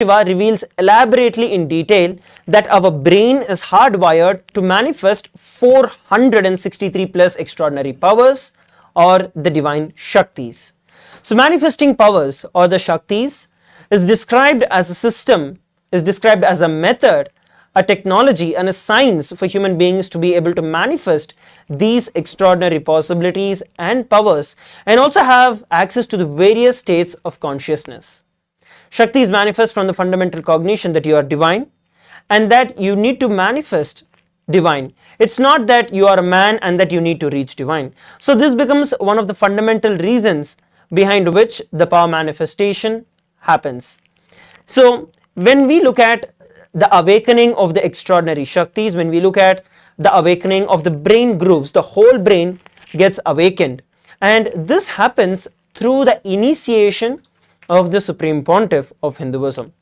Paramashiva reveals elaborately in detail that our brain is hardwired to manifest 463 plus extraordinary powers or the divine shaktis. So manifesting powers or the shaktis is described as a system, is described as a method, a technology and a science for human beings to be able to manifest these extraordinary possibilities and powers and also have access to the various states of consciousness. Shaktis manifest from the fundamental cognition that you are divine and that you need to manifest divine. It's not that you are a man and that you need to reach divine. So this becomes one of the fundamental reasons behind which the power manifestation happens. So when we look at the awakening of the extraordinary shaktis, when we look at the awakening of the brain grooves, the whole brain gets awakened, and this happens through the initiation of the Supreme Pontiff of Hinduism.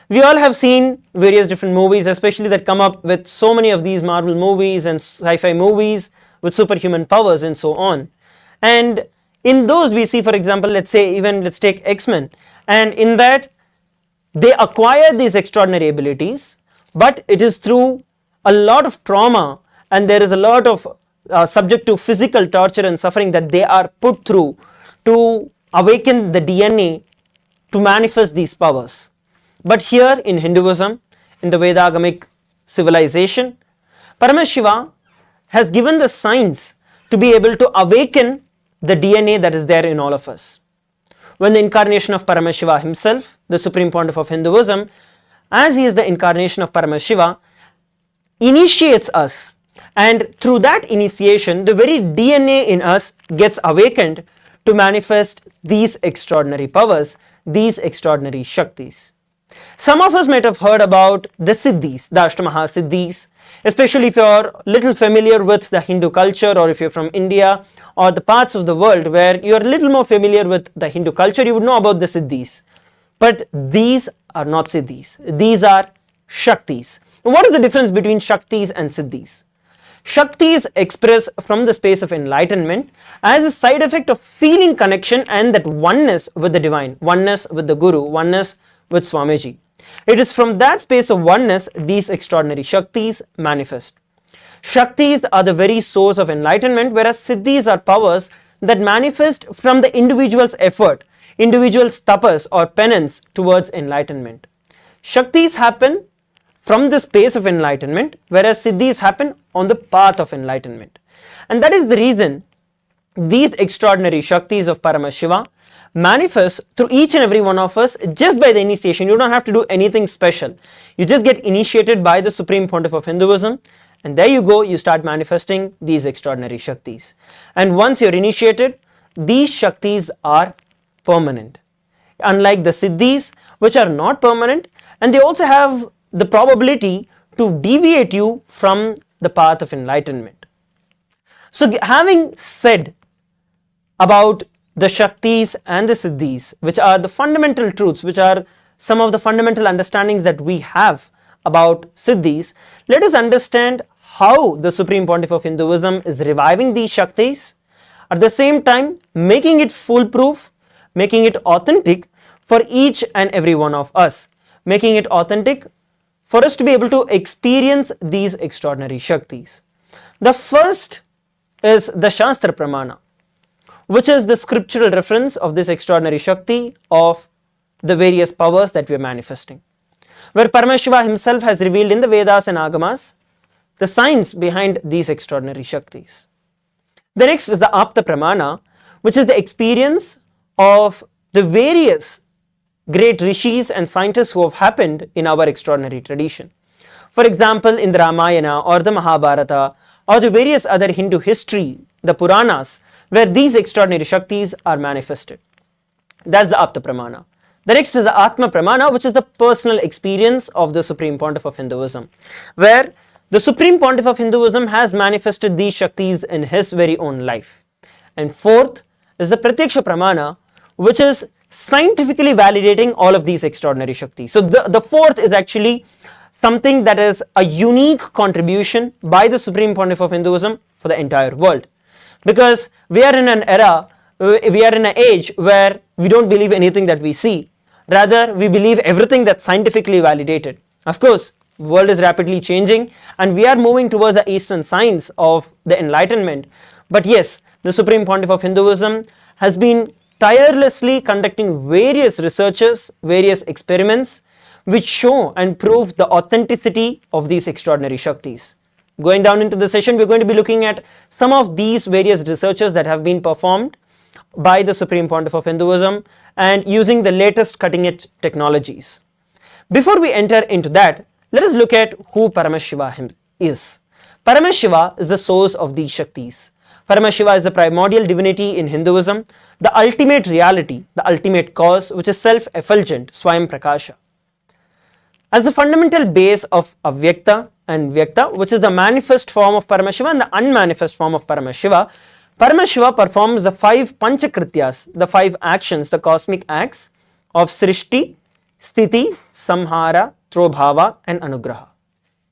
We all have seen various different movies, especially that come up with so many of these Marvel movies and sci-fi movies with superhuman powers and so on. And in those we see, for example, let's take X-Men, and in that they acquire these extraordinary abilities, but it is through a lot of trauma and there is a lot of subject to physical torture and suffering that they are put through to awaken the DNA to manifest these powers. But here in Hinduism, in the Vedagamic civilization, Paramashiva has given the science to be able to awaken the DNA that is there in all of us. When the incarnation of Paramashiva himself, the Supreme Pontiff of Hinduism, as he is the incarnation of Paramashiva, initiates us, and through that initiation the very DNA in us gets awakened to manifest these extraordinary powers, these extraordinary shaktis. Some of us might have heard about the Siddhis, the Ashtamaha Siddhis, especially if you are little familiar with the Hindu culture, or if you are from India or the parts of the world where you are a little more familiar with the Hindu culture, you would know about the Siddhis. But these are not Siddhis, these are shaktis. What is the difference between shaktis and Siddhis? Shaktis express from the space of enlightenment as a side effect of feeling connection and that oneness with the divine, oneness with the Guru, oneness with Swamiji. It is from that space of oneness these extraordinary shaktis manifest. Shaktis are the very source of enlightenment, whereas Siddhis are powers that manifest from the individual's effort, individual's tapas or penance towards enlightenment. Shaktis happen from the space of enlightenment, whereas Siddhis happen on the path of enlightenment. And that is the reason these extraordinary shaktis of Paramashiva manifest through each and every one of us just by the initiation. You don't have to do anything special. You just get initiated by the Supreme Pontiff of Hinduism, and there you go, you start manifesting these extraordinary shaktis. And once you're initiated, these shaktis are permanent. Unlike the Siddhis, which are not permanent, and they also have the probability to deviate you from the path of enlightenment. So having said about the Shaktis and the Siddhis, which are the fundamental truths, which are some of the fundamental understandings that we have about Siddhis, let us understand how the Supreme Pontiff of Hinduism is reviving these Shaktis, at the same time making it foolproof, making it authentic for each and every one of us, making it authentic for us to be able to experience these extraordinary Shaktis. The first is the Shastra Pramana, which is the scriptural reference of this extraordinary Shakti of the various powers that we are manifesting, where Paramashiva himself has revealed in the Vedas and Agamas the science behind these extraordinary Shaktis. The next is the Apta Pramana, which is the experience of the various great rishis and scientists who have happened in our extraordinary tradition. For example, in the Ramayana or the Mahabharata or the various other Hindu history, the Puranas, where these extraordinary Shaktis are manifested. That's the Apta Pramana. The next is the Atma Pramana, which is the personal experience of the Supreme Pontiff of Hinduism, where the Supreme Pontiff of Hinduism has manifested these Shaktis in his very own life. And fourth is the Pratyaksha Pramana, which is scientifically validating all of these extraordinary Shaktis. So the fourth is actually something that is a unique contribution by the Supreme Pontiff of Hinduism for the entire world. Because we are in an era, we are in an age where we don't believe anything that we see. Rather, we believe everything that's scientifically validated. Of course, the world is rapidly changing and we are moving towards the Eastern science of the enlightenment. But yes, the Supreme Pontiff of Hinduism has been tirelessly conducting various researches, various experiments, which show and prove the authenticity of these extraordinary shaktis. Going down into the session, we're going to be looking at some of these various researches that have been performed by the Supreme Pontiff of Hinduism and using the latest cutting edge technologies. Before we enter into that, let us look at who Paramashiva is. Paramashiva is the source of these shaktis. Paramashiva is the primordial divinity in Hinduism, the ultimate reality, the ultimate cause, which is self-effulgent, Swayam Prakasha. As the fundamental base of Avyakta and Vyakta, which is the manifest form of Paramashiva and the unmanifest form of Paramashiva, Paramashiva performs the 5 Panchakrityas, the 5 actions, the cosmic acts of Srishti, Sthiti, Samhara, Trobhava and Anugraha.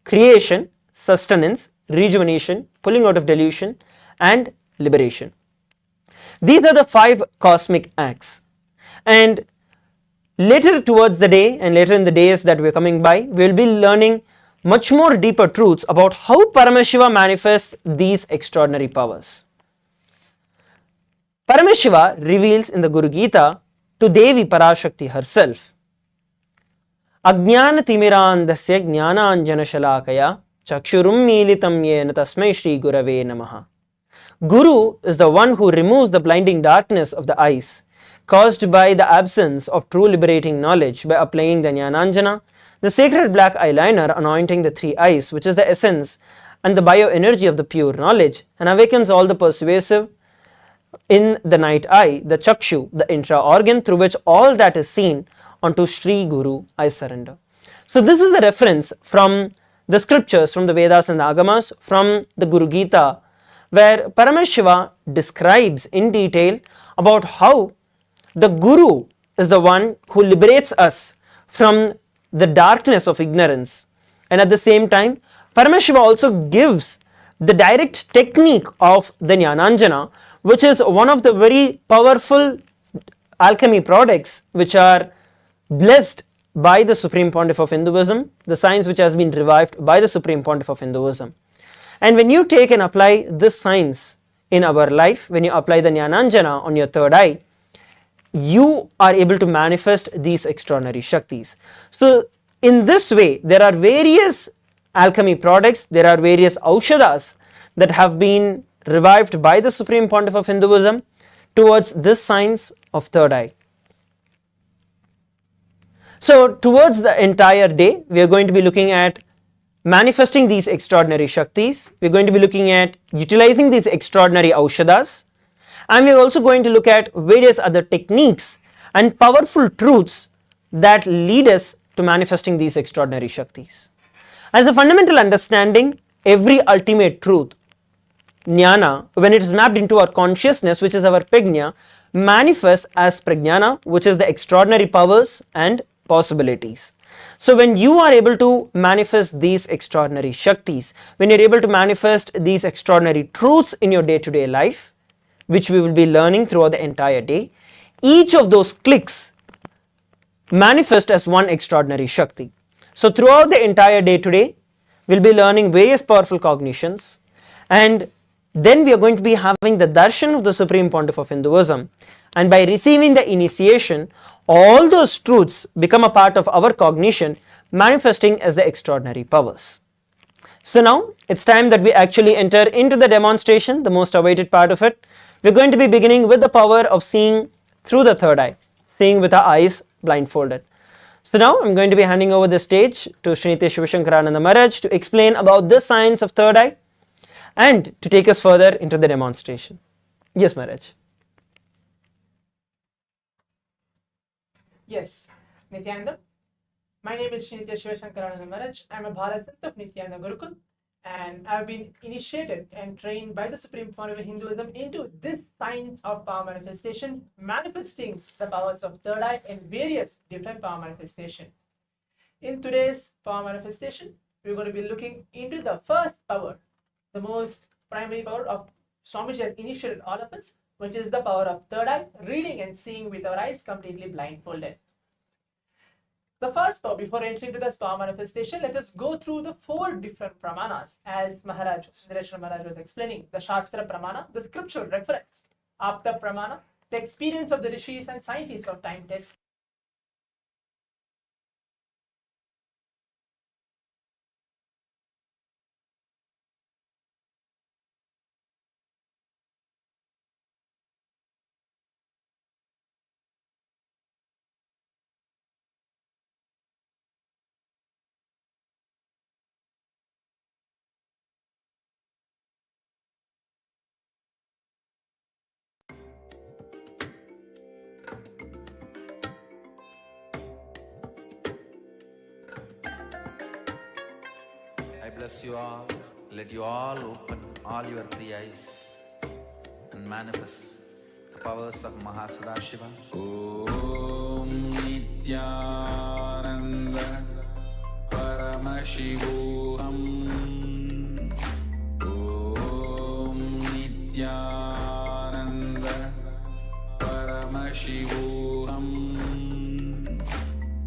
Creation, sustenance, rejuvenation, pulling out of delusion and liberation. These are the 5 cosmic acts. And later towards the day and later in the days that we are coming by, we will be learning much more deeper truths about how Paramashiva manifests these extraordinary powers. Paramashiva reveals in the Guru Gita to Devi Parashakti herself. Ajnana timirandasya jnananjana shalakaya chakshurum militam yena tasmai shri gurave namaha. Guru is the one who removes the blinding darkness of the eyes caused by the absence of true liberating knowledge by applying the Jnananjana, the sacred black eyeliner anointing the 3 eyes, which is the essence and the bioenergy of the pure knowledge, and awakens all the persuasive in the night eye, the chakshu, the intra-organ through which all that is seen, onto Sri Guru I surrender. So this is the reference from the scriptures, from the Vedas and the Agamas, from the Guru Gita, where Paramashiva describes in detail about how the Guru is the one who liberates us from the darkness of ignorance, and at the same time Paramashiva also gives the direct technique of the Jnananjana, which is one of the very powerful alchemy products which are blessed by the Supreme Pontiff of Hinduism, the science which has been revived by the Supreme Pontiff of Hinduism. And when you take and apply this science in our life, when you apply the Jnananjana on your 3rd eye, you are able to manifest these extraordinary shaktis. So in this way, there are various alchemy products, there are various aushadas that have been revived by the Supreme Pontiff of Hinduism towards this science of 3rd eye. So towards the entire day, we are going to be looking at manifesting these extraordinary shaktis, we are going to be looking at utilizing these extraordinary aushadas, and we are also going to look at various other techniques and powerful truths that lead us to manifesting these extraordinary shaktis. As a fundamental understanding, every ultimate truth, jnana, when it is mapped into our consciousness, which is our prajna, manifests as prajnana, which is the extraordinary powers and possibilities. So when you are able to manifest these extraordinary shaktis, when you are able to manifest these extraordinary truths in your day-to-day life, which we will be learning throughout the entire day, each of those clicks manifest as one extraordinary shakti. So throughout the entire day today, we will be learning various powerful cognitions, and then we are going to be having the darshan of the Supreme Pontiff of Hinduism, and by receiving the initiation, all those truths become a part of our cognition, manifesting as the extraordinary powers. So now it's time that we actually enter into the demonstration, the most awaited part of it. We're going to be beginning with the power of seeing through the 3rd eye, seeing with our eyes blindfolded. So now I'm going to be handing over the stage to Srinitya Shivashankarananda Maharaj to explain about this science of 3rd eye and to take us further into the demonstration. Yes, Maharaj. Yes, Nithyananda. My name is Srinitya Shivashankarananda Maharaj. I am a Bhalasant of Nithyananda Gurukul, and I have been initiated and trained by the Supreme Pontiff of Hinduism into this science of power manifestation, manifesting the powers of 3rd eye in various different power manifestation. In today's power manifestation, we're going to be looking into the first power, the most primary power of Swamiji has initiated all of us, which is the power of 3rd eye, reading and seeing with our eyes completely blindfolded. The first power, before entering to the power manifestation, let us go through the 4 different pramanas as Maharaj, Siddhis Maharaj was explaining. The Shastra pramana, the scriptural reference. Apta pramana, the experience of the rishis and scientists of time test. I bless you all. Let you all open all your 3 eyes and manifest the powers of Mahasudashiva. Om Nithyananda Paramashivoham. Om Nithyananda Paramashivoham.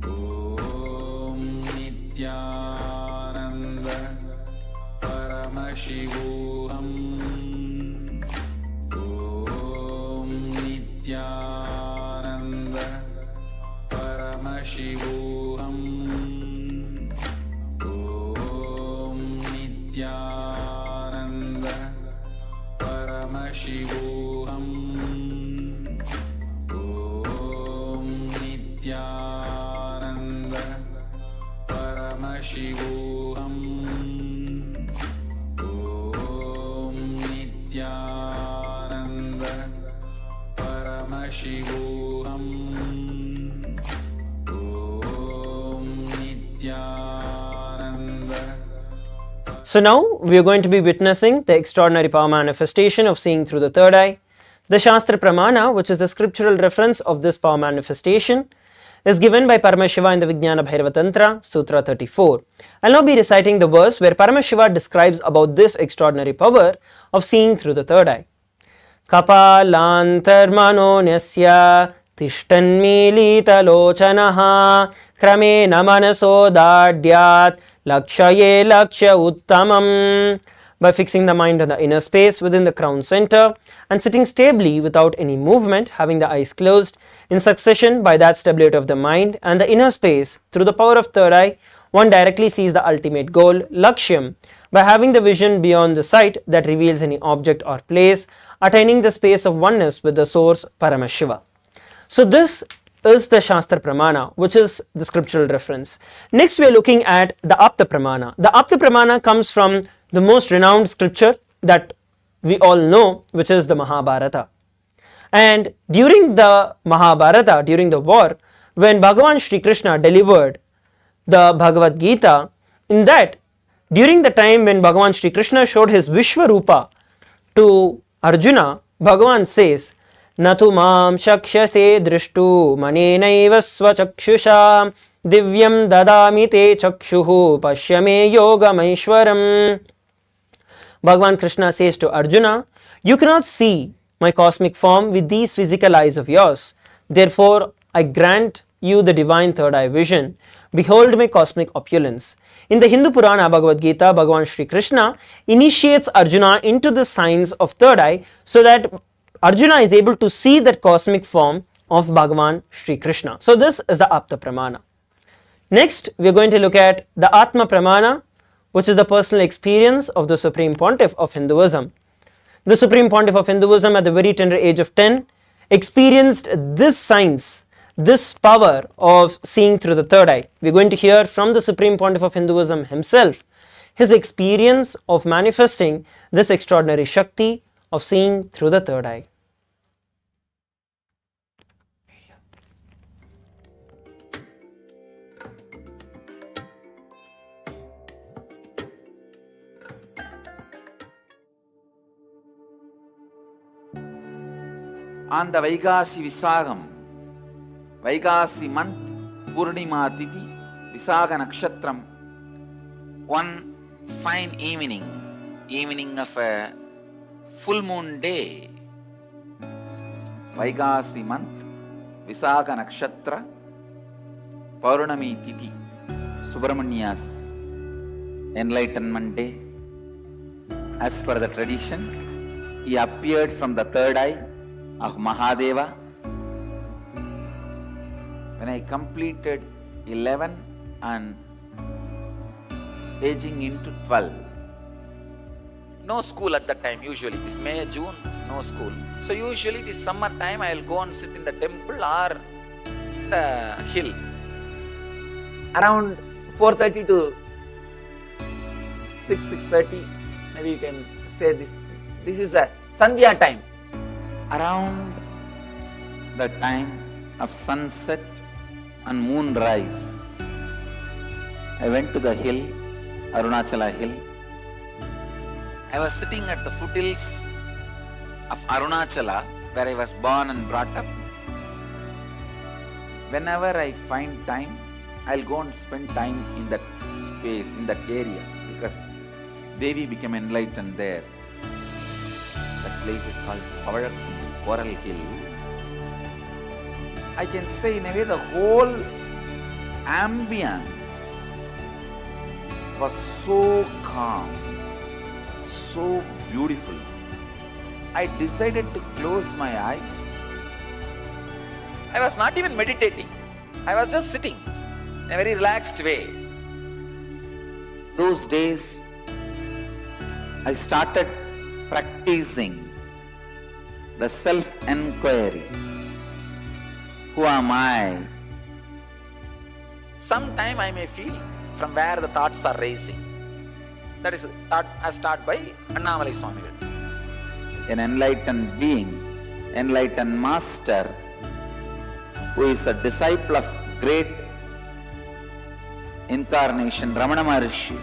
Om Nithyananda Paramashivoham. Om Nithyananda Paramashivoham. Om Nithyananda Paramashivoham. Om Nithyananda Paramashivoham. Om Nithyananda Paramashivoham. Om Nithyananda. So now we are going to be witnessing the extraordinary power manifestation of seeing through the third eye. The Shastra Pramana, which is the scriptural reference of this power manifestation, is given by Paramashiva in the Vijnana Bhairava Tantra, Sutra 34. I'll now be reciting the verse where Paramashiva describes about this extraordinary power of seeing through the third eye. Kapalantarmanonyasya tishtanmilitalochanaha kramena manaso dadyat lakshaye laksha uttamam. By fixing the mind on the inner space within the crown center and sitting stably without any movement, having the eyes closed in succession, by that stability of the mind and the inner space through the power of third eye, one directly sees the ultimate goal, Lakshyam, by having the vision beyond the sight that reveals any object or place, attaining the space of oneness with the source Paramashiva. So this is the Shastra Pramana, which is the scriptural reference. Next we are looking at the Apta Pramana. The Apta Pramana comes from the most renowned scripture that we all know, which is the Mahabharata. And during the Mahabharata, during the war, when Bhagavan Shri Krishna delivered the Bhagavad Gita, in that, during the time when Bhagavan Shri Krishna showed his Vishwarupa to Arjuna, Bhagavan says, Natu mam shakshase drishtu manenaiva svachakshusha divyam dadami te chakshuhu pashyame yogamaishwaram. Bhagavan Krishna says to Arjuna, you cannot see my cosmic form with these physical eyes of yours. Therefore, I grant you the divine third eye vision. Behold my cosmic opulence. In the Hindu Purana Bhagavad Gita, Bhagavan Shri Krishna initiates Arjuna into the signs of third eye so that Arjuna is able to see that cosmic form of Bhagavan Shri Krishna. So this is the Apta Pramana. Next, we are going to look at the Atma Pramana, which is the personal experience of the Supreme Pontiff of Hinduism. The Supreme Pontiff of Hinduism at the very tender age of 10 experienced this science, this power of seeing through the third eye. We are going to hear from the Supreme Pontiff of Hinduism himself, his experience of manifesting this extraordinary Shakti of seeing through the third eye. On the Vaigasi Visagam, Vaigasi month, Purnima Tithi, Visaga Nakshatram, one fine evening of a full moon day, Vaigasi month, Visaga Nakshatra, Paurnami Tithi, Subramania's enlightenment day. As per the tradition, he appeared from the third eye of Mahadeva. When I completed 11 and aging into 12, no school at that time usually. This May, June, no school. So usually this summer time I will go and sit in the temple or the hill. Around 4:30 to 6:30, maybe you can say this is the Sandhya time. Around the time of sunset and moonrise, I went to the hill, Arunachala hill. I was sitting at the foothills of Arunachala, where I was born and brought up. Whenever I find time, I'll go and spend time in that space, in that area, because Devi became enlightened there. That place is called Coral Hill. I can say in a way the whole ambience was so calm, so beautiful. I decided to close my eyes. I was not even meditating. I was just sitting in a very relaxed way. Those days, I started practicing the self-enquiry. Who am I? Sometime I may feel from where the thoughts are rising. That is thought as taught by Annamalai Swamigal. An enlightened being, enlightened master, who is a disciple of great incarnation, Ramana Maharshi.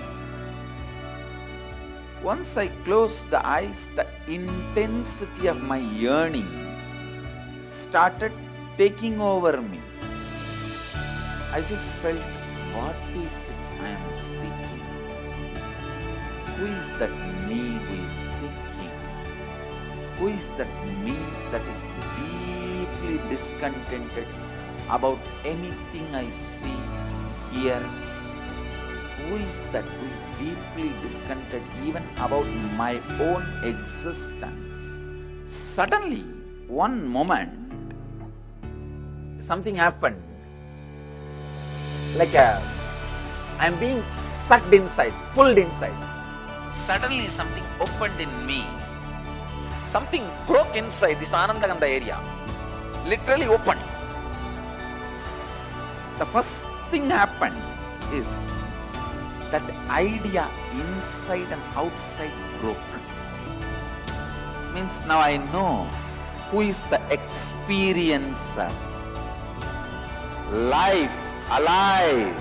Once I closed the eyes, the intensity of my yearning started taking over me. I just felt, what is it I am seeking? Who is that me who is seeking? Who is that me that is deeply discontented about anything I see here? Who is that who is deeply discontented even about my own existence? Suddenly, one moment, something happened. Like I'm being sucked inside, pulled inside. Suddenly something opened in me. Something broke inside this Anandaganda area. Literally opened. The first thing happened is that idea inside and outside broke. Means now I know who is the experiencer. Life, alive,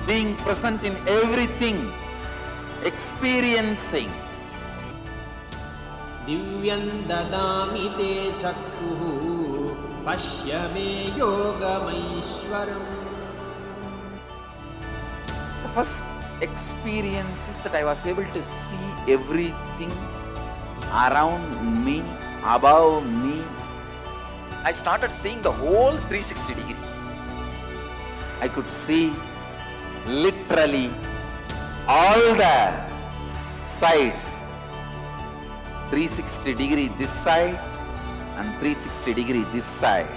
being present in everything, experiencing. Divyam dadami te chakshuhu pashya me yogamaishwaram. The first experience is that I was able to see everything around me, above me. I started seeing the whole 360 degree. I could see literally all the sides, 360 degree this side and 360 degree this side,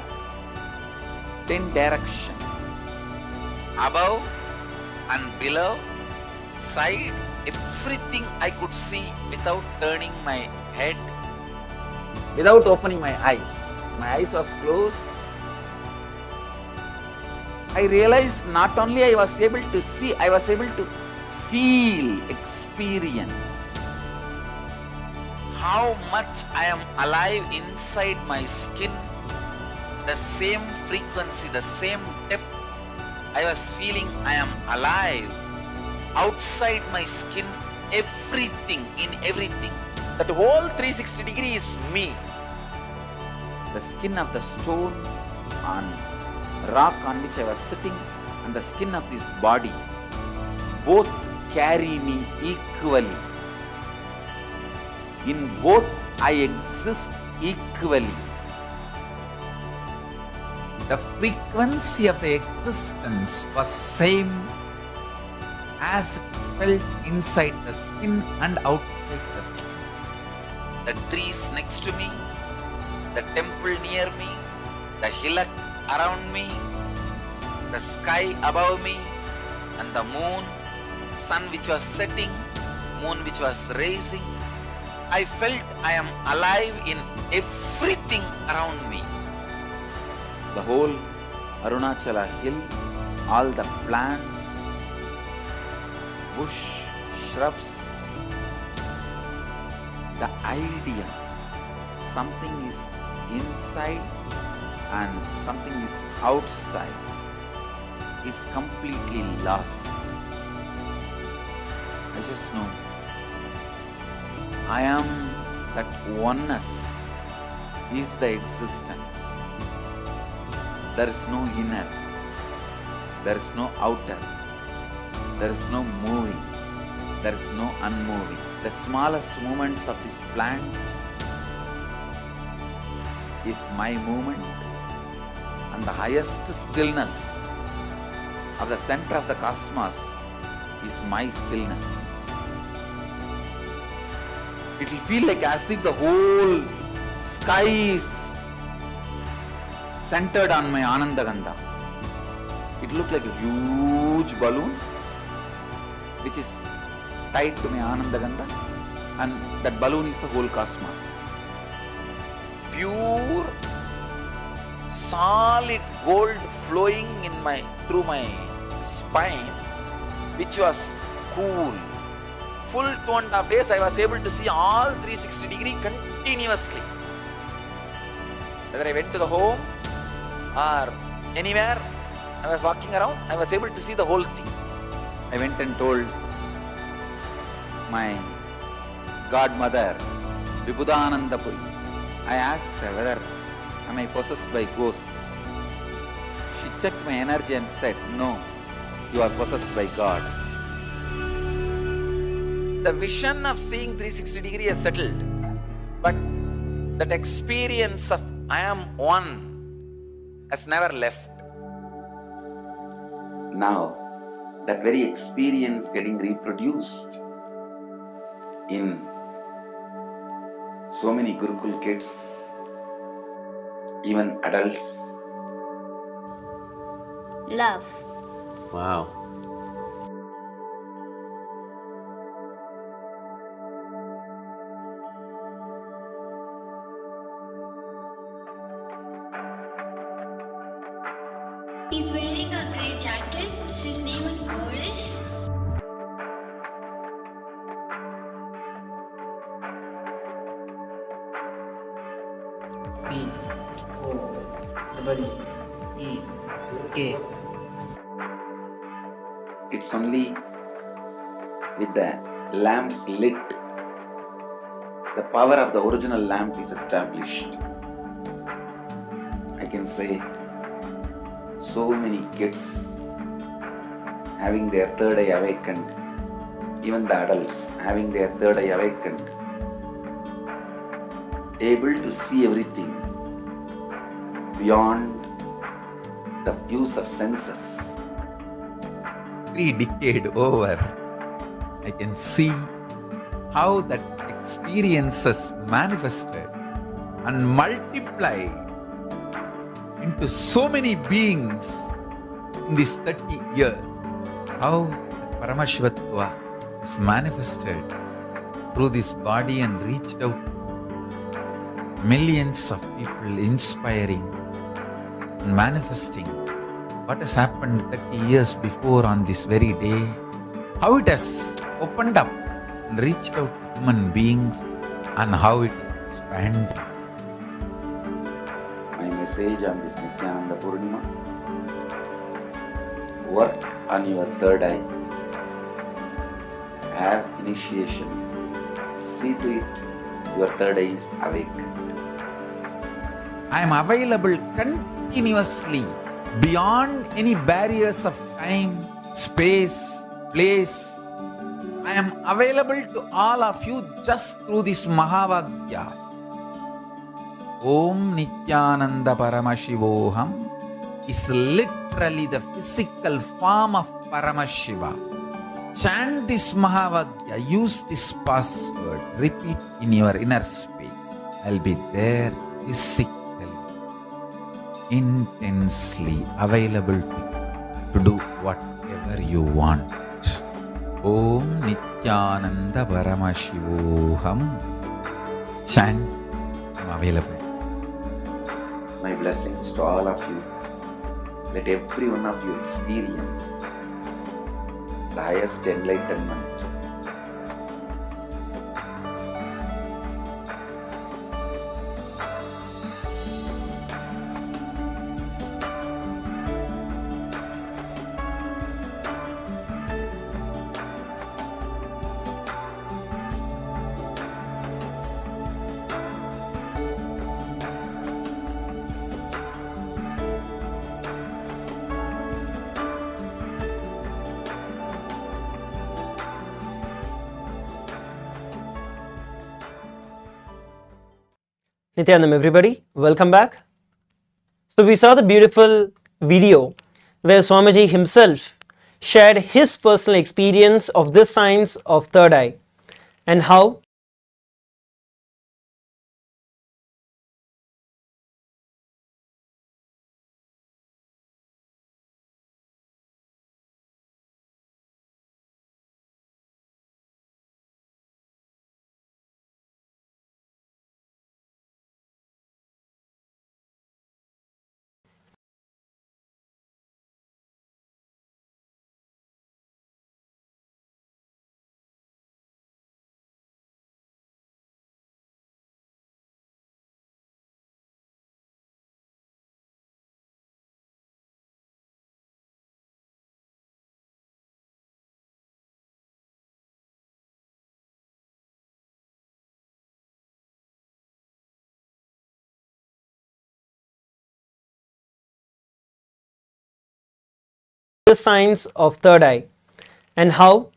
10 direction, above and below, side, everything I could see without turning my head, without opening my eyes. My eyes was closed. I realized not only I was able to see, I was able to feel, experience how much I am alive inside my skin, the same frequency, the same depth. I was feeling I am alive outside my skin, everything, in everything. That whole 360 degree is me. The skin of the stone on rock on which I was sitting and the skin of this body both carry me equally. In both I exist equally. The frequency of the existence was same as it is felt inside the skin and outside the skin. The trees next to me, the temple near me, the hillock around me, the sky above me, and the moon, sun which was setting, moon which was rising. I felt I am alive in everything around me. The whole Arunachala hill, all the plants, bush, shrubs, the idea something is inside and something is outside is completely lost. I just know I am that oneness is the existence. There is no inner, there is no outer, there is no moving, there is no unmoving. The smallest movements of these plants is my movement, and the highest stillness of the center of the cosmos is my stillness. It will feel like as if the whole sky is centered on my Anandagandha. It looked like a huge balloon which is tied to my Anandagandha, and that balloon is the whole cosmos. Pure, solid gold flowing through my spine, which was cool. Full 2.5 days I was able to see all 360 degree continuously. Whether I went to the home or anywhere I was walking around, I was able to see the whole thing. I went and told my godmother, Vibhudanandapuri. I asked her whether am I possessed by ghost. She checked my energy and said, no, you are possessed by God. The vision of seeing 360 degree is settled, but that experience of I am one has never left. Now, that very experience getting reproduced in so many Gurukul kids, even adults. Love. Wow. He's wearing a grey jacket. His name is Boris. P-O-E-E-K. It's only with the lamps lit, the power of the original lamp is established. I can say so many kids having their third eye awakened, even the adults having their third eye awakened, able to see everything beyond the views of senses. 3 decades over, I can see how that experiences manifested and multiplied into so many beings in these 30 years. How Paramashivatva is manifested through this body and reached out to millions of people, inspiring and manifesting what has happened 30 years before on this very day. How it has opened up and reached out to human beings and how it is expanded. My message on this Nithyananda Purnima: work on your third eye. Have initiation. See to it your third eye is awakened. I am available continuously beyond any barriers of time, space, place. I am available to all of you just through this Mahavagya. Om Nithyananda Paramashivoham is literally the physical form of Paramashiva. Chant this Mahavagya, use this password, repeat in your inner space. I'll be there physically, intensely available to do whatever you want. Om Nithyananda Paramashivoham. Chant, I'm available. My blessings to all of you. Let every one of you experience the highest enlightenment. Nithyananda, everybody, welcome back. So we saw the beautiful video where Swamiji himself shared his personal experience of this science of third eye and how the science of third eye and how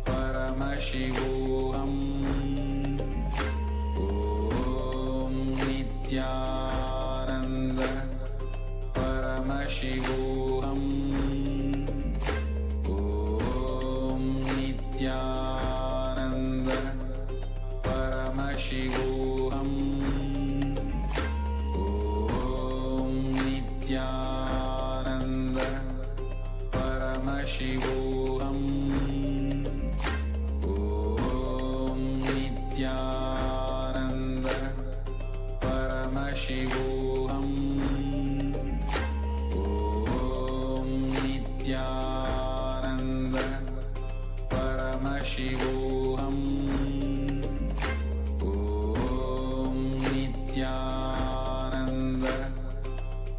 Paramashivoham. Om Nithyananda Paramashivoham. Om Nithyananda Paramashivoham. Om Nithyananda Paramashivoham. Paramashivoham. Om Nithyananda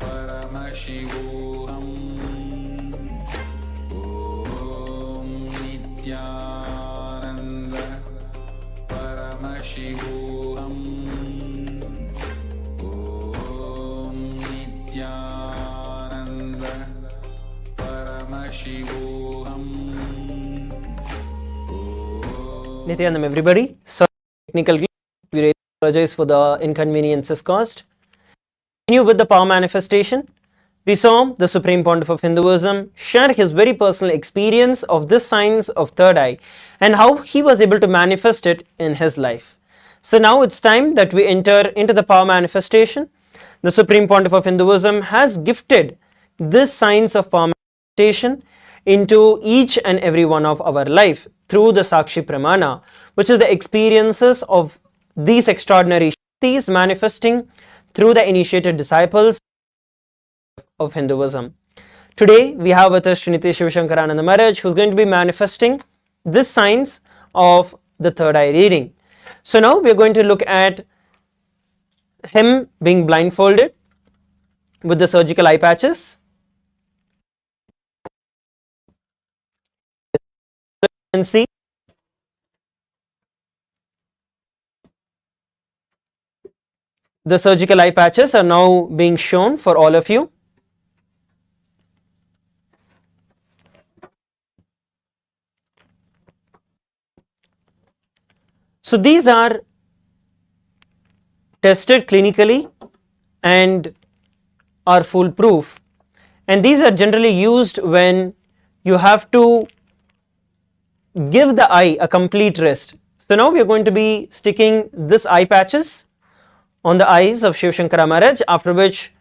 Paramashivoham. Om Nithyananda Paramashivoham. Om Nithyananda Paramashivoham. Nithyananda, everybody. Sorry, technical glitch. We really apologize for the inconveniences caused. Continue with the power manifestation. We saw the Supreme Pontiff of Hinduism share his very personal experience of this science of third eye and how he was able to manifest it in his life. So now it's time that we enter into the power manifestation. The Supreme Pontiff of Hinduism has gifted this science of power manifestation into each and every one of our life through the Sakshi Pramana, which is the experiences of these extraordinary shaktis manifesting through the initiated disciples of Hinduism. Today we have with us Srinitya Shivashankarananda Maharaj, who is going to be manifesting this science of the third eye reading. So now we are going to look at him being blindfolded with the surgical eye patches. You can see the surgical eye patches are now being shown for all of you. So these are tested clinically and are foolproof, and these are generally used when you have to give the eye a complete rest. So now we are going to be sticking this eye patches on the eyes of Shivashankara Maharaj, after which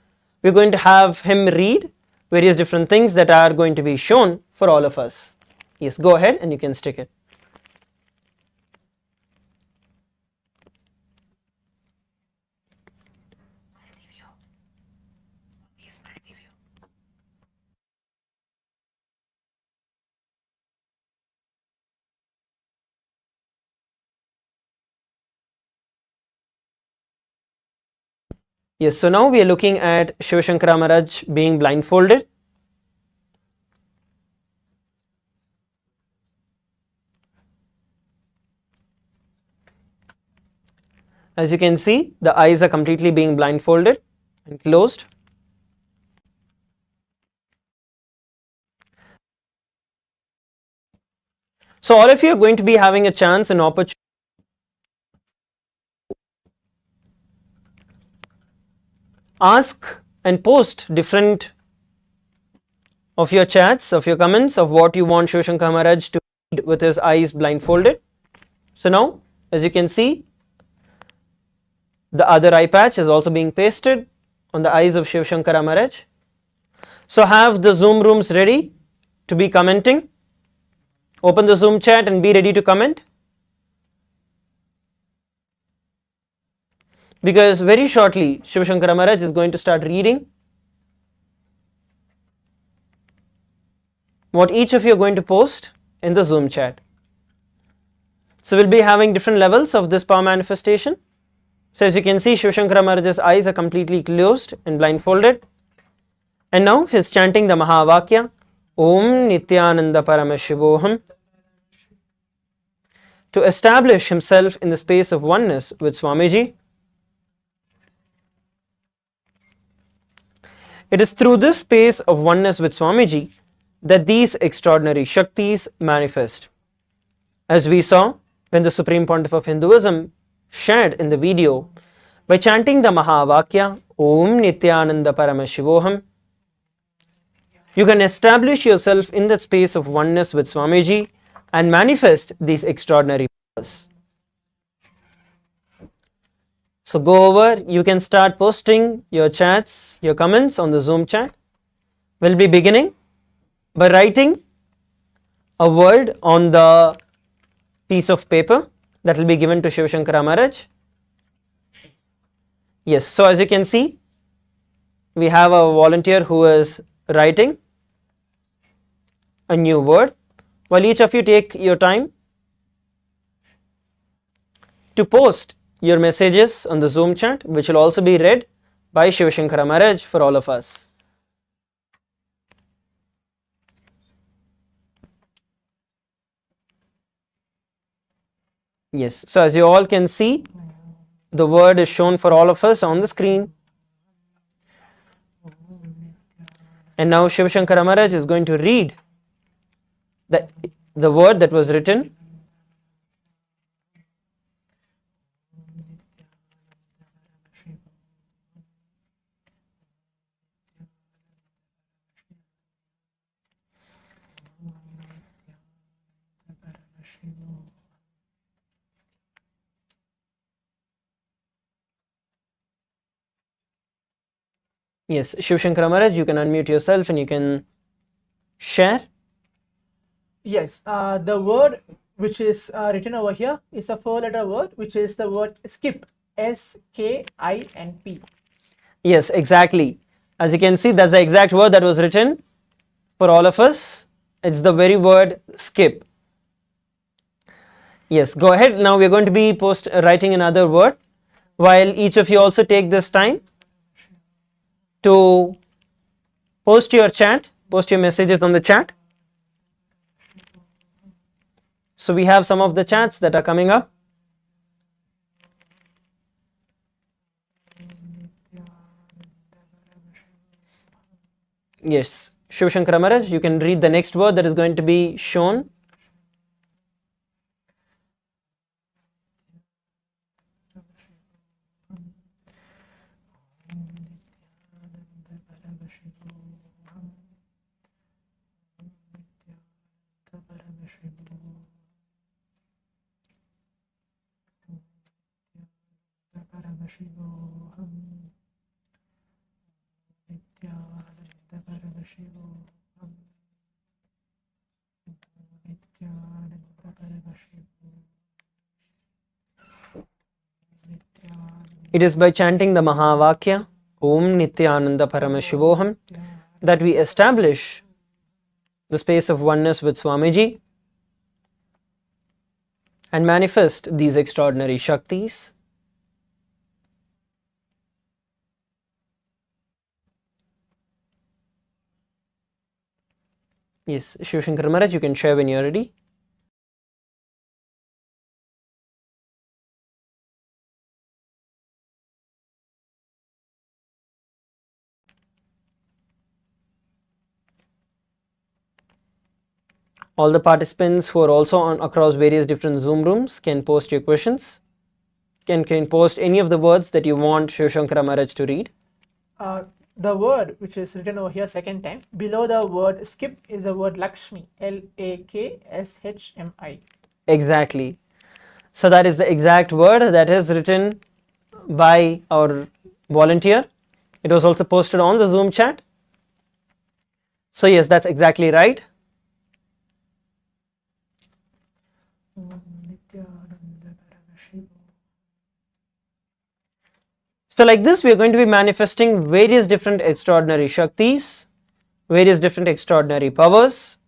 we are going to have him read various different things that are going to be shown for all of us. Yes, go ahead and you can stick it. Yes, so now we are looking at Shivashankara Maharaj being blindfolded. As you can see, the eyes are completely being blindfolded and closed. So all of you are going to be having a chance and opportunity ask and post different of your chats, of your comments, of what you want Shivashankara Maharaj to read with his eyes blindfolded. So now, as you can see, the other eye patch is also being pasted on the eyes of Shivashankara Maharaj. So have the Zoom rooms ready to be commenting. Open the Zoom chat and be ready to comment, because very shortly Shivashankara Maharaj is going to start reading what each of you are going to post in the Zoom chat. So we'll be having different levels of this power manifestation. So as you can see, Shivashankara Maharaj's eyes are completely closed and blindfolded, and now he is chanting the Mahavakya Om Nithyananda Paramashivoham to establish himself in the space of oneness with Swamiji. It is through this space of oneness with Swamiji that these extraordinary shaktis manifest. As we saw when the Supreme Pontiff of Hinduism shared in the video, by chanting the Mahavakya Om Nithyananda Paramashivoham, you can establish yourself in that space of oneness with Swamiji and manifest these extraordinary powers. So go over, you can start posting your chats, your comments on the Zoom chat. We'll be beginning by writing a word on the piece of paper that will be given to Shivashankara Maharaj. Yes, so as you can see, we have a volunteer who is writing a new word. While each of you take your time to post your messages on the Zoom chat, which will also be read by Shivashankara Maharaj for all of us. Yes, so as you all can see, the word is shown for all of us on the screen. And now Shivashankara Maharaj is going to read the word that was written. Yes, Shivashankara Maharaj, you can unmute yourself and you can share. Yes, the word which is written over here is a 4-letter word, which is the word skip. SKINP. Yes, exactly. As you can see, that's the exact word that was written for all of us. It's the very word skip. Yes, go ahead. Now we are going to be writing another word, while each of you also take this time to post your messages on the chat. So we have some of the chats that are coming up. Yes, Shivashankara Maharaj, you can read the next word that is going to be shown. It is by chanting the Mahavakya, Om Nithyananda Paramashivoham, that we establish the space of oneness with Swamiji and manifest these extraordinary shaktis. Yes, Shivashankara Maharaj, you can share when you are ready. All the participants who are also on across various different Zoom rooms can post your questions. Can post any of the words that you want Shivashankara Maharaj to read. The word which is written over here second time, below the word skip is the word Lakshmi. LAKSHMI. Exactly. So that is the exact word that is written by our volunteer. It was also posted on the Zoom chat. So yes, that's exactly right. So like this, we are going to be manifesting various different extraordinary shaktis, various different extraordinary powers.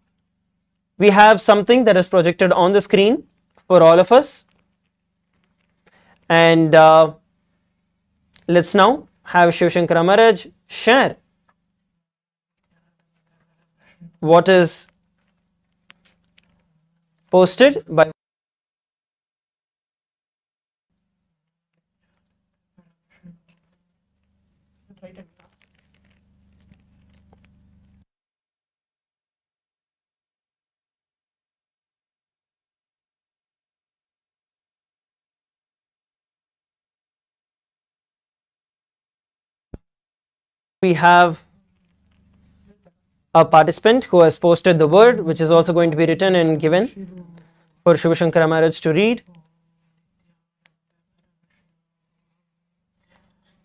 We have something that is projected on the screen for all of us. And let's now have Shivashankara Maharaj share what is posted by we have a participant who has posted the word, which is also going to be written and given for Shivashankara Maharaj to read.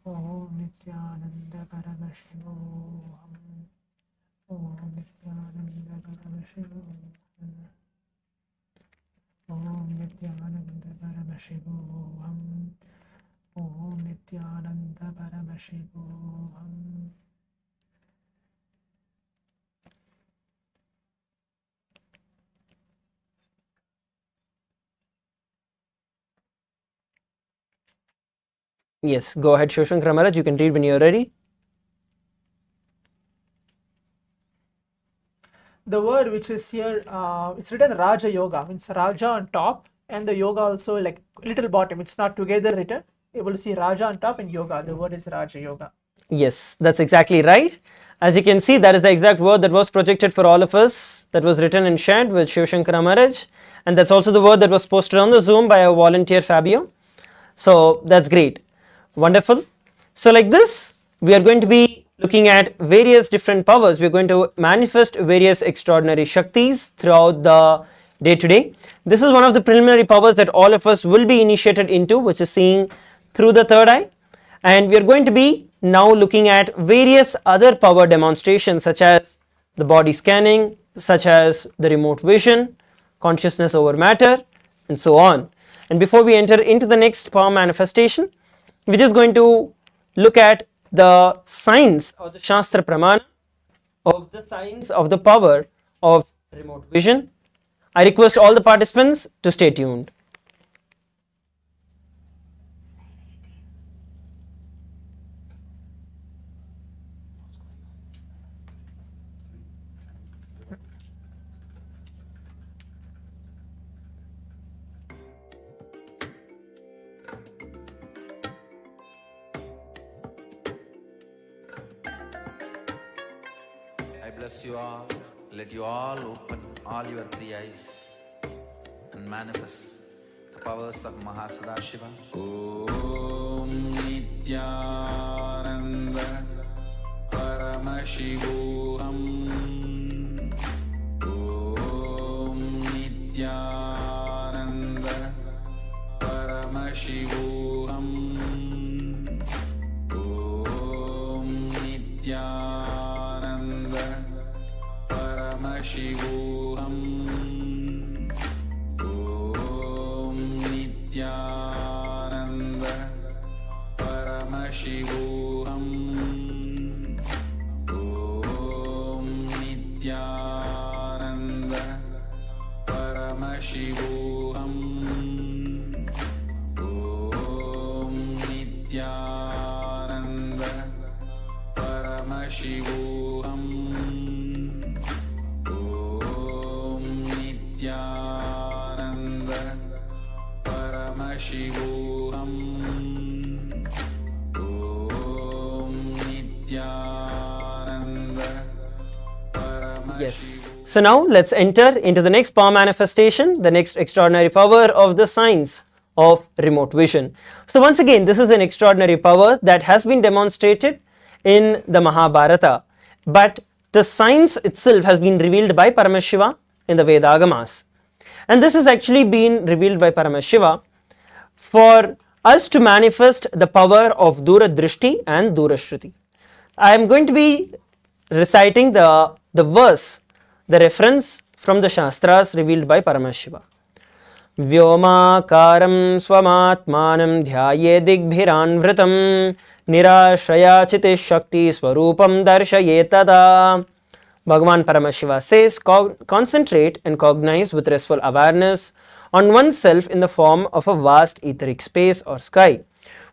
Om Nithyananda Paramashivoham. Om Nithyananda Paramashivoham. Om Nithyananda Paramashivoham. Om Nithyananda Paramashivoham. Yes, go ahead, Shivashankar Maharaj, you can read when you are ready. The word which is here, it's written Raja Yoga, means Raja on top, and the yoga also like little bottom. It's not together written. Able to see Raja on top and yoga. The word is Raja Yoga. Yes, that's exactly right. As you can see, that is the exact word that was projected for all of us, that was written and shared with Shivashankar Maharaj, and that's also the word that was posted on the Zoom by a volunteer Fabio. So that's great. Wonderful. So like this, we are going to be looking at various different powers. We are going to manifest various extraordinary shaktis throughout the day today. This is one of the preliminary powers that all of us will be initiated into, which is seeing through the third eye. And we are going to be now looking at various other power demonstrations, such as the body scanning, such as the remote vision, consciousness over matter, and so on. And before we enter into the next power manifestation, we're just going to look at the signs or the Shastra Pramana of the signs of the power of remote vision. I request all the participants to stay tuned. I bless you all. Let you all open all your three eyes and manifest the powers of Mahasudashiva. Om Nithyananda Paramashivoham. Om Nithyananda Paramashivoham. Om Nithyananda Paramashivoham. Om Nithyananda Paramashivoham. Om Nithyananda Paramashivoham. Om Nithyananda Paramashivoham. Om Nithyananda Paramashivoham. Om Nithyananda Paramashivoham. Yes. So now let's enter into the next power manifestation, the next extraordinary power of the signs of remote vision. So once again, this is an extraordinary power that has been demonstrated in the Mahabharata, but the science itself has been revealed by Paramashiva in the Vedagamas. And this has actually been revealed by Paramashiva for us to manifest the power of Dura Drishti and Dura Shruti. I am going to be reciting the verse, the reference from the Shastras revealed by Paramashiva. Vyomakaram swamatmanam dhyaye digbhiranvritam nirashaya chiti shakti swarupam darshayetada. Bhagavan Paramashiva says, concentrate and cognize with restful awareness on oneself in the form of a vast etheric space or sky,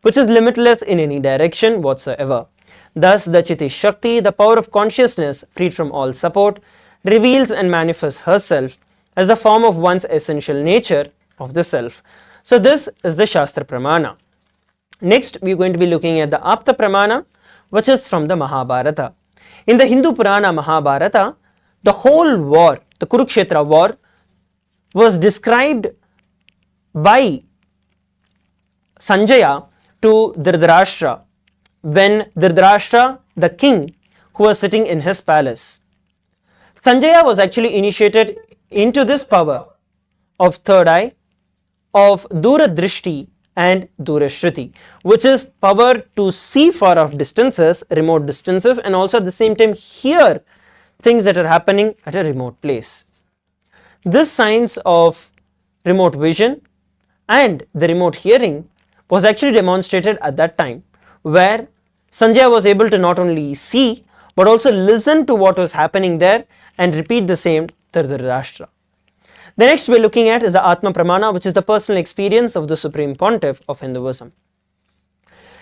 which is limitless in any direction whatsoever. Thus, the Chiti Shakti, the power of consciousness freed from all support, reveals and manifests herself as the form of one's essential nature of the self. So, this is the Shastra Pramana. Next, we are going to be looking at the Apta Pramana, which is from the Mahabharata. In the Hindu Purana Mahabharata, the whole war, the Kurukshetra war, was described by Sanjaya to Dhritarashtra when Dhritarashtra, the king, who was sitting in his palace. Sanjaya was actually initiated into this power of third eye, of Dura Drishti and Dura Shruti, which is power to see far off distances, remote distances, and also at the same time hear things that are happening at a remote place. This science of remote vision and the remote hearing was actually demonstrated at that time, where Sanjaya was able to not only see but also listen to what was happening there and repeat the same to Dhritarashtra. The next we are looking at is the Atma Pramana, which is the personal experience of the Supreme Pontiff of Hinduism.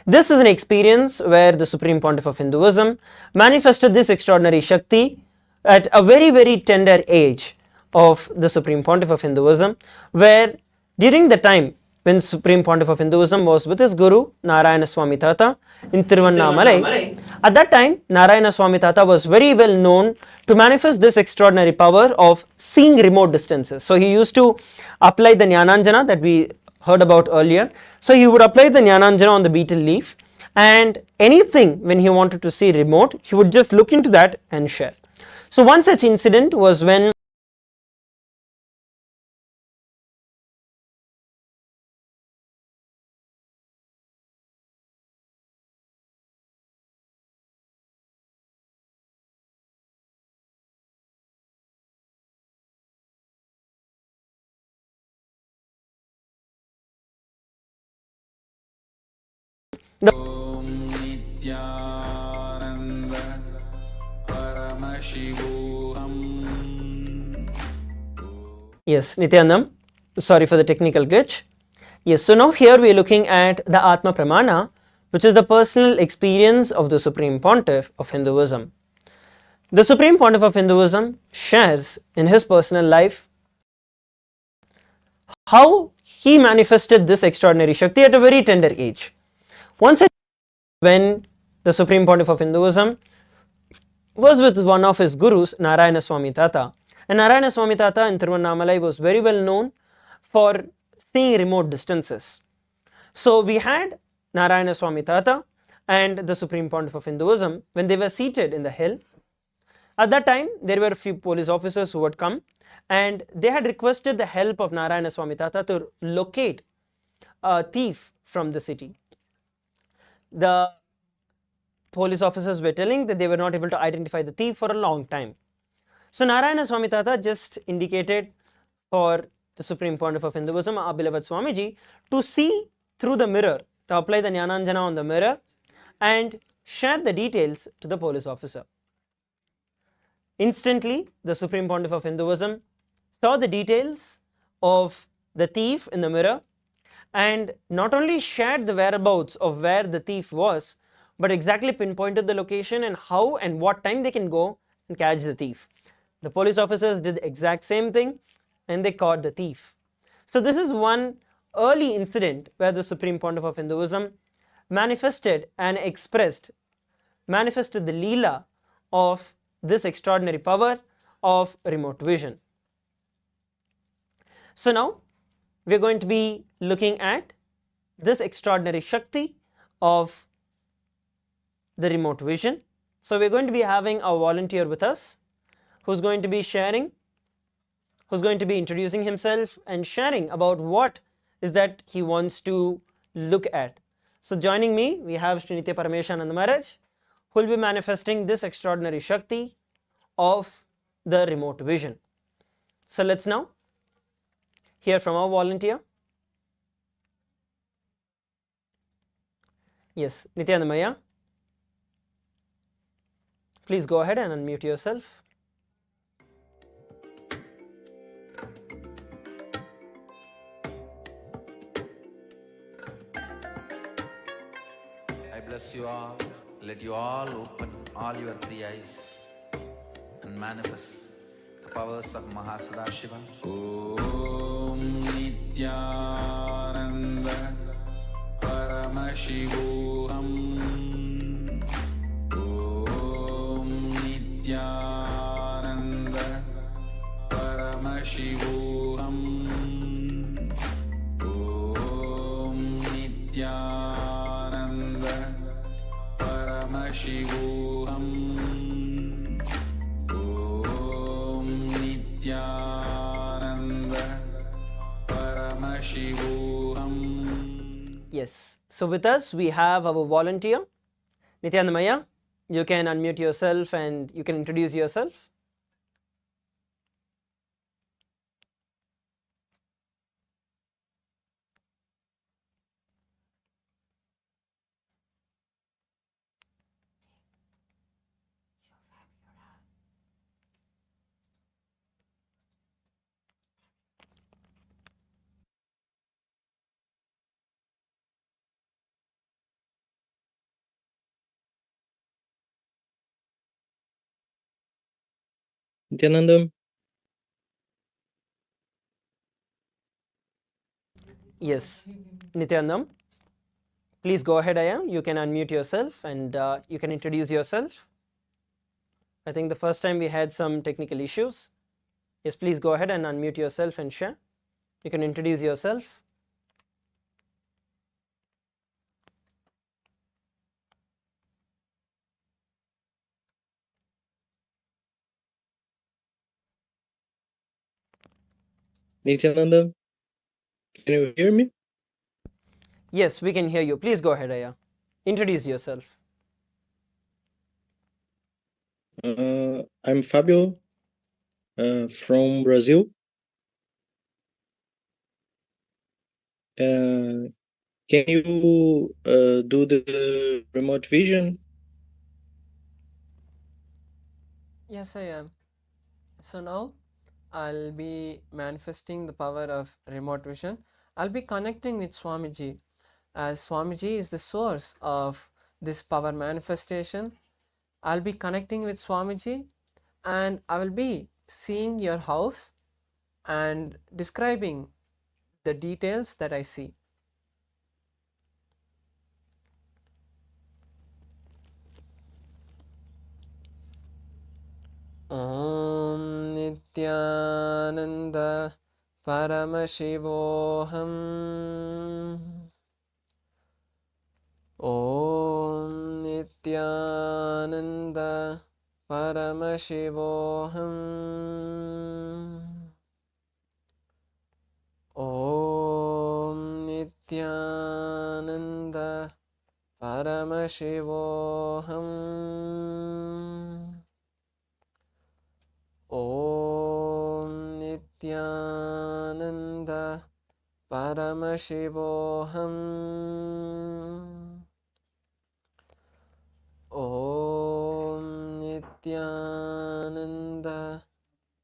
This is an experience where the Supreme Pontiff of Hinduism manifested this extraordinary Shakti at a very, very tender age of the Supreme Pontiff of Hinduism, where during the time when Supreme Pontiff of Hinduism was with his Guru Narayana Swami Tata in Tiruvannamalai, at that time Narayana Swami Tata was very well known to manifest this extraordinary power of seeing remote distances. So he used to apply the Jnananjana that we heard about earlier. So he would apply the Jnananjana on the betel leaf, and anything when he wanted to see remote, he would just look into that and share. So one such incident was when Om Nithyananda Paramashivoham. yes, Nithyanam, sorry for the technical glitch. Yes, so now here we are looking at the Atma Pramana, which is the personal experience of the Supreme Pontiff of Hinduism. The Supreme Pontiff of Hinduism shares in his personal life how he manifested this extraordinary Shakti at a very tender age. Once when the Supreme Pontiff of Hinduism was with one of his gurus, Narayana Swami Tata, and Narayana Swami Tata in Tiruvannamalai was very well known for seeing remote distances. So we had Narayana Swami Tata and the Supreme Pontiff of Hinduism when they were seated in the hill. At that time, there were a few police officers who had come, and they had requested the help of Narayana Swami Tata to locate a thief from the city. The police officers were telling that they were not able to identify the thief for a long time. So Narayana Swami Tata just indicated for the Supreme Pontiff of Hinduism, our beloved Swamiji, to see through the mirror, to apply the Jnananjana on the mirror and share the details to the police officer. Instantly, the Supreme Pontiff of Hinduism saw the details of the thief in the mirror and not only shared the whereabouts of where the thief was, but exactly pinpointed the location and how and what time they can go and catch the thief. The police officers did the exact same thing and they caught the thief. So this is one early incident where the Supreme Pontiff of Hinduism manifested and manifested the Leela of this extraordinary power of remote vision. So now we are going to be looking at this extraordinary Shakti of the remote vision. So we are going to be having a volunteer with us who's going to be sharing, who's going to be introducing himself and sharing about what is that he wants to look at. So joining me, we have Sri Nithya Paramashivam Maharaj, who will be manifesting this extraordinary Shakti of the remote vision. So let's now hear from our volunteer. Yes, Nithyananda, please go ahead and unmute yourself. I bless you all. Let you all open all your three eyes and manifest the powers of Mahasudashiva. Om Nithyananda Paramashivoham. Om Nithyananda Paramashivoham. Om Nithyananda Paramashivoham. Om Nithyananda Paramashivoham. Yes, so with us we have our volunteer, Nithyananda. You can unmute yourself and you can introduce yourself. Nithyananda. Yes, Nityanam, please go ahead, Aya. You can unmute yourself and you can introduce yourself. I think the first time we had some technical issues. Yes, please go ahead and unmute yourself and share. You can introduce yourself. Nithyananda, can you hear me? Yes, we can hear you. Please go ahead, Aya. Introduce yourself. I'm Fabio from Brazil. Can you do the remote vision? Yes, I am. So now I'll be manifesting the power of remote vision. I'll be connecting with Swamiji, as Swamiji is the source of this power manifestation. I'll be connecting with Swamiji and I will be seeing your house and describing the details that I see. Om Nithyananda Paramashivoham. Om Nithyananda Paramashivoham. Om Nithyananda Paramashivoham. Om Nithyananda Paramashivoham. Om Nithyananda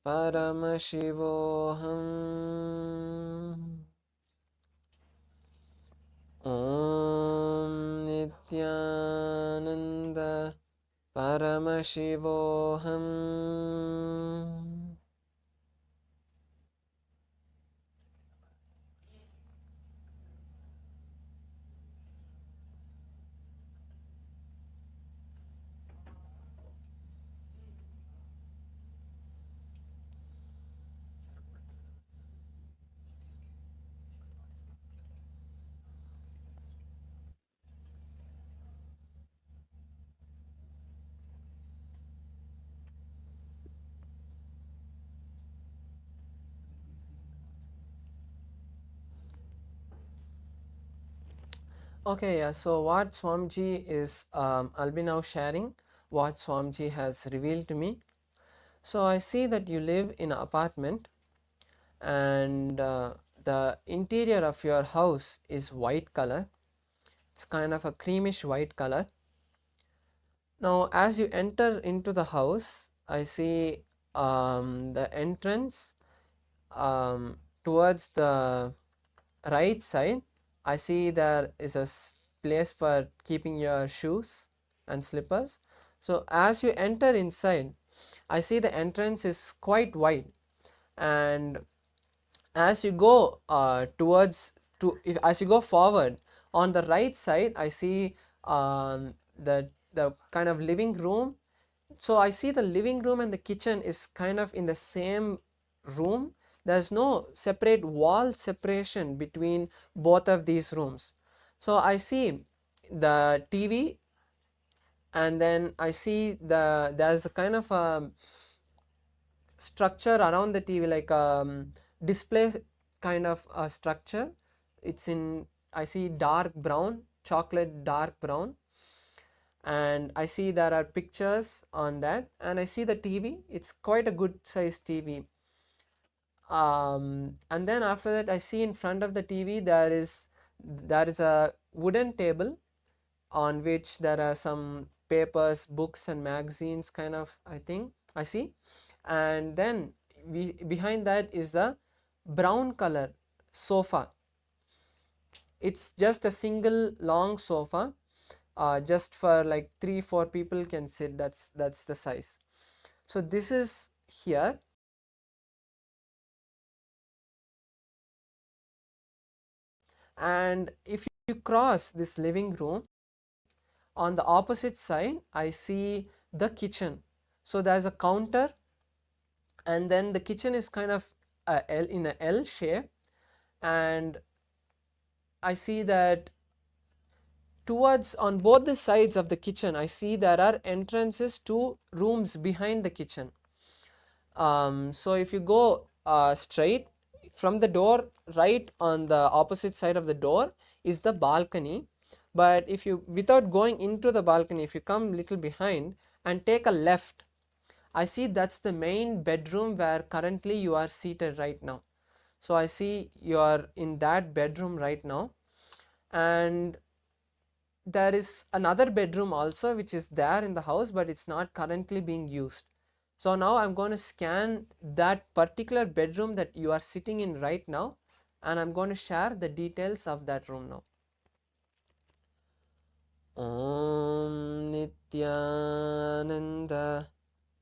Paramashivoham. Om Nithyananda Paramashivoham. Okay, yeah, so what Swamiji is, I'll be now sharing what Swamiji has revealed to me. So I see that you live in an apartment and the interior of your house is white color. It's kind of a creamish white color. Now as you enter into the house, I see the entrance towards the right side. I see there is a place for keeping your shoes and slippers. So as you enter inside, I see the entrance is quite wide, and as you go as you go forward on the right side, I see the kind of living room. So I see the living room and the kitchen is kind of in the same room. There's no separate wall separation between both of these rooms. So I see the TV, and then I see there's a kind of a structure around the TV, like display kind of a structure. It's in, I see dark brown, chocolate dark brown, and I see there are pictures on that, and I see the TV. It's quite a good size TV. And then after that, I see in front of the TV there is a wooden table on which there are some papers, books and magazines kind of, I think I see. And then behind that is the brown color sofa. It's just a single long sofa, just for like 3-4 people can sit. That's the size. So this is here, and if you cross this living room, on the opposite side I see the kitchen. So there's a counter, and then the kitchen is kind of in a L shape, and I see that towards on both the sides of the kitchen I see there are entrances to rooms behind the kitchen. So if you go straight from the door, right on the opposite side of the door is the balcony. But if you, without going into the balcony, if you come little behind and take a left, I see that's the main bedroom where currently you are seated right now. So I see you are in that bedroom right now, and there is another bedroom also which is there in the house, but it's not currently being used. So now I'm going to scan that particular bedroom that you are sitting in right now, and I'm going to share the details of that room now. Om Nithyananda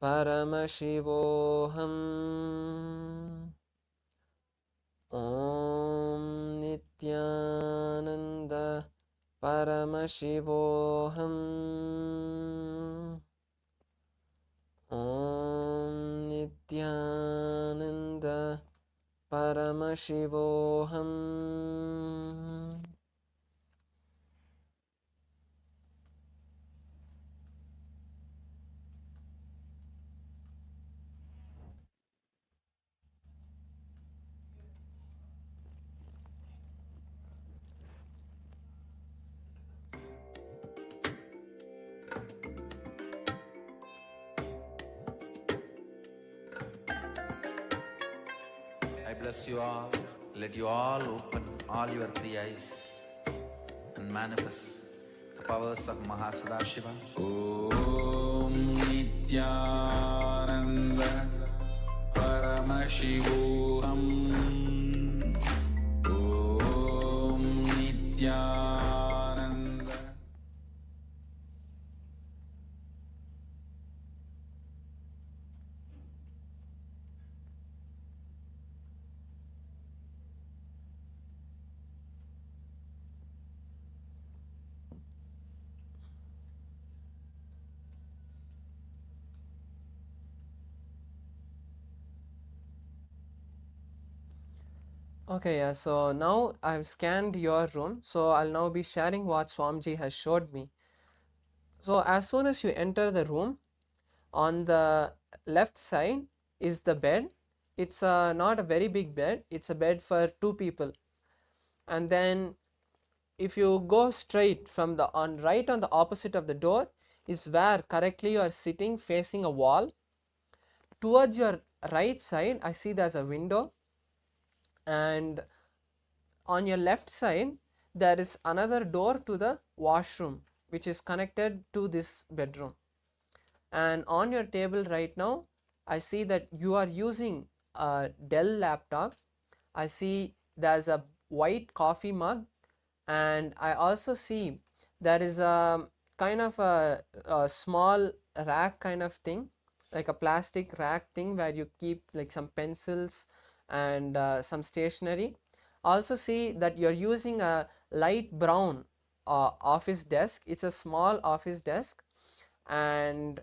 Paramashivoham. Om Nithyananda Paramashivoham. Om Nithyananda Paramashivoham. I bless you all. Let you all open all your three eyes and manifest the powers of Mahasadashiva. Om Nithyananda Paramashivoham. Om Nithyananda. Okay, yeah, so now I've scanned your room, so I'll now be sharing what Swamiji has showed me. So as soon as you enter the room, on the left side is the bed. It's not a very big bed, it's a bed for two people. And then if you go straight from the right on the opposite of the door is where correctly you are sitting facing a wall. Towards your right side I see there's a window, and on your left side there is another door to the washroom which is connected to this bedroom. And on your table right now I see that you are using a Dell laptop. I see there's a white coffee mug, and I also see there is a kind of a small rack kind of thing, like a plastic rack thing where you keep like some pencils and some stationery. Also see that you're using a light brown office desk. It's a small office desk, and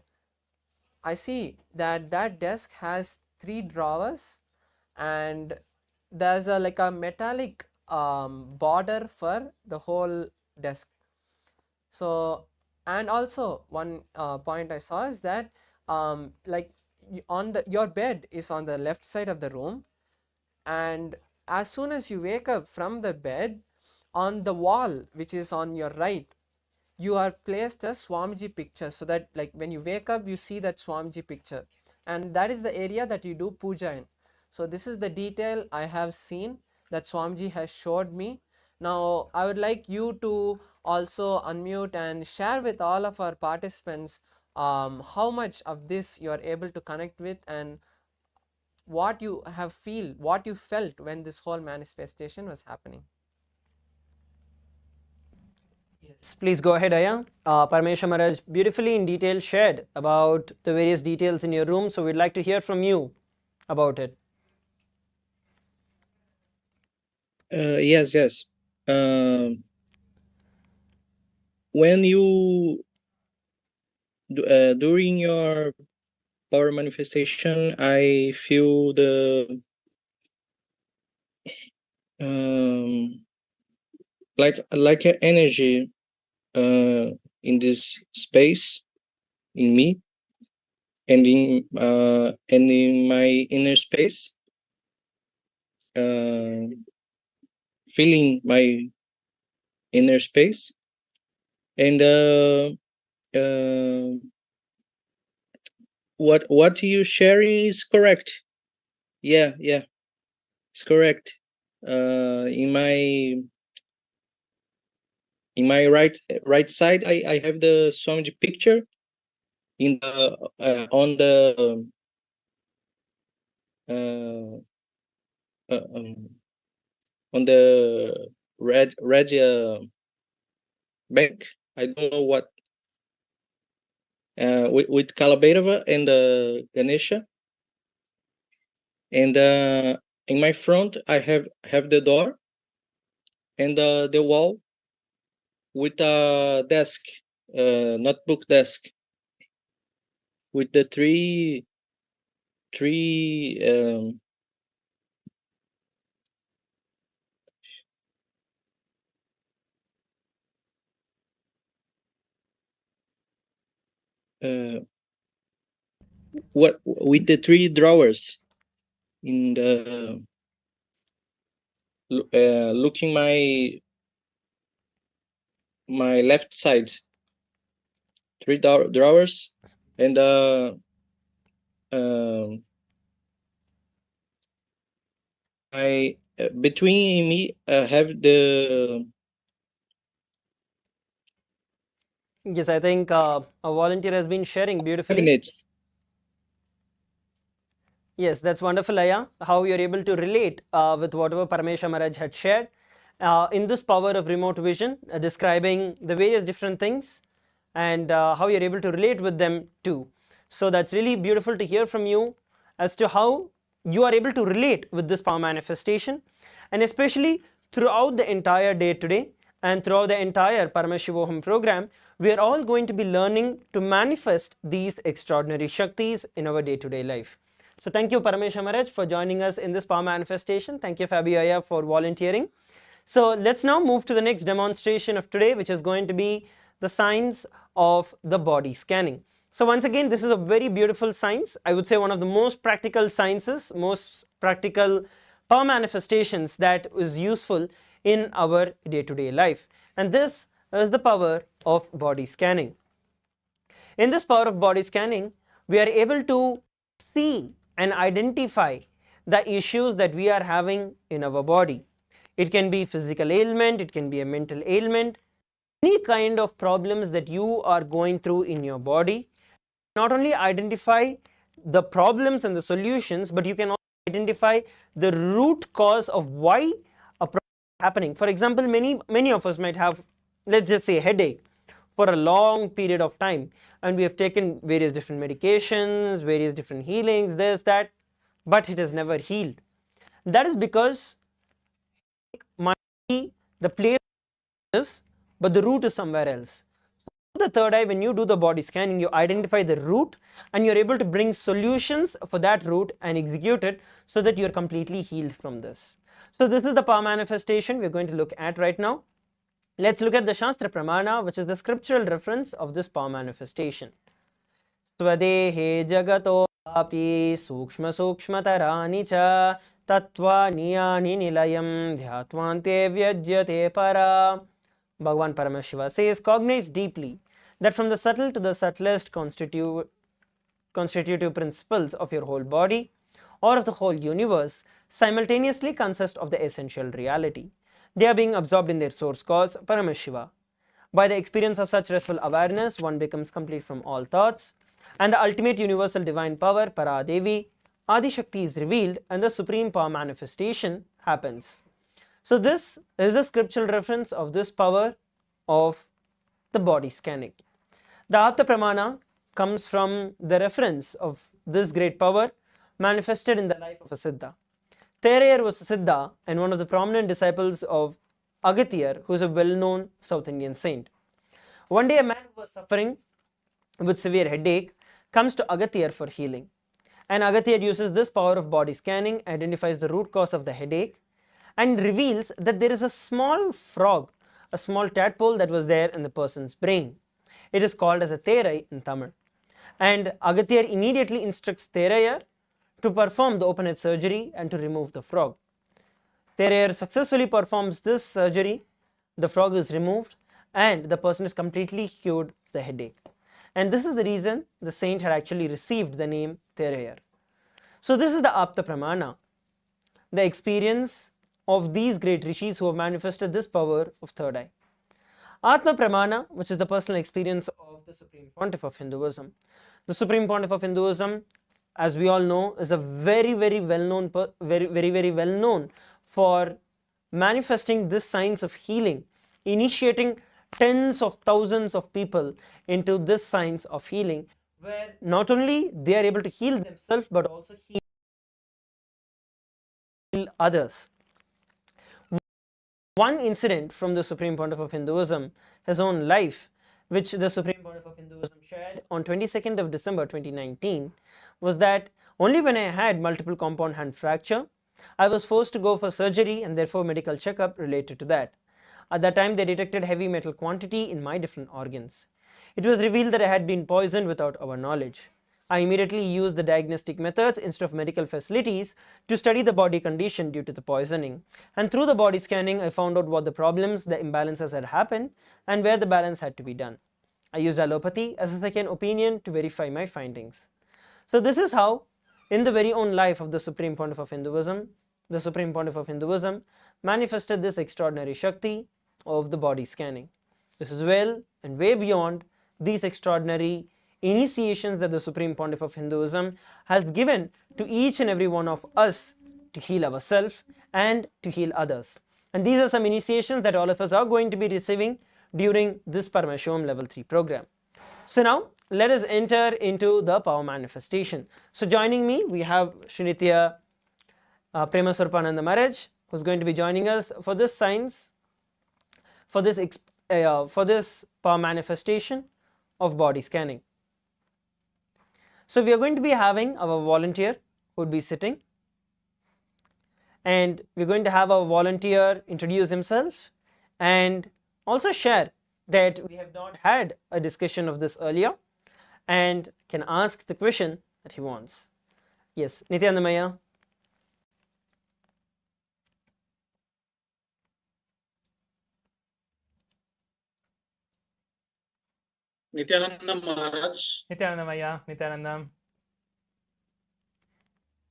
I see that that desk has 3 drawers, and there's a like a metallic border for the whole desk. So, and also one point I saw is that like on the your bed is on the left side of the room, and as soon as you wake up from the bed, on the wall which is on your right you are placed a Swamiji picture, so that like when you wake up you see that Swamiji picture, and that is the area that you do puja in. So this is the detail I have seen that Swamiji has showed me. Now I would like you to also unmute and share with all of our participants how much of this you are able to connect with, and what you felt when this whole manifestation was happening. Yes, please go ahead, Aya. Parameshwar Maharaj beautifully in detail shared about the various details in your room, so we'd like to hear from you about it. Yes. When you during your power manifestation, I feel the like an energy in this space in me and in my inner space, feeling my inner space, and what you sharing is correct. Yeah, it's correct. In my right side, I have the Swamiji picture in the uh, on the red bank. I don't know what with Kalabhairava and Ganesha, and in my front I have the door and the wall with a desk, notebook desk with the three what with the three drawers in the looking my left side, three drawers, and I between me have the Yes, I think a volunteer has been sharing beautifully. cabinets. Yes, that's wonderful, Aya, how you're able to relate with whatever Parameshwar Maharaj had shared in this power of remote vision, describing the various different things and how you're able to relate with them too. So that's really beautiful to hear from you as to how you are able to relate with this power manifestation, and especially throughout the entire day today and throughout the entire Paramashivoham program, we are all going to be learning to manifest these extraordinary shaktis in our day-to-day life. So thank you, Parameshwar Maharaj, for joining us in this power manifestation. Thank you, Fabi Aya, for volunteering. So let's now move to the next demonstration of today, which is going to be the science of the body scanning. So once again, this is a very beautiful science. I would say one of the most practical sciences, most practical power manifestations that is useful in our day-to-day life. And this is the power of body scanning. In this power of body scanning, we are able to see and identify the issues that we are having in our body. It can be physical ailment, it can be a mental ailment, any kind of problems that you are going through in your body. Not only identify the problems and the solutions, but you can also identify the root cause of why a problem is happening. For example, many of us might have, let's just say, a headache for a long period of time, and we have taken various different medications, various different healings, this, that, but it has never healed. That is because might be the place is, but the root is somewhere else. The third eye, when you do the body scanning, you identify the root and you're able to bring solutions for that root and execute it so that you're completely healed from this. So this is the power manifestation we're going to look at right now. Let's look at the Shastra Pramana, which is the scriptural reference of this power manifestation. Swadehe jagato api sukshma sukshmatarani cha tattva niyani nilayam dhyatvante vyajyate para. Bhagavan Paramashiva says, cognize deeply that from the subtle to the subtlest constitutive principles of your whole body or of the whole universe simultaneously consist of the essential reality. They are being absorbed in their source cause, Paramashiva. By the experience of such restful awareness, one becomes complete from all thoughts, and the ultimate universal divine power, Paradevi, Adi Shakti, is revealed, and the supreme power manifestation happens. So this is the scriptural reference of this power of the body scanning. The Apta Pramana comes from the reference of this great power manifested in the life of a Siddha. Thereyer was a Siddha and one of the prominent disciples of Agathiyar, who is a well-known South Indian saint. One day a man who was suffering with severe headache comes to Agathiyar for healing. And Agathiyar uses this power of body scanning, identifies the root cause of the headache, and reveals that there is a small frog, a small tadpole that was there in the person's brain. It is called as a Therai in Tamil. And Agathiyar immediately instructs Therayar to perform the open head surgery and to remove the frog. Therayar successfully performs this surgery, the frog is removed, and the person is completely cured of the headache. And this is the reason the saint had actually received the name Therayar. So this is the Apta Pramana, the experience of these great rishis who have manifested this power of third eye. Atma Pramana, which is the personal experience of the Supreme Pontiff of Hinduism. The Supreme Pontiff of Hinduism, as we all know, is a very well known for manifesting this science of healing, initiating tens of thousands of people into this science of healing, where not only they are able to heal themselves but also heal others. One incident from the Supreme Pontiff of Hinduism, his own life, which the Supreme Pontiff of Hinduism shared on 22nd of December 2019, was that only when I had multiple compound hand fracture, I was forced to go for surgery and therefore medical checkup related to that. At that time, they detected heavy metal quantity in my different organs. It was revealed that I had been poisoned without our knowledge. I immediately used the diagnostic methods instead of medical facilities to study the body condition due to the poisoning. And through the body scanning, I found out what the problems, the imbalances had happened and where the balance had to be done. I used allopathy as a second opinion to verify my findings. So this is how, in the very own life of the Supreme Pontiff of Hinduism, the Supreme Pontiff of Hinduism manifested this extraordinary Shakti of the body scanning. This is well and way beyond these extraordinary initiations that the Supreme Pontiff of Hinduism has given to each and every one of us to heal ourselves and to heal others. And these are some initiations that all of us are going to be receiving during this Paramashivoham Level 3 program. So now let us enter into the power manifestation. So joining me, we have Srinitya Premaswarpananda Maharaj, who is going to be joining us for this science, for this power manifestation of body scanning. So we are going to be having our volunteer who would be sitting, and we're going to have our volunteer introduce himself and also share that we have not had a discussion of this earlier and can ask the question that he wants. Yes, Nithyananda Maya. Nithyananda Maharaj. Nithyananda Maya, Nithyananda.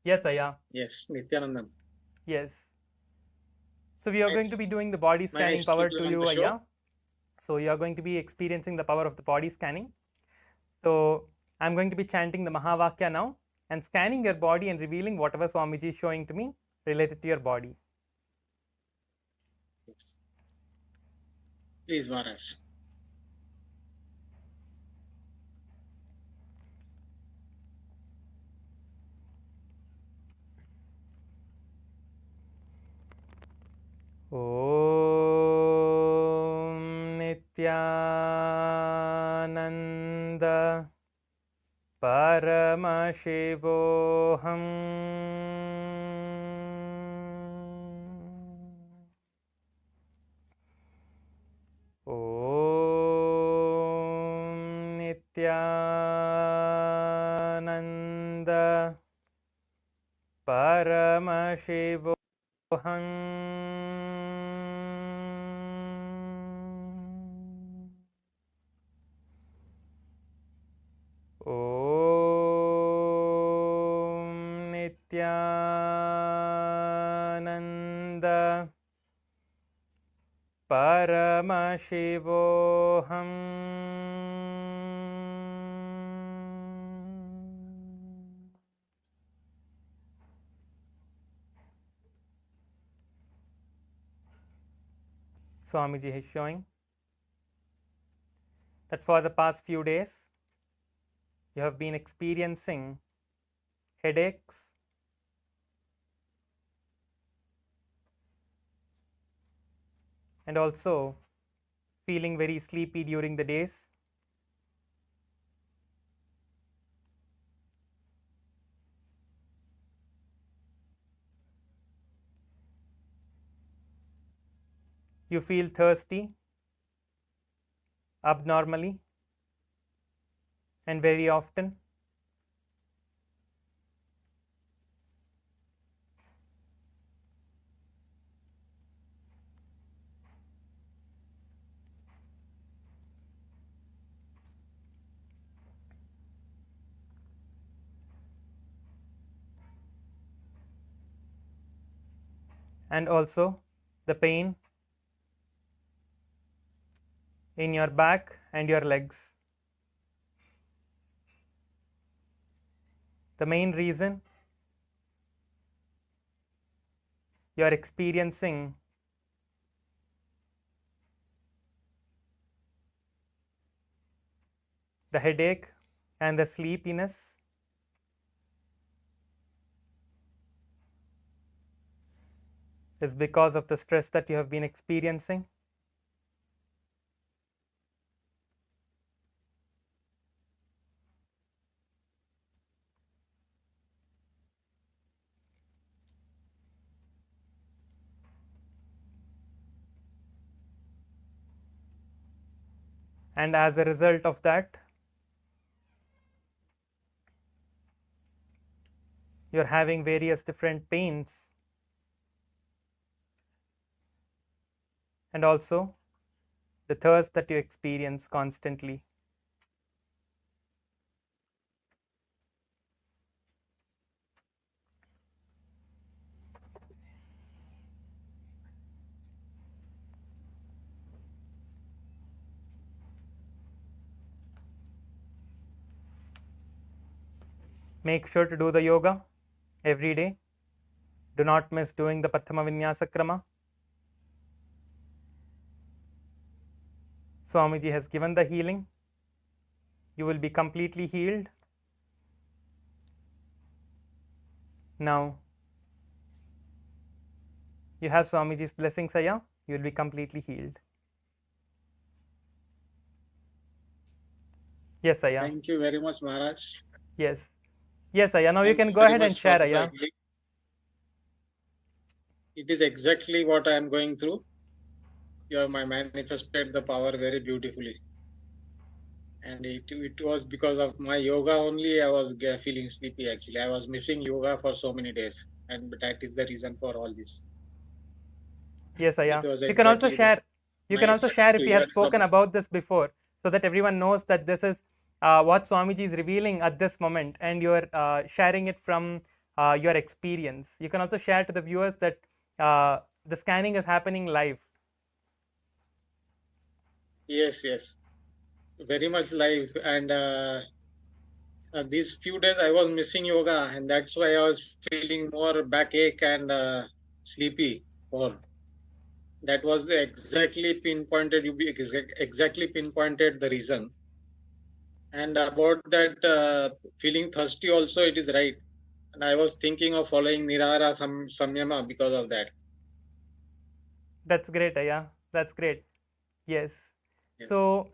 Yes, Aya. Yes, Nithyananda. Yes. So we are going to be doing the body scanning power to you, Aya. So you are going to be experiencing the power of the body scanning. So I'm going to be chanting the Mahavakya now and scanning your body and revealing whatever Swamiji is showing to me related to your body. Yes. Please, Maharaj. Om Nithyananda Paramashivoham Om Nithyananda Paramashivoham Om Nithyananda Paramashivoham Swamiji is showing. that for the past few days you have been experiencing headaches, and also feeling very sleepy during the days. You feel thirsty abnormally and very often. And also the pain in your back and your legs. The main reason you are experiencing the headache and the sleepiness is because of the stress that you have been experiencing. And as a result of that, you are having various different pains, and also the thirst that you experience constantly. Make sure to do the yoga every day. Do not miss doing the Prathama Vinyasa Krama. Swamiji has given the healing. You will be completely healed. Now, you have Swamiji's blessings, Aya. You will be completely healed. Yes, Aya. Thank you very much, Maharaj. Yes. Yes, Aya. Now you Thank can you go very ahead and much for share, the Aya. healing. It is exactly what I am going through. You have manifested the power very beautifully. And it was because of my yoga only I was feeling sleepy actually. I was missing yoga for so many days. And that is the reason for all this. Yes, Aya. It was You can also exactly share. this. You can Nice also share to if you have hear spoken from about this before, so that everyone knows that this is what Swamiji is revealing at this moment, and you are sharing it from your experience. You can also share to the viewers that the scanning is happening live. Yes, yes. Very much live. And these few days I was missing yoga, and that's why I was feeling more backache and sleepy more. That was exactly pinpointed. You exactly pinpointed the reason. And about that feeling thirsty also, it is right. And I was thinking of following Nirara Samyama because of that. That's great, Aya. That's great. Yes. Yes. So,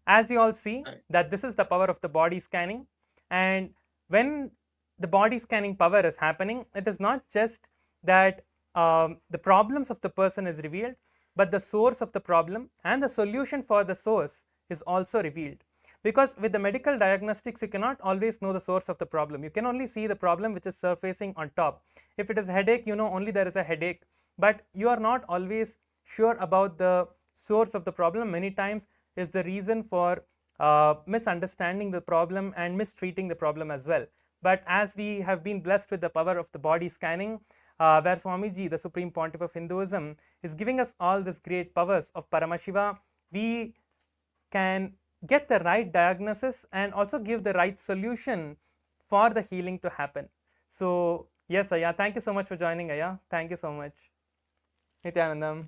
as you all see, that this is the power of the body scanning, and when the body scanning power is happening, it is not just that the problems of the person is revealed, but the source of the problem and the solution for the source is also revealed. Because with the medical diagnostics, you cannot always know the source of the problem. You can only see the problem which is surfacing on top. If it is headache, you know only there is a headache, but you are not always sure about the source of the problem. Many times is the reason for misunderstanding the problem and mistreating the problem as well. But as we have been blessed with the power of the body scanning, where Swamiji, the Supreme Pontiff of Hinduism, is giving us all these great powers of Paramashiva, we can get the right diagnosis and also give the right solution for the healing to happen. So, yes, Aya, thank you so much for joining, Aya. Thank you so much. Nithyanandam.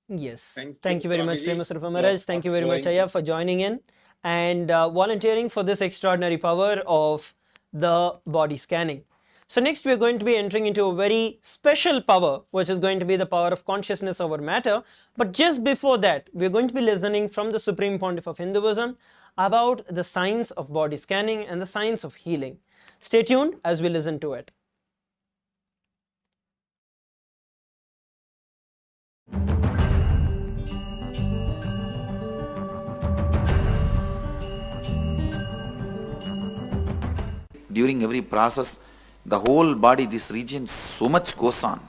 Yes. Thank Thank you very much, Swamiji, Prema Sarupa Maharaj. Thank you very much, flowing. Aya, for joining in and volunteering for this extraordinary power of the body scanning. So next we are going to be entering into a very special power, which is going to be the power of consciousness over matter. But just before that, we are going to be listening from the Supreme Pontiff of Hinduism about the science of body scanning and the science of healing. Stay tuned as we listen to it. During every process, the whole body, this region, so much goes on.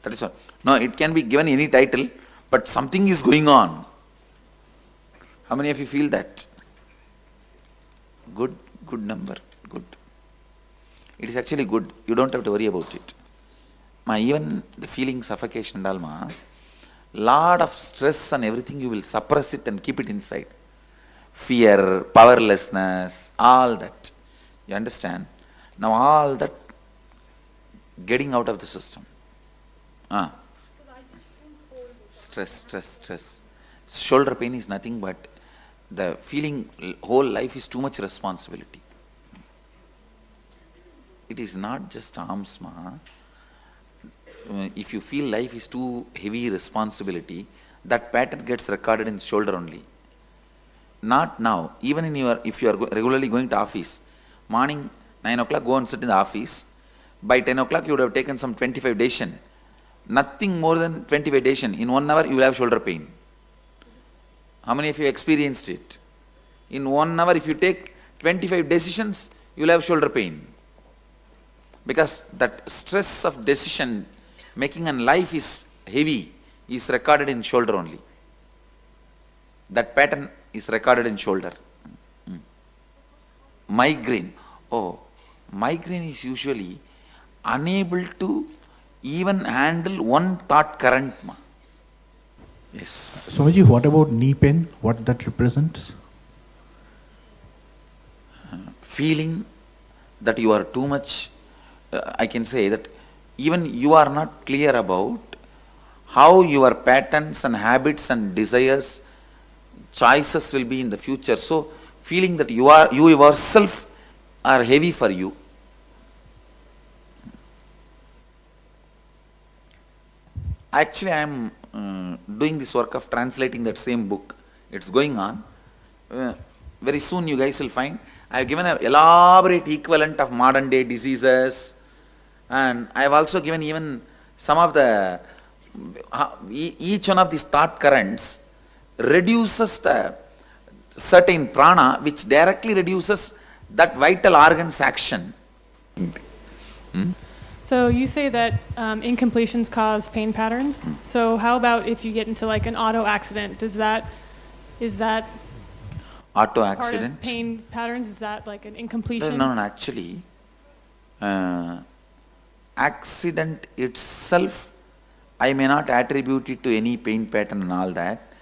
That is what. No, it can be given any title, but something is going on. How many of you feel that? Good number, good. It is actually good. You don't have to worry about it. Even the feeling suffocation and all, lot of stress and everything, you will suppress it and keep it inside. Fear, powerlessness, all that. You understand? Now all that getting out of the system. Stress. Shoulder pain is nothing but the feeling whole life is too much responsibility. It is not just arms, if you feel life is too heavy responsibility, that pattern gets recorded in shoulder only. Not now. Even if you are regularly going to office, morning 9 o'clock go and sit in the office. By 10 o'clock you would have taken some 25 decisions. Nothing more than 25 decisions. In 1 hour you will have shoulder pain. How many of you experienced it? In 1 hour if you take 25 decisions, you will have shoulder pain. Because that stress of decision making and life is heavy is recorded in shoulder only. That pattern is recorded in shoulder. Migraine. Migraine is usually unable to even handle one thought current. Yes. Swamiji, what about knee pain? What that represents? Feeling that you are too much, I can say that even you are not clear about how your patterns and habits and desires, choices will be in the future. So feeling that you yourself are heavy for you. Actually, I am doing this work of translating that same book. It's going on. Very soon you guys will find I have given an elaborate equivalent of modern day diseases, and I have also given even some of the, each one of these thought currents reduces the certain prana, which directly reduces that vital organ's action. So you say that incompletions cause pain patterns. So how about if you get into like an auto accident? Is that Auto part accident? of pain patterns? Is that like an incompletion? No, actually, accident itself, I may not attribute it to any pain pattern and all that.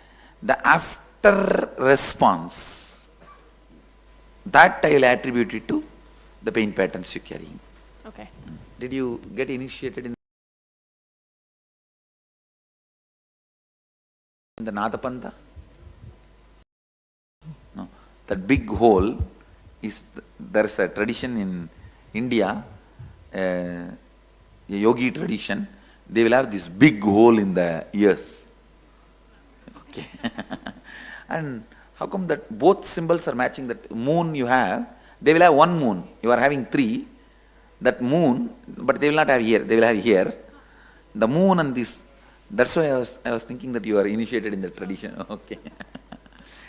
The after response, that I will attribute it to the pain patterns you're carrying. Okay. Did you get initiated in the Nadapanta? No. That big hole is, there is a tradition in India, a yogi tradition, they will have this big hole in the ears. Okay. And how come that both symbols are matching? That moon you have, they will have one moon, you are having three. That moon, but they will not have here, they will have here. The moon and this, that's why I was thinking that you are initiated in the tradition. Okay.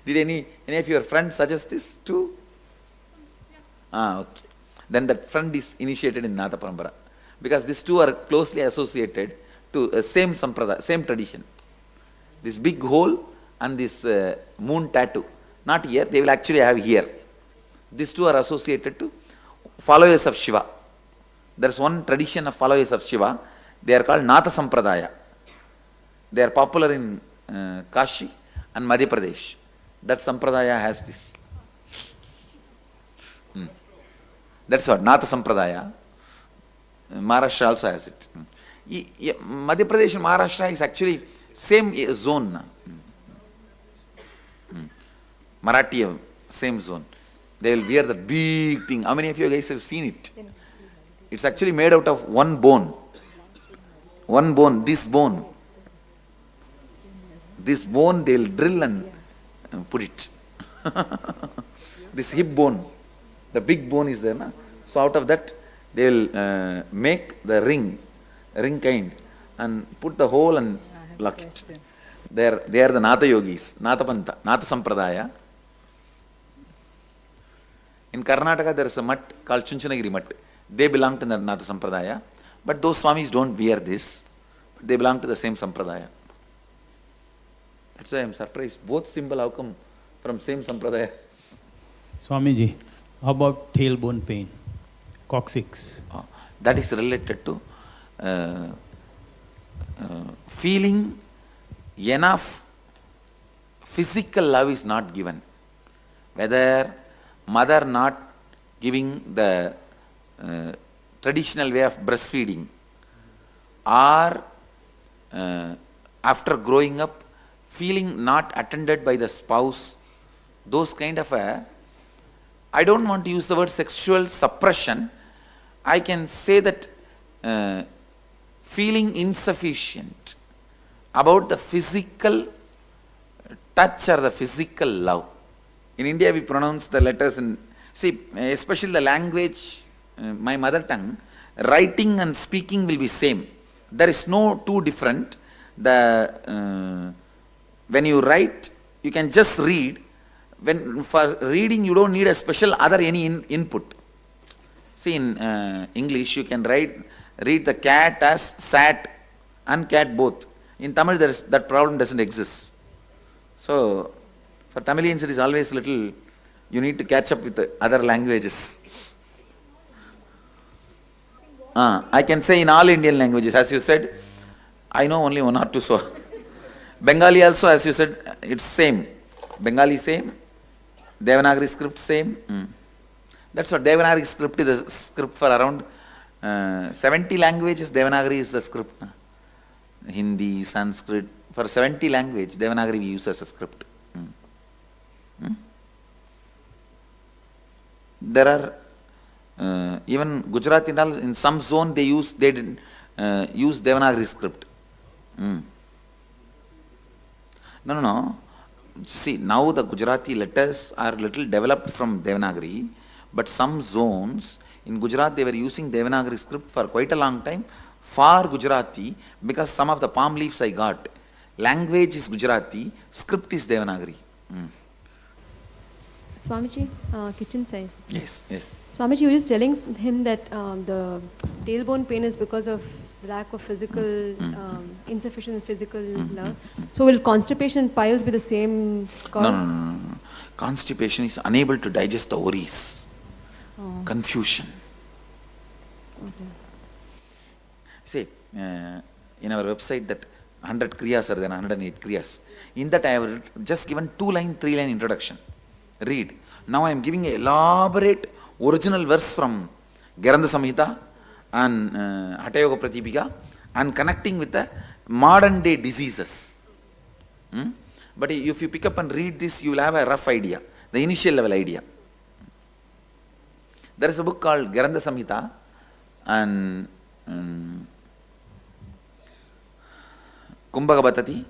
Did any of your friends suggest this too? Okay. Then that friend is initiated in Nata Parampara. Because these two are closely associated to same sampradaya, same tradition. This big hole and this moon tattoo. Not here, they will actually have here. These two are associated to followers of Shiva. There is one tradition of followers of Shiva. They are called Nata Sampradaya. They are popular in Kashi and Madhya Pradesh. That Sampradaya has this. That's what, Nata Sampradaya. Maharashtra also has it. Madhya Pradesh and Maharashtra is actually same zone. Marathi, same zone. They will wear the big thing. How many of you guys have seen it? It's actually made out of one bone. One bone, this bone. This bone they will drill and put it. This hip bone. The big bone is there. Na? So out of that they will make the ring kind, and put the hole and lock it. They are the Natha yogis, Natha Pantha, Natha Sampradaya. In Karnataka there is a mutt called Chunchanagiri mutt. They belong to the Natha Sampradaya. But those Swamis don't wear this. But they belong to the same Sampradaya. That's why I am surprised. Both symbol how come from same Sampradaya? Swamiji, how about tailbone pain? Coccyx. That is related to feeling enough physical love is not given. Whether mother not giving the traditional way of breastfeeding, or after growing up feeling not attended by the spouse, those kind of I don't want to use the word sexual suppression. I can say that feeling insufficient about the physical touch or the physical love. In India we pronounce the letters in, see, especially the language, my mother tongue, writing and speaking will be same. There is no two different. When you write, you can just read. When for reading you don't need a special other any input. See, in English you can read the cat as sat and cat both. In Tamil that problem doesn't exist. So for Tamilians it is always little, you need to catch up with the other languages. I can say in all Indian languages, as you said, I know only one or two. So Bengali also, as you said, it's same. Bengali same, Devanagari script same. That's what Devanagari script is a script for around 70 languages. Devanagari is the script. Hindi, Sanskrit, for 70 language, Devanagari we use as a script. There are even Gujarati in some zone they didn't use Devanagari script. No. See, now the Gujarati letters are little developed from Devanagari, but some zones in Gujarat they were using Devanagari script for quite a long time for Gujarati, because some of the palm leaves I got. Language is Gujarati, script is Devanagari. Swamiji, kitchen side. Yes. Swamiji, you were just telling him that the tailbone pain is because of lack of physical, insufficient physical love. So will constipation and piles be the same cause? No. Constipation is unable to digest the ovaries. Confusion. Okay. See, in our website that 100 kriyas are there, 108 kriyas. In that I have just given 2-line, 3-line introduction. Read. Now I am giving an elaborate original verse from Garanda Samhita and Hatha Yoga Pratipika and connecting with the modern day diseases. But if you pick up and read this, you will have a rough idea, the initial level idea. There is a book called Garanda Samhita and Kumbhagabatati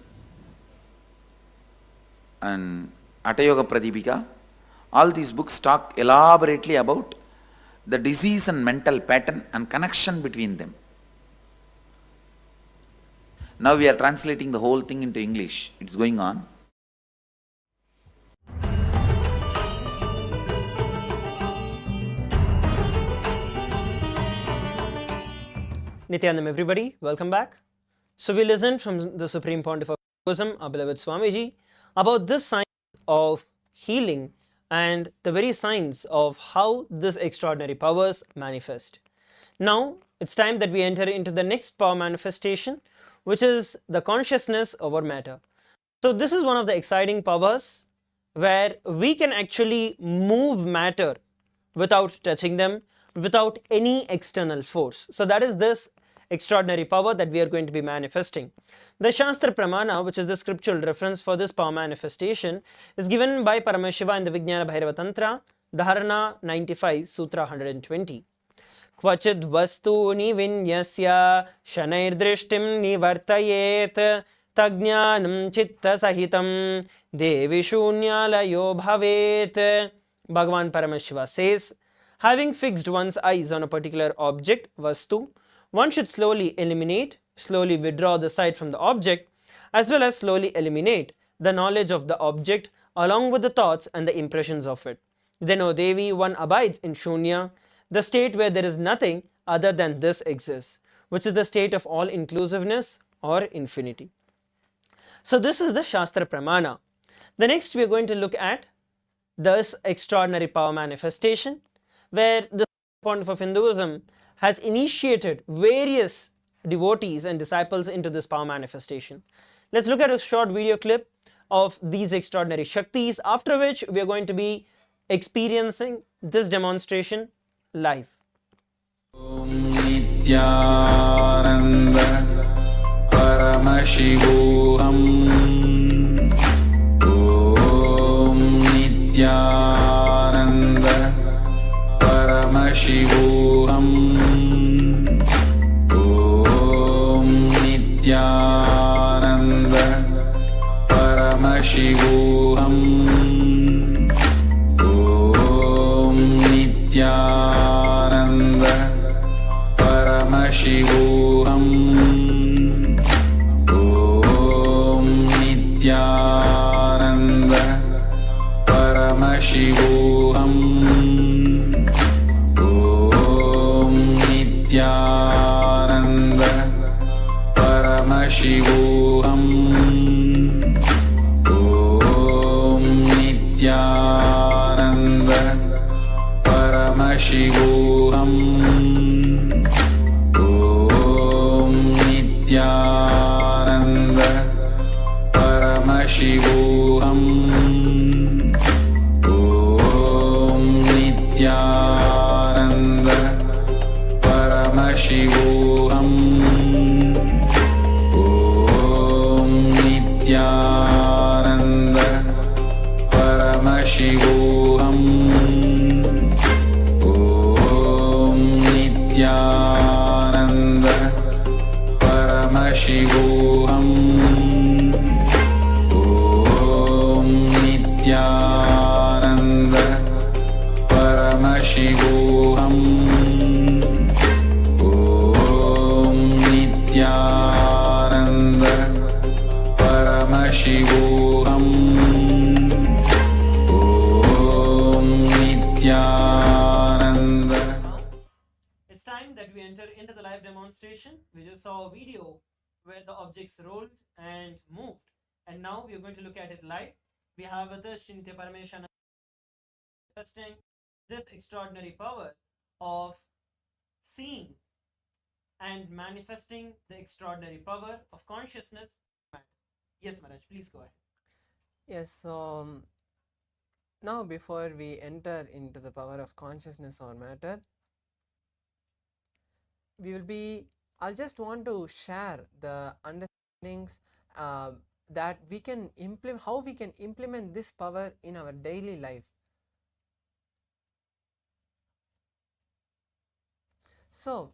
and Hatha Yoga Pratipika. All these books talk elaborately about the disease and mental pattern and connection between them. Now we are translating the whole thing into English. It's going on. Nithyananda, everybody, welcome back. So we listened from the Supreme Pontiff of Hinduism, our beloved Swamiji, about this science of healing and the very signs of how these extraordinary powers manifest. Now it's time that we enter into the next power manifestation, which is the consciousness over matter. So this is one of the exciting powers where we can actually move matter without touching them, without any external force. So that is this extraordinary power that we are going to be manifesting. The Shastra Pramana, which is the scriptural reference for this power manifestation, is given by Paramashiva in the Vijnana Bhairava Tantra, Dharana 95, Sutra 120. क्वचिद् वस्तूनि विन्यस्य शनैर्दृष्टिं निवर्तयेत् तज्ज्ञानं चित्तसहितं देवि शून्यालयो भवेत्. Bhagavan Paramashiva says, having fixed one's eyes on a particular object, vastu, one should slowly eliminate, slowly withdraw the sight from the object, as well as slowly eliminate the knowledge of the object along with the thoughts and the impressions of it. Then, O Devi, one abides in Shunya, the state where there is nothing other than this exists, which is the state of all inclusiveness or infinity. So this is the Shastra Pramana. The next we are going to look at this extraordinary power manifestation, where the Supreme Pontiff of Hinduism has initiated various devotees and disciples into this power manifestation. Let's look at a short video clip of these extraordinary shaktis, after which we are going to be experiencing this demonstration live. Om Nithyananda Paramashivoham. Om Nithyananda Paramashivoham. Om Nithyananda Paramashivoham. Om Nithyananda Paramashivoham. Om Nithyananda Paramashivoham. Om Nithyananda Paramashivoham. Om Nithyananda Paramashivoham. Om Nithyananda Paramashivoham. Om Nithyananda Paramashivoham. Om Nithyananda Paramashivoham. Om Nithyananda Paramashivoham. Om Nithyananda Paramashivoham. Om Nithyananda Paramashivoham. Om Nithyananda. It's time that we enter into the live demonstration. We just saw a video where the objects rolled and moved, and now we are going to look at it live. We have with us Srinitya Parameshana manifesting this extraordinary power of seeing and manifesting the extraordinary power of consciousness. Yes, Maharaj, please go ahead. Yes, now before we enter into the power of consciousness or matter, I'll just want to share the understandings that we can implement, how we can implement this power in our daily life. So,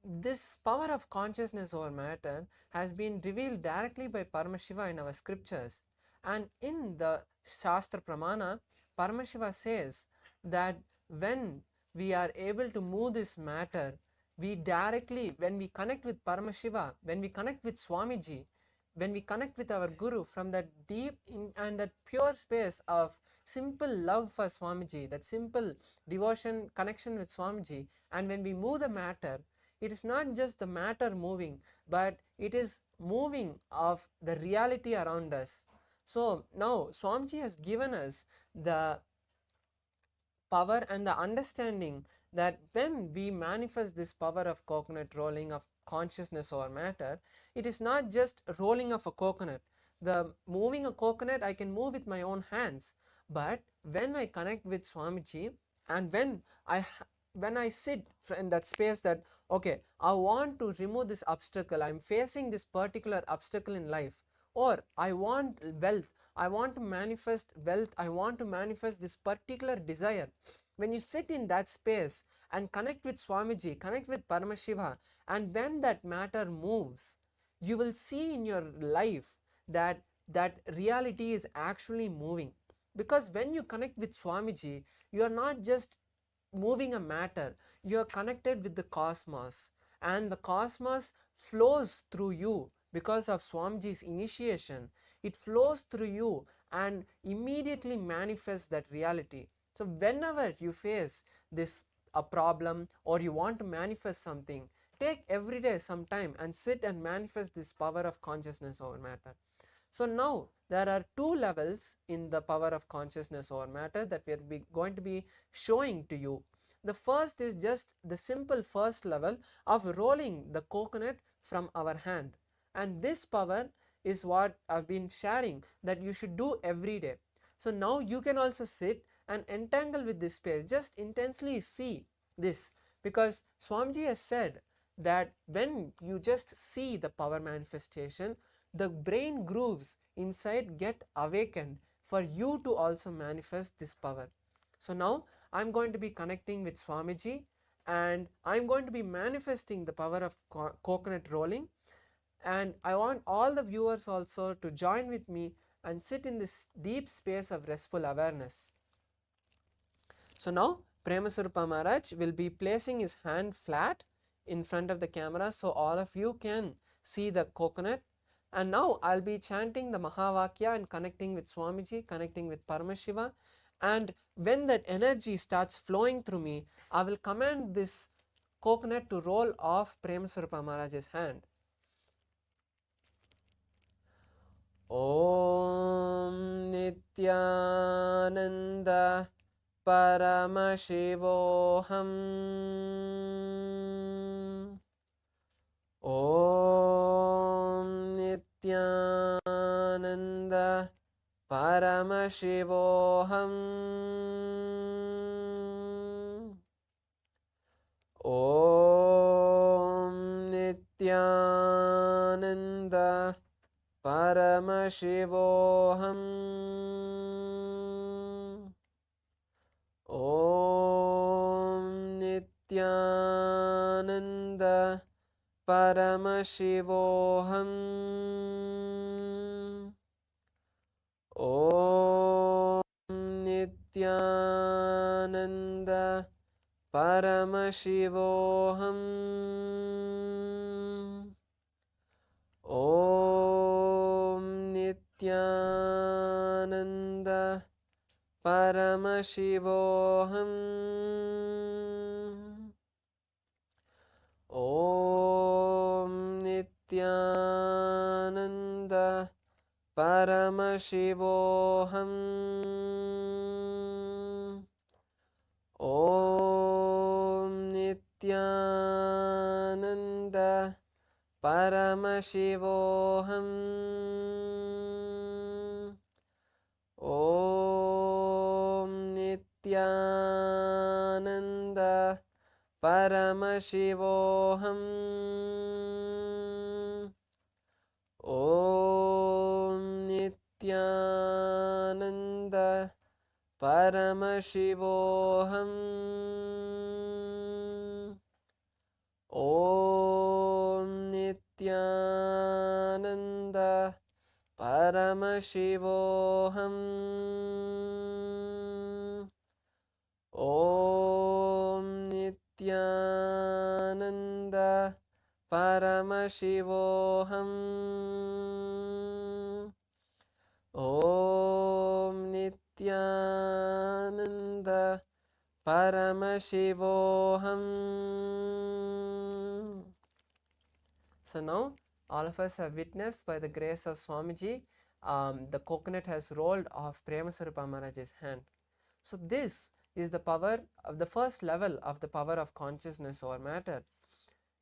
this power of consciousness over matter has been revealed directly by Paramashiva in our scriptures, and in the Shastra Pramana, Paramashiva says that when we are able to move this matter, we directly, when we connect with Paramashiva, when we connect with Swamiji, when we connect with our Guru from that deep and that pure space of simple love for Swamiji, that simple devotion, connection with Swamiji, and when we move the matter, it is not just the matter moving, but it is moving of the reality around us. So now Swamiji has given us the power and the understanding that when we manifest this power of coconut rolling of consciousness over matter, it is not just rolling of a coconut. The moving a coconut I can move with my own hands, but when I connect with Swamiji and when I sit in that space that okay, I want to remove this obstacle, I'm facing this particular obstacle in life, or I want wealth, I want to manifest wealth, I want to manifest this particular desire. When you sit in that space and connect with Swamiji, connect with Paramashiva, and when that matter moves, you will see in your life that that reality is actually moving. Because when you connect with Swamiji, you are not just moving a matter, you are connected with the cosmos, and the cosmos flows through you because of Swamiji's initiation. It flows through you and immediately manifests that reality. So whenever you face this a problem or you want to manifest something, take every day some time and sit and manifest this power of consciousness over matter. So now there are two levels in the power of consciousness over matter that we are going to be showing to you. The first is just the simple first level of rolling the coconut from our hand, and this power is what I've been sharing that you should do every day. So now you can also sit and entangle with this space, just intensely see this, because Swamiji has said that when you just see the power manifestation, the brain grooves inside get awakened for you to also manifest this power. So now I'm going to be connecting with Swamiji and I'm going to be manifesting the power of coconut rolling, and I want all the viewers also to join with me and sit in this deep space of restful awareness. So now Premaswarupa Maharaj will be placing his hand flat in front of the camera so all of you can see the coconut, and now I'll be chanting the Mahavakya and connecting with Swamiji, connecting with Paramashiva, and when that energy starts flowing through me, I will command this coconut to roll off Premaswarupa Maharaj's hand. Om Nithyananda Paramashivoham. Om Nithyananda Paramashivoham. Om Nithyananda Paramashivoham. Om Nithyananda Paramashivoham. Om Nithyananda Paramashivoham. Om Nithyananda Paramashivoham. Om Nithyananda Paramashivoham. Om Nithyananda Paramashivoham. Om Nithyananda Paramashivoham. Om Nithyananda Paramashivoham. Om Nithyananda Paramashivoham. Om Nithyananda Paramashivoham. Om Nithyananda Paramashivoham. So now all of us have witnessed by the grace of Swamiji, the coconut has rolled off Premaswarupa Maharaj's hand. So this is the power of the first level of the power of consciousness over matter.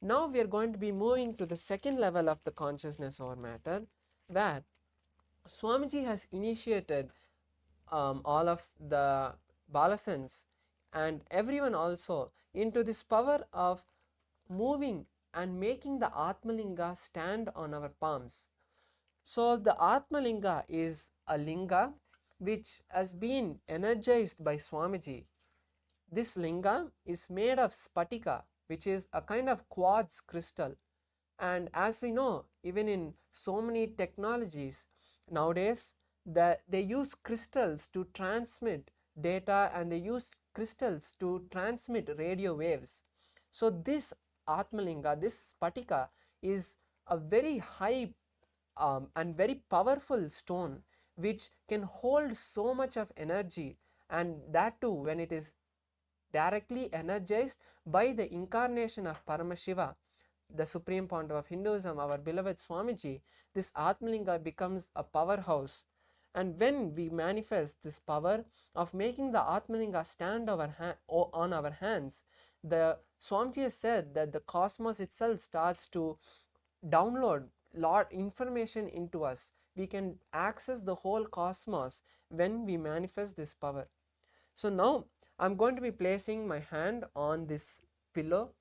Now we are going to be moving to the second level of the consciousness over matter, where Swamiji has initiated all of the Balasans and everyone also into this power of moving and making the Atmalinga stand on our palms. So the Atmalinga is a linga which has been energized by Swamiji. This linga is made of spatika, which is a kind of quartz crystal. And as we know, even in so many technologies nowadays, that they use crystals to transmit data, and they use crystals to transmit radio waves. So this Atmalinga, this spatika, is a very high and very powerful stone which can hold so much of energy, and that too when it is directly energized by the incarnation of Paramashiva, the Supreme Pontiff of Hinduism, our beloved Swamiji. This Atmalinga becomes a powerhouse. And when we manifest this power of making the Atmalinga stand on our hands, the Swamiji has said that the cosmos itself starts to download lot information into us. We can access the whole cosmos when we manifest this power. So now I'm going to be placing my hand on this pillow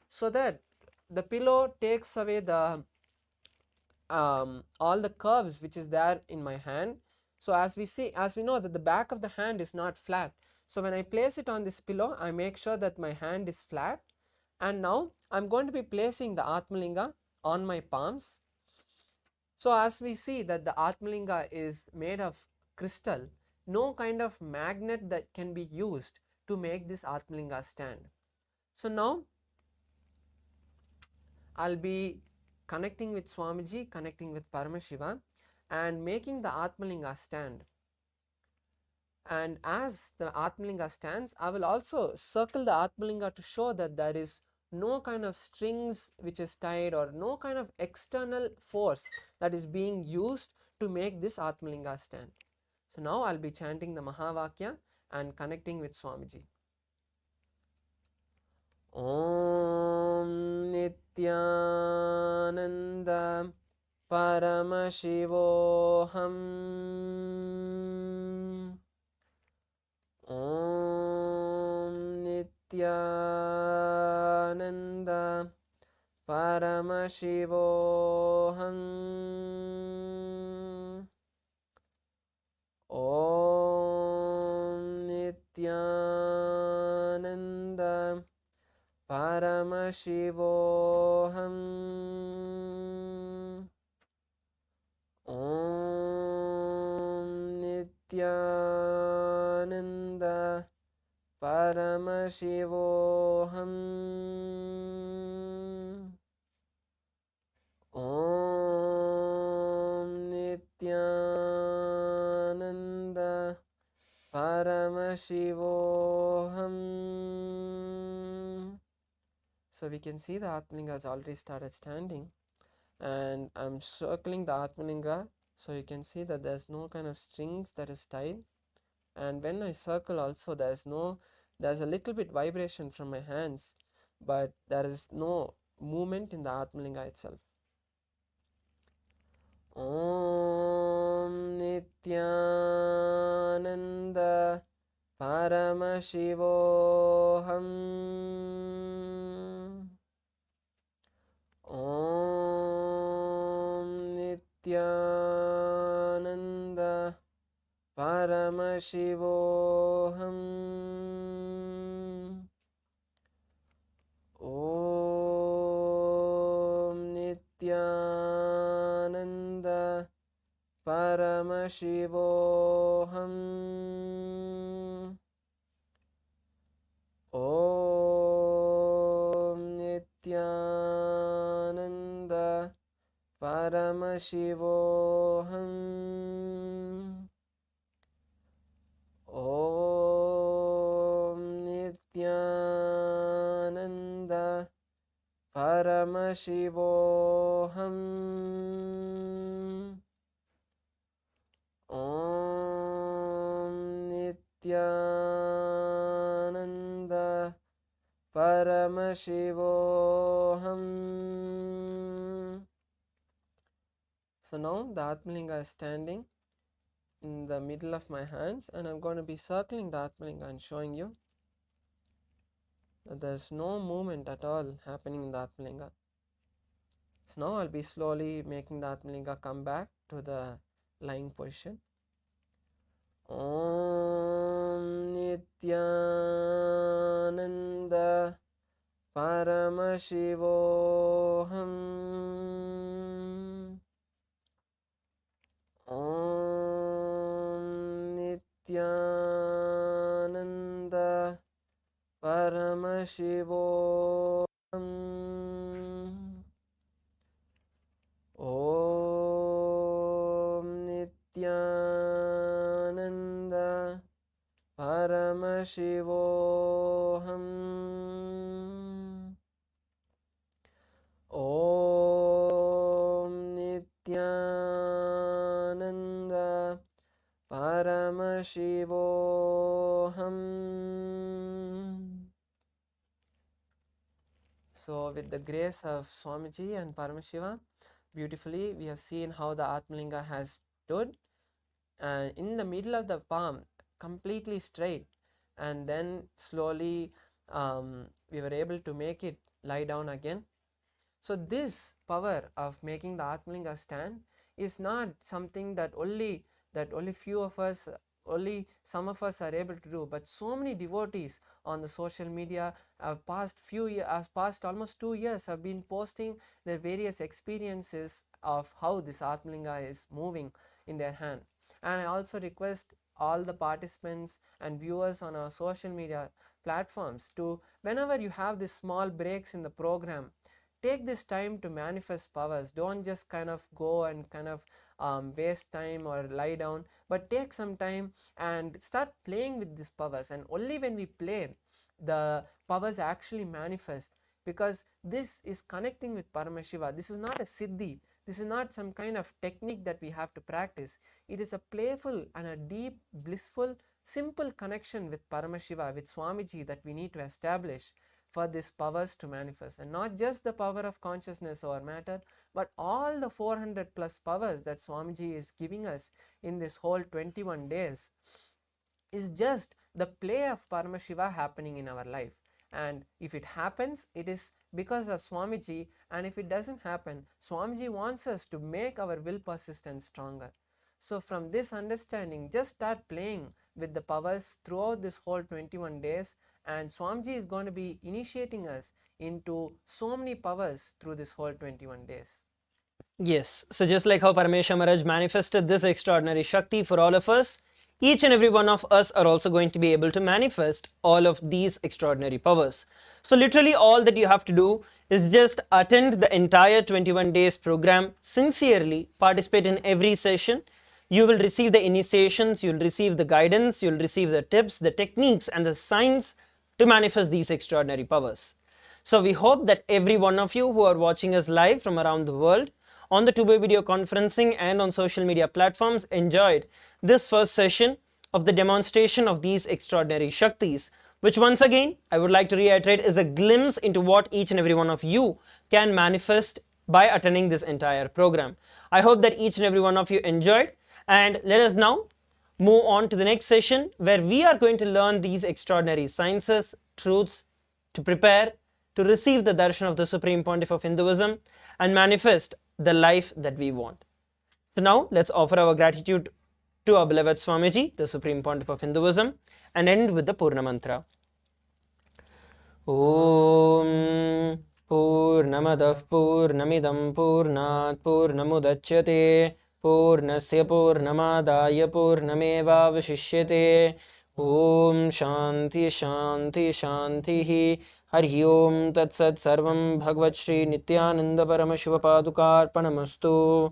so that the pillow takes away the all the curves which is there in my hand. So as we know that the back of the hand is not flat. So when I place it on this pillow, I make sure that my hand is flat. And now I'm going to be placing the Atmalinga on my palms. So as we see that the Atmalinga is made of crystal, no kind of magnet that can be used to make this Atmalinga stand. So now I'll be connecting with Swamiji, connecting with Paramashiva, and making the Atmalinga stand. And as the Atmalinga stands, I will also circle the Atmalinga to show that there is no kind of strings which is tied, or no kind of external force that is being used to make this Atmalinga stand. So now I'll be chanting the Mahavakya and connecting with Swamiji. Om Nithyananda Paramashivoham. Om Nithyananda Paramashivoham. Om Nithyananda Paramashivoham. Om Nithyananda Paramashivoham. Om Nithyananda Paramashivoham. So we can see the Atmalinga has already started standing, and I'm circling the Atmalinga, so you can see that there's no kind of strings that is tied. And when I circle also, there's a little bit vibration from my hands, but there is no movement in the Atmalinga itself. Om Nithyananda Paramashivoham. Om Nithyananda Paramashivoham. Om Nithyananda Paramashivoham. Om Nithyananda Paramashivoham. Om Nithyananda Paramashivoham. Om Nithyananda Paramashivoham. So now the Atmalinga is standing in the middle of my hands, and I'm going to be circling the Atmalinga and showing you. There's no movement at all happening in the Atmalinga. So now I'll be slowly making the Atmalinga come back to the lying position. Om Nithyananda Paramashivoham. Om Nithyananda Paramashivoham. Om Nithyananda Paramashivoham. Om Nithyananda Paramashivoham. So with the grace of Swamiji and Paramashiva, beautifully we have seen how the Atmalinga has stood in the middle of the palm, completely straight, and then slowly we were able to make it lie down again. So this power of making the Atmalinga stand is not something that only few of us, only some of us are able to do, but so many devotees on the social media have past almost 2 years have been posting their various experiences of how this Atmalinga is moving in their hand. And I also request all the participants and viewers on our social media platforms to, whenever you have these small breaks in the program, take this time to manifest powers. Don't just kind of go and kind of waste time or lie down, but take some time and start playing with these powers. And only when we play, the powers actually manifest, because this is connecting with Paramashiva. This is not a Siddhi. This is not some kind of technique that we have to practice. It is a playful and a deep, blissful, simple connection with Paramashiva, with Swamiji, that we need to establish for these powers to manifest. And not just the power of consciousness or matter, but all the 400 plus powers that Swamiji is giving us in this whole 21 days is just the play of Paramashiva happening in our life. And if it happens, it is because of Swamiji, and if it doesn't happen, Swamiji wants us to make our will persistence stronger. So from this understanding, just start playing with the powers throughout this whole 21 days, and Swamiji is going to be initiating us into so many powers through this whole 21 days. Yes, so just like how Paramesha Maharaj manifested this extraordinary Shakti for all of us, each and every one of us are also going to be able to manifest all of these extraordinary powers. So literally all that you have to do is just attend the entire 21 days program sincerely, participate in every session. You will receive the initiations, you'll receive the guidance, you'll receive the tips, the techniques and the signs to manifest these extraordinary powers. So we hope that every one of you who are watching us live from around the world on the two-way video conferencing and on social media platforms enjoyed this first session of the demonstration of these extraordinary Shaktis, which once again I would like to reiterate is a glimpse into what each and every one of you can manifest by attending this entire program. I hope that each and every one of you enjoyed, and let us now move on to the next session where we are going to learn these extraordinary sciences, truths to prepare to receive the darshan of the Supreme Pontiff of Hinduism and manifest the life that we want. So now let's offer our gratitude to our beloved Swamiji, the Supreme Pontiff of Hinduism, and end with the Purna Mantra. Om Purnamadah Purnamidam Purnat Purnamudachyate Purnasya Purnamadaya Purnameva Vashishyate. Om Shanti Shanti Shanti. Hari Om Tat Sat Sarvam Bhagavad Shri Nithyananda Paramashiva Padukarpanamastu.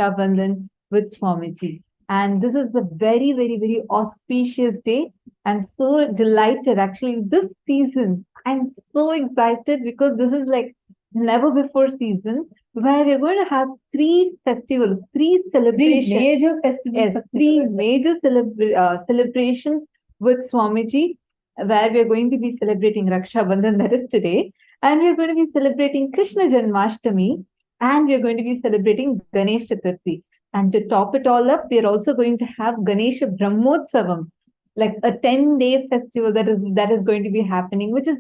Raksha Bandhan with Swamiji. And this is a very, very, very auspicious day. I'm so delighted. Actually, this season, I'm so excited because this is like never before season where we're going to have three festivals, three celebrations. Three major festivals. Yes, three major celebrations with Swamiji, where we're going to be celebrating Raksha Bandhan, that is today, and we're going to be celebrating Krishna Janmashtami, and we're going to be celebrating Ganesh Chaturthi. And to top it all up, we're also going to have Ganesha Brahmotsavam, like a 10-day festival that is going to be happening, which is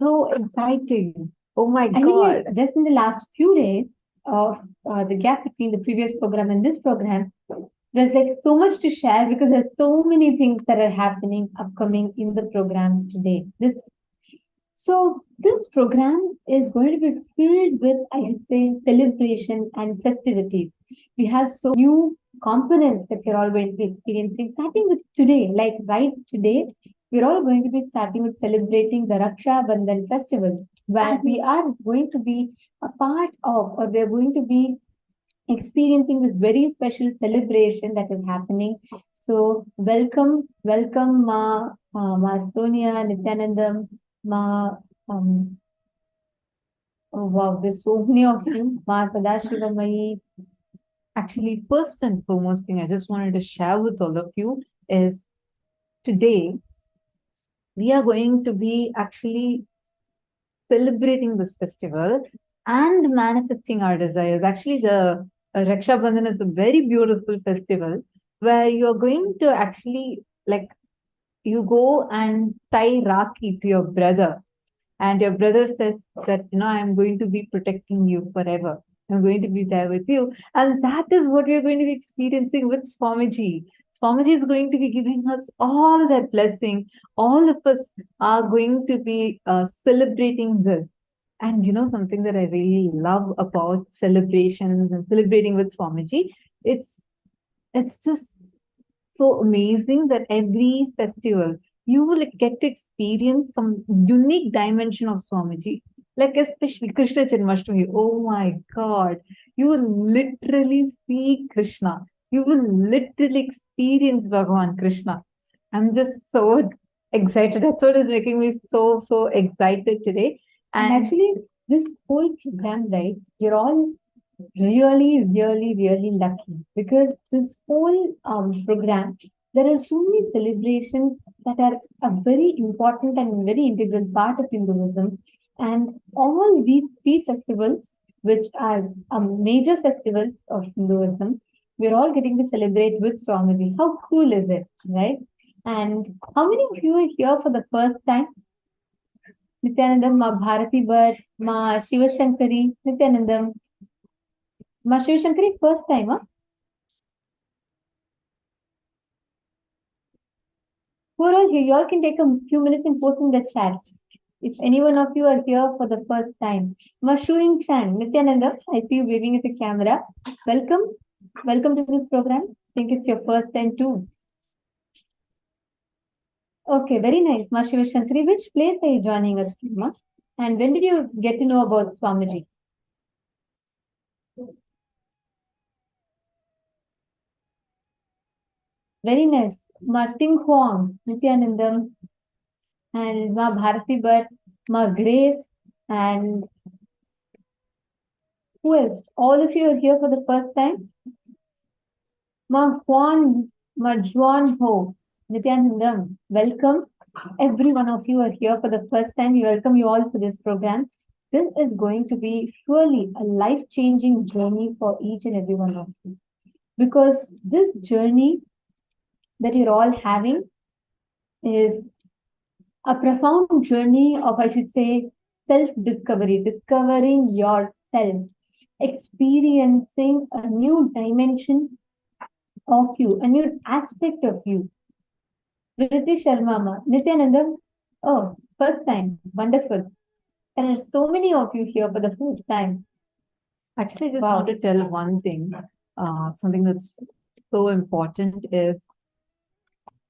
so exciting. Oh my God. Just in the last few days of the gap between the previous program and this program, there's like so much to share because there's so many things that are happening upcoming in the program today. This program is going to be filled with, I would say, celebration and festivities. We have so new components that you're all going to be experiencing, starting with today, like right today, we're all going to be starting with celebrating the Raksha Bandhan festival, where we are going to be a part of, or we're going to be experiencing this very special celebration that is happening. So welcome, Ma Sonia, Nithyananda, Ma. Oh wow, there's so many of you. Ma Sadashivamai. Actually, first and foremost thing I just wanted to share with all of you is today we are going to be actually celebrating this festival and manifesting our desires. Actually, the Raksha Bandhan is a very beautiful festival where you're going to actually, like, you go and tie Rakhi to your brother, and your brother says that, I'm going to be protecting you forever. I'm going to be there with you. And that is what we're going to be experiencing with Swamiji. Swamiji is going to be giving us all that blessing. All of us are going to be celebrating this. And something that I really love about celebrations and celebrating with Swamiji, it's just so amazing that every festival you will get to experience some unique dimension of Swamiji. Like especially Krishna Janmashtami. Oh my God. You will literally see Krishna. You will literally experience Bhagavan Krishna. I'm just so excited. That's what is making me so excited today. And actually, this whole program, right, you're all really lucky because this whole program, there are so many celebrations that are a very important and very integral part of Hinduism. And all these three festivals, which are major festivals of Hinduism, we're all getting to celebrate with Swamiji. How cool is it, right? And how many of you are here for the first time? Nithyanandam, Ma Bharati Bhatt, Ma Shiva Shankari, Nithyanandam. Ma Shiva Shankari, first time, huh? Who are all here? You all can take a few minutes and post in the chat. If any one of you are here for the first time. Ma Shuing Chan, Nithyananda, I see you waving at the camera. Welcome. Welcome to this program. I think it's your first time too. Okay, very nice. Ma Shiva Shankari, which place are you joining us from, Ma? And when did you get to know about Swamiji? Very nice. Ma Ting Huang, Nithyanandam, and Ma Bharati Bhatt, Ma Grace, and who else? All of you are here for the first time? Ma Juan, Ma Juan Ho, Nithyanandam, welcome. Every one of you are here for the first time. We welcome you all to this program. This is going to be surely a life-changing journey for each and every one of you. Because this journey that you're all having is a profound journey of, I should say, self-discovery, discovering yourself, experiencing a new dimension of you, a new aspect of you. Vriti Sharma, Nithyananda, oh, first time, wonderful. There are so many of you here for the first time. Actually, I just want to tell one thing. Something that's so important is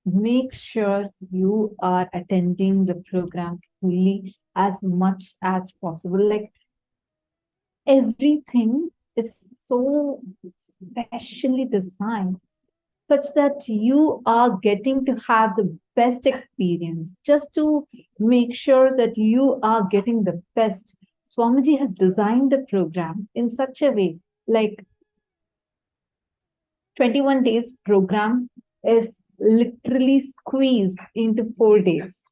make sure you are attending the program fully as much as possible. Like everything is so specially designed such that you are getting to have the best experience. Just to make sure that you are getting the best, Swamiji has designed the program in such a way, like 21 days program is literally squeezed into 4 days.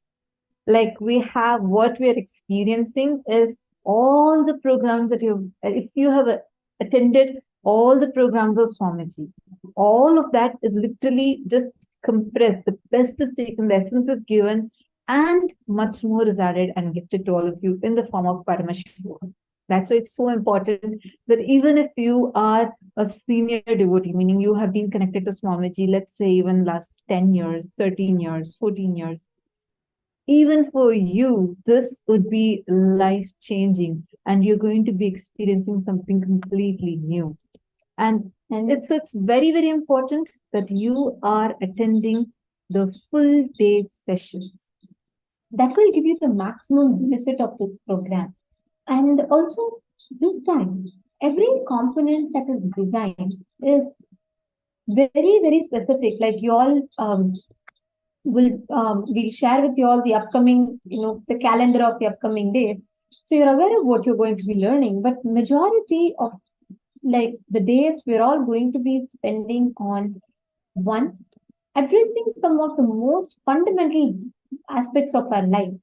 Like we have what we are experiencing is all the programs that if you have attended all the programs of Swamiji, all of that is literally just compressed. The best is taken, the essence is given, and much more is added and gifted to all of you in the form of Paramashivoham. That's why it's so important that even if you are a senior devotee, meaning you have been connected to Swamiji, let's say even last 10 years, 13 years, 14 years, even for you, this would be life-changing, and you're going to be experiencing something completely new. And it's very, very important that you are attending the full day sessions. That will give you the maximum benefit of this program. And also, this time, every component that is designed is very, very specific. Like you all we'll share with you all the upcoming, the calendar of the upcoming days. So you're aware of what you're going to be learning. But majority of like the days we're all going to be spending on one, addressing some of the most fundamental aspects of our life.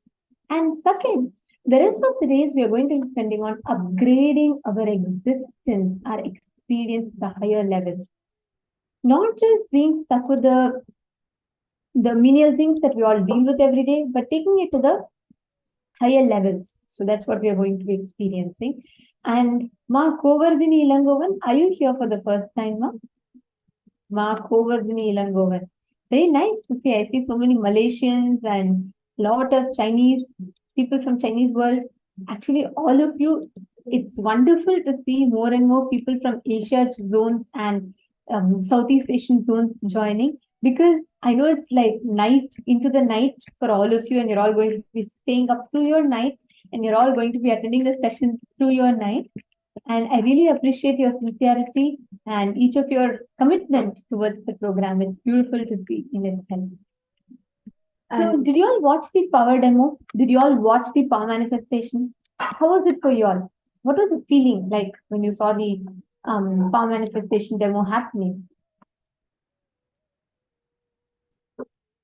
And second, the rest of the days we are going to be spending on upgrading our existence, our experience at the higher levels. Not just being stuck with the menial things that we all deal with every day, but taking it to the higher levels. So that's what we are going to be experiencing. And Ma Kovardhini Ilangovan, are you here for the first time, Ma? Ma Kovardhini Ilangovan. Very nice to see. I see so many Malaysians and lot of Chinese people from Chinese world. Actually, all of you, it's wonderful to see more and more people from Asia zones and Southeast Asian zones joining, because I know it's like night into the night for all of you, and you're all going to be staying up through your night, and you're all going to be attending the session through your night. And I really appreciate your sincerity and each of your commitment towards the program. It's beautiful to see in itself. So, did you all watch the power demo? Did you all watch the power manifestation? How was it for you all? What was the feeling like when you saw the power manifestation demo happening?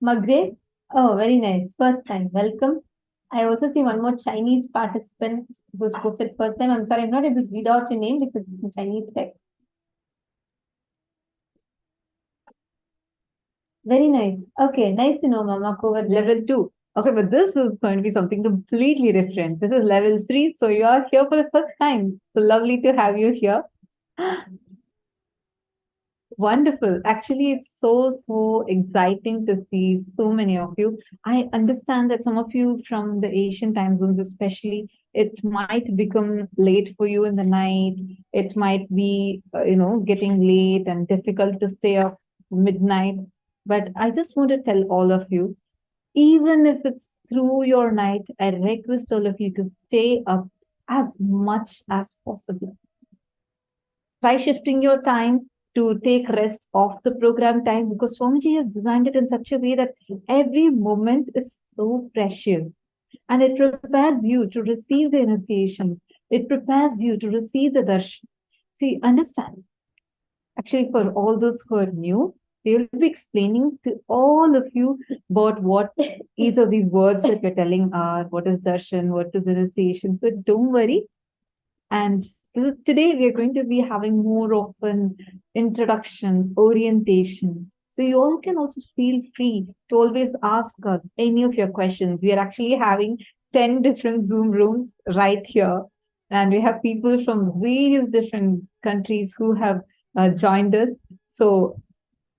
Magre? Oh, very nice. First time. Welcome. I also see one more Chinese participant who's posted first time. I'm sorry, I'm not able to read out your name because it's in Chinese text. Very nice. Okay, nice to know, Mama. Covered level 2. Okay, but this is going to be something completely different. This is level 3, so you are here for the first time. So lovely to have you here. Wonderful. Actually, it's so exciting to see so many of you. I understand that some of you from the Asian time zones, especially, it might become late for you in the night. It might be, getting late and difficult to stay up midnight. But I just want to tell all of you, even if it's through your night, I request all of you to stay up as much as possible. Try shifting your time to take rest off the program time, because Swamiji has designed it in such a way that every moment is so precious, and it prepares you to receive the initiation. It prepares you to receive the darshan. See, understand. Actually, for all those who are new, they will be explaining to all of you about what each of these words that we're telling are, what is darshan, what is initiation. So don't worry. And today we are going to be having more of an introduction, orientation. So you all can also feel free to always ask us any of your questions. We are actually having 10 different Zoom rooms right here. And we have people from various different countries who have joined us. So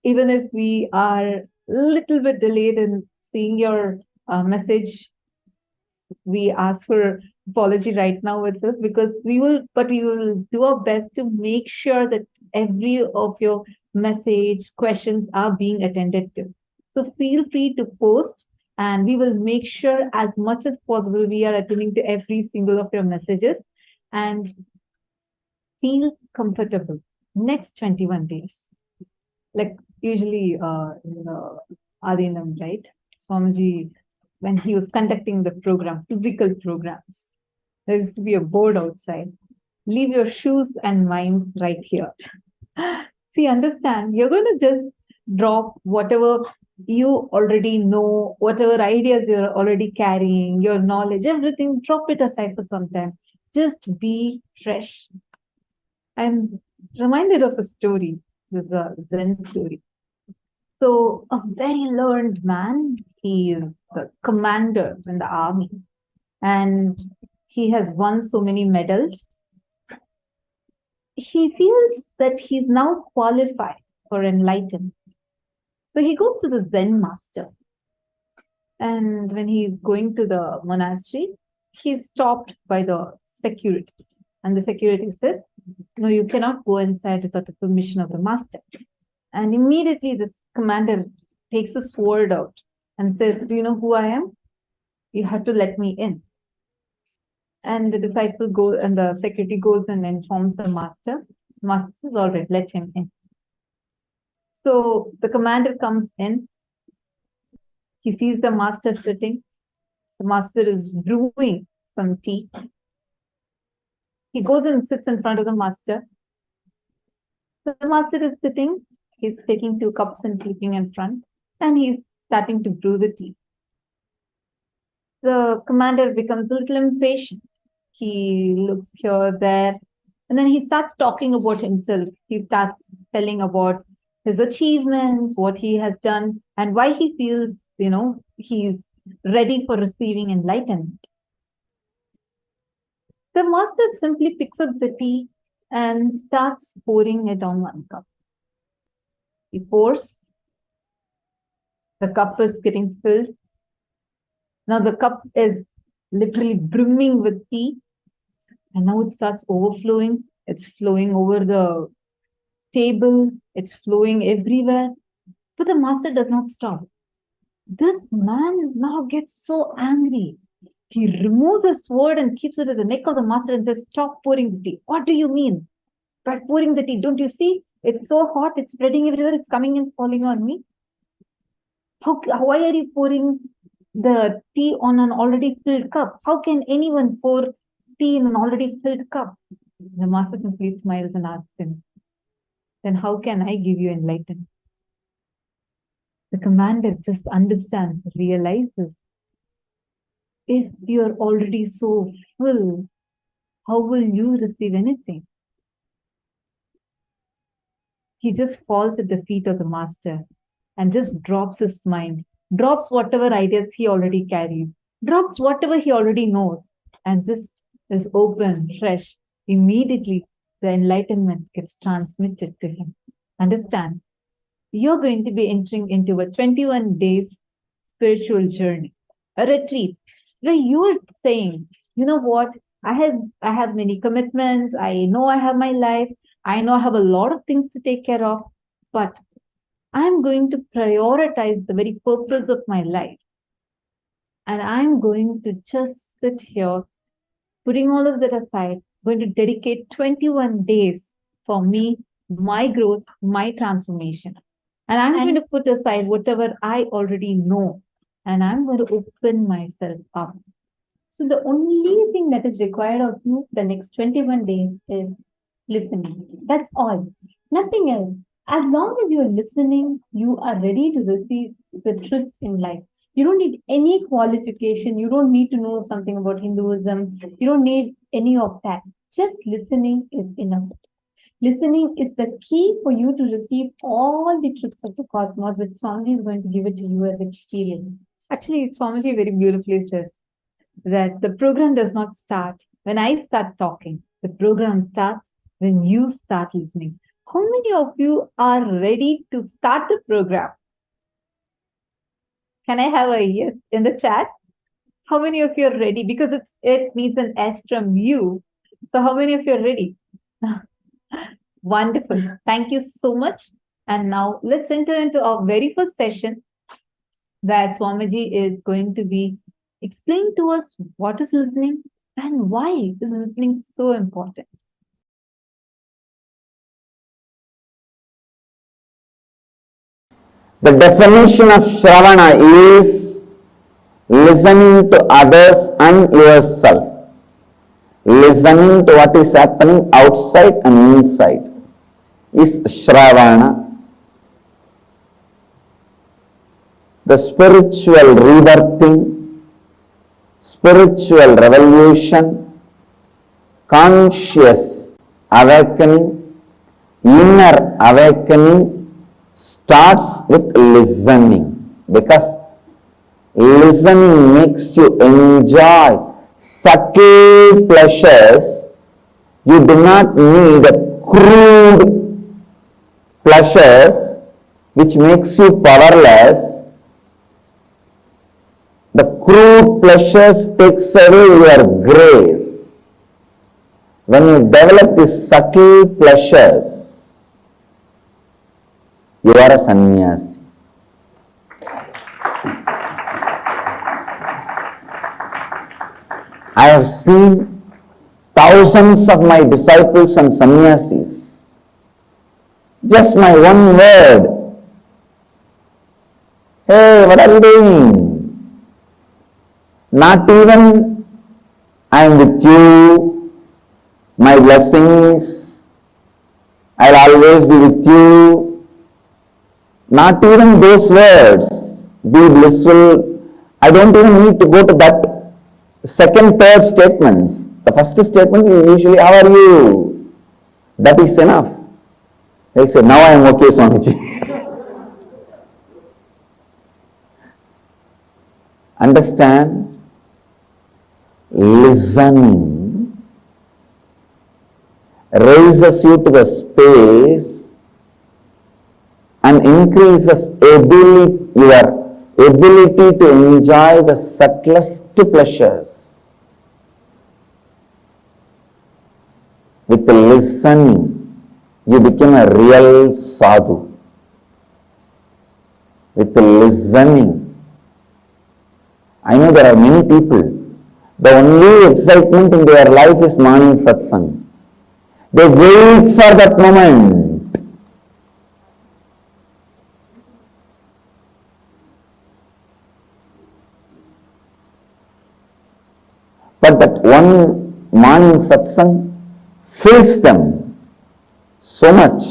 even if we are a little bit delayed in seeing your message, we ask for apology right now with us, because we will do our best to make sure that every of your message questions are being attended to. So feel free to post, and we will make sure as much as possible we are attending to every single of your messages. And feel comfortable next 21 days. Like usually in the Adinam, right? Swamiji, when he was conducting the program, physical programs, there used to be a board outside. Leave your shoes and minds right here. See, understand, you're going to just drop whatever you already know, whatever ideas you're already carrying, your knowledge, everything, drop it aside for some time. Just be fresh. I'm reminded of a story, this is a Zen story. So, a very learned man, he is the commander in the army, and he has won so many medals. He feels that he's now qualified for enlightenment. So he goes to the Zen master. And when he's going to the monastery, he's stopped by the security. And the security says, no, you cannot go inside without the permission of the master. And immediately this commander takes a sword out and says, do you know who I am? You have to let me in. And the disciple goes, and the security goes and informs the master. The master says, all right, let him in. So the commander comes in. He sees the master sitting. The master is brewing some tea. He goes and sits in front of the master. So the master is sitting. He's taking 2 cups and keeping in front. And he's starting to brew the tea. The commander becomes a little impatient. He looks here, there, and then he starts talking about himself. He starts telling about his achievements, what he has done, and why he feels, he's ready for receiving enlightenment. The master simply picks up the tea and starts pouring it on 1 cup. He pours. The cup is getting filled. Now the cup is literally brimming with tea. And now it starts overflowing. It's flowing over the table. It's flowing everywhere. But the master does not stop. This man now gets so angry. He removes his sword and keeps it at the neck of the master and says, stop pouring the tea. What do you mean by pouring the tea? Don't you see? It's so hot. It's spreading everywhere. It's coming and falling on me. Why are you pouring the tea on an already filled cup? How can anyone pour tea in an already filled cup? The master simply smiles and asks him, then how can I give you enlightenment? The commander just understands, realizes, if you're already so full, how will you receive anything? He just falls at the feet of the master and just drops his mind, drops whatever ideas he already carries, drops whatever he already knows, and just is open, fresh. Immediately, the enlightenment gets transmitted to him. Understand? You're going to be entering into a 21 days spiritual journey, a retreat, where you are saying, you know what, I have many commitments, I know I have my life, I know I have a lot of things to take care of, but I'm going to prioritize the very purpose of my life. And I'm going to just sit here, putting all of that aside, going to dedicate 21 days for me, my growth, my transformation. And I'm going to put aside whatever I already know, and I'm going to open myself up. So the only thing that is required of you the next 21 days is listening. That's all. Nothing else. As long as you're listening, you are ready to receive the truths in life. You don't need any qualification. You don't need to know something about Hinduism. You don't need any of that. Just listening is enough. Listening is the key for you to receive all the truths of the cosmos, which Swamiji is going to give it to you as experience. Actually, Swamiji very beautifully says that the program does not start when I start talking. The program starts when you start listening. How many of you are ready to start the program? Can I have a yes in the chat? How many of you are ready? Because it needs an S from you. So how many of you are ready? Wonderful. Thank you so much. And now let's enter into our very first session that Swamiji is going to be explaining to us what is listening and why is listening so important. The definition of Shravana is listening to others and yourself. Listening to what is happening outside and inside is Shravana. The spiritual rebirthing, spiritual revolution, conscious awakening, inner awakening starts with listening, because listening makes you enjoy subtle pleasures. You do not need crude pleasures which makes you powerless. The crude pleasures takes away your grace. When you develop these subtle pleasures, you are a sannyasi. I have seen thousands of my disciples and sannyasis. Just my one word. Hey, what are you doing? Not even I am with you, my blessings, I'll always be with you. Not even those words, be blissful. I don't even need to go to that second, third statements. The first statement is usually, how are you? That is enough. They say, now I am okay, Swamiji. Understand? Listening raises you to the space and increases your ability to enjoy the subtlest pleasures. With the listening, you become a real sadhu. With the listening, I know there are many people, the only excitement in their life is morning satsang. They wait for that moment. But that one morning satsang fills them so much.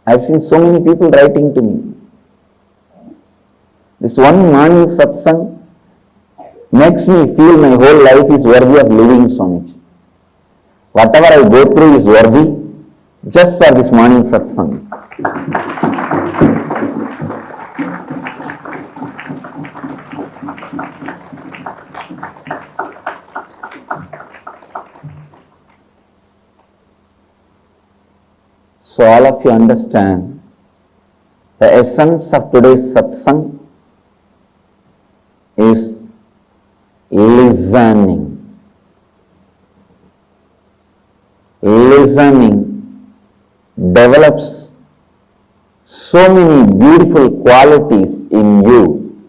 I've seen so many people writing to me. This one morning satsang makes me feel my whole life is worthy of living, Swamiji. Whatever I go through is worthy just for this morning satsang. So all of you understand the essence of today's satsang is listening. Listening develops so many beautiful qualities in you.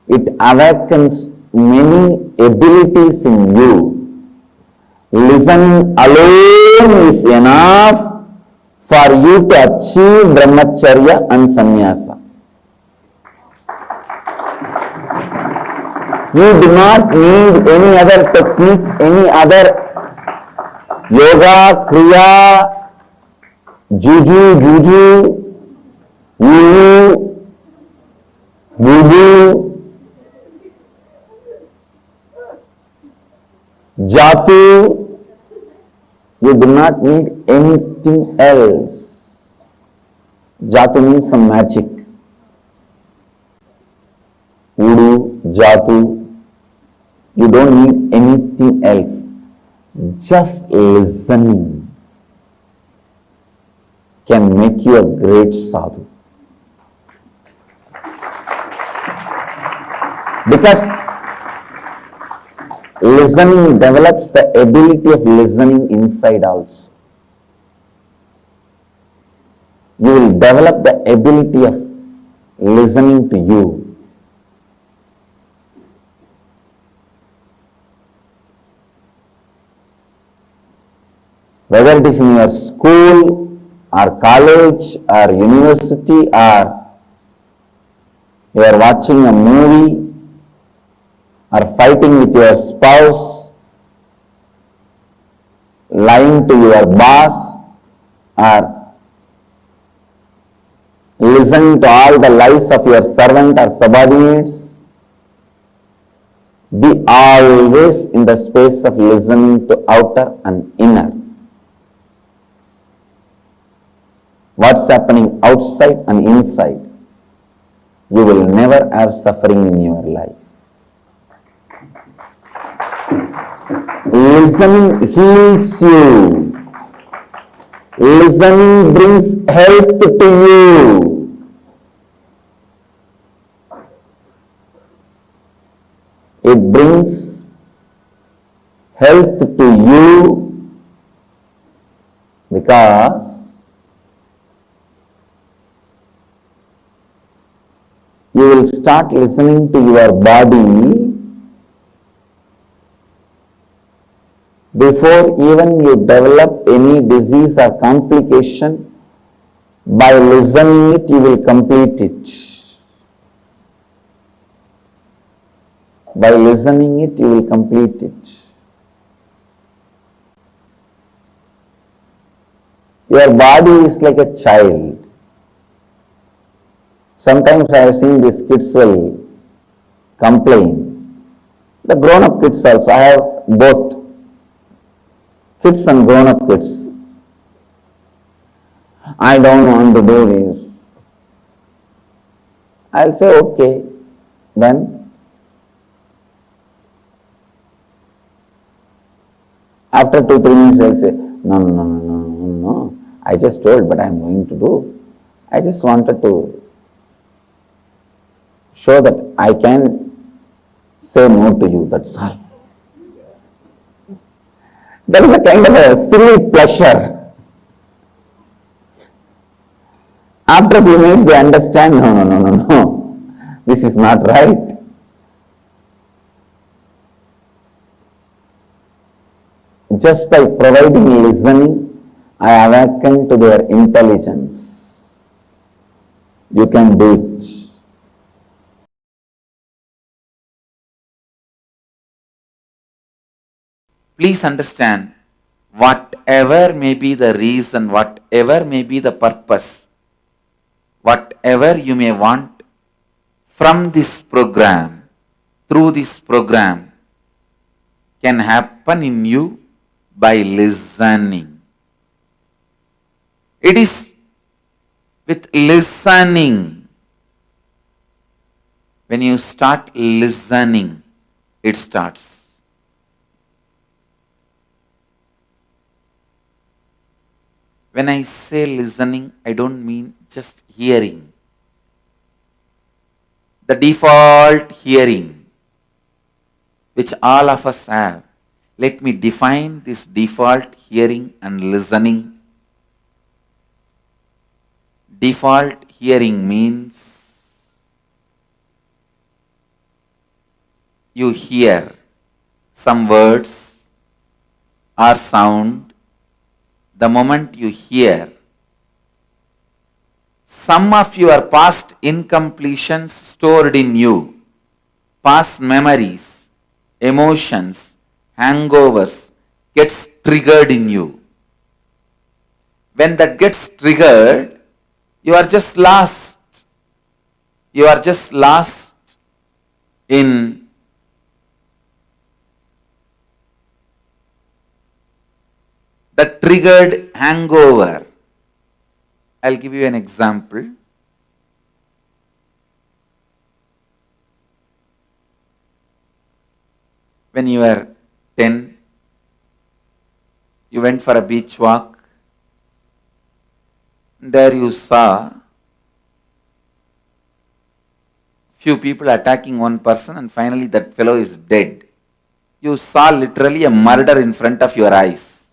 It awakens many abilities in you. Listening alone is enough for you to achieve brahmacharya and sannyasa. You do not need any other technique, any other yoga, kriya, juju, woo, voodoo, jatu. You do not need anything else. Jatu means some magic. Voodoo, jatu. You don't need anything else. Just listening can make you a great sadhu. Because listening develops the ability of listening inside also. You will develop the ability of listening to you. Whether it is in your school or college or university, or you are watching a movie or fighting with your spouse, lying to your boss, or listening to all the lies of your servant or subordinates. Be always in the space of listening to outer and inner. What's happening outside and inside? You will never have suffering in your life. Listening heals you. Listening brings health to you. It brings health to you because you will start listening to your body before even you develop any disease or complication. By listening it, you will complete it. By listening it, you will complete it. Your body is like a child. Sometimes I have seen these kids will complain. The grown-up kids also. I have both kids and grown-up kids. I don't want to do this. I'll say, okay, then. After 2-3 minutes, I'll say, no. I just told, but I'm going to do. I just wanted to show that I can say no to you, that's all. There is a kind of a silly pleasure. After a few minutes, they understand, no. This is not right. Just by providing listening, I awaken to their intelligence. You can do it. Please understand, whatever may be the reason, whatever may be the purpose, whatever you may want from this program, through this program, can happen in you by listening. It is with listening. When you start listening, it starts. When I say listening, I don't mean just hearing. The default hearing, which all of us have. Let me define this default hearing and listening. Default hearing means you hear some words or sound. The moment you hear, some of your past incompletions stored in you, past memories, emotions, hangovers gets triggered in you. When that gets triggered, you are just lost. You are just lost in the triggered hangover. I'll give you an example. When you were 10, you went for a beach walk. There you saw few people attacking one person and finally that fellow is dead. You saw literally a murder in front of your eyes.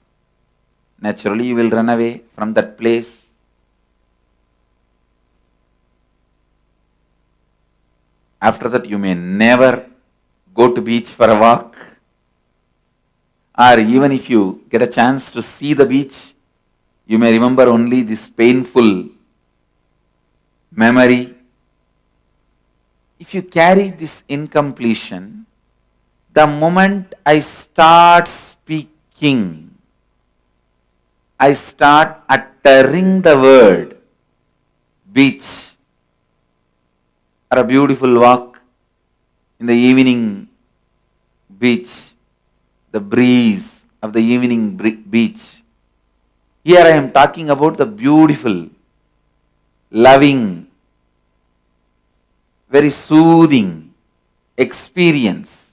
Naturally you will run away from that place. After that you may never go to beach for a walk. Or even if you get a chance to see the beach, You may remember only this painful memory. If you carry this incompletion, the moment I start speaking, I start uttering the word beach or a beautiful walk in the evening beach, the breeze of the evening beach. Here I am talking about the beautiful, loving, very soothing experience.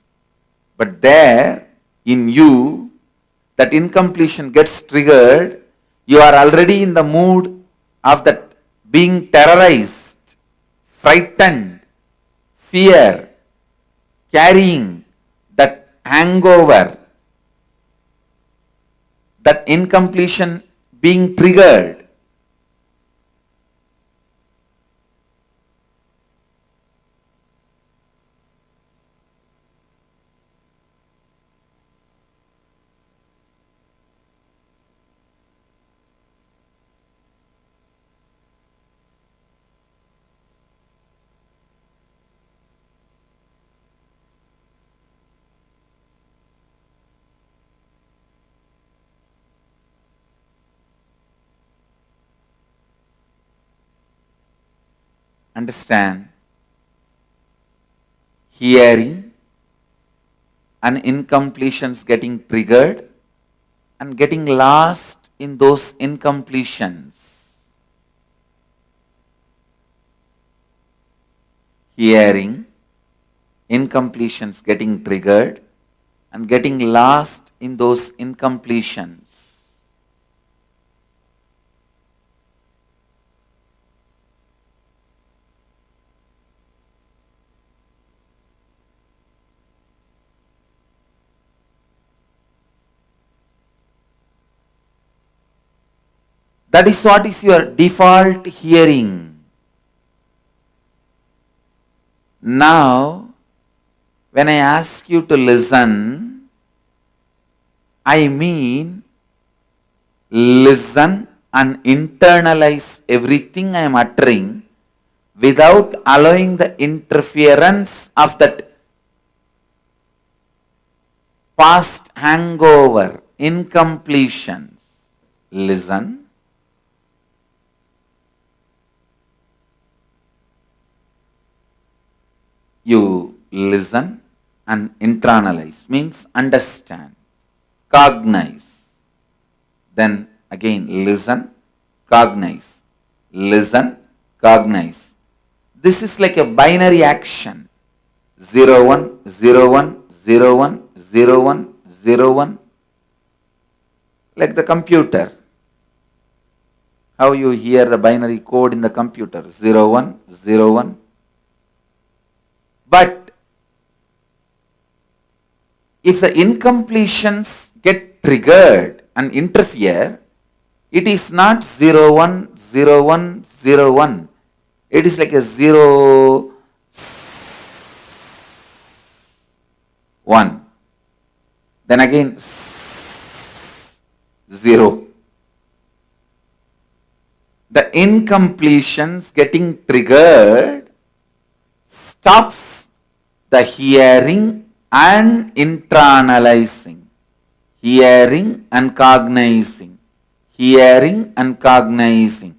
But there in you, that incompletion gets triggered, you are already in the mood of that being terrorized, frightened, fear, carrying that hangover, that incompletion being triggered. Understand, hearing and incompletions getting triggered and getting lost in those incompletions. Hearing, incompletions getting triggered and getting lost in those incompletions. That is what is your default hearing. Now, when I ask you to listen, I mean listen and internalize everything I am uttering without allowing the interference of that past hangover, incompletions. Listen. You listen and internalize, means understand, cognize. Then again listen, cognize, listen, cognize. This is like a binary action. 0, 1, 0, 1, 0, 1, 0, 1, 0, 1. Like the computer. How you hear the binary code in the computer. 0, 1, 0, 1. But if the incompletions get triggered and interfere, it is not 0, 1, 0, 1, 0, 1. It is like a 0, 1. Then again 0. The incompletions getting triggered stops the hearing and internalizing, hearing and cognizing, hearing and cognizing.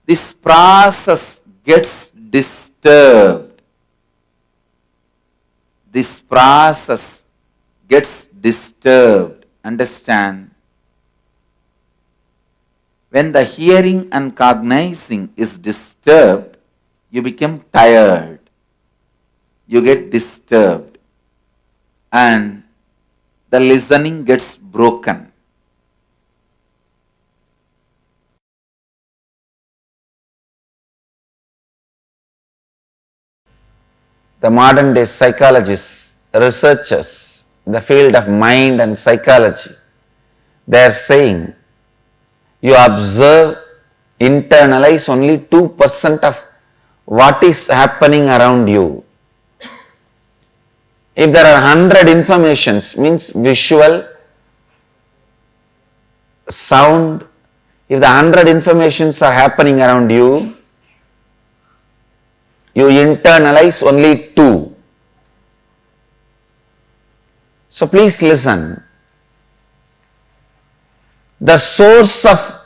This process gets disturbed. This process gets disturbed. Understand? When the hearing and cognizing is disturbed, you become tired. You get disturbed and the listening gets broken. The modern day psychologists, researchers in the field of mind and psychology, they are saying you observe, internalize only 2% of what is happening around you. If there are 100 informations, means visual, sound, If the 100 informations are happening around you, you internalize only 2. So please listen. The source of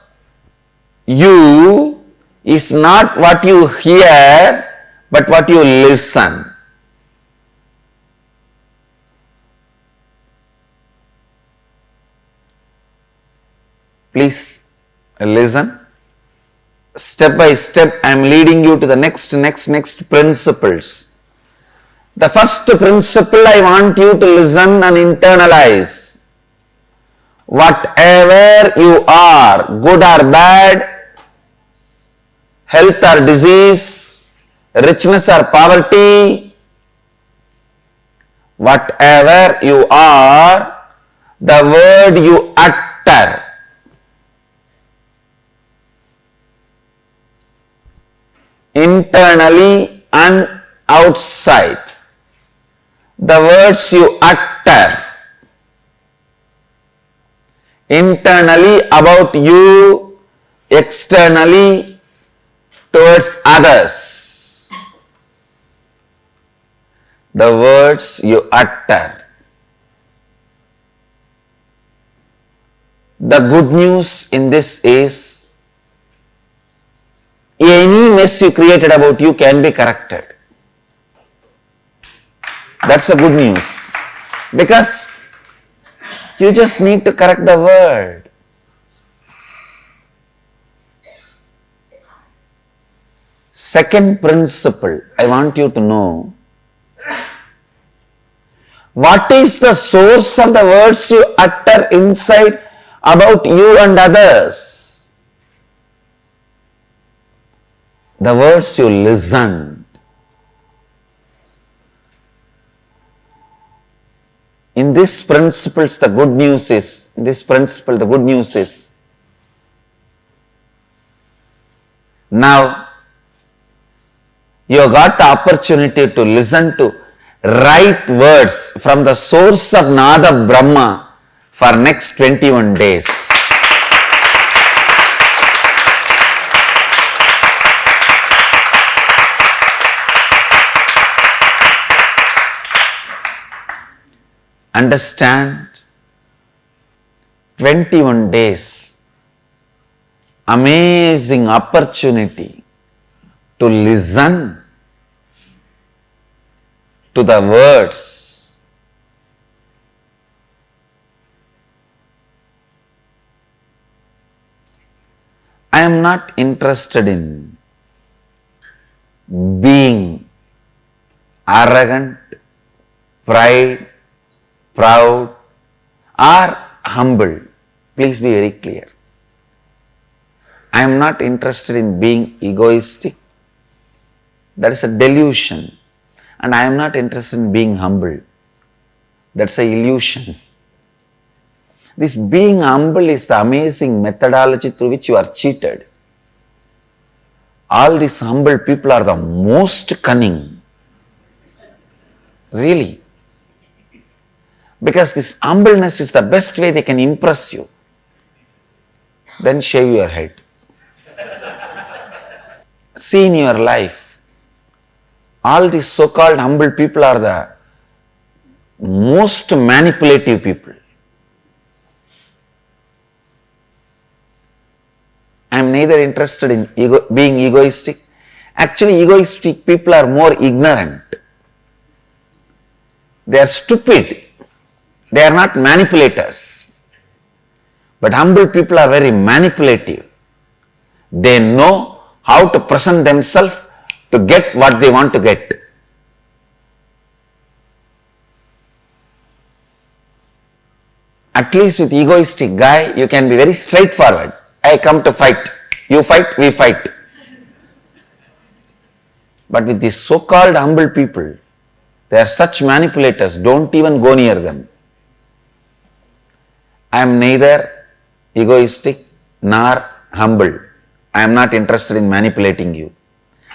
you is not what you hear, but what you listen. Please listen. Step by step, I am leading you to the next principles. The first principle I want you to listen and internalize. Whatever you are, good or bad, health or disease, richness or poverty, whatever you are, the word you utter, internally and outside, the words you utter, internally about you, externally towards others, the words you utter. The good news in this is, any mess you created about you can be corrected. That's the good news. Because you just need to correct the word. Second principle, I want you to know, what is the source of the words you utter inside about you and others? The words you listen. In these principles, the good news is, now you got the opportunity to listen to right words from the source of Nada Brahma for next 21 days. Understand? 21 days. Amazing opportunity to listen to the words. I am not interested in being arrogant, proud or humble. Please be very clear. I am not interested in being egoistic. That is a delusion. And I am not interested in being humble. That's an illusion. This being humble is the amazing methodology through which you are cheated. All these humble people are the most cunning. Really. Because this humbleness is the best way they can impress you. Then shave your head. See in your life, all these so-called humble people are the most manipulative people. I am neither interested in being egoistic. Actually, egoistic people are more ignorant. They are stupid. They are not manipulators. But humble people are very manipulative. They know how to present themselves to get what they want to get. At least with egoistic guy, you can be very straightforward. I come to fight. You fight, we fight. But with these so-called humble people, they are such manipulators, don't even go near them. I am neither egoistic nor humble. I am not interested in manipulating you.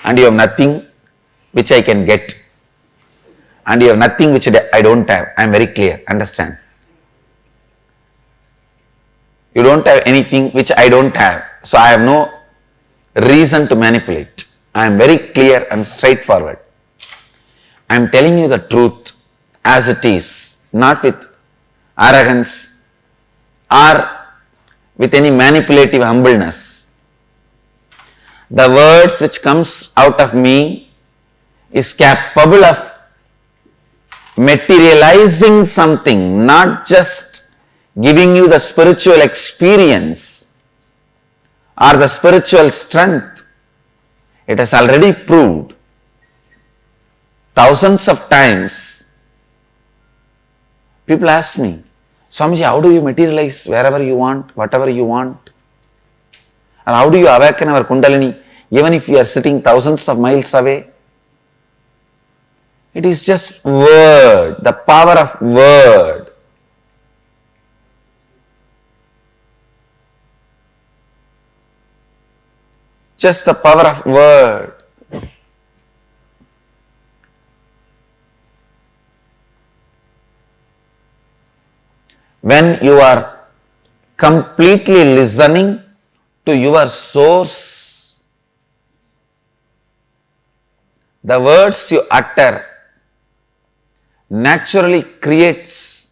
And you have nothing which I can get. And you have nothing which I don't have. I am very clear. Understand? You don't have anything which I don't have. So I have no reason to manipulate. I am very clear and straightforward. I am telling you the truth as it is, not with arrogance or with any manipulative humbleness. The words which comes out of me is capable of materializing something, not just giving you the spiritual experience or the spiritual strength. It has already proved thousands of times. People ask me, Swamiji, how do you materialize wherever you want, whatever you want? And how do you awaken our Kundalini even if we are sitting thousands of miles away? It is just word, the power of word. Just the power of word. When you are completely listening to your source, the words you utter naturally creates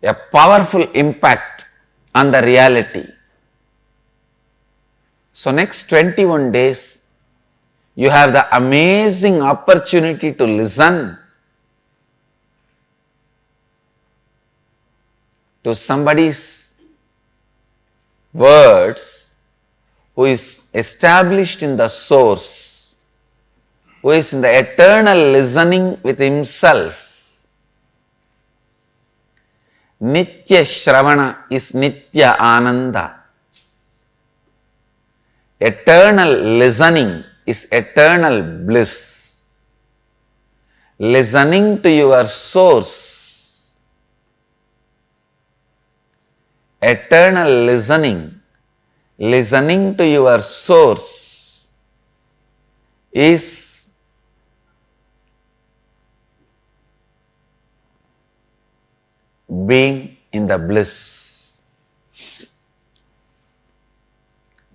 a powerful impact on the reality. So next 21 days, you have the amazing opportunity to listen to somebody's words who is established in the source, who is in the eternal listening with himself. Nitya Shravana is Nitya Ananda. Eternal listening is eternal bliss. Listening to your source, eternal listening, listening to your source is being in the bliss.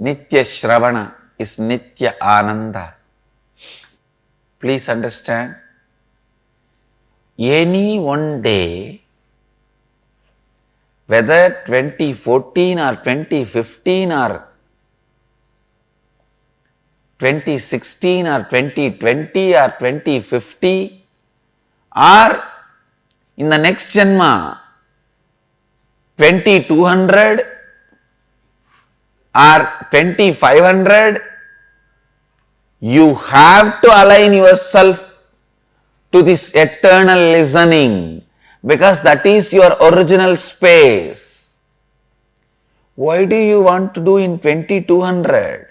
Nitya Shravana is Nitya Ananda. Please understand, any one day, whether 2014 or 2015 or 2016 or 2020 or 2050 or in the next Janma 2200 or 2500, you have to align yourself to this eternal listening, because that is your original space. Why do you want to do in 2200?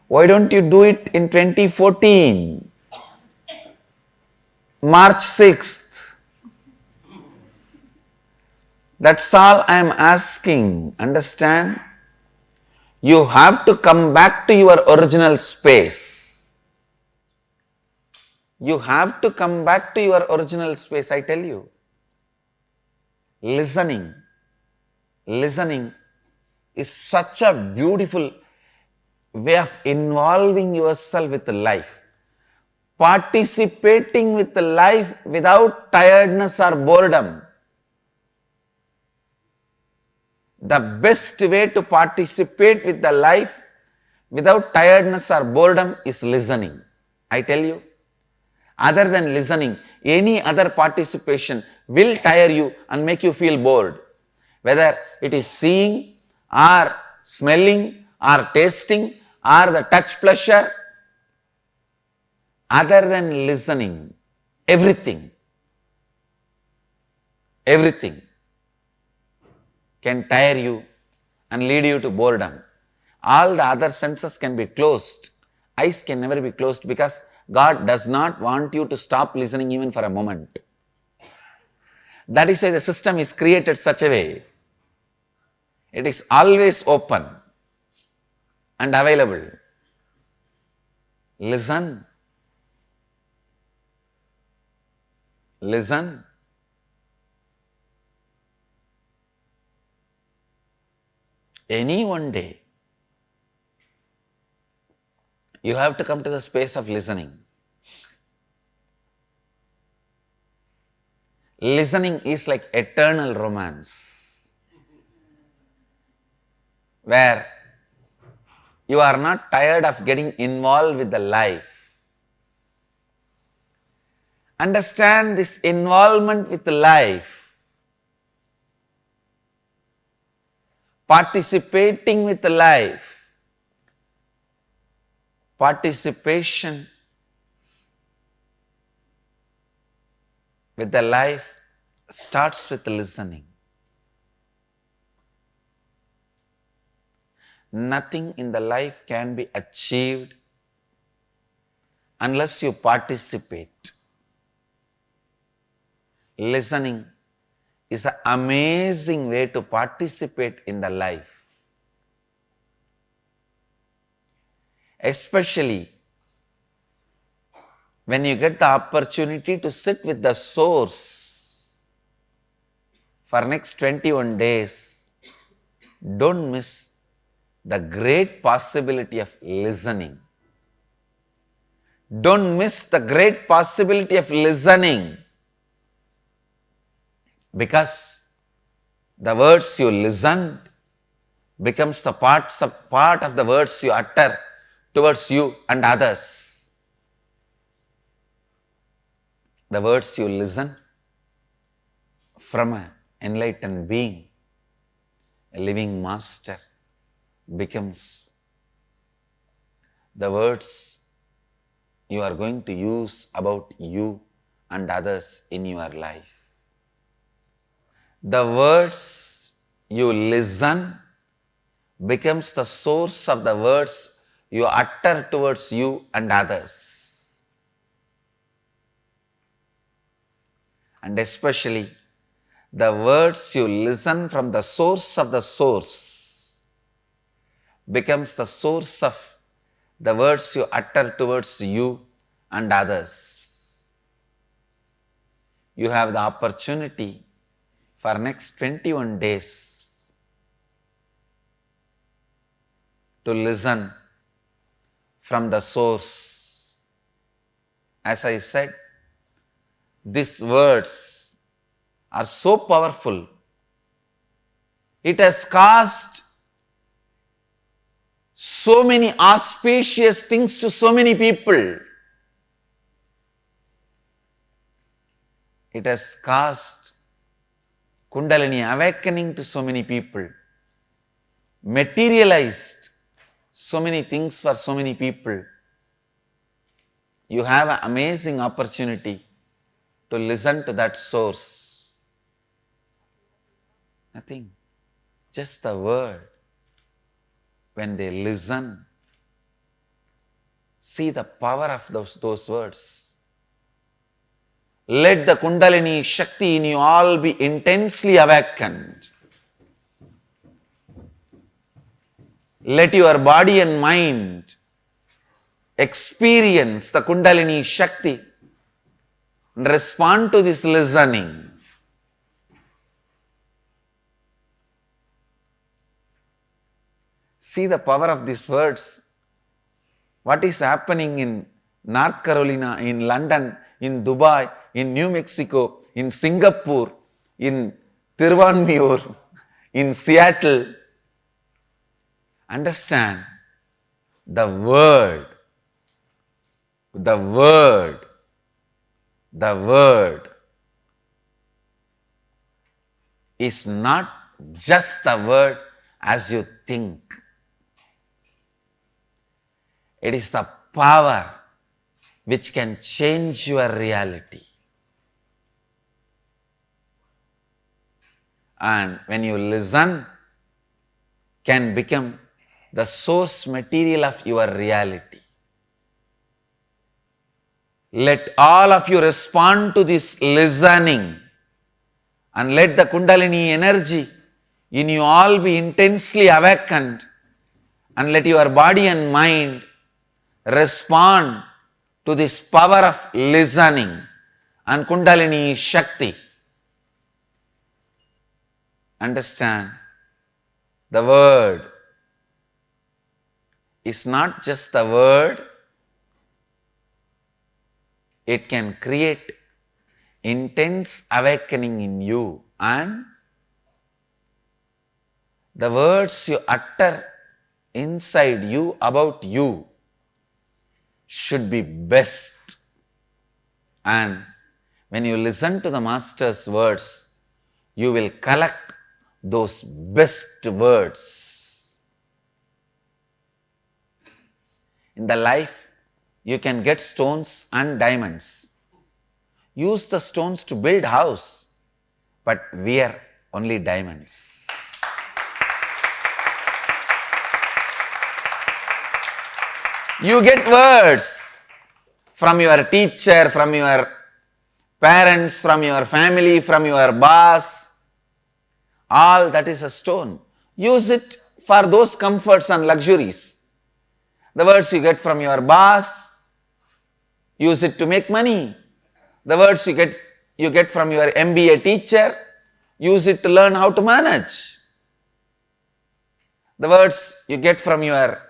Why don't you do it in 2014? March 6th. That's all I am asking. Understand? You have to come back to your original space. You have to come back to your original space, I tell you. Listening is such a beautiful way of involving yourself with life. Participating with life without tiredness or boredom. The best way to participate with the life without tiredness or boredom is listening. I tell you, other than listening, any other participation will tire you and make you feel bored. Whether it is seeing or smelling or tasting or the touch pleasure, other than listening, everything can tire you and lead you to boredom. All the other senses can be closed. Eyes can never be closed, because God does not want you to stop listening even for a moment. That is why the system is created such a way. It is always open and available. Listen. Listen. Any one day, You have to come to the space of listening. Listening is like eternal romance, where you are not tired of getting involved with the life. Understand this involvement with life, participating with life, participation with the life starts with listening. Nothing in the life can be achieved unless you participate. Listening is an amazing way to participate in the life. Especially when you get the opportunity to sit with the source for next 21 days, don't miss the great possibility of listening. Don't miss the great possibility of listening, because the words you listened becomes the part of the words you utter towards you and others. The words you listen from an enlightened being, a living master, becomes the words you are going to use about you and others in your life. The words you listen becomes the source of the words you utter towards you and others. And especially the words you listen from the source of the source becomes the source of the words you utter towards you and others. You have the opportunity for next 21 days to listen from the source. As I said, these words are so powerful. It has caused so many auspicious things to so many people. It has caused Kundalini awakening to so many people, materialized so many things for so many people. You have an amazing opportunity to listen to that source. Nothing, just the word. When they listen, see the power of those words. Let the Kundalini Shakti in you all be intensely awakened. Let your body and mind experience the Kundalini Shakti and respond to this listening. See the power of these words. What is happening in North Carolina, in London, in Dubai, in New Mexico, in Singapore, in Tiruvanmiyur, in Seattle. Understand, the word is not just the word as you think. It is the power which can change your reality. And when you listen, can become the source material of your reality. Let all of you respond to this listening, and let the Kundalini energy in you all be intensely awakened, and let your body and mind respond to this power of listening and Kundalini Shakti. Understand, the word is not just the word it can create intense awakening in you, and the words you utter inside you about you should be best. And when you listen to the Master's words, you will collect those best words. In the life, you can get stones and diamonds. Use the stones to build house, but wear only diamonds. You get words from your teacher, from your parents, from your family, from your boss. All that is a stone. Use it for those comforts and luxuries. The words you get from your boss, use it to make money. The words you get from your MBA teacher, use it to learn how to manage. The words you get from your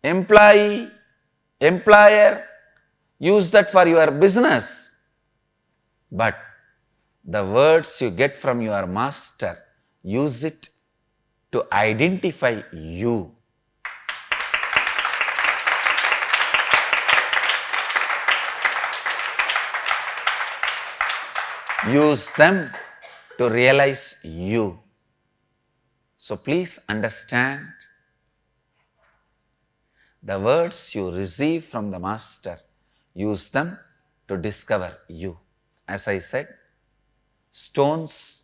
employer, use that for your business. But the words you get from your Master, use it to identify you. Use them to realize you. So please understand, the words you receive from the Master, use them to discover you. As I said, stones,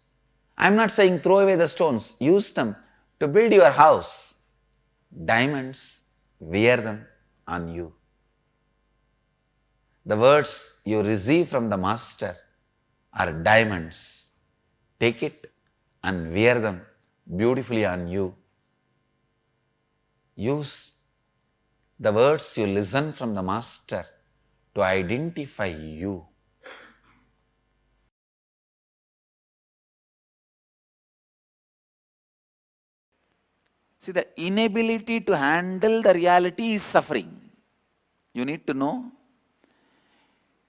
I am not saying throw away the stones, use them to build your house. Diamonds, wear them on you. The words you receive from the Master are diamonds. Take it and wear them beautifully on you. Use the words you listen from the Master to identify you. See, the inability to handle the reality is suffering. You need to know.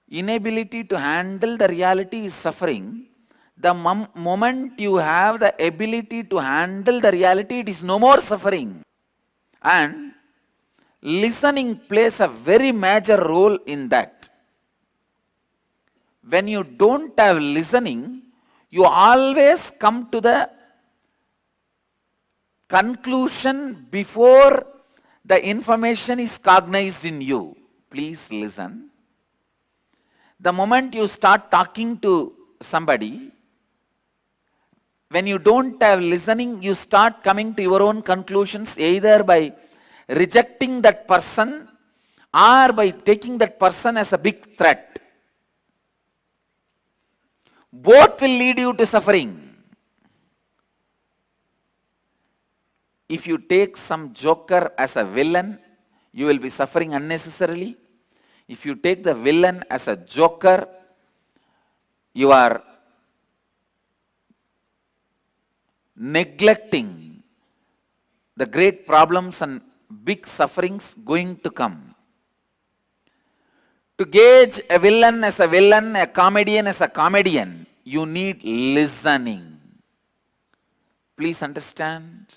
Inability to handle the reality is suffering. The moment you have the ability to handle the reality, it is no more suffering. And listening plays a very major role in that. When you don't have listening, you always come to the conclusion before the information is cognized in you. Please listen. The moment you start talking to somebody, when you don't have listening, you start coming to your own conclusions either by rejecting that person or by taking that person as a big threat. Both will lead you to suffering. If you take some joker as a villain, you will be suffering unnecessarily. If you take the villain as a joker, you are neglecting the great problems and big sufferings going to come. To gauge a villain as a villain, a comedian as a comedian, you need listening. Please understand.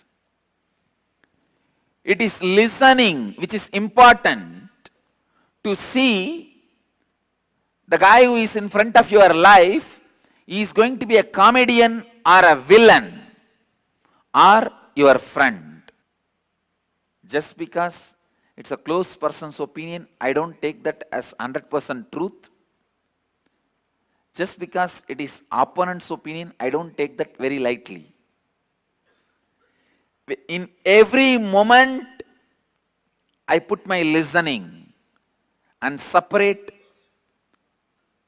It is listening which is important to see the guy who is in front of your life is going to be a comedian or a villain or your friend. Just because it's a close person's opinion, I don't take that as 100% truth. Just because it is opponent's opinion, I don't take that very lightly. In every moment, I put my listening and separate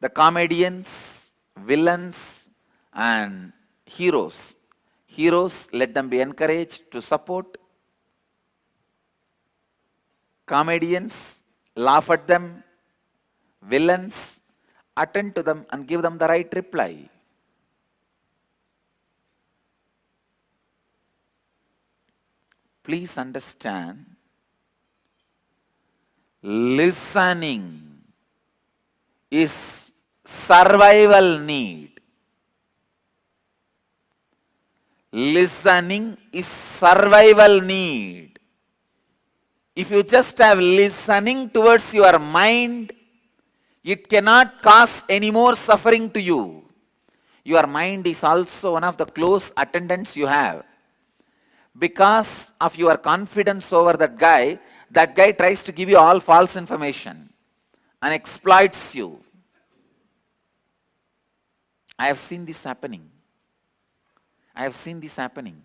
the comedians, villains, and heroes. Heroes, let them be encouraged to support. Comedians, laugh at them. Villains, attend to them and give them the right reply. Please understand, Listening is survival need. Listening is survival need. If you just have listening towards your mind, it cannot cause any more suffering to you. Your mind is also one of the close attendants you have. Because of your confidence over that guy tries to give you all false information and exploits you. I have seen this happening. I have seen this happening.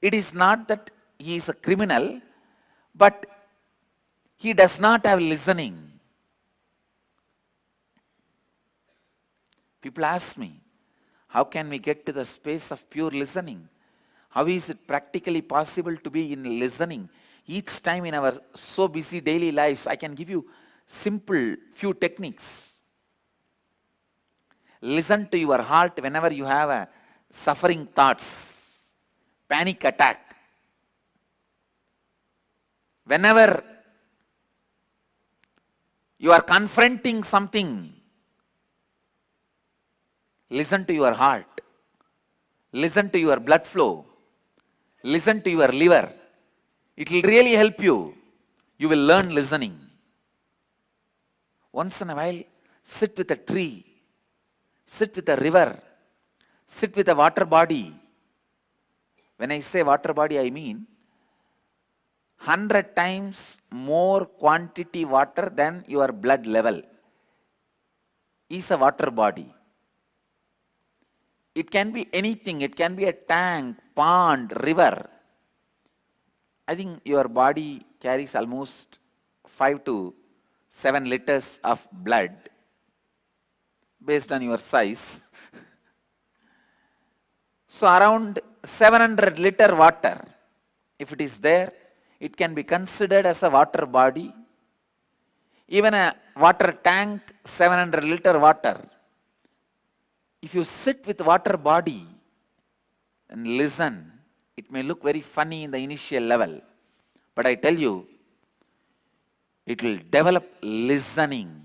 It is not that he is a criminal, but he does not have listening. People ask me, how can we get to the space of pure listening? How is it practically possible to be in listening? Each time in our so busy daily lives, I can give you simple few techniques. Listen to your heart whenever you have a suffering thoughts, panic attack. Whenever you are confronting something, listen to your heart. Listen to your blood flow. Listen to your liver. It will really help you. You will learn listening. Once in a while, sit with a tree. Sit with a river. Sit with a water body. When I say water body, I mean 100 times more quantity water than your blood level is a water body. It can be anything. It can be a tank, pond, river. I think your body carries almost 5 to 7 liters of blood based on your size. So around 700 liter water, if it is there, it can be considered as a water body. Even a water tank, 700 liter water. If you sit with water body and listen, it may look very funny in the initial level, but I tell you, it will develop listening.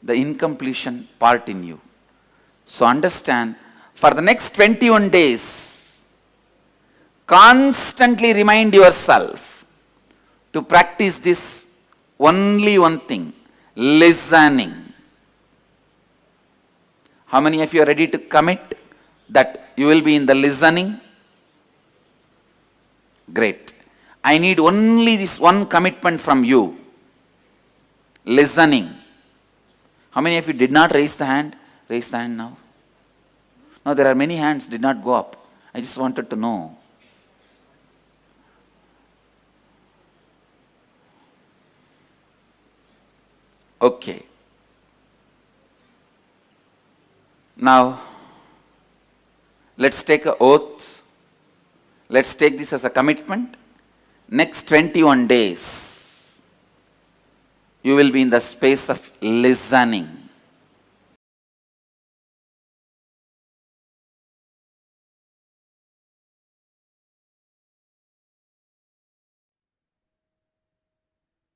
The incompletion part in you. So understand, for the next 21 days, constantly remind yourself to practice this only one thing, listening. How many of you are ready to commit that you will be in the listening? Great. I need only this one commitment from you. Listening. How many of you did not raise the hand? Raise the hand now. No, there are many hands did not go up. I just wanted to know. Okay. Now, let's take an oath. Let's take this as a commitment. Next 21 days, you will be in the space of listening.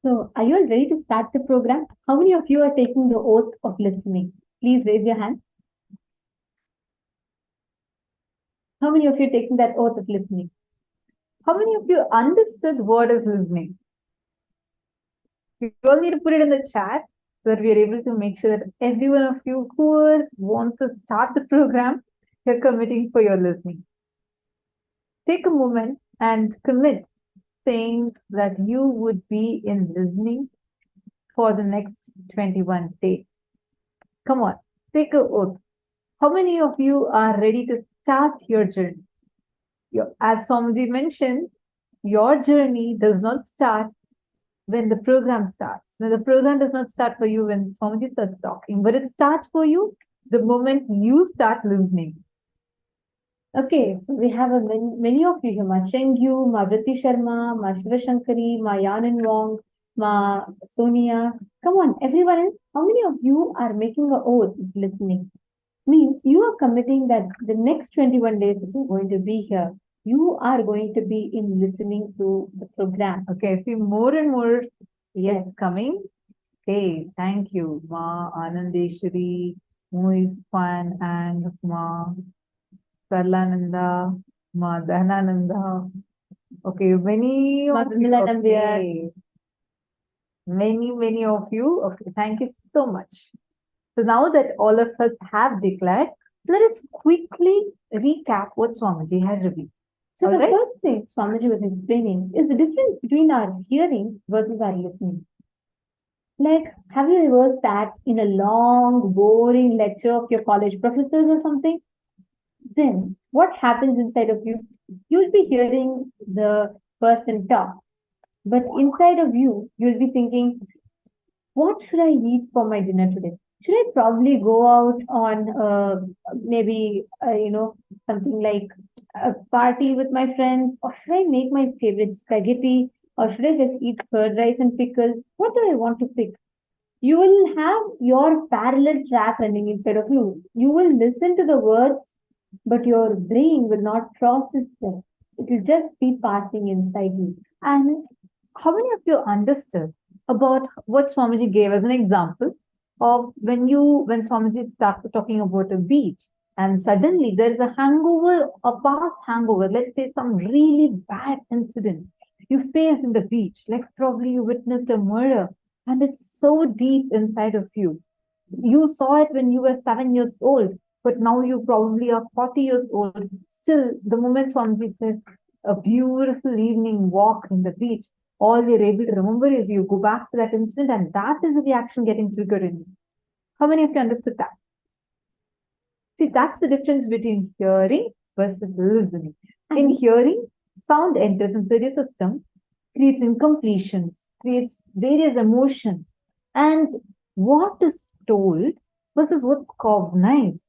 So, are you all ready to start the program? How many of you are taking the oath of listening? Please raise your hand. How many of you are taking that oath of listening? How many of you understood what is listening? You all need to put it in the chat so that we are able to make sure that every one of you who wants to start the program, you're committing for your listening. Take a moment and commit saying that you would be in listening for the next 21 days. Come on, take an oath. How many of you are ready to start your journey? As Swamiji mentioned, your journey does not start when the program starts. When the program does not start for you when Swamiji starts talking, but it starts for you the moment you start listening. Okay, so we have many of you here. Ma Chengyu, Ma Vriti Sharma, Ma Shiva Shankari, Ma Yanan Wong, Ma Sonia. Come on, everyone else. How many of you are making an oath listening? Means you are committing that the next 21 days that you're going to be here, you are going to be in listening to the program. Okay, I see more and more yes coming. Okay, thank you, Ma Anandeshwari, Muy Fun, and Ma Sarlananda, Ma Dhanananda. Okay, many of you. Okay. Many of you. Okay, thank you so much. So now that all of us have declared, let us quickly recap what Swamiji had revealed. So the first thing Swamiji was explaining is the difference between our hearing versus our listening. Like, have you ever sat in a long, boring lecture of your college professors or something? Then what happens inside of you? You'll be hearing the person talk, but inside of you, you'll be thinking, what should I eat for my dinner today? Should I probably go out on maybe, something like a party with my friends? Or should I make my favorite spaghetti? Or should I just eat curd rice and pickle? What do I want to pick? You will have your parallel track running inside of you. You will listen to the words, but your brain will not process them. It will just be passing inside you. And how many of you understood about what Swamiji gave as an example of when Swamiji started talking about a beach and suddenly there is a hangover, a past hangover, let's say some really bad incident you faced in the beach, like probably you witnessed a murder and it's so deep inside of you. You saw it when you were 7 years old, but now you probably are 40 years old. Still, the moment Swamiji says, a beautiful evening walk in the beach, all you're able to remember is you go back to that incident and that is the reaction getting triggered in you. How many of you understood that? See, that's the difference between hearing versus listening. In hearing, sound enters into your system, creates incompletions, creates various emotions, and what is told versus what's cognized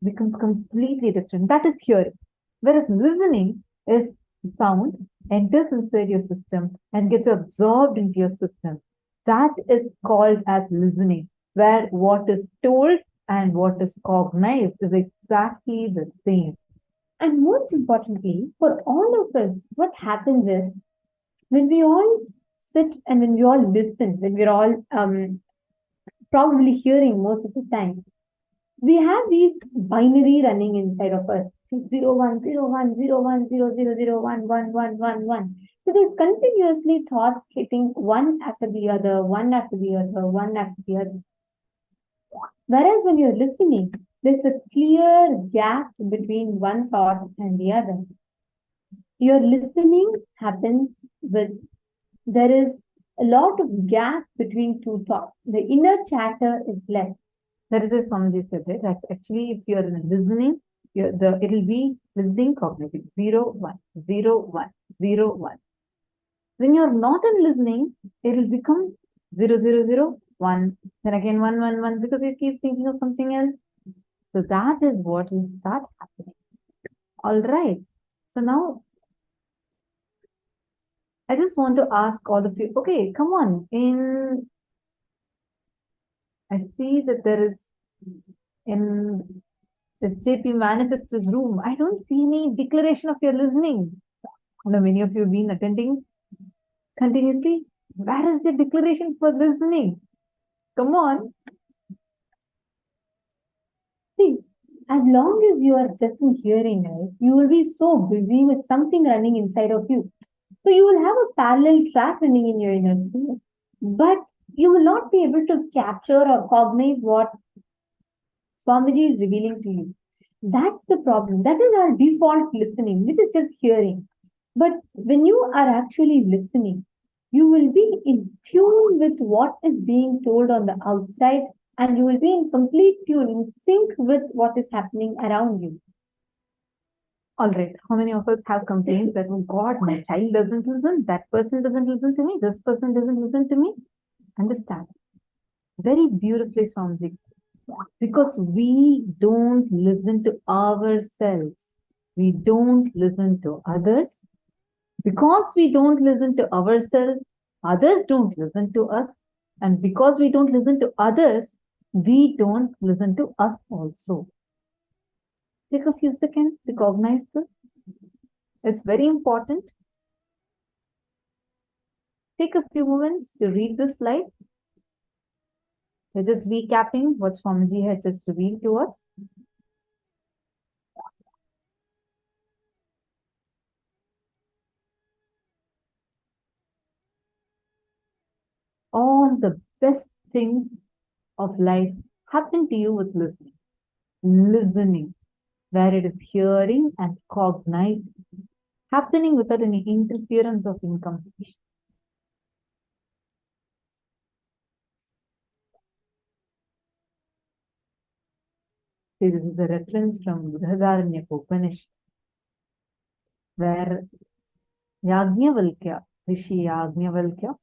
becomes completely different. That is hearing. Whereas listening is sound enters inside your system and gets absorbed into your system. That is called as listening, where what is told and what is cognized is exactly the same. And most importantly, for all of us, what happens is when we all sit and when we all listen, when we're all probably hearing most of the time, we have these binary running inside of us. 0, 1, 0, 1, 0, 1, 0, 0, 0, 1, 1, 1, 1, 1. So there's continuously thoughts hitting one after the other, one after the other, one after the other. Whereas when you're listening, there's a clear gap between one thought and the other. Your listening happens with, there is a lot of gap between two thoughts. The inner chatter is less. That is as Swamiji said, right? That actually, if you're listening, it'll be listening cognitive 0, 1, 0, 1, 0, 1. When you're not in listening, it'll become 0, 0, 0, 1, then again 1, 1, 1, because you keep thinking of something else. So that is what will start happening. All right. So now, I just want to ask all of you, okay, come on. I see that there is in this JP Manifestor's room, I don't see any declaration of your listening. I know many of you have been attending continuously. Where is the declaration for listening? Come on. See, as long as you are just in hearing, right, you will be so busy with something running inside of you. So you will have a parallel track running in your inner spirit, but you will not be able to capture or cognize what Swamiji is revealing to you. That's the problem. That is our default listening, which is just hearing. But when you are actually listening, you will be in tune with what is being told on the outside, and you will be in complete tune, in sync with what is happening around you. All right, how many of us have complaints that, oh God, my child doesn't listen, that person doesn't listen to me, this person doesn't listen to me? Understand. Very beautifully, Swamiji. Because we don't listen to ourselves. We don't listen to others. Because we don't listen to ourselves, others don't listen to us. And because we don't listen to others, we don't listen to us also. Take a few seconds to cognize this. It's very important. Take a few moments to read this slide. We're just recapping what Swamiji had just revealed to us. All the best things of life happen to you with listening. Listening, where it is hearing and cognizing, happening without any interference of incomplete. This is a reference from Brihadaranyaka Upanishad, where Yajnavalkya, Rishi Yajnavalkya,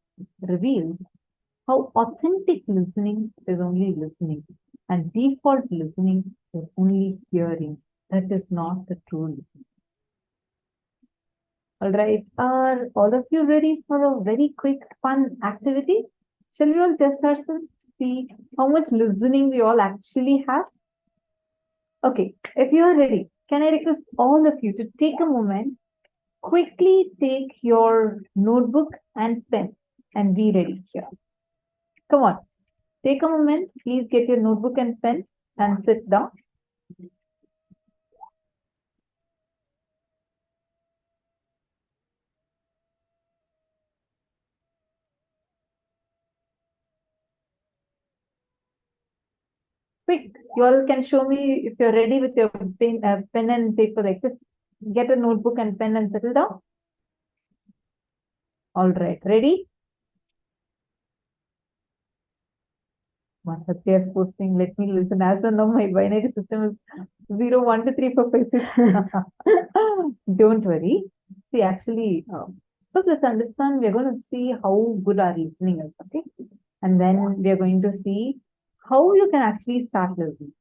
reveals how authentic listening is only listening and default listening is only hearing. That is not the true listening. All right, are all of you ready for a very quick, fun activity? Shall we all test ourselves, see how much listening we all actually have? Okay, if you are ready, can I request all of you to take a moment, quickly take your notebook and pen and be ready here. Come on, take a moment, please get your notebook and pen and sit down. Quick, you all can show me if you're ready with your pen and paper like this. Get a notebook and pen and settle down. All right, ready? Satya is posting, let me listen. As of now, my binary system is 0, 1, 2, 3, 4, 5, 6. Don't worry. See, actually, first let's understand, we're going to see how good our listening is, okay? And then we are going to see how you can actually start listening.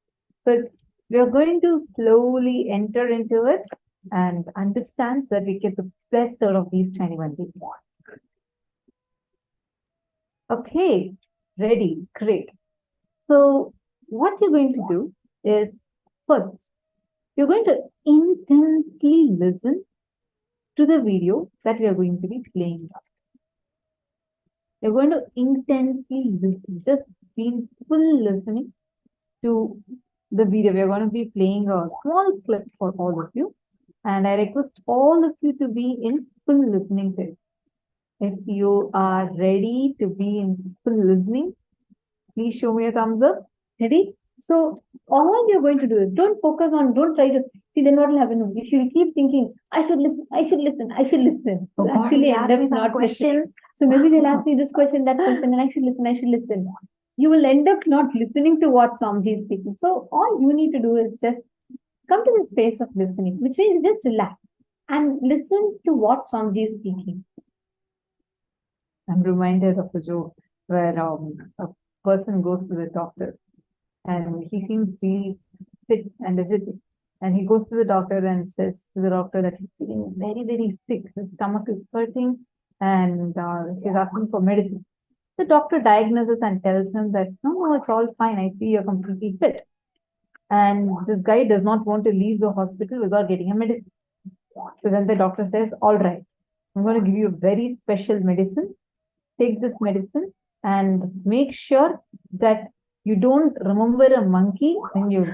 So we are going to slowly enter into it and understand that we get the best out of these 21 days. Okay, ready, great. So what you're going to do is, first, you're going to intensely listen to the video that we are going to be playing. You're going to intensely listen, just be in full listening to the video. We're going to be playing a small clip for all of you. And I request all of you to be in full listening phase. If you are ready to be in full listening, please show me a thumbs up. Ready? So all you're going to do is don't focus on, don't try to see, then what will happen? If you keep thinking, I should listen, I should listen, I should listen. Oh, actually end up not question. So maybe they'll ask me this question, that question, and I should listen, I should listen. You will end up not listening to what Swamiji is speaking. So all you need to do is just come to the space of listening, which means just relax and listen to what Swamiji is speaking. I'm reminded of a joke where a person goes to the doctor and he seems really fit and everything. And he goes to the doctor and says to the doctor that he's feeling very, very sick. His stomach is hurting and he's asking for medicine. The doctor diagnoses and tells him that, no, it's all fine. I see you're completely fit. And this guy does not want to leave the hospital without getting a medicine. So then the doctor says, all right, I'm going to give you a very special medicine. Take this medicine and make sure that you don't remember a monkey when you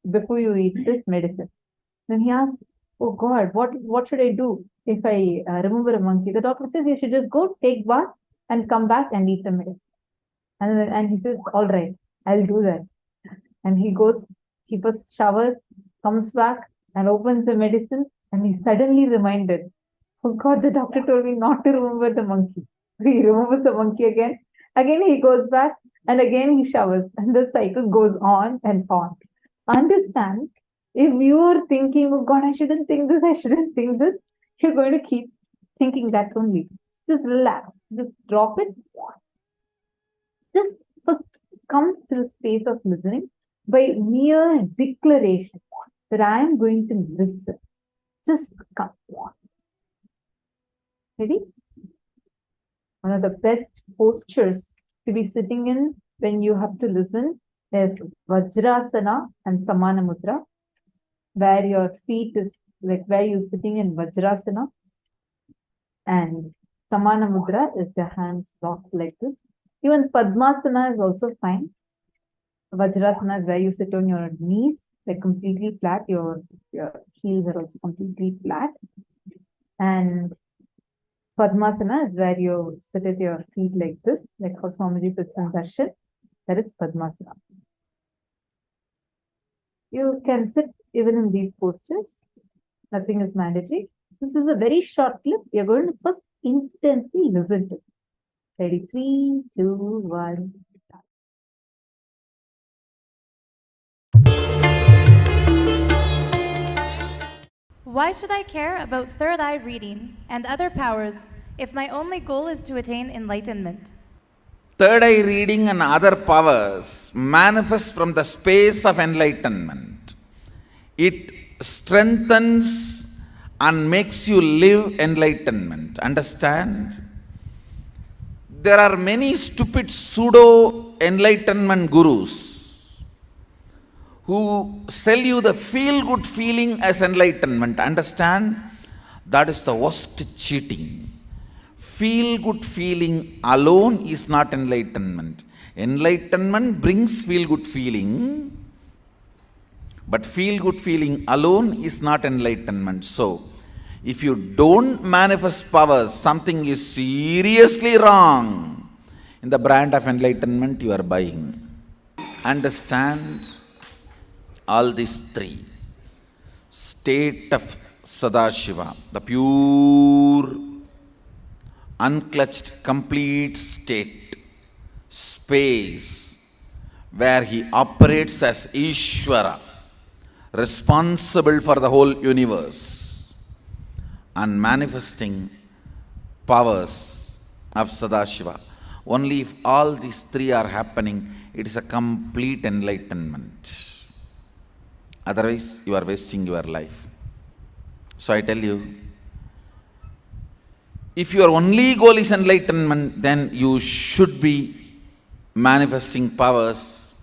before you eat this medicine. Then he asks, oh God, what should I do if I remember a monkey? The doctor says you should just go take bath and come back and eat the medicine. And he says, all right, I'll do that. And he goes, he first showers, comes back and opens the medicine, and he's suddenly reminded, oh God, the doctor told me not to remember the monkey. He remembers the monkey again. Again, he goes back and again he showers. And the cycle goes on and on. Understand, if you are thinking, oh God, I shouldn't think this, I shouldn't think this, you're going to keep thinking that only. Just relax. Just drop it. Just first come to the space of listening by mere declaration that I am going to listen. Just come. Ready? One of the best postures to be sitting in when you have to listen is Vajrasana and Samana Mudra. where your feet is like where you're sitting in Vajrasana, and Samana Mudra is the hands locked like this. Even Padmasana is also fine. Vajrasana is where you sit on your knees, like completely flat. Your heels are also completely flat. And Padmasana is where you sit at your feet like this, like how Swamiji sits in darshan. That is Padmasana. You can sit even in these postures. Nothing is mandatory. This is a very short clip. You're going to first intensely listen to it. Ready? 3, 2, 1. Why should I care about third eye reading and other powers if my only goal is to attain enlightenment? Third eye reading and other powers manifest from the space of enlightenment. It strengthens and makes you live enlightenment. Understand? There are many stupid pseudo enlightenment gurus who sell you the feel-good feeling as enlightenment. Understand? That is the worst cheating. Feel-good feeling alone is not enlightenment. Enlightenment brings feel-good feeling, but feel-good feeling alone is not enlightenment. So, if you don't manifest powers, something is seriously wrong in the brand of enlightenment you are buying. Understand all these three. State of Sadashiva, the pure, unclutched, complete state, space, where he operates as Ishvara, responsible for the whole universe, and manifesting powers of Sadashiva. Only if all these three are happening, it is a complete enlightenment. Otherwise, you are wasting your life. So I tell you, if your only goal is enlightenment, then you should be manifesting powers,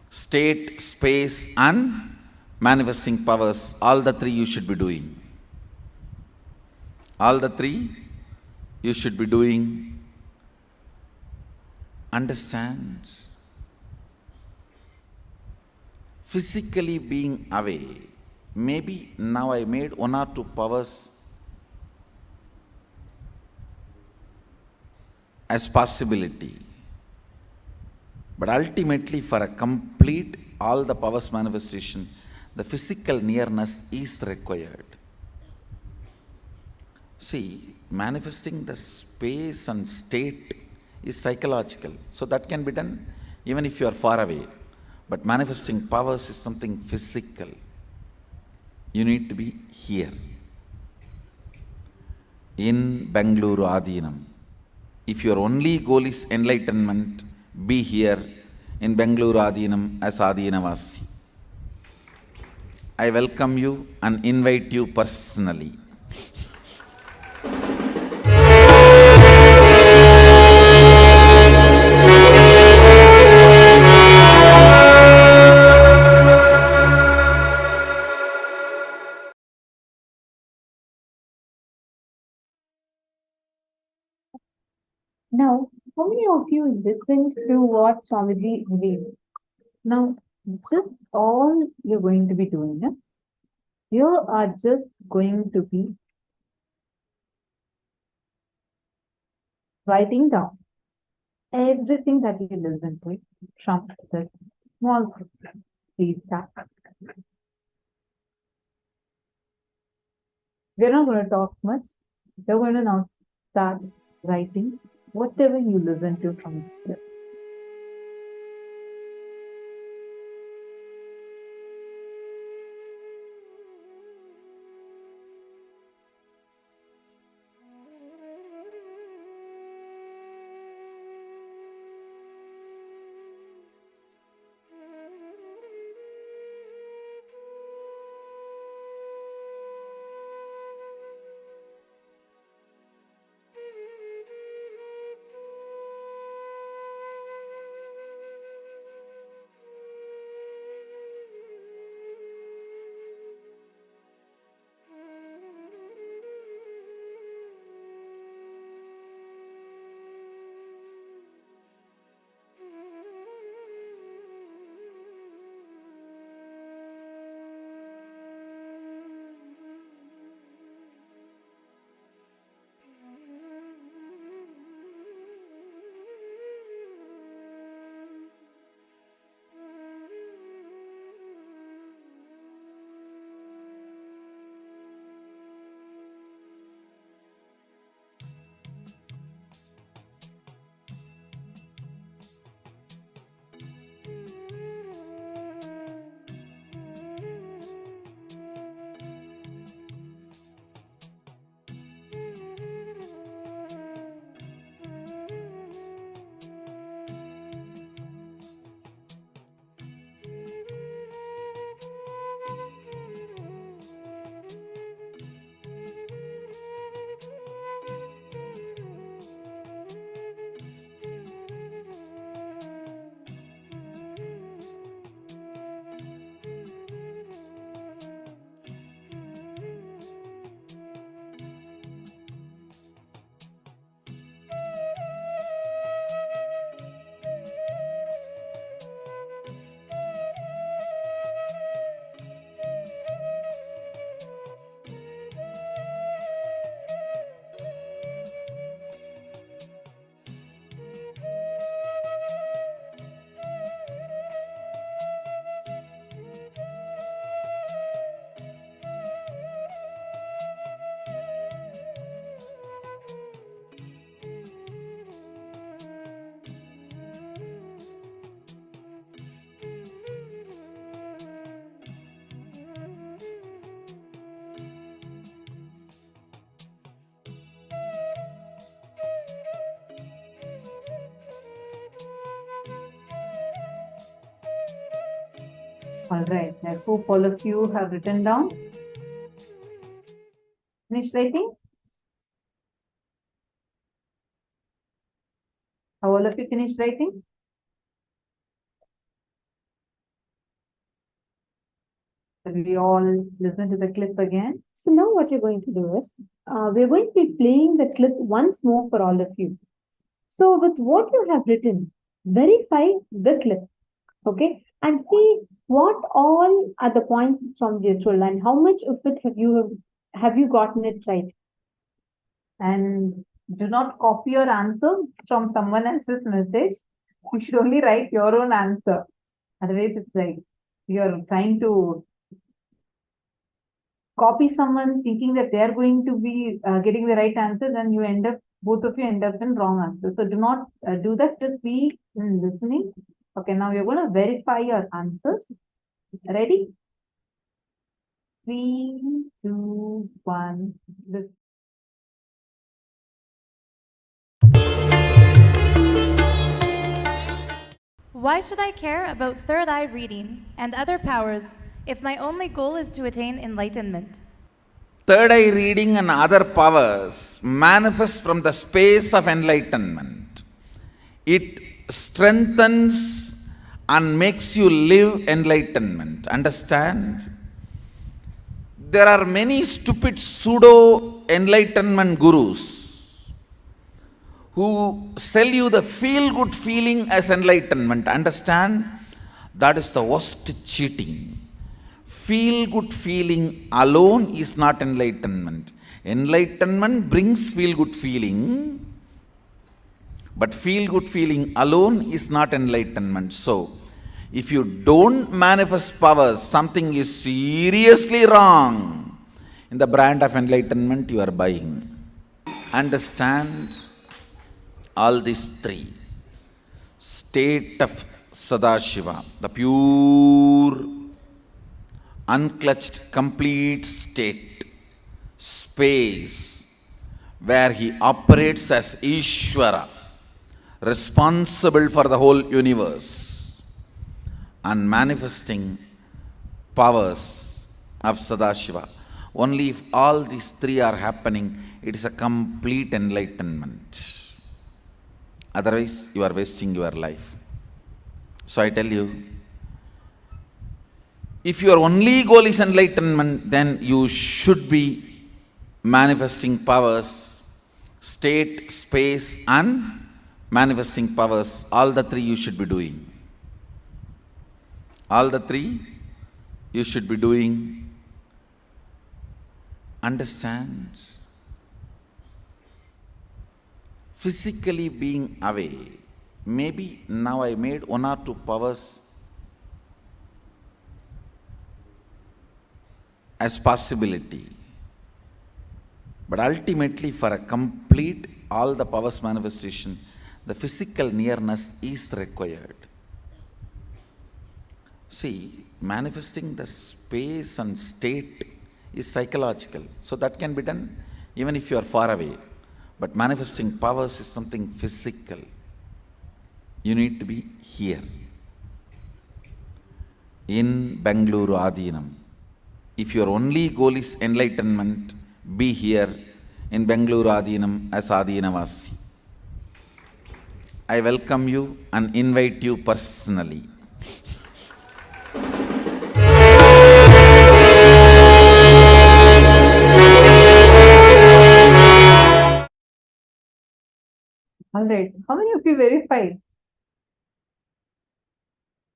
state, space, and manifesting powers. All the three you should be doing. All the three you should be doing. Understand? Physically being away. Maybe now I made one or two powers as possibility. But ultimately, for a complete all the powers manifestation, the physical nearness is required. See, manifesting the space and state is psychological. So that can be done even if you are far away. But manifesting powers is something physical. You need to be here. In Bengaluru Adinam. If your only goal is enlightenment, be here in Bengaluru Adinam as Adinavasi. I welcome you and invite you personally. Now, how many of you listened to what Swamiji revealed? Now, just all you're going to be doing is, you are just going to be writing down everything that you listen to from this small group. Please start. We're not going to talk much. We're going to now start writing whatever you listen to from this. All right. I hope all of you have written down. Finished writing? Have all of you finished writing? Will we all listen to the clip again? So now what we're going to do is, we're going to be playing the clip once more for all of you. So with what you have written, verify the clip, okay? And see what all are the points from this told and how much of it have you gotten it right? And do not copy your answer from someone else's message. You should only write your own answer. Otherwise, it's like you're trying to copy someone thinking that they're going to be getting the right answers, and both of you end up in wrong answers. So do not do that. Just be listening. Okay, now we're going to verify your answers. Ready? 3, 2, 1. Why should I care about third eye reading and other powers if my only goal is to attain enlightenment? Third eye reading and other powers manifest from the space of enlightenment. It strengthens and makes you live enlightenment. Understand? There are many stupid pseudo enlightenment gurus who sell you the feel-good feeling as enlightenment. Understand? That is the worst cheating. Feel-good feeling alone is not enlightenment. Enlightenment brings feel-good feeling, but feel-good feeling alone is not enlightenment. So, if you don't manifest powers, something is seriously wrong in the brand of enlightenment you are buying. Understand? All these three. State of Sadashiva, the pure, unclutched, complete state, space, where he operates as Ishvara, responsible for the whole universe, and manifesting powers of Sadashiva. Only if all these three are happening, it is a complete enlightenment. Otherwise, you are wasting your life. So I tell you, if your only goal is enlightenment, then you should be manifesting powers, state, space, and manifesting powers. All the three you should be doing. All the three you should be doing. Understand? Physically being away. Maybe now I made one or two powers as possibility. But ultimately, for a complete all the powers manifestation, the physical nearness is required. See, manifesting the space and state is psychological. So that can be done even if you are far away. But manifesting powers is something physical. You need to be here. In Bengaluru Adinam. If your only goal is enlightenment, be here in Bengaluru Adinam as Adinavasi. I welcome you and invite you personally. All right. How many of you verified?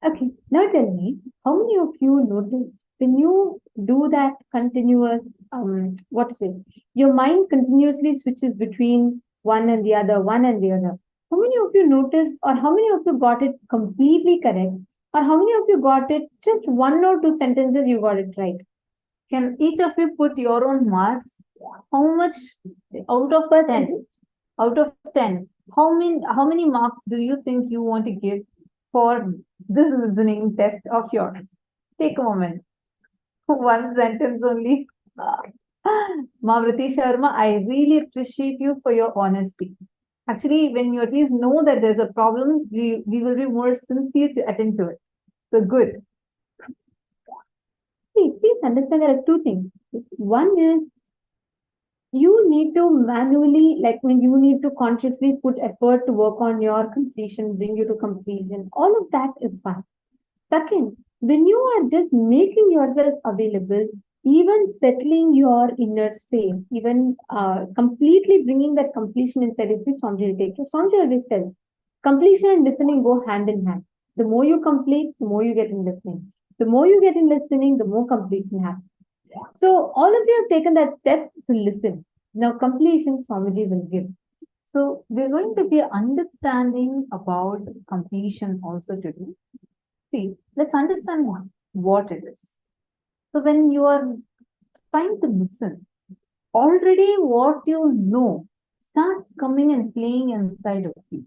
Okay, now tell me, how many of you noticed when you do that continuous, your mind continuously switches between one and the other, one and the other. How many of you noticed, or how many of you got it completely correct, or how many of you got it just 1 or 2 sentences you got it right? Can each of you put your own marks? How much out of 10? Out of 10, how many marks do you think you want to give for this listening test of yours? Take a moment. One sentence only. Mavriti Sharma, I really appreciate you for your honesty. Actually, when you at least know that there's a problem, we will be more sincere to attend to it. So good. See, please understand there are two things. One is you need to manually, like when you need to consciously put effort to work on your completion, bring you to completion. All of that is fine. Second, when you are just making yourself available, even settling your inner space, even completely bringing that completion inside it, which Swamiji will take care. Swamiji always says, completion and listening go hand in hand. The more you complete, the more you get in listening. The more you get in listening, the more completion happens. So all of you have taken that step to listen. Now completion Swamiji will give. So we're going to be understanding about completion also today. See, let's understand what it is. So when you are trying to listen, already what you know starts coming and playing inside of you.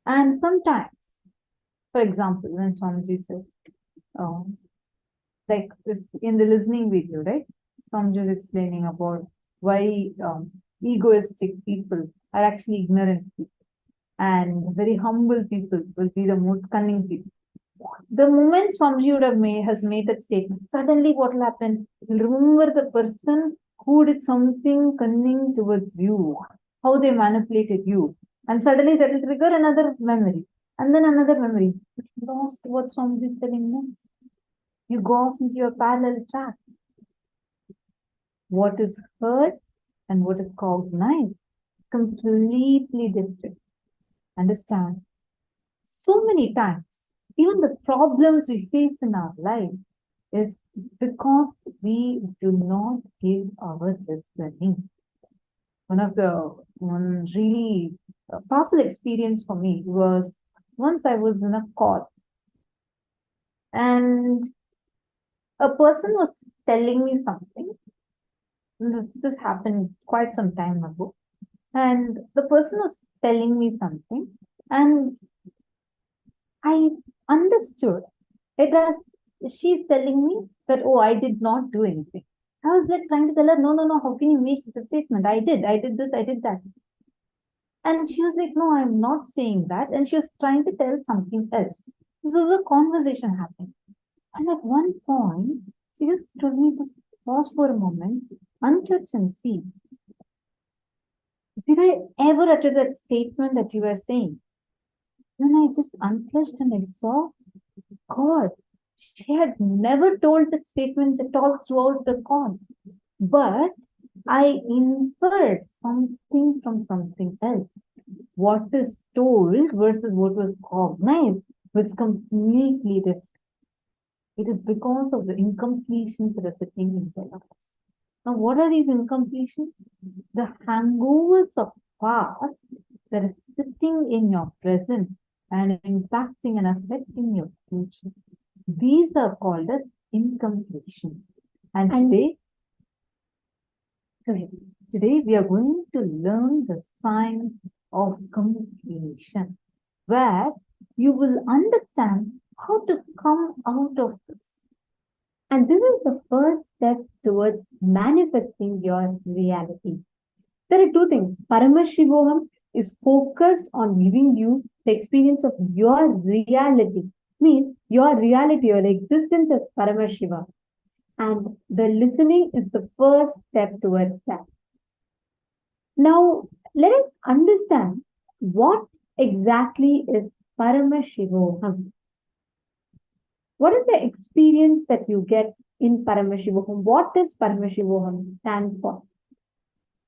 And sometimes, for example, when Swamiji says, like in the listening video, right? Swamiji is explaining about why egoistic people are actually ignorant people and very humble people will be the most cunning people. The moment Swamiji would have has made that statement, suddenly what will happen? You'll remember the person who did something cunning towards you, how they manipulated you, and suddenly that will trigger another memory, and then another memory. You lost what Swamiji is telling next. You go off into your parallel track. What is heard and what is cognized completely different. Understand? So many times, even the problems we face in our life is because we do not give our listening. One really powerful experience for me was once I was in a call and a person was telling me something. This happened quite some time ago. And the person was telling me something and I understood it as she's telling me that, oh, I did not do anything. I was like trying to tell her, no, how can you make such a statement? I did this, I did that. And she was like, no, I'm not saying that. And she was trying to tell something else. This was a conversation happening. And at one point, she just told me, just pause for a moment, untouch and see. Did I ever utter that statement that you were saying? Then I just unclutched and I saw, God, she had never told that statement at all throughout the call. But I inferred something from something else. What is told versus what was cognized was completely different. It is because of the incompletions that are sitting inside of us. Now, what are these incompletions? The hangovers of past that is sitting in your present and impacting and affecting your future. These are called as incompletion. And today we are going to learn the science of completion, where you will understand how to come out of this. And this is the first step towards manifesting your reality. There are two things. Paramashivoham is focused on giving you the experience of your reality. Means your reality, your existence as Paramashiva. And the listening is the first step towards that. Now, let us understand what exactly is Paramashivoham. What is the experience that you get in Paramashivoham? What does Paramashivoham stand for?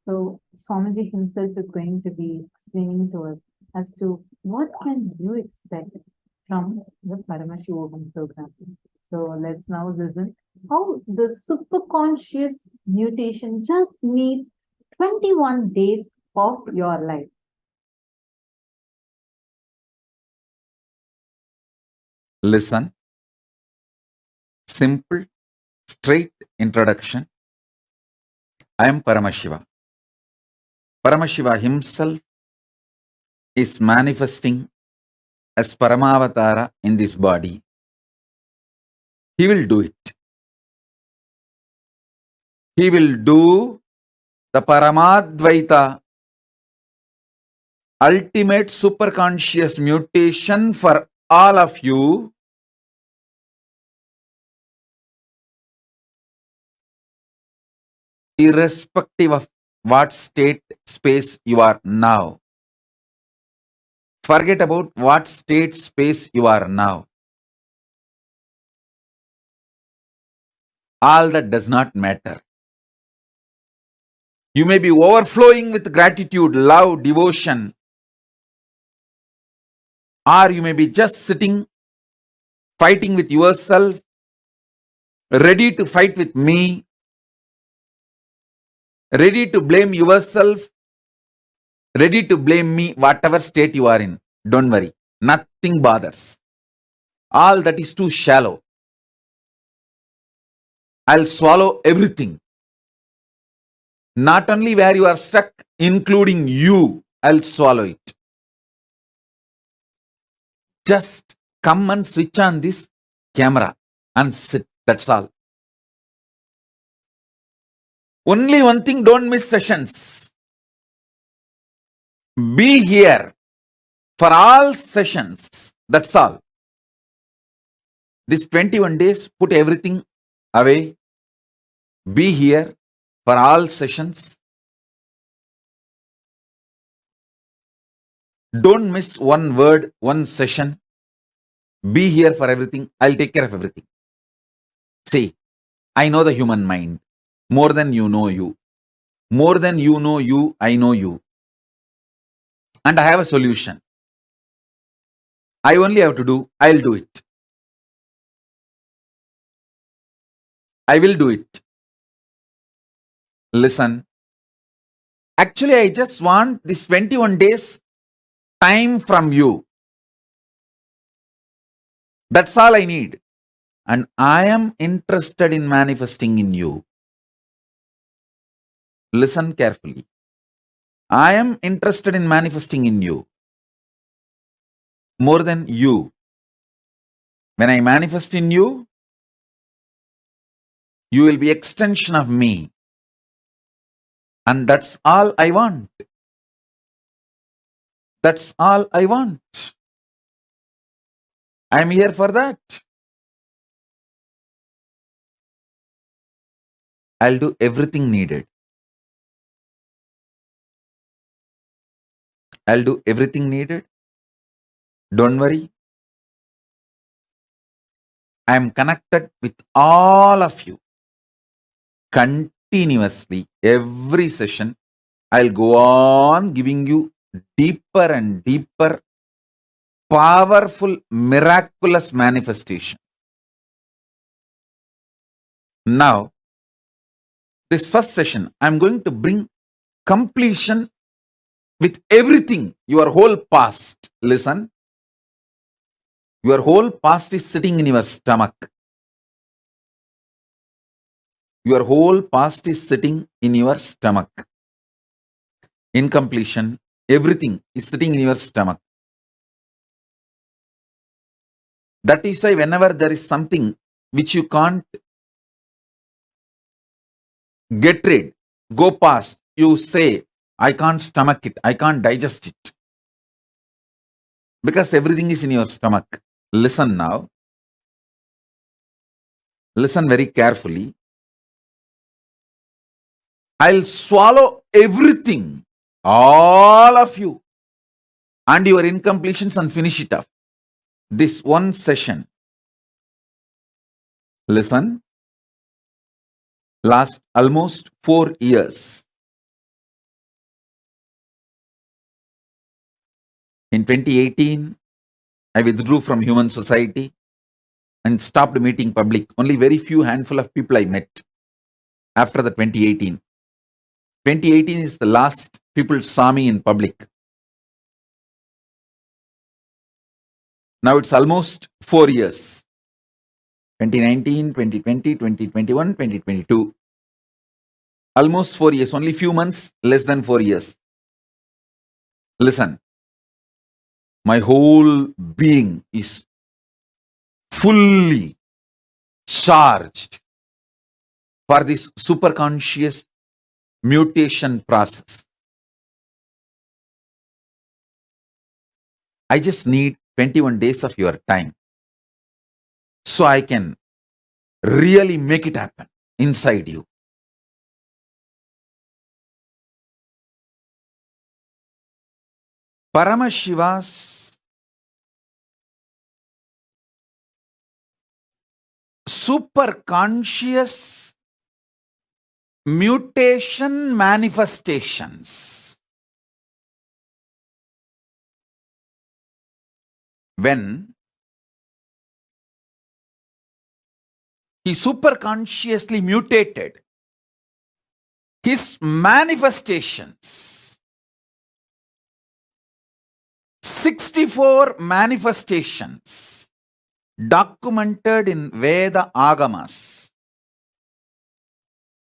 So Swamiji himself is going to be explaining to us as to what can you expect from the Paramashivoham program. So let's now listen how the superconscious mutation just needs 21 days of your life. Listen. Simple, straight introduction. I am Paramashiva. Paramashiva himself is manifesting as Paramavatara in this body. He will do it. He will do the Paramadvaita, ultimate superconscious mutation for all of you irrespective of what state, space you are now. Forget about what state, space you are now. All that does not matter. You may be overflowing with gratitude, love, devotion, or you may be just sitting, fighting with yourself, ready to fight with me, ready to blame yourself, ready to blame me, whatever state you are in. Don't worry. Nothing bothers. All that is too shallow. I'll swallow everything. Not only where you are stuck, including you, I'll swallow it. Just come and switch on this camera and sit. That's all. Only one thing, don't miss sessions. Be here for all sessions. That's all. This 21 days, put everything away. Be here for all sessions. Don't miss one word, one session. Be here for everything. I'll take care of everything. See, I know the human mind more than you know you. More than you know you, I know you. And I have a solution. I only have to do, I'll do it. I will do it. Listen. Actually, I just want this 21 days time from you. That's all I need. And I am interested in manifesting in you. Listen carefully. I am interested in manifesting in you. More than you. When I manifest in you, you will be extension of me. And that's all I want. That's all I want. I'm here for that. I'll do everything needed. I'll do everything needed. Don't worry. I'm connected with all of you. Continuously, every session, I'll go on giving you deeper and deeper, powerful, miraculous manifestation. Now, this first session, I'm going to bring completion with everything, your whole past. Listen. Your whole past is sitting in your stomach. Your whole past is sitting in your stomach. In completion, everything is sitting in your stomach. That is why whenever there is something which you can't get rid, go past, you say, I can't stomach it, I can't digest it. Because everything is in your stomach. Listen now. Listen very carefully. I'll swallow everything, all of you, and your incompletions and finish it up. This one session. Listen. Last almost 4 years. In 2018, I withdrew from human society and stopped meeting public. Only very few handful of people I met after the 2018. 2018 is the last people saw me in public. Now it's almost 4 years. 2019, 2020, 2021, 2022. Almost 4 years. Only few months, less than 4 years. Listen. My whole being is fully charged for this superconscious mutation process. I just need 21 days of your time so I can really make it happen inside you. Paramashiva's super conscious mutation manifestations. When he super consciously mutated, his manifestations, 64 manifestations documented in Veda Agamas,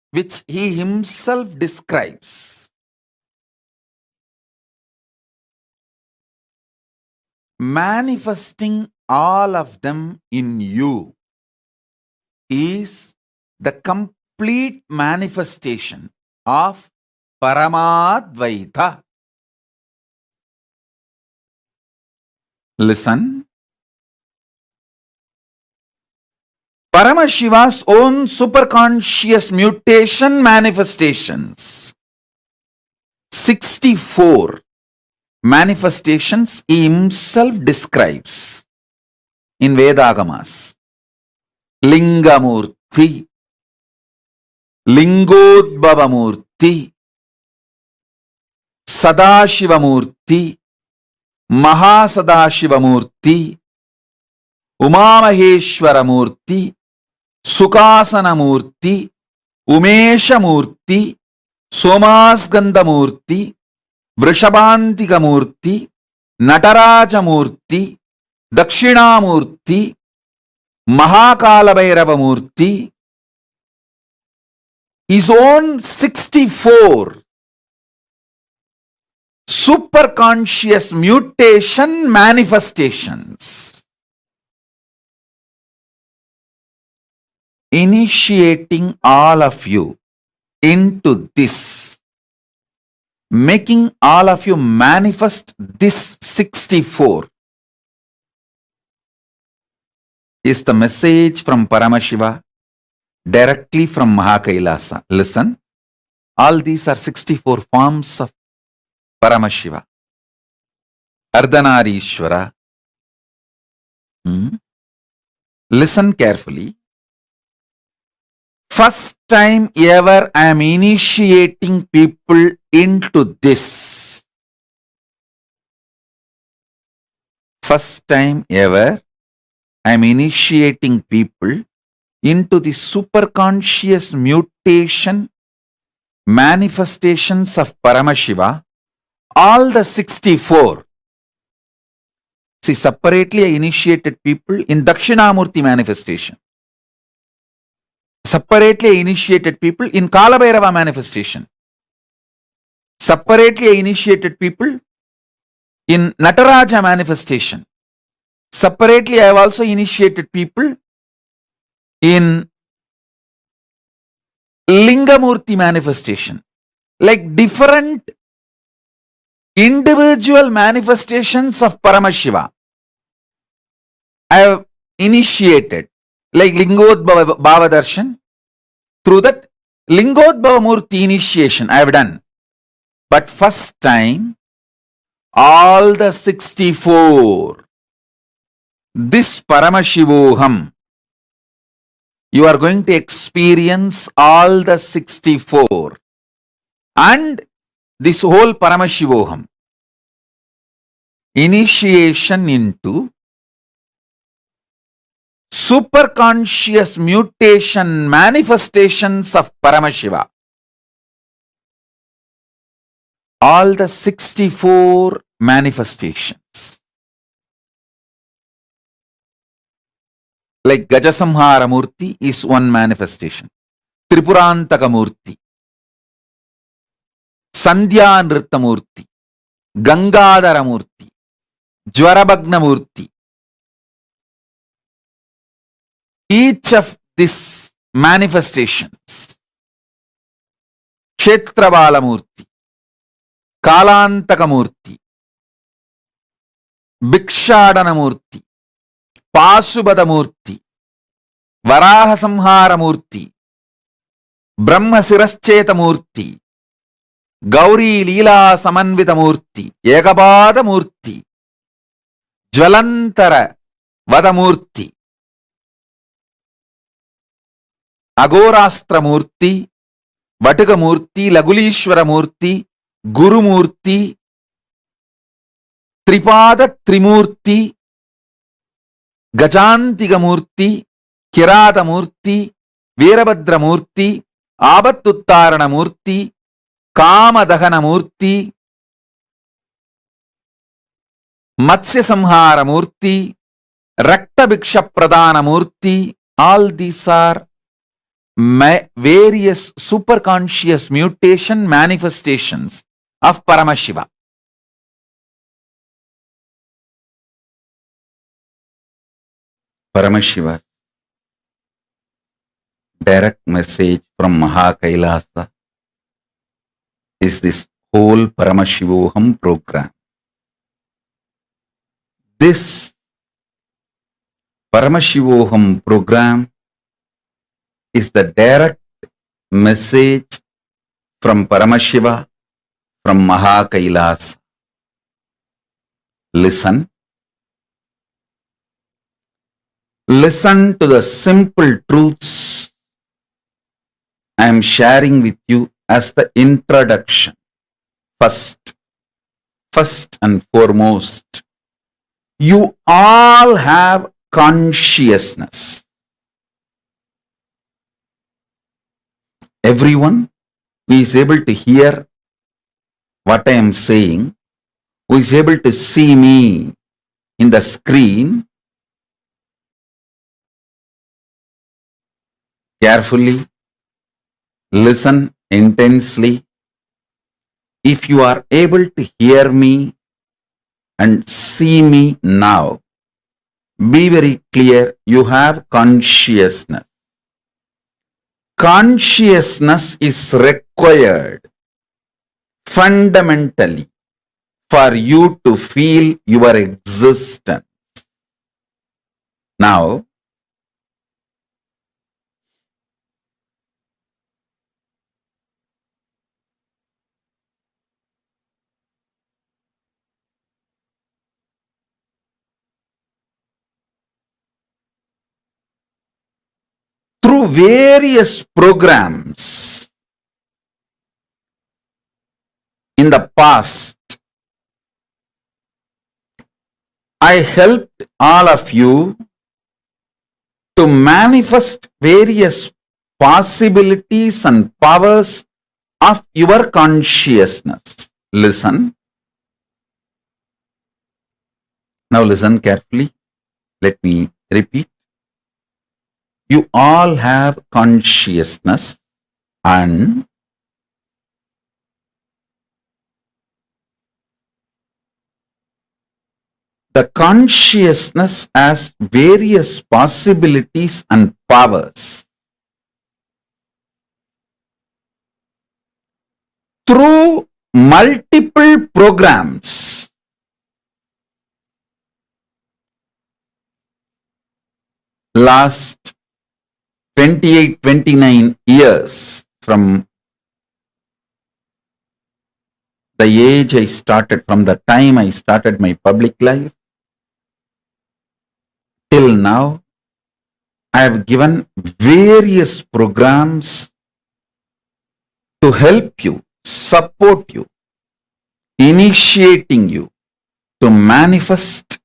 which he himself describes. Manifesting all of them in you is the complete manifestation of Paramadvaita. Listen. Paramashiva's own superconscious mutation manifestations, 64 manifestations he himself describes in Vedagamas. Lingamurti, Lingodbhavamurti, Sadashivamurti, Mahasadashivamurti, Umamaheshwaramurti, Sukhasanamurti, Umeshamurti, Somasgandhamurti, Vrishabhantikamurti, Natarajamurti, Dakshinamurti, Mahakalabhairavamurti, his own 64 superconscious mutation manifestations, initiating all of you into this, making all of you manifest this 64 is the message from Paramashiva directly from Kailasa. Listen, all these are 64 forms of Paramashiva. Ardhanarishwara. Listen carefully. First time ever I am initiating people into this. First time ever I am initiating people into the superconscious mutation manifestations of Paramashiva, all the 64. See, separately I initiated people in Dakshinamurti manifestation. Separately I initiated people in Kalabhairava manifestation. Separately I initiated people in Nataraja manifestation. Separately I have also initiated people in Lingamurti manifestation. Like different individual manifestations of Paramashiva I have initiated, like Lingodbhava Bhavadarshan. Through that Lingodbhava Murti initiation I have done. But first time, all the 64, this Paramashivoham, you are going to experience all the 64 and this whole Paramashivoham. Initiation into superconscious mutation manifestations of Paramashiva. All the 64 manifestations. Like Gajasamhara Murti is one manifestation. Tripurantaka Murti, Sandhya Nritta Murti, Gangadhara Murti, Jwarabhagna Murti. Each of these manifestations, Kshetrabala Murti, Kalantaka Murti, Bhikshadana Murti, Pasubhada Murti, Varaha Samhara Murti, Brahma Sirascheta Murti, Gauri Leela Samanvita Murti, Ekapada Murti, Jvalantara Vadamurti, Agorastra Murti, Vatuga Murti, Lagulishwara Murti, Guru Murti, Tripada Trimurti, Gajantiga Murti, Kirata Murti, Veerabhadra Murti, Abattuttarana Murti, Kamadahana Murti, Matsya Samhara Murti, Rakta Bhiksha Pradana Murti. All these are various superconscious mutation manifestations of Paramashiva. Paramashiva, direct message from Kailasa is this whole Paramashivoham program. This Paramashivoham program is the direct message from Paramashiva, from Kailasa. Listen. Listen to the simple truths I am sharing with you as the introduction. First and foremost, you all have consciousness. Everyone who is able to hear what I am saying, who is able to see me in the screen, carefully listen intensely. If you are able to hear me and see me now, be very clear, you have consciousness. Consciousness is required fundamentally for you to feel your existence. Now, through various programs in the past, I helped all of you to manifest various possibilities and powers of your consciousness. Listen. Now listen carefully. Let me repeat. You all have consciousness, and the consciousness has various possibilities and powers. Through multiple programs, last 28-29 years from the age I started, from the time I started my public life till now, I have given various programs to help you, support you, initiating you to manifest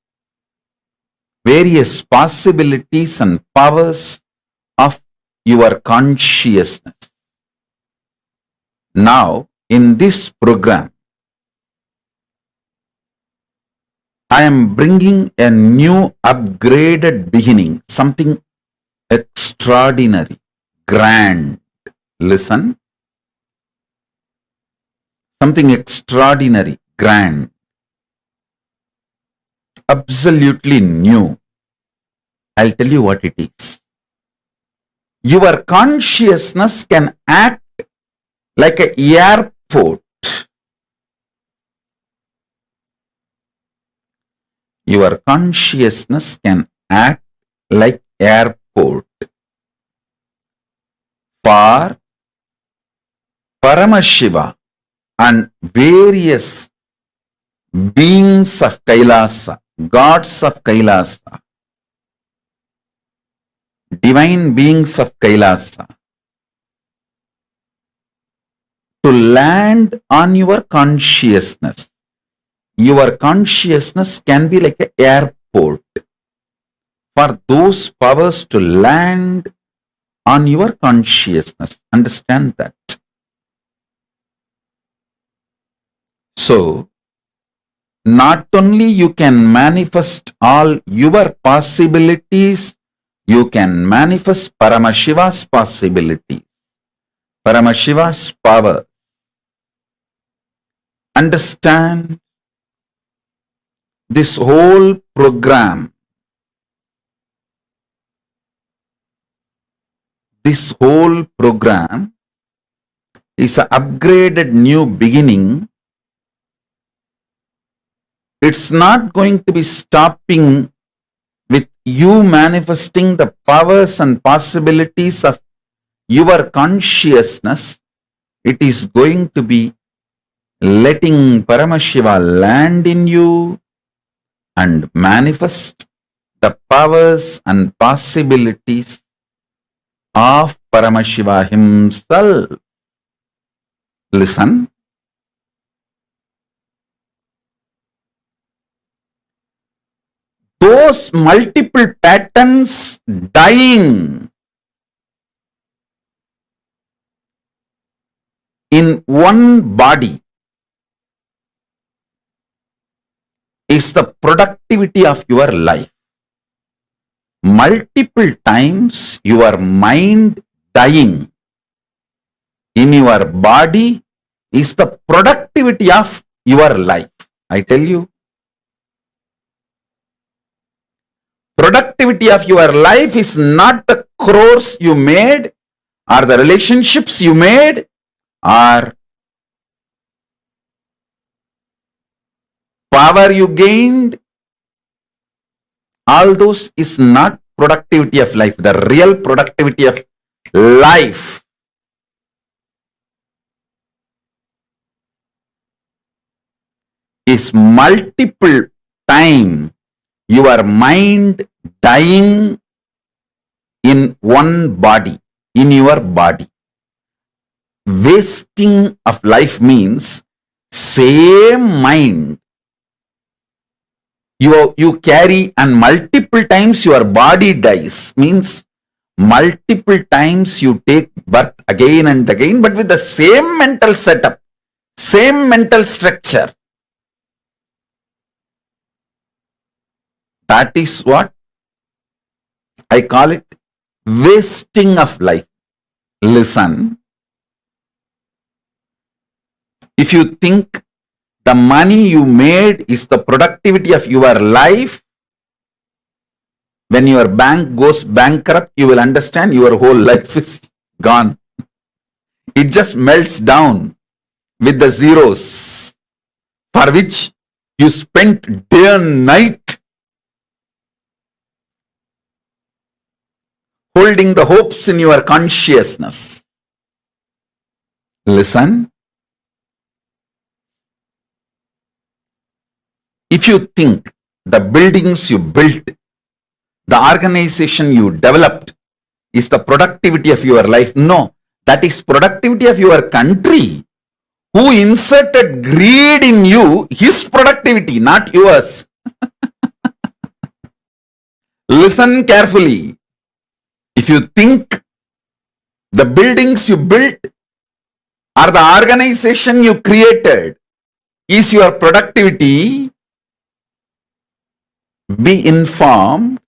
various possibilities and powers of your consciousness. Now, in this program, I am bringing a new upgraded beginning, something extraordinary, grand. Listen. Something extraordinary, grand, absolutely new. I'll tell you what it is. Your consciousness can act like an airport. Your consciousness can act like airport for Paramashiva and various beings of Kailasa, gods of Kailasa, divine beings of Kailasa, to land on your consciousness. Your consciousness can be like an airport for those powers to land on your consciousness. Understand that. So, not only you can manifest all your possibilities, you can manifest Paramashiva's possibility, Paramashiva's power. Understand this whole program, is an upgraded new beginning. It's not going to be stopping with you manifesting the powers and possibilities of your consciousness. It is going to be letting Paramashiva land in you and manifest the powers and possibilities of Paramashiva himself. Listen. Those multiple patterns dying in one body is the productivity of your life. Multiple times your mind dying in your body is the productivity of your life. I tell you. Productivity of your life is not the crores you made or the relationships you made or power you gained. All those is not productivity of life. The real productivity of life is multiple time your mind dying in one body, in your body. Wasting of life means same mind you carry and multiple times your body dies, means multiple times you take birth again and again, but with the same mental setup, same mental structure. That is what I call it wasting of life. Listen, if you think the money you made is the productivity of your life, when your bank goes bankrupt, you will understand your whole life is gone. It just melts down with the zeros for which you spent day and night holding the hopes in your consciousness. Listen. If you think the buildings you built, the organization you developed is the productivity of your life, no, that is productivity of your country, who inserted greed in you, his productivity, not yours. Listen carefully. If you think the buildings you built or the organization you created is your productivity, be informed,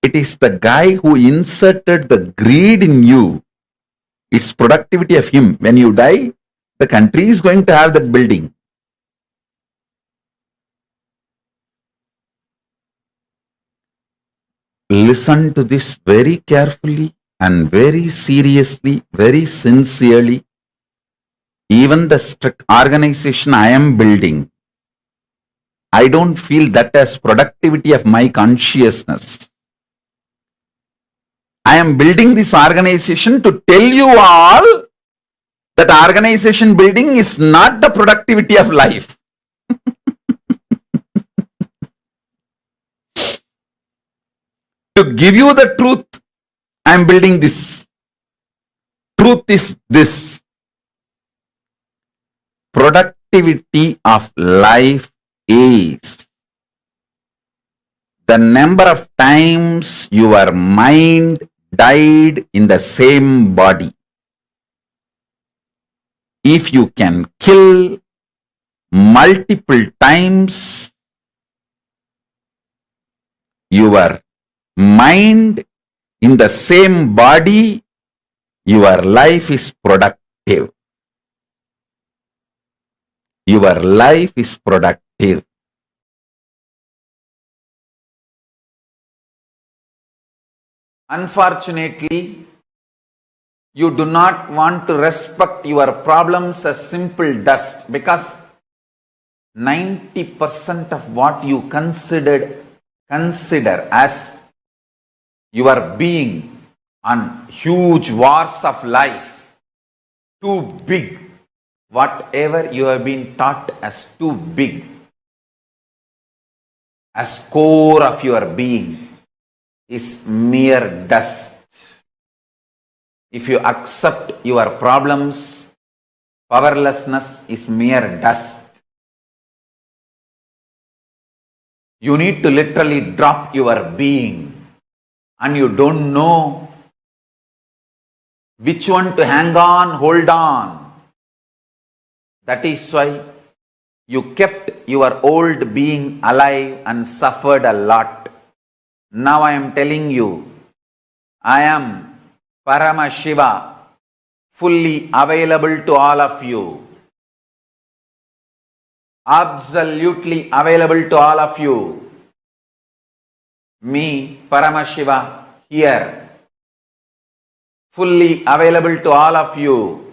it is the guy who inserted the greed in you. It's productivity of him. When you die, the country is going to have that building. Listen to this very carefully and very seriously, very sincerely. Even the strict organization I am building, I don't feel that as productivity of my consciousness. I am building this organization to tell you all That organization building is not the productivity of life. To give you the truth, I am building this. Truth is this. Productivity of life is the number of times your mind died in the same body. If you can kill multiple times your mind in the same body, your life is productive. Your life is productive. Unfortunately, you do not want to respect your problems as simple dust, because 90% of what you consider as your being on huge wars of life, too big, whatever you have been taught as too big, as core of your being, is mere dust. If you accept your problems, powerlessness is mere dust. You need to literally drop your being, and you don't know which one to hang on, hold on. That is why you kept your old being alive and suffered a lot. Now I am telling you, I am Paramashiva, fully available to all of you. Absolutely available to all of you. Me, Paramashiva, here. Fully available to all of you.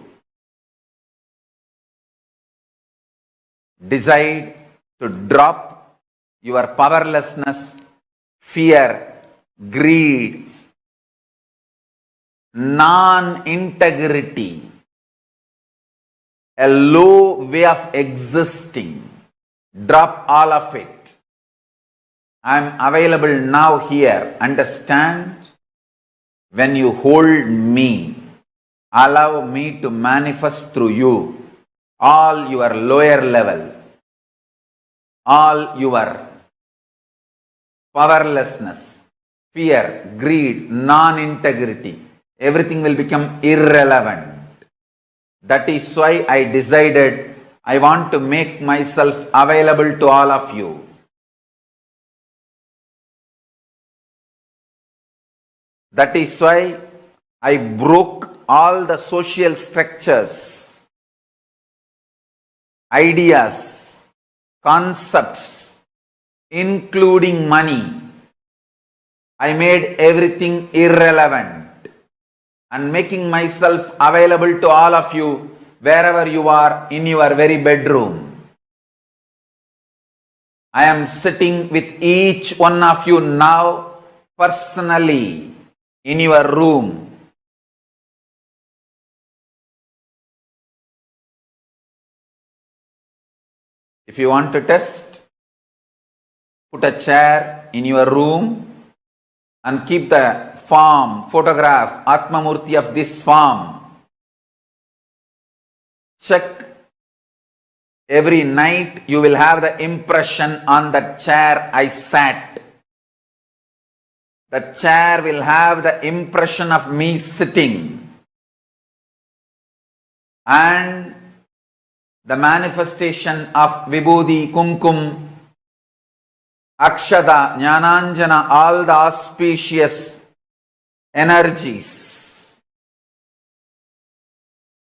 Decide to drop your powerlessness, fear, greed, non-integrity, a low way of existing. Drop all of it. I am available now here. Understand? When you hold me, allow me to manifest through you all your lower level, all your powerlessness, fear, greed, non-integrity, everything will become irrelevant. That is why I decided I want to make myself available to all of you. That is why I broke all the social structures, ideas, concepts, including money. I made everything irrelevant and making myself available to all of you wherever you are in your very bedroom. I am sitting with each one of you now personally in your room. If you want to test, put a chair in your room and keep the form, photograph, Atmamurti of this form. Check. Every night you will have the impression on that chair I sat. The chair will have the impression of me sitting. And the manifestation of Vibhuti, Kumkum, Akshada, Jnananjana, all the auspicious energies.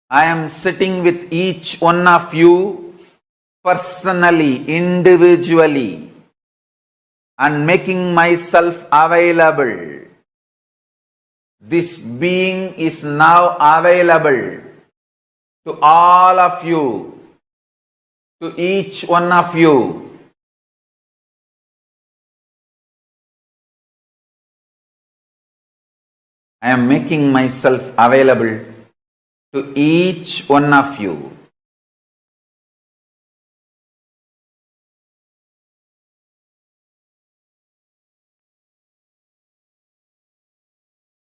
I am sitting with each one of you personally, individually, and making myself available. This being is now available to all of you, to each one of you. I am making myself available to each one of you.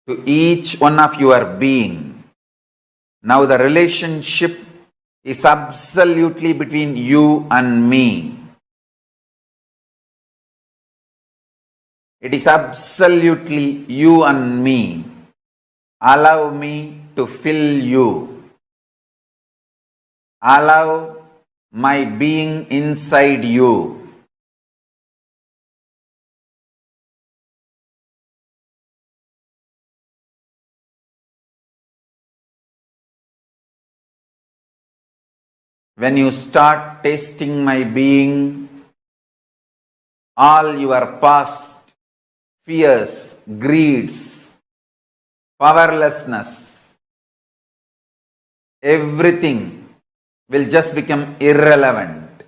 To each one of your being. Now the relationship is absolutely between you and me. It is absolutely you and me. Allow me to fill you. Allow my being inside you. When you start tasting my being, all your past fears, greeds, powerlessness, everything will just become irrelevant.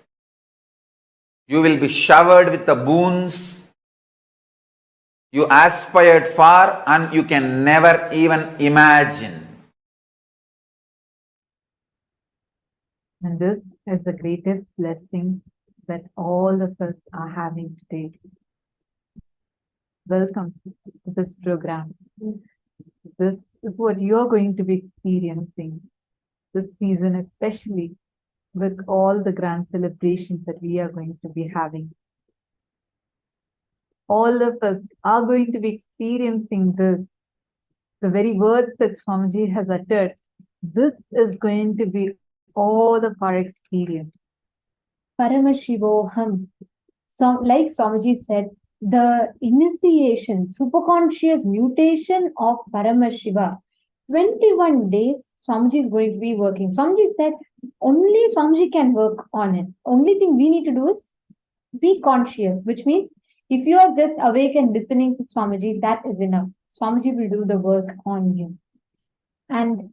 You will be showered with the boons you aspired for and you can never even imagine. And this is the greatest blessing that all of us are having today. Welcome to this program. This is what you're going to be experiencing this season, especially with all the grand celebrations that we are going to be having. All of us are going to be experiencing this. The very words that Swamiji has uttered, this is going to be all of our experience. Paramashivoham. So, like Swamiji said, the initiation, superconscious mutation of Paramashiva, 21 days Swamiji is going to be working. Swamiji said only Swamiji can work on it. Only thing we need to do is be conscious, which means if you are just awake and listening to Swamiji, that is enough. Swamiji will do the work on you. And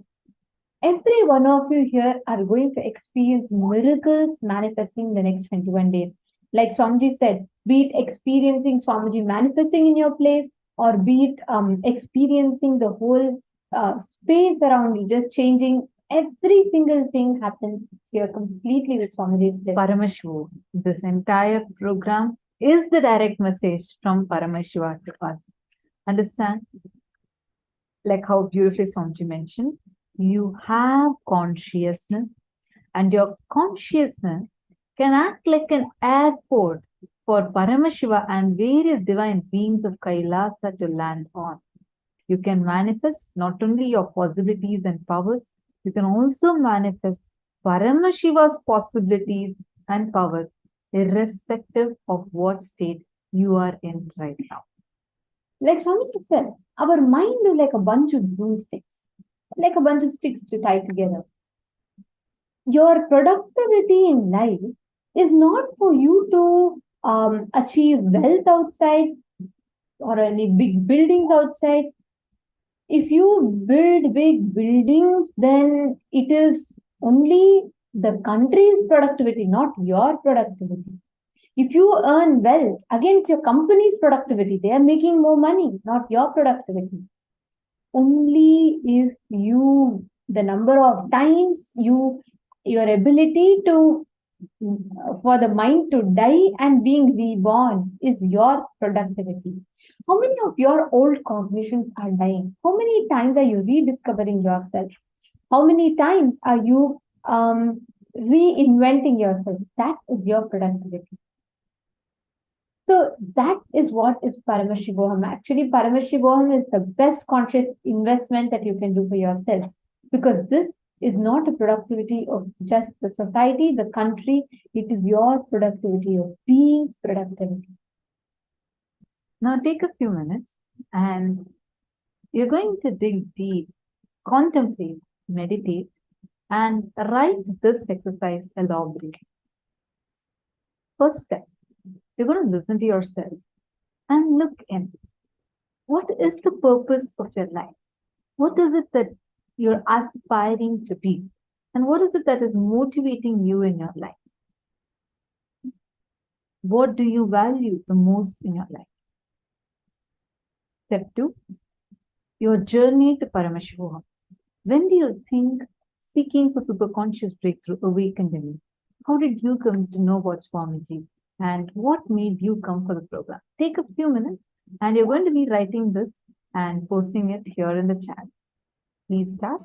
every one of you here are going to experience miracles manifesting the next 21 days. Like Swamiji said, be it experiencing Swamiji manifesting in your place, or be it experiencing the whole space around you, just changing. Every single thing happens here completely with Swamiji's place. Paramashiva, this entire program is the direct message from Paramashiva to us. Understand? Like how beautifully Swamiji mentioned, you have consciousness, and your consciousness can act like an airport for Paramashiva and various divine beings of Kailasa to land on. You can manifest not only your possibilities and powers, you can also manifest Paramashiva's possibilities and powers, irrespective of what state you are in right now. Like Swamiji said, our mind is like a bunch of broomsticks, like a bunch of sticks to tie together. Your productivity in life is not for you to achieve wealth outside or any big buildings outside. If you build big buildings, then it is only the country's productivity, not your productivity. If you earn wealth, again, it's your company's productivity. They are making more money, not your productivity. Only if you, the number of times your ability to, for the mind to die and being reborn is your productivity. How many of your old cognitions are dying? How many times are you rediscovering yourself? How many times are you reinventing yourself? That is your productivity. So that is what is Paramashivoham. Actually, Paramashivoham is the best conscious investment that you can do for yourself, because this is not a productivity of just the society, the country. It is your productivity, of being's productivity. Now take a few minutes and you're going to dig deep, contemplate, meditate, and write this exercise elaborately. First step, you're going to listen to yourself and look in. What is the purpose of your life? What is it that you're aspiring to be? And what is it that is motivating you in your life? What do you value the most in your life? Step 2, your journey to Paramashivoham. When do you think seeking for superconscious breakthrough awakened in you? How did you come to know about Swamiji? And what made you come for the program? Take a few minutes and you're going to be writing this and posting it here in the chat. Please start.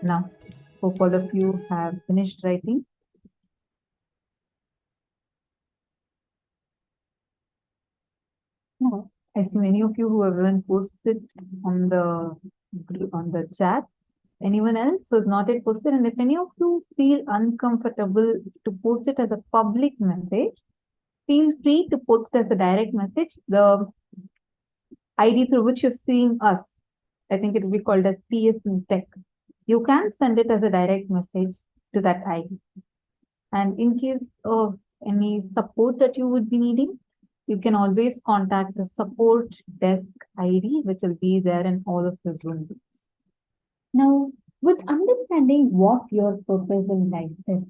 Now, hope all of you have finished writing. Now, I see many of you who have even posted on the chat. Anyone else who has not yet posted? And if any of you feel uncomfortable to post it as a public message, feel free to post as a direct message. The ID through which you're seeing us, I think it will be called as PS in Tech. You can send it as a direct message to that ID. And in case of any support that you would be needing, you can always contact the support desk ID, which will be there in all of the Zoom groups. Now, with understanding what your purpose in life is,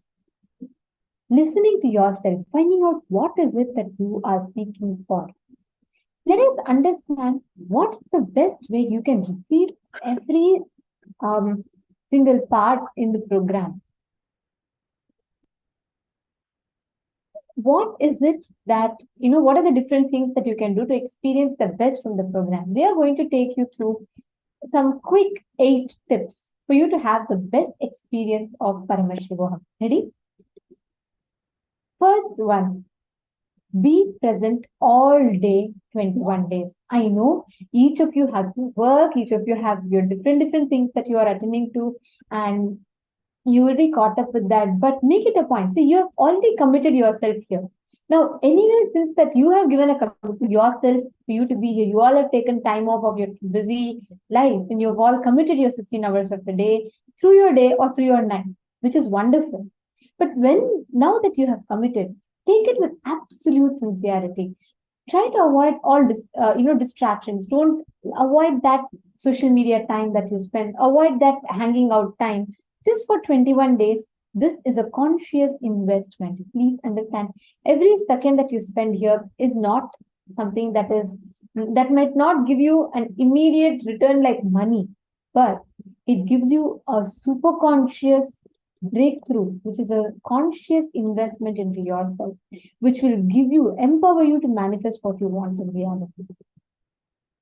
listening to yourself, finding out what is it that you are seeking for, let us understand what is the best way you can receive every single part in the program. What is it that, what are the different things that you can do to experience the best from the program? We are going to take you through some quick 8 tips for you to have the best experience of Paramashivoham. Ready? First one, be present all day, 21 days. I know each of you have to work, each of you have your different things that you are attending to, and you will be caught up with that. But make it a point. See, you have already committed yourself here. Now, anyway, since that you have given a commitment to yourself for you to be here, you all have taken time off of your busy life and you've all committed your 16 hours of the day through your day or through your night, which is wonderful. But now that you have committed, take it with absolute sincerity. Try to avoid all distractions. Don't avoid that social media time that you spend. Avoid that hanging out time. Just for 21 days, this is a conscious investment. Please understand, every second that you spend here is not something that might not give you an immediate return like money, but it gives you a super conscious breakthrough, which is a conscious investment into yourself, which will empower you to manifest what you want as reality.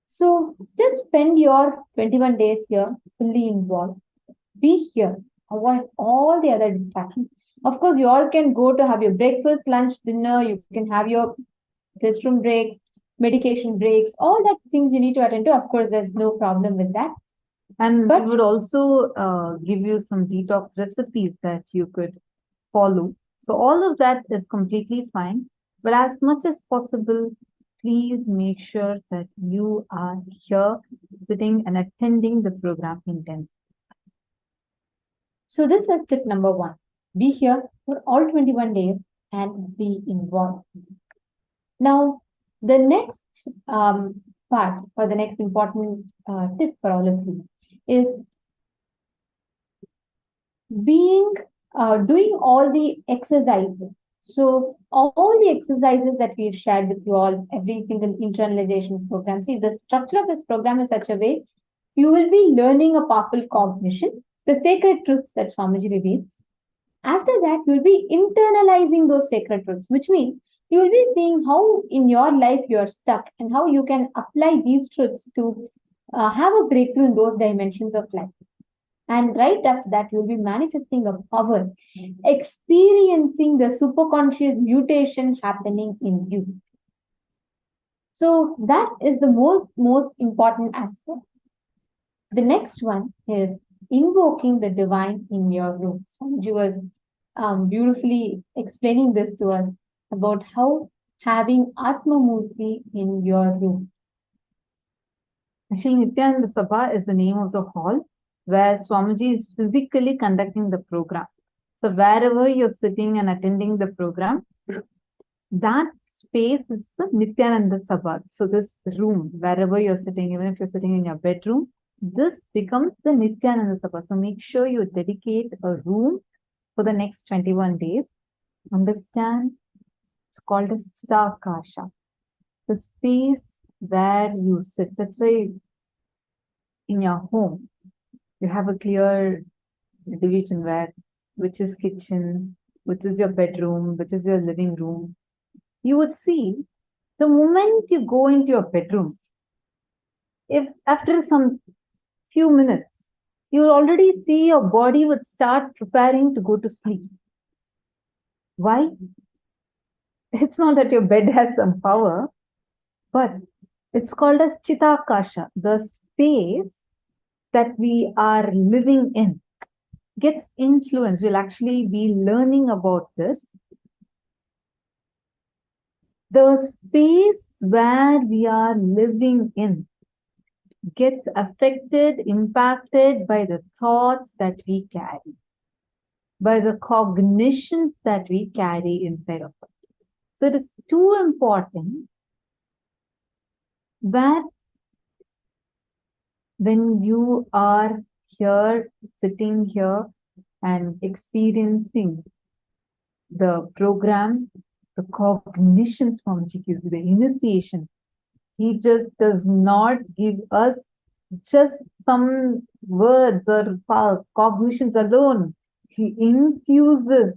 So just spend your 21 days here fully involved. Be here. Avoid all the other distractions. Of course, you all can go to have your breakfast, lunch, dinner. You can have your restroom breaks, medication breaks, all that things you need to attend to. Of course, there's no problem with that. And we would also give you some detox recipes that you could follow. So all of that is completely fine. But as much as possible, please make sure that you are here sitting and attending the program intensely. So this is tip number 1. Be here for all 21 days and be involved. Now, the next part or the next important tip for all of you is doing all the exercises. So all the exercises that we've shared with you all, every single internalization program. See, the structure of this program is such a way you will be learning a powerful cognition, the sacred truths that Swamiji reveals. After that, you'll be internalizing those sacred truths, which means you will be seeing how in your life you're stuck and how you can apply these truths to have a breakthrough in those dimensions of life. And right after that, you'll be manifesting a power, experiencing the superconscious mutation happening in you. So that is the most important aspect. The next one is invoking the divine in your room. Swamiji was beautifully explaining this to us about how having Atmamurti in your room. Actually, Nithyananda Sabha is the name of the hall where Swamiji is physically conducting the program. So wherever you're sitting and attending the program, that space is the Nithyananda Sabha. So this room, wherever you're sitting, even if you're sitting in your bedroom, this becomes the Nithyananda Sabha. So make sure you dedicate a room for the next 21 days. Understand, it's called as Chidakasha, the space where you sit. That's why in your home, you have a clear division which is kitchen, which is your bedroom, which is your living room. You would see the moment you go into your bedroom, if after some few minutes, you already see your body would start preparing to go to sleep. Why? It's not that your bed has some power, but it's called as Chitakasha, the space that we are living in gets influenced. We'll actually be learning about this. The space where we are living in gets affected, impacted by the thoughts that we carry, by the cognitions that we carry inside of us. So it is too important that when you are here, sitting here and experiencing the program, the cognitions from gives the initiation, he just does not give us just some words or cognitions alone. He infuses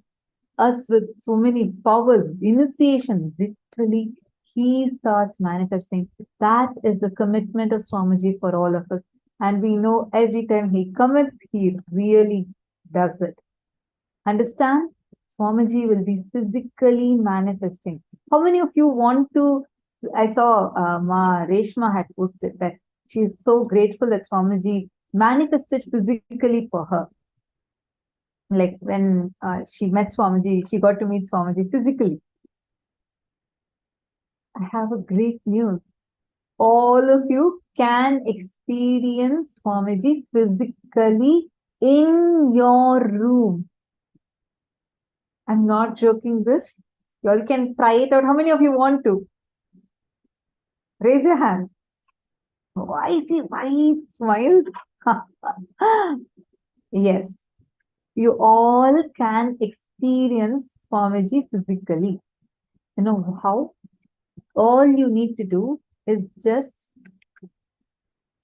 us with so many powers, initiation. Literally, he starts manifesting. That is the commitment of Swamiji for all of us. And we know every time he commits, he really does it. Understand? Swamiji will be physically manifesting. How many of you want to? I saw Ma Reshma had posted that she is so grateful that Swamiji manifested physically for her. Like when she met Swamiji, she got to meet Swamiji physically. I have a great news. All of you can experience Swamiji physically in your room. I'm not joking this. You all can try it out. How many of you want to? Raise your hand. Why is he smiled? Yes. You all can experience Swamiji physically. You know how? All you need to do is just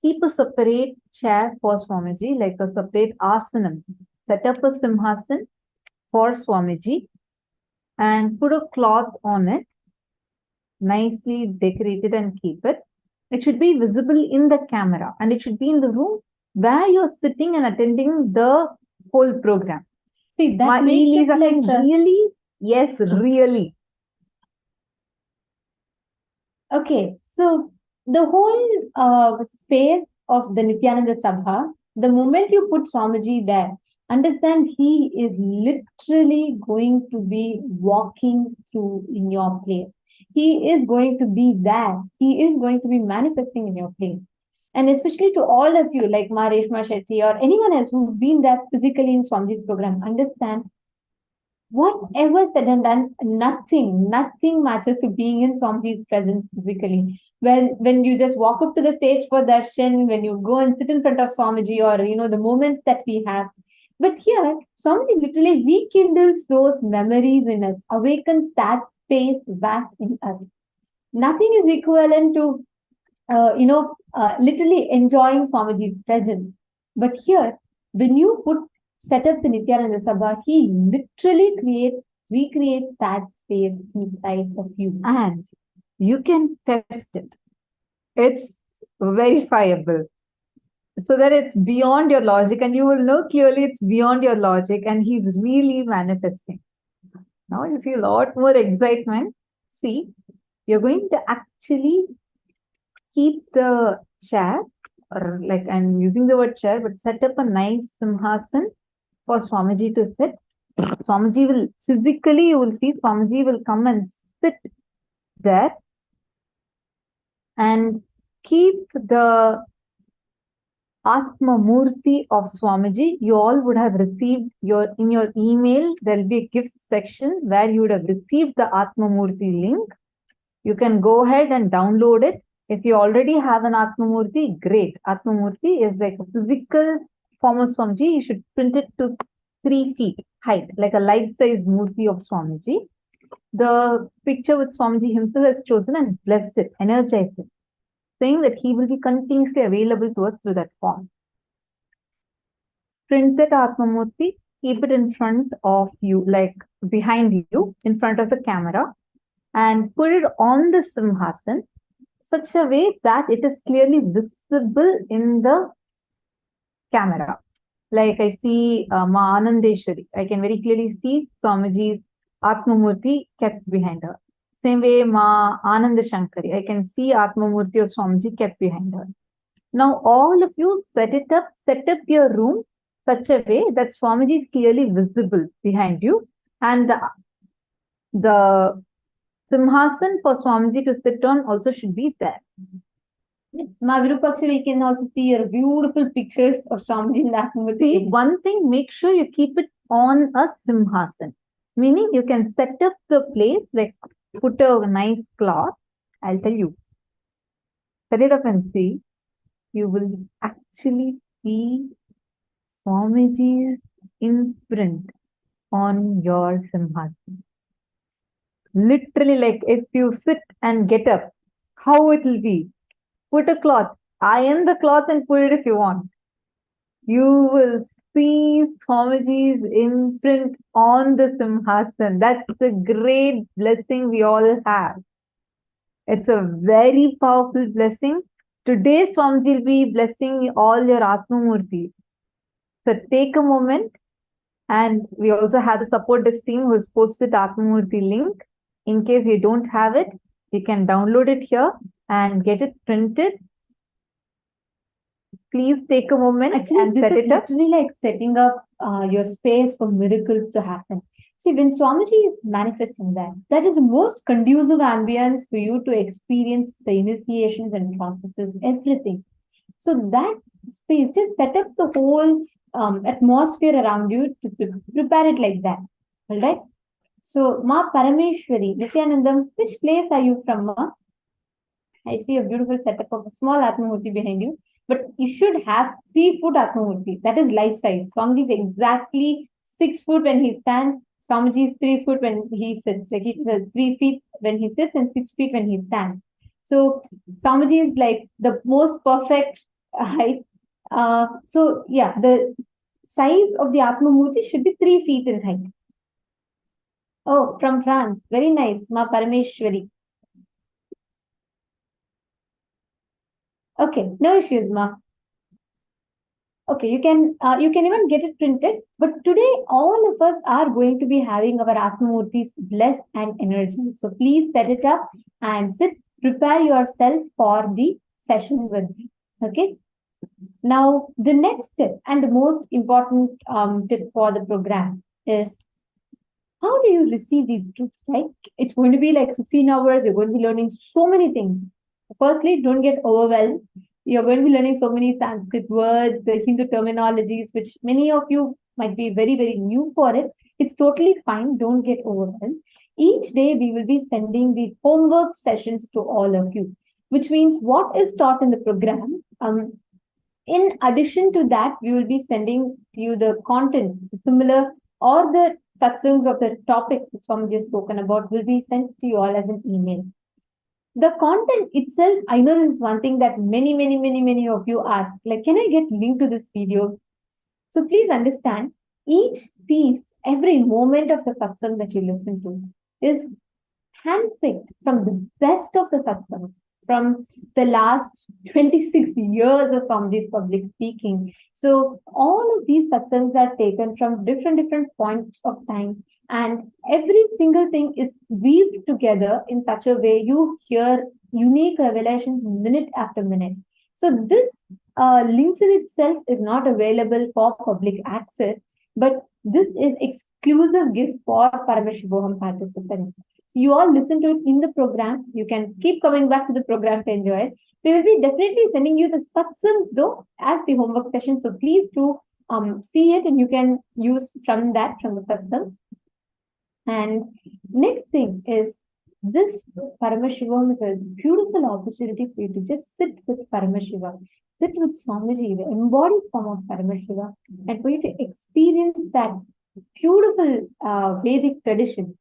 keep a separate chair for Swamiji, like a separate asanam. Set up a simhasan for Swamiji and put a cloth on it, nicely decorated and keep it. It should be visible in the camera and it should be in the room where you're sitting and attending the whole program. See, that makes it like really? Yes, really. Okay, so the whole space of the Nithyananda Sabha, the moment you put Swamiji there, understand he is literally going to be walking through in your place. He is going to be there. He is going to be manifesting in your place. And especially to all of you, like Ma Reshma Shetty or anyone else who's been there physically in Swamiji's program, understand whatever said and done, nothing matters to being in Swamiji's presence physically. When you just walk up to the stage for darshan, when you go and sit in front of Swamiji, or the moments that we have. But here, Swamiji literally rekindles those memories in us, awakens that space back in us. Nothing is equivalent to literally enjoying Swamiji's presence. But here, when you set up the Nithyananda Sabha, he literally recreates that space inside of you. And you can test it. It's verifiable. So that it's beyond your logic and you will know clearly it's beyond your logic and he's really manifesting. Now you see a lot more excitement. See, you're going to actually keep the chair, or like I'm using the word chair, but set up a nice simhasan for Swamiji to sit. Swamiji will physically, you will see Swamiji will come and sit there and keep the Atma Murti of Swamiji. You all would have received in your email, there will be a gifts section where you would have received the Atma Murti link. You can go ahead and download it. If you already have an Atma Murti, great. Atma Murti is like a physical form of Swamiji. You should print it to 3 feet height, like a life-size Murti of Swamiji. The picture which Swamiji himself has chosen and blessed it, energized it, saying that he will be continuously available to us through that form. Print that Atma Murti, keep it in front of you, like behind you, in front of the camera, and put it on the simhasan such a way that it is clearly visible in the camera. Like I see Ma Anandeshwari. I can very clearly see Swamiji's Atmamurti kept behind her. Same way Ma Ananda Shankari. I can see Atmamurti of Swamiji kept behind her. Now all of you set up your room such a way that Swamiji is clearly visible behind you, and the Simhasan for Swamiji to sit on also should be there. Ma Virupaksha, we can also see your beautiful pictures of Swamiji in that movie. One thing, make sure you keep it on a Simhasan. Meaning you can set up the place, like put a nice cloth. I'll tell you. Set it up and see. You will actually see Swamiji's imprint on your Simhasan. Literally, like if you sit and get up, how it will be. Put a cloth, iron the cloth and put it if you want. You will see Swamiji's imprint on the Simhasan. That's a great blessing we all have. It's a very powerful blessing. Today, Swamiji will be blessing all your Atmamurtis. So take a moment, and we also have the support desk team who has posted Atmamurti link. In case you don't have it, you can download it here and get it printed. Please take a moment and set it up. Actually, like setting up your space for miracles to happen. See, when Swamiji is manifesting that is the most conducive ambience for you to experience the initiations and processes, everything. So that space, just set up the whole atmosphere around you to prepare it like that. All right. So, Ma Parameshwari, Nithyanandam, which place are you from, Ma? I see a beautiful setup of a small Atmamurti behind you, but you should have 3-foot Atmamurti. That is life size. Swamiji is exactly 6 foot when he stands. Swamiji is 3 foot when he sits. Like it's 3 feet when he sits and 6 feet when he stands. So Swamiji is like the most perfect height. So yeah, the size of the Atmamurti should be 3 feet in height. Oh, from France. Very nice, Ma Parameshwari. Okay, no issues, Ma. Okay, you can even get it printed. But today, all of us are going to be having our Atmamurtis blessed and energy. So please set it up and sit. Prepare yourself for the session with me. Okay. Now, the next tip and the most important tip for the program is how do you receive these truths? Right? It's going to be like 16 hours. You're going to be learning so many things. Firstly, don't get overwhelmed. You're going to be learning so many Sanskrit words, the Hindu terminologies, which many of you might be very, very new for it. It's totally fine. Don't get overwhelmed. Each day, we will be sending the homework sessions to all of you, which means what is taught in the program. In addition to that, we will be sending you the content, similar or the satsangs of the topics that Swamiji has spoken about will be sent to you all as an email. The content itself, I know this is one thing that many of you ask, like, can I get link to this video? So please understand, each piece, every moment of the satsang that you listen to is handpicked from the best of the satsangs, from the last 26 years of Swamiji's public speaking. So all of these satsangs are taken from different points of time, and every single thing is weaved together in such a way you hear unique revelations minute after minute. So this links in itself is not available for public access, but this is exclusive gift for Paramashivoham participants. You all listen to it in the program. You can keep coming back to the program to enjoy it. We will be definitely sending you the satsangs though as the homework session. So please do see it, and you can use from the satsangs. And next thing is this Paramashivam is a beautiful opportunity for you to just sit with Paramashiva, sit with Swamiji, the embodied form of Paramashiva, and for you to experience that beautiful Vedic tradition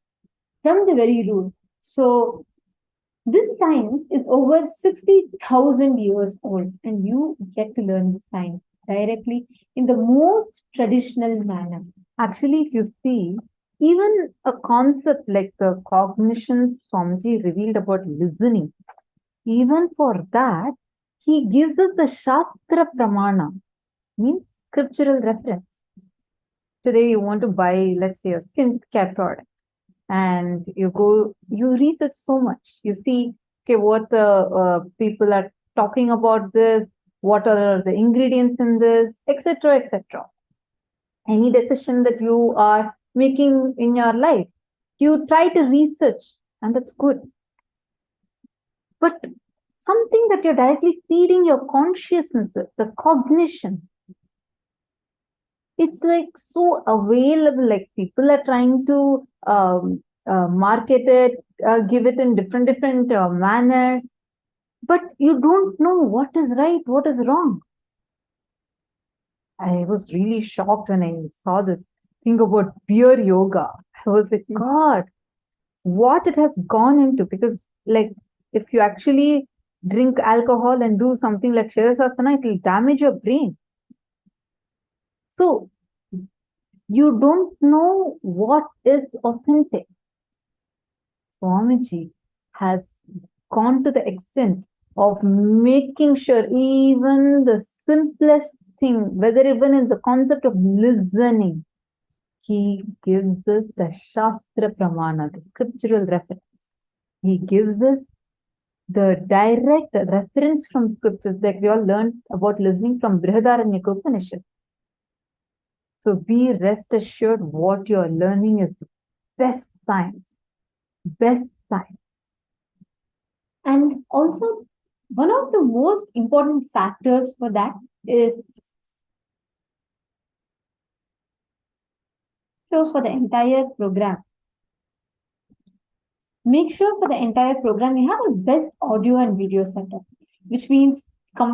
from the very root. So this science is over 60,000 years old, and you get to learn the science directly in the most traditional manner. Actually, if you see, even a concept like the cognition Swamiji revealed about listening, even for that, he gives us the Shastra Pramana, means scriptural reference. Today you want to buy, let's say, a skincare product, and you research so much. You see, okay, what the people are talking about this, what are the ingredients in this, etc., etc. Any decision that you are making in your life, you try to research, and that's good. But something that you're directly feeding your consciousness with, the cognition, it's like so available. Like people are trying to market it, give it in different manners, but you don't know what is right, what is wrong. I was really shocked when I saw this thing about pure yoga. I was like, God, what it has gone into. Because like if you actually drink alcohol and do something like Shirasasana, it will damage your brain. So you don't know what is authentic. Swamiji has gone to the extent of making sure even the simplest thing, whether even in the concept of listening, he gives us the Shastra Pramana, the scriptural reference. He gives us the direct reference from scriptures that we all learned about listening from Brihadaranyaka Upanishad. So be rest assured what you're learning is the best science. Best science. And also, one of the most important factors for that is for the entire program. Make sure for the entire program you have a best audio and video setup, which means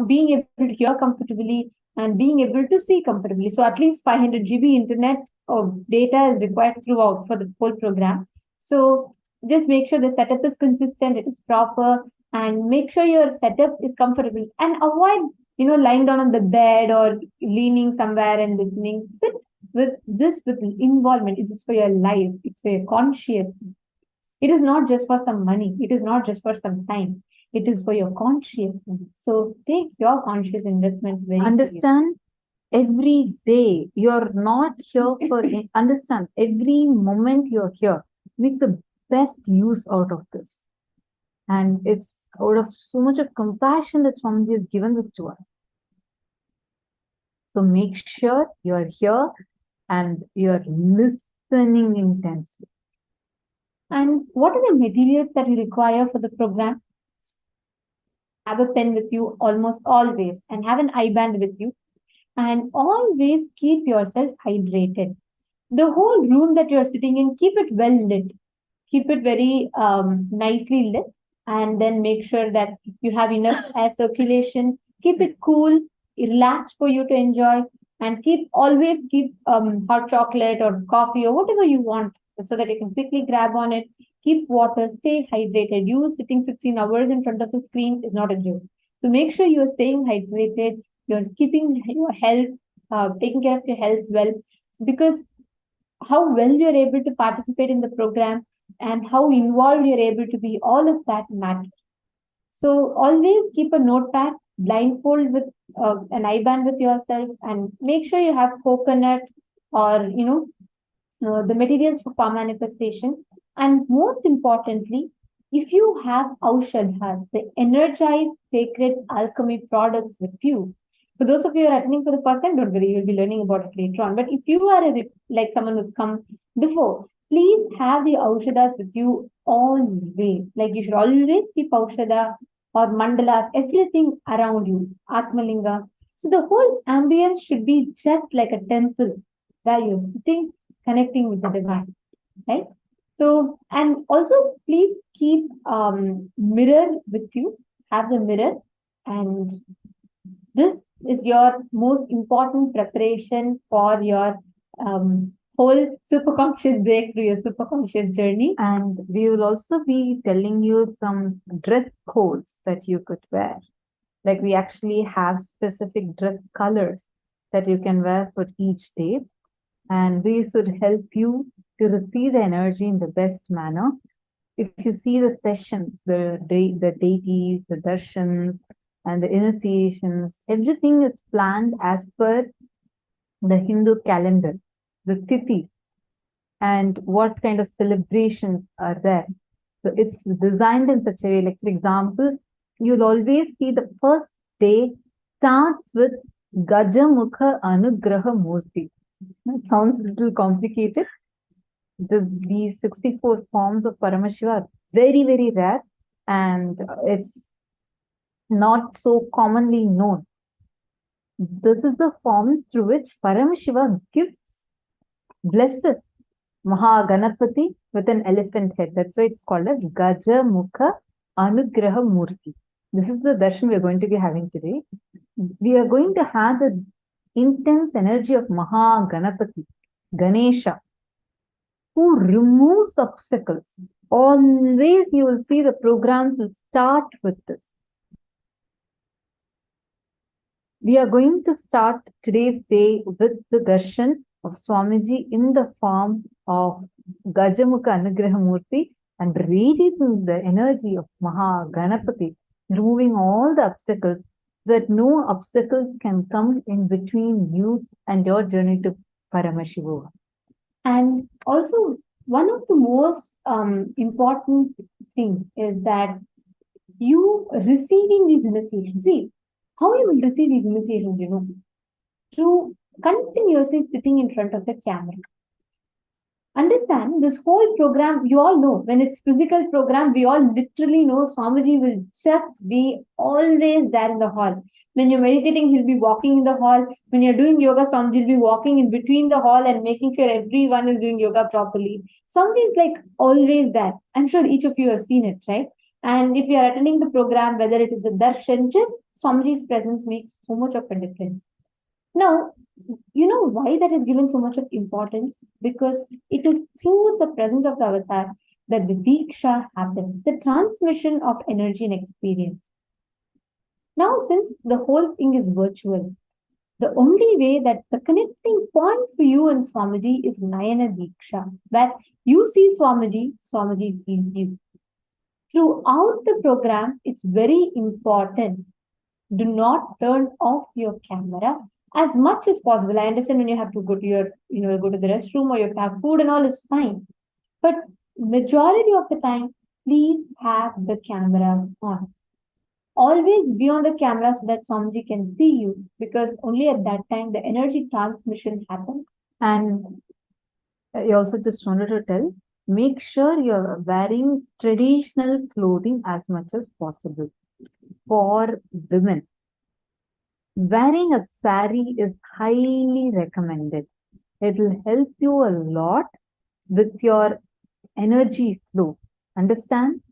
being able to hear comfortably and being able to see comfortably. So at least 500 GB internet or data is required throughout for the whole program. So just make sure the setup is consistent, it is proper, and make sure your setup is comfortable. And avoid, lying down on the bed or leaning somewhere and listening. Sit with involvement. It is for your life. It's for your consciousness. It is not just for some money. It is not just for some time. It is for your consciousness. So take your conscious investment very Understand every day. You're not here for understand every moment you're here. Make the best use out of this. And it's out of so much of compassion that Swamiji has given this to us. So make sure you're here and you're listening intensely. And what are the materials that you require for the program? Have a pen with you almost always, and have an eye band with you, and always keep yourself hydrated. The whole room that you're sitting in, keep it well lit. Keep it very nicely lit, and then make sure that you have enough air circulation. Keep it cool, relaxed for you to enjoy, and always keep hot chocolate or coffee or whatever you want, so that you can quickly grab on it. Keep water, stay hydrated. You sitting 16 hours in front of the screen is not a joke. So make sure you're staying hydrated, you're keeping your health, taking care of your health well, because how well you're able to participate in the program and how involved you're able to be, all of that matters. So always keep a notepad, blindfold with an eye band with yourself, and make sure you have coconut or the materials for power manifestation. And most importantly, if you have Aushadhas, the energized sacred alchemy products with you. For those of you who are attending for the first time, don't worry, you'll be learning about it later on. But if you are like someone who's come before, please have the Aushadas with you always. Like you should always keep Aushada or mandalas, everything around you, Atmalinga. So the whole ambience should be just like a temple where you're sitting, connecting with the divine, right? So, and also please keep mirror with you, have the mirror, and this is your most important preparation for your whole superconscious breakthrough, your superconscious journey. And we will also be telling you some dress codes that you could wear. Like we actually have specific dress colors that you can wear for each day. And these would help you to receive the energy in the best manner. If you see the sessions, the deities, the darshans, and the initiations, everything is planned as per the Hindu calendar, the Tithi, and what kind of celebrations are there. So it's designed in such a way, like for example, you'll always see the first day starts with Gajamukha Anugraha Murti. It sounds a little complicated. These 64 forms of Paramashiva are very, very rare, and it's not so commonly known. This is the form through which Paramashiva blesses Mahaganapati with an elephant head. That's why it's called as Gajamukha Anugraha Murti. This is the darshan we are going to be having today. We are going to have the intense energy of Mahaganapati, Ganesha, who removes obstacles. Always you will see the programs will start with this. We are going to start today's day with the darshan of Swamiji in the form of Gajamukha Anugraha Murti and radiating the energy of Mahaganapati, removing all the obstacles, that no obstacles can come in between you and your journey to Paramashivoham. And also, one of the most important things is that you receiving these initiations. See, how you will receive these initiations, through continuously sitting in front of the camera. Understand, this whole program, you all know, when it's physical program, we all literally know Swamiji will just be always there in the hall. When you're meditating, he'll be walking in the hall. When you're doing yoga, Swamiji will be walking in between the hall and making sure everyone is doing yoga properly. Swamiji is like always there. I'm sure each of you have seen it, right? And if you are attending the program, whether it is the darshan, just Swamiji's presence makes so much of a difference. Now, you know why that is given so much of importance? Because it is through the presence of the avatar that the Diksha happens, the transmission of energy and experience. Now, since the whole thing is virtual, the only way that the connecting point for you and Swamiji is Nayana Diksha, where you see Swamiji, Swamiji sees you. Throughout the program, it's very important. Do not turn off your camera as much as possible. I understand when you have to go to your, go to the restroom or you have to have food and all is fine. But majority of the time, please have the cameras on. Always be on the camera so that Swamiji can see you, because only at that time the energy transmission happens. And I also just wanted to tell, make sure you're wearing traditional clothing as much as possible. For women, wearing a sari is highly recommended. It will help you a lot with your energy flow. Understand?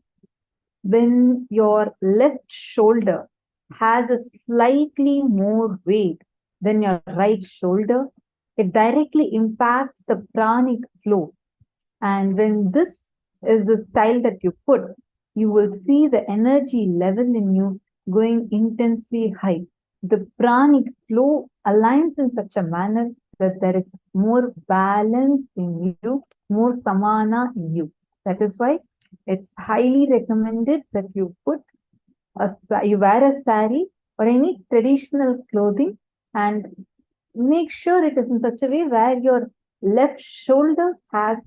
When your left shoulder has a slightly more weight than your right shoulder, it directly impacts the pranic flow. And when this is the style that you put, you will see the energy level in you going intensely high. The pranic flow aligns in such a manner that there is more balance in you, more samana in you. That is why it's highly recommended that you you wear a sari or any traditional clothing and make sure it is in such a way where your left shoulder has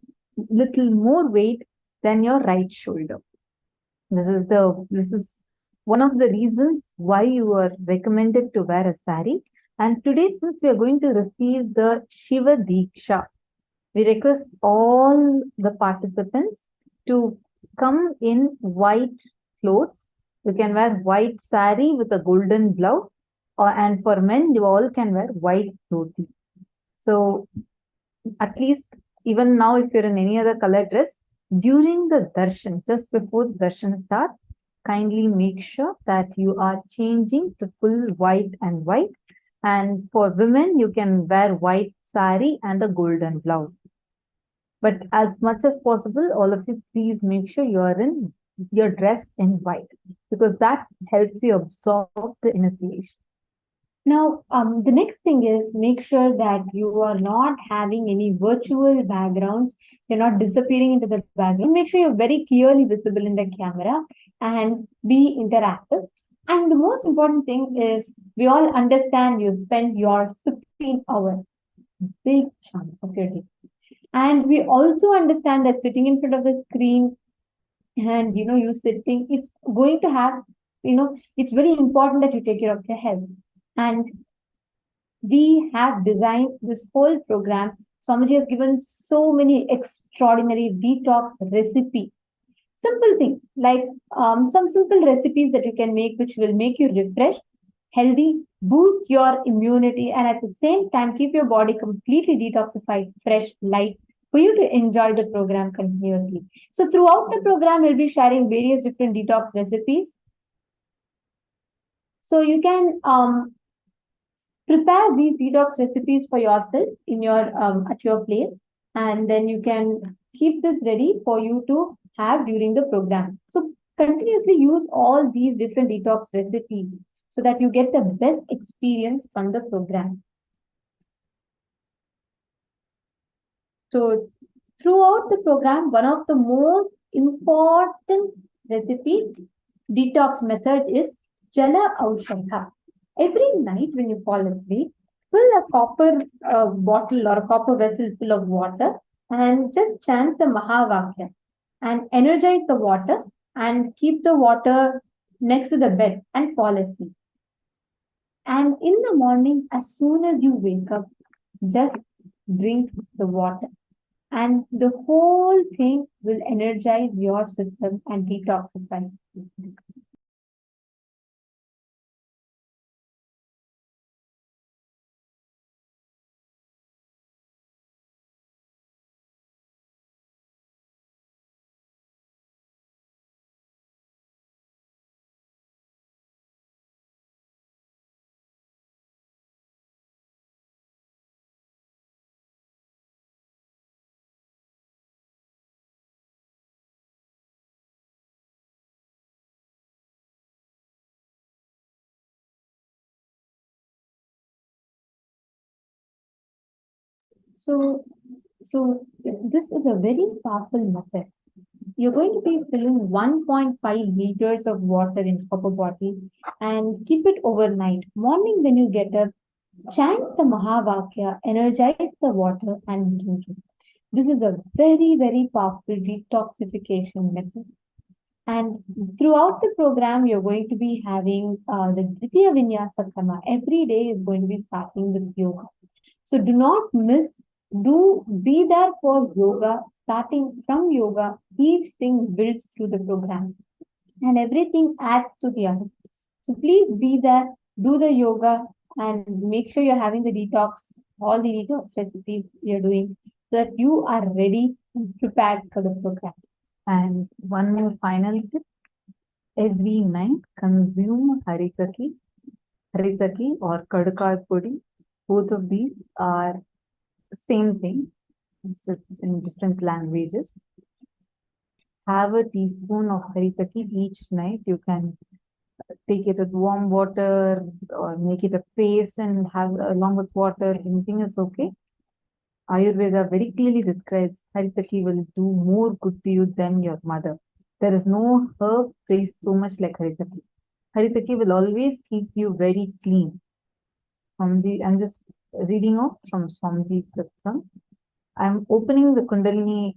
little more weight than your right shoulder. This is one of the reasons why you are recommended to wear a sari. And today, since we are going to receive the Shiva Diksha, we request all the participants to come in white clothes. You can wear white sari with a golden blouse, and for men, you all can wear white dhoti. So, at least even now, if you're in any other color dress, during the darshan, just before the darshan starts, kindly make sure that you are changing to full white and white. And for women, you can wear white sari and a golden blouse. But as much as possible, all of you, please make sure you're dressed in white, because that helps you absorb the initiation. Now, the next thing is make sure that you are not having any virtual backgrounds. You're not disappearing into the background. Make sure you're very clearly visible in the camera and be interactive. And the most important thing is we all understand you spend your 15 hours. big chunk of your day. And we also understand that sitting in front of the screen and you sitting, it's going to have, it's very important that you take care of your health. And we have designed this whole program. Swamiji has given so many extraordinary detox recipes. Simple things like some simple recipes that you can make, which will make you refreshed, healthy, boost your immunity, and at the same time keep your body completely detoxified, fresh, light, for you to enjoy the program continuously. So throughout the program, we'll be sharing various different detox recipes. So you can prepare these detox recipes for yourself in your at your place, and then you can keep this ready for you to have during the program. So continuously use all these different detox recipes so that you get the best experience from the program. So throughout the program, one of the most important recipe detox method is Jala Aushadha. Every night when you fall asleep, fill a copper bottle or a copper vessel full of water and just chant the Mahavakya and energize the water and keep the water next to the bed and fall asleep. And in the morning, as soon as you wake up, just drink the water. And the whole thing will energize your system and detoxify. So this is a very powerful method. You're going to be filling 1.5 liters of water in copper bottle and keep it overnight. Morning when you get up, chant the Mahavakya, energize the water and drink it. This is a very, very powerful detoxification method. And throughout the program, you're going to be having the Dvitiya Vinyasa Krama. Every day is going to be starting with yoga. So do not miss, be there for yoga. Starting from yoga, each thing builds through the program and everything adds to the other. So please be there, do the yoga, and make sure you're having the detox, all the detox recipes you're doing, so that you are ready and prepared for the program. And one more final tip: every night consume haritaki or kadakar podi. Both of these are the same thing, just in different languages. Have a teaspoon of haritaki each night. You can take it with warm water or make it a paste and have along with water. Anything is okay. Ayurveda very clearly describes haritaki will do more good to you than your mother. There is no herb praised so much like haritaki. Haritaki will always keep you very clean. Swamiji, I'm just reading off from Swamiji's system. I'm opening the Kundalini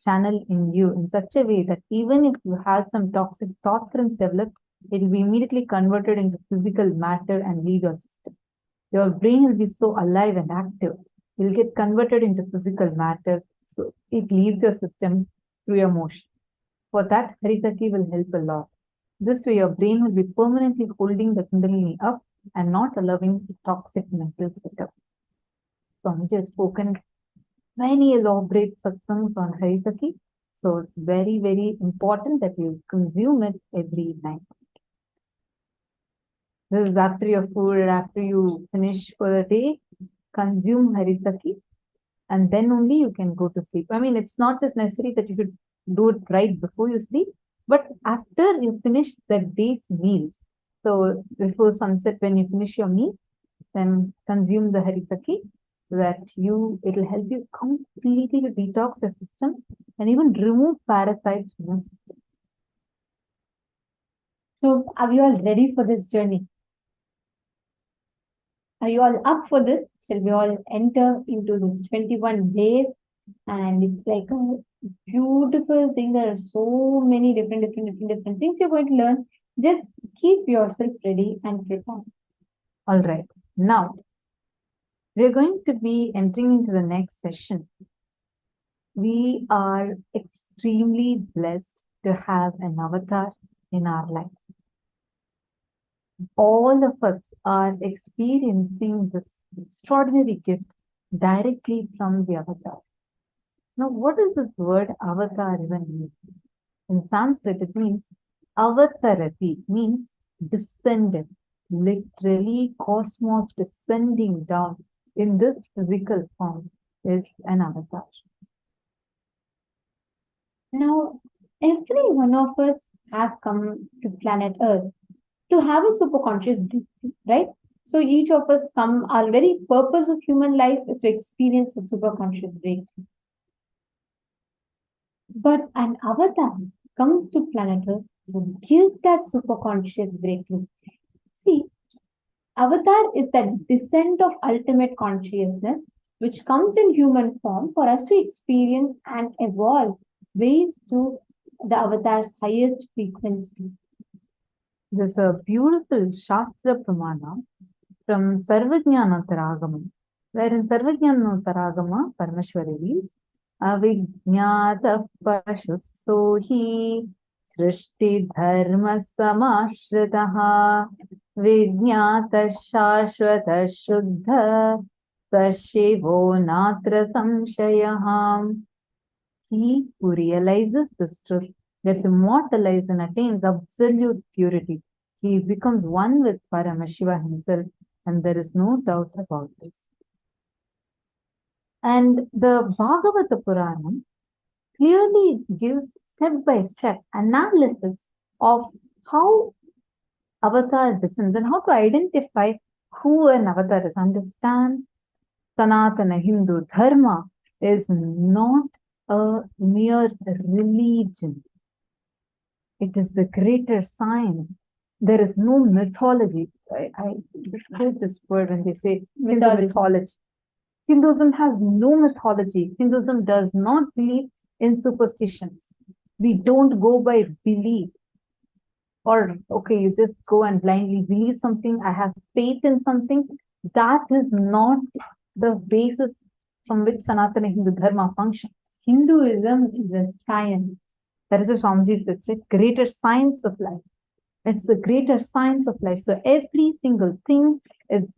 channel in you in such a way that even if you have some toxic thought currents developed, it will be immediately converted into physical matter and leave your system. Your brain will be so alive and active. It will get converted into physical matter. So it leaves your system through your motion. For that, Haritaki will help a lot. This way, your brain will be permanently holding the Kundalini up and not allowing toxic mental setup. Swamiji has spoken many elaborate satsangs on Haritaki. So it's very, very important that you consume it every night. This is after your food, after you finish for the day, consume Haritaki, and then only you can go to sleep. I mean, it's not just necessary that you should do it right before you sleep, but after you finish the day's meals. So before sunset, when you finish your meal, then consume the Haritaki, so that it'll help you completely to detox the system and even remove parasites from the system. So are you all ready for this journey? Are you all up for this? Shall we all enter into this 21 days? And it's like a beautiful thing. There are so many different things you're going to learn. Just keep yourself ready and prepared. All right. Now, we're going to be entering into the next session. We are extremely blessed to have an avatar in our life. All of us are experiencing this extraordinary gift directly from the avatar. Now, what does this word avatar even mean? In Sanskrit, it means avatarati, means descended, literally cosmos descending down in this physical form is an avatar. Now, every one of us have come to planet Earth to have a superconscious breakthrough, right? So each of us come, our very purpose of human life is to experience a superconscious breakthrough. But an avatar comes to planet Earth to give that superconscious breakthrough. See, avatar is that descent of ultimate consciousness which comes in human form for us to experience and evolve ways to the avatar's highest frequency. There's a beautiful Shastra Pramana from Sarvajnanotaragama, where in Sarvajnanotaragama, Paramashiva reveals, Avijñāta Pashusto hi Srishti Dharma Samashritaha Vijñāta Shashvata Shuddha Sashivo Natra Samshayaham. He who realizes this truth gets immortalized and attains absolute purity. He becomes one with Paramashiva himself, and there is no doubt about this. And the Bhagavata Purana clearly gives step-by-step analysis of how avatar descends and how to identify who an avatar is. Understand, Sanatana Hindu Dharma is not a mere religion. It is the greater science. There is no mythology. I just heard this word when they say mythology. Hinduism has no mythology. Hinduism does not believe in superstitions. We don't go by belief. Or, okay, you just go and blindly believe something. I have faith in something. That is not the basis from which Sanatana Hindu Dharma functions. Hinduism is a science. That is what Swamiji says, right? Greater science of life. It's the greater science of life. So every single thing is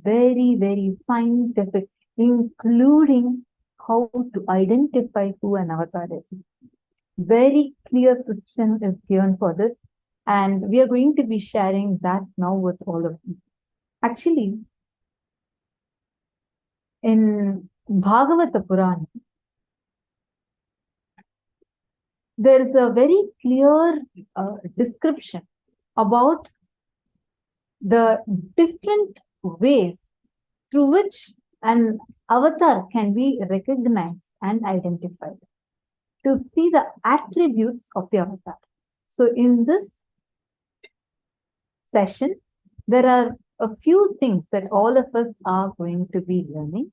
very, very scientific, including how to identify who an avatar is. Very clear system is given for this, and we are going to be sharing that now with all of you. Actually, in Bhagavata Purana, there is a very clear description about the different ways through which an avatar can be recognized and identified, to see the attributes of the avatar. So in this session, there are a few things that all of us are going to be learning,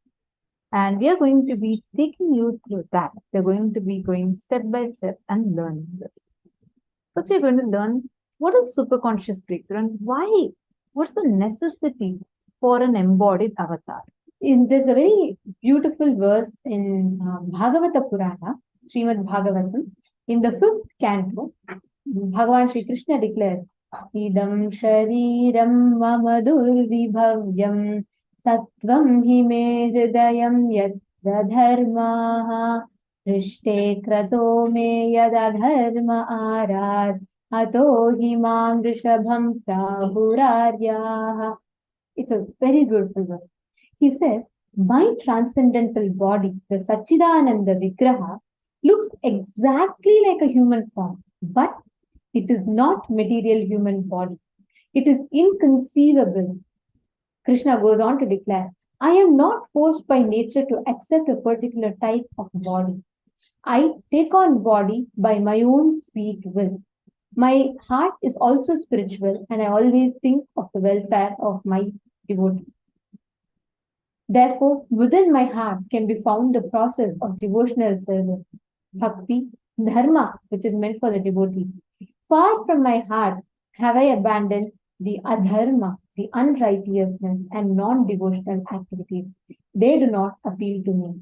and we are going to be taking you through that. We're going to be going step by step and learning this. First, we're going to learn what is superconscious breakthrough and why. What's the necessity for an embodied avatar? There's a very beautiful verse in Bhagavata Purana, Srimad Bhagavatam. In the 5th canto, Bhagavan Shri Krishna declares, Idam shariram mama durvibhavyam sattvam hi me hridayam yadda dharmaha rishte krato me yada dharma arad ato hi mam rishabham prahuraryaha. It's a very beautiful verse. He says, my transcendental body, the Satchidananda Vigraha, looks exactly like a human form, but it is not material human body. It is inconceivable. Krishna goes on to declare, I am not forced by nature to accept a particular type of body. I take on body by my own sweet will. My heart is also spiritual, and I always think of the welfare of my devotee. Therefore, within my heart can be found the process of devotional service, bhakti, dharma, which is meant for the devotee. Far from my heart have I abandoned the adharma, the unrighteousness, and non-devotional activities. They do not appeal to me.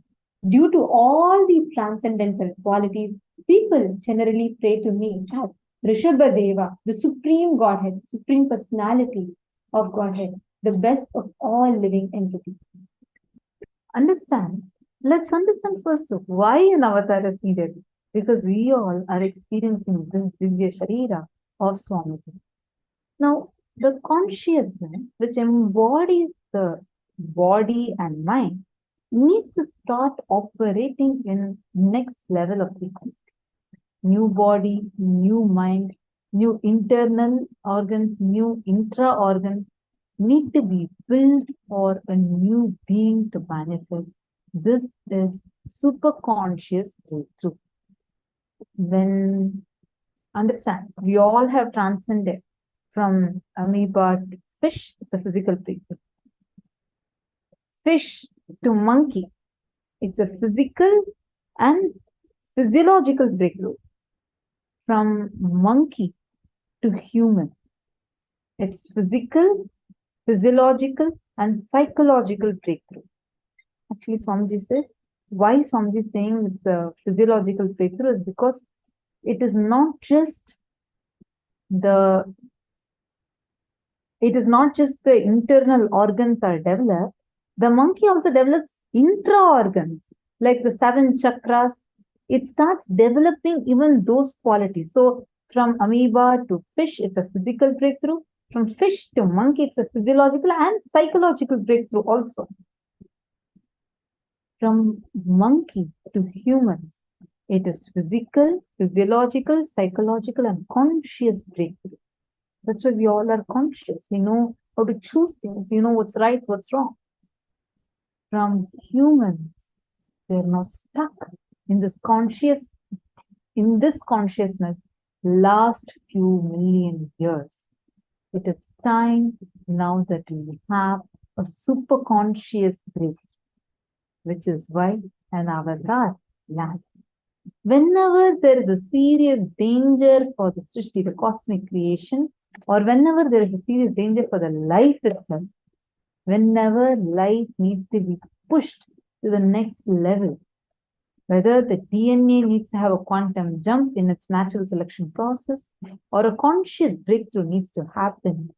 Due to all these transcendental qualities, people generally pray to me as Rishabhadeva, the Supreme Godhead, Supreme Personality of Godhead, the best of all living entities. Let's understand first why an avatar is needed. Because we all are experiencing this Divya Sharira of Swamiji. Now, the consciousness which embodies the body and mind needs to start operating in next level of frequency. New body, new mind, new internal organs, new intra organs need to be built for a new being to manifest. This is super conscious breakthrough. When understand, we all have transcended from amoeba to fish, it's a physical breakthrough. Fish to monkey, it's a physical and physiological breakthrough. From monkey to human, it's physical, physiological, and psychological breakthrough. Actually, Swamiji says, why Swamiji is saying it's a physiological breakthrough is because it is not just the internal organs are developed. The monkey also develops intra organs, like the 7 chakras. It starts developing even those qualities. So from amoeba to fish, it's a physical breakthrough. From fish to monkey, it's a physiological and psychological breakthrough also. From monkey to humans, it is physical, physiological, psychological, and conscious breakthrough. That's why we all are conscious. We know how to choose things. You know what's right, what's wrong. From humans, they're not stuck in this consciousness last few million years. It is time now that we have a super conscious breakthrough, which is why an avatar lands. Whenever there is a serious danger for the Srishti, the cosmic creation, or whenever there is a serious danger for the life itself, whenever life needs to be pushed to the next level, whether the DNA needs to have a quantum jump in its natural selection process, or a conscious breakthrough needs to happen,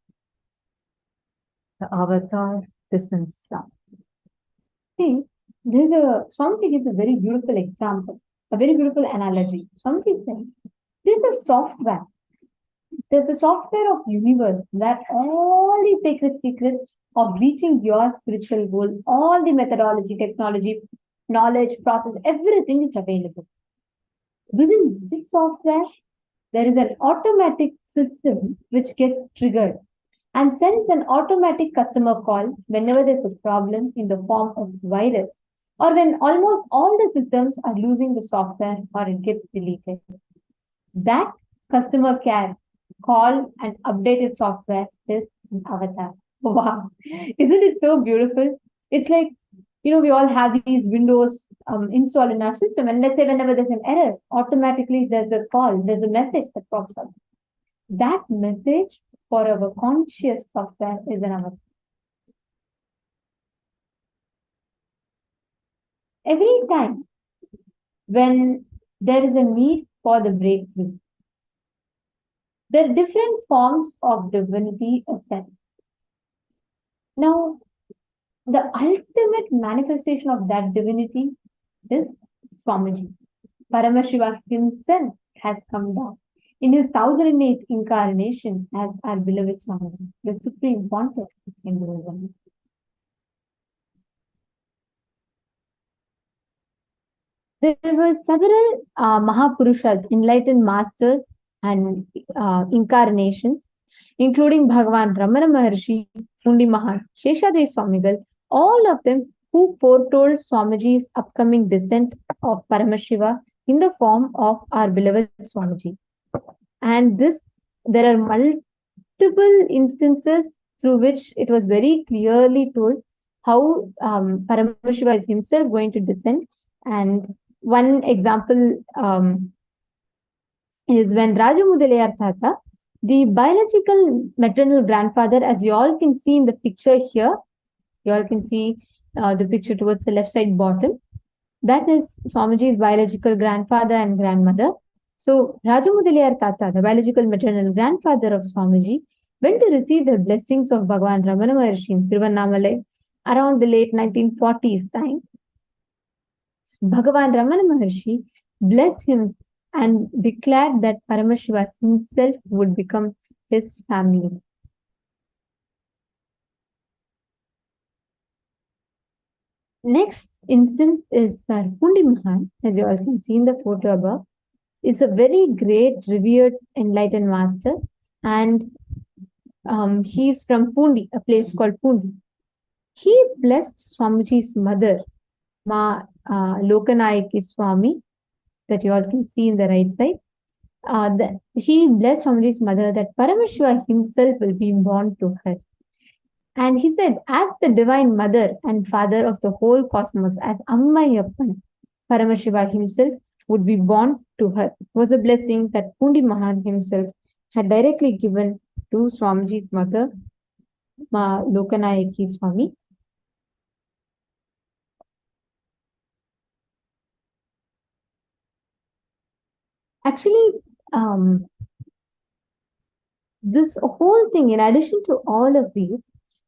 the avatar descends down. See, Swamiji gives a very beautiful example, a very beautiful analogy. Swamiji is saying, there's a software. There's a software of universe where all the sacred secrets of reaching your spiritual goal, all the methodology, technology, knowledge, process, everything is available. Within this software, there is an automatic system which gets triggered and sends an automatic customer call whenever there's a problem in the form of virus, or when almost all the systems are losing the software or it gets deleted. That customer care call and updated software is an avatar. Wow, isn't it so beautiful? It's like, we all have these Windows installed in our system, and let's say whenever there's an error, automatically there's a call, there's a message that pops up. That message for our conscious software is an avatar. Every time when there is a need for the breakthrough, there are different forms of divinity ascent. Now, the ultimate manifestation of that divinity is Swamiji. Paramashiva himself has come down in his 1008 incarnation as our beloved Swamiji, the Supreme Pontiff of Hinduism. There were several Mahapurushas, enlightened masters and incarnations, including Bhagavan Ramana Maharshi, Pundi Mahan, Sheshadev Swamigal, all of them who foretold Swamiji's upcoming descent of Paramashiva in the form of our beloved Swamiji. And there are multiple instances through which it was very clearly told how Paramashiva is himself going to descend. And one example is when Raju Mudalayar Tata, the biological maternal grandfather, as you all can see in the picture here, you all can see the picture towards the left side bottom. That is Swamiji's biological grandfather and grandmother. So Raju Mudalayar Tata, the biological maternal grandfather of Swamiji, went to receive the blessings of Bhagavan Ramana Maharshi in Tiruvannamalai around the late 1940s time. Bhagavan Ramana Maharshi blessed him and declared that Paramashiva himself would become his family. Next instance is Pundi Mahan, as you all can see in the photo above. Is a very great, revered, enlightened master, and he's from Pundi, a place called Pundi. He blessed Swamiji's mother, Ma Lokanayaki Swami, that you all can see in the right side. He blessed Swamiji's mother that Paramashiva himself will be born to her. And he said, as the divine mother and father of the whole cosmos, as Ammayappan, Paramashiva himself would be born to her. It was a blessing that Pundi Mahan himself had directly given to Swamiji's mother, Ma Lokanayaki Swami. Actually, this whole thing, in addition to all of these,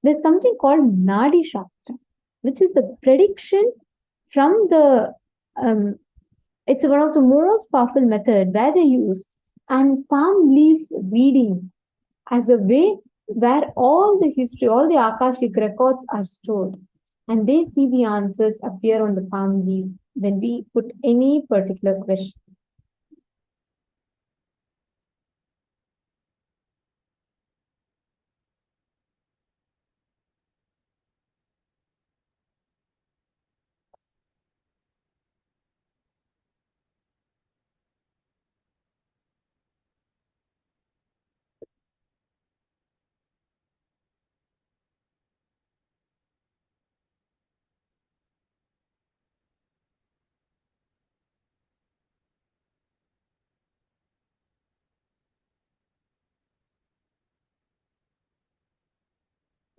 there's something called Nadi Shastra, which is a prediction from the, it's one of the most powerful methods where they use and palm leaf reading as a way where all the history, all the Akashic records are stored. And they see the answers appear on the palm leaf when we put any particular question.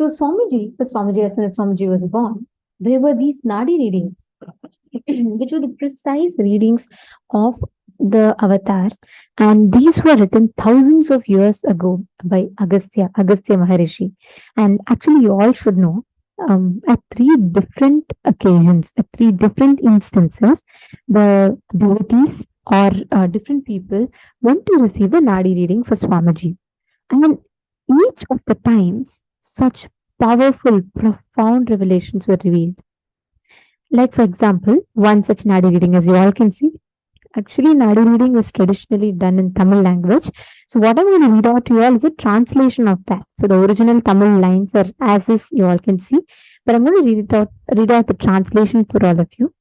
So Swamiji, as soon as Swamiji was born, there were these Nadi readings, which were the precise readings of the avatar, and these were written thousands of years ago by Agastya Maharishi. And actually, you all should know, at three different occasions, at three different instances, the devotees or different people went to receive a Nadi reading for Swamiji. And each of the times, such powerful, profound revelations were revealed. Like, for example, one such Nadi reading, as you all can see. Actually, Nadi reading is traditionally done in Tamil language. So, what I'm going to read out to you all is a translation of that. So, the original Tamil lines are as is, you all can see. But I'm going to read out the translation for all of you.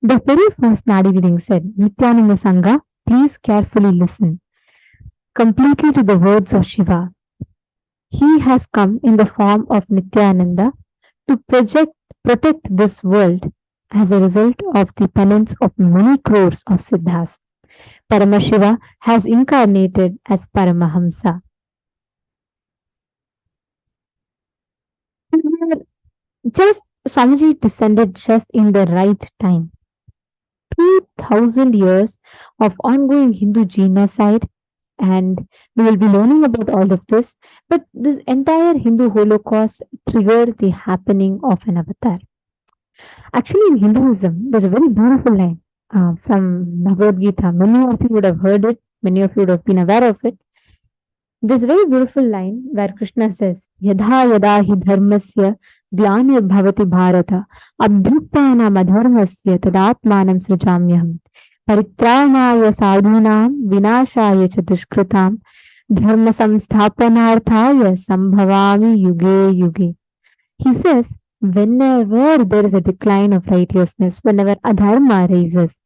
The very first Nadi reading said, Nithyananda Sangha, please carefully listen completely to the words of Shiva. He has come in the form of Nithyananda to protect this world as a result of the penance of many crores of Siddhas. Paramashiva has incarnated as Paramahamsa. Swamiji descended just in the right time. 2000 years of ongoing Hindu genocide, and we will be learning about all of this, but this entire Hindu Holocaust triggered the happening of an avatar. Actually, in Hinduism, there's a very beautiful line from Bhagavad Gita. Many of you would have heard it, many of you would have been aware of it. There's a very beautiful line where Krishna says, Yadha yada hi dharmasya glanir bhavati bharata abhyuktanam adharmasya tadatmanam srijamyaham परित्राणाय साधूनां विनाशाय च दुष्कृतां धर्म संस्थापनार्थाय संभवामि युगे युगे. He says, whenever there is a decline of righteousness, whenever adharma rises,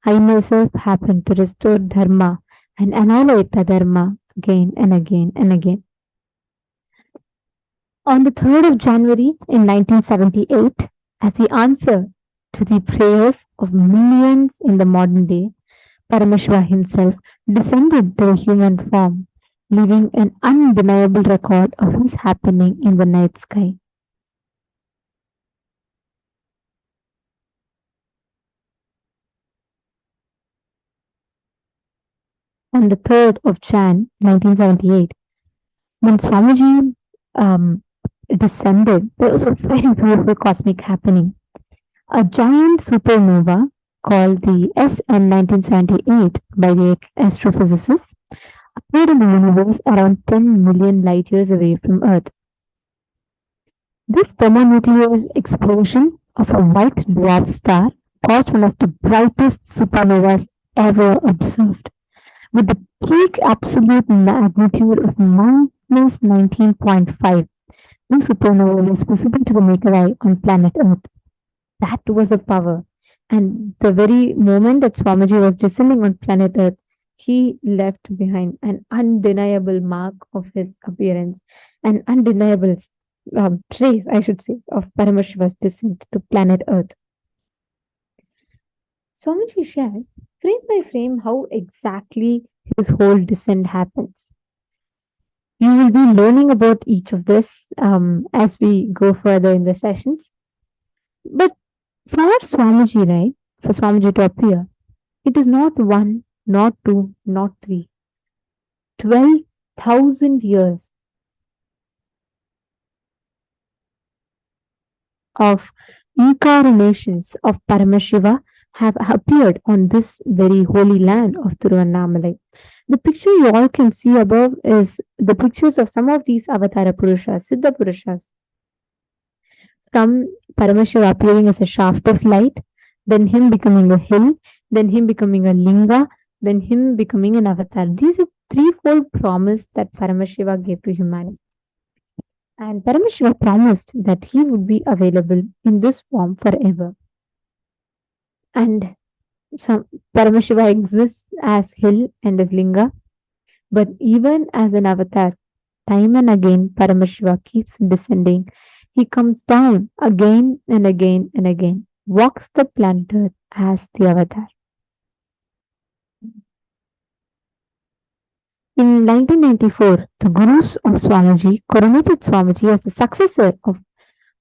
I myself happen to restore dharma and annihilate adharma again and again and again. On the 3rd of January in 1978, as the answer to the prayers of millions in the modern day, Paramashiva himself descended to a human form, leaving an undeniable record of his happening in the night sky. On the 3rd of Jan 1978, when Swamiji descended, there was a very beautiful cosmic happening. A giant supernova called the SN 1978 by the astrophysicists appeared in the universe around 10 million light years away from Earth. This thermonuclear explosion of a white dwarf star caused one of the brightest supernovas ever observed, with the peak absolute magnitude of minus 19.5. This supernova was visible to the naked eye on planet Earth. That was a power. And the very moment that Swamiji was descending on planet Earth, he left behind an undeniable mark of his appearance, an undeniable trace, I should say, of Paramashiva's descent to planet Earth. Swamiji shares frame by frame how exactly his whole descent happens. You will be learning about each of this as we go further in the sessions. But for Swamiji, right, for Swamiji to appear, it is not one, not two, not three. 12,000 years of incarnations of Paramashiva have appeared on this very holy land of Tiruvannamalai. The picture you all can see above is the pictures of some of these Avatara Purushas, Siddha Purushas. From Paramashiva appearing as a shaft of light, then him becoming a hill, then him becoming a linga, then him becoming an avatar. These are threefold promise that Paramashiva gave to humanity. And Paramashiva promised that he would be available in this form forever. And Paramashiva exists as hill and as linga, but even as an avatar, time and again Paramashiva keeps descending. He comes down again and again and again, walks the planet Earth as the avatar. In 1994, the Gurus of Swamiji coronated Swamiji as the successor of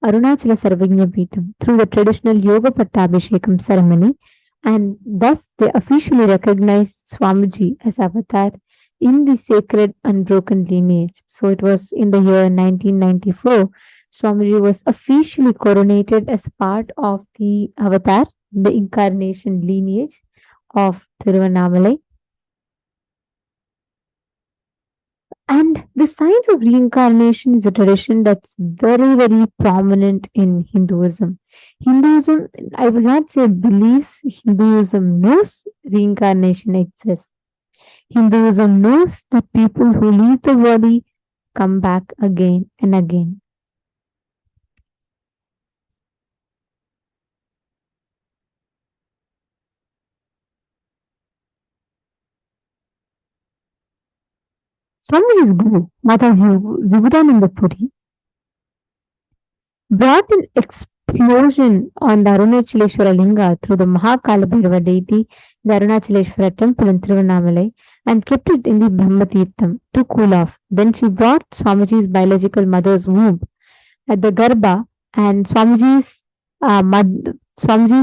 Arunachala Sarvajna Peetham through the traditional Yoga Pattabhishekam ceremony, and thus they officially recognized Swamiji as avatar in the sacred unbroken lineage. So it was in the year 1994, Swamiji was officially coronated as part of the avatar, the incarnation lineage of Tiruvannamalai. And the science of reincarnation is a tradition that's very, very prominent in Hinduism. Hinduism, I will not say believes, Hinduism knows reincarnation exists. Hinduism knows that people who leave the body come back again and again. Swamiji's Guru, Mataji Vivekananda Puri, brought an explosion on the Arunachaleshwara Linga through the Mahakalabhairava deity, the Arunachaleshwara temple in Tiruvannamalai, and kept it in the Brahmatirtham to cool off. Then she brought Swamiji's biological mother's womb at the Garbha, and Swamiji's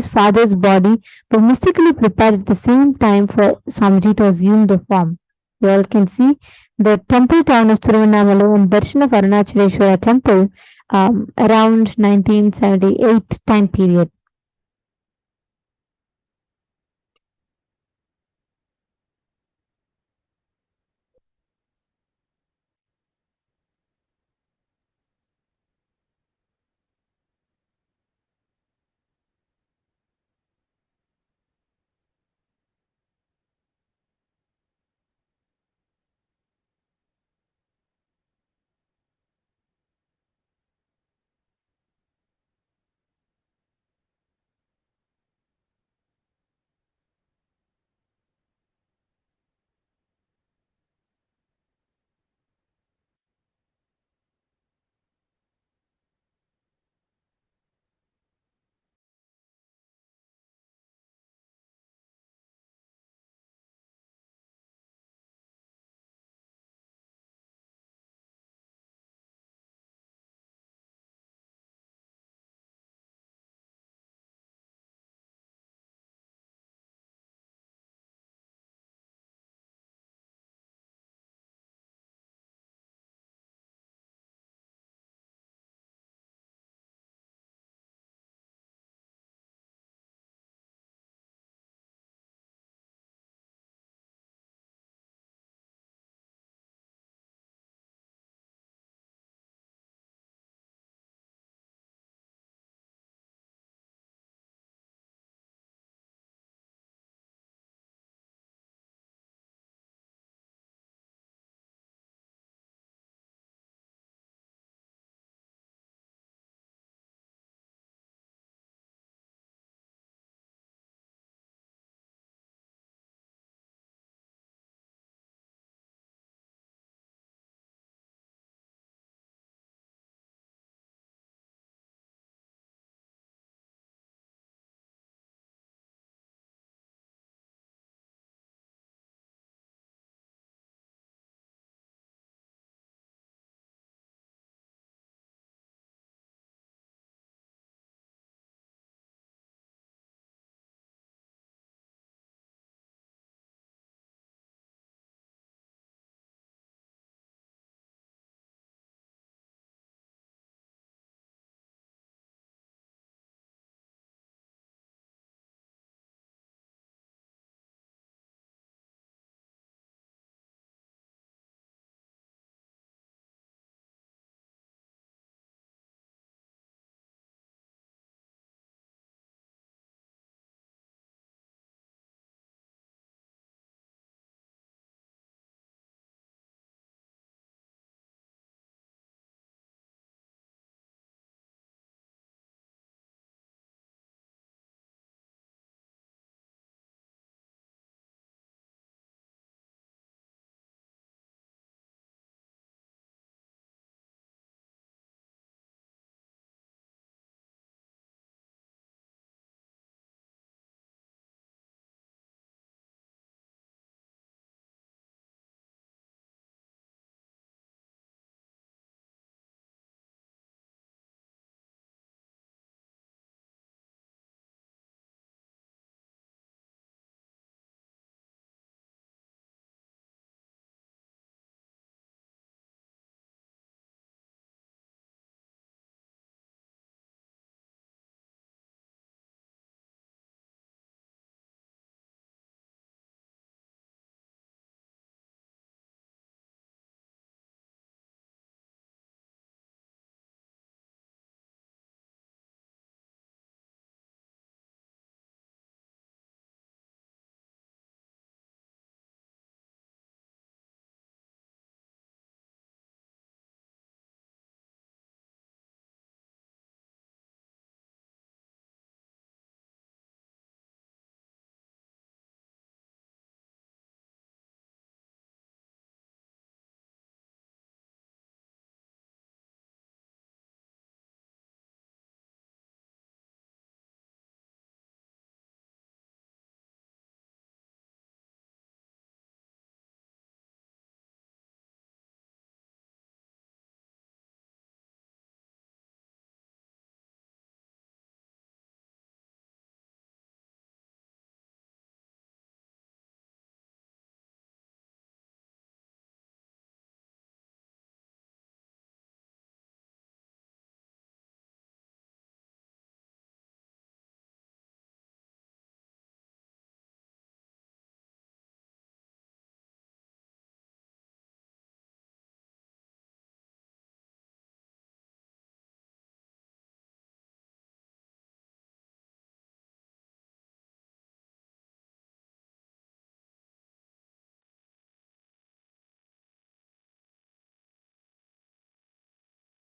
father's body was mystically prepared at the same time for Swamiji to assume the form. You all can see the temple town of Tiruvannamalai and darshan of Arunachaleshwara temple around 1978 time period.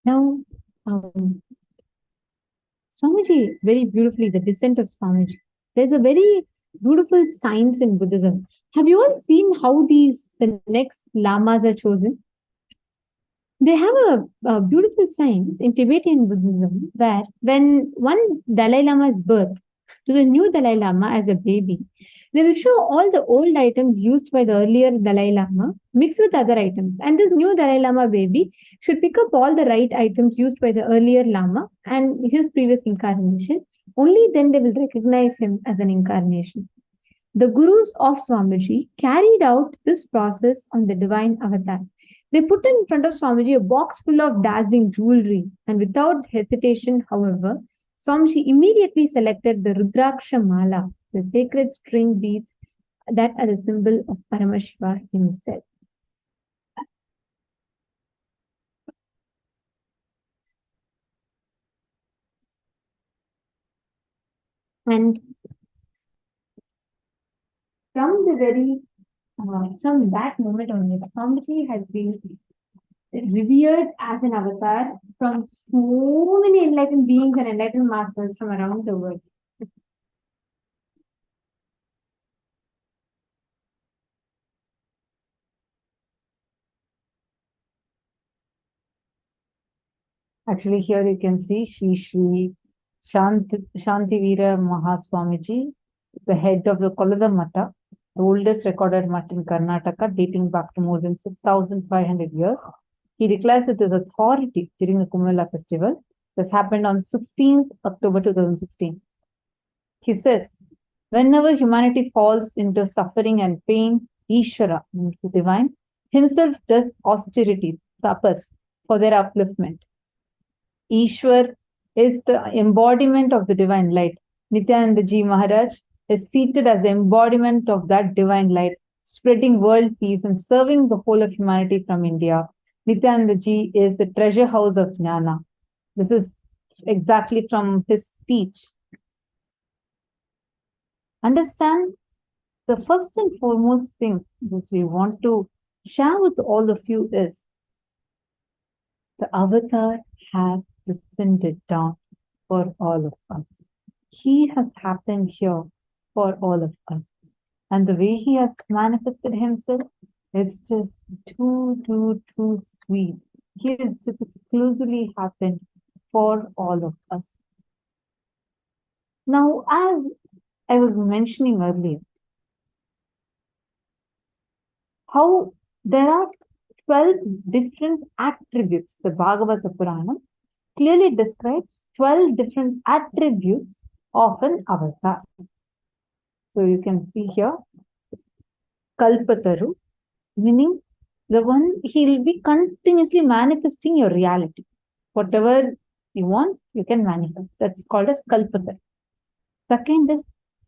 Now, Swamiji, very beautifully, the descent of Swamiji. There's a very beautiful science in Buddhism. Have you all seen how the next lamas are chosen? They have a beautiful science in Tibetan Buddhism where when one Dalai Lama is birthed to the new Dalai Lama as a baby, they will show all the old items used by the earlier Dalai Lama mixed with other items. And this new Dalai Lama baby should pick up all the right items used by the earlier Lama and his previous incarnation. Only then they will recognize him as an incarnation. The gurus of Swamiji carried out this process on the divine avatar. They put in front of Swamiji a box full of dazzling jewelry, and without hesitation, however, Swamiji immediately selected the Rudraksha Mala, the sacred string beads that are the symbol of Paramashiva himself. And from that moment only, Swamiji has been revered as an avatar from so many enlightened beings and enlightened masters from around the world. Actually, here you can see Shri Shantivira Mahaswamiji, the head of the Kolada Mata, the oldest recorded Mata in Karnataka, dating back to more than 6,500 years. He declares it as authority during the Kumbh festival. This happened on 16th October 2016. He says, whenever humanity falls into suffering and pain, Ishvara, means the divine, himself does austerity, tapas, for their upliftment. Ishwar is the embodiment of the divine light. Nithyananda Ji Maharaj is seated as the embodiment of that divine light, spreading world peace and serving the whole of humanity from India. Nithyananda Ji is the treasure house of Jnana. This is exactly from his speech. Understand, the first and foremost thing that we want to share with all of you is the avatar has descended down for all of us. He has happened here for all of us. And the way he has manifested himself, it's just too sweet. He has just exclusively happened for all of us. Now, as I was mentioning earlier, how there are 12 different attributes. The Bhagavata Purana clearly describes 12 different attributes of an avatar. So you can see here, Kalpataru, meaning the one, he will be continuously manifesting your reality. Whatever you want, you can manifest. That's called as Kalpataru. Second is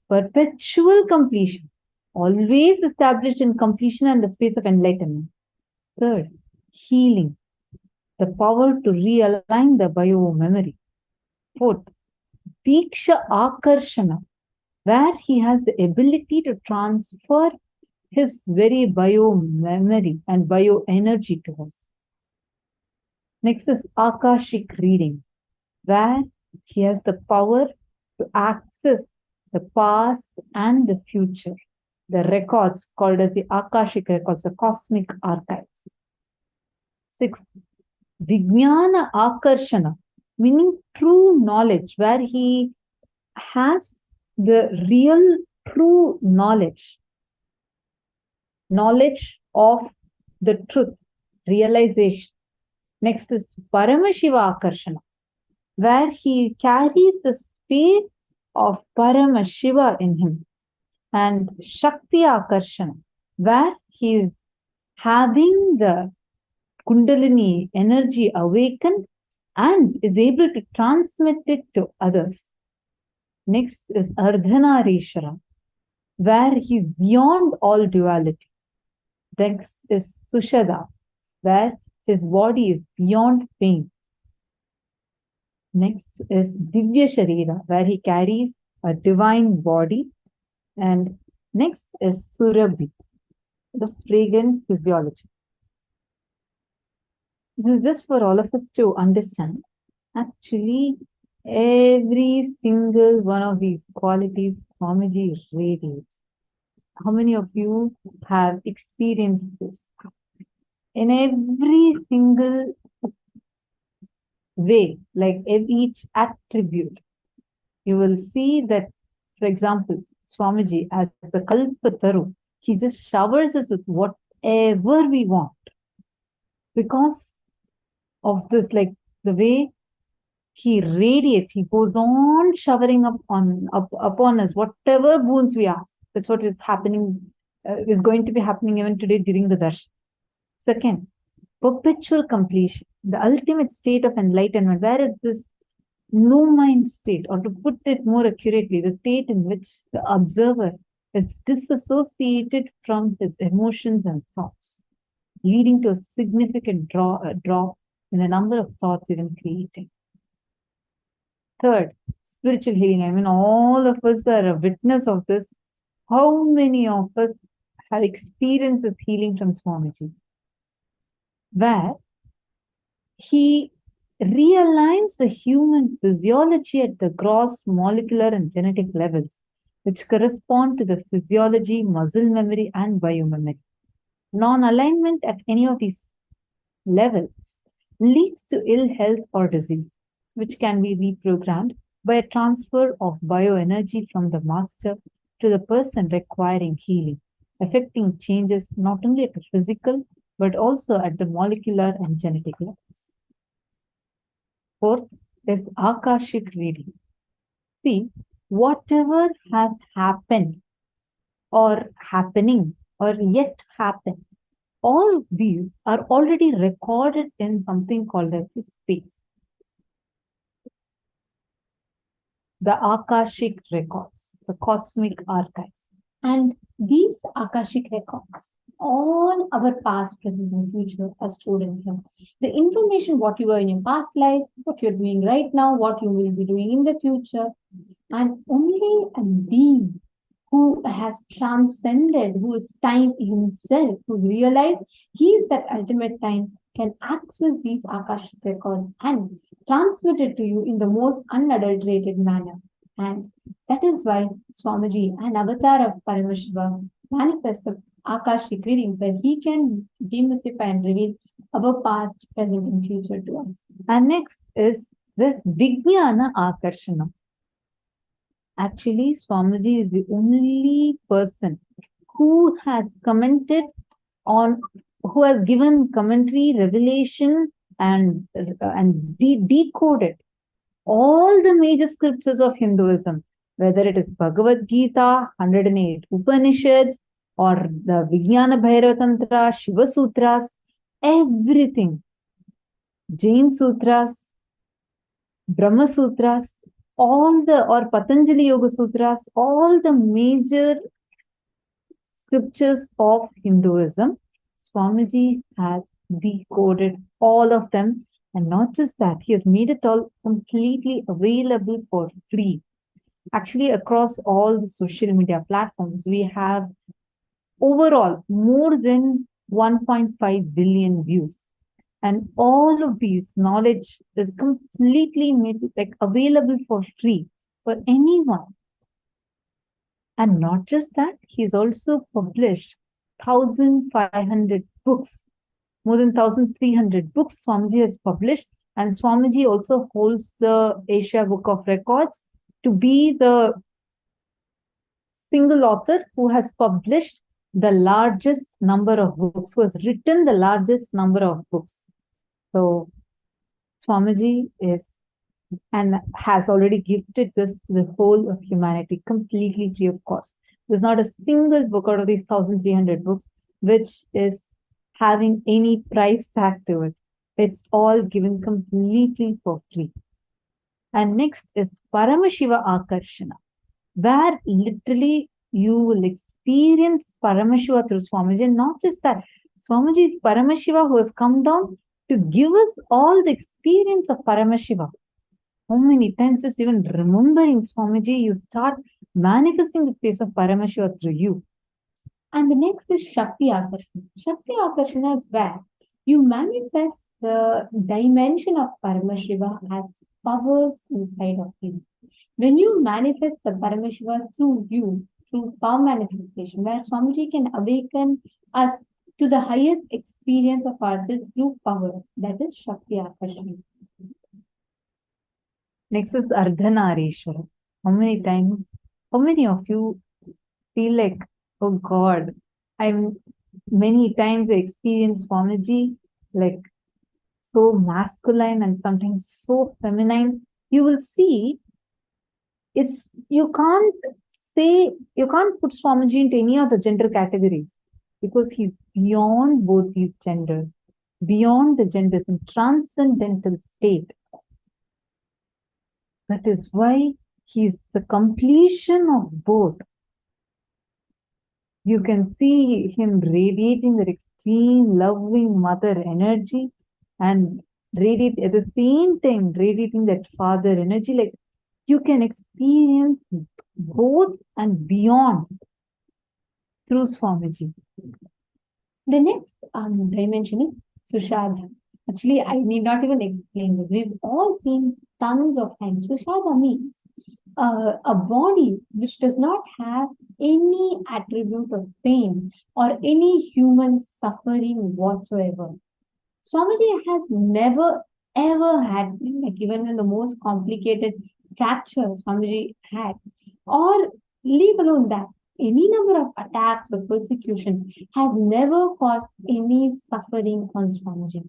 perpetual completion, always established in completion and the space of enlightenment. Third, healing, the power to realign the bio-memory. Fourth, Diksha Akarshana, where he has the ability to transfer his very bio-memory and bio-energy to us. Next is Akashic reading, where he has the power to access the past and the future. The records called as the Akashic records, the cosmic archives. Sixth, Vijnana Akarshana, meaning true knowledge, where he has the real true knowledge of the truth, realization. Next is Paramashiva Akarshana, where he carries the space of Paramashiva in him. And Shakti Akarshana, where he is having the Kundalini energy awakened and is able to transmit it to others. Next is Ardhanarishara, where he is beyond all duality. Next is Sushada, where his body is beyond pain. Next is Divya Sharira, where he carries a divine body. And next is Surabhi, the fragrant physiology. This is just for all of us to understand. Actually, every single one of these qualities Swamiji radiates. How many of you have experienced this? In every single way, like each attribute, you will see that, for example, Swamiji as the Kalpataru, he just showers us with whatever we want. Because of this, like the way he radiates, he goes on showering upon us, whatever boons we ask. That's what is happening, is going to be happening even today during the darshan. Second, perpetual completion, the ultimate state of enlightenment, where is this no mind state, or to put it more accurately, the state in which the observer is disassociated from his emotions and thoughts, leading to a significant drop in the number of thoughts even creating. Third, spiritual healing. I mean, all of us are a witness of this. How many of us have experienced this healing from Swamiji? Where he realigns the human physiology at the gross molecular and genetic levels, which correspond to the physiology, muscle memory, and biomemory. Non-alignment at any of these levels leads to ill health or disease, which can be reprogrammed by a transfer of bioenergy from the master to the person requiring healing, affecting changes not only at the physical but also at the molecular and genetic levels. Fourth is Akashic reading. See, whatever has happened or happening or yet happen, all of these are already recorded in something called as the space. The Akashic records, the cosmic archives. And these Akashic records, all our past, present, and future are stored in here. The information, what you were in your past life, what you're doing right now, what you will be doing in the future, and only a being who has transcended, who is time himself, who realized he is that ultimate time, can access these Akashic records and transmit it to you in the most unadulterated manner. And that is why Swamiji, an avatar of Paramashiva, manifests the Akashic reading, where he can demystify and reveal our past, present, and future to us. And next is the Vijnana Akarshana. Actually, Swamiji is the only person who has commented on, who has given commentary, revelation, and decoded all the major scriptures of Hinduism, whether it is Bhagavad Gita, 108 Upanishads, or the Vijnana Bhairava Tantra, Shiva Sutras, everything, Jain Sutras, Brahma Sutras, all the, or Patanjali Yoga Sutras, all the major scriptures of Hinduism, Swamiji has decoded all of them. And not just that, he has made it all completely available for free. Actually, across all the social media platforms, we have overall more than 1.5 billion views. And all of these knowledge is completely made available for free for anyone. And not just that, he's also published 1,500 books. More than 1,300 books Swamiji has published, and Swamiji also holds the Asia Book of Records to be the single author who has published the largest number of books, who has written the largest number of books. So Swamiji is and has already gifted this to the whole of humanity completely free of cost. There's not a single book out of these 1,300 books which is having any price tag to it. It's all given completely for free. And next is Paramashiva Akarshana, where literally you will experience Paramashiva through Swamiji. And not just that, Swamiji is Paramashiva who has come down to give us all the experience of Paramashiva. How many times just even remembering Swamiji, you start manifesting the face of Paramashiva through you. And the next is Shakti Akarshana. Shakti Akarshana is where you manifest the dimension of Paramashiva has powers inside of you. When you manifest the Paramashiva through you, through power manifestation, where Swamiji can awaken us to the highest experience of ourselves through powers, that is Shakti Akarshana. Next is Ardhanarishwara. How many of you feel like, oh God, many times I experience Swamiji like so masculine and sometimes so feminine. You will see you can't put Swamiji into any of the gender categories because he's beyond both these genders, beyond the genders in transcendental state. That is why he's the completion of both. You can see him radiating that extreme loving mother energy and radiate at the same time radiating that father energy. Like you can experience both and beyond through Swamiji. The next dimension is Sushadha. Actually, I need not even explain this. We've all seen tons of times. Sushadha means a body which does not have any attribute of pain or any human suffering whatsoever. Swamiji has never ever had, like even in the most complicated fracture Swamiji had, or leave alone that, any number of attacks or persecution has never caused any suffering on Swamiji.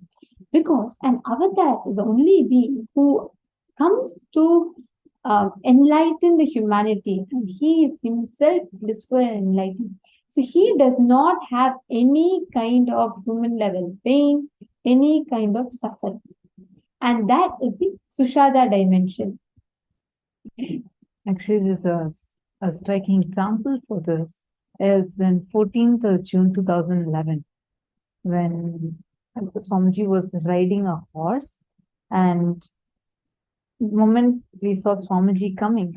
Because an avatar is the only being who comes to enlighten the humanity, and he is himself blissful and enlightened. So he does not have any kind of human level pain, any kind of suffering. And that is the Sushadha dimension. Actually, there's a striking example for this is in 14th of June 2011, when Swamiji was riding a horse, and the moment we saw Swamiji coming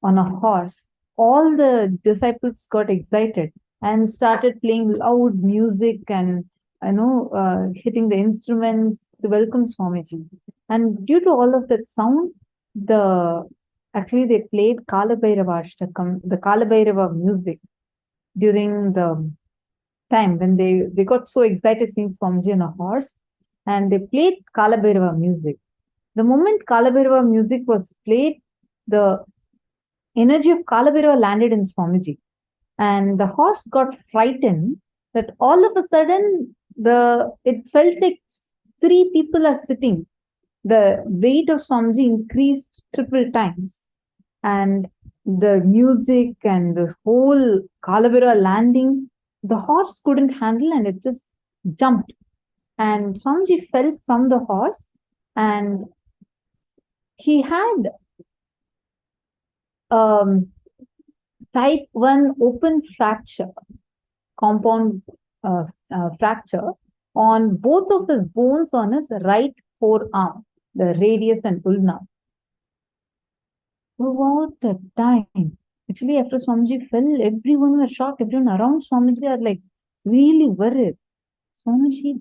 on a horse, all the disciples got excited and started playing loud music and hitting the instruments to welcome Swamiji. And due to all of that sound, they played Kalabhairava Ashtakam, the Kalabhairava music during the time when they got so excited seeing Swamiji on a horse, and they played Kalabhairava music. The moment Kalabhairava music was played, the energy of Kalabhairava landed in Swamiji, and the horse got frightened that all of a sudden it felt like three people are sitting. The weight of Swamiji increased triple times, and the music and the whole Kalabhairava landing, the horse couldn't handle and it just jumped. And Swamiji fell from the horse, and he had type 1 open fracture, compound fracture on both of his bones on his right forearm, the radius and ulna. Throughout the time, actually after Swamiji fell, everyone was shocked. Everyone around Swamiji are like really worried. Swamiji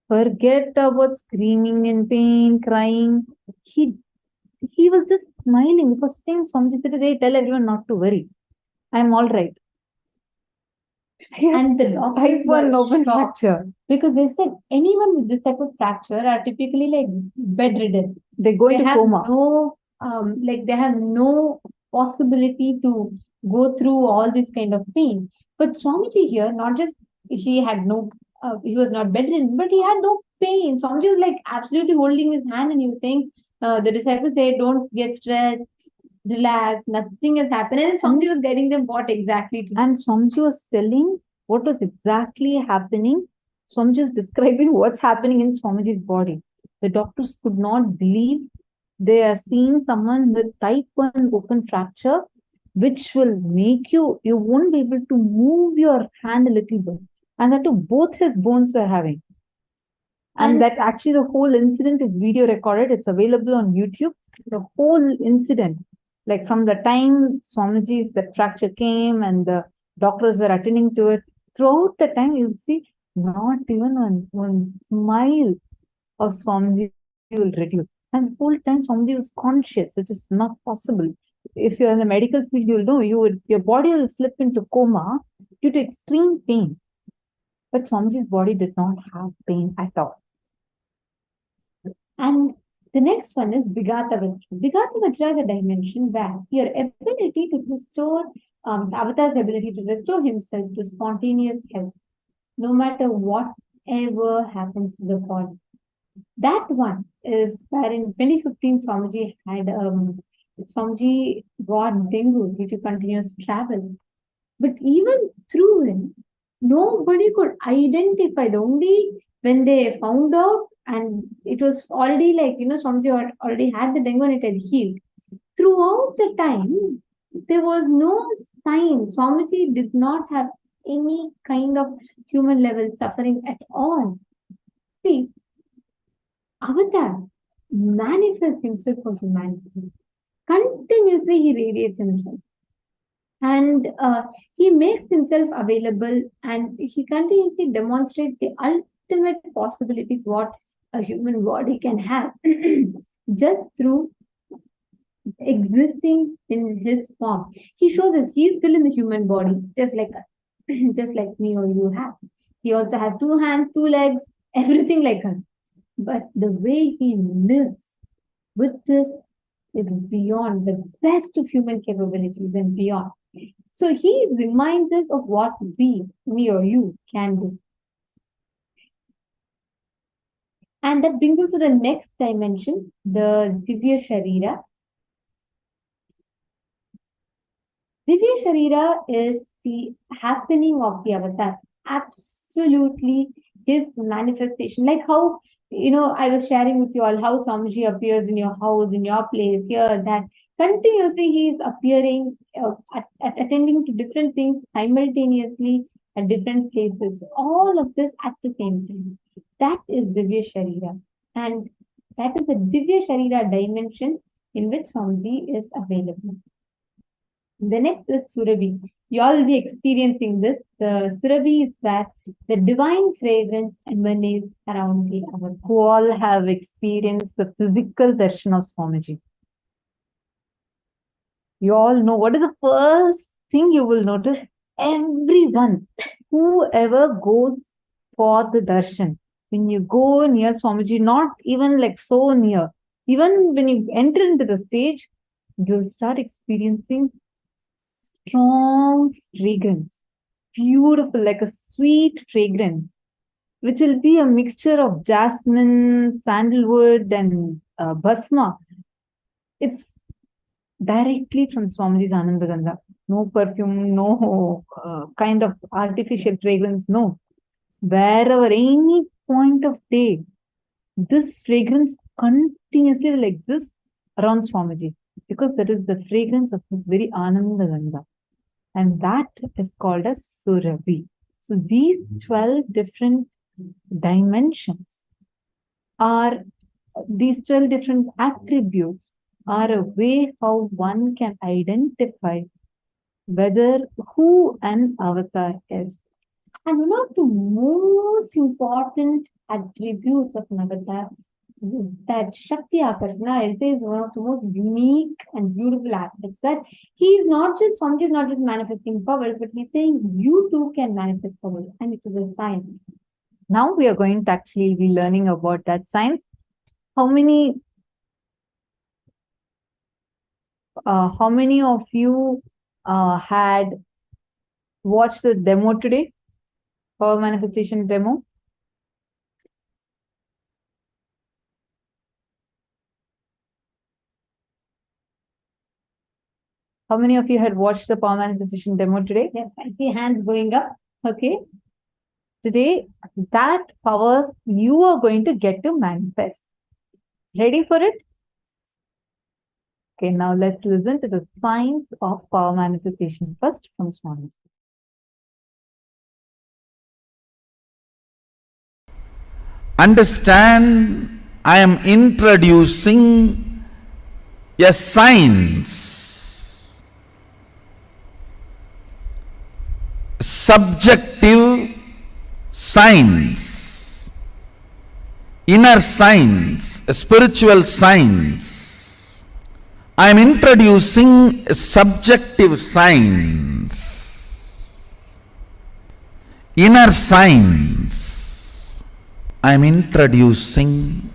forget about screaming in pain, crying. He was just smiling. The first thing Swamiji said, "Hey, tell everyone not to worry. I'm all right." And the doctors were open shocked fracture. because they said anyone with this type of fracture are typically like bedridden. They go into have coma. No, they have no possibility to go through all this kind of pain. But Swamiji here, not just he was not bedridden, but he had no pain. Swamiji was like absolutely holding his hand, and he was saying, the disciples say, "Don't get stressed, relax, nothing has happened." And Swamiji was guiding them what exactly to do. And Swamiji was telling what was exactly happening. Swamiji was describing what's happening in Swamiji's body. The doctors could not believe they are seeing someone with type 1 open fracture, which will make you won't be able to move your hand a little bit. And that too, both his bones were having. And that actually the whole incident is video recorded. It's available on YouTube. The whole incident, like from the time Swamiji's the fracture came and the doctors were attending to it, throughout the time you'll see not even one smile of Swamiji will reduce. And the whole time Swamiji was conscious. It is not possible. If you're in the medical field, you'll know your body will slip into coma due to extreme pain. But Swamiji's body did not have pain at all. And the next one is Vigata Vajra. Vigata Vajra is a dimension where your ability to restore, the avatar's ability to restore himself to spontaneous health, no matter whatever happens to the body. That one is where in 2015 Swamiji had Swamiji got dengue due to continuous travel. But even through him, nobody could identify. The only when they found out, and it was already like, Swamiji already had the dengue and it had healed. Throughout the time, there was no sign. Swamiji did not have any kind of human level suffering at all. See, Avatar manifests himself for humanity. Continuously he radiates himself. And he makes himself available, and he continuously demonstrates the ultimate possibilities what a human body can have just through existing in his form. He shows us he is still in the human body, just like us, just like me or you have. He also has 2 hands, 2 legs, everything like us. But the way he lives with this is beyond the best of human capabilities and beyond. So he reminds us of what me or you can do. And that brings us to the next dimension, the Divya Sharira. Divya Sharira is the happening of the avatar. Absolutely his manifestation. Like how, I was sharing with you all how Swamiji appears in your house, in your place, here, that. Continuously he is appearing, attending to different things simultaneously at different places. All of this at the same time. That is Divya Sharira. And that is the Divya Sharira dimension in which Swamiji is available. The next is Surabhi. You all will be experiencing this. The Surabhi is where the divine fragrance emanates around the avatar. Who all have experienced the physical darshan of Swamiji. You all know what is the first thing you will notice? Everyone, whoever goes for the darshan, when you go near Swamiji, not even like so near, even when you enter into the stage, you'll start experiencing strong fragrance, beautiful, like a sweet fragrance, which will be a mixture of jasmine, sandalwood, and bhasma. It's directly from Swamiji's Ananda Ganga. No perfume, no kind of artificial fragrance, no. Wherever, any point of day, this fragrance continuously will exist around Swamiji, because that is the fragrance of his very Ananda Ganga. And that is called as Surabhi. So these 12 different dimensions are, these 12 different attributes are a way how one can identify whether who an avatar is. And one of the most important attributes of an avatar is that Shakti Akarshana, I'll say, is one of the most unique and beautiful aspects, where Swamiji is not just manifesting powers, but he's saying you too can manifest powers, and it is a science. Now we are going to actually be learning about that science. How many of you had watched the demo today? Power manifestation demo? How many of you had watched the power manifestation demo today? Yes, I see hands going up. Okay. Today, that powers you are going to get to manifest. Ready for it? Okay, now let's listen to the science of power manifestation first from Swami. Understand, I am introducing a science, subjective science, inner science, spiritual science. I am introducing subjective science. Inner science. I am introducing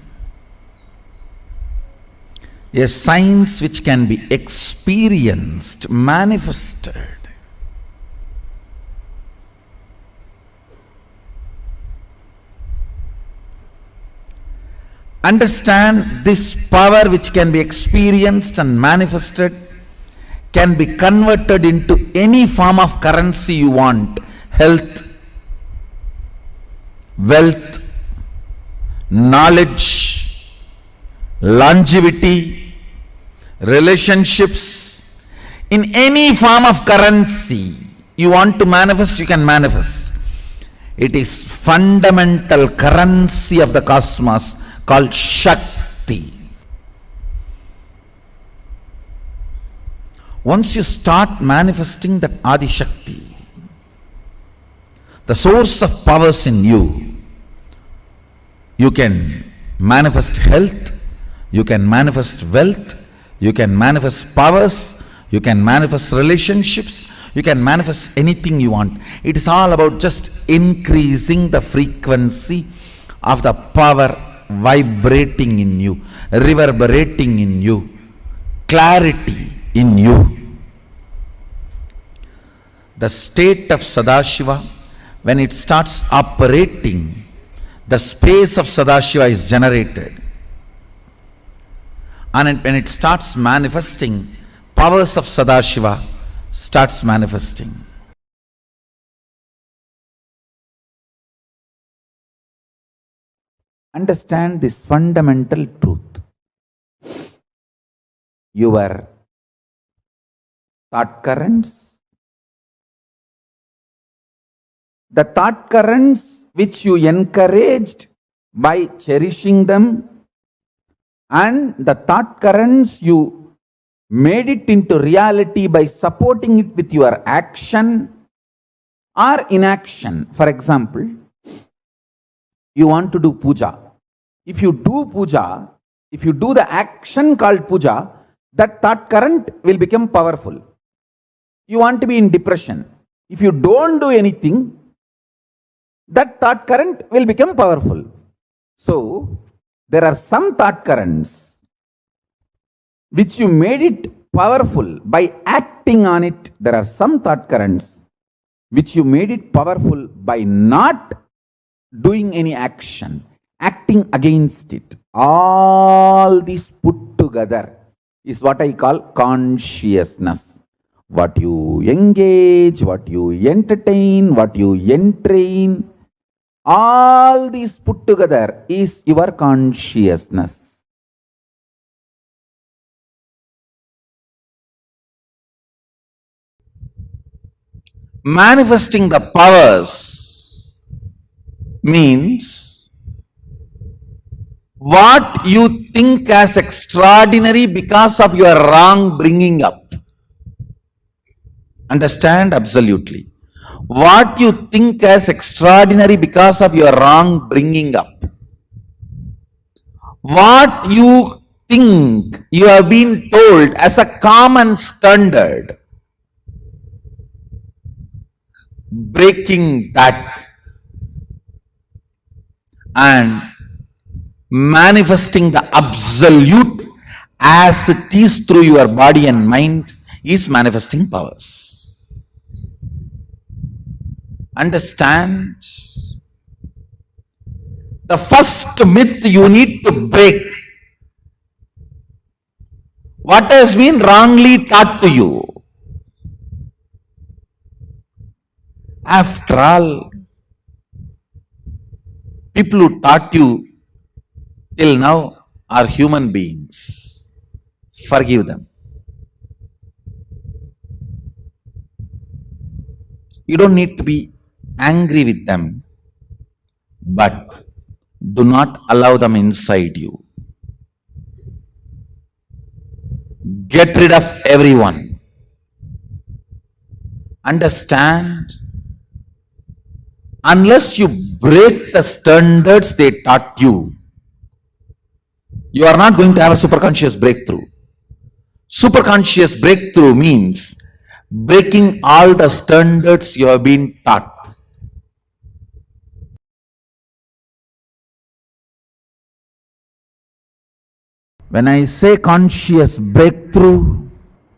a science which can be experienced, manifested. Understand this power which can be experienced and manifested can be converted into any form of currency you want. Health, wealth, knowledge, longevity, relationships. In any form of currency you want to manifest, you can manifest. It is fundamental currency of the cosmos called Shakti. Once you start manifesting that Adi Shakti, the source of powers in you, you can manifest health, you can manifest wealth, you can manifest powers, you can manifest relationships, you can manifest anything you want. It is all about just increasing the frequency of the power vibrating in you, reverberating in you, clarity in you. The state of Sadashiva, when it starts operating, the space of Sadashiva is generated. And when it starts manifesting, powers of Sadashiva starts manifesting. Understand this fundamental truth. Your thought currents, the thought currents which you encouraged by cherishing them, and the thought currents you made it into reality by supporting it with your action or inaction. For example, you want to do puja. If you do puja, if you do the action called puja, that thought current will become powerful. You want to be in depression. If you don't do anything, that thought current will become powerful. So, there are some thought currents which you made it powerful by acting on it. There are some thought currents which you made it powerful by not doing any action, acting against it. All these put together is what I call consciousness. What you engage, what you entertain, what you entrain, all these put together is your consciousness. Manifesting the powers means what you think as extraordinary because of your wrong bringing up. Understand absolutely. What you think as extraordinary because of your wrong bringing up. What you think you have been told as a common standard. Breaking that and manifesting the absolute as it is through your body and mind is manifesting powers. Understand? The first myth you need to break. What has been wrongly taught to you? After all, people who taught you till now are human beings. Forgive them. You don't need to be angry with them, but do not allow them inside you. Get rid of everyone. Understand? Unless you break the standards they taught you, You are not going to have a superconscious breakthrough. Superconscious breakthrough means breaking all the standards you have been taught. When I say conscious breakthrough,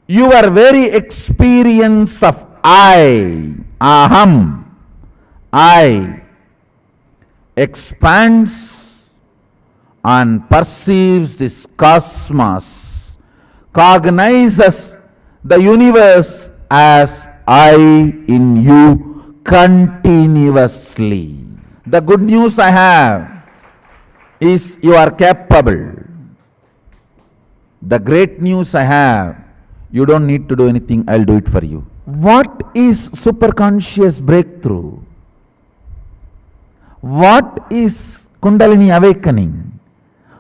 your very experience of aham, I, expands and perceives this cosmos, cognizes the universe as I in you continuously. The good news I have is you are capable. The great news I have, you don't need to do anything, I'll do it for you. What is superconscious breakthrough? What is Kundalini awakening?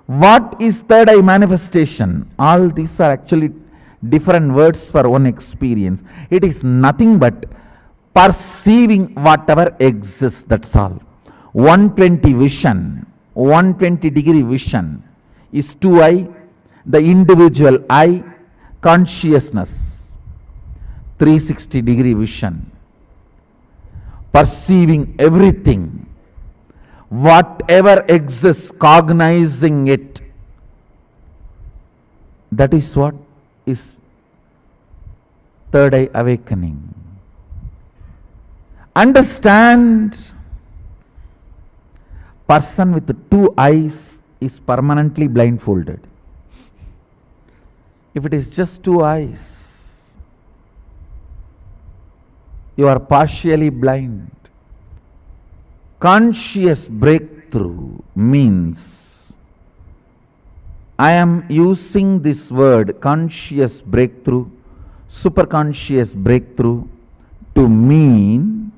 What is third eye manifestation? All these are actually different words for one experience. It is nothing but perceiving whatever exists, that's all. 120 vision, 120-degree vision is 2 eye, the individual I, consciousness, 360-degree vision, perceiving everything, whatever exists, cognizing it. That is what is third eye awakening. Understand, person with 2 eyes is permanently blindfolded. If it is just 2 eyes, you are partially blind. Conscious breakthrough means, I am using this word conscious breakthrough, superconscious breakthrough, to mean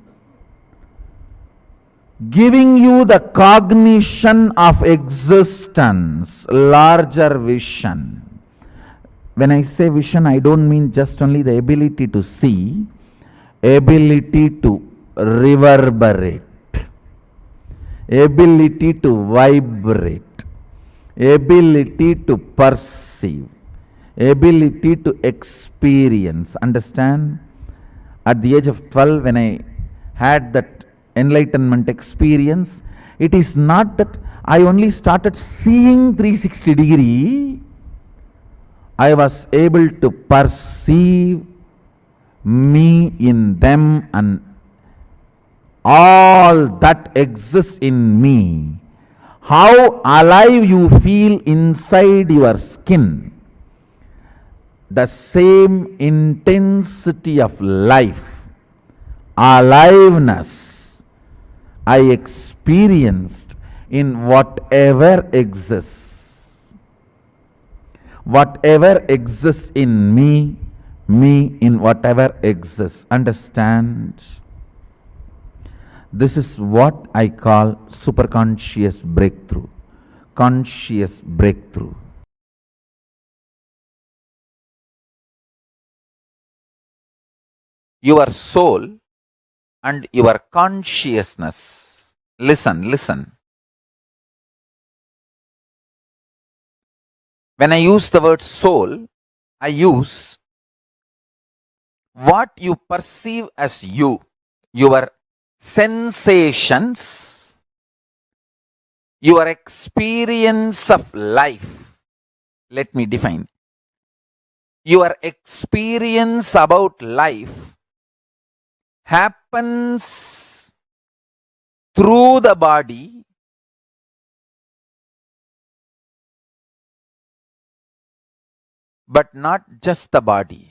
giving you the cognition of existence, larger vision. When I say vision, I don't mean just only the ability to see, ability to reverberate, ability to vibrate, ability to perceive, ability to experience. Understand? At the age of 12, when I had that enlightenment experience, it is not that I only started seeing 360-degree. I was able to perceive me in them and all that exists in me. How alive you feel inside your skin. The same intensity of life, aliveness, I experienced in whatever exists. Whatever exists in me, me in whatever exists. Understand? This is what I call superconscious breakthrough. Conscious breakthrough. Your soul and your consciousness. Listen, listen. When I use the word soul, I use what you perceive as you, your sensations, your experience of life. Let me define. Your experience about life happens through the body, but not just the body.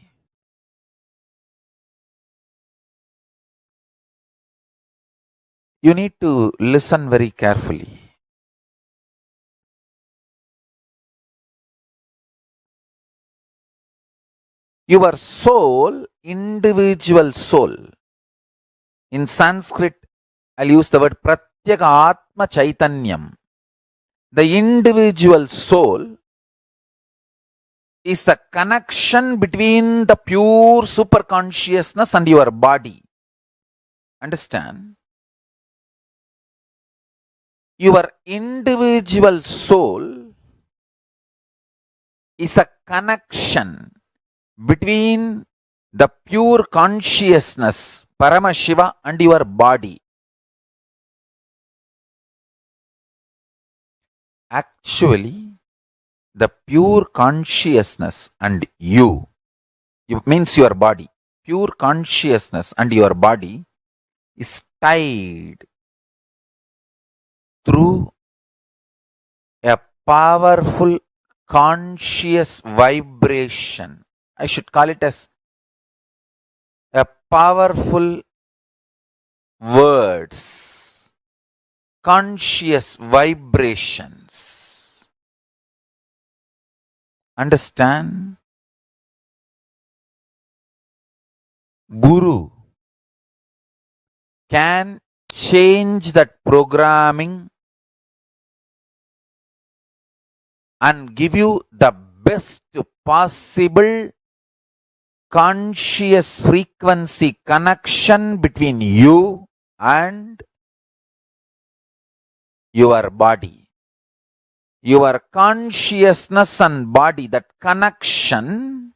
You need to listen very carefully. Your soul, individual soul. In Sanskrit, I'll use the word Pratyeka Atma Chaitanyam. The individual soul is the connection between the pure superconsciousness and your body. Understand? Your individual soul is a connection between the pure consciousness, Paramashiva, and your body. Actually, the pure consciousness and you means your body. Pure consciousness and your body is tied through a powerful conscious vibration. I should call it as a powerful words, conscious vibrations. Understand? Guru can change that programming and give you the best possible conscious frequency connection between you and your body. Your consciousness and body, that connection,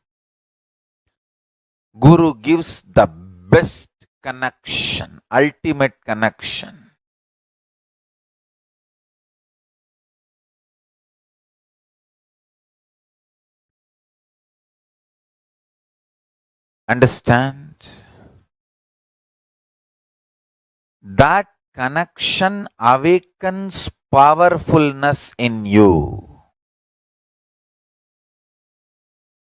Guru gives the best connection, ultimate connection. Understand? That connection awakens powerfulness in you.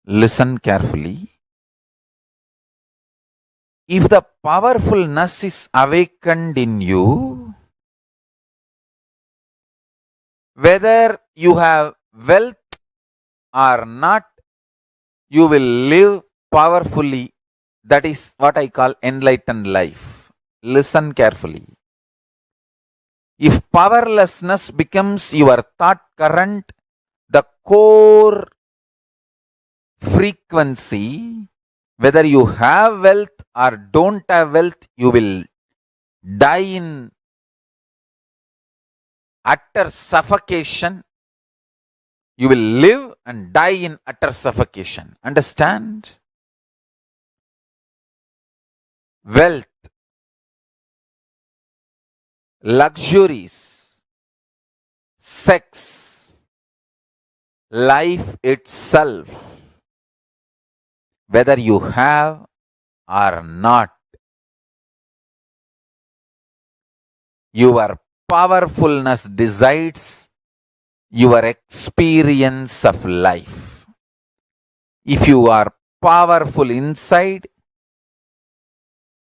Listen carefully. If the powerfulness is awakened in you, whether you have wealth or not, you will live powerfully. That is what I call enlightened life. Listen carefully. If powerlessness becomes your thought current, the core frequency, whether you have wealth or don't have wealth, you will die in utter suffocation. You will live and die in utter suffocation. Understand? Wealth, luxuries, sex, life itself, whether you have or not, your powerfulness decides your experience of life. If you are powerful inside,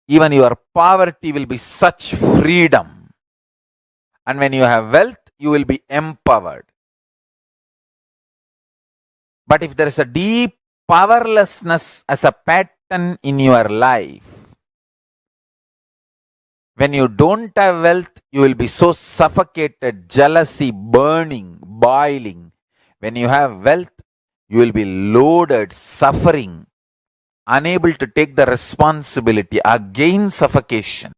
even your poverty will be such freedom. And when you have wealth, you will be empowered. But if there is a deep powerlessness as a pattern in your life, when you don't have wealth, you will be so suffocated, jealousy, burning, boiling. When you have wealth, you will be loaded, suffering, unable to take the responsibility, again suffocation.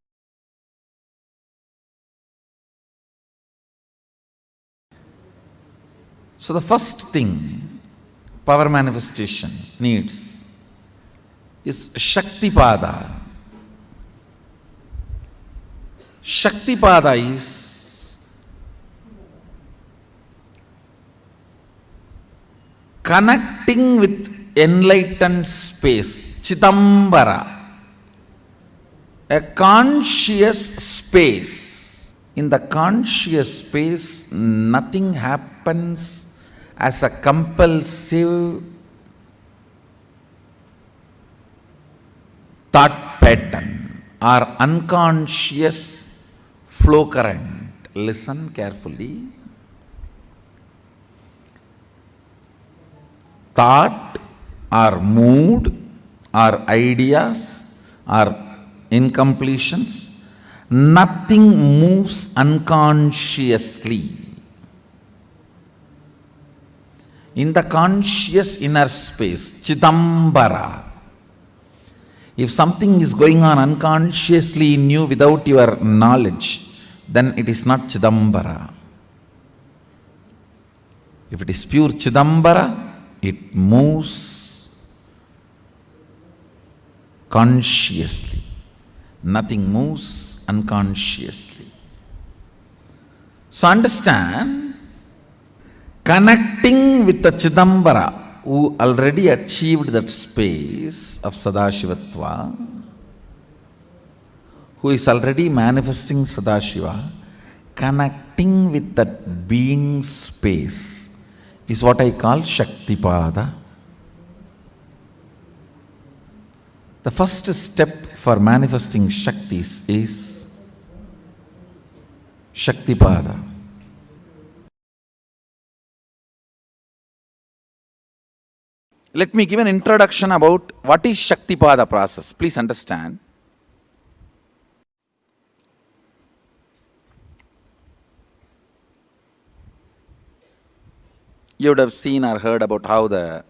So the first thing power manifestation needs is Shaktipada. Shaktipada is connecting with enlightened space, Chidambara, a conscious space. In the conscious space, nothing happens as a compulsive thought pattern or unconscious flow current. Listen carefully. Thought or mood or ideas or incompletions, nothing moves unconsciously. In the conscious inner space, Chidambara, if something is going on unconsciously in you without your knowledge, then it is not Chidambara. If it is pure Chidambara, It moves consciously. Nothing moves unconsciously. So understand, connecting with the Chidambara, who already achieved that space of Sadashivatva, who is already manifesting Sadashiva, connecting with that being space is what I call Shaktipada. The first step for manifesting Shaktis is Shaktipada. Let me give an introduction about what is Shaktipada process. Please understand. You would have seen or heard about how the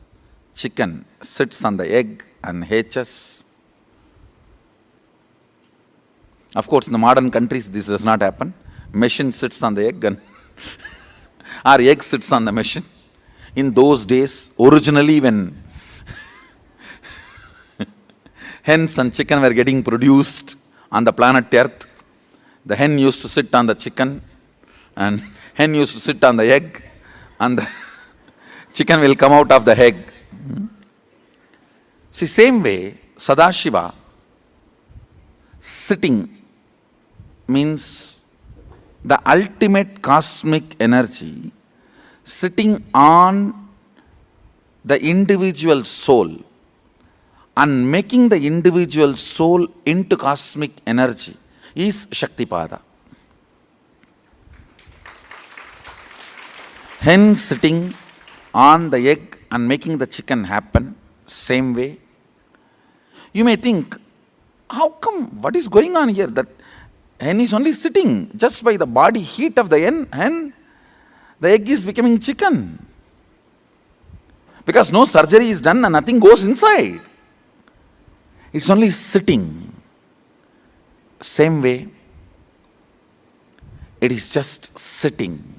chicken sits on the egg and hatches. Of course, in the modern countries, this does not happen. Machine sits on the egg and or egg sits on the machine. In those days, originally when hens and chicken were getting produced on the planet Earth, the hen used to sit on the chicken and hen used to sit on the egg, and the chicken will come out of the egg. See, same way, Sadashiva sitting means the ultimate cosmic energy sitting on the individual soul and making the individual soul into cosmic energy is Shaktipada. Hen sitting on the egg and making the chicken happen, same way. You may think, how come, what is going on here? That hen is only sitting just by the body heat of the hen, the egg is becoming chicken. Because no surgery is done and nothing goes inside. It's only sitting. Same way, it is just sitting.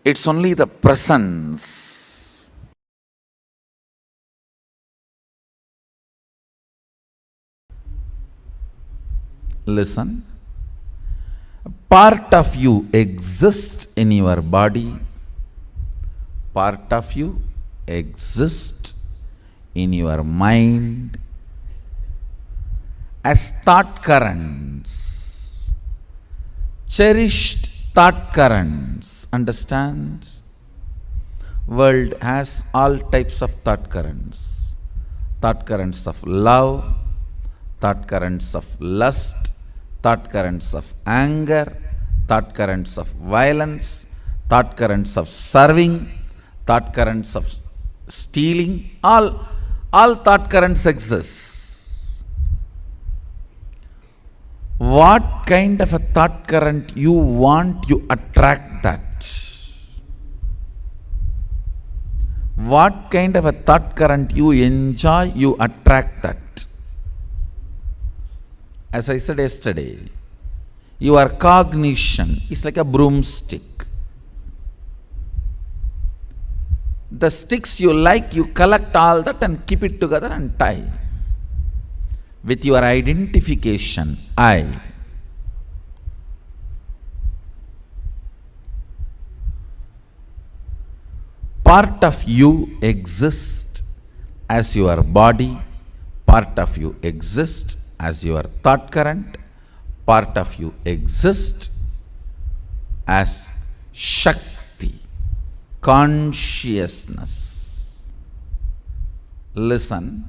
It's only the presence. Listen. Part of you exists in your body. Part of you exists in your mind as thought currents, cherished thought currents. Understand? World has all types of thought currents. Thought currents of love, thought currents of lust, thought currents of anger, thought currents of violence, thought currents of serving, thought currents of stealing. All thought currents exist. What kind of a thought current you want, you attract that. What kind of a thought current you enjoy, you attract that. As I said yesterday, your cognition is like a broomstick. The sticks you like, you collect all that and keep it together and tie. With your identification, I. Part of you exists as your body, part of you exists as your thought current, part of you exists as Shakti, consciousness. Listen,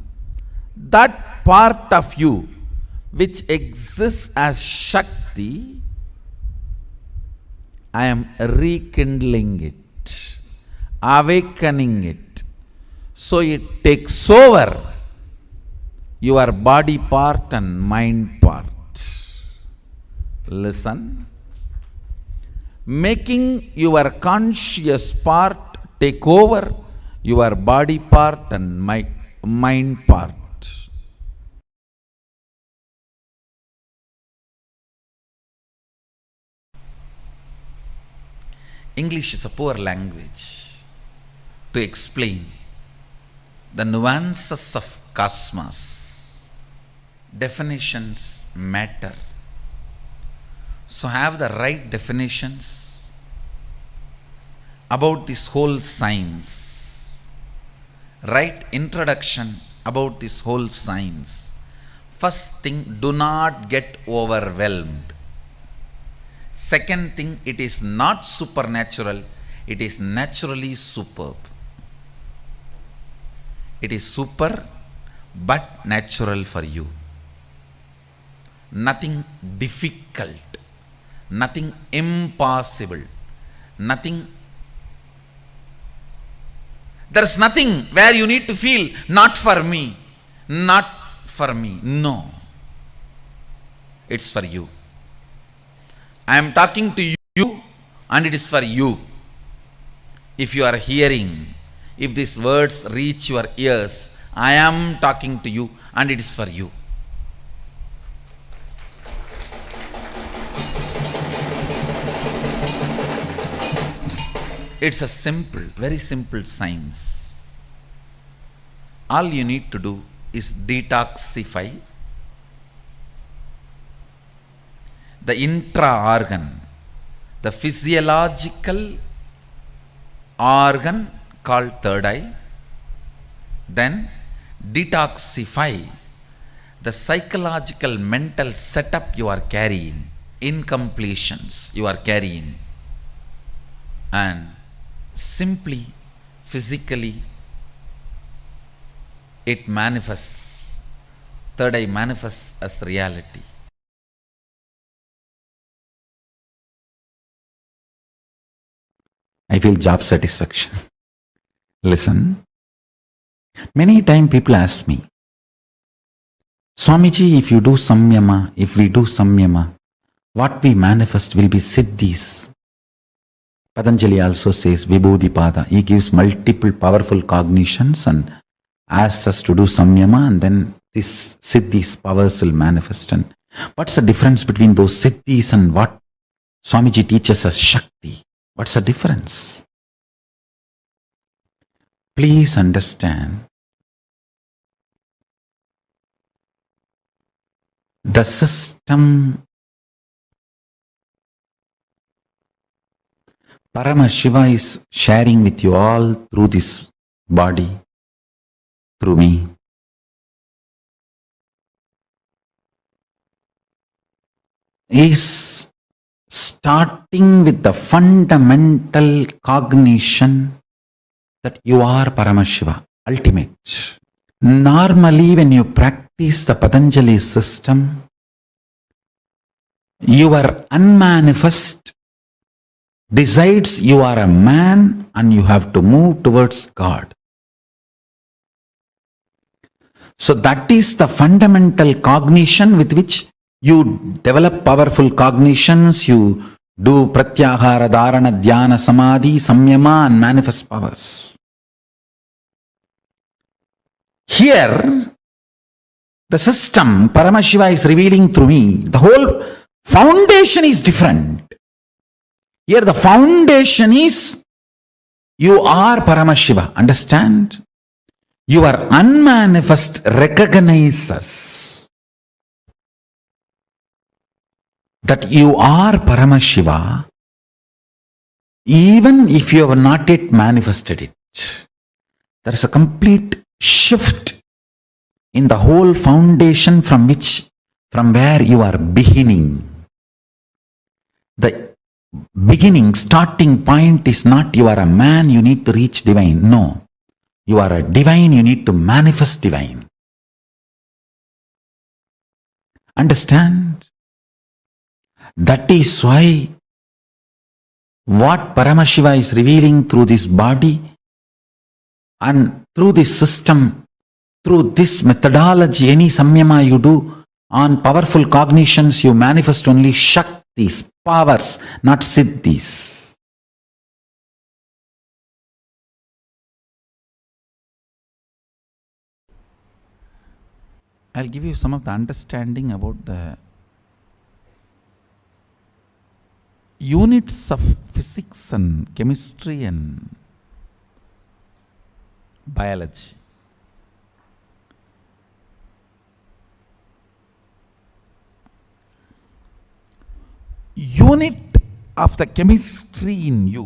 that part of you which exists as Shakti, I am rekindling it, awakening it, so it takes over your body part and mind part. Listen, making your conscious part take over your body part and mind part. English is a poor language. to explain the nuances of cosmos. Definitions matter. So have the right definitions about this whole science. Right introduction about this whole science. First thing, do not get overwhelmed. Second thing, it is not supernatural, it is naturally superb. It is super but natural for you. Nothing difficult, nothing impossible, nothing. There is nothing where you need to feel, not for me, not for me. No. It's for you. I am talking to you and it is for you. If you are hearing, if these words reach your ears, I am talking to you and it is for you. It's a simple, very simple science. All you need to do is detoxify the intra-organ, the physiological organ called third eye, then detoxify the psychological mental setup you are carrying, incompletions you are carrying, and simply, physically, it manifests, third eye manifests as reality. I feel job satisfaction. Listen, many times people ask me, Swamiji, if you do samyama, if we do samyama, what we manifest will be siddhis. Patanjali also says Vibhudipada. He gives multiple powerful cognitions and asks us to do samyama, and then this siddhis powers will manifest. And what's the difference between those siddhis and what Swamiji teaches us shakti? What's the difference? Please understand, the system Paramashiva is sharing with you all through this body, through me. Is starting with the fundamental cognition that you are Paramashiva, ultimate. Normally, when you practice the Patanjali system, your unmanifest decides you are a man and you have to move towards God. So that is the fundamental cognition with which you develop powerful cognitions, you do pratyahara, dharana, dhyana, samadhi, samyama and manifest powers. Here, the system Paramashiva is revealing through me, the whole foundation is different. Here the foundation is, you are Paramashiva, understand? Your unmanifest recognizes that you are Paramashiva, even if you have not yet manifested it. There is a complete shift in the whole foundation from where you are beginning. The beginning, starting point is not you are a man, you need to reach divine. No. You are a divine, you need to manifest divine. Understand? That is why what Paramashiva is revealing through this body and through this system, through this methodology, any samyama you do on powerful cognitions, you manifest only shaktis, powers, not siddhis. I'll give you some of the understanding about the units of physics and chemistry and biology. Unit of the chemistry in you.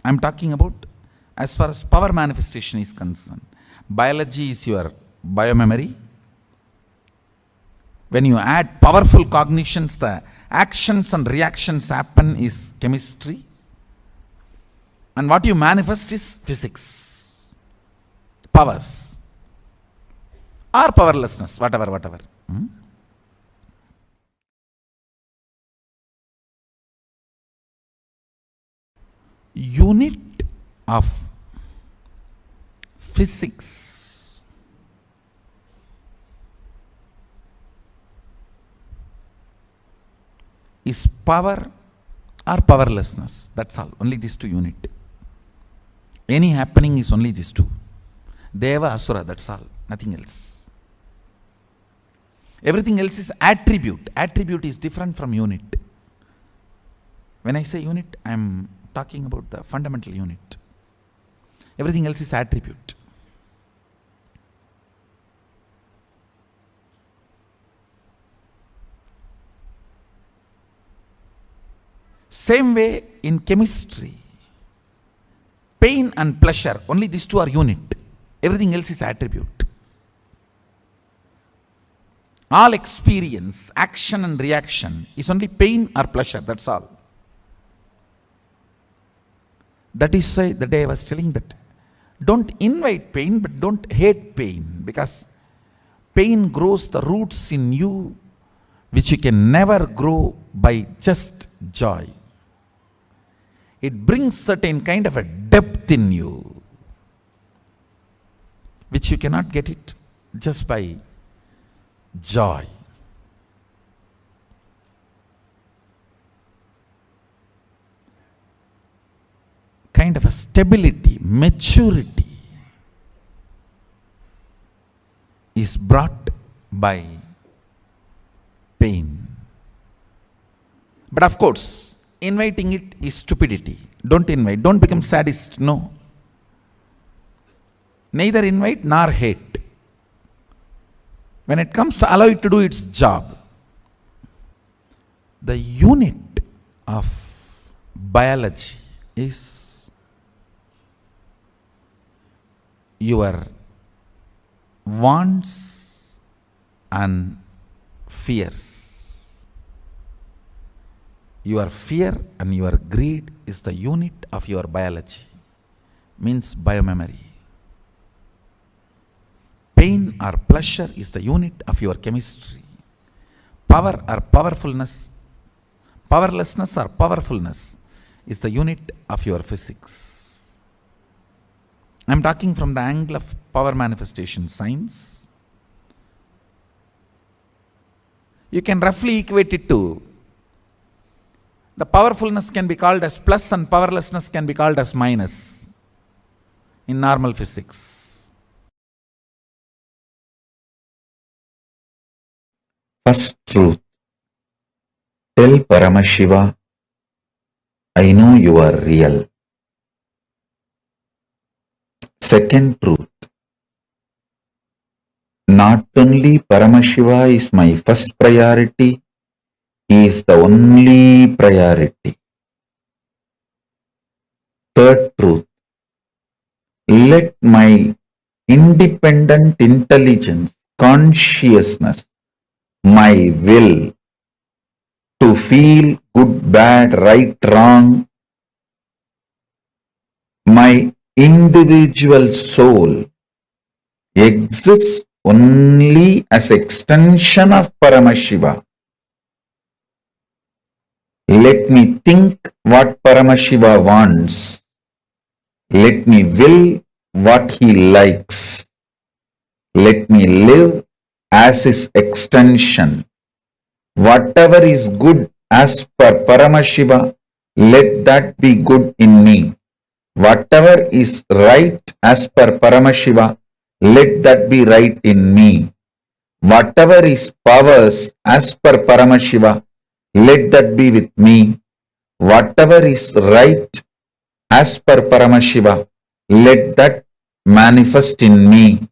I am talking about as far as power manifestation is concerned. Biology is your biomemory. When you add powerful cognitions, the actions and reactions happen is chemistry. And what you manifest is physics. Powers. Or powerlessness, whatever. Unit of physics is power or powerlessness. That's all. Only these two unit. Any happening is only these two. Deva, Asura, that's all. Nothing else. Everything else is attribute. Attribute is different from unit. When I say unit, I am talking about the fundamental unit. Everything else is attribute. Same way in chemistry. Pain and pleasure, only these two are unit. Everything else is attribute. All experience, action and reaction is only pain or pleasure, that's all. That is why the day I was telling that don't invite pain, but don't hate pain, because pain grows the roots in you which you can never grow by just joy. It brings certain kind of a depth in you which you cannot get it just by joy. Kind of a stability, maturity is brought by pain. But of course, inviting it is stupidity. Don't invite. Don't become sadist. No. Neither invite nor hate. When it comes, allow it to do its job. The unit of biology is your wants and fears. Your fear and your greed is the unit of your biology, means biomemory. Pain or pleasure is the unit of your chemistry. Power or powerfulness, powerlessness or powerfulness is the unit of your physics. I am talking from the angle of power manifestation science. You can roughly equate it to the powerfulness can be called as plus and powerlessness can be called as minus in normal physics. First truth. Tell Paramashiva, I know you are real. Second truth. Not only Paramashiva is my first priority, he is the only priority. Third truth. Let my independent intelligence, consciousness, my will to feel good, bad, right, wrong, my individual soul exists only as extension of Paramashiva. Let me think what Paramashiva wants. Let me will what he likes. Let me live as his extension. Whatever is good as per Paramashiva, let that be good in me. Whatever is right as per Paramashiva, let that be right in me. Whatever is powers as per Paramashiva, let that be with me. Whatever is right as per Paramashiva, let that manifest in me.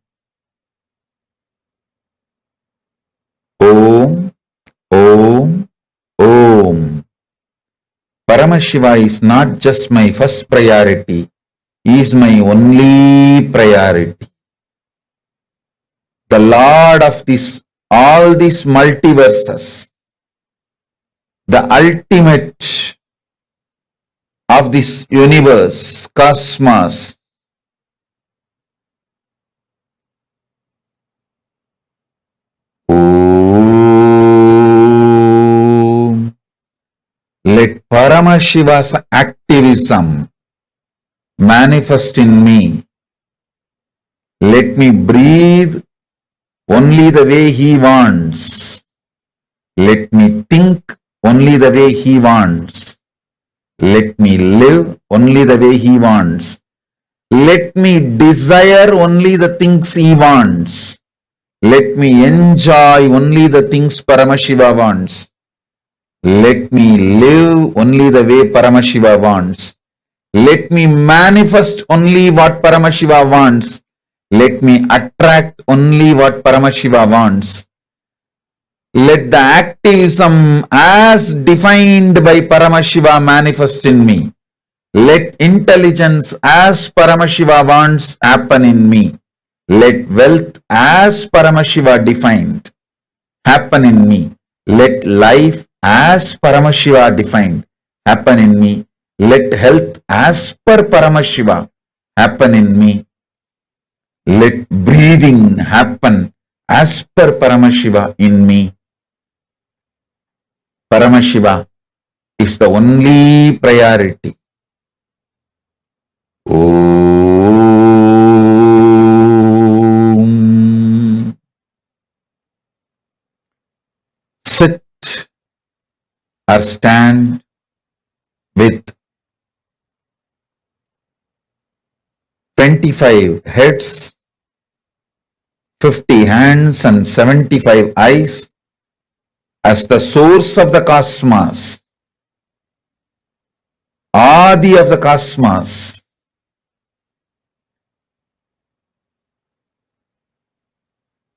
Om, Om, Om. Paramashiva is not just my first priority, he is my only priority. The Lord of all these multiverses, the ultimate of this universe, cosmos. Om. Let Paramashiva's activism manifest in me. Let me breathe only the way he wants. Let me think only the way he wants. Let me live only the way he wants. Let me desire only the things he wants. Let me enjoy only the things Paramashiva wants. Let me live only the way Paramashiva wants. Let me manifest only what Paramashiva wants. Let me attract only what Paramashiva wants. Let the activism as defined by Paramashiva manifest in me. Let intelligence as Paramashiva wants happen in me. Let wealth as Paramashiva defined happen in me. Let life as Paramashiva defined happen in me. Let health as per Paramashiva happen in me. Let breathing happen as per Paramashiva in me. Paramashiva is the only priority. Om. Sit or stand with 25 heads, 50 hands and 75 eyes as the source of the cosmos, Adi of the cosmos.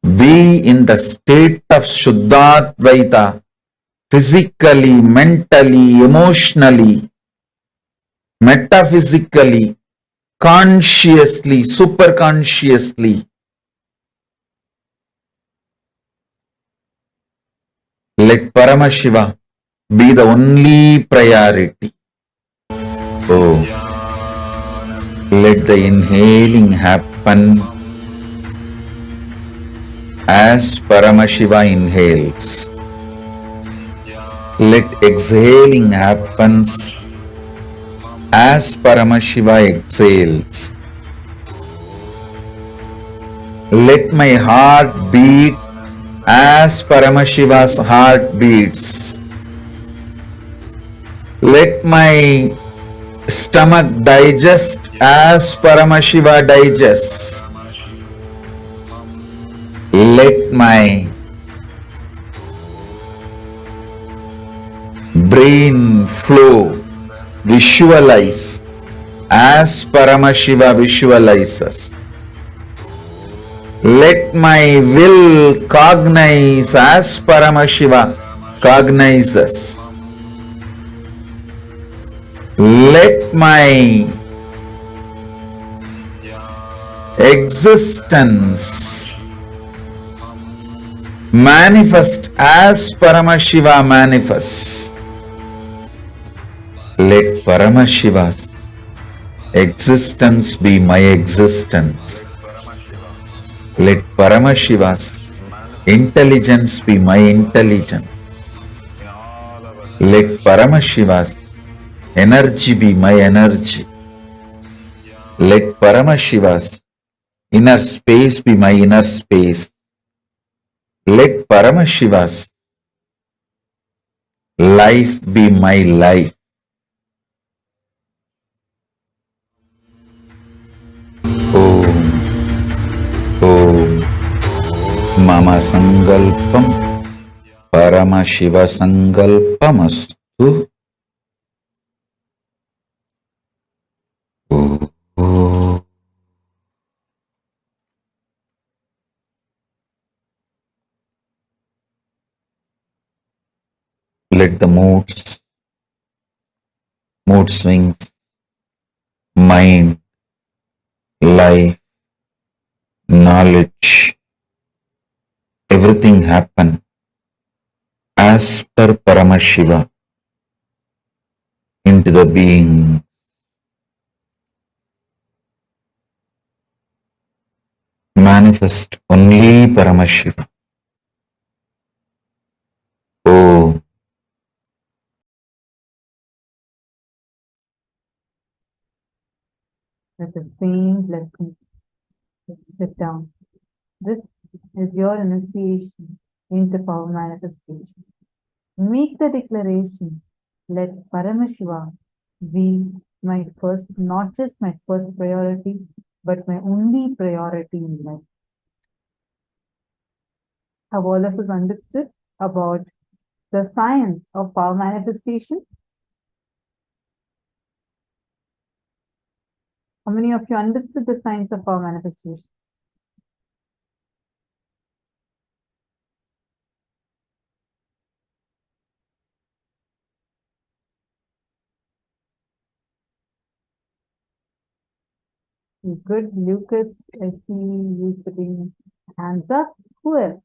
Be in the state of Shuddhadvaita, physically, mentally, emotionally, metaphysically, consciously, superconsciously. Let Paramashiva be the only priority. Oh, let the inhaling happen as Paramashiva inhales. Let exhaling happens as Paramashiva exhales. Let my heart beat as Paramashiva's heart beats. Let my stomach digest as Paramashiva digests. Let my brain flow, visualize as Paramashiva visualizes. Let my will cognize as Paramashiva cognizes. Let my existence manifest as Paramashiva manifests. Let Paramashiva's existence be my existence. Let Paramashiva's intelligence be my intelligence. Let Paramashiva's energy be my energy. Let Paramashiva's inner space be my inner space. Let Paramashiva's life be my life. Om, Om, Mama Sangalpam, Paramashiva Sangalpamastu. let the mood swings, mind, life, knowledge, everything happen as per Paramashiva into the being. Manifest only Paramashiva. Oh, With the same blessing, sit down. This is your initiation into power manifestation. Make the declaration, let Paramashiva be my first, not just my first priority, but my only priority in life. Have all of us understood about the science of power manifestation? How many of you understood the science of power manifestation? Good, Lucas. I see you putting hands up. Who else?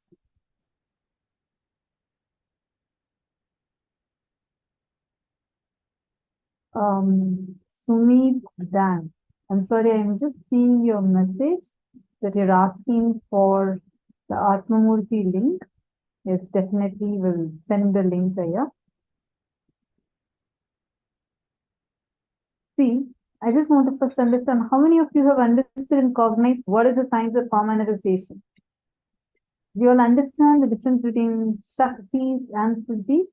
Sumit Dan. I'm sorry, I'm just seeing your message that you're asking for the Atmamurti link. Yes, definitely will send the link there. See, I just want to first understand how many of you have understood and cognized what is the science of power manifestation? Do you all understand the difference between shaktis and siddhis?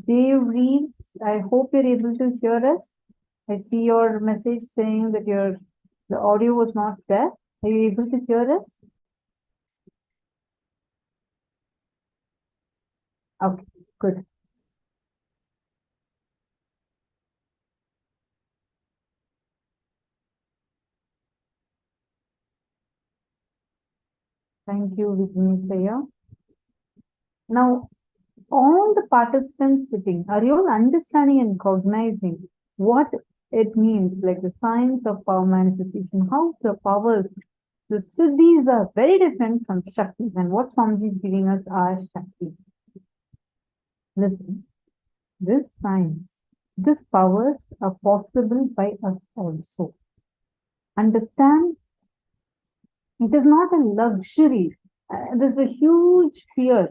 Dave Reeves, I hope you're able to hear us. I see your message saying that the audio was not there. Are you able to hear us? Okay, good. Thank you, Vignesaya. Now, all the participants sitting, are you all understanding and cognizing what it means, like the science of power manifestation, how the powers, the siddhis are very different from shaktis, and what Swamiji is giving us are shaktis. Listen, this science, these powers are possible by us also. Understand, it is not a luxury. There's a huge fear.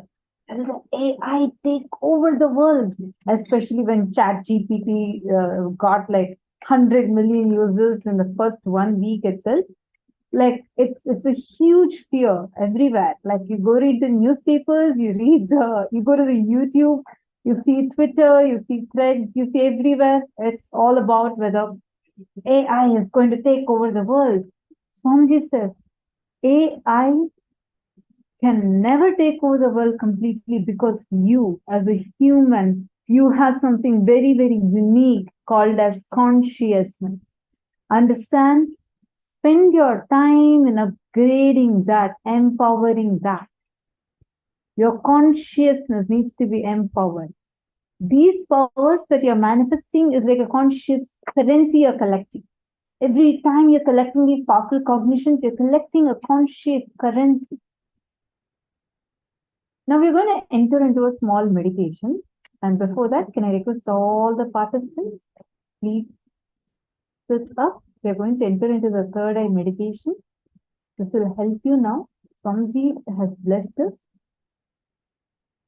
Will the AI take over the world? Especially when ChatGPT got like 100 million users in the first 1 week itself. Like it's a huge fear everywhere. Like you go read the newspapers, you go to the YouTube, you see Twitter, you see threads, you see everywhere. It's all about whether AI is going to take over the world. Swamiji says AI can never take over the world completely because you, as a human, you have something very, very unique called as consciousness. Understand? Spend your time in upgrading that, empowering that. Your consciousness needs to be empowered. These powers that you're manifesting is like a conscious currency you're collecting. Every time you're collecting these powerful cognitions, you're collecting a conscious currency. Now we're going to enter into a small meditation. And before that, can I request all the participants, please sit up. We're going to enter into the third eye meditation. This will help you now. Swamiji has blessed us.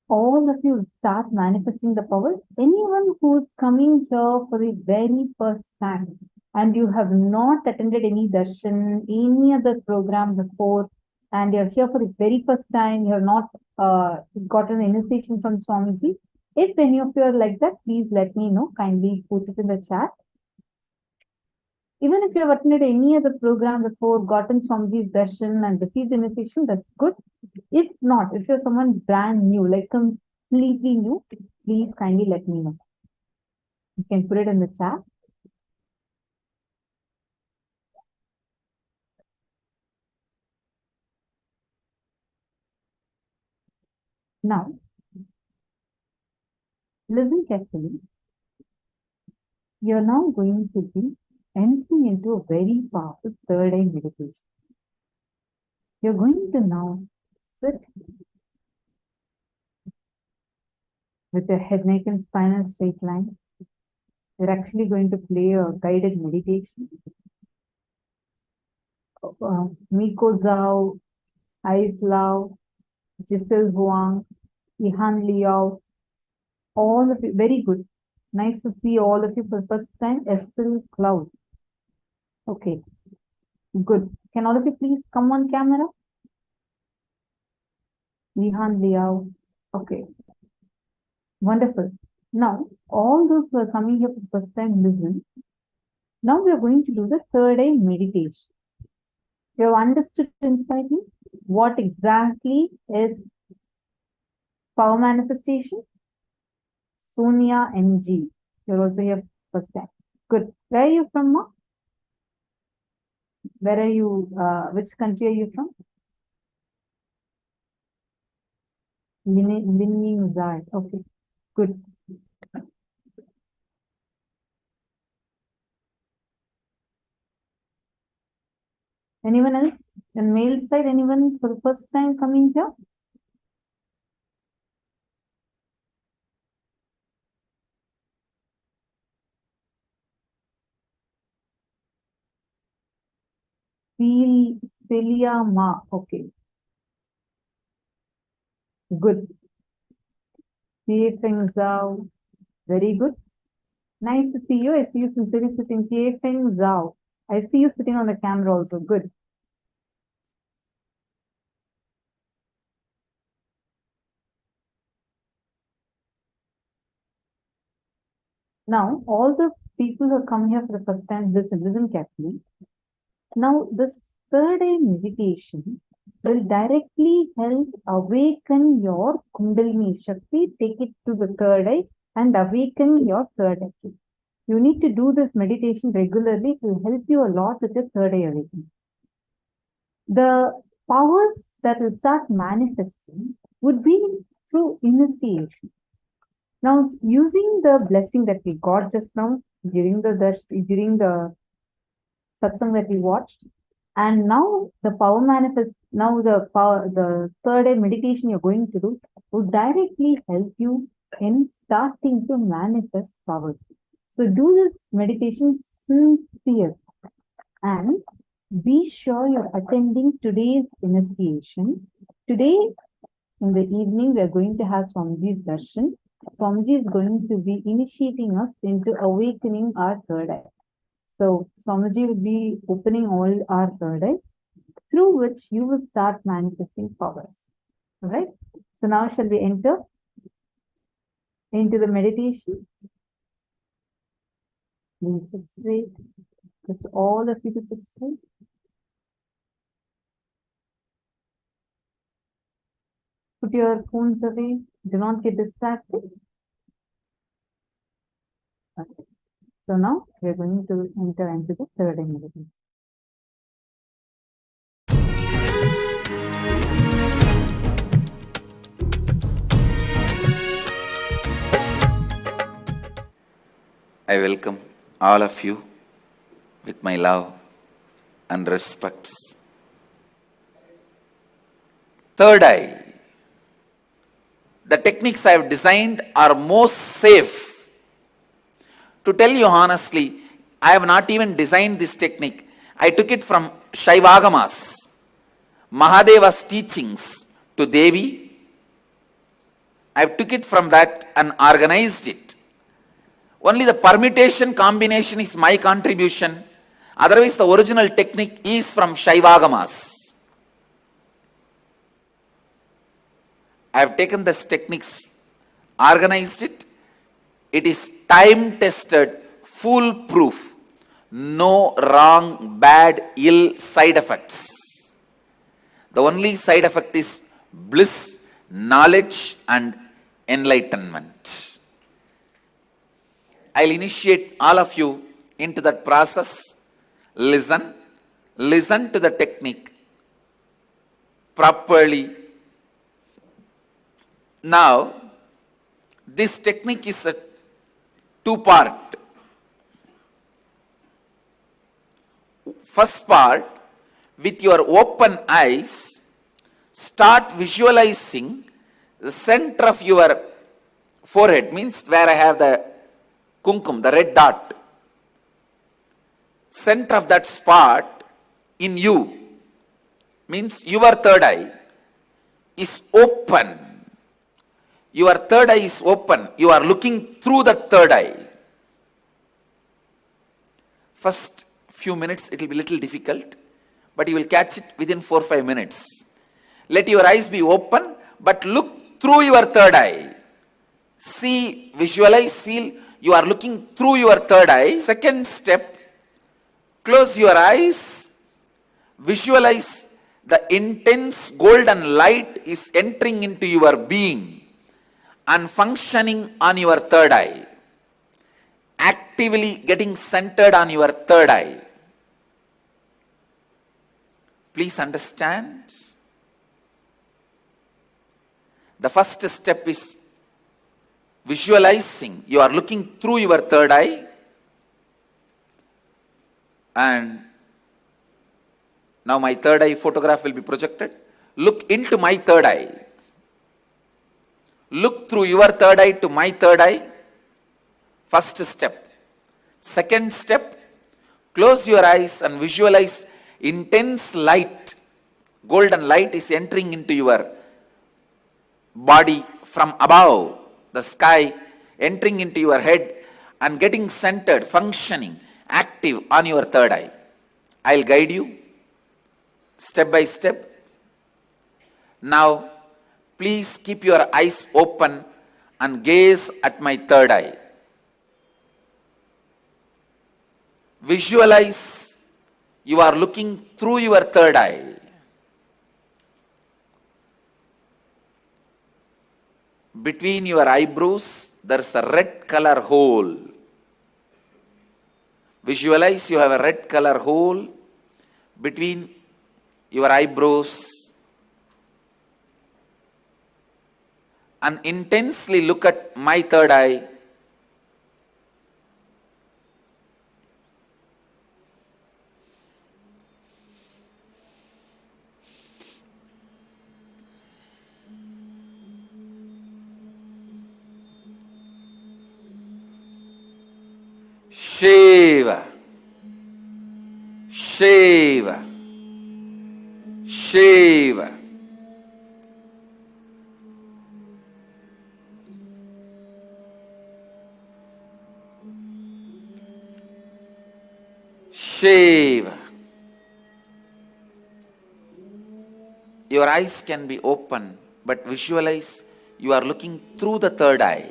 All of you will start manifesting the powers. Anyone who's coming here for the very first time and you have not attended any darshan, any other program before, and you're here for the very first time, you have not gotten initiation from Swamiji. If any of you are like that, please let me know. Kindly put it in the chat. Even if you have attended any other program before, gotten Swamiji's darshan and received initiation, that's good. If not, if you're someone brand new, like completely new, please kindly let me know. You can put it in the chat. Now, Listen carefully. You're now going to be entering into a very powerful third eye meditation. You're going to now sit with your head, neck, and spine in a straight line. We're actually going to play a guided meditation. Miko Zhao, Ais Lau, Giselle Huang, Ihan Liao, all of you, very good. Nice to see all of you for the first time. Estelle Cloud. Okay, good. Can all of you please come on camera? Ihan Liao. Okay, wonderful. Now, all those who are coming here for the first time, listen. Now we are going to do the third eye meditation. You have understood inside you what exactly is power manifestation? Sonia NG. You're also here first time. Good. Where are you from, Ma? Where are you? Which country are you from? Linning Zai. Okay. Good. Anyone else? The male side, anyone for the first time coming here? Celia Ma. Okay. Good. Feng Zhao. Very good. Nice to see you. I see you sincerely sitting. Feng Zhao. I see you sitting on the camera also. Good. Now, all the people who come here for the first time, listen carefully. Now, this third eye meditation will directly help awaken your Kundalini Shakti, take it to the third eye and awaken your third eye. You need to do this meditation regularly. It will help you a lot with your third eye awakening. The powers that will start manifesting would be through initiation. Now, using the blessing that we got just now during the satsang that we watched, and now the power manifest. Now the third eye meditation you're going to do would directly help you in starting to manifest powers. So do this meditation sincere and be sure you're attending today's initiation. Today in the evening we are going to have Swamiji's darshan. Swamiji is going to be initiating us into awakening our third eye. So Swamiji will be opening all our third eyes, through which you will start manifesting powers. All right. So now shall we enter into the meditation? Please sit straight. Just all of you to sit straight. Put your phones away. Do not get distracted. Okay. So now we are going to enter into the third eye meditation. I welcome all of you with my love and respects. Third eye. The techniques I have designed are most safe. To tell you honestly, I have not even designed this technique. I took it from Shaivagamas, Mahadeva's teachings to Devi. I took it from that and organized it. Only the permutation combination is my contribution. Otherwise, the original technique is from Shaivagamas. I have taken this techniques, organized it. It is time-tested, foolproof. No wrong, bad, ill side effects. The only side effect is bliss, knowledge and enlightenment. I'll initiate all of you into that process. Listen to the technique properly. Now, this technique is a two-part. First part, with your open eyes, start visualizing the center of your forehead, means where I have the kumkum, the red dot. Center of that spot in you, means your third eye, is open. Your third eye is open. You are looking through the third eye. First few minutes it will be little difficult, but you will catch it within 4 or 5 minutes. Let your eyes be open, but look through your third eye. See, visualize, feel you are looking through your third eye. Second step, close your eyes, visualize the intense golden light is entering into your being and functioning on your third eye, actively getting centered on your third eye. Please understand. The first step is visualizing. You are looking through your third eye, and now my third eye photograph will be projected. Look into my third eye. Look through your third eye to my third eye. First step. Second step, close your eyes and visualize intense light. Golden light is entering into your body from above, the sky, entering into your head and getting centered, functioning, active on your third eye. I'll guide you step by step. Now, please keep your eyes open and gaze at my third eye. Visualize you are looking through your third eye. Between your eyebrows, there is a red color hole. Visualize you have a red color hole between your eyebrows and intensely look at my third eye. Shiva, Shiva, Shiva. Shiva. Your eyes can be open, but visualize you are looking through the third eye.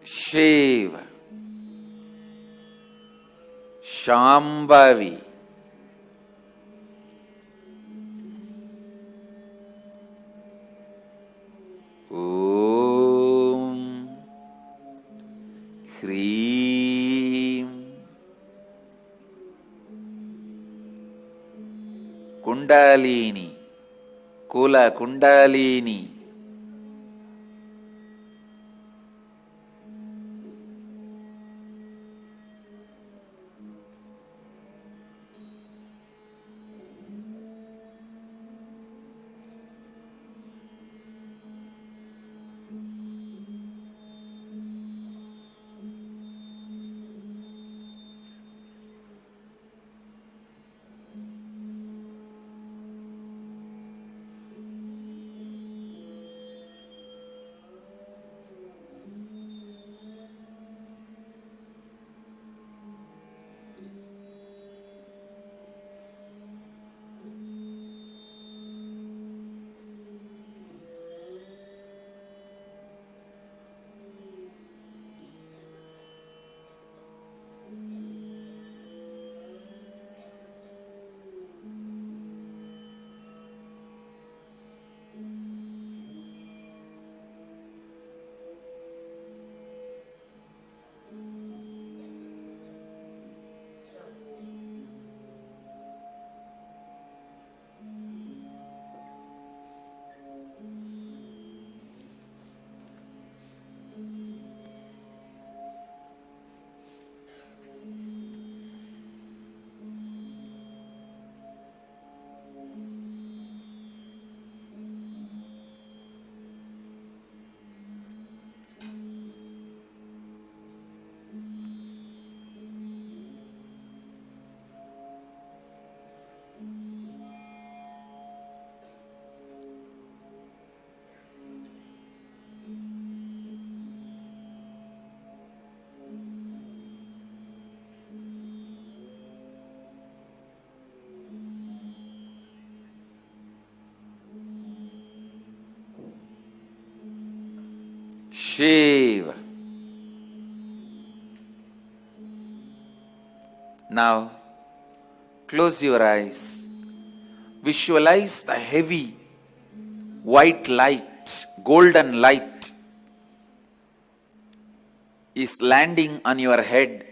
Shiva, Shambhavi, Om, Hreem, Kundalini, Kula Kundalini, Shiva. Now, close your eyes. Visualize the heavy white light, golden light is landing on your head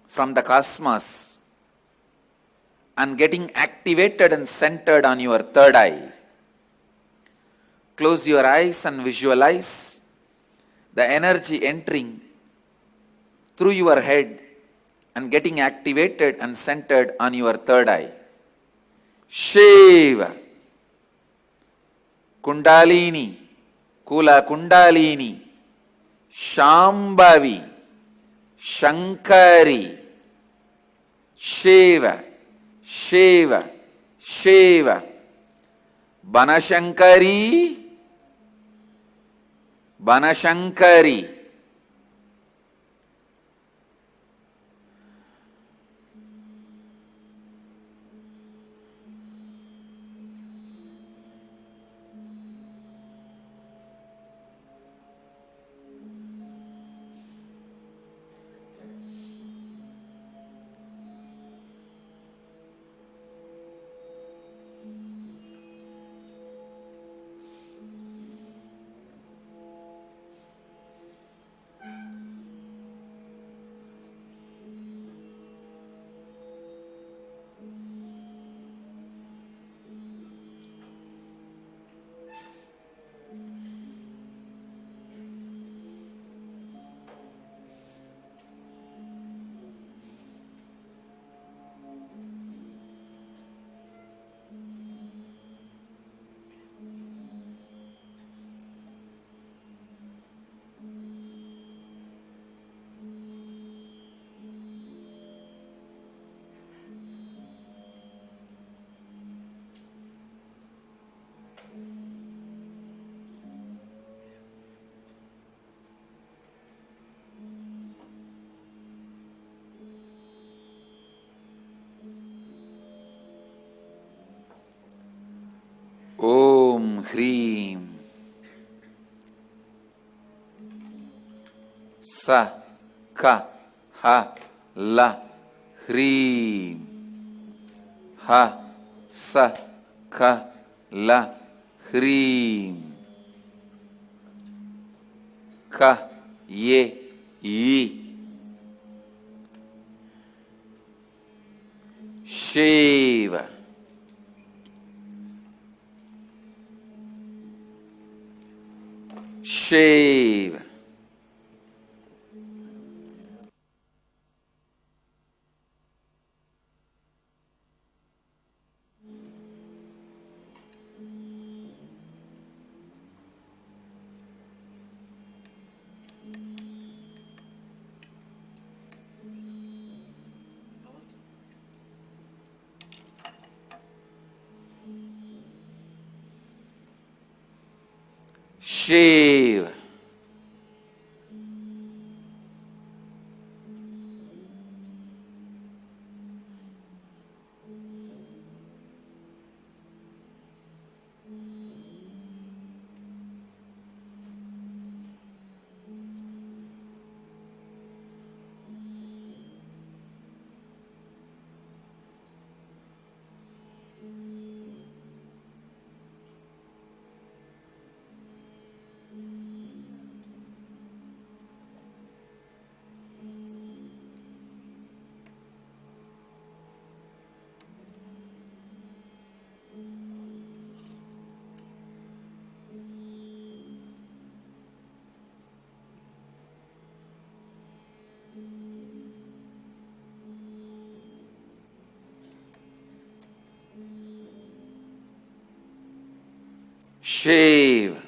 from the cosmos and getting activated and centered on your third eye. Close your eyes and visualize the energy entering through your head and getting activated and centered on your third eye. Shiva. Kundalini, Kula Kundalini, Shambhavi, Shankari, Shiva, Shiva, Shiva, Banashankari, Banashankari. Om Hreem Sa Ka Ha La Hreem Ha Sa Ka La Hreem Ka Ye Yi Shiva. Shiva. Shiva. Shiva.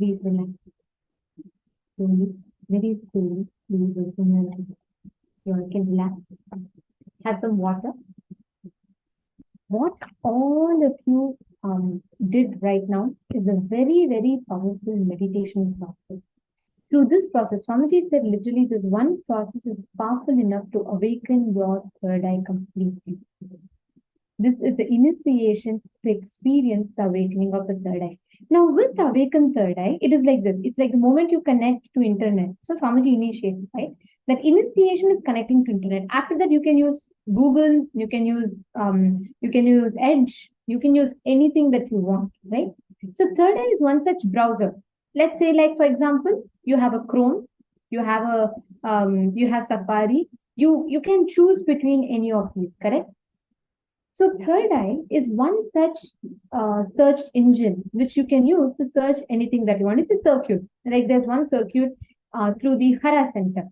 Please relax. Slowly, very slowly, please open your eyes. You all can relax. Have some water. What all of you did right now is a very, very powerful meditation process. Through this process, Swamiji said literally this one process is powerful enough to awaken your third eye completely. This is the initiation to experience the awakening of the third eye. Now, with the awakened third eye, it is like this. It's like the moment you connect to internet. So Swamiji initiates, right? That initiation is connecting to internet. After that, you can use Google, you can use Edge, you can use anything that you want, right? So third eye is one such browser. Let's say, like for example, you have a Chrome, you have Safari. You can choose between any of these, correct? So third eye is one such search engine which you can use to search anything that you want. It's a circuit. Like there's one circuit through the Hara Center.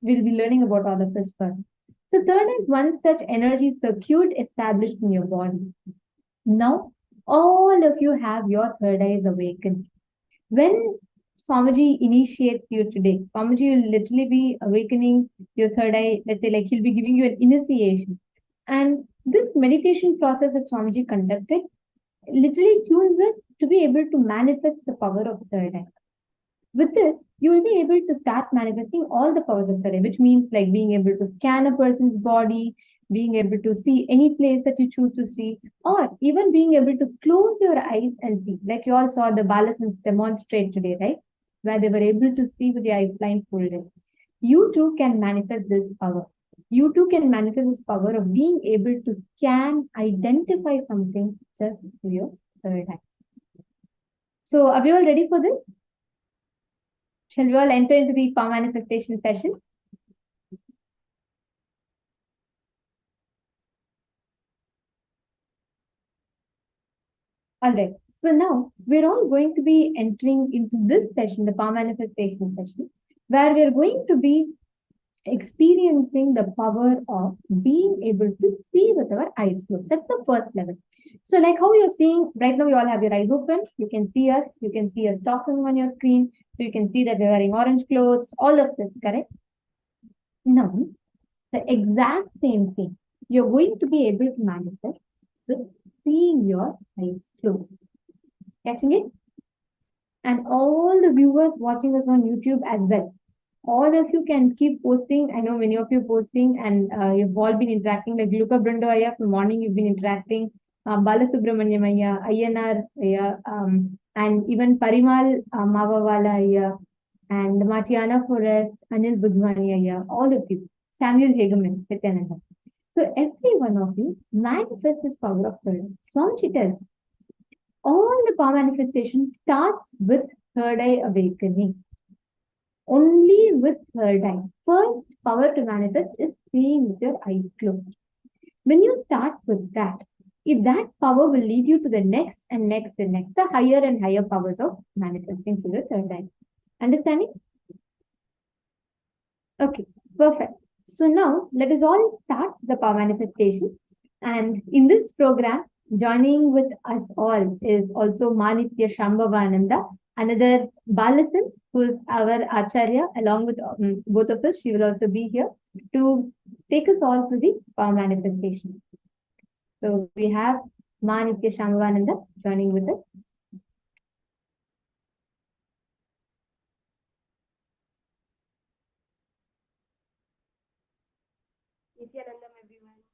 We'll be learning about all of this first. So third eye is one such energy circuit established in your body. Now, all of you have your third eyes awakened. When Swamiji initiates you today, Swamiji will literally be awakening your third eye. Let's say, like, he'll be giving you an initiation. And this meditation process that Swamiji conducted literally tunes us to be able to manifest the power of third eye. With this, you will be able to start manifesting all the powers of third eye, which means like being able to scan a person's body, being able to see any place that you choose to see, or even being able to close your eyes and see. Like you all saw the Balasans demonstrate today, right? Where they were able to see with their eyes blindfolded. You too can manifest this power. You too can manifest this power of being able to scan, identify something just through your third eye. So, are we all ready for this? Shall we all enter into the power manifestation session? All right. So now we're all going to be entering into this session, the power manifestation session, where we're going to be experiencing the power of being able to see with our eyes closed. That's the first level. So like how you're seeing right now, you all have your eyes open. You can see us talking on your screen. So you can see that we're wearing orange clothes, all of this, correct? Now, the exact same thing you're going to be able to manifest with seeing your eyes closed. Catching it? And all the viewers watching us on YouTube as well. All of you can keep posting. I know many of you posting and you've all been interacting. Like Luca Brundo Aya, from morning you've been interacting. Balasubramanyam Aya, Ayyanar Aya, and even Parimal Mavawala Aya, and Matiana Forest, Anil Budhwani Aya, all of you. Samuel Hageman, Nithyananda. So every one of you manifests this power of prayer. Swamiji tells, all the power manifestation starts with third eye awakening. Only with third eye. First power to manifest is seeing with your eyes closed. When you start with that, if that power will lead you to the next and next and next, the higher and higher powers of manifesting through the third eye. Understanding? Okay, perfect. So now let us all start the power manifestation. And in this program, joining with us all is also Manitya Shambhavananda, another Balasan, who is our Acharya, along with both of us. She will also be here to take us all through the power manifestation. So we have Manitya Shambhavananda joining with us. Nithyanandam, everyone.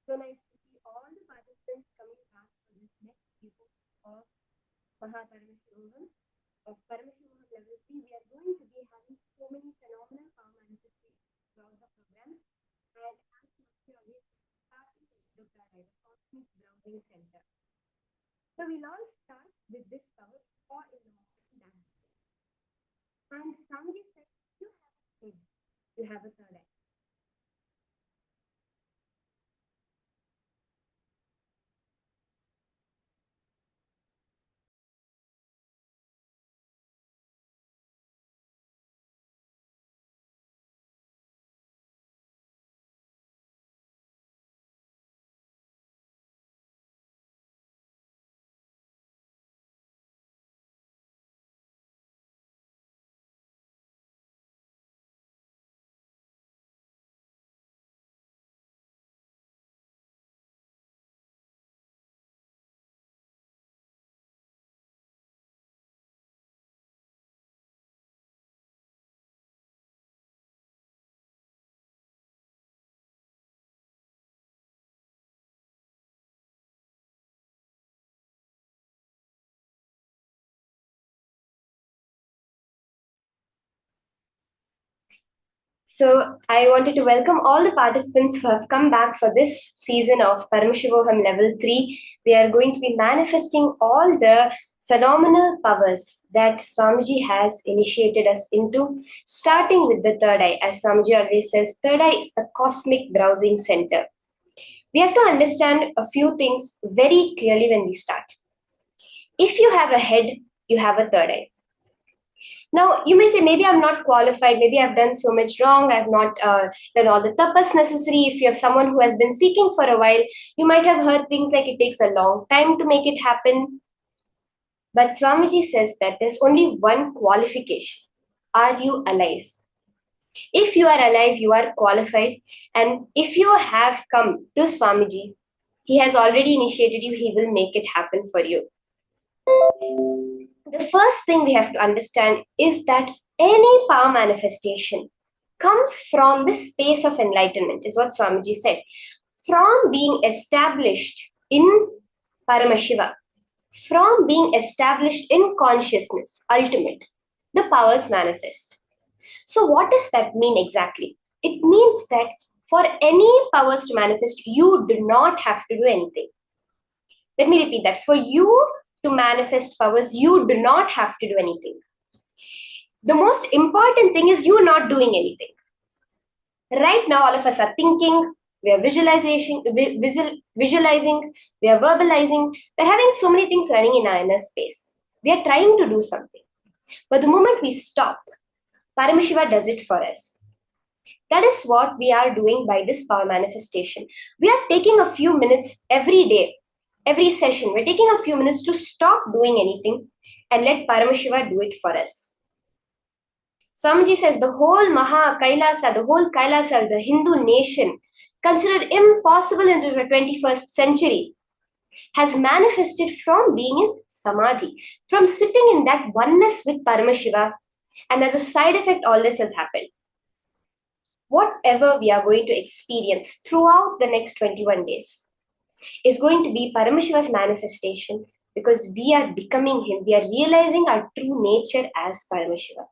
So nice to see all the participants coming back for this next episode of Paramashivoham Level 3. We are going to be having so many phenomenal power manifestations throughout the program. And as you always starting to look at the Cosmic Grounding Center. So we'll all start with this power or in the dance. And Swamiji said, you have a third eye. So I wanted to welcome all the participants who have come back for this season of Paramashivoham Level 3. We are going to be manifesting all the phenomenal powers that Swamiji has initiated us into, starting with the third eye. As Swamiji always says, third eye is the cosmic browsing center. We have to understand a few things very clearly when we start. If you have a head, you have a third eye. Now, you may say, maybe I'm not qualified, maybe I've done so much wrong, I've not done all the tapas necessary. If you have someone who has been seeking for a while, you might have heard things like it takes a long time to make it happen. But Swamiji says that there's only one qualification. Are you alive? If you are alive, you are qualified. And if you have come to Swamiji, he has already initiated you, he will make it happen for you. The first thing we have to understand is that any power manifestation comes from the space of enlightenment, is what Swamiji said. From being established in Paramashiva, from being established in consciousness, ultimate, the powers manifest. So what does that mean exactly? It means that for any powers to manifest, you do not have to do anything. Let me repeat that. For you to manifest powers, you do not have to do anything. The most important thing is you not doing anything. Right now, all of us are thinking, we are visualizing, we are verbalizing, we're having so many things running in our inner space. We are trying to do something. But the moment we stop, Paramashiva does it for us. That is what we are doing by this power manifestation. We are taking a few minutes every day, every session. We're taking a few minutes to stop doing anything and let Paramashiva do it for us. Swamiji says the whole Kailasa, the whole Kailasa, the Hindu nation, considered impossible in the 21st century, has manifested from being in Samadhi, from sitting in that oneness with Paramashiva, and as a side effect, all this has happened. Whatever we are going to experience throughout the next 21 days is going to be Paramashiva's manifestation, because we are becoming him. We are realizing our true nature as Paramashiva.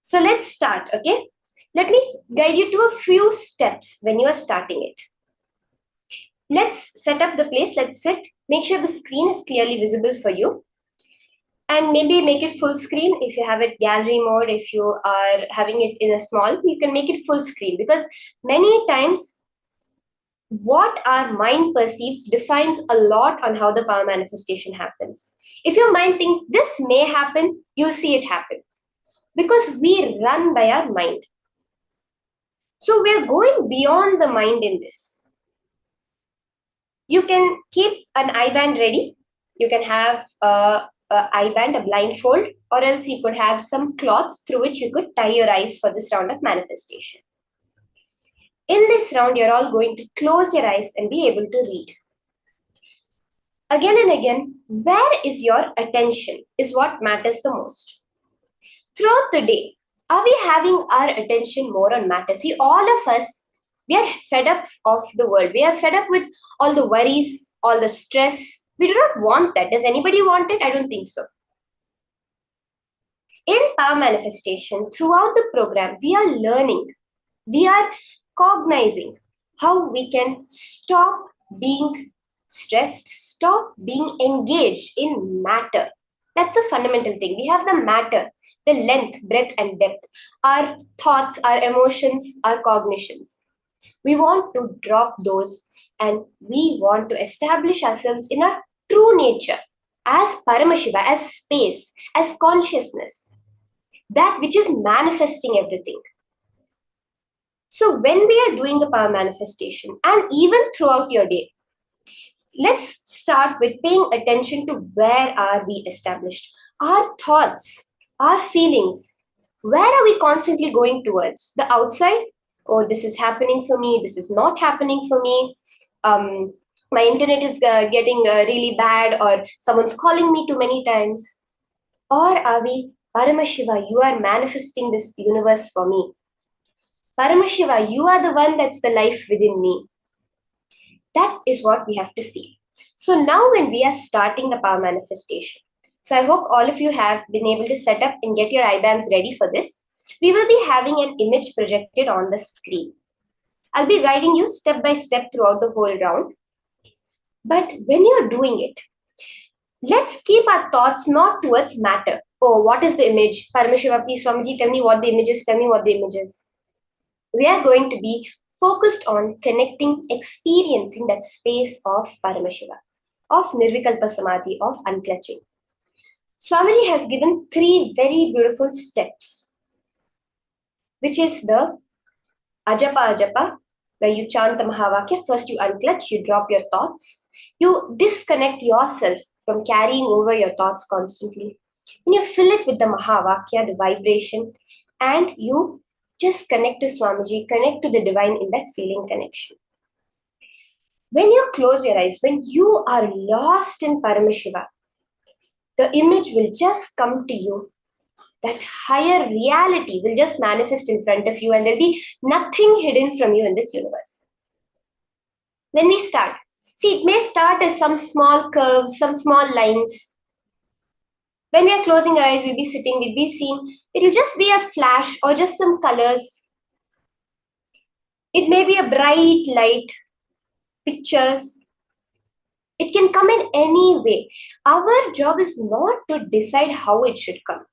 So let's start, okay? Let me guide you to a few steps when you are starting it. Let's set up the place. Let's sit. Make sure the screen is clearly visible for you. And maybe make it full screen. If you have it gallery mode, if you are having it in a small, you can make it full screen, because many times what our mind perceives defines a lot on how the power manifestation happens. If your mind thinks this may happen, you'll see it happen, because we run by our mind. So we're going beyond the mind in this. You can keep an eye band ready. You can have a eye band, a blindfold, or else you could have some cloth through which you could tie your eyes for this round of manifestation. In this round, you're all going to close your eyes and be able to read. Again and again, where is your attention is what matters the most. Throughout the day, are we having our attention more on matter? See, all of us, we are fed up of the world. We are fed up with all the worries, all the stress. We do not want that. Does anybody want it? I don't think so. In power manifestation, throughout the program, we are learning. We are cognizing how we can stop being stressed, stop being engaged in matter. That's the fundamental thing. We have the matter, the length, breadth, and depth. Our thoughts, our emotions, our cognitions. We want to drop those, and we want to establish ourselves in our true nature as Paramashiva, as space, as consciousness, that which is manifesting everything. So when we are doing the power manifestation, and even throughout your day, let's start with paying attention to where are we established. Our thoughts, our feelings, where are we constantly going towards? The outside? Oh, this is happening for me, this is not happening for me. My internet is getting really bad, or someone's calling me too many times. Or are we, Paramashiva, you are manifesting this universe for me. Paramashiva, you are the one that's the life within me. That is what we have to see. So now when we are starting the power manifestation, so I hope all of you have been able to set up and get your eye bands ready for this. we will be having an image projected on the screen. I'll be guiding you step by step throughout the whole round. But when you're doing it, let's keep our thoughts not towards matter. Oh, what is the image? Paramashiva, please, Swamiji, tell me what the image is. Tell me what the image is. We are going to be focused on connecting, experiencing that space of Paramashiva, of Nirvikalpa Samadhi, of unclutching. Swamiji has given 3 very beautiful steps, which is the Ajapa, where you chant the Mahavakya. First you unclutch, you drop your thoughts, you disconnect yourself from carrying over your thoughts constantly. And you fill it with the Mahavakya, the vibration, and you just connect to Swamiji, connect to the divine in that feeling connection. When you close your eyes, when you are lost in Paramashiva, the image will just come to you. That higher reality will just manifest in front of you, and there'll be nothing hidden from you in this universe. When we start, see, it may start as some small curves, some small lines. When we are closing our eyes, we'll be sitting, we'll be seeing, it'll just be a flash or just some colors. It may be a bright light, pictures. It can come in any way. Our job is not to decide how it should come.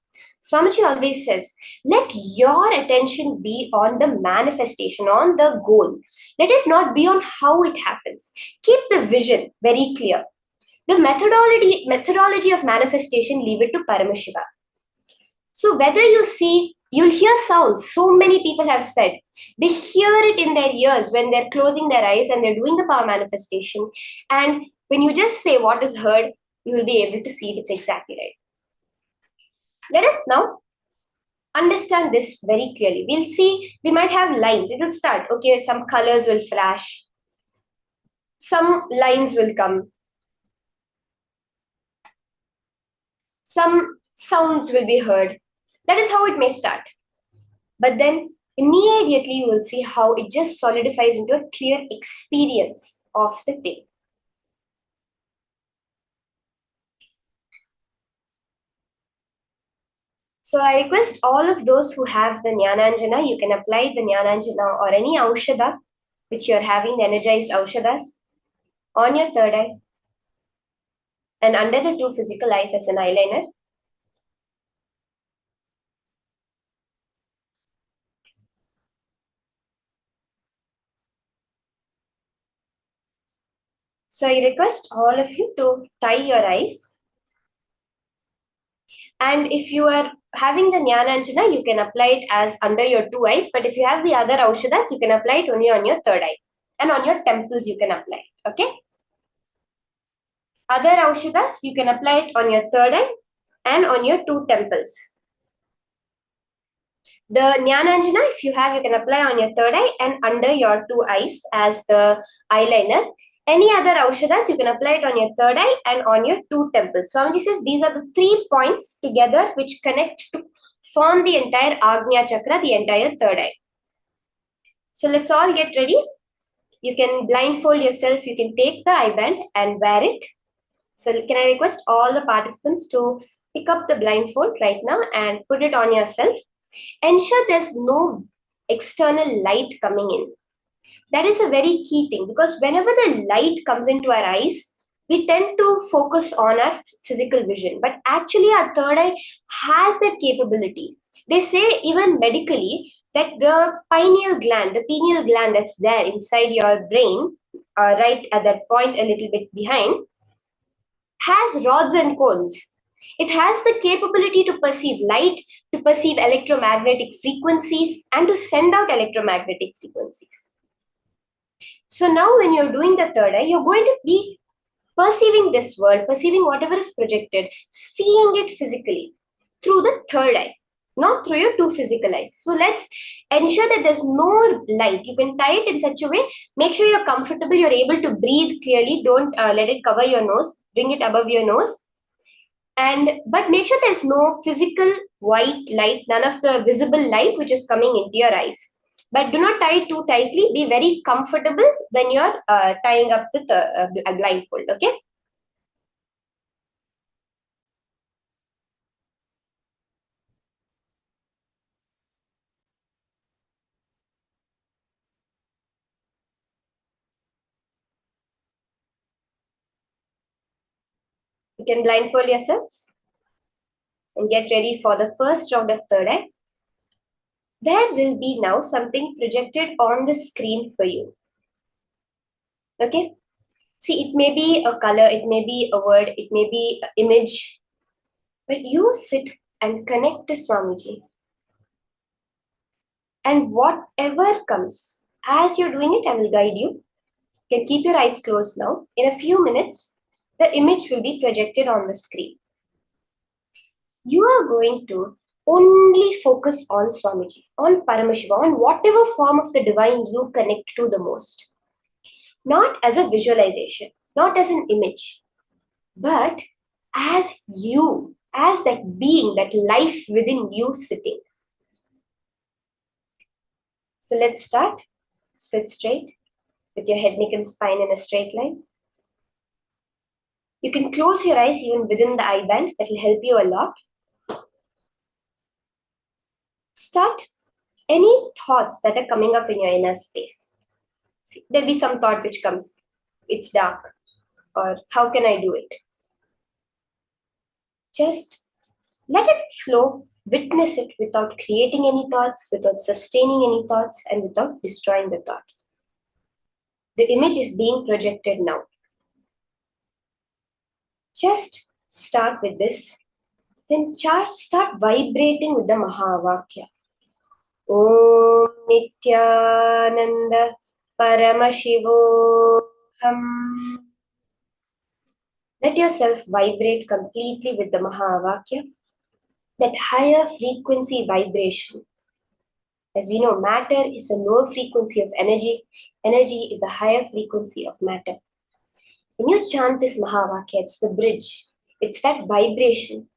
Swamiji always says, let your attention be on the manifestation, on the goal. Let it not be on how it happens. Keep the vision very clear. The methodology of manifestation, leave it to Paramashiva. So whether you see, you'll hear sounds. So many people have said, they hear it in their ears when they're closing their eyes and they're doing the power manifestation. And when you just say what is heard, you will be able to see it. It's exactly right. Let us now understand this very clearly. We'll see, we might have lines. It will start, okay, some colors will flash. Some lines will come. Some sounds will be heard. That is how it may start. But then immediately you will see how it just solidifies into a clear experience of the thing. So I request all of those who have the Jnananjana, you can apply the Jnananjana or any Aushadha which you are having, the energized Aushadhas, on your third eye and under the 2 physical eyes as an eyeliner. So I request all of you to tie your eyes. And if you are having the Jnananjana, you can apply it as under your 2 eyes. But if you have the other Aushadhas, you can apply it only on your third eye. And on your temples, you can apply it. Okay? Other Aushadhas, you can apply it on your third eye and on your 2 temples. The Jnananjana, if you have, you can apply on your third eye and under your 2 eyes as the eyeliner. Any other Aushadhas, you can apply it on your third eye and on your 2 temples. Swamiji says these are the 3 points together which connect to form the entire Agnya Chakra, the entire third eye. So let's all get ready. You can blindfold yourself, you can take the eye band and wear it. So can I request all the participants to pick up the blindfold right now and put it on yourself. Ensure there's no external light coming in. That is a very key thing, because whenever the light comes into our eyes, we tend to focus on our physical vision. But actually our third eye has that capability. They say even medically that the pineal gland that's there inside your brain, right at that point a little bit behind, has rods and cones. It has the capability to perceive light, to perceive electromagnetic frequencies, and to send out electromagnetic frequencies. So now when you're doing the third eye, you're going to be perceiving this world, perceiving whatever is projected, seeing it physically through the third eye, not through your 2 physical eyes. So let's ensure that there's no light. You can tie it in such a way, make sure you're comfortable, you're able to breathe clearly, don't let it cover your nose, bring it above your nose. But make sure there's no physical white light, none of the visible light which is coming into your eyes. But do not tie it too tightly. Be very comfortable when you're tying up the blindfold, okay? can blindfold yourselves and get ready for the first round of third eye. There will be now something projected on the screen for you. Okay? See, it may be a color, it may be a word, it may be an image, but you sit and connect to Swamiji. And whatever comes, as you're doing it, I will guide you. You can keep your eyes closed now. In a few minutes, the image will be projected on the screen. You are going to only focus on Swamiji, on Paramashiva, on whatever form of the divine you connect to the most. Not as a visualization, not as an image, but as you, as that being, that life within you sitting. So let's start. Sit straight with your head, neck, and spine in a straight line. You can close your eyes even within the eye band. That will help you a lot. Start any thoughts that are coming up in your inner space. See, there'll be some thought which comes, it's dark, or how can I do it? Just let it flow, witness it without creating any thoughts, without sustaining any thoughts, and without destroying the thought. The image is being projected now. Just start with this. Then start vibrating with the Mahavakya. Om Nithyananda Paramashivoham. Let yourself vibrate completely with the Mahavakya, that higher frequency vibration. As we know, matter is a lower frequency of energy. Energy is a higher frequency of matter. When you chant this Mahavakya, it's the bridge. It's that vibration.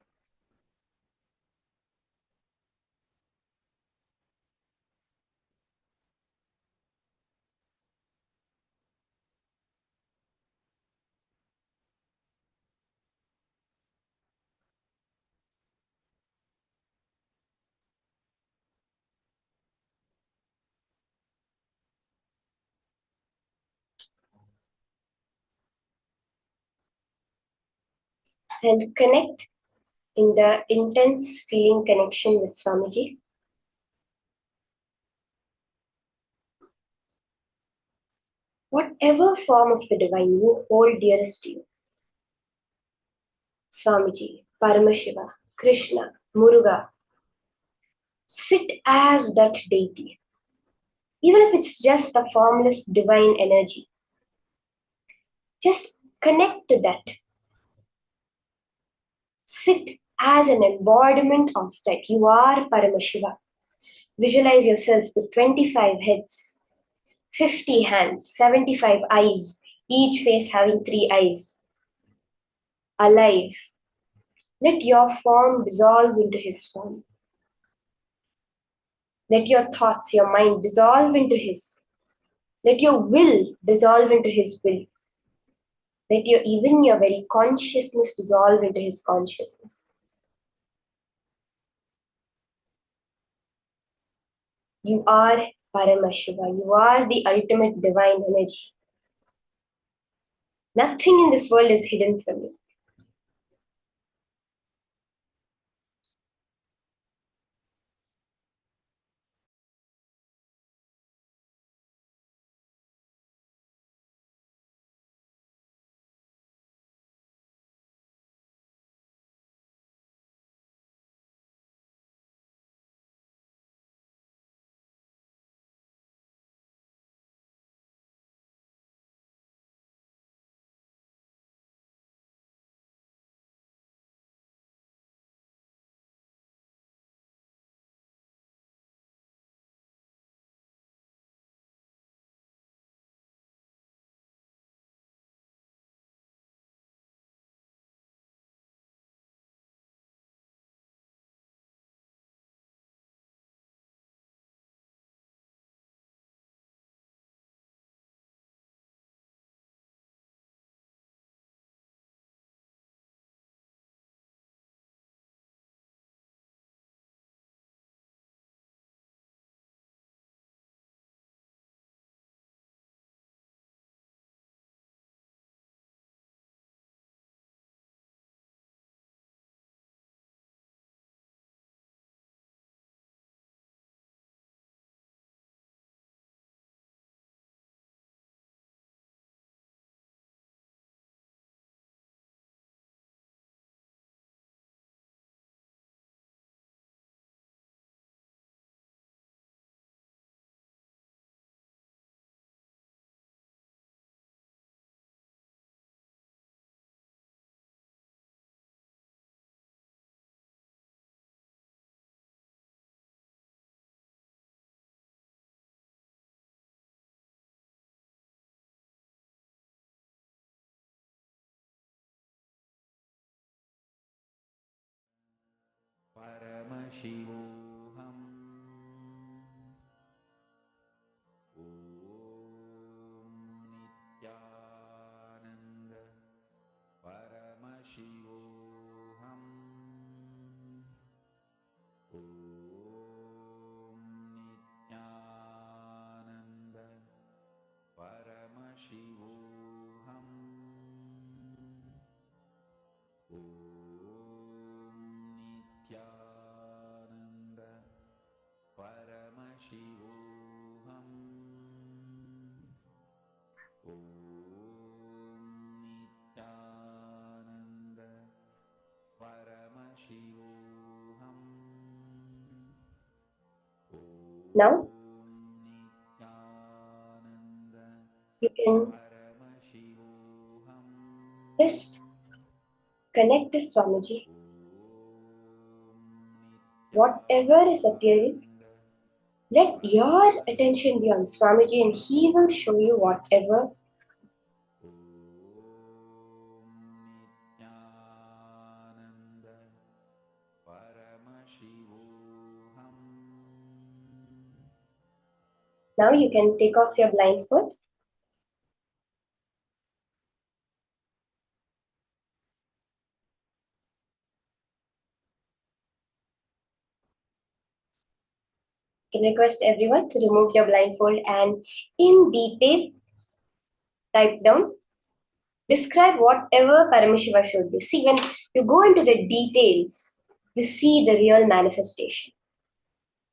And connect in the intense feeling connection with Swamiji. Whatever form of the divine you hold dearest to you, Swamiji, Paramashiva, Krishna, Muruga, sit as that deity. Even if it's just the formless divine energy, just connect to that. Sit as an embodiment of that. You are Paramashiva. Visualize yourself with 25 heads, 50 hands, 75 eyes, each face having 3 eyes. Alive. Let your form dissolve into his form. Let your thoughts, your mind dissolve into his. Let your will dissolve into his will. Let even your very consciousness dissolve into his consciousness. You are Paramashiva. You are the ultimate divine energy. Nothing in this world is hidden from you. Now you can just connect to Swamiji. Whatever is appearing, let your attention be on Swamiji and he will show you whatever Now you can take off your blindfold. I can request everyone to remove your blindfold and in detail type down, describe whatever Paramashiva showed you. See, when you go into the details, you see the real manifestation.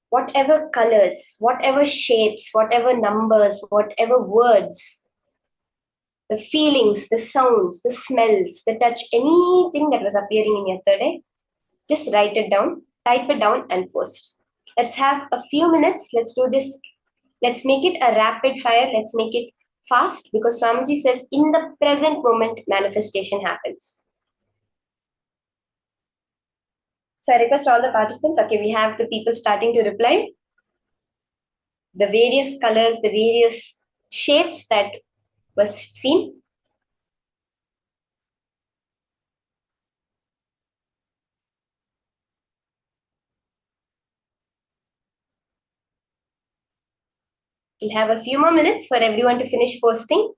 Whatever colors, whatever shapes, whatever numbers, whatever words, the feelings, the sounds, the smells, the touch, anything that was appearing in your third eye, just write it down, type it down and post. Let's have a few minutes. Let's do this. Let's make it a rapid fire. Let's make it fast because Swamiji says in the present moment, manifestation happens. So I request all the participants, okay, we have the people starting to reply. The various colors, the various shapes that was seen. We'll have a few more minutes for everyone to finish posting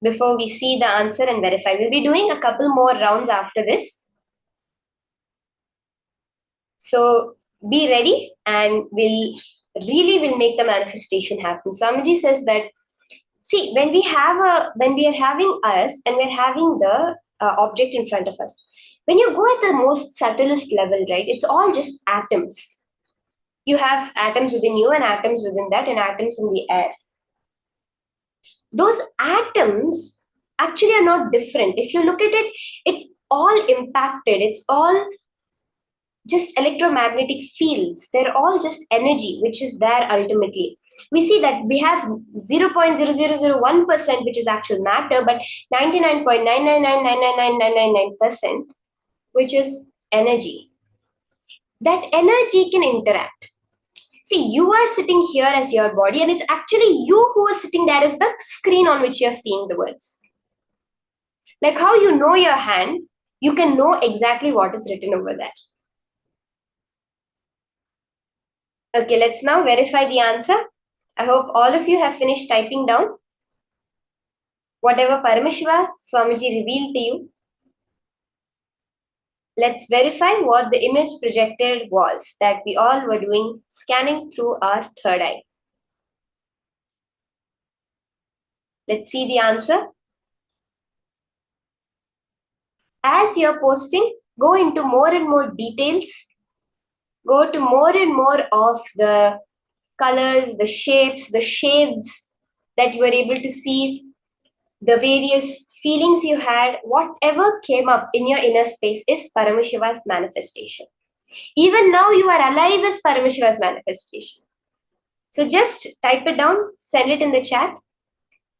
before we see the answer and verify. We'll be doing a couple more rounds after this. So be ready and we'll make the manifestation happen. Swamiji says that, see, when we are having us and we're having the object in front of us, when you go at the most subtlest level, right, it's all just atoms. You have atoms within you and atoms within that and atoms in the air. Those atoms actually are not different. If you look at it, it's all impacted. It's all just electromagnetic fields. They're all just energy, which is there ultimately. We see that we have 0.00001%, which is actual matter, but 99.999999999%, which is energy. That energy can interact. See, you are sitting here as your body, and it's actually you who is sitting there as the screen on which you're seeing the words. Like how you know your hand, you can know exactly what is written over there. Okay, let's now verify the answer. I hope all of you have finished typing down whatever Paramashiva Swamiji revealed to you. Let's verify what the image projected was that we all were doing, scanning through our third eye. Let's see the answer. As you're posting, go into more and more details. Go to more and more of the colors, the shapes, the shades that you were able to see, the various feelings you had, whatever came up in your inner space is Paramashiva's manifestation. Even now you are alive as Paramashiva's manifestation. So just type it down, send it in the chat.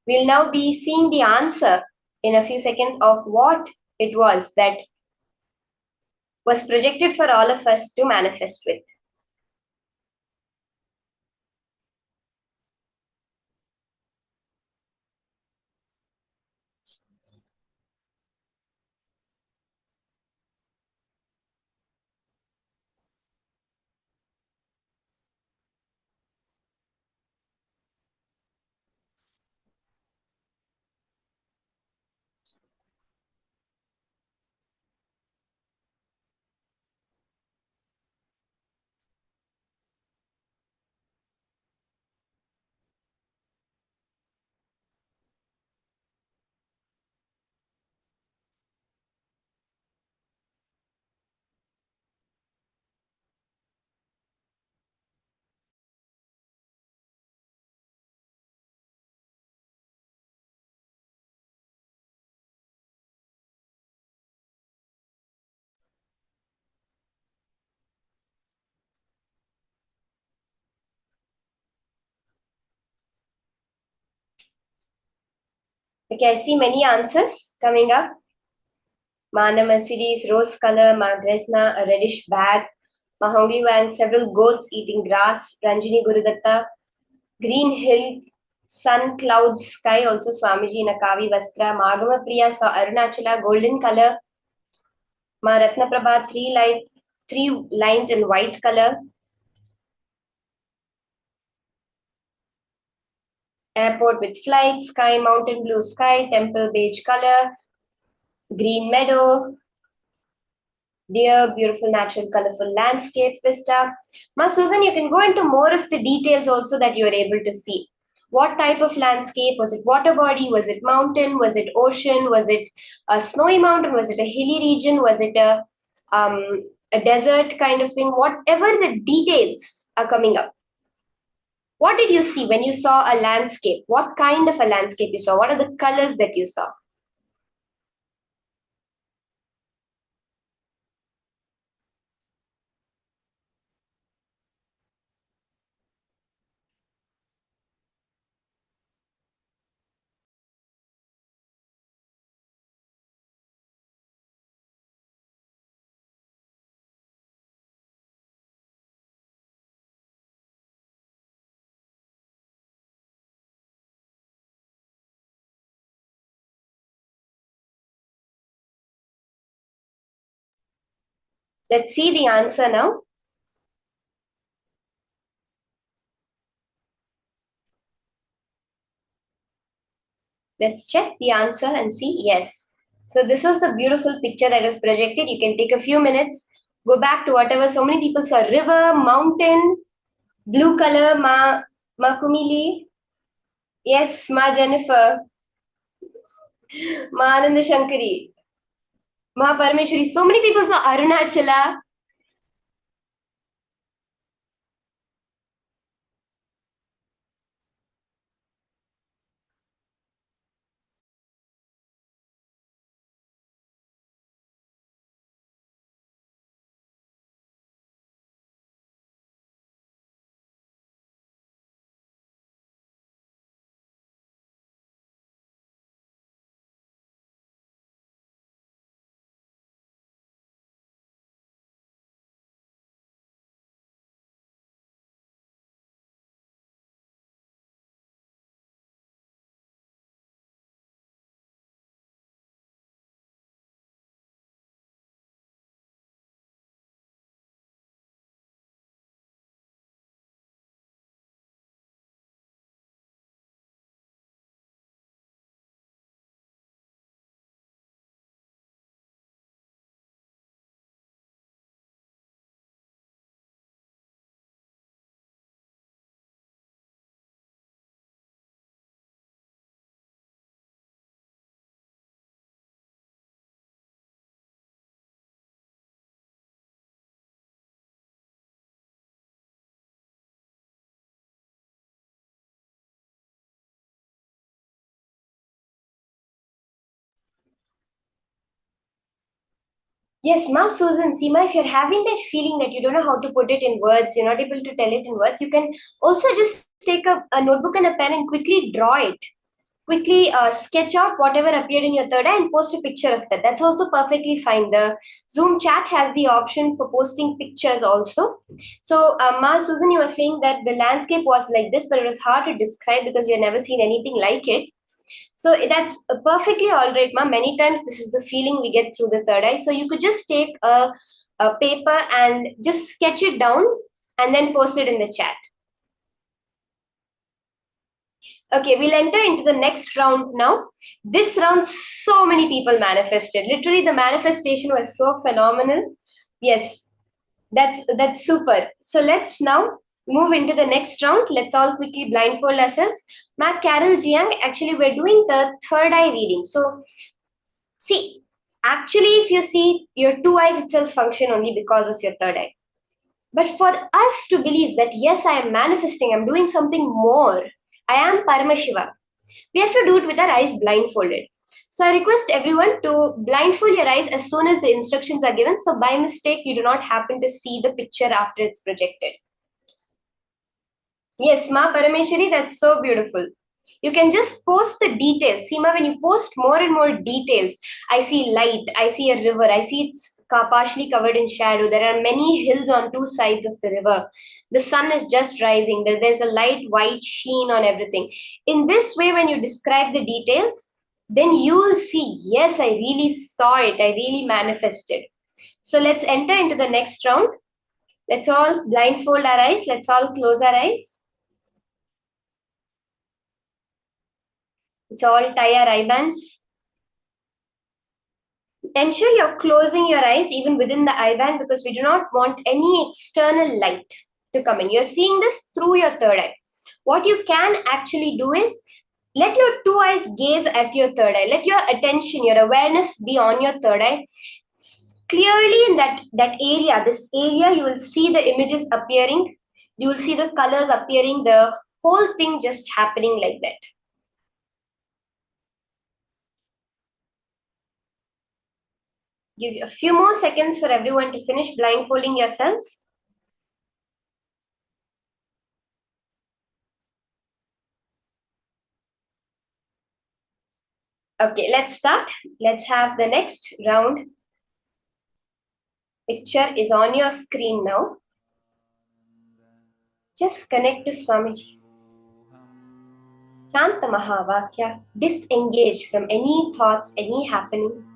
We'll now be seeing the answer in a few seconds of what it was that was projected for all of us to manifest with. Okay, I see many answers coming up. Mana Mercedes, rose color, Ma Gresna, a reddish bag, Mahongi Wang, several goats eating grass, Ranjini Gurudatta, green hill, sun, clouds, sky, also Swamiji in a Kavi Vastra, Magama Priya saw Arunachala, golden color, Ma Ratna Prabha, three lines in white color, airport with flight, sky, mountain blue sky, temple beige color, green meadow, dear, beautiful, natural, colorful landscape vista. Ma Susan, you can go into more of the details also that you are able to see. What type of landscape? Was it water body? Was it mountain? Was it ocean? Was it a snowy mountain? Was it a hilly region? Was it a desert kind of thing? Whatever the details are coming up. What did you see when you saw a landscape? What kind of a landscape you saw? What are the colors that you saw? Let's see the answer now. Let's check the answer and see. Yes. So this was the beautiful picture that was projected. You can take a few minutes, go back to whatever. So many people saw river, mountain, blue color, Ma Kumili. Yes, Ma Jennifer. Ma Ananda Shankari. Ma Parameshwari. So many people saw Arunachala. Yes, Ma Susan, Seema, if you're having that feeling that you don't know how to put it in words, you're not able to tell it in words, you can also just take a notebook and a pen and quickly draw it. Quickly sketch out whatever appeared in your third eye and post a picture of that. That's also perfectly fine. The Zoom chat has the option for posting pictures also. So, Ma Susan, you were saying that the landscape was like this, but it was hard to describe because you've never seen anything like it. So that's perfectly all right, ma. Many times this is the feeling we get through the third eye. So you could just take a paper and just sketch it down and then post it in the chat. Okay, we'll enter into the next round now. This round, so many people manifested. Literally, the manifestation was so phenomenal. Yes, that's super. So let's now move into the next round. Let's all quickly blindfold ourselves. Ma Carol Jiang, actually, we're doing the third eye reading. So, see, actually, if you see, your two eyes itself function only because of your third eye. But for us to believe that, yes, I am manifesting, I'm doing something more, I am Paramashiva, we have to do it with our eyes blindfolded. So I request everyone to blindfold your eyes as soon as the instructions are given. So by mistake, you do not happen to see the picture after it's projected. Yes, Ma Parameshwari, that's so beautiful. You can just post the details. Seema, when you post more and more details, I see light, I see a river, I see it's partially covered in shadow. There are many hills on two sides of the river. The sun is just rising. There's a light white sheen on everything. In this way, when you describe the details, then you will see, yes, I really saw it. I really manifested. So let's enter into the next round. Let's all blindfold our eyes. Let's all close our eyes. Let's all tie our eye bands. Ensure you're closing your eyes even within the eye band, because we do not want any external light to come in. You're seeing this through your third eye. What you can actually do is let your two eyes gaze at your third eye. Let your attention, your awareness be on your third eye. Clearly in that area, this area, you will see the images appearing. You will see the colors appearing, the whole thing just happening like that. Give you a few more seconds for everyone to finish blindfolding yourselves. Okay, let's start. Let's have the next round. Picture is on your screen now. Just connect to Swamiji. Chant the Mahavakya. Disengage from any thoughts, any happenings.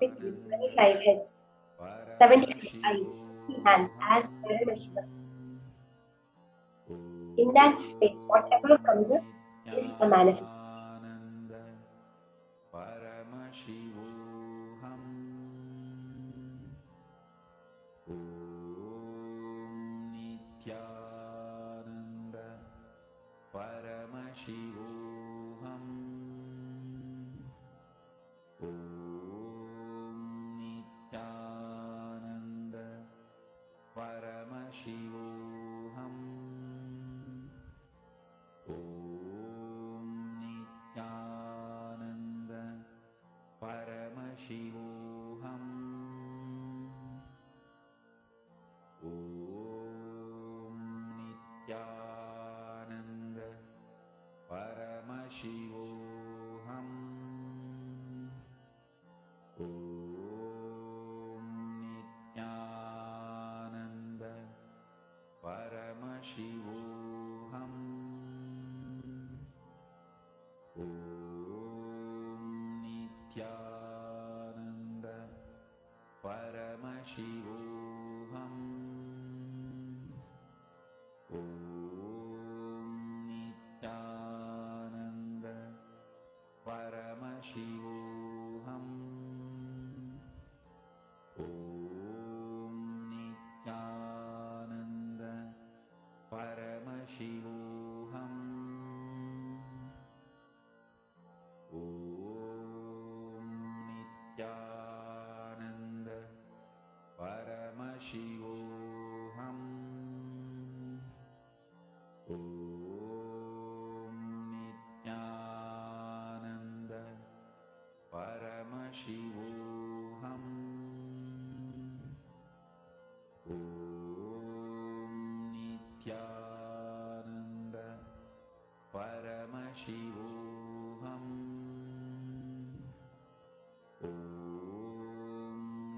With 25 heads, 75 eyes, 50 hands as Paramashiva. In that space, whatever comes up is a manifestation. Paramashivoham. Om Nithyananda. Paramashivoham. Om Nithyananda. Paramashivoham. Om Nithyananda. Paramashivoham. Om Nithyananda. Paramashivoham. Om Nithyananda. Paramashivoham. Om Nithyananda. Paramashivoham. Om Nithyananda. Paramashivoham. Om Nithyananda. Paramashivoham. Om Nithyananda. Paramashivoham. Om Nithyananda. Paramashivoham. Om Nithyananda. Paramashivoham. Om Nithyananda. Paramashivoham. Om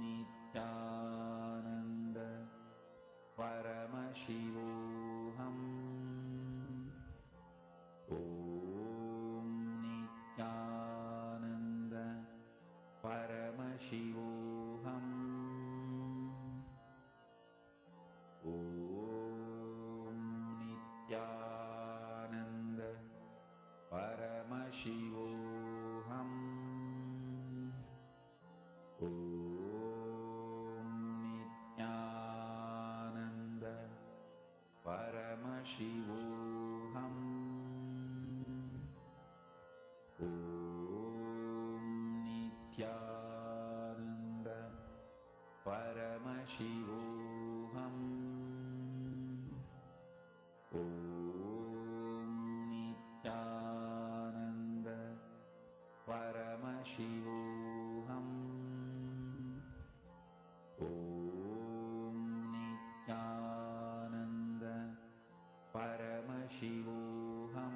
Nithyananda. Paramashivoham. Om Nithyananda. Paramashivoham. Om Nithyananda. Paramashivoham. Om Nithyananda. Paramashivoham. Om Nithyananda. Paramashivoham.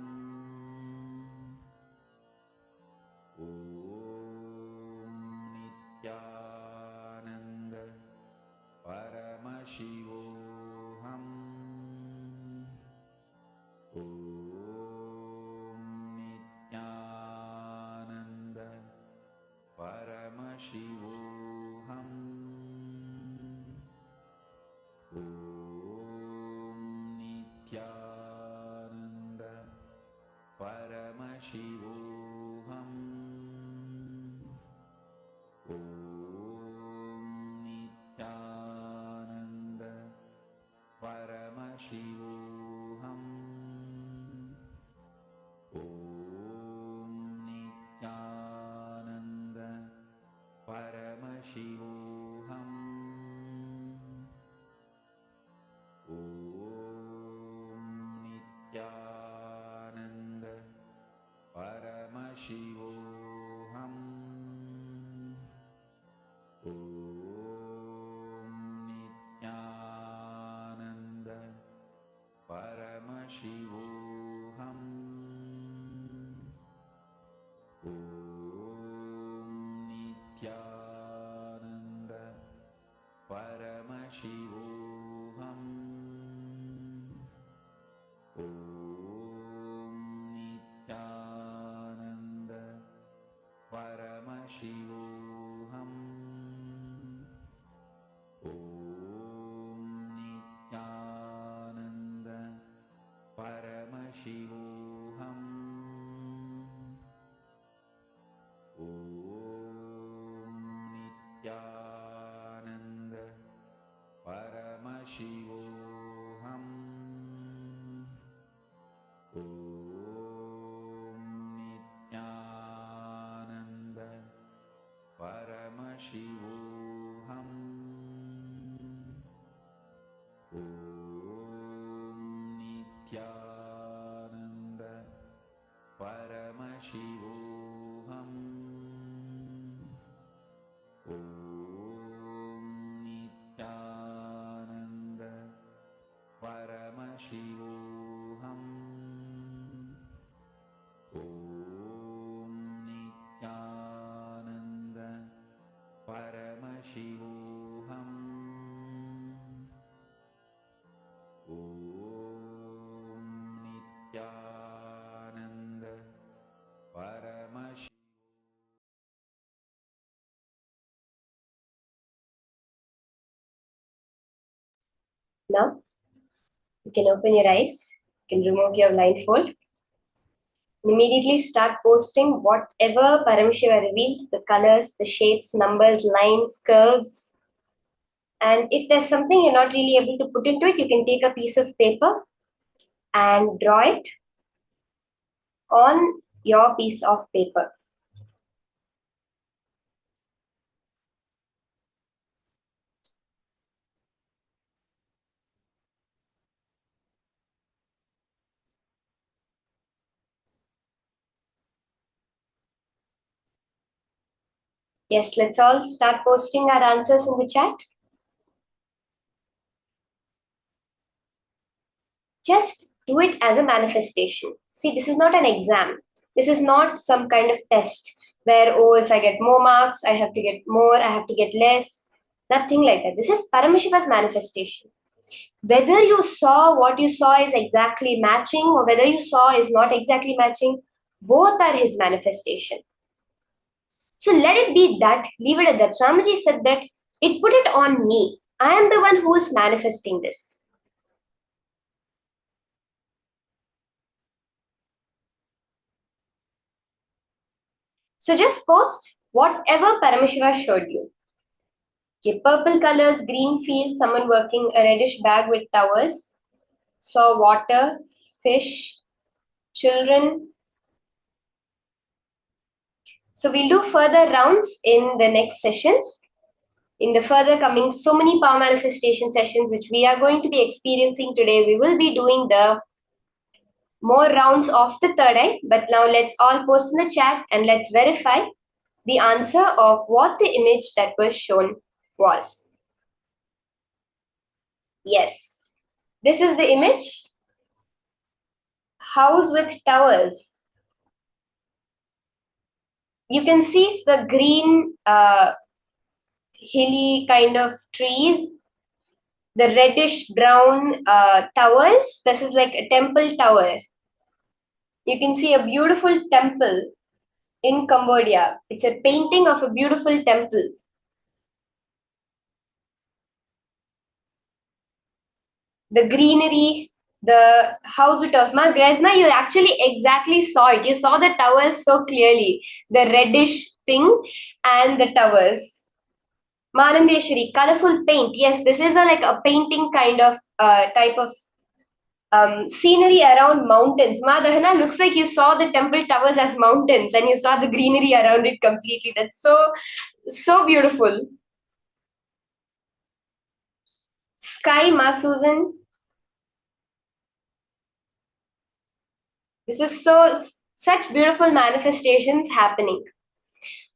Now, you can open your eyes, you can remove your blindfold, and immediately start posting whatever Paramashiva revealed, the colors, the shapes, numbers, lines, curves. And if there's something you're not really able to put into it, you can take a piece of paper and draw it on your piece of paper. Yes, let's all start posting our answers in the chat. Just do it as a manifestation. See, this is not an exam. This is not some kind of test where, oh, if I get more marks, I have to get more, I have to get less. Nothing like that. This is Paramashiva's manifestation. Whether you saw what you saw is exactly matching or whether you saw is not exactly matching, both are his manifestation. So let it be that, leave it at that. Swamiji said that it put it on me. I am the one who is manifesting this. So just post whatever Paramashiva showed you. Okay, purple colors, green field, someone working a reddish bag with towers. Saw water, fish, children. So we'll do further rounds in the next sessions. In the further coming so many power manifestation sessions which we are going to be experiencing today, we will be doing the more rounds of the third eye. But now let's all post in the chat and let's verify the answer of what the image that was shown was. Yes, this is the image. House with towers. You can see the green hilly kind of trees, the reddish brown towers. This is like a temple tower. You can see a beautiful temple in Cambodia. It's a painting of a beautiful temple. The greenery, the house with towers. Ma Gresna, you actually exactly saw it. You saw the towers so clearly. The reddish thing and the towers. Manandeshwari, colorful paint. Yes, this is like a painting kind of type of scenery around mountains. Ma Dahana, looks like you saw the temple towers as mountains and you saw the greenery around it completely. That's so beautiful. Sky, Ma Susan. This is such beautiful manifestations happening.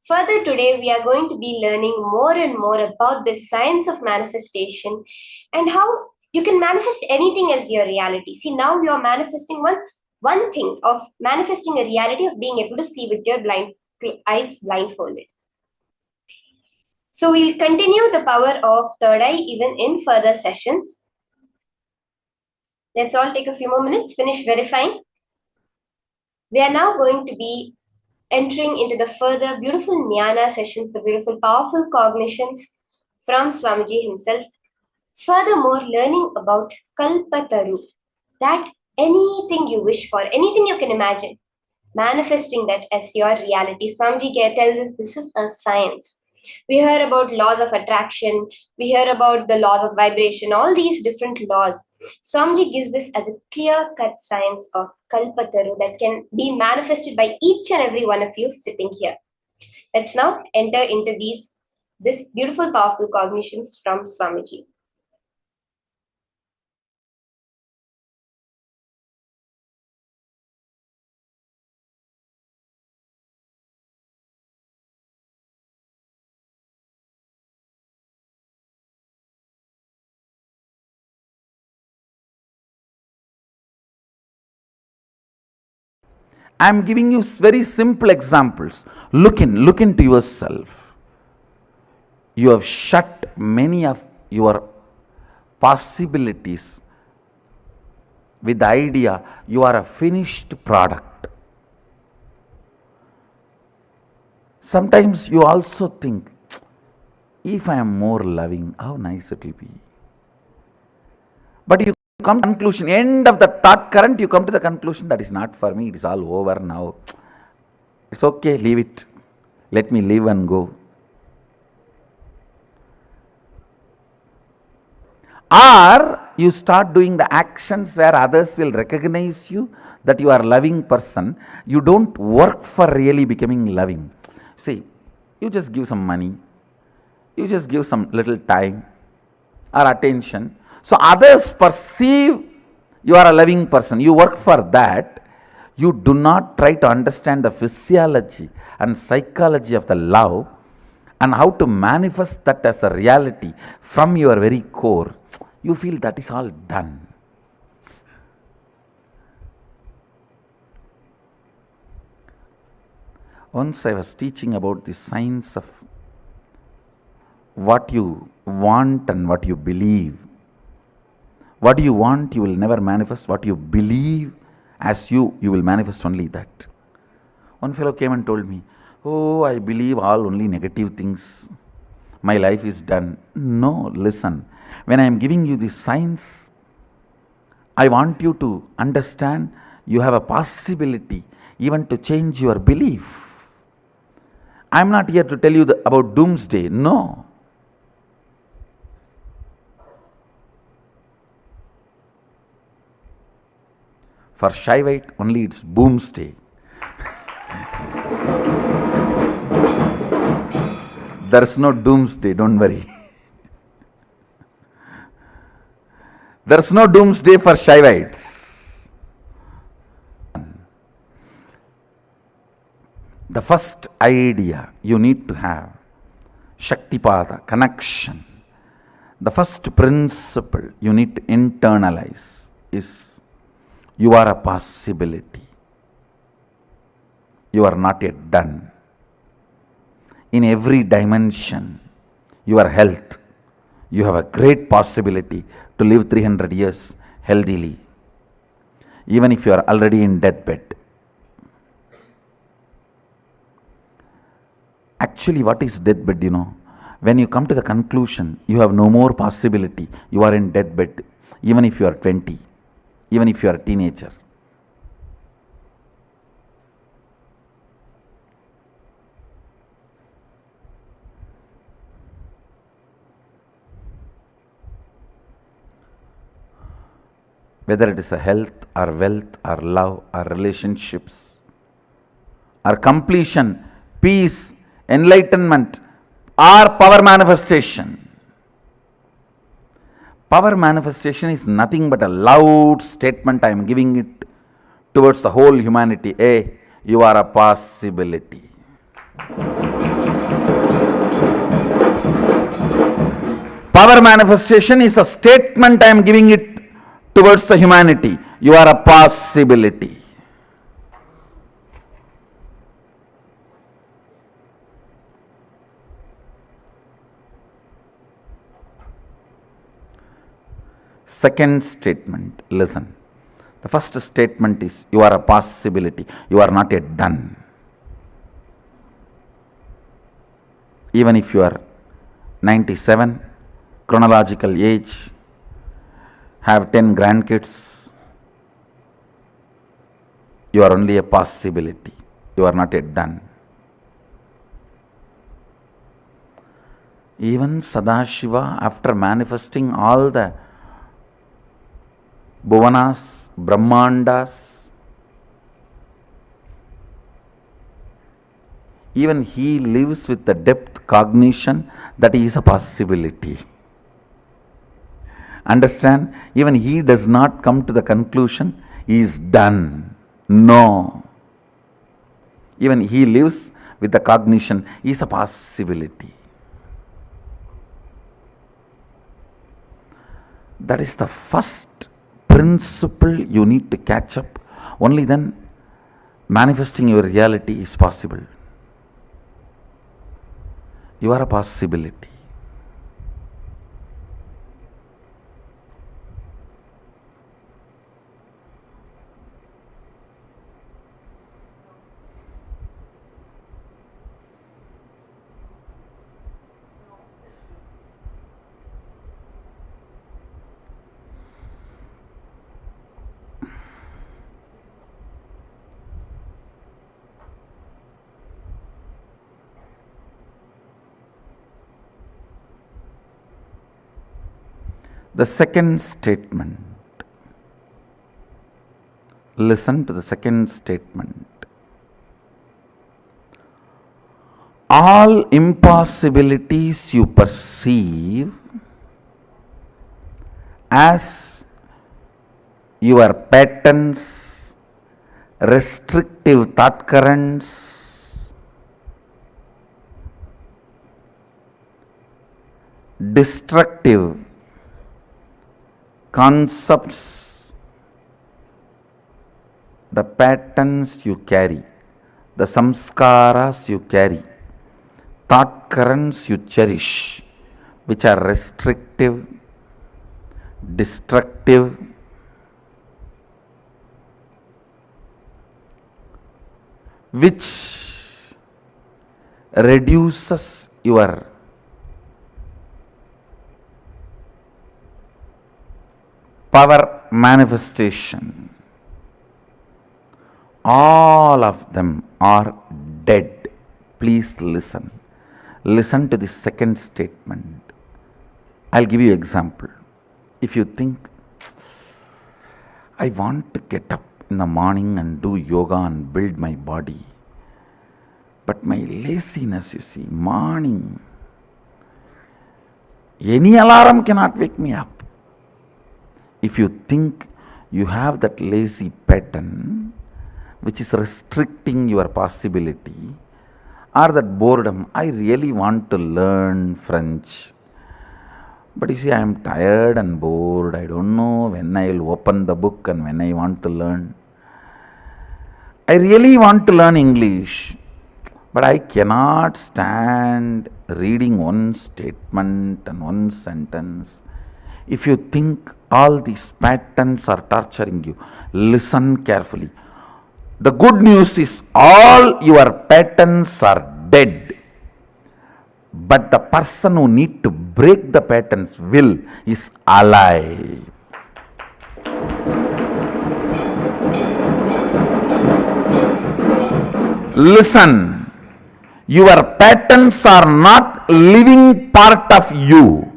Further today, we are going to be learning more and more about the science of manifestation and how you can manifest anything as your reality. See, now you are manifesting one thing of manifesting a reality of being able to see with your eyes blindfolded. So we'll continue the power of third eye even in further sessions. Let's all take a few more minutes, finish verifying. We are now going to be entering into the further beautiful jnana sessions, the beautiful powerful cognitions from Swamiji himself. Furthermore, learning about Kalpataru, that anything you wish for, anything you can imagine, manifesting that as your reality. Swamiji tells us this is a science. We hear about laws of attraction, we hear about the laws of vibration, all these different laws. Swamiji gives this as a clear-cut science of Kalpataru that can be manifested by each and every one of you sitting here. Let's now enter into this beautiful, powerful cognitions from Swamiji. I am giving you very simple examples. Look into yourself. You have shut many of your possibilities with the idea you are a finished product. Sometimes you also think, if I am more loving, how nice it will be. But you come to the conclusion, end of the thought current, you come to the conclusion that is not for me, it is all over now. It's okay, leave it. Let me live and go. Or you start doing the actions where others will recognize you that you are a loving person. You don't work for really becoming loving. See, you just give some money, you just give some little time or attention. So others perceive you are a loving person. You work for that. You do not try to understand the physiology and psychology of the love and how to manifest that as a reality from your very core. You feel that is all done. Once I was teaching about the science of what you want and what you believe. What you want, you will never manifest. What you believe as you will manifest only that. One fellow came and told me, oh, I believe all only negative things. My life is done. No, listen. When I am giving you this science, I want you to understand you have a possibility even to change your belief. I am not here to tell you about doomsday. No. For Shaivite, only it's boomsday. There's no doomsday, don't worry. There's no doomsday for Shaivites. The first idea you need to have, Shaktipada, connection. The first principle you need to internalize is you are a possibility. You are not yet done. In every dimension, your health, you have a great possibility to live 300 years healthily, even if you are already in deathbed. Actually, what is deathbed, you know? When you come to the conclusion, you have no more possibility. You are in deathbed, even if you are 20, even if you are a teenager. Whether it is a health or wealth or love or relationships or completion, peace, enlightenment or power manifestation. Power manifestation is nothing but a loud statement I am giving it towards the whole humanity. Hey, you are a possibility. Power manifestation is a statement I am giving it towards the humanity. You are a possibility. Second statement, listen. The first statement is you are a possibility. You are not yet done. Even if you are 97, chronological age, have 10 grandkids, you are only a possibility. You are not yet done. Even Sadashiva, after manifesting all the Bhuvanas, Brahmandas, even he lives with the depth cognition that he is a possibility. Understand? Even he does not come to the conclusion he is done. No. Even he lives with the cognition he is a possibility. That is the first principle you need to catch up. Only then manifesting your reality is possible. You are a possibility. The second statement. Listen to the second statement. All impossibilities you perceive as your patterns, restrictive thought currents, destructive concepts, the patterns you carry, the samskaras you carry, thought currents you cherish, which are restrictive, destructive, which reduces your power manifestation. All of them are dead. Please listen. Listen to the second statement. I'll give you an example. If you think, I want to get up in the morning and do yoga and build my body, but my laziness, you see, morning, any alarm cannot wake me up. If you think you have that lazy pattern which is restricting your possibility, or that boredom, I really want to learn French, but you see, I am tired and bored, I don't know when I will open the book and when I want to learn. I really want to learn English, but I cannot stand reading one statement and one sentence. If you think all these patterns are torturing you, listen carefully. The good news is all your patterns are dead. But the person who needs to break the patterns will is alive. Listen, your patterns are not living part of you.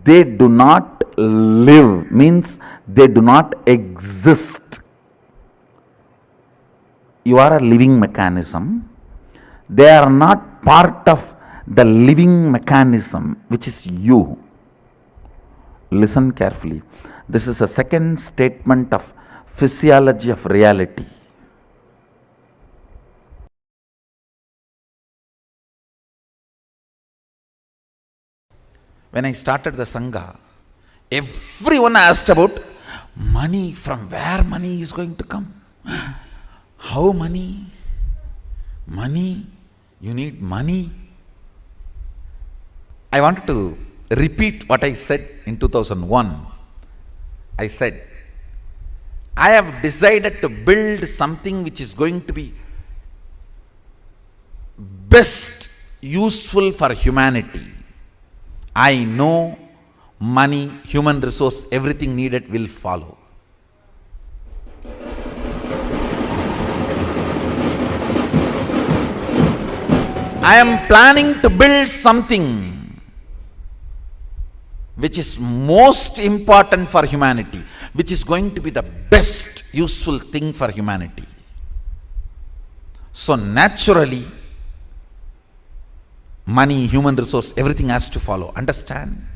They do not live, means they do not exist. You are a living mechanism. They are not part of the living mechanism, which is you. Listen carefully. This is a second statement of physiology of reality. When I started the Sangha, everyone asked about money, from where money is going to come. How money? Money? You need money? I wanted to repeat what I said in 2001. I said, I have decided to build something which is going to be best useful for humanity. I know money, human resource, everything needed will follow. I am planning to build something which is most important for humanity, which is going to be the best useful thing for humanity. So naturally, money, human resource, everything has to follow. Understand?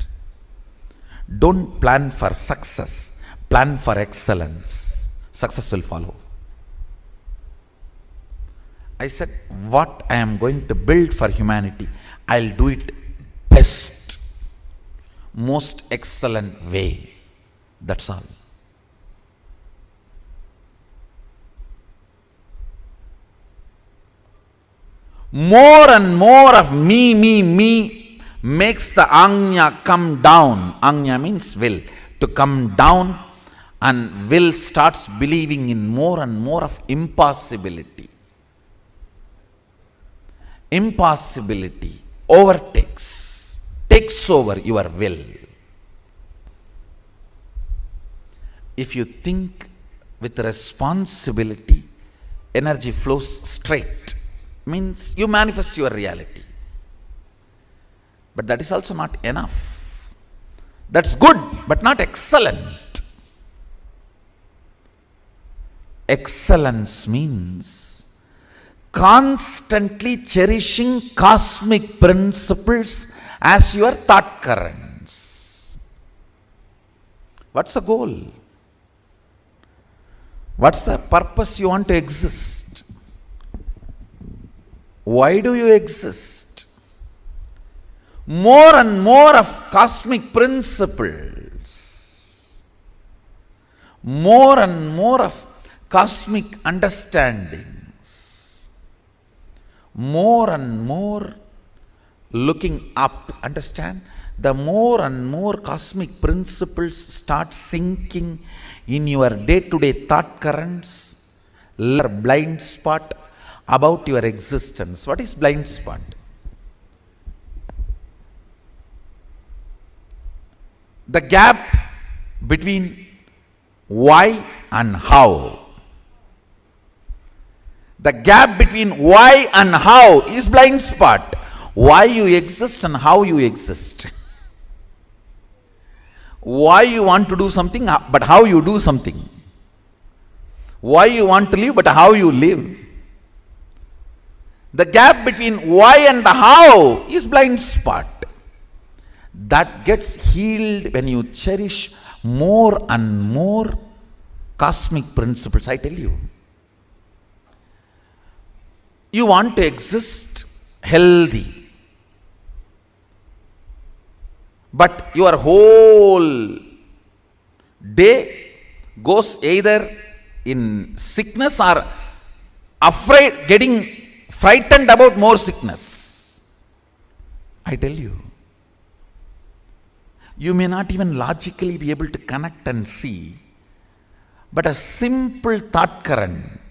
Don't plan for success, plan for excellence. Success will follow. I said, what I am going to build for humanity, I'll do it best, most excellent way. That's all. More and more of me makes the Anya come down. Anya means will. To come down, and will starts believing in more and more of impossibility. Impossibility takes over your will. If you think with responsibility, energy flows straight. Means you manifest your reality. But that is also not enough. That's good, but not excellent. Excellence means constantly cherishing cosmic principles as your thought currents. What's the goal? What's the purpose you want to exist? Why do you exist? More and more of cosmic principles, more and more of cosmic understandings, more and more looking up. Understand? The more and more cosmic principles start sinking in your day-to-day thought currents, blind spot about your existence. What is blind spot? The gap between why and how. The gap between why and how is blind spot. Why you exist and how you exist. Why you want to do something, but how you do something. Why you want to live, but how you live. The gap between why and the how is blind spot. That gets healed when you cherish more and more cosmic principles. I tell you, you want to exist healthy, but your whole day goes either in sickness or afraid, getting frightened about more sickness. I tell you, you may not even logically be able to connect and see, but a simple thought current.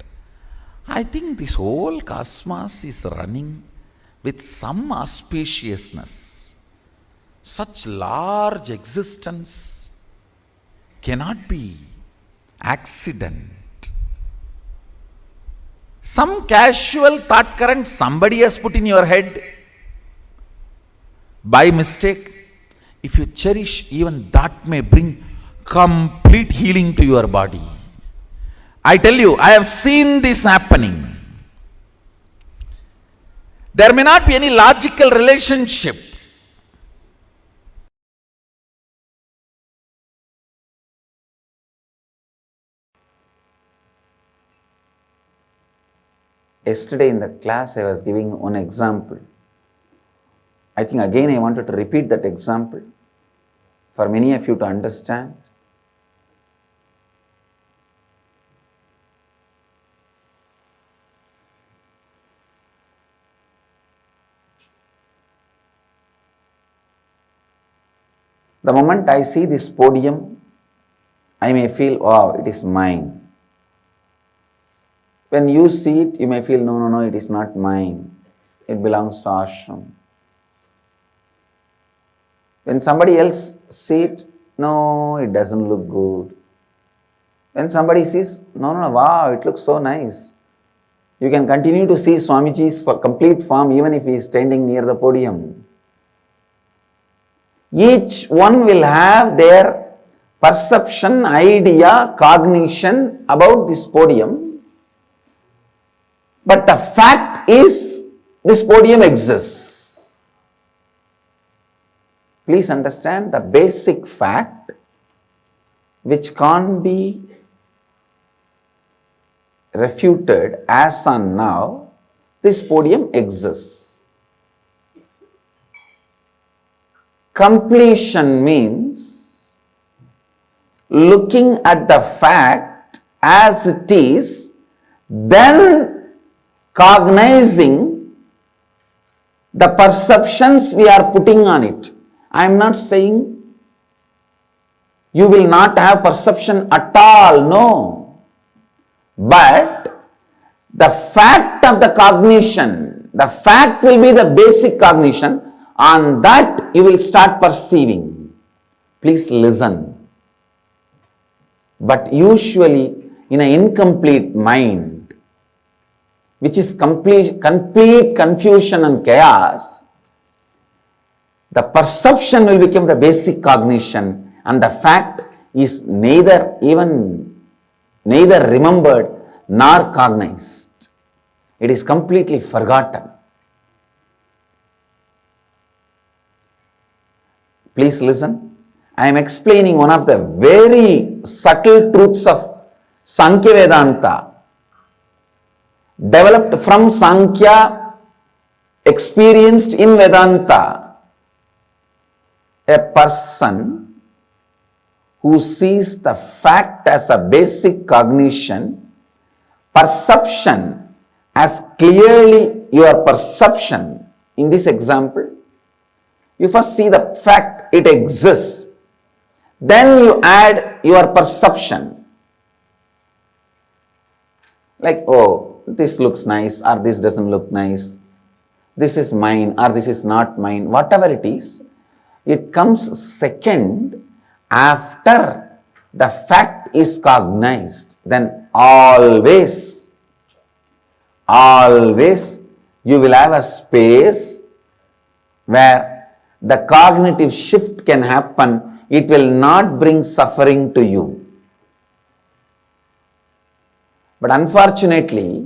I think this whole cosmos is running with some auspiciousness. Such large existence cannot be accident. Some casual thought current somebody has put in your head by mistake. If you cherish, even that may bring complete healing to your body. I tell you, I have seen this happening. There may not be any logical relationship. Yesterday in the class I was giving one example. I think again I wanted to repeat that example for many of you to understand. The moment I see this podium, I may feel, wow, it is mine. When you see it, you may feel, no, it is not mine. It belongs to ashram. When somebody else sees it, no, it doesn't look good. When somebody sees, no, wow, it looks so nice. You can continue to see Swamiji's complete form even if he is standing near the podium. Each one will have their perception, idea, cognition about this podium. But the fact is, this podium exists. Please understand the basic fact which can't be refuted as on now. This podium exists. Completion means looking at the fact as it is, then cognizing the perceptions we are putting on it. I am not saying you will not have perception at all, no. But the fact of the cognition, the fact will be the basic cognition. On that you will start perceiving. Please listen. But usually in an incomplete mind, which is complete confusion and chaos, The perception will become the basic cognition, and the fact is neither remembered nor cognized. It is completely forgotten. Please listen. I am explaining one of the very subtle truths of Sankhya Vedanta, developed from Sankhya, experienced in Vedanta. A person who sees the fact as a basic cognition, perception as clearly your perception. In this example, you first see the fact, it exists. Then you add your perception. Like, oh, this looks nice or this doesn't look nice. This is mine or this is not mine. Whatever it is, it comes second after the fact is cognized. Then always you will have a space where the cognitive shift can happen. It will not bring suffering to you. But unfortunately,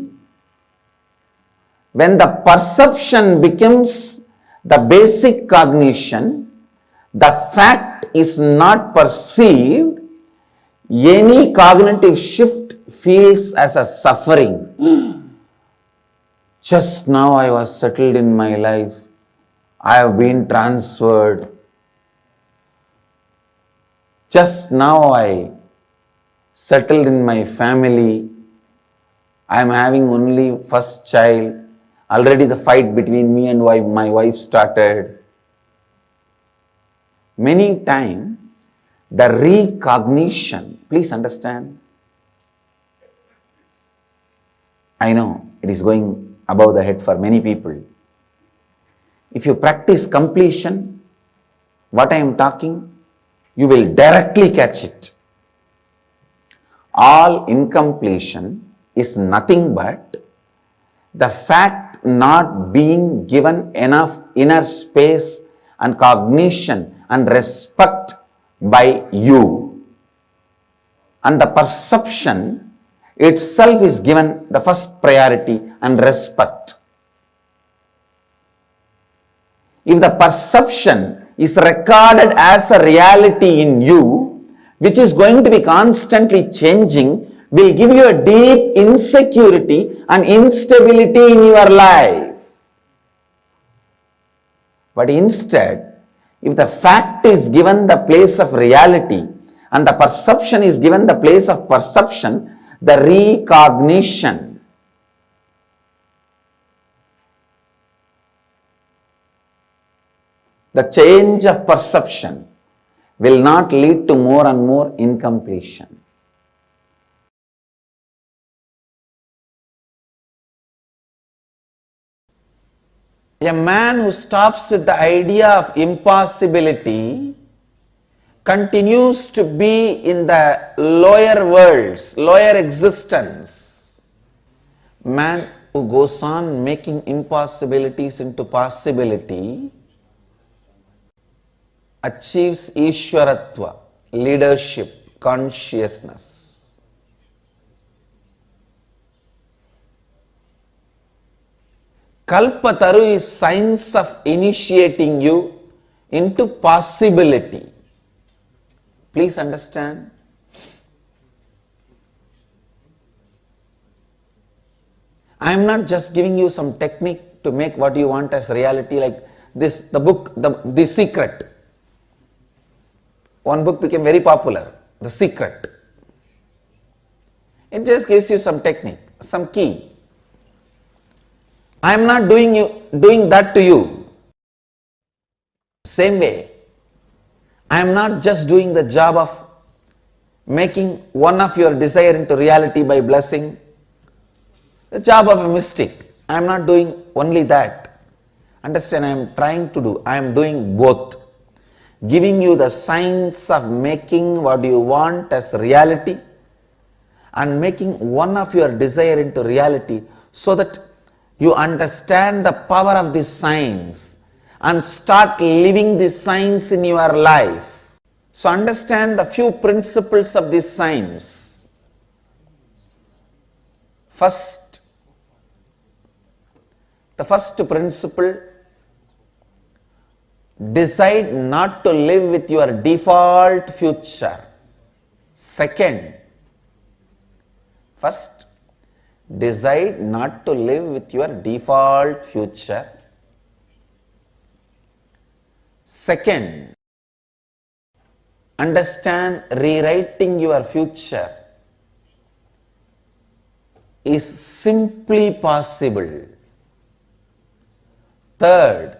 when the perception becomes the basic cognition, the fact is not perceived, any cognitive shift feels as a suffering. Just now I was settled in my life. I have been transferred. Just now I settled in my family. I am having only first child. Already the fight between me and my wife started. Many times the recognition, please understand. I know it is going above the head for many people. If you practice completion, what I am talking, you will directly catch it. All incompletion is nothing but the fact not being given enough inner space and cognition and respect by you. And the perception itself is given the first priority and respect. If the perception is recorded as a reality in you, which is going to be constantly changing, will give you a deep insecurity and instability in your life. But instead, if the fact is given the place of reality and the perception is given the place of perception, the recognition, the change of perception will not lead to more and more incompletion. A man who stops with the idea of impossibility continues to be in the lower worlds, lower existence. Man who goes on making impossibilities into possibility achieves Ishwaratva, leadership, consciousness. Kalpataru is science of initiating you into possibility. Please understand. I am not just giving you some technique to make what you want as reality, like this, the book, The Secret. One book became very popular, The Secret. It just gives you some technique, some key. I am not doing that to you. Same way, I am not just doing the job of making one of your desire into reality by blessing. The job of a mystic. I am not doing only that. Understand, I am trying to do, I am doing both. Giving you the science of making what you want as reality and making one of your desire into reality so that you understand the power of this science and start living these signs in your life. So understand the few principles of these signs. The first principle, decide not to live with your default future. First, decide not to live with your default future. Second, understand rewriting your future is simply possible. Third,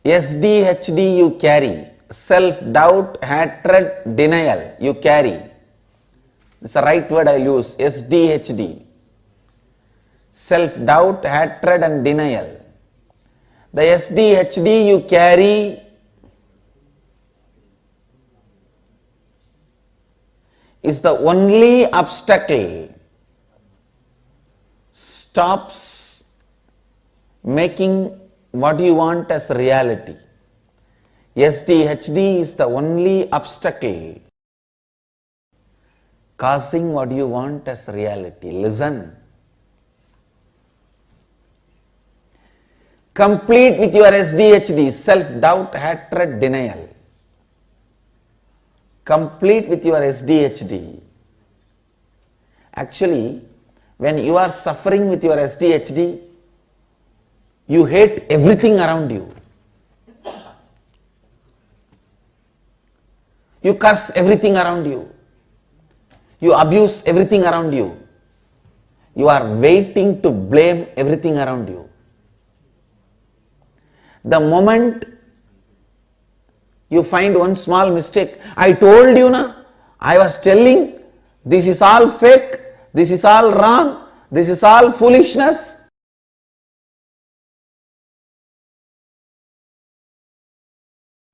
SDHD you carry, self-doubt, hatred, denial you carry. It's the right word I use, SDHD. Self-doubt, hatred and denial. The SDHD you carry is the only obstacle stops making what you want as reality. SDHD is the only obstacle causing what you want as reality. Listen. Complete with your SDHD, self-doubt, hatred, denial. Complete with your SDHD. Actually, when you are suffering with your SDHD, you hate everything around you. You curse everything around you. You abuse everything around you. You are waiting to blame everything around you. The moment you find one small mistake, I told you na, I was telling, this is all fake, this is all wrong, this is all foolishness.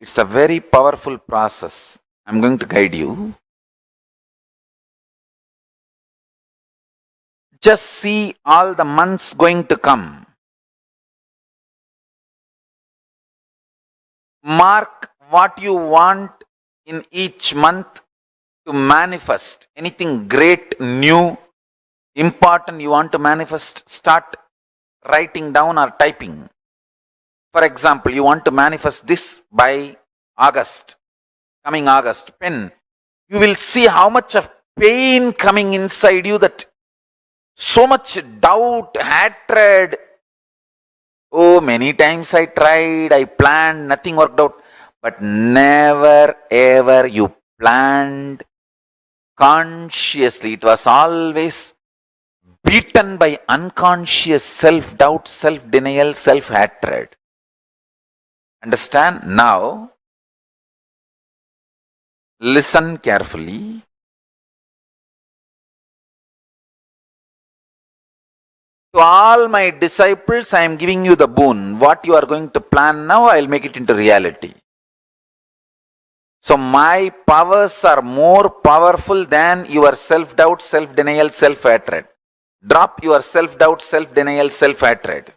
It's a very powerful process. I'm going to guide you. Just see all the months going to come. Mark what you want in each month to manifest. Anything great, new, important you want to manifest, start writing down or typing. For example, you want to manifest this by August, coming August, pen. You will see how much of pain coming inside you, that so much doubt, hatred. Oh, many times I tried, I planned, nothing worked out. But never ever you planned consciously. It was always beaten by unconscious self-doubt, self-denial, self-hatred. Understand? Now, listen carefully. To all my disciples, I am giving you the boon. What you are going to plan now, I will make it into reality. So my powers are more powerful than your self-doubt, self-denial, self-hatred. Drop your self-doubt, self-denial, self-hatred.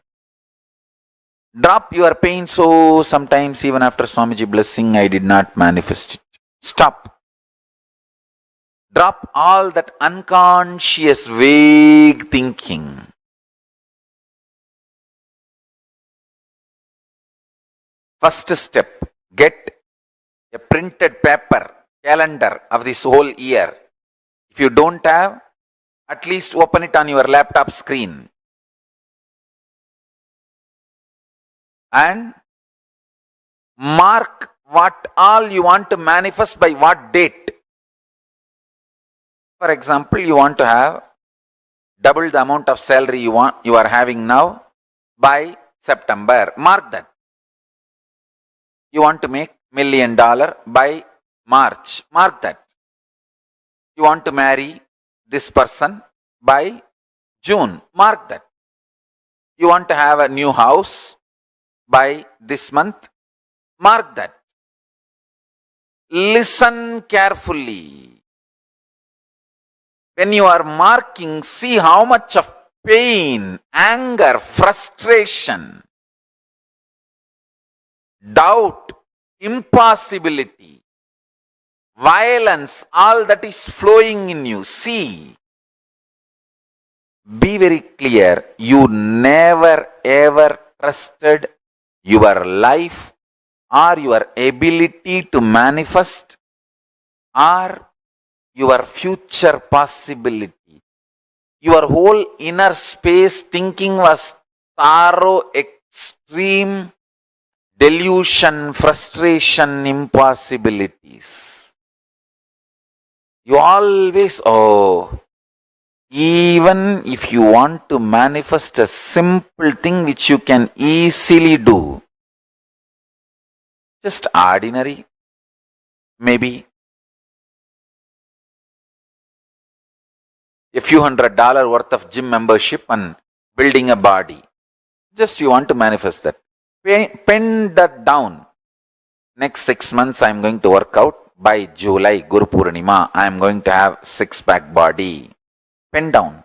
Drop your pain. So sometimes even after Swamiji blessing, I did not manifest it. Stop. Drop all that unconscious, vague thinking. First step, get a printed paper, calendar of this whole year. If you don't have, at least open it on your laptop screen. And mark what all you want to manifest by what date. For example, you want to have double the amount of salary you are having now by September. Mark that. You want to make $1 million by March. Mark that. You want to marry this person by June. Mark that. You want to have a new house by this month. Mark that. Listen carefully. When you are marking, see how much of pain, anger, frustration, doubt, impossibility, violence, all that is flowing in you. See, be very clear. You never ever trusted your life or your ability to manifest or your future possibility. Your whole inner space thinking was thorough, extreme delusion, frustration, impossibilities. You always, even if you want to manifest a simple thing which you can easily do, just ordinary, maybe a few $100 worth of gym membership and building a body. Just you want to manifest that. Pen that down. Next 6 months I am going to work out. By July, Guru Purnima, I am going to have six-pack body. Pen down.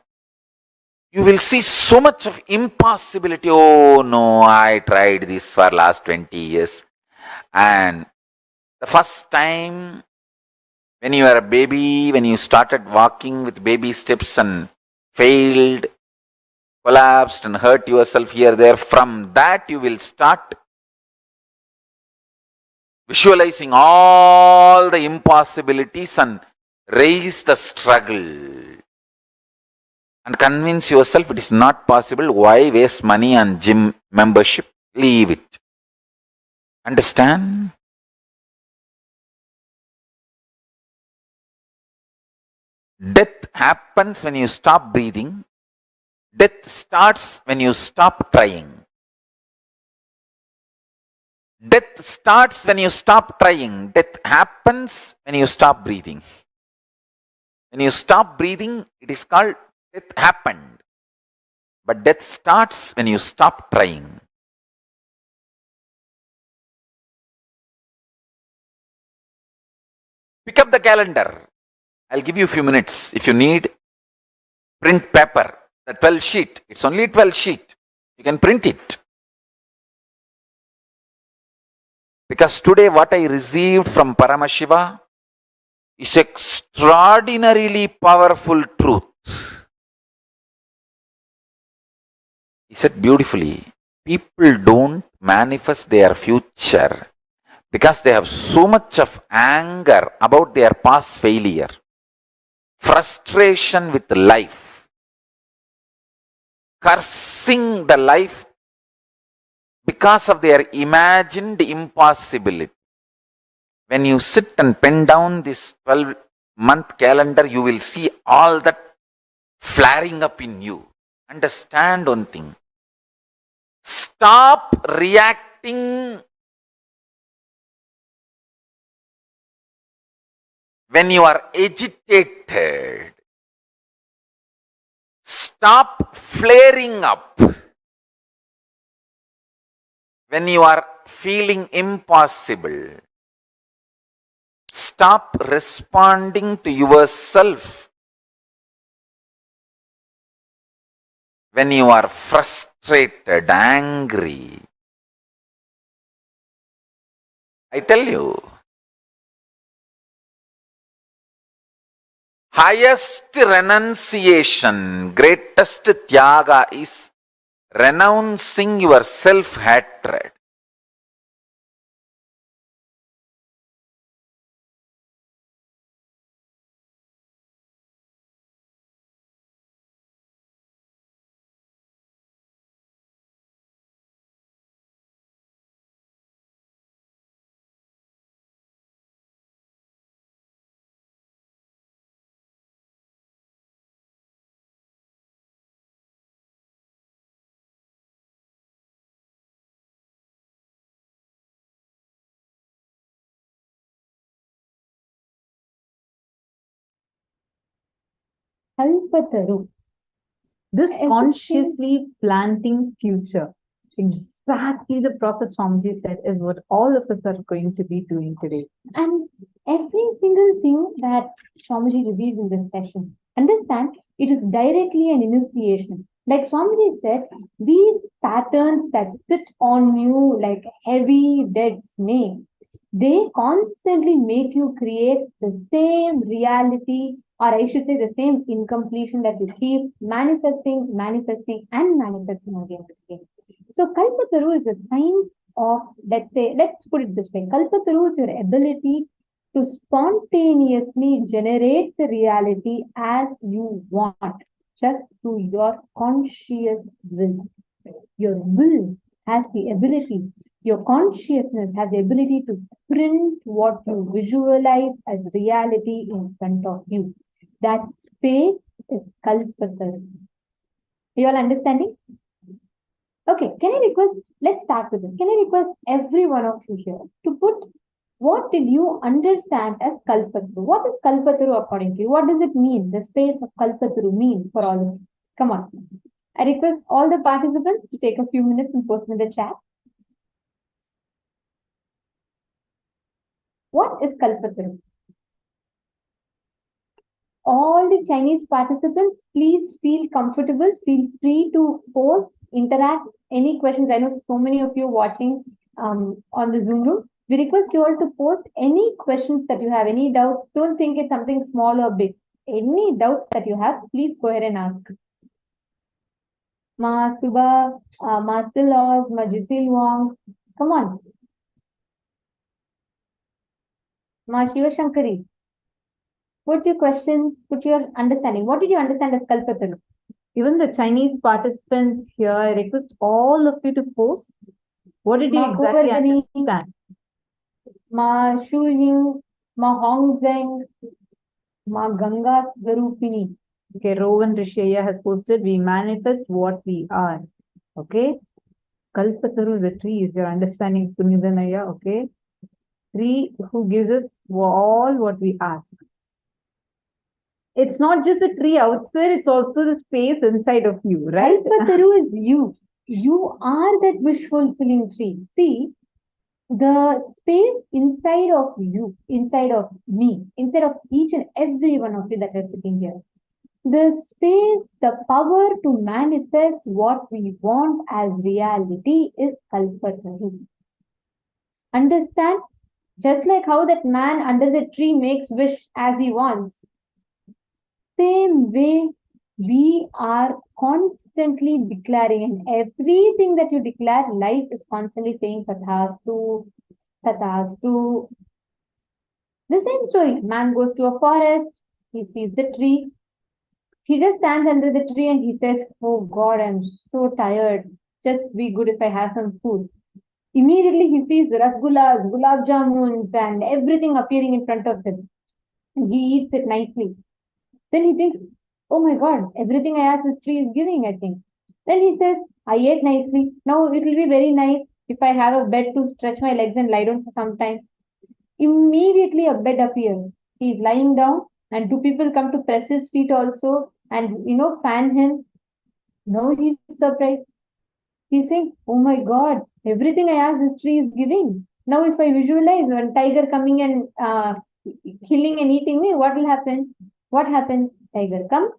You will see so much of impossibility. Oh no, I tried this for last 20 years. And the first time when you were a baby, when you started walking with baby steps and failed, collapsed and hurt yourself here, there, from that you will start visualizing all the impossibilities and raise the struggle and convince yourself it is not possible. Why waste money on gym membership? Leave it. Understand? Death happens when you stop breathing. Death starts when you stop trying. Death starts when you stop trying. Death happens when you stop breathing. When you stop breathing, it is called death happened. But death starts when you stop trying. Pick up the calendar. I'll give you a few minutes. If you need, print paper, the 12 sheet. It's only 12 sheet. You can print it. Because today what I received from Paramashiva is extraordinarily powerful truth. He said beautifully, people don't manifest their future because they have so much of anger about their past failure, frustration with life, cursing the life because of their imagined impossibility. When you sit and pen down this 12-month calendar, you will see all that flaring up in you. Understand one thing. Stop reacting when you are agitated. Stop flaring up when you are feeling impossible. Stop responding to yourself when you are frustrated, angry. I tell you, highest renunciation, greatest tyaga is renouncing your self-hatred. Kalpataru. This consciously planting future, exactly the process Swamiji said is what all of us are going to be doing today. And every single thing that Swamiji reveals in this session, understand it is directly an initiation. Like Swamiji said, these patterns that sit on you like heavy dead snake, they constantly make you create the same reality, or I should say the same incompletion that you keep manifesting, manifesting, and manifesting again and again. So Kalpataru is a science of, let's put it this way. Kalpataru is your ability to spontaneously generate the reality as you want, just through your conscious will. Your will has the ability, your consciousness has the ability to print what you visualize as reality in front of you. That space is Kalpataru. You all understanding? Okay, can I request, let's start with this. Can I request every one of you here to put what did you understand as Kalpataru? What is Kalpataru according to you? What does it mean? The space of Kalpataru mean for all of you? Come on. I request all the participants to take a few minutes and post in the chat. What is Kalpataru? All the Chinese participants, please feel comfortable, feel free to post, interact, any questions. I know so many of you watching on the Zoom room. We request you all to post any questions that you have, any doubts. Don't think it's something small or big. Any doubts that you have, please go ahead and ask. Ma Suba, Ma Silos, Ma Jisil Wong, come on. Ma Shiva Shankari, put your questions, put your understanding. What did you understand as Kalpataru? Even the Chinese participants here, I request all of you to post. What did you exactly understand? Ma Shu Ying, Ma Hong Zheng, Ma Ganga Swarupini. Okay, Rowan Rishaya has posted, we manifest what we are. Okay. Kalpataru, the tree, is your understanding, Punithanaya. Okay. Tree who gives us all what we ask. It's not just a tree outside, it's also the space inside of you, right? Kalpataru is you. You are that wish fulfilling tree. See, the space inside of you, inside of me, inside of each and every one of you that are sitting here. The space, the power to manifest what we want as reality is Kalpataru. Understand? Just like how that man under the tree makes wish as he wants, same way we are constantly declaring, and everything that you declare, life is constantly saying Tathastu, Tathastu. The same story. Man goes to a forest, he sees the tree, he just stands under the tree and he says, oh God, I'm so tired. Just be good if I have some food. Immediately he sees rasgullas, gulab jamuns, and everything appearing in front of him. And he eats it nicely. Then he thinks, oh my God, everything I asked this tree is giving, I think. Then he says, I ate nicely. Now it will be very nice if I have a bed to stretch my legs and lie down for some time. Immediately a bed appears. He is lying down and two people come to press his feet also and, fan him. Now he's surprised. He's saying, oh my God, everything I asked this tree is giving. Now if I visualize one tiger coming and killing and eating me, what will happen? What happens? Tiger comes,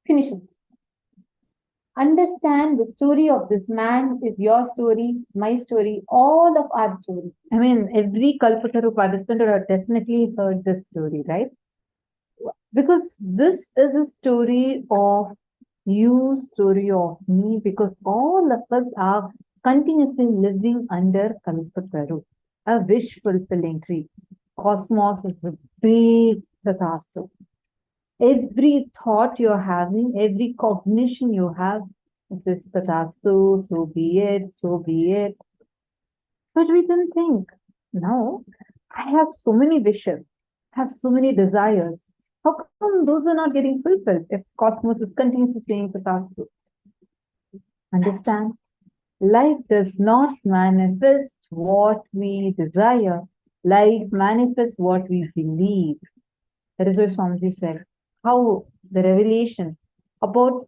finishes. Understand the story of this man is your story, my story, all of our story. I mean, every Kalpataru participant would have definitely heard this story, right? Because this is a story of you, story of me, because all of us are continuously living under Kalpataru, a wish fulfilling tree. Cosmos is a big Tathastu. Every thought you're having, every cognition you have, this Tathastu, so be it, so be it. But we don't think, no, I have so many wishes, have so many desires. How come those are not getting fulfilled if Cosmos is continuously saying Tathastu? Understand? Life does not manifest what we desire. Life manifests what we believe. That is what Swamiji said. How the revelation about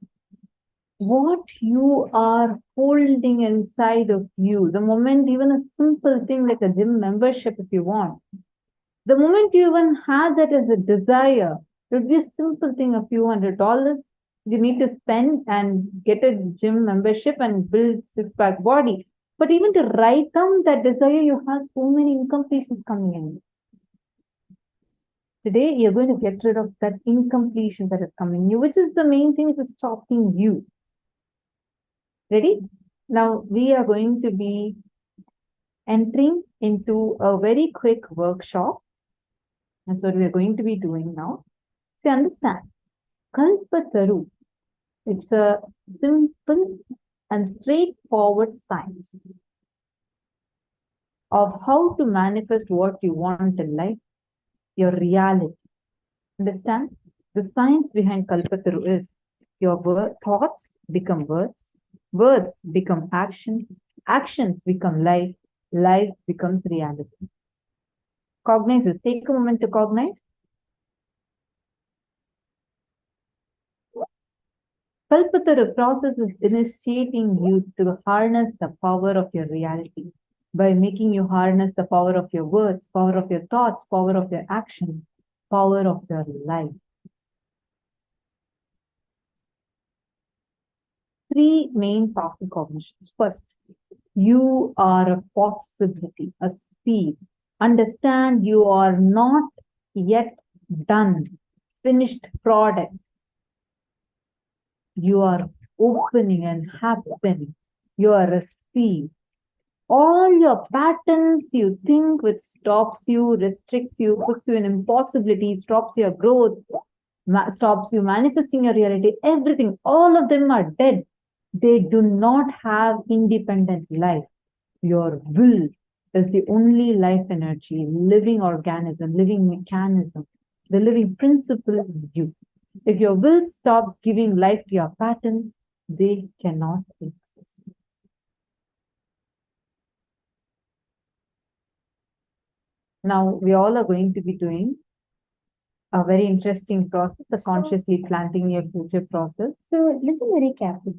what you are holding inside of you, the moment even a simple thing like a gym membership if you want, the moment you even have that as a desire, it would be a simple thing, a few $100, You need to spend and get a gym membership and build six-pack body. But even to write down that desire, you have so many incompletions coming in. Today, you're going to get rid of that incompletion that is coming in you, which is the main thing which is stopping you. Ready? Now, we are going to be entering into a very quick workshop. That's what we are going to be doing now. See, understand, Kalpataru, it's a simple and straightforward science of how to manifest what you want in life, your reality. Understand? The science behind Kalpataru is your thoughts become words, words become action, actions become life, life becomes reality. Cognize this. Take a moment to cognize. Kalpataru process is initiating you to harness the power of your reality by making you harness the power of your words, power of your thoughts, power of your actions, power of your life. Three main powerful cognitions. First, you are a possibility, a seed. Understand you are not yet done, finished product. You are opening and happening. You are a seed. All your patterns you think which stops you, restricts you, puts you in impossibility, stops your growth, stops you manifesting your reality, everything, all of them are dead. They do not have independent life. Your will is the only life energy, living organism, living mechanism, the living principle in you. If your will stops giving life to your patterns, they cannot exist. Now, we all are going to be doing a very interesting process, the consciously planting your future process. So listen very carefully.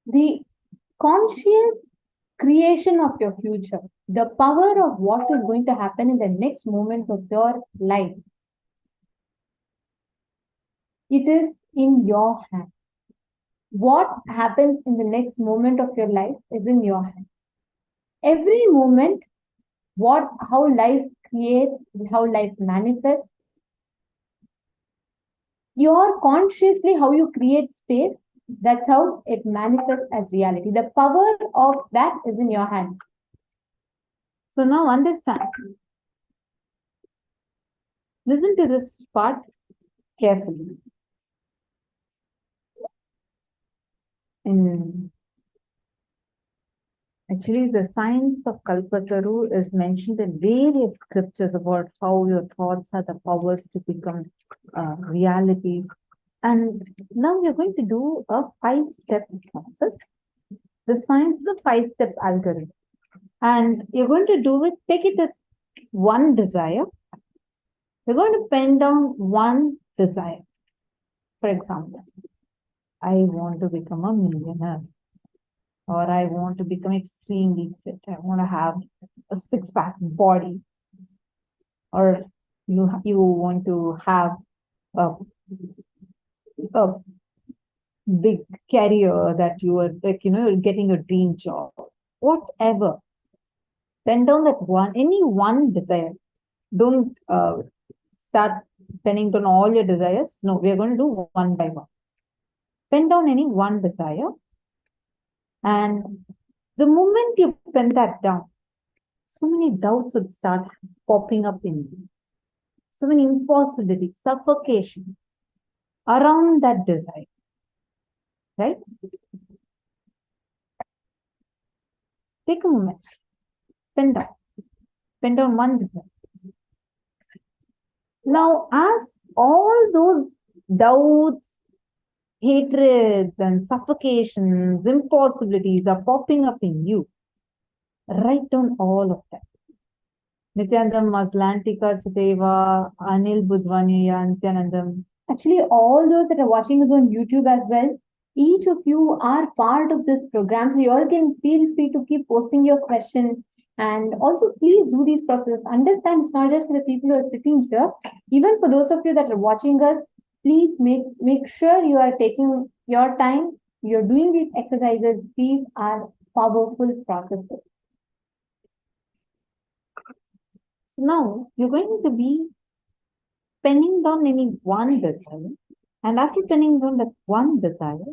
The conscious creation of your future, the power of what is going to happen in the next moment of your life, it is in your hand. What happens in the next moment of your life is in your hand. Every moment, how life creates, how life manifests, you're consciously how you create space, that's how it manifests as reality. The power of that is in your hand. So now understand. Listen to this part carefully. Actually, the science of Kalpataru is mentioned in various scriptures about how your thoughts have the powers to become reality. And now we're going to do a 5-step process. The science is a 5-step algorithm. And you're going to do it, take it as one desire. You're going to pen down one desire. For example, I want to become a millionaire. Or I want to become extremely fit. I want to have a six-pack body. Or you want to have a big career that you are like, you're getting a dream job. Whatever. Pen down that any one desire. Don't start penning down all your desires. No, we are going to do one by one. Pen down any one desire. And the moment you pen that down, so many doubts would start popping up in you. So many impossibilities, suffocation around that desire. Right? Take a moment. Pen down. Pen down one desire. Now, as all those doubts, hatreds and suffocations, impossibilities are popping up in you, write down all of that. Nithyananda, Maslantika, Sudeva, Anil Budvaniya, Nithyanandam. Actually, all those that are watching us on YouTube as well, each of you are part of this program. So you all can feel free to keep posting your questions. And also, please do these processes. Understand it's not just for the people who are sitting here. Even for those of you that are watching us Please make sure you are taking your time. You're doing these exercises. These are powerful processes. Now you're going to be penning down any one desire, and after penning down that one desire,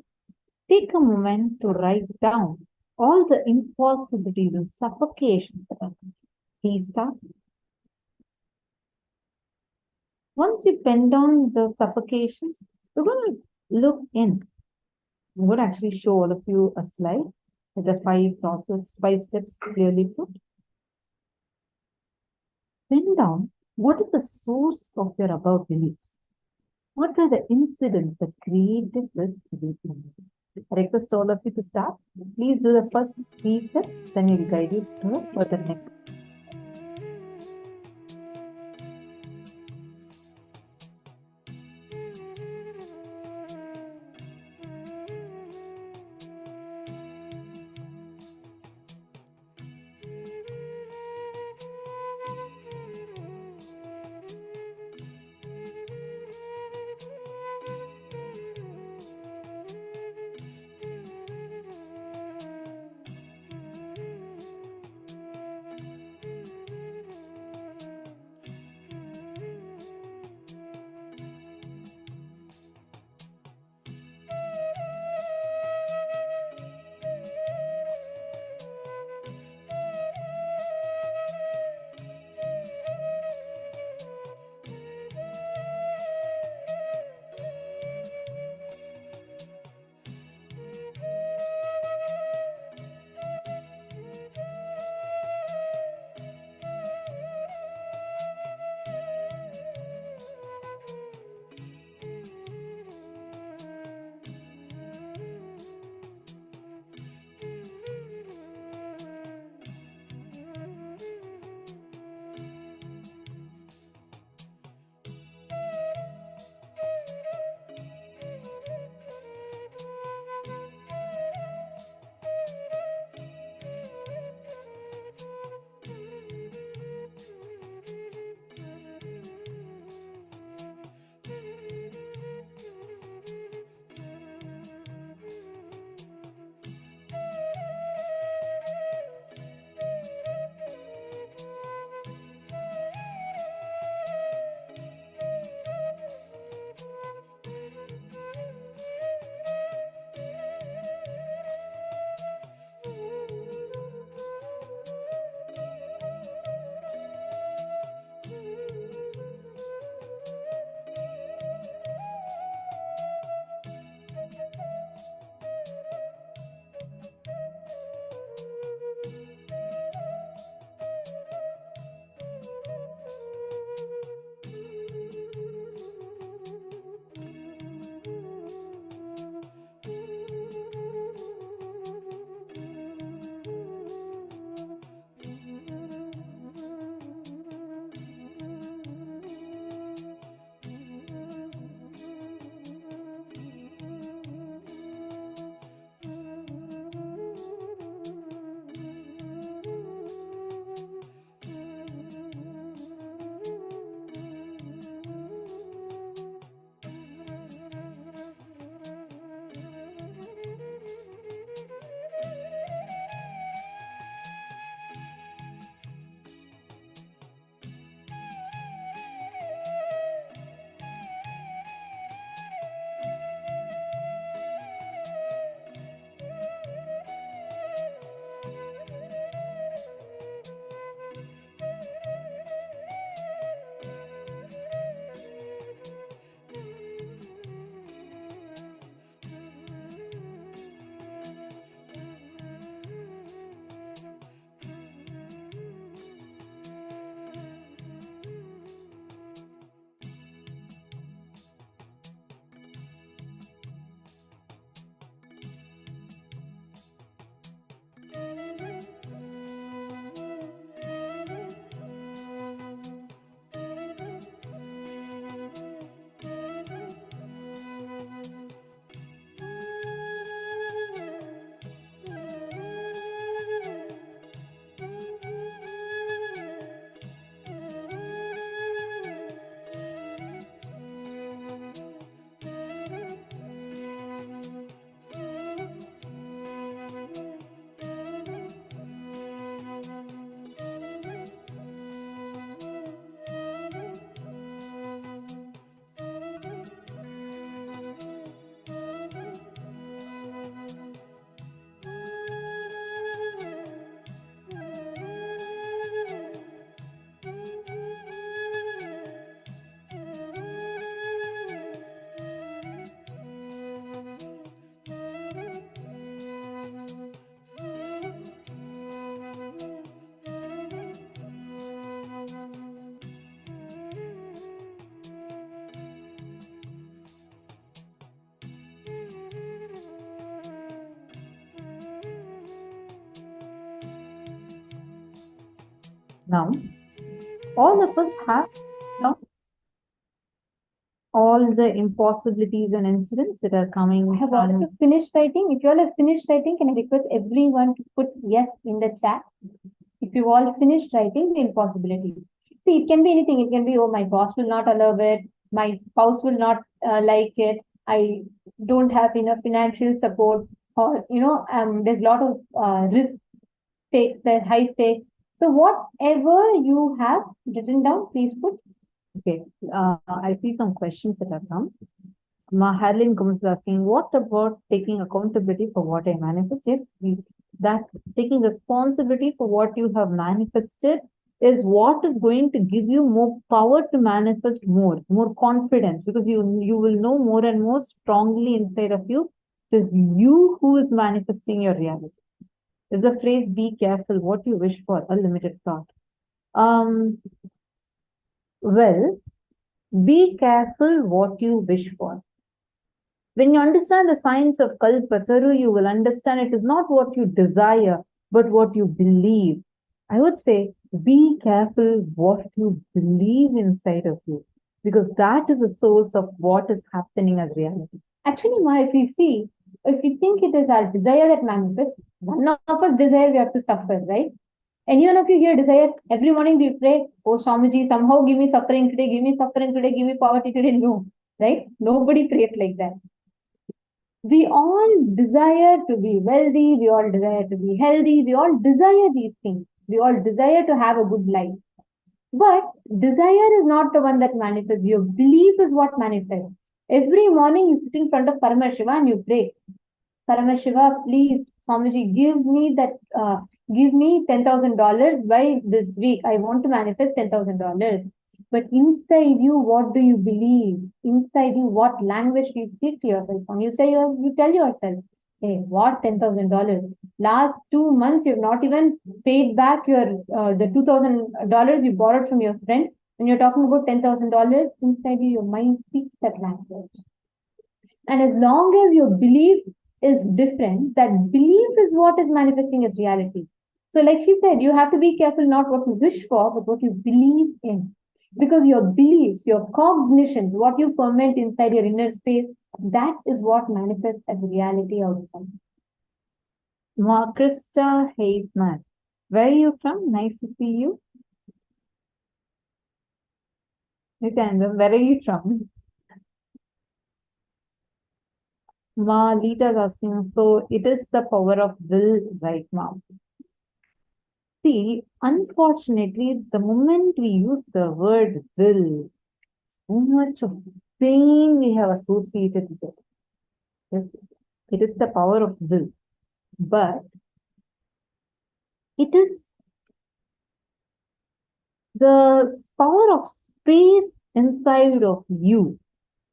take a moment to write down all the impossibilities and suffocations that are there. Please start. Once you pen down the suffocations, you're going to look in. I'm going to actually show all of you a slide with the 5 steps clearly put. Pen down what is the source of your above beliefs. What were the incidents that created this belief? I request all of you to start. Please do the first 3 steps, then we'll guide you for the next. Now, all of us have now all the impossibilities and incidents that are coming. Have all of you finished writing? If you all have finished writing, can I request everyone to put yes in the chat? If you all finished writing the impossibility. See, it can be anything. It can be, oh, my boss will not allow it. My spouse will not like it. I don't have enough financial support. Or, there's a lot of risk stakes, there, high stakes. So whatever you have written down, please put. Okay, I see some questions that have come. Maharlin comes asking, what about taking accountability for what I manifest? Yes, that taking responsibility for what you have manifested is what is going to give you more power to manifest more confidence, because you will know more and more strongly inside of you. It is you who is manifesting your reality. There's a phrase, be careful what you wish for, a limited thought. Well, be careful what you wish for. When you understand the science of Kalpataru, you will understand it is not what you desire, but what you believe. I would say, be careful what you believe inside of you, because that is the source of what is happening as reality. Actually, Ma, if you think it is our desire that manifests, none of us desire we have to suffer, right? Any one of you here desire, every morning we pray, oh Swamiji, somehow give me suffering today, give me suffering today, give me poverty today. No, right? Nobody prays like that. We all desire to be wealthy, we all desire to be healthy, we all desire these things. We all desire to have a good life. But desire is not the one that manifests. Your belief is what manifests. Every morning you sit in front of Paramashiva and you pray, Paramashiva, please, Swamiji, give me $10,000 by this week. I want to manifest $10,000. But inside you, what do you believe? Inside you, what language do you speak to yourself? When you say, you tell yourself, hey, what $10,000? Last 2 months, you've not even paid back the $2,000 you borrowed from your friend. When you're talking about $10,000, inside you, your mind speaks that language. And as long as your belief is different, that belief is what is manifesting as reality. So like she said, you have to be careful not what you wish for, but what you believe in. Because your beliefs, your cognitions, what you ferment inside your inner space, that is what manifests as reality outside. Krista Haitman, where are you from? Nice to see you. Nithyananda, where are you from? Lita's asking, so it is the power of will, right, Mom? See, unfortunately, the moment we use the word will, so much of pain we have associated with it. Yes, it is the power of will. But it is the power of space inside of you,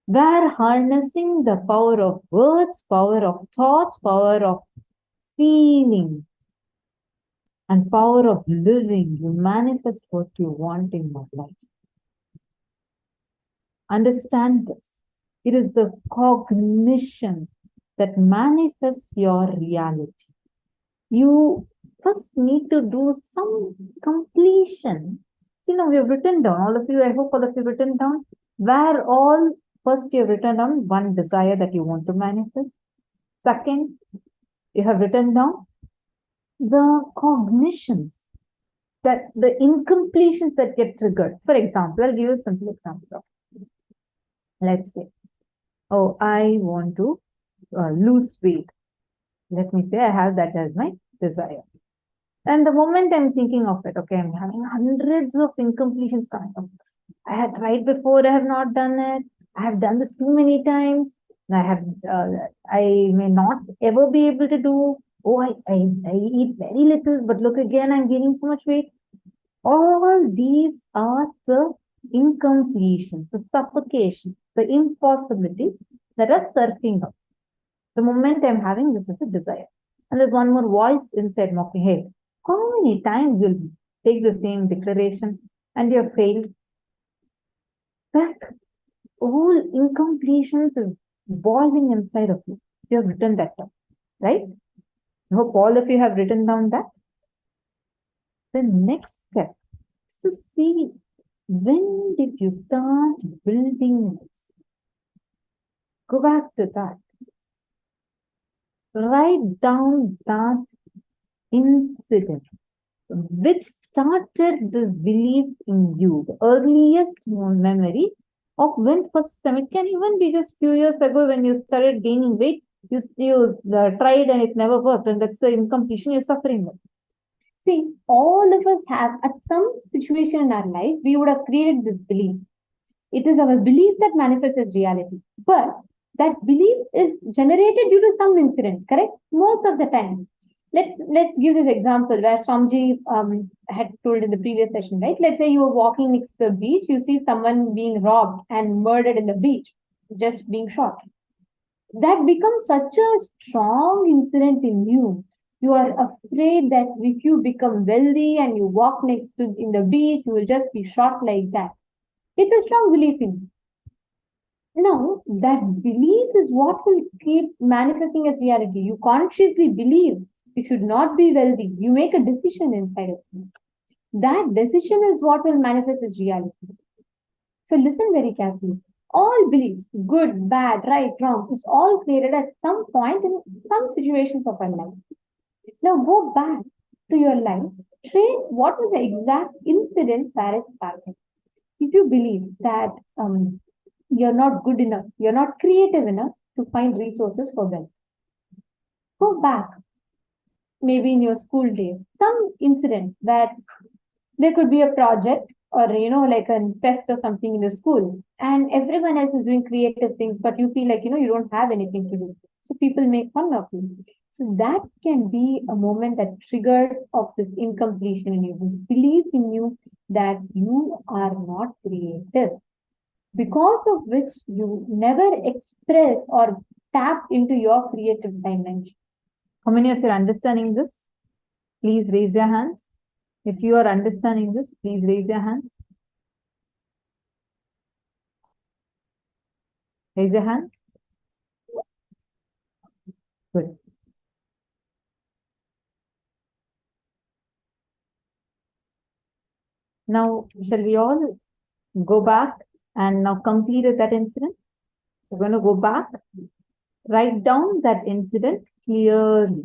where harnessing the power of words, power of thoughts, power of feeling, and power of living, you manifest what you want in your life. Understand this. It is the cognition that manifests your reality. You first need to do some completion. See, now we have written down, all of you, I hope all of you have written down, where all first you have written down one desire that you want to manifest. Second, you have written down the cognitions, that the incompletions that get triggered. For example, I'll give you a simple example. Let's say, oh, I want to lose weight. Let me say I have that as my desire. And the moment I'm thinking of it, okay, I'm having hundreds of incompletions coming up. I had tried before, I have not done it. I have done this too many times. I may not ever be able to do. Oh, I eat very little, but look again, I'm gaining so much weight. All these are the incompletions, the suffocations, the impossibilities that are surfing up. The moment I'm having this is a desire. And there's one more voice inside mocking, hey, how many times will you take the same declaration and you have failed? That all incompletions is boiling inside of you. You have written that down, right? I hope all of you have written down that. The next step to see, when did you start building this? Go back to that. Write down that incident which started this belief in you, the earliest memory of when first time. It can even be just few years ago when you started gaining weight, you tried and it never worked, and that's the incompletion you're suffering with. See, all of us have, at some situation in our life, we would have created this belief. It is our belief that manifests as reality. But that belief is generated due to some incident, correct? Most of the time. Let's give this example where Swamiji had told in the previous session, right? Let's say you were walking next to the beach, you see someone being robbed and murdered in the beach, just being shot. That becomes such a strong incident in you. You are afraid that if you become wealthy and you walk next to in the beach, you will just be shot like that. It's a strong belief in you. Now, that belief is what will keep manifesting as reality. You consciously believe you should not be wealthy. You make a decision inside of you. That decision is what will manifest as reality. So listen very carefully. All beliefs, good, bad, right, wrong, is all created at some point in some situations of our life. Now go back to your life. Trace what was the exact incident where it started. If you believe that you're not good enough, you're not creative enough to find resources for wealth, go back, maybe in your school days, some incident where there could be a project or like a fest or something in the school, and everyone else is doing creative things, but you feel like you don't have anything to do, so people make fun of you. So that can be a moment that triggered of this incompletion in you, belief in you that you are not creative, because of which you never express or tap into your creative dimension. How many of you are understanding this? Please raise your hands. If you are understanding this, please raise your hands. Raise your hand. Good. Now, shall we all go back and now complete that incident? We're going to go back, write down that incident clearly.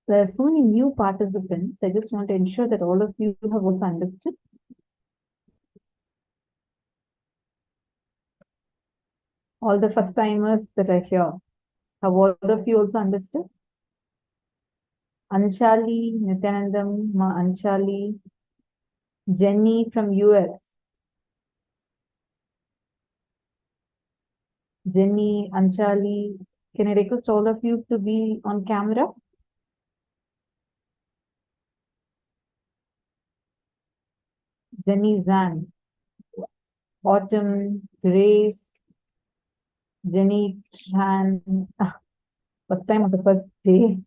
There are so many new participants. I just want to ensure that all of you have also understood. All the first timers that are here, have all of you also understood? Anshali, Nithyanandam, Ma Anshali, Jenny from US. Jenny, Anshali, can I request all of you to be on camera? Jenny Zan, Autumn, Grace, Jenny Chan, first time of the first day.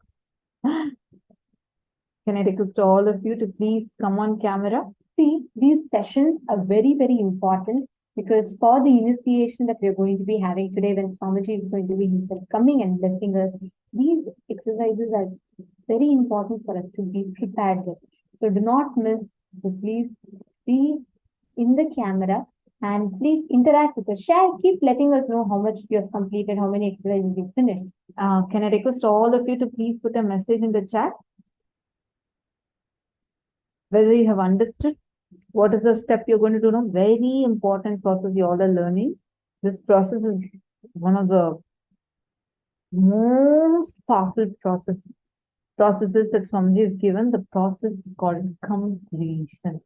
Can I request all of you to please come on camera? See, these sessions are very, very important, because for the initiation that we're going to be having today, when Swamiji is going to be himself coming and blessing us, these exercises are very important for us to be prepared with. So do not miss. So please be in the camera and please interact with us. Share, keep letting us know how much you have completed, how many exercises you've finished. Can I request all of you to please put a message in the chat? Whether you have understood what is the step you're going to do now. Very important process you all are learning. This process is one of the most powerful processes that Swamiji has given. The process called completion.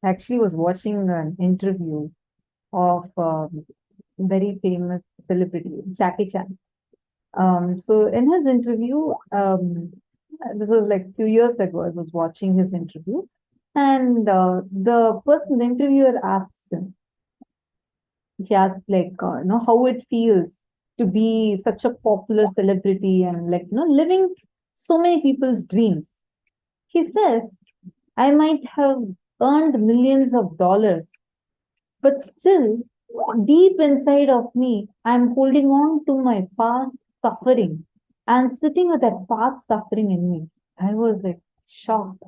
I actually was watching an interview of very famous celebrity, Jackie Chan. So in his interview, this was like 2 years ago, I was watching his interview, and the interviewer asks him, he asked like, how it feels to be such a popular celebrity and living so many people's dreams. He says, I might have earned millions of dollars, but still deep inside of me, I'm holding on to my past suffering and sitting with that past suffering in me. I was like shocked.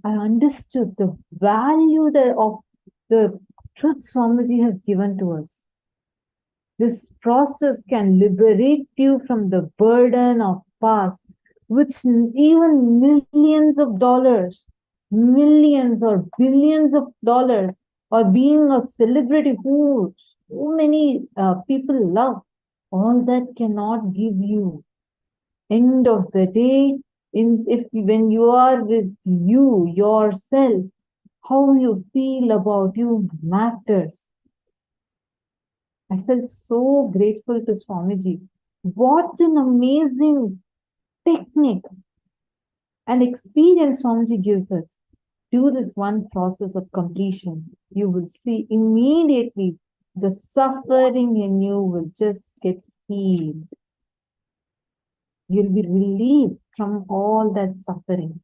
I understood the value of the truth Swamiji has given to us. This process can liberate you from the burden of past, which even millions or billions of dollars, or being a celebrity who so many people love, all that cannot give you. End of the day, when you are with you, yourself, how you feel about you matters. I felt so grateful to Swamiji. What an amazing technique and experience Swamiji gives us. Do this one process of completion. You will see immediately the suffering in you will just get healed. You'll be relieved from all that suffering.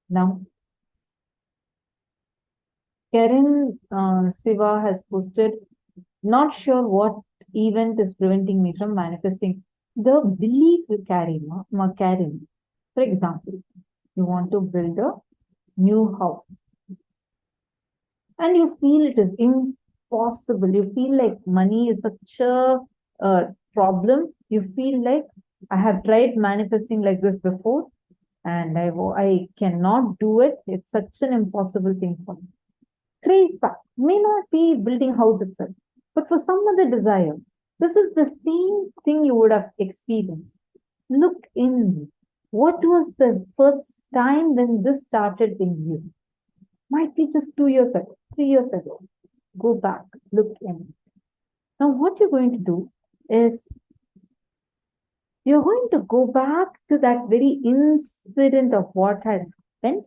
Now, Karen Siva has posted, not sure what event is preventing me from manifesting. The belief you carry, Karen. For example, you want to build a new house and you feel it is impossible. You feel like money is such a problem. You feel like I have tried manifesting like this before and I cannot do it. It's such an impossible thing for me. Trace back. May not be building house itself, but for some other desire. This is the same thing you would have experienced. Look in. What was the first time when this started in you? Might be just 2 years ago, 3 years ago. Go back, look in. Now what you're going to do is you're going to go back to that very incident of what had happened,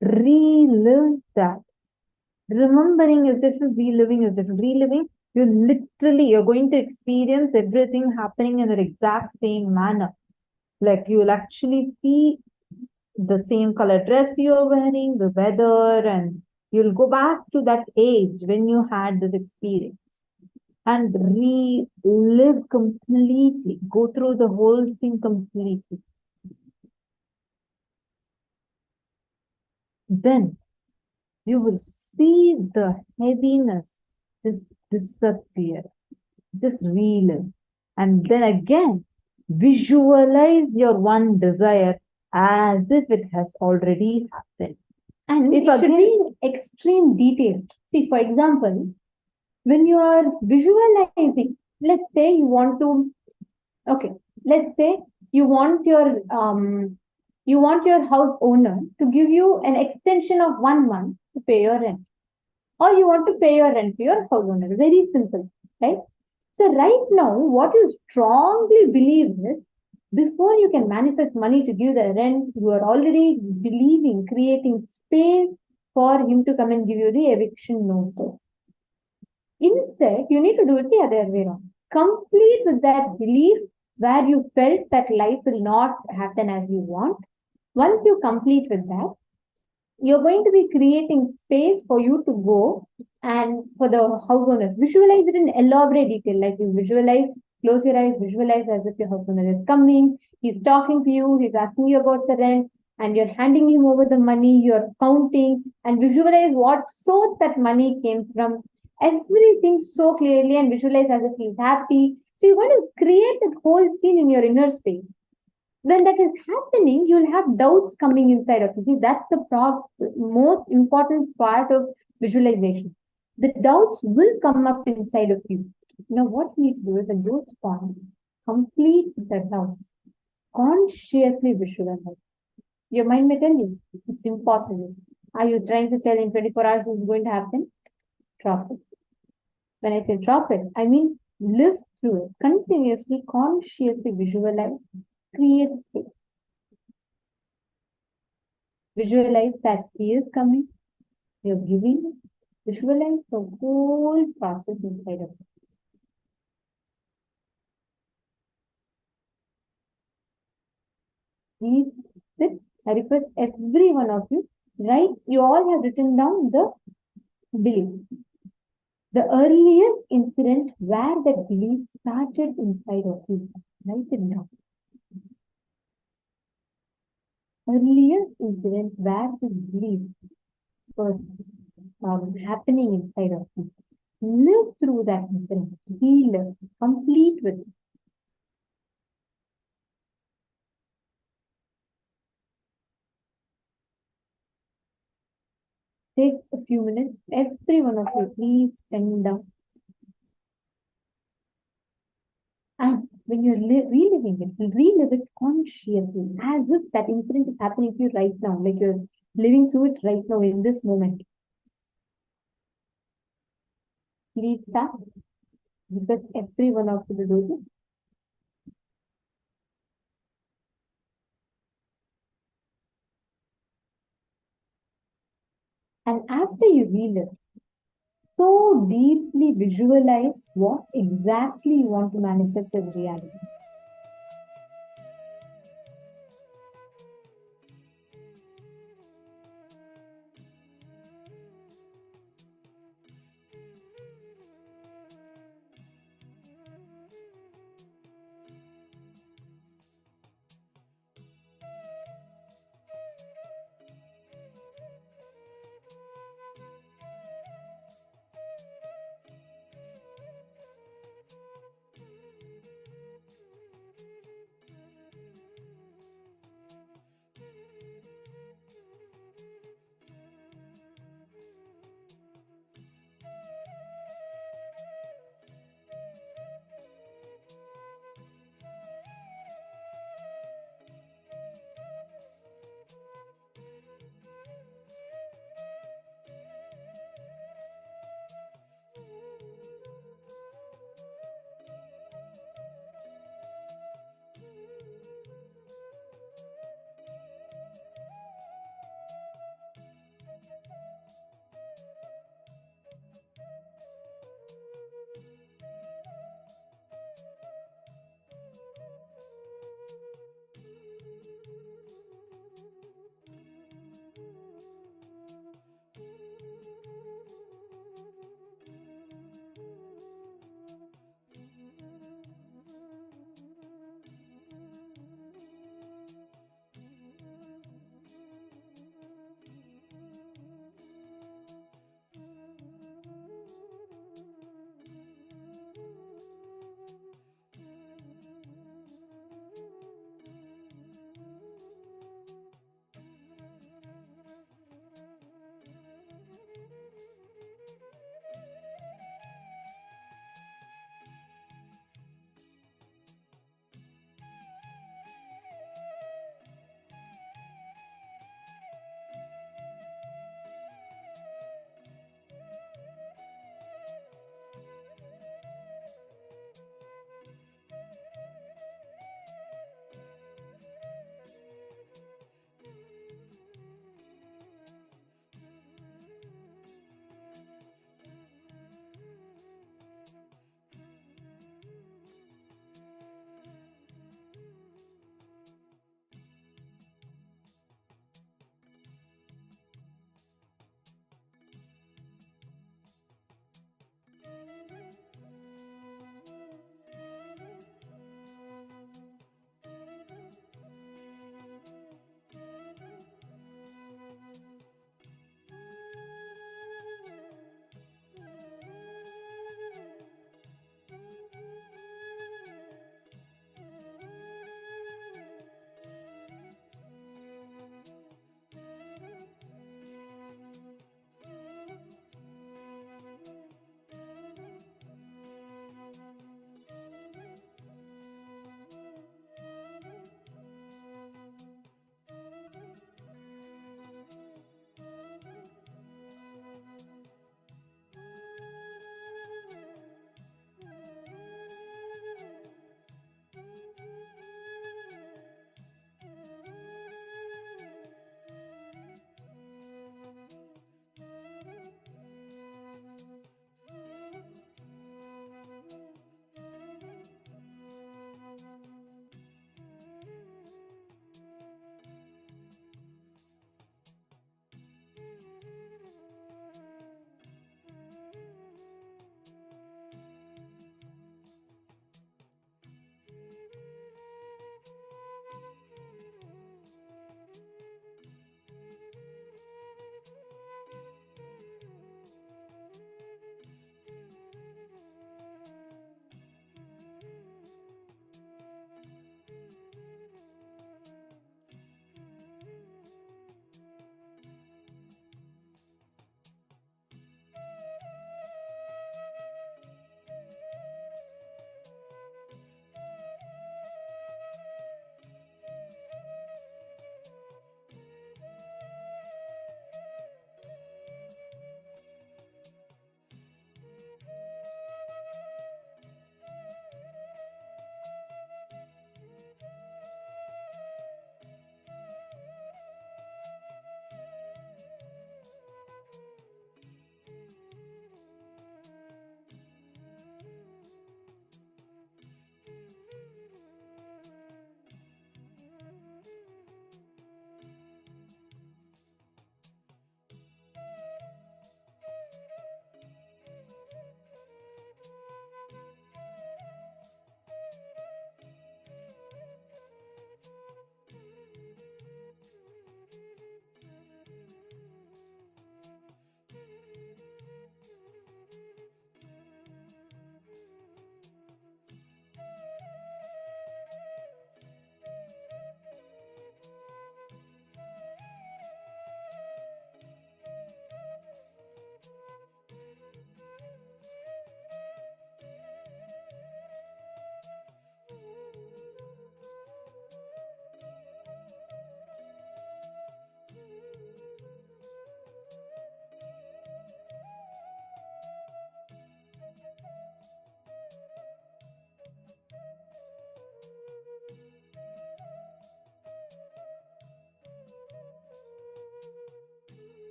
relive that. Remembering is different, reliving is different. Reliving, you're going to experience everything happening in the exact same manner. Like you will actually see the same color dress you're wearing, the weather, and you'll go back to that age when you had this experience and relive completely, go through the whole thing completely. Then you will see the heaviness just disappear, just relive. And then again, visualize your one desire as if it has already happened. And it should be in extreme detail. See, for example, when you are visualizing, let's say you want your house owner to give you an extension of 1 month to pay your rent, or you want to pay your rent to your house owner. Very simple, right? So right now, what you strongly believe is, before you can manifest money to give the rent, you are already believing, creating space for him to come and give you the eviction notice. Instead, you need to do it the other way around. Complete with that belief where you felt that life will not happen as you want. Once you complete with that, you're going to be creating space for you to go and for the house owner. Visualize it in elaborate detail, like you visualize, close your eyes, visualize as if your house owner is coming, he's talking to you, he's asking you about the rent, and you're handing him over the money, you're counting, and visualize what source that money came from. Everything so clearly and visualize as if he's happy. So you're going to create that whole scene in your inner space. When that is happening, you'll have doubts coming inside of you. See, that's the most important part of visualization. The doubts will come up inside of you. Now, what you need to do is at those points, complete the doubts. Consciously visualize. Your mind may tell you, it's impossible. Are you trying to tell in 24 hours it's going to happen? Drop it. When I say drop it, I mean live through it. Continuously, consciously visualize. Create space. Visualize that he is coming. You're giving. Visualize the whole process inside of it. Please sit. I request every one of you, right? You all have written down the belief. The earliest incident where that belief started inside of you. Write it down. Earliest incident where this belief was happening inside of you. Live through that incident. Heal it. Complete with it. Take a few minutes. Every one of you, please pen down. And when you're reliving it, relive it consciously, as if that incident is happening to you right now, like you're living through it right now in this moment. Please start, because every one of you will do this. And after you relive, so deeply visualize what exactly you want to manifest as reality.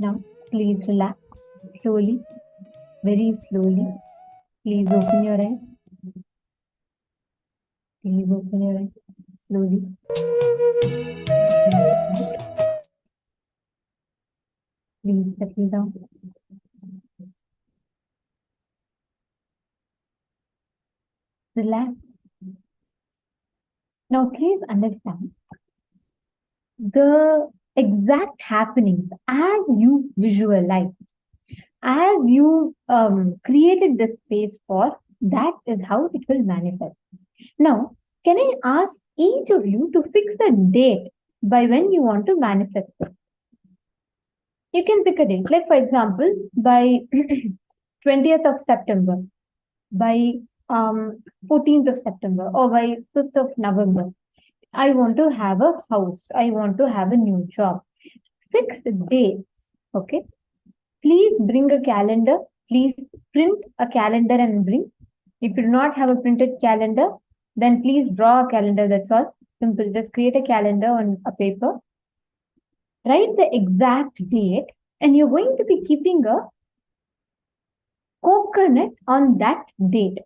Now, please relax slowly, very slowly. Please open your eyes. Please open your eyes slowly. Please settle down. Relax. Now, please understand the exact happenings as you visualize, as you created the space for, that is how it will manifest. Now, can I ask each of you to fix a date by when you want to manifest it? You can pick a date, like for example, by 20th of September, by 14th of September, or by 5th of November. I want to have a house. I want to have a new job. Fix dates, okay? Please bring a calendar. Please print a calendar and bring. If you do not have a printed calendar, then please draw a calendar. That's all. Simple. Just create a calendar on a paper. Write the exact date, and you're going to be keeping a coconut on that date.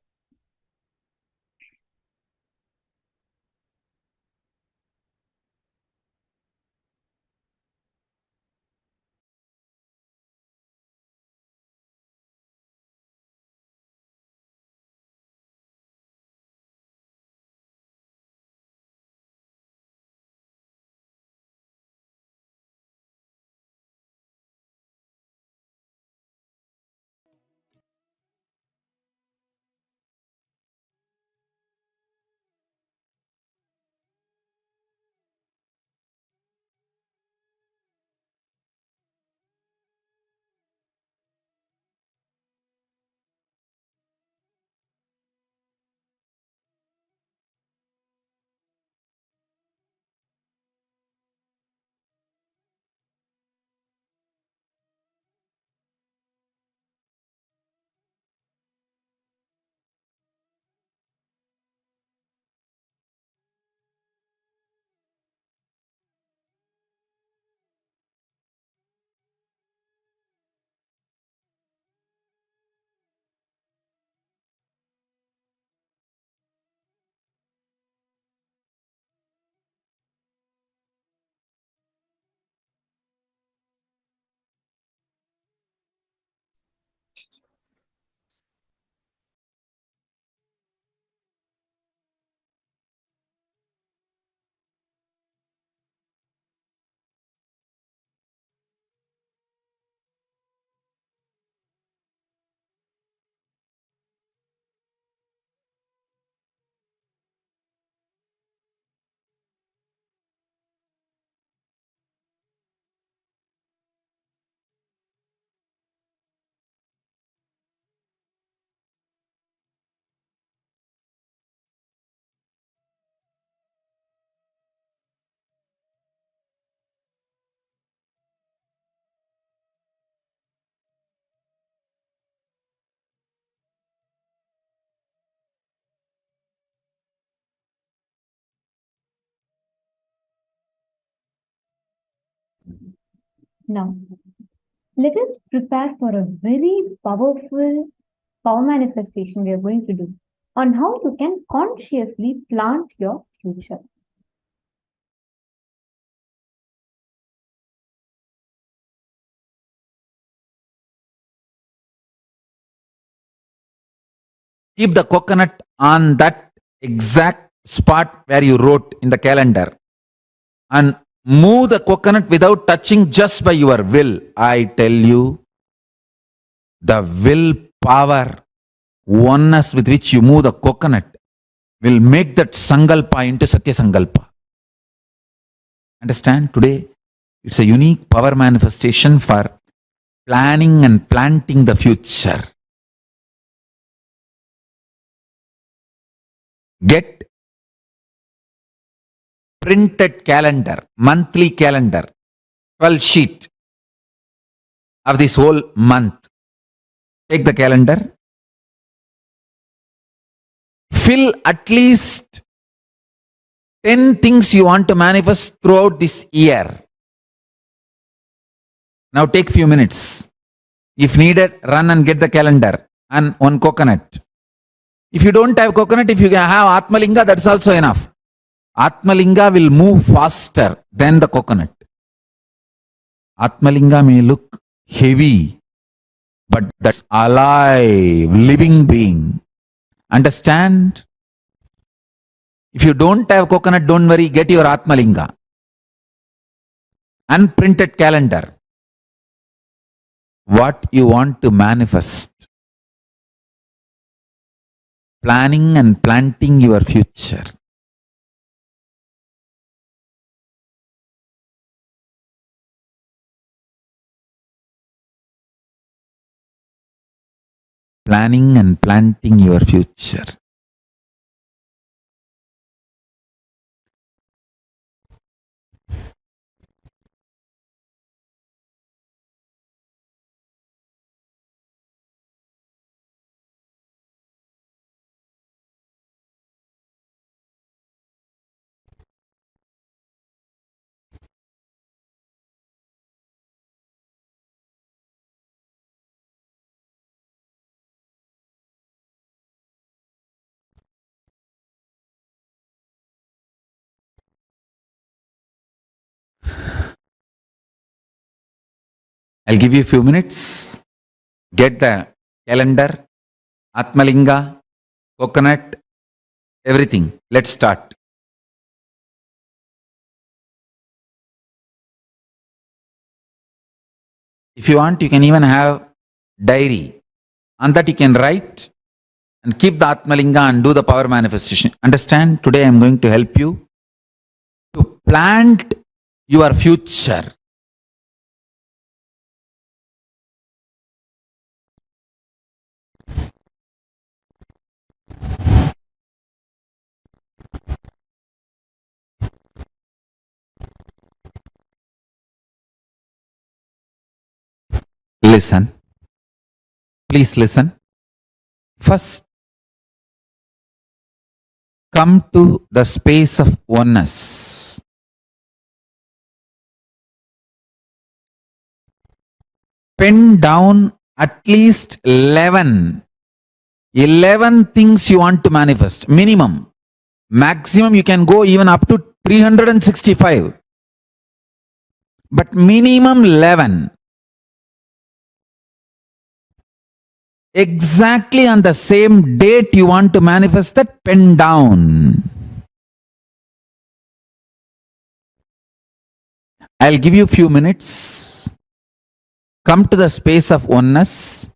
Now, let us prepare for a very powerful power manifestation we are going to do on how you can consciously plant your future. Keep the coconut on that exact spot where you wrote in the calendar and move the coconut without touching, just by your will. I tell you, the will power, oneness with which you move the coconut will make that sankalpa into Satya Sankalpa. Understand? Today, it's a unique power manifestation for planning and planting the future. Get printed calendar, monthly calendar, 12 sheet of this whole month. Take the calendar, fill at least 10 things you want to manifest throughout this year. Now take few minutes. If needed, run and get the calendar and one coconut. If you don't have coconut, if you have Atmalinga, that's also enough. Atmalinga will move faster than the coconut. Atmalinga may look heavy, but that's alive, living being. Understand? If you don't have coconut, don't worry, get your Atmalinga. Unprinted calendar. What you want to manifest. Planning and planting your future. Planning and planting your future. I'll give you a few minutes. Get the calendar, Atmalinga, coconut, everything. Let's start. If you want, you can even have diary. On that you can write and keep the Atmalinga and do the power manifestation. Understand? Today I am going to help you to plant your future. Listen. Please listen. First, come to the space of oneness. Pen down at least 11 things you want to manifest. Minimum. Maximum you can go even up to 365. But minimum 11. Exactly on the same date you want to manifest that, pen down. I'll give you a few minutes. Come to the space of oneness.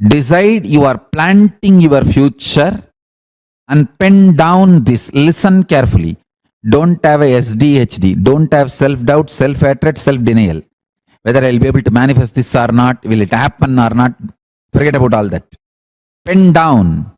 Decide you are planting your future and pen down this. Listen carefully. Don't have a SDHD. Don't have self-doubt, self-hatred, self-denial. Whether I'll be able to manifest this or not, will it happen or not? Forget about all that. Pen down.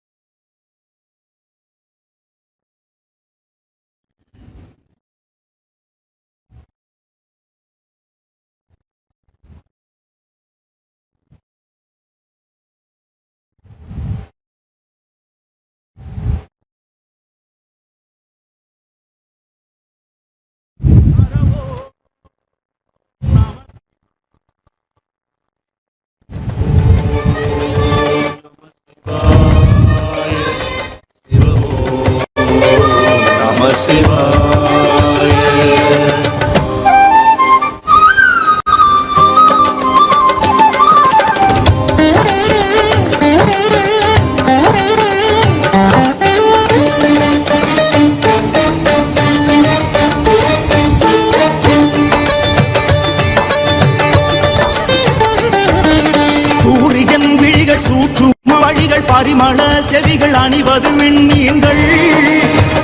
பரிமள செவிகள் அணிவது விண்மீன்கள்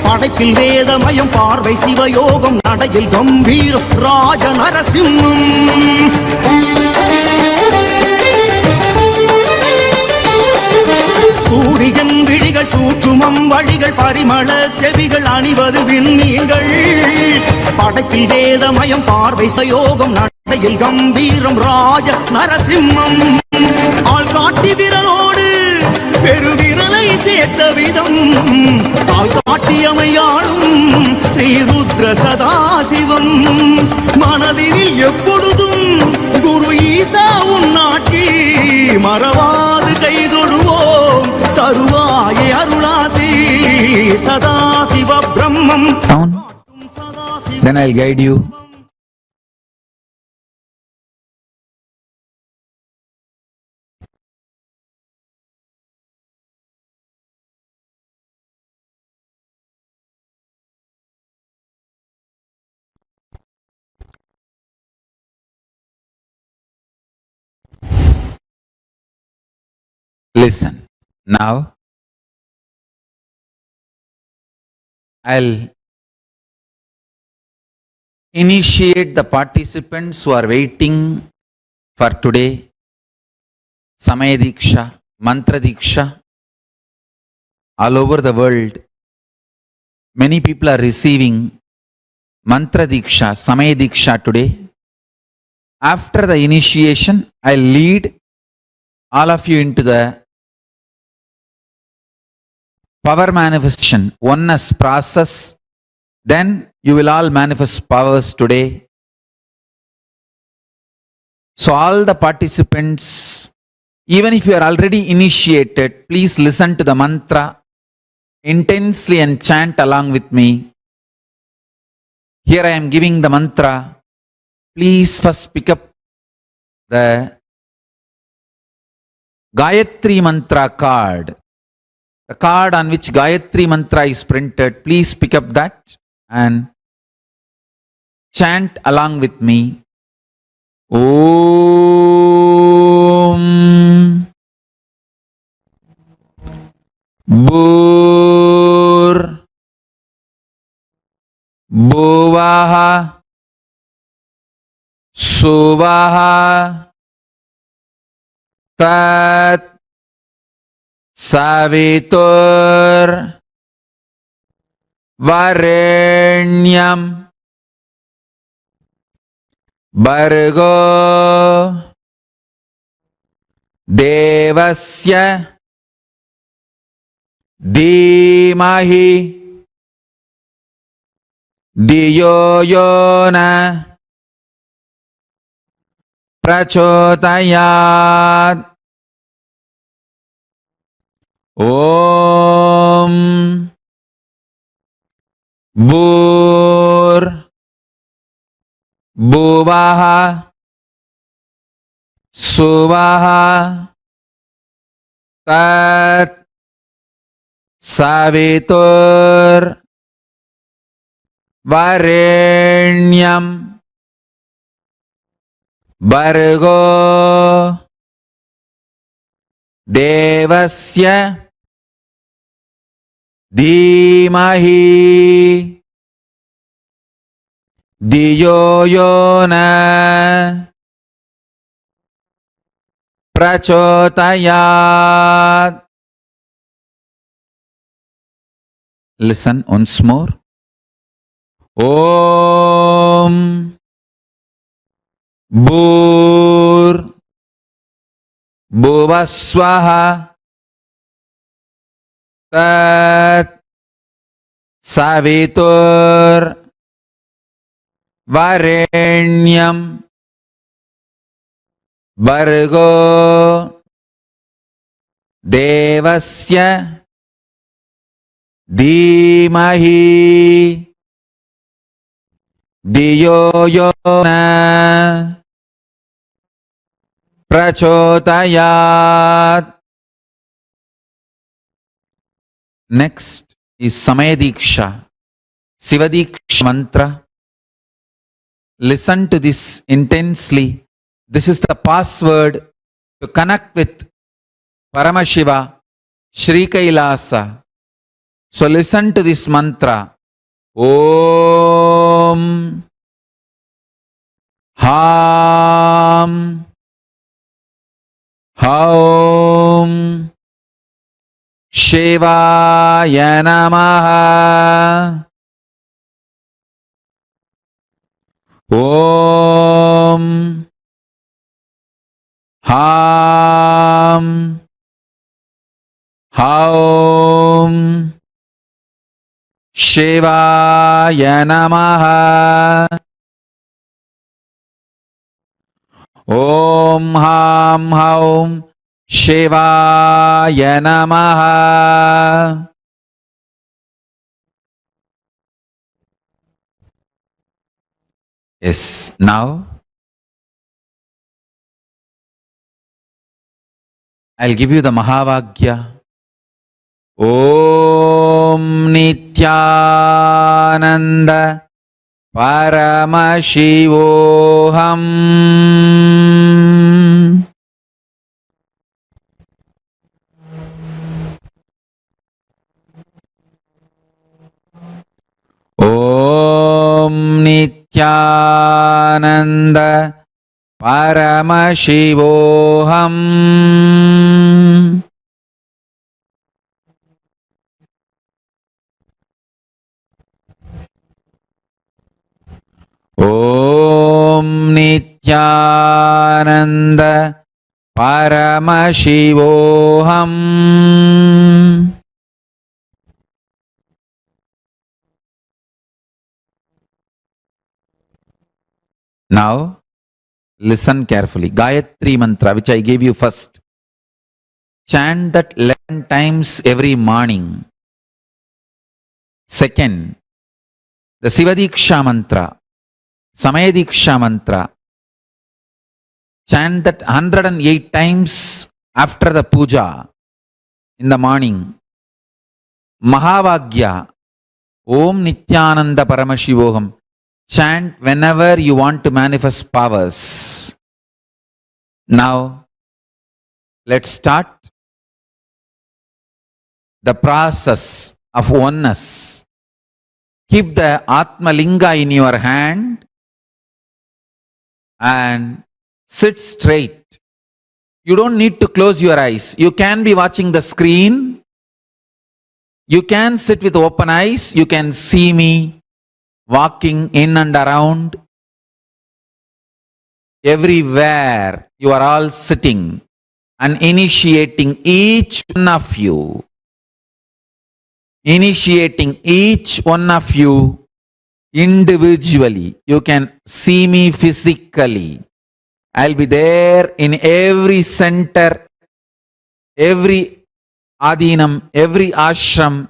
படைப்பில் வேதமயம் பார்வை சிவயோகம் நடையில் கம்பீரம் ராஜ நரசிம்மம் சூரியன் விழிகள் சூற்றுமம் வழிகள் பரிமள செவிகள் அணிவது விண்மீன்கள் படைப்பில் வேதமயம் பார்வை சிவயோகம் நடையில் கம்பீரம் ராஜ நரசிம்மம் ஆள் காட்டி விரலோடு பெருவிரலை சேர்த்த விதம் ஆள் காட்டியமையாளும் ஸ்ரீருத்ர சதாசிவம் மனதில் எப்பொழுதும் குரு மறவாது கைதொடுவோம் தருவாயே அருளாசி சதாசிவ பிரம்மம். Sound? Then I'll guide you. Listen. Now, I'll initiate the participants who are waiting for today. Samaya Diksha, Mantra Diksha, all over the world. Many people are receiving Mantra Diksha, Samaya Diksha today. After the initiation, I'll lead all of you into the power manifestation, oneness process. Then you will all manifest powers today. So all the participants, even if you are already initiated, please listen to the mantra intensely and chant along with me. Here I am giving the mantra. Please first pick up the Gayatri Mantra card. The card on which Gayatri Mantra is printed. Please pick up that and chant along with me. Om Bhur Bhuvaha Suvaha Tat Savitur Varenyam Bhargo Devasya Dhimahi Diyo Yona Prachodayat. Om Bhur Bhuvaha Suvaha Tat Savitur Varenyam Bhargo Devasya Dhimahi Diyo Yona Prachodayat. Listen once more. Om Bhur Bhuvaswaha Tat Savitur Varenyam Bhargo Devasya Dhimahi Diyo Yona Prachodayat. Next is Samaya Diksha, Siva Diksha mantra. Listen to this intensely. This is the password to connect with Paramashiva, Sri Kailasa. So listen to this mantra. Om Ham Haum Shivaya Namaha. Om Ham Haum Shivaya Namaha. Om Ham Haum Shivaya Namaha. Yes, now I'll give you the Mahavagya. Om Nithyananda Paramashivoham. Om Nithyananda Paramashivoham. Om Nithyananda Paramashivoham. Now, listen carefully. Gayatri mantra, which I gave you first. Chant that 11 times every morning. Second, the Sivadiksha mantra, Samayadiksha mantra. Chant that 108 times after the puja in the morning. Mahavagya, Om Nithyananda Paramashivoham. Chant whenever you want to manifest powers. Now, let's start the process of oneness. Keep the Atma Linga in your hand and sit straight. You don't need to close your eyes. You can be watching the screen. You can sit with open eyes. You can see me walking in and around. Everywhere you are all sitting and initiating each one of you. Initiating each one of you individually. You can see me physically. I'll be there in every center, every adinam, every ashram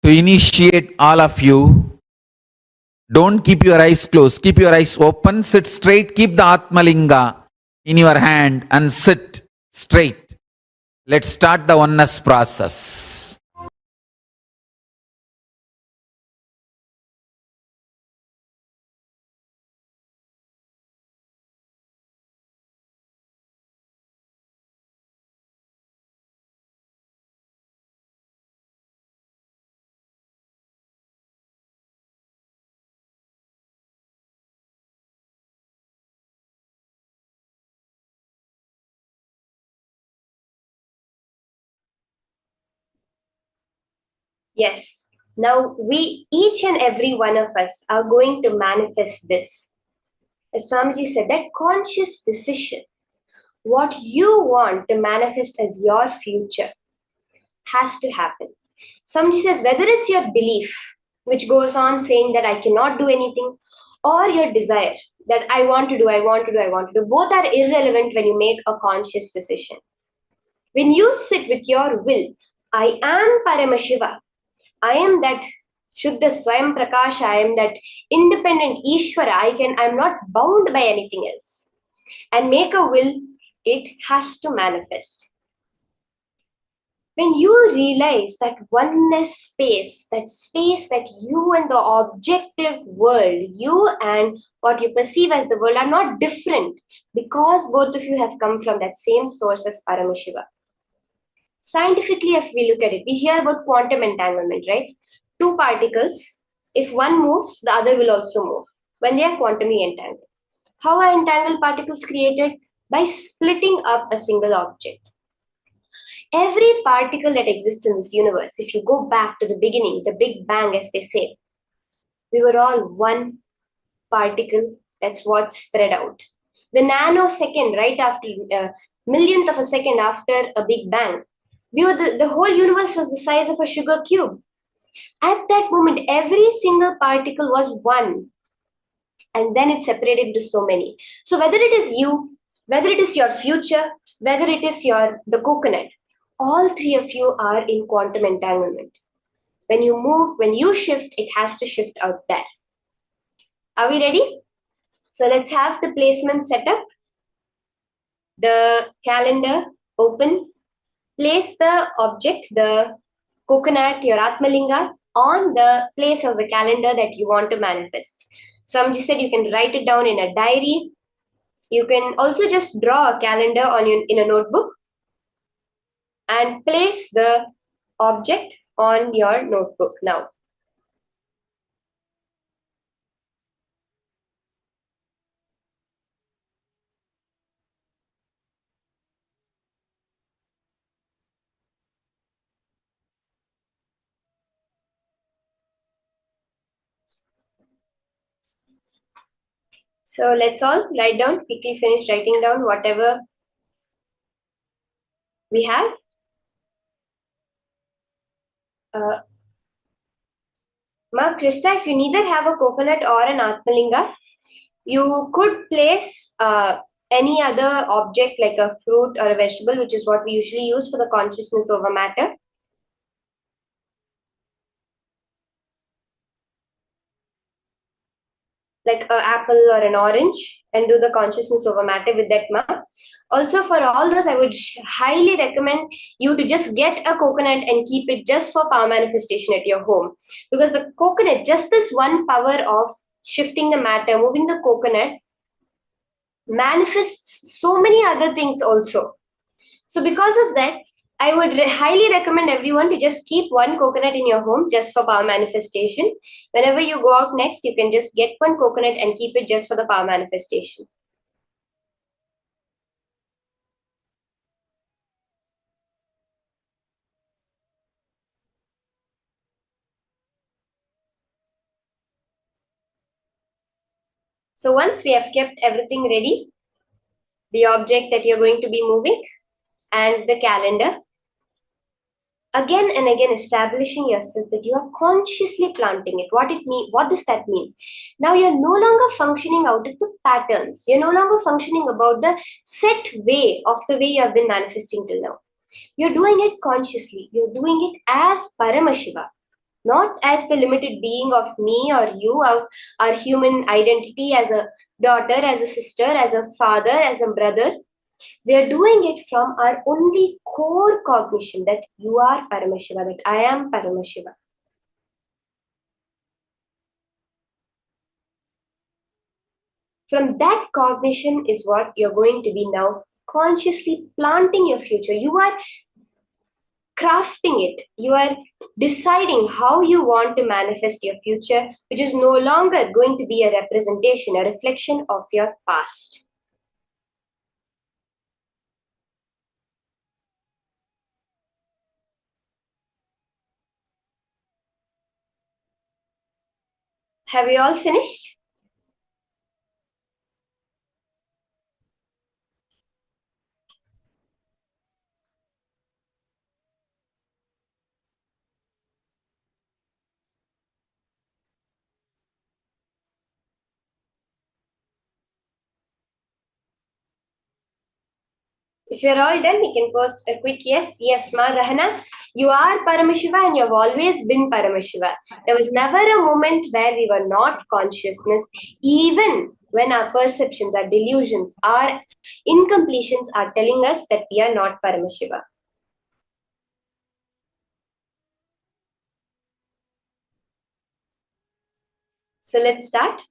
to initiate all of you. Don't keep your eyes closed. Keep your eyes open. Sit straight. Keep the Atmalinga in your hand and sit straight. Let's start the oneness process. Yes. Now we, each and every one of us, are going to manifest this. As Swamiji said, that conscious decision, what you want to manifest as your future, has to happen. Swamiji says, whether it's your belief, which goes on saying that I cannot do anything, or your desire that I want to do, both are irrelevant when you make a conscious decision. When you sit with your will, I am Paramashiva, I am that Shuddha Swayam Prakash, I am that independent Ishvara, I'm not bound by anything else. And make a will, it has to manifest. When you realize that oneness space that you and the objective world, you and what you perceive as the world are not different because both of you have come from that same source as Paramashiva. Scientifically, if we look at it, we hear about quantum entanglement, right? Two particles, if one moves, the other will also move when they are quantumly entangled. How are entangled particles created? By splitting up a single object. Every particle that exists in this universe, if you go back to the beginning, the Big Bang, as they say, we were all one particle. That's what spread out. The nanosecond, right after millionth of a second after a Big Bang, the whole universe was the size of a sugar cube. At that moment, every single particle was one. And then it separated into so many. So whether it is you, whether it is your future, whether it is the coconut, all three of you are in quantum entanglement. When you move, when you shift, it has to shift out there. Are we ready? So let's have the placement set up. The calendar open. Place the object, the coconut, your Atmalinga, on the place of the calendar that you want to manifest. Somebody said you can write it down in a diary. You can also just draw a calendar in a notebook and place the object on your notebook now. So let's all write down, quickly finish writing down whatever we have. Ma Krista, if you neither have a coconut or an Atmalinga, you could place any other object like a fruit or a vegetable, which is what we usually use for the consciousness over matter. Like an apple or an orange, and do the consciousness over matter with that ma. Also, for all those, I would highly recommend you to just get a coconut and keep it just for power manifestation at your home. Because the coconut, just this one power of shifting the matter, moving the coconut, manifests so many other things also. So because of that, I would highly recommend everyone to just keep one coconut in your home just for power manifestation. Whenever you go out next, you can just get one coconut and keep it just for the power manifestation. So once we have kept everything ready, the object that you're going to be moving and the calendar, again and again establishing yourself that you are consciously planting it. What does that mean? Now you're no longer functioning out of the patterns. You're no longer functioning about the set way of the way you have been manifesting till now. You're doing it consciously. You're doing it as Paramashiva, not as the limited being of me or you, our human identity as a daughter, as a sister, as a father, as a brother. We are doing it from our only core cognition that you are Paramashiva, that I am Paramashiva. From that cognition is what you're going to be now consciously planting your future. You are crafting it. You are deciding how you want to manifest your future, which is no longer going to be a representation, a reflection of your past. Have you all finished? If you're all done, we can post a quick yes. Yes, Ma Rahana, you are Paramashiva and you have always been Paramashiva. There was never a moment where we were not consciousness, even when our perceptions, our delusions, our incompletions are telling us that we are not Paramashiva. So let's start.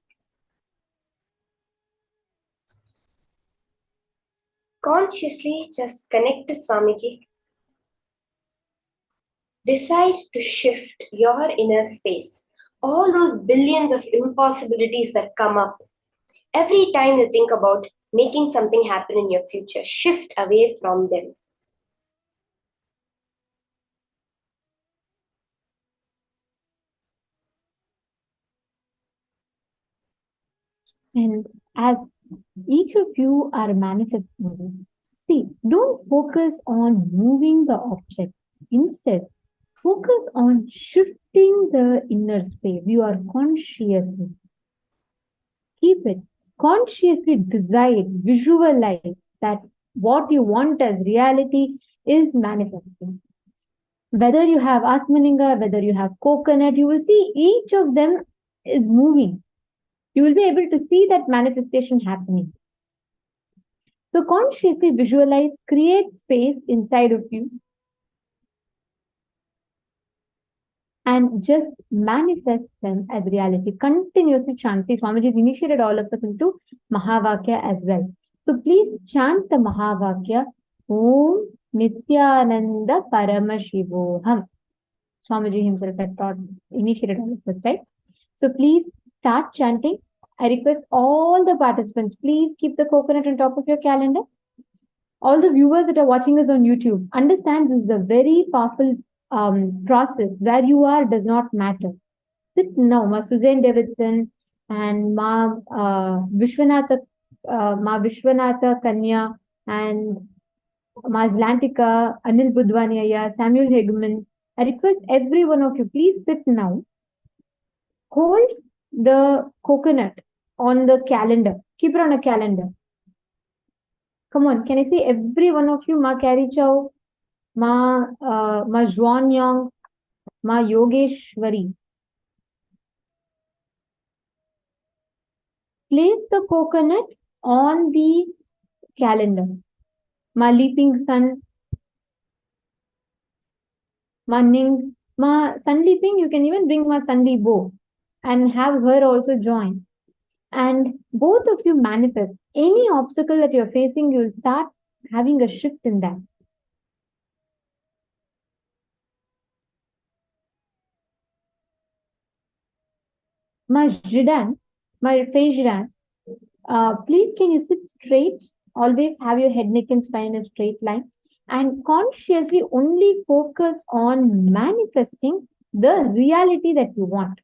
Consciously just connect to Swamiji. Decide to shift your inner space. All those billions of impossibilities that come up. Every time you think about making something happen in your future, shift away from them. And as each of you are manifesting, see, don't focus on moving the object. Instead, focus on shifting the inner space. You are consciously. Keep it. Consciously decide, visualize that what you want as reality is manifesting. Whether you have Atmalinga, whether you have coconut, you will see each of them is moving. You will be able to see that manifestation happening. So consciously visualize, create space inside of you, and just manifest them as reality. Continuously chant. See, Swamiji has initiated all of us into Mahavakya as well. So please chant the Mahavakya. Om Nithyananda Paramashivoham. Swamiji himself had taught, initiated all of us, right? So please start chanting. I request all the participants, please keep the coconut on top of your calendar. All the viewers that are watching us on YouTube, understand this is a very powerful process. Where you are does not matter. Sit now, Ma Suzanne Davidson and Ma Vishwanatha Kanya and Ma Atlantica, Anil Budwaniaya, Samuel Hegman. I request every one of you, please sit now. Hold the coconut on the calendar. Keep it on a calendar. Come on, can I see every one of you? Ma Carrie Chow, Ma Juan Young, Ma Yogeshwari. Place the coconut on the calendar. Ma Leaping Sun, Ma Ning, Ma Sun Leaping, you can even bring Ma Sunday Bo and have her also join. And both of you manifest. Any obstacle that you're facing, you'll start having a shift in that. Ma Jidan, Ma Fejran, please can you sit straight? Always have your head, neck and spine in a straight line. And consciously only focus on manifesting the reality that you want.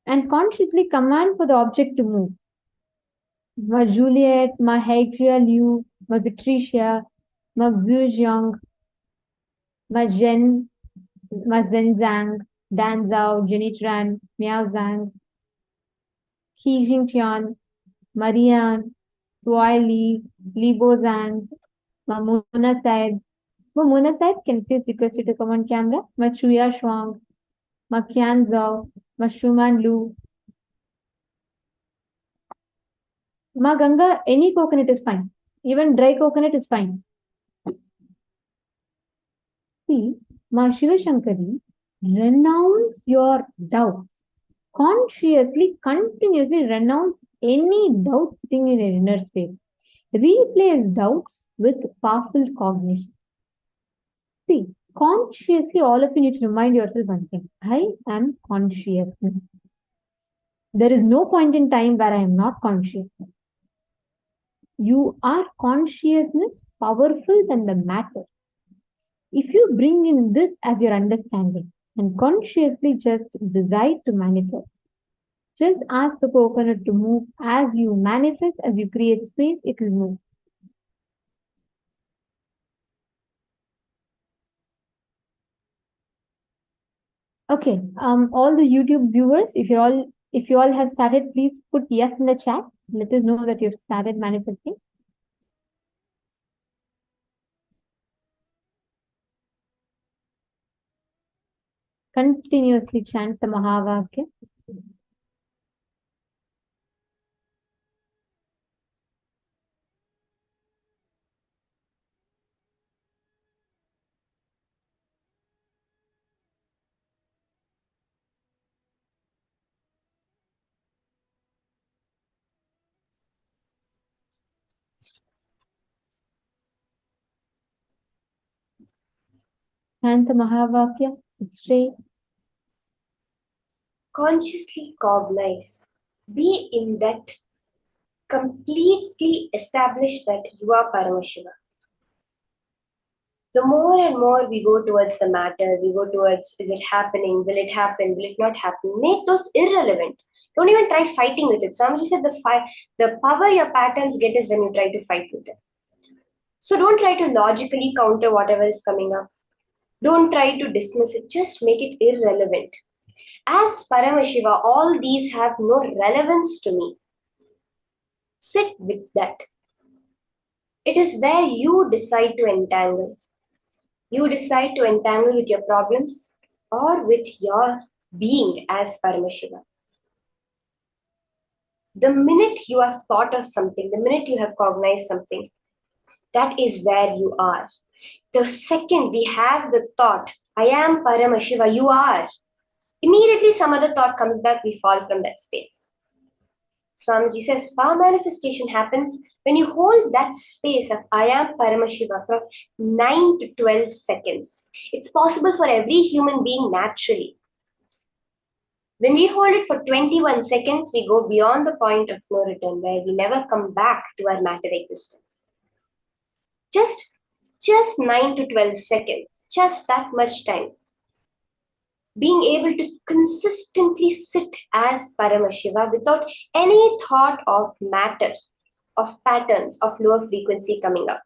And consciously command for the object to move. Ma Juliet, Ma Haikria Liu, Ma Patricia, Ma Xu Ma Jen, Ma Zhenzang, Dan Zhao, Jenny Tran, Miao Zhang, He Jingtian, Marianne, Suai Li, Li Bo Zhang, Ma Mona Said. Ma Mona Said, can you please request you to come on camera? Ma Chuya Shuang, Ma Qian Zhao, Ma Shuman Lu. Ma Ganga, any coconut is fine. Even dry coconut is fine. See, Ma Shiva Shankari, renounce your doubts. Consciously, continuously renounce any doubt sitting in your inner space. Replace doubts with powerful cognition. See, consciously, all of you need to remind yourself one thing. I am conscious. There is no point in time where I am not conscious. You are consciousness powerful than the matter. If you bring in this as your understanding and consciously just decide to manifest, just ask the coconut to move. As you manifest, as you create space, it will move. Okay, all the YouTube viewers, if you all have started, please put yes in the chat. Let us know that you've started manifesting. Continuously chant the Mahavakya. Chant the Mahavakya. Straight. Consciously cognize. Be in that completely established that you are Paramashiva. The more and more we go towards the matter, we go towards, is it happening, will it happen, will it not happen, make those irrelevant. Don't even try fighting with it. Swamiji said the power your patterns get is when you try to fight with it. So don't try to logically counter whatever is coming up. Don't try to dismiss it, just make it irrelevant. As Paramashiva, all these have no relevance to me. Sit with that. It is where you decide to entangle. You decide to entangle with your problems or with your being as Paramashiva. The minute you have thought of something, the minute you have cognized something, that is where you are. The second we have the thought, I am Paramashiva, you are, immediately some other thought comes back, we fall from that space. Swamiji says, power manifestation happens when you hold that space of I am Paramashiva for 9 to 12 seconds. It's possible for every human being naturally. When we hold it for 21 seconds, we go beyond the point of no return, where we never come back to our matter existence. Just 9 to 12 seconds, just that much time. Being able to consistently sit as Paramashiva without any thought of matter, of patterns, of lower frequency coming up.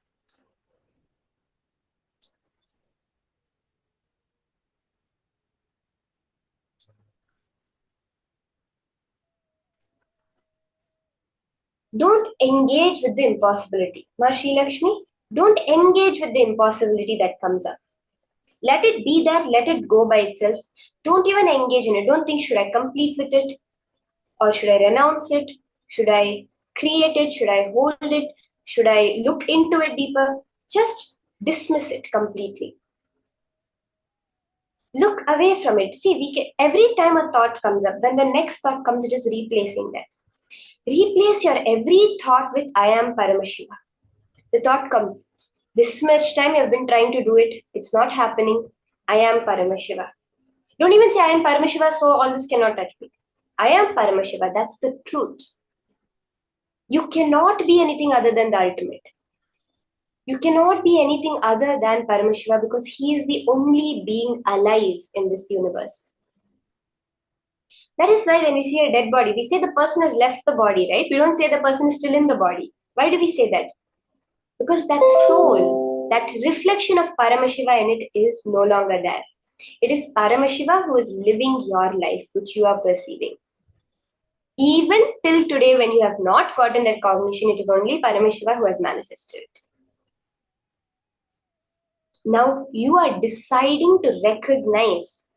Don't engage with the impossibility. Ma Sri Lakshmi, don't engage with the impossibility that comes up. Let it be there, let it go by itself. Don't even engage in it. Don't think, should I complete with it? Or should I renounce it? Should I create it? Should I hold it? Should I look into it deeper? Just dismiss it completely. Look away from it. See, every time a thought comes up, when the next thought comes, it is replacing that. Replace your every thought with I am Paramashiva. The thought comes. This much time you have been trying to do it. It's not happening. I am Paramashiva. Don't even say I am Paramashiva, so all this cannot touch me. I am Paramashiva. That's the truth. You cannot be anything other than the ultimate. You cannot be anything other than Paramashiva because he is the only being alive in this universe. That is why when we see a dead body, we say the person has left the body, right? We don't say the person is still in the body. Why do we say that? Because that soul, that reflection of Paramashiva in it is no longer there. It is Paramashiva who is living your life, which you are perceiving. Even till today, when you have not gotten that cognition, it is only Paramashiva who has manifested it. Now you are deciding to recognize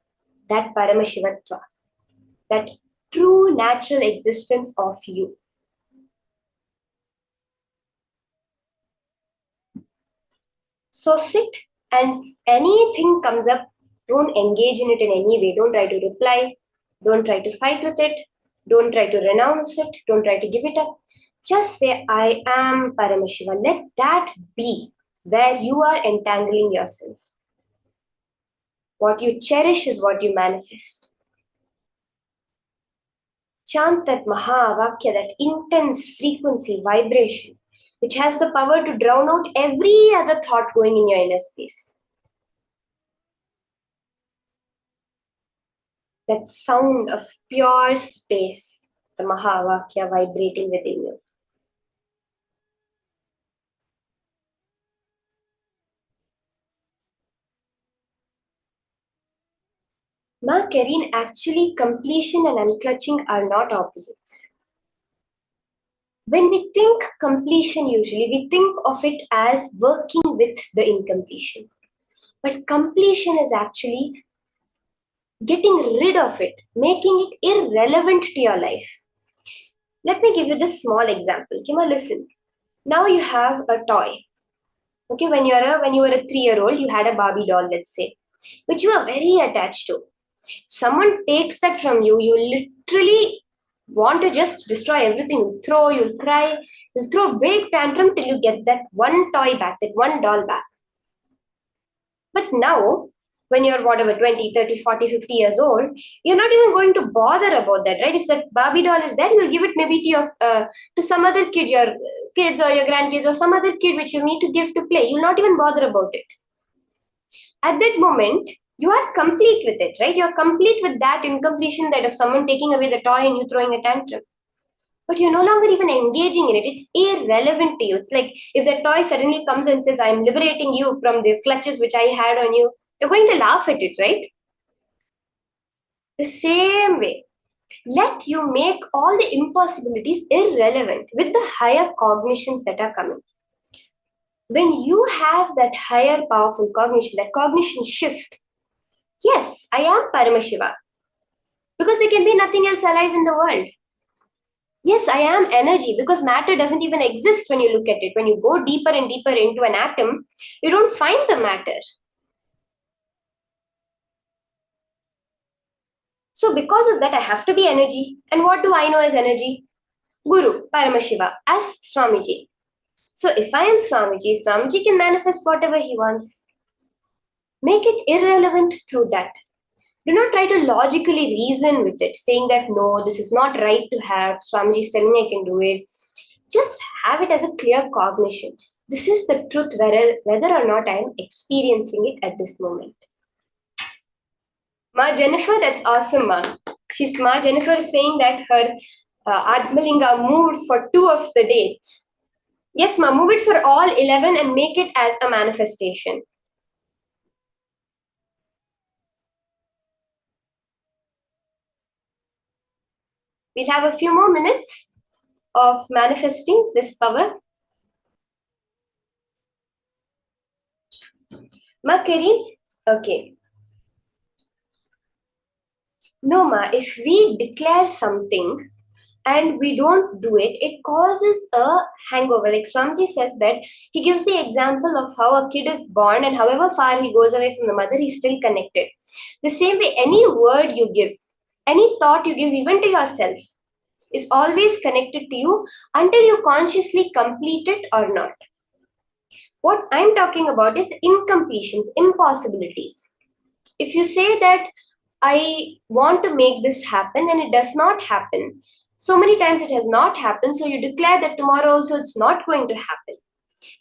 that Paramashivatva, that true natural existence of you. So sit, and anything comes up, don't engage in it in any way. Don't try to reply. Don't try to fight with it. Don't try to renounce it. Don't try to give it up. Just say, I am Paramashiva. Let that be where you are entangling yourself. What you cherish is what you manifest. Chant that Mahavakya, that intense frequency, vibration, which has the power to drown out every other thought going in your inner space. That sound of pure space, the Mahavakya vibrating within you. Ma Kareen, actually completion and unclutching are not opposites. When we think completion, usually we think of it as working with the incompletion. But completion is actually getting rid of it, making it irrelevant to your life. Let me give you this small example. Kima, listen. Now you have a toy. Okay, when you were a 3-year-old, you had a Barbie doll, let's say, which you are very attached to. If someone takes that from you, you literally want to just destroy everything. You'll throw, you'll cry, you'll throw a big tantrum till you get that one toy back, that one doll back. But now, when you're whatever, 20, 30, 40, 50 years old, you're not even going to bother about that, right? If that Barbie doll is there, you'll give it maybe to some other kid, your kids or your grandkids or some other kid which you need to give to play. You'll not even bother about it. At that moment, you are complete with it, right? You're complete with that incompletion, that of someone taking away the toy and you throwing a tantrum. But you're no longer even engaging in it. It's irrelevant to you. It's like if the toy suddenly comes and says, I'm liberating you from the clutches which I had on you, you're going to laugh at it, right? The same way, Let you make all the impossibilities irrelevant with the higher cognitions that are coming. When you have that higher powerful cognition, that cognition shift, yes, I am Paramashiva, because there can be nothing else alive in the world. Yes, I am energy, because matter doesn't even exist when you look at it. When you go deeper and deeper into an atom, you don't find the matter. So because of that, I have to be energy. And what do I know as energy? Guru, Paramashiva, as Swamiji. So if I am Swamiji, Swamiji can manifest whatever he wants. Make it irrelevant through that. Do not try to logically reason with it, saying that no, this is not right to have. Swamiji is telling me I can do it. Just have it as a clear cognition. This is the truth, whether or not I am experiencing it at this moment. Ma Jennifer, that's awesome, Ma. Ma Jennifer is saying that her Atmalinga moved for 2 of the dates. Yes, Ma, move it for all 11 and make it as a manifestation. We'll have a few more minutes of manifesting this power. Ma Karin, okay. No, Ma, if we declare something and we don't do it, it causes a hangover. Like Swamiji says that he gives the example of how a kid is born and however far he goes away from the mother, he's still connected. The same way, any word you give, any thought you give, even to yourself, is always connected to you until you consciously complete it or not. What I'm talking about is incompletions, impossibilities. If you say that I want to make this happen and it does not happen, so many times it has not happened, so you declare that tomorrow also it's not going to happen,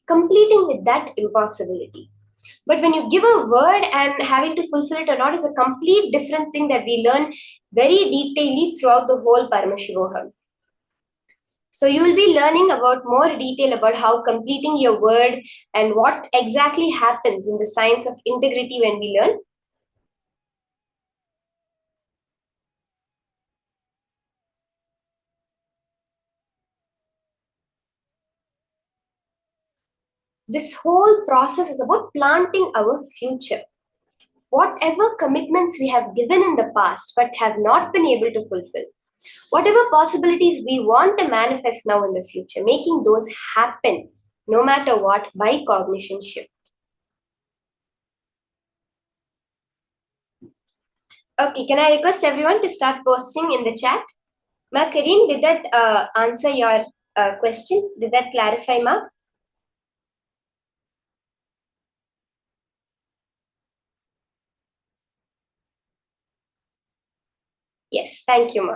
completing with that impossibility. But when you give a word and having to fulfill it or not is a complete different thing that we learn very detailedly throughout the whole Paramashivoham. So you will be learning about more detail about how completing your word and what exactly happens in the science of integrity when we learn. This whole process is about planting our future. Whatever commitments we have given in the past but have not been able to fulfill, whatever possibilities we want to manifest now in the future, making those happen no matter what by cognition shift. Okay, can I request everyone to start posting in the chat? Ma Kareen, did that answer your question? Did that clarify, Ma? Yes, thank you, Ma.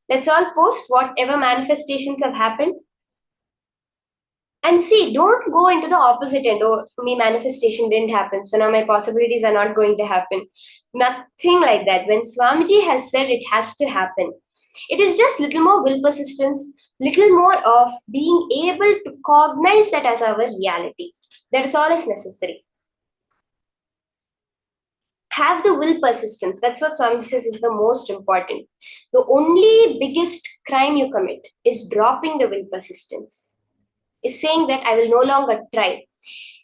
Let's all post whatever manifestations have happened. And see, don't go into the opposite end. Oh, for me, manifestation didn't happen, so now my possibilities are not going to happen. Nothing like that. When Swamiji has said it has to happen, it is just little more will persistence, little more of being able to cognize that as our reality. That is all is necessary. Have the will persistence. That's what Swamiji says is the most important. The only biggest crime you commit is dropping the will persistence. Is saying that I will no longer try.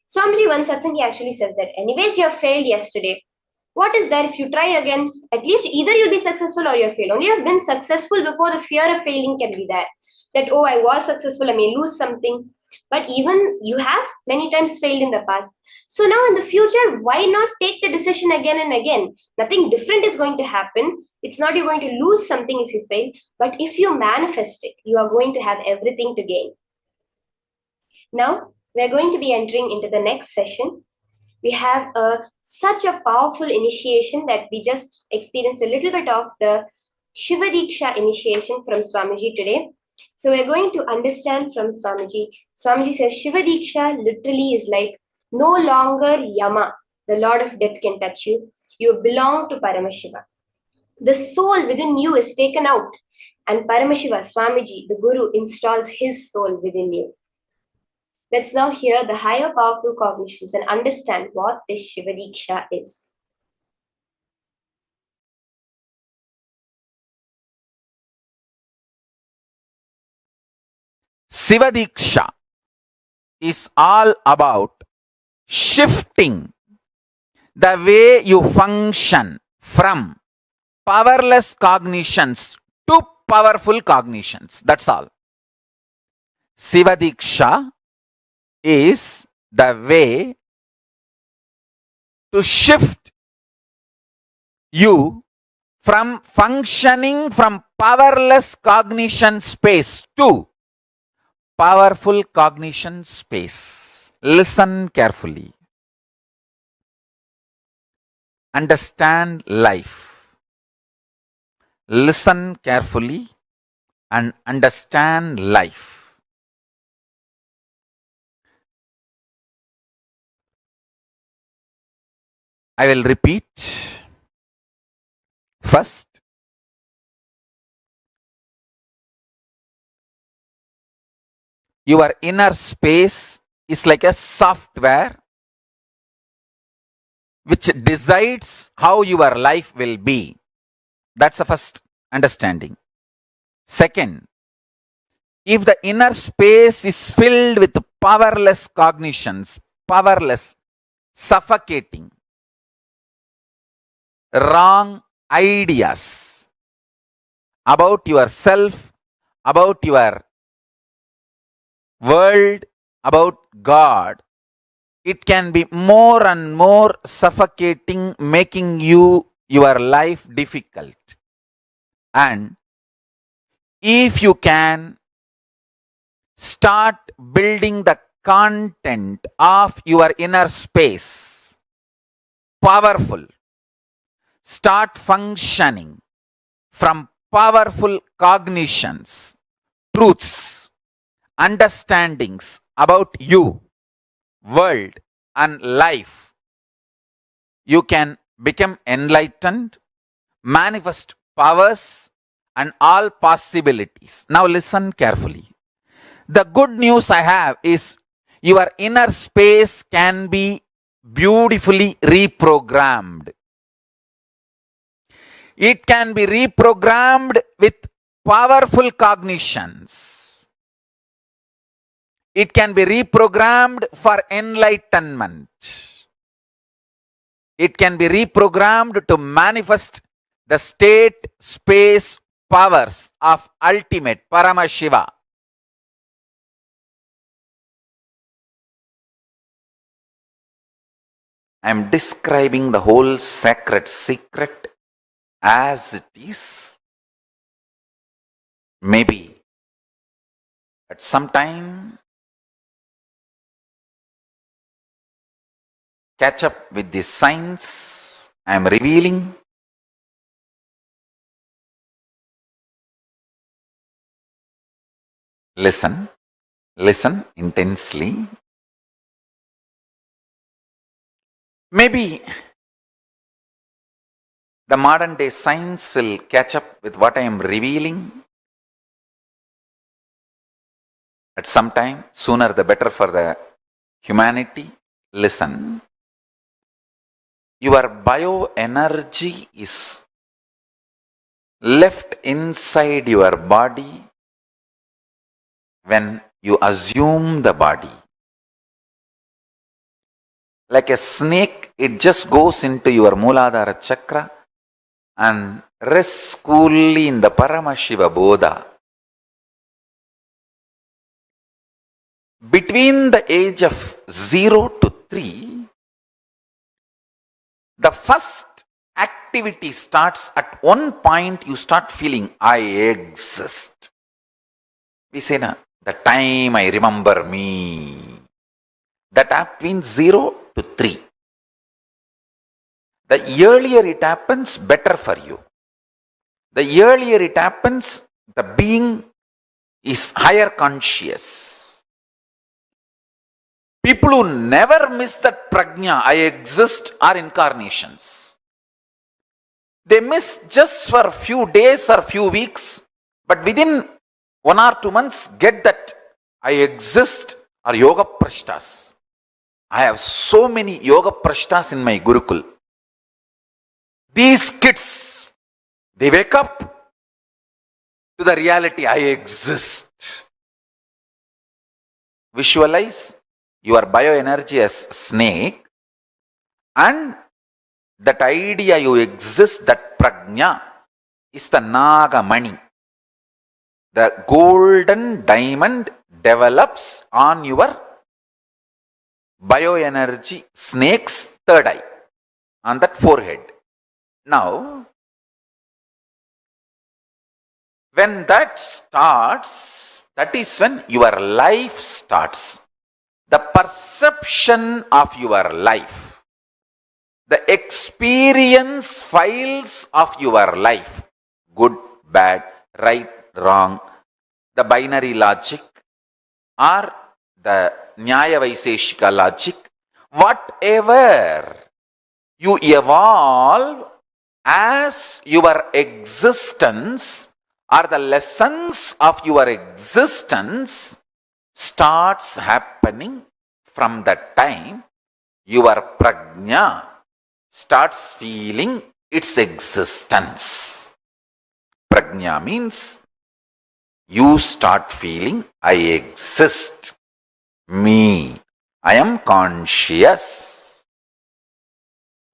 Swamiji once satsang, he actually says that anyways you have failed yesterday. What is there if you try again? At least either you'll be successful or you'll fail. Only you have been successful before the fear of failing can be there. That, oh, I was successful, I may lose something. But even you have many times failed in the past. So now in the future, why not take the decision again and again? Nothing different is going to happen. It's not you're going to lose something if you fail. But if you manifest it, you are going to have everything to gain. Now, we're going to be entering into the next session. We have such a powerful initiation that we just experienced a little bit of the Shiva Diksha initiation from Swamiji today. So we're going to understand from Swamiji. Swamiji says Shiva Diksha literally is like no longer Yama, the Lord of Death can touch you. You belong to Paramashiva. The soul within you is taken out and Paramashiva, Swamiji, the Guru, installs his soul within you. Let's now hear the higher powerful cognitions and understand what this Shiva Diksha is. Sivadiksha is all about shifting the way you function from powerless cognitions to powerful cognitions. That's all. Sivadiksha is the way to shift you from functioning from powerless cognition space to powerful cognition space. Listen carefully. Understand life. Listen carefully and understand life. I will repeat. First, your inner space is like a software which decides how your life will be. That's the first understanding. Second, if the inner space is filled with powerless cognitions, powerless, suffocating, wrong ideas about yourself, about your world, about God, it can be more and more suffocating, making your life difficult. And if you can start building the content of your inner space, powerful, start functioning from powerful cognitions, truths, understandings about you, world, and life, you can become enlightened, manifest powers, and all possibilities. Now listen carefully. The good news I have is your inner space can be beautifully reprogrammed. It can be reprogrammed with powerful cognitions. It can be reprogrammed for enlightenment. It can be reprogrammed to manifest the state, space, powers of ultimate Paramashiva. I am describing the whole sacred secret as it is. Maybe at some time catch up with the signs I am revealing. Listen, listen intensely. Maybe the modern day science will catch up with what I am revealing at some time, sooner the better for the humanity. Listen, your bioenergy is left inside your body when you assume the body. Like a snake, it just goes into your Mooladhara chakra and rests coolly in the Paramashiva Bodha. Between the age of 0 to 3, the first activity starts at one point. You start feeling, I exist. We say, na, the time I remember me. That happens 0 to 3. The earlier it happens, better for you. The earlier it happens, the being is higher conscious. People who never miss that prajna, I exist, are incarnations. They miss just for a few days or few weeks, but within 1 or 2 months, get that I exist, are yoga prashtas. I have so many yoga prashtas in my Gurukul. These kids, they wake up to the reality, I exist. Visualize your bioenergy as snake, and that idea you exist, that prajna, is the Nagamani. The golden diamond develops on your bioenergy snake's third eye, on that forehead. Now, when that starts, that is when your life starts. The perception of your life, the experience files of your life, good, bad, right, wrong, the binary logic or the Nyaya Vaiseshika logic, whatever you evolve as your existence or the lessons of your existence starts happening from that time your prajna starts feeling its existence. Prajna means you start feeling I exist, me, I am conscious.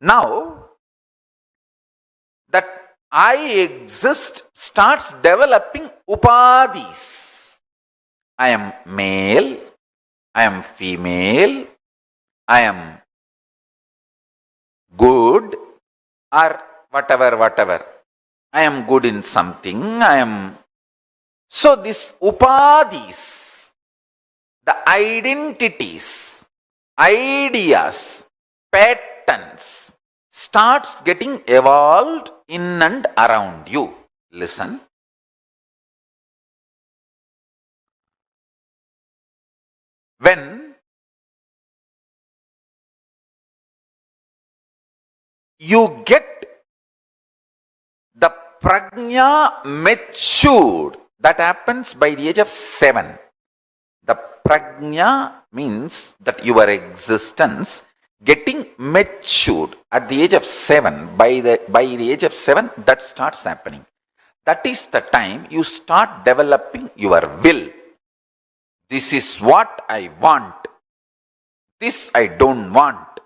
Now, that I exist starts developing upadhis. I am male, I am female, I am good, or whatever. I am good in something, I am. So this upadhis, the identities, ideas, patterns starts getting evolved in and around you. Listen. When you get the prajna matured, that happens by the age of 7. The prajna means that your existence getting matured at the age of 7. By the age of 7, that starts happening. That is the time you start developing your will. This is what I want. This I don't want.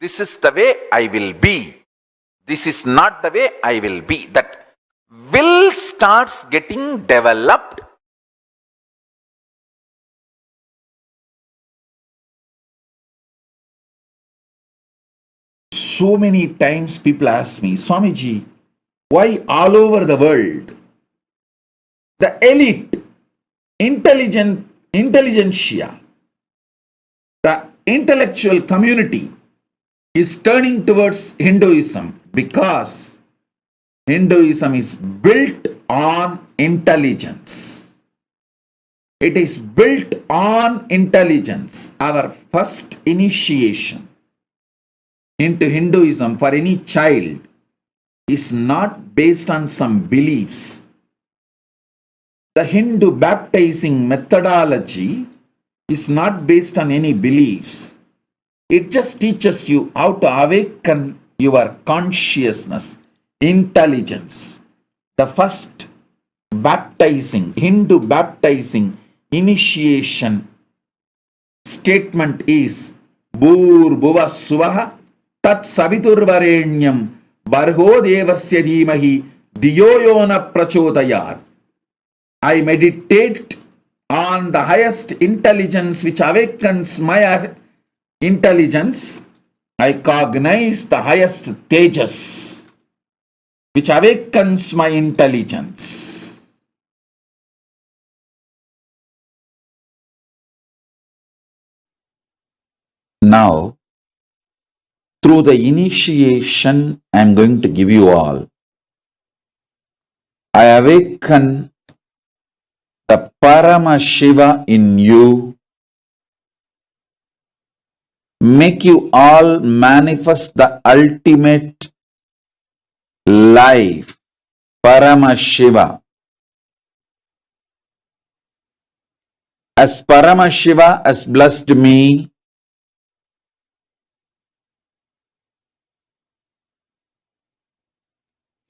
This is the way I will be. This is not the way I will be. That will starts getting developed. So many times people ask me, Swamiji, why all over the world the elite, intelligentsia, the intellectual community is turning towards Hinduism? Because Hinduism is built on intelligence. It is built on intelligence. Our first initiation into Hinduism for any child is not based on some beliefs. The Hindu baptizing methodology is not based on any beliefs. It just teaches you how to awaken your consciousness, intelligence. The first baptizing, Hindu baptizing initiation statement is Bhur Bhuva Suvaha Tat Saviturvarenyam Barho Devasya Dhimahi Diyo Yona Prachodayat. I meditate on the highest intelligence which awakens my intelligence. I cognize the highest tejas which awakens my intelligence. Now, through the initiation I am going to give you all, I awaken the Paramashiva in you, make you all manifest the ultimate life, Paramashiva. As Paramashiva has blessed me,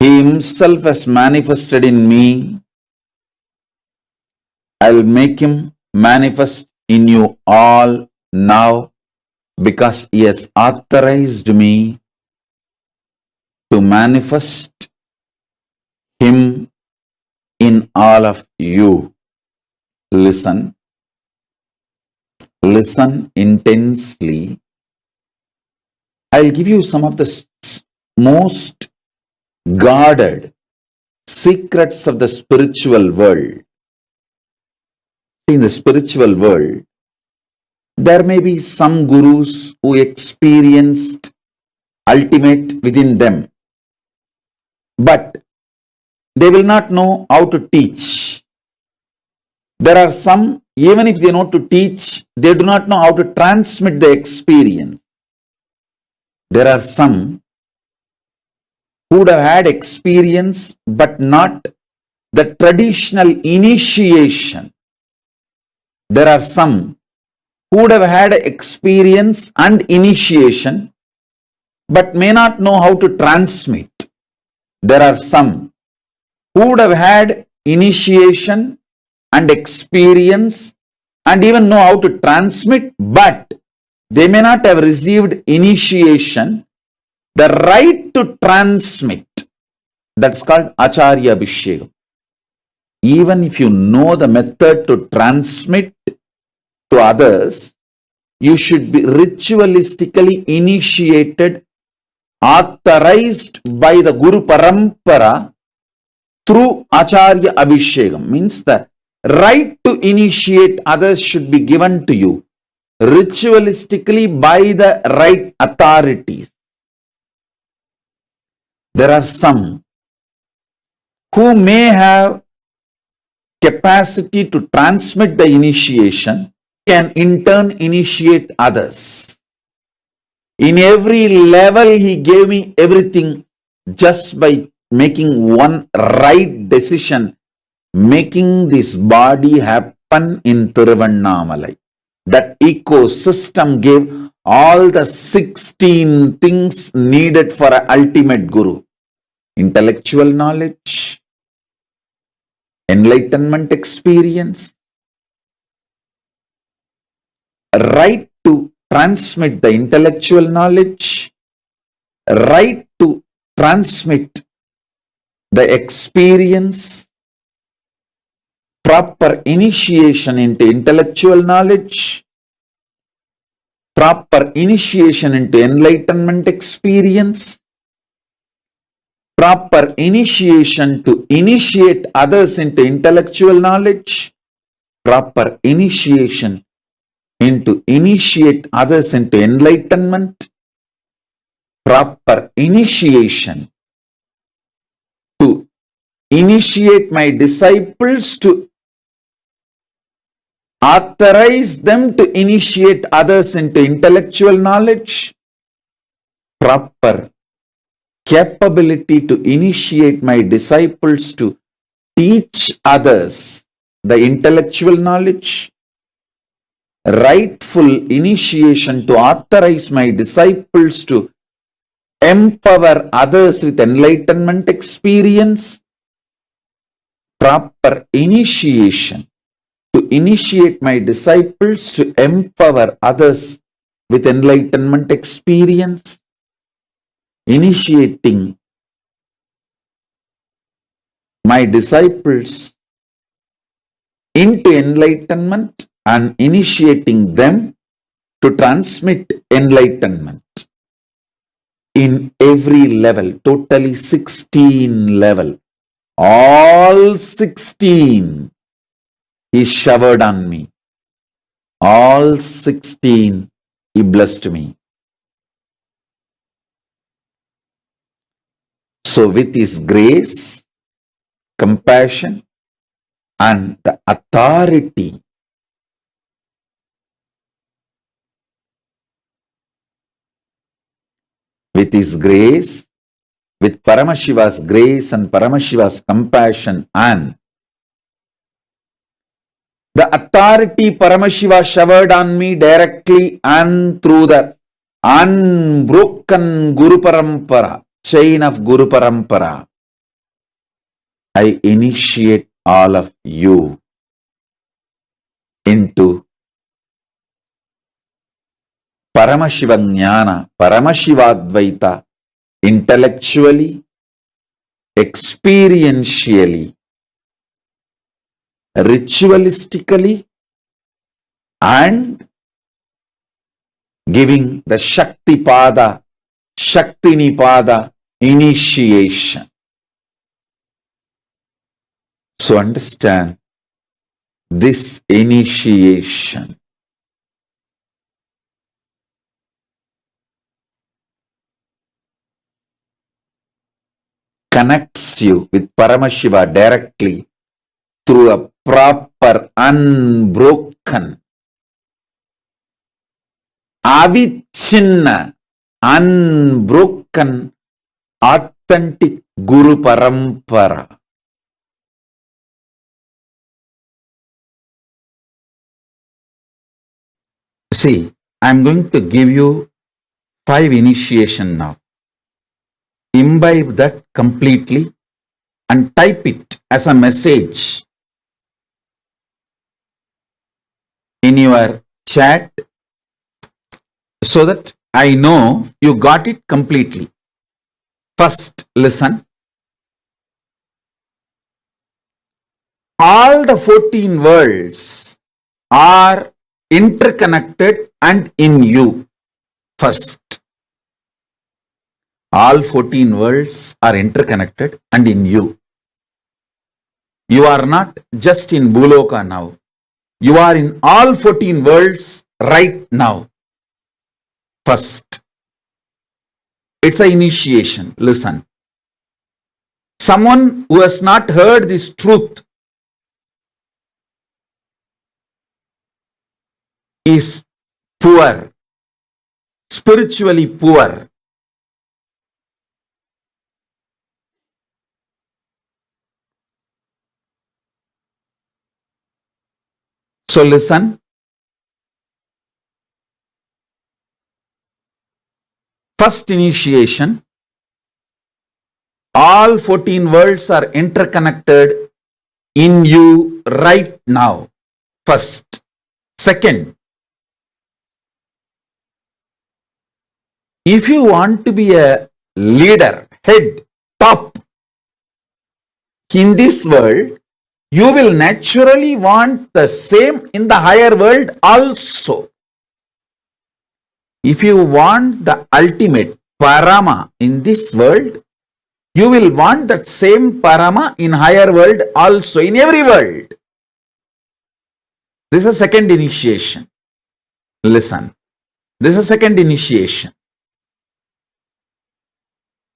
He Himself has manifested in me, I will make Him manifest in you all now, because He has authorized me to manifest Him in all of you. Listen. Listen intensely. I'll give you some of the most guarded secrets of the spiritual world. In the spiritual world, there may be some gurus who experienced ultimate within them, but they will not know how to teach. There are some, even if they know to teach, they do not know how to transmit the experience. There are some who would have had experience, but not the traditional initiation. There are some who would have had experience and initiation, but may not know how to transmit. There are some who would have had initiation and experience and even know how to transmit, but they may not have received initiation, the right to transmit. That's called Acharya Abhishekam. Even if you know the method to transmit to others, you should be ritualistically initiated, authorized by the Guru Parampara through Acharya Abhishekam. Means the right to initiate others should be given to you ritualistically by the right authorities. There are some who may have capacity to transmit the initiation, can in turn initiate others. In every level, He gave me everything just by making one right decision, making this body happen in Tiruvannamalai. That ecosystem gave all the 16 things needed for an ultimate guru. Intellectual knowledge, enlightenment experience, right to transmit the intellectual knowledge, right to transmit the experience, proper initiation into intellectual knowledge, proper initiation into enlightenment experience, proper initiation to initiate others into intellectual knowledge, proper initiation into initiate others into enlightenment, proper initiation to initiate my disciples, to authorize them to initiate others into intellectual knowledge, proper capability to initiate my disciples to teach others the intellectual knowledge, rightful initiation to authorize my disciples to empower others with enlightenment experience, proper initiation to initiate my disciples to empower others with enlightenment experience, initiating my disciples into enlightenment and initiating them to transmit enlightenment in every level, totally 16 level. All 16 He showered on me. All 16 He blessed me. So with His grace, compassion, and the authority, with His grace, with Paramashiva's grace and Paramashiva's compassion, and the authority Paramashiva showered on me directly and through the unbroken Guru Parampara, chain of Guru Parampara, I initiate all of you into Paramashiva Jnana, Paramashivadvaita, intellectually, experientially, ritualistically, and giving the Shakti Pada, Shakti Nipada initiation. So understand this initiation connects you with Paramashiva directly through a proper, unbroken, avichinna, unbroken, authentic Guru Parampara. See, I'm going to give you 5 initiation now. Imbibe that completely and type it as a message in your chat so that I know you got it completely. First, listen. All the 14 worlds are interconnected and in you. First, all 14 worlds are interconnected and in you. You are not just in Bhuloka now. You are in all 14 worlds right now. First, it's an initiation. Listen. Someone who has not heard this truth is poor, spiritually poor. So listen. First initiation. All 14 worlds are interconnected in you right now. First. Second, if you want to be a leader, head, top in this world, you will naturally want the same in the higher world also. If you want the ultimate Parama in this world, you will want that same Parama in higher world also, in every world. This is a second initiation. Listen. This is a second initiation.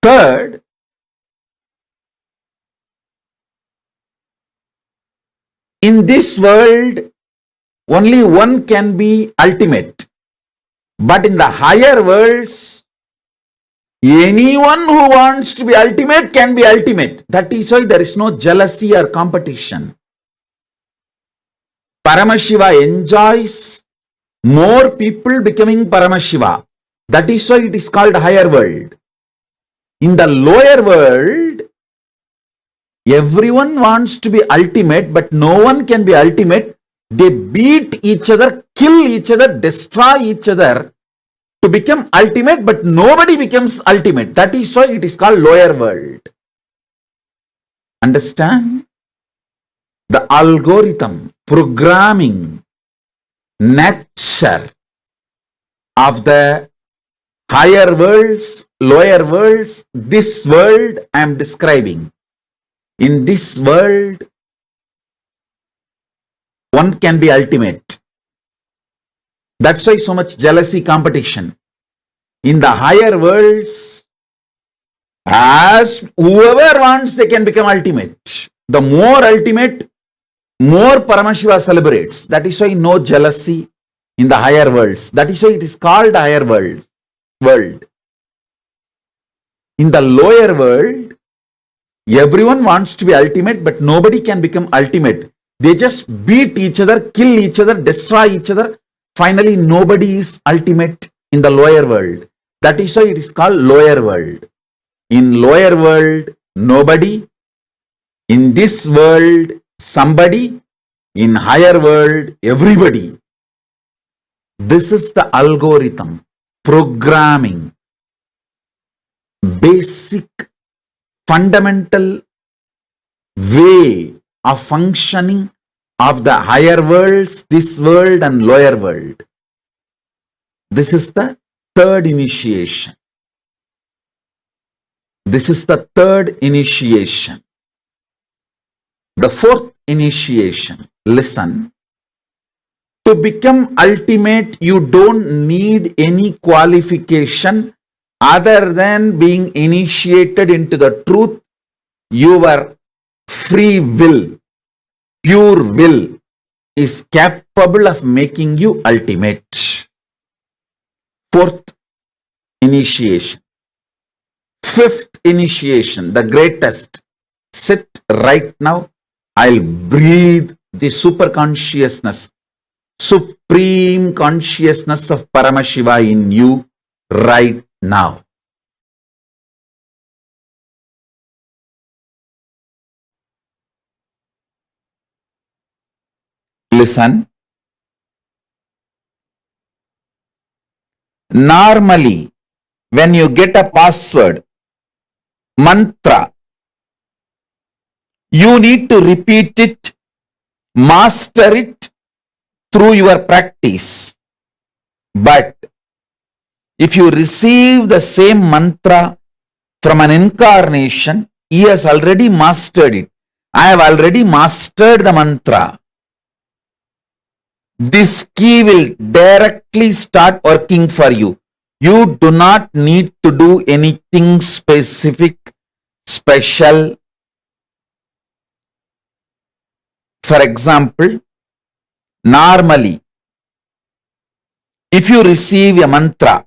Third, in this world, only one can be ultimate. But in the higher worlds, anyone who wants to be ultimate can be ultimate. That is why there is no jealousy or competition. Paramashiva enjoys more people becoming Paramashiva. That is why it is called higher world. In the lower world, everyone wants to be ultimate, but no one can be ultimate. They beat each other, kill each other, destroy each other to become ultimate, but nobody becomes ultimate. That is why it is called lower world. Understand? The algorithm, programming, nature of the higher worlds, lower worlds, this world I am describing. In this world, one can be ultimate. That's why so much jealousy, competition. In the higher worlds, as whoever wants, they can become ultimate. The more ultimate, more Paramashiva celebrates. That is why no jealousy in the higher worlds. That is why it is called higher world. In the lower world, everyone wants to be ultimate, but nobody can become ultimate. They just beat each other, kill each other, destroy each other. Finally, nobody is ultimate in the lower world. That is why it is called lower world. In lower world, nobody. In this world, somebody. In higher world, everybody. This is the algorithm, programming, basic, fundamental way of functioning of the higher worlds, this world and lower world. This is the third initiation. This is the third initiation. The fourth initiation, listen. To become ultimate, you don't need any qualification other than being initiated into the truth. Your free will, pure will, is capable of making you ultimate. Fourth initiation. Fifth initiation, the greatest. Sit right now. I'll breathe the super consciousness, supreme consciousness of Paramashiva in you right now. Listen. Normally, when you get a password, mantra, you need to repeat it, master it through your practice. But if you receive the same mantra from an incarnation, he has already mastered it. I have already mastered the mantra. This key will directly start working for you. You do not need to do anything specific, special. For example, normally, if you receive a mantra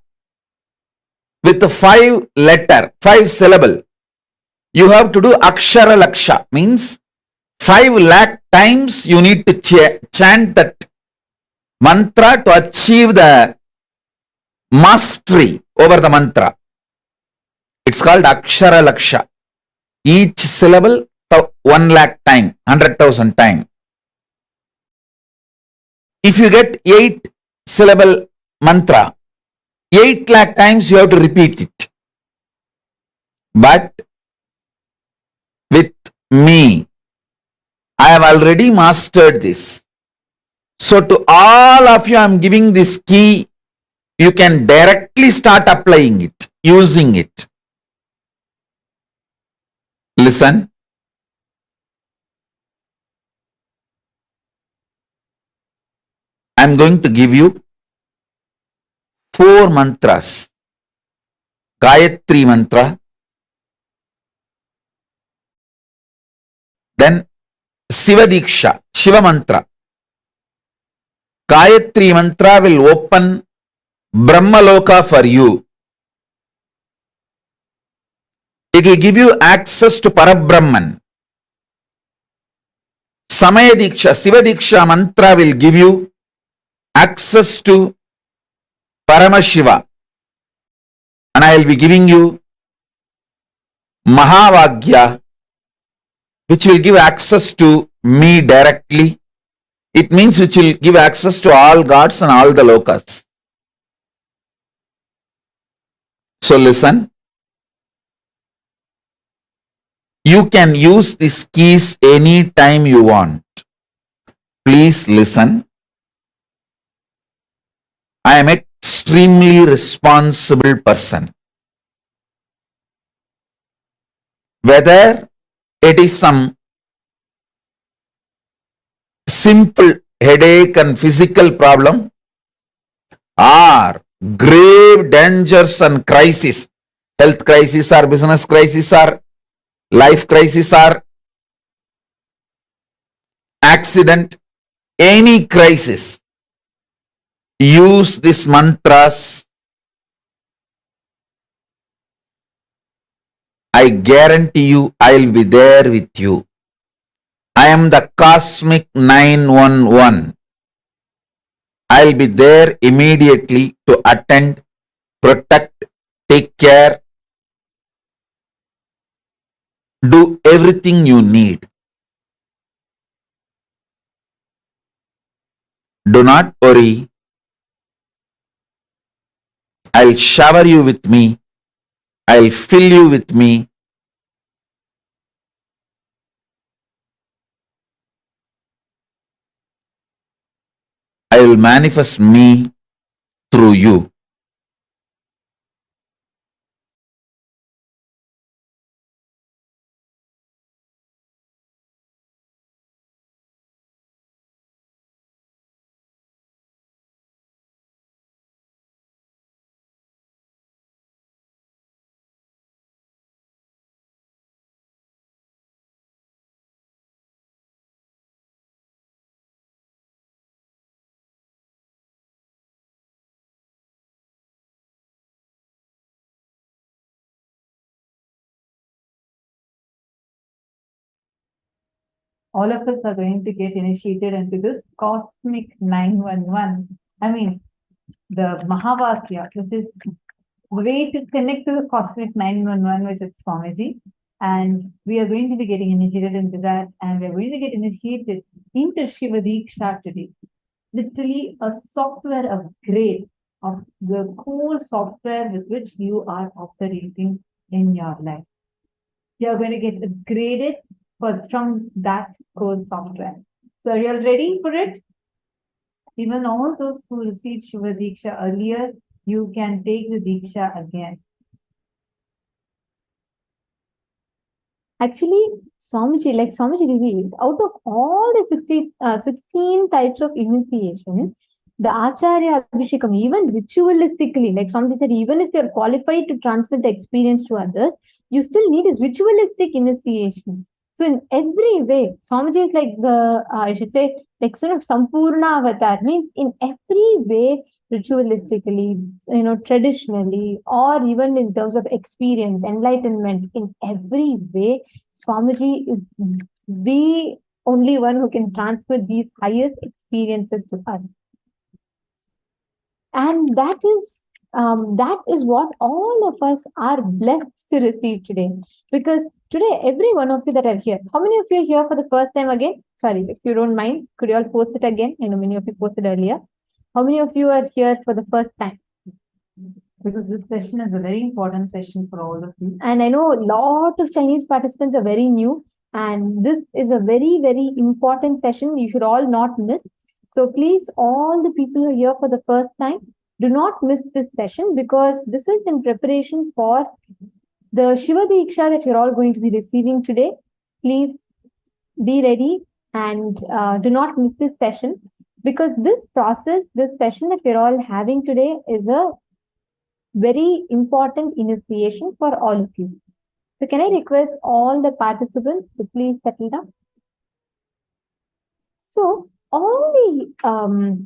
with a 5 syllable, you have to do akshara laksha, means 5 lakh times you need to chant that mantra to achieve the mastery over the mantra. It's called akshara laksha. Each syllable 1 lakh time, 100,000 time. If you get 8 syllable mantra, 8 lakh times you have to repeat it. But with me, I have already mastered this. So to all of you, I am giving this key. You can directly start applying it, using it. Listen. I am going to give you 4 mantras. Gayatri mantra, then Siva Diksha, Shiva mantra. Gayatri mantra will open Brahmaloka for you. It will give you access to Parabrahman. Samaya Diksha, Siva Diksha mantra will give you access to Paramashiva. And I will be giving you Mahavagya, which will give access to me directly. It means which will give access to all gods and all the lokas. So listen. You can use these keys anytime you want. Please listen. I am an extremely responsible person. Whether it is some simple headache and physical problem, or grave dangers and crisis, health crisis or business crisis or life crisis or accident, any crisis, use these mantras. I guarantee you I'll be there with you. I am the cosmic 911. I'll be there immediately to attend, protect, take care, do everything you need. Do not worry. I'll shower you with me. I'll fill you with me. I will manifest me through you. All of us are going to get initiated into this cosmic 911. I mean, the Mahavakya, which is the way to connect to the cosmic 911, which is Swamiji. And we are going to be getting initiated into that. And we're going to get initiated into Shiva Diksha today. Literally a software upgrade of the core software with which you are operating in your life. You're going to get upgraded from that core software. So are you all ready for it? Even all those who received Shiva Diksha earlier, you can take the Diksha again. Actually, Swamiji, like Swamiji revealed, out of all the 16 types of initiations, the Acharya Abhishekam, even ritualistically, like Swamiji said, even if you're qualified to transmit the experience to others, you still need a ritualistic initiation. So in every way, Swamiji is like the, I should say, like sort of Sampurna Avatar, means in every way, ritualistically, traditionally, or even in terms of experience, enlightenment, in every way, Swamiji is the only one who can transfer these highest experiences to us. And that is what all of us are blessed to receive today. Because today, every one of you that are here, how many of you are here for the first time again? Sorry, if you don't mind, could you all post it again? I know many of you posted earlier. How many of you are here for the first time? Because this session is a very important session for all of you. And I know a lot of Chinese participants are very new. And this is a very, very important session. You should all not miss. So please, all the people who are here for the first time, do not miss this session because this is in preparation for the Shiva Diksha that you're all going to be receiving today. Please be ready and do not miss this session because this process, this session that we're all having today is a very important initiation for all of you. So can I request all the participants to please settle down? So all the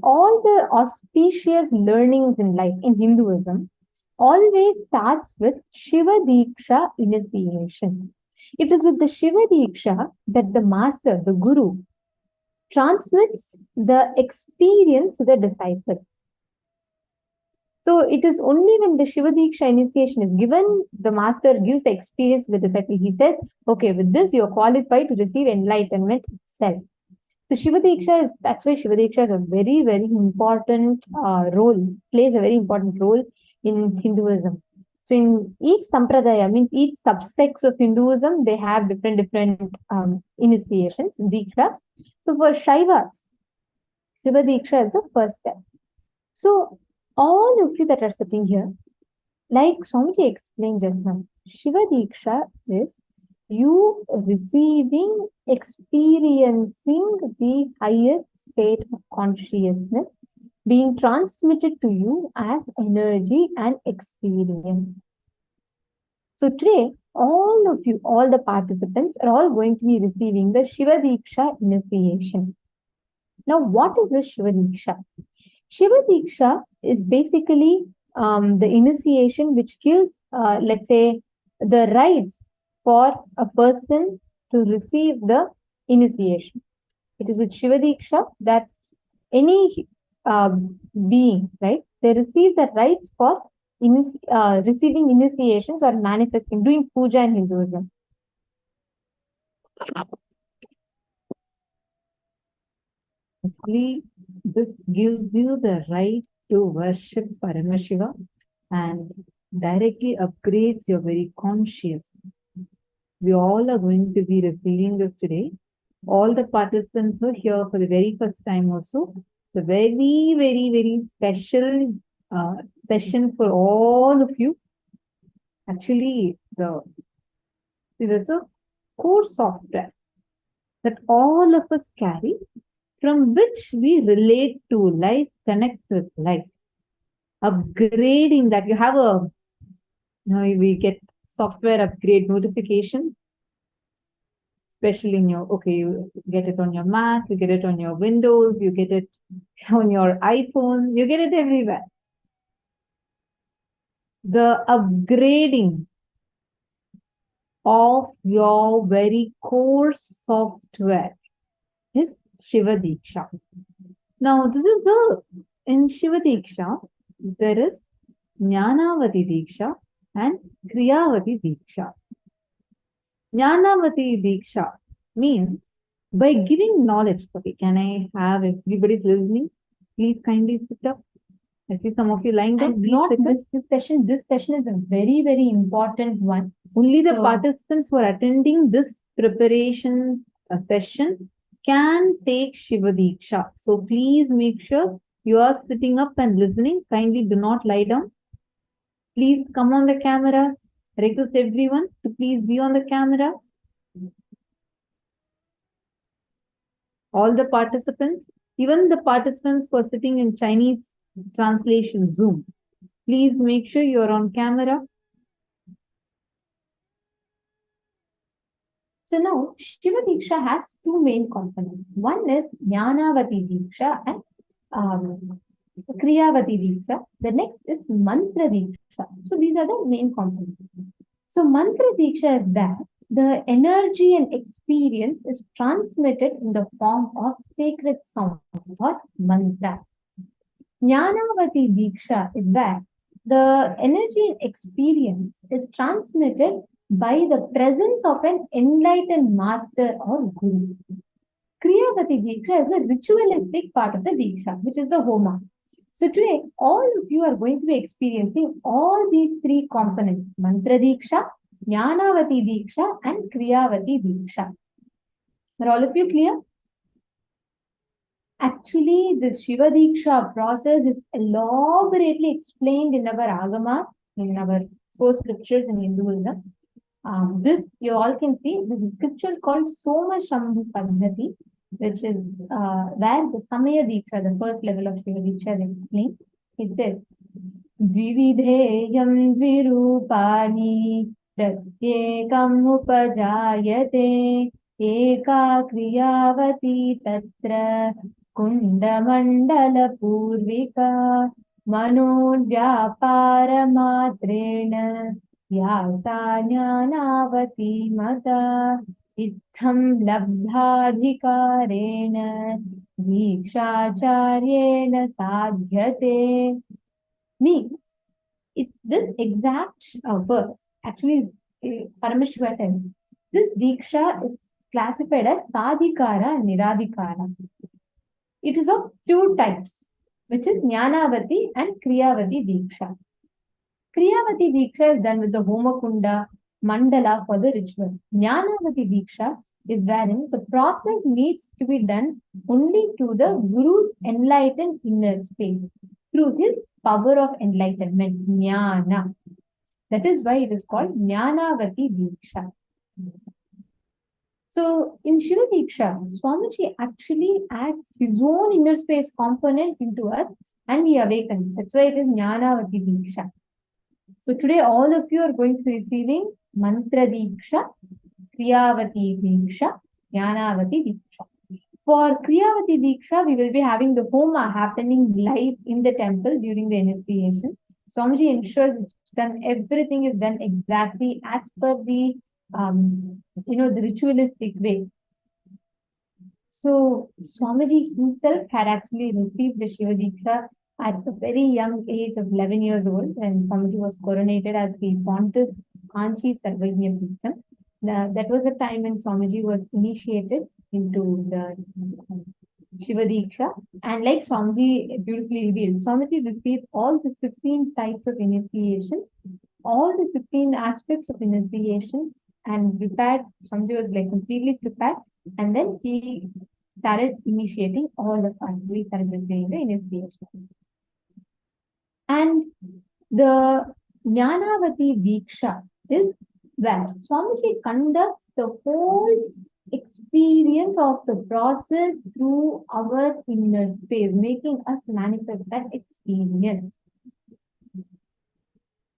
all the auspicious learnings in life in Hinduism always starts with Shiva Diksha initiation. It is with the Shiva Diksha that the master, the guru, transmits the experience to the disciple. So it is only when the Shiva Diksha initiation is given, the master gives the experience to the disciple. He says, okay, with this you are qualified to receive enlightenment itself. So Shiva Diksha is, that's why Shiva Diksha is a very, very important role, plays a very important role in Hinduism. So in each Sampradaya, means each subsects of Hinduism, they have different initiations, Dikshas. So for Shaivas, Shiva Diksha is the first step. So all of you that are sitting here, like Swamiji explained just now, Shiva Diksha is you receiving, experiencing the highest state of consciousness being transmitted to you as energy and experience. So today, all of you, all the participants are all going to be receiving the Shiva Diksha initiation. Now, what is this Shiva Diksha? Shiva Diksha is basically the initiation which gives, let's say, the rights for a person to receive the initiation. It is with Shiva Diksha that any being, right, they receive the rights for receiving initiations or manifesting, doing puja in Hinduism. Actually, this gives you the right to worship Paramashiva and directly upgrades your very consciousness. We all are going to be receiving this today. All the participants were here for the very first time also. It's a very, very, very special session for all of you. Actually, there's a core software that all of us carry, from which we relate to life, connect with life. Upgrading that, you have we get software upgrade notification, especially in you get it on your Mac, you get it on your Windows, you get it on your iPhone, you get it everywhere. The upgrading of your very core software is Shiva Diksha. Now, this is in Shiva Diksha, there is Jnanavati Diksha and Kriyavati Diksha. Jnanavati Diksha means by giving knowledge. Okay, can I have everybody's listening? Please kindly sit up. I see some of you lying down. And not miss this session. This session is a very, very important one. Only the participants who are attending this preparation session can take Shiva Diksha. So please make sure you are sitting up and listening. Kindly do not lie down. Please come on the cameras. Request everyone to please be on the camera. All the participants, even the participants who are sitting in Chinese translation Zoom, please make sure you are on camera. So now, Shiva Diksha has two main components. One is Jnanavati Diksha and Kriyavati Diksha. The next is Mantra Diksha. So these are the main components. So Mantra Diksha is that the energy and experience is transmitted in the form of sacred sounds or mantras. Jnanavati Diksha is that the energy and experience is transmitted by the presence of an enlightened master or guru. Kriyavati Diksha is the ritualistic part of the Diksha, which is the Homa. So today, all of you are going to be experiencing all these three components: Mantra Diksha, Jnanavati Diksha, and Kriyavati Diksha. Are all of you clear? Actually, this Shiva Diksha process is elaborately explained in our Agama, in our source scriptures in Hinduism. This you all can see, this is scripture called Soma Shambhu Padhati, which is where the Samaya Diksha, the first level of Shiva Diksha, is explained. It says, Dvividheyam Dvirupani Pratyekam Upajayate Eka Kriyavati Tatra Kundamandala Purvika Manodvyapara Matrena Vyasa Jnanavati Mata Itham Labdhadhikarena Dikshacharyena Sadhyate. Means, this exact verse actually is Paramashiva tells. This Diksha is classified as Sadhikara and Niradhikara. It is of two types, which is Jnanavati and Kriyavati Diksha. Kriyavati Diksha is done with the Homakunda Mandala for the ritual. Jnanavati Diksha is wherein the process needs to be done only to the Guru's enlightened inner space through his power of enlightenment, Jnana. That is why it is called Jnanavati Diksha. So in Shiva Diksha, Swamiji actually adds his own inner space component into us and we awaken. That's why it is Jnanavati Diksha. So today all of you are going to be receiving Mantra Diksha, Kriyavati Diksha, Jnanavati Diksha. For Kriyavati Diksha, we will be having the Homa happening live in the temple during the initiation. Swamiji ensures it's done, everything is done exactly as per the the ritualistic way. So Swamiji himself had actually received the Shiva Diksha at a very young age of 11 years old when Swamiji was coronated as the Pontiff Kanchi Sarvajna Peetham. That was the time when Swamiji was initiated into the Shiva Diksha. And like Swamiji beautifully revealed, Swamiji received all the 16 types of initiation, all the 16 aspects of initiations, and prepared. Swamiji was like completely prepared, and then he started initiating all of us. We started receiving the initiation. And the Jnanavati Diksha is where Swamiji conducts the whole experience of the process through our inner space, making us manifest that experience.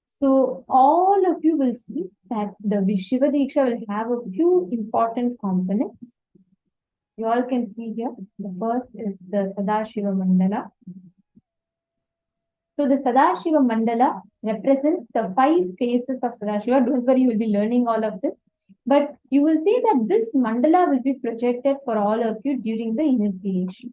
So all of you will see that the Shiva Diksha will have a few important components. You all can see here. The first is the Sadashiva Mandala. So the Sadashiva Mandala represents the 5 phases of Sadashiva. Don't worry, you will be learning all of this. But you will see that this mandala will be projected for all of you during the initiation.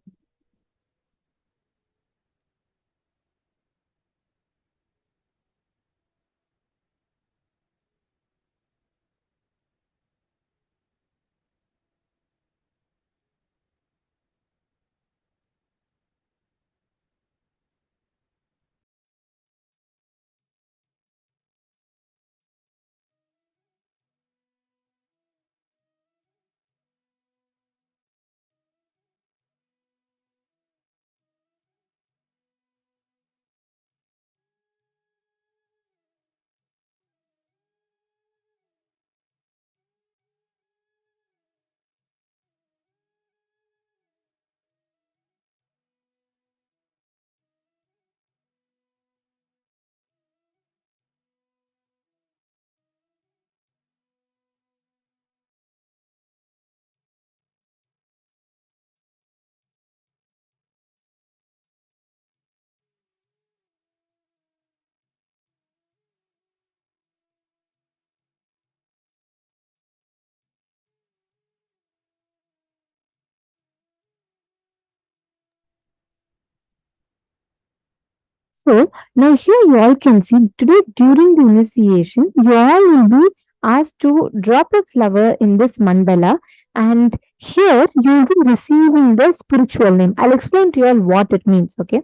So now here you all can see today during the initiation, you all will be asked to drop a flower in this mandala, and here you will be receiving the spiritual name. I'll explain to you all what it means, okay?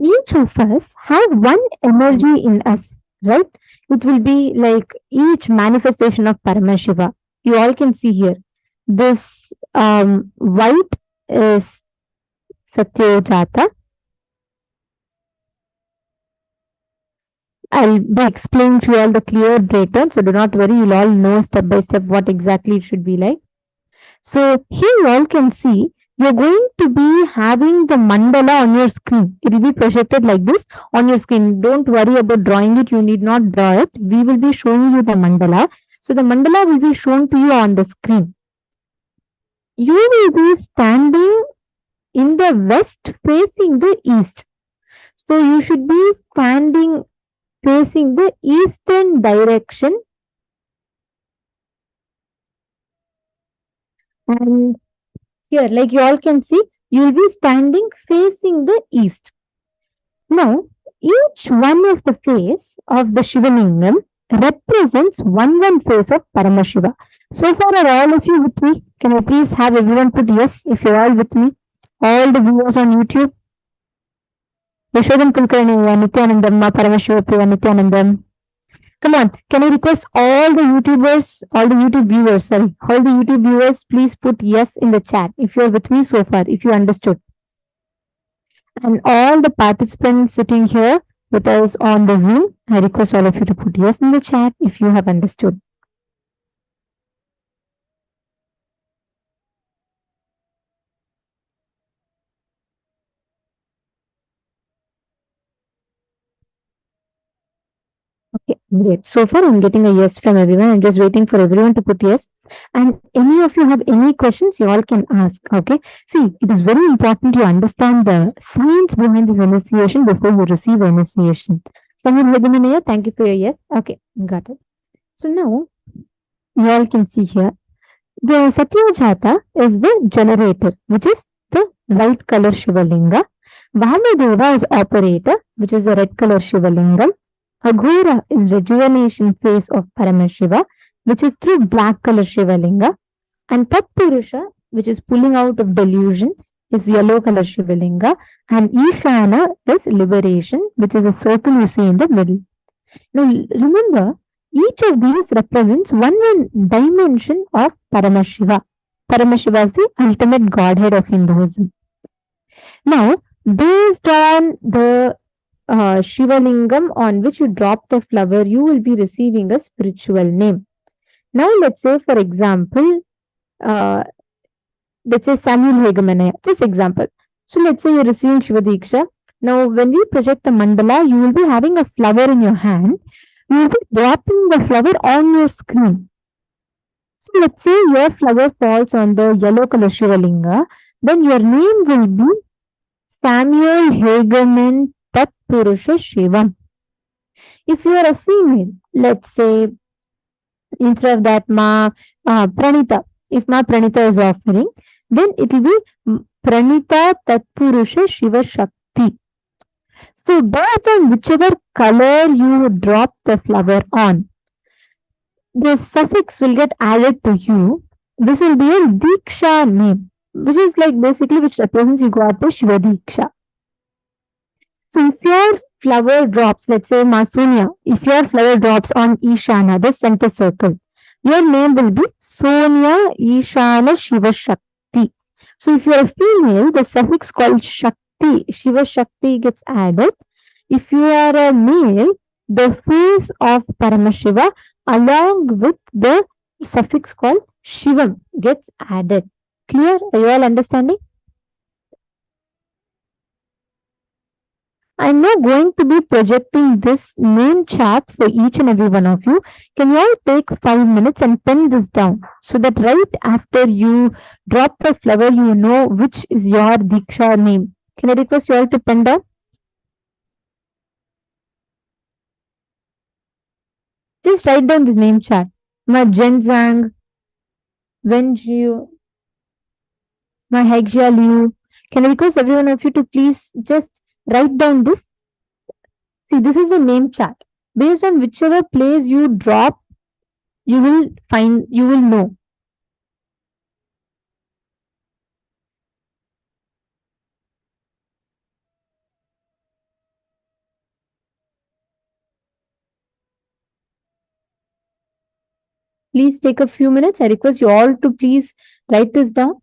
Each of us have one energy in us, right? It will be like each manifestation of Paramashiva. You all can see here. This white is Satyajata. I'll be explaining to you all the clear breakdown, so do not worry, you'll all know step by step what exactly it should be like. So here you all can see you're going to be having the mandala on your screen. It will be projected like this on your screen. Don't worry about drawing it, you need not draw it. We will be showing you the mandala. So the mandala will be shown to you on the screen. You will be standing in the west facing the east. So you should be standing facing the eastern direction, and here like you all can see you will be standing facing the east. Now each one of the face of the Shivalingam represents one face of Paramashiva. So far are all of you with me? Can you please have everyone put yes if you're all with me? All the viewers on YouTube. Yashodhan Kulkarni, Nithyanandam, Paramashiva, Nithyanandam. Come on, can I request all the YouTubers, all the YouTube viewers, all the YouTube viewers, please put yes in the chat if you're with me so far, if you understood. And all the participants sitting here with us on the Zoom, I request all of you to put yes in the chat if you have understood. Okay, great. So far, I'm getting a yes from everyone. I'm just waiting for everyone to put yes. And any of you have any questions, you all can ask. Okay. See, it is very important to understand the science behind this initiation before you receive initiation. Someone Hedimaniya, thank you for your yes. Okay, got it. So now, you all can see here. The Satyajata is the generator, which is the white color Shivalinga. Vamadeva is operator, which is the red color Shivalingam. Aghora is rejuvenation phase of Paramashiva, which is through black color Shivalinga. And Tatpurusha, which is pulling out of delusion, is yellow color Shivalinga, and Ishana is liberation, which is a circle you see in the middle. Now remember, each of these represents one dimension of Paramashiva. Paramashiva is the ultimate godhead of Hinduism. Now, based on the Shiva Lingam on which you drop the flower, you will be receiving a spiritual name. Now, let's say, for example, uh, let's say Samuel Hegemanaya, just example. So, let's say you're receiving Shiva Diksha. Now, when we project the mandala, you will be having a flower in your hand. You will be dropping the flower on your screen. So, let's say your flower falls on the yellow color Shiva Linga, then your name will be Samuel Hageman Tat Purusha Shivam. If you are a female, let's say instead of that Pranita, if Ma Pranita is offering, then it will be Pranita Tat Purusha Shiva Shakti. So based on whichever color you drop the flower on, the suffix will get added to you. This will be a Diksha name, which is like basically which represents you got the Shiva Diksha. So if your flower drops, let's say Masunya, if your flower drops on Ishana, the center circle, your name will be Sonia Ishana Shiva Shakti. So if you are a female, the suffix called Shakti, Shiva Shakti gets added. If you are a male, the face of Paramashiva along with the suffix called Shivam gets added. Clear? Are you all understanding? I'm now going to be projecting this name chart for each and every one of you. Can you all take 5 minutes and pen this down so that right after you drop the flower, you know which is your Diksha name. Can I request you all to pen down? Just write down this name chart. My Jenzang, Wenjiu, my Hegxia Liu. Can I request every one of you to please just write down this? See, this is a name chart. Based on whichever place you drop, you will know. Please take a few minutes. I request you all to please write this down.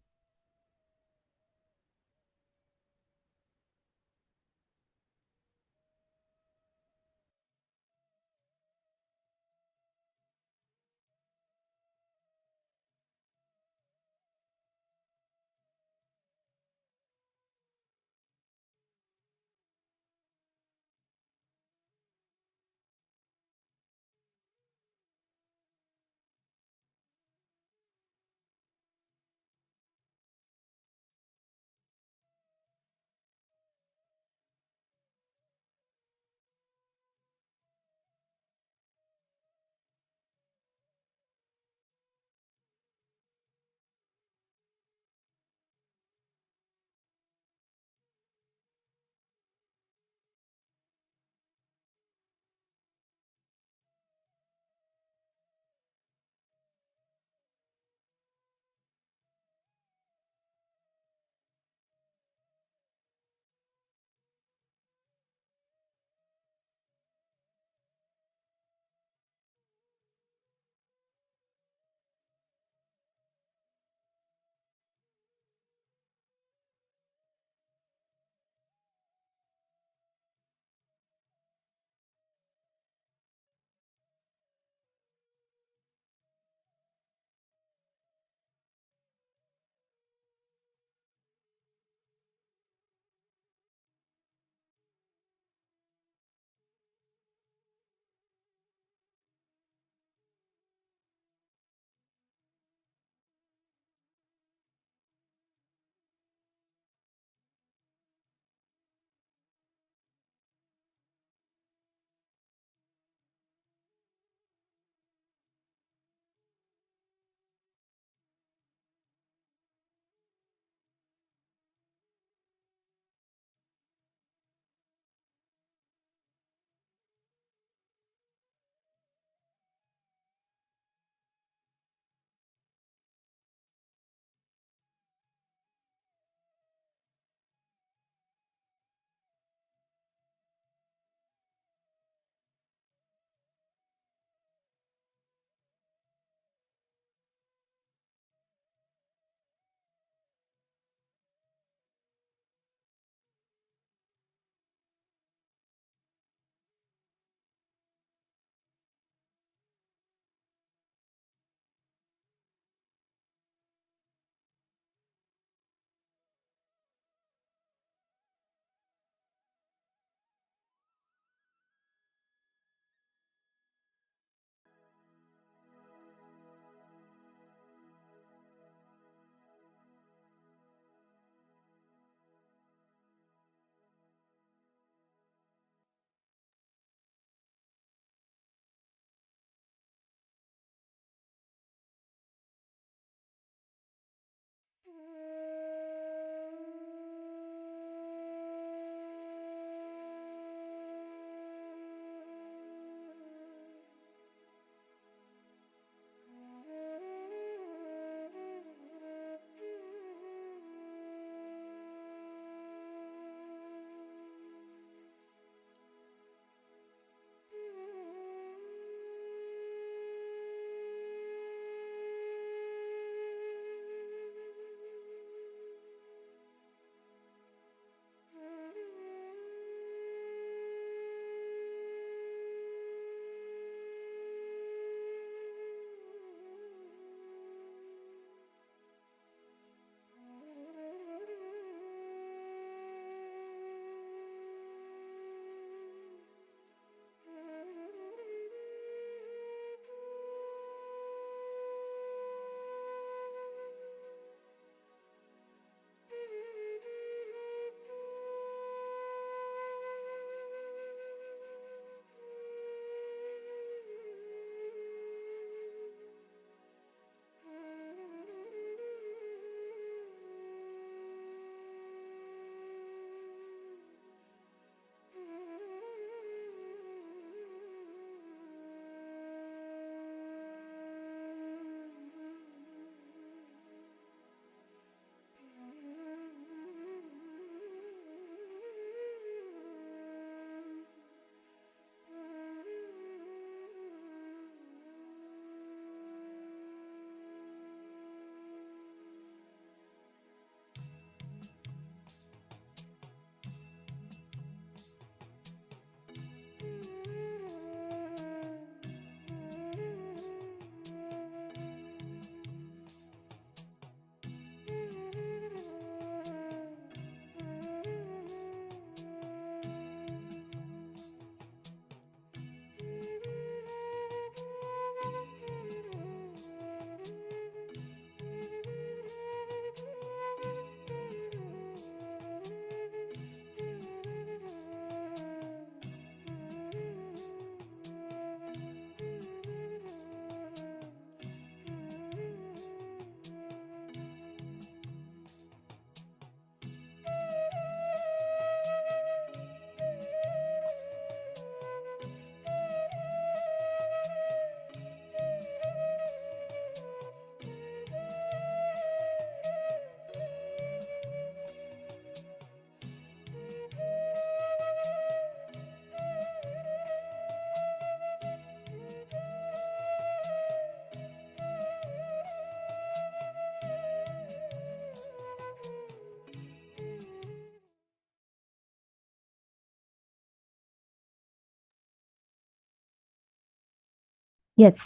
Yes.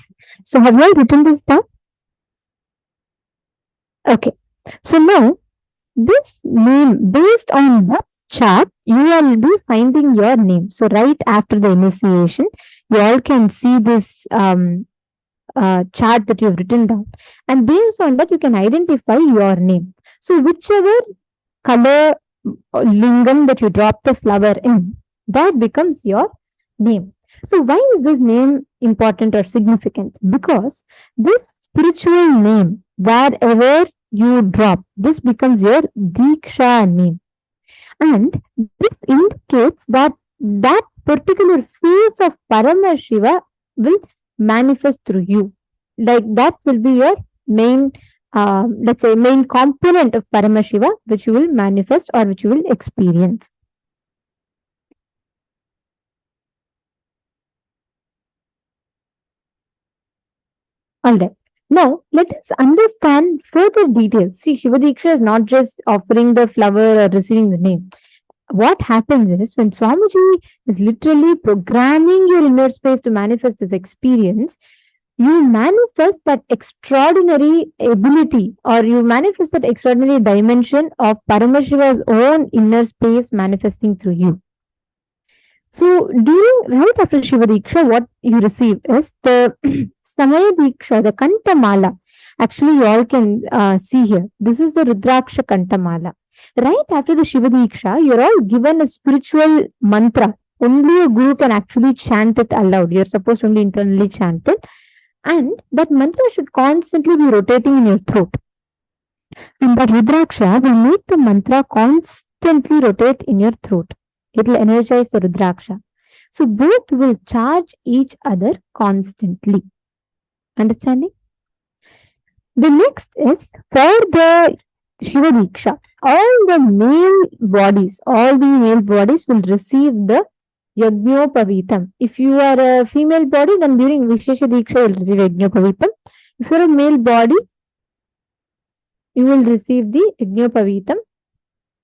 So have you all written this down? Okay. So now this name, based on this chart, you will be finding your name. So right after the initiation, you all can see this chart that you have written down, and based on that, you can identify your name. So whichever color lingam that you drop the flower in, that becomes your name. So why is this name important or significant? Because this spiritual name, wherever you drop, this becomes your Diksha name. And this indicates that that particular phase of Paramashiva will manifest through you. Like that will be your main, let's say, main component of Paramashiva, which you will manifest or which you will experience. All right. Now, let us understand further details. See, Shiva Diksha is not just offering the flower or receiving the name. What happens is when Swamiji is literally programming your inner space to manifest this experience, you manifest that extraordinary ability or you manifest that extraordinary dimension of Paramashiva's own inner space manifesting through you. So, right after Shiva Diksha, what you receive is the Samaya Diksha, the Kantamala. Actually, you all can see here. This is the Rudraksha Kantamala. Right after the Shiva Diksha, you're all given a spiritual mantra. Only a guru can actually chant it aloud. You're supposed to only internally chant it. And that mantra should constantly be rotating in your throat. And that Rudraksha will make the mantra constantly rotate in your throat. It will energize the Rudraksha. So both will charge each other constantly. Understanding? The next is for the Shiva Diksha. All the male bodies will receive the Yajnopavitam. If you are a female body, then during Vishesha Diksha, you will receive Yajnopavitam. If you are a male body, you will receive the Yajnopavitam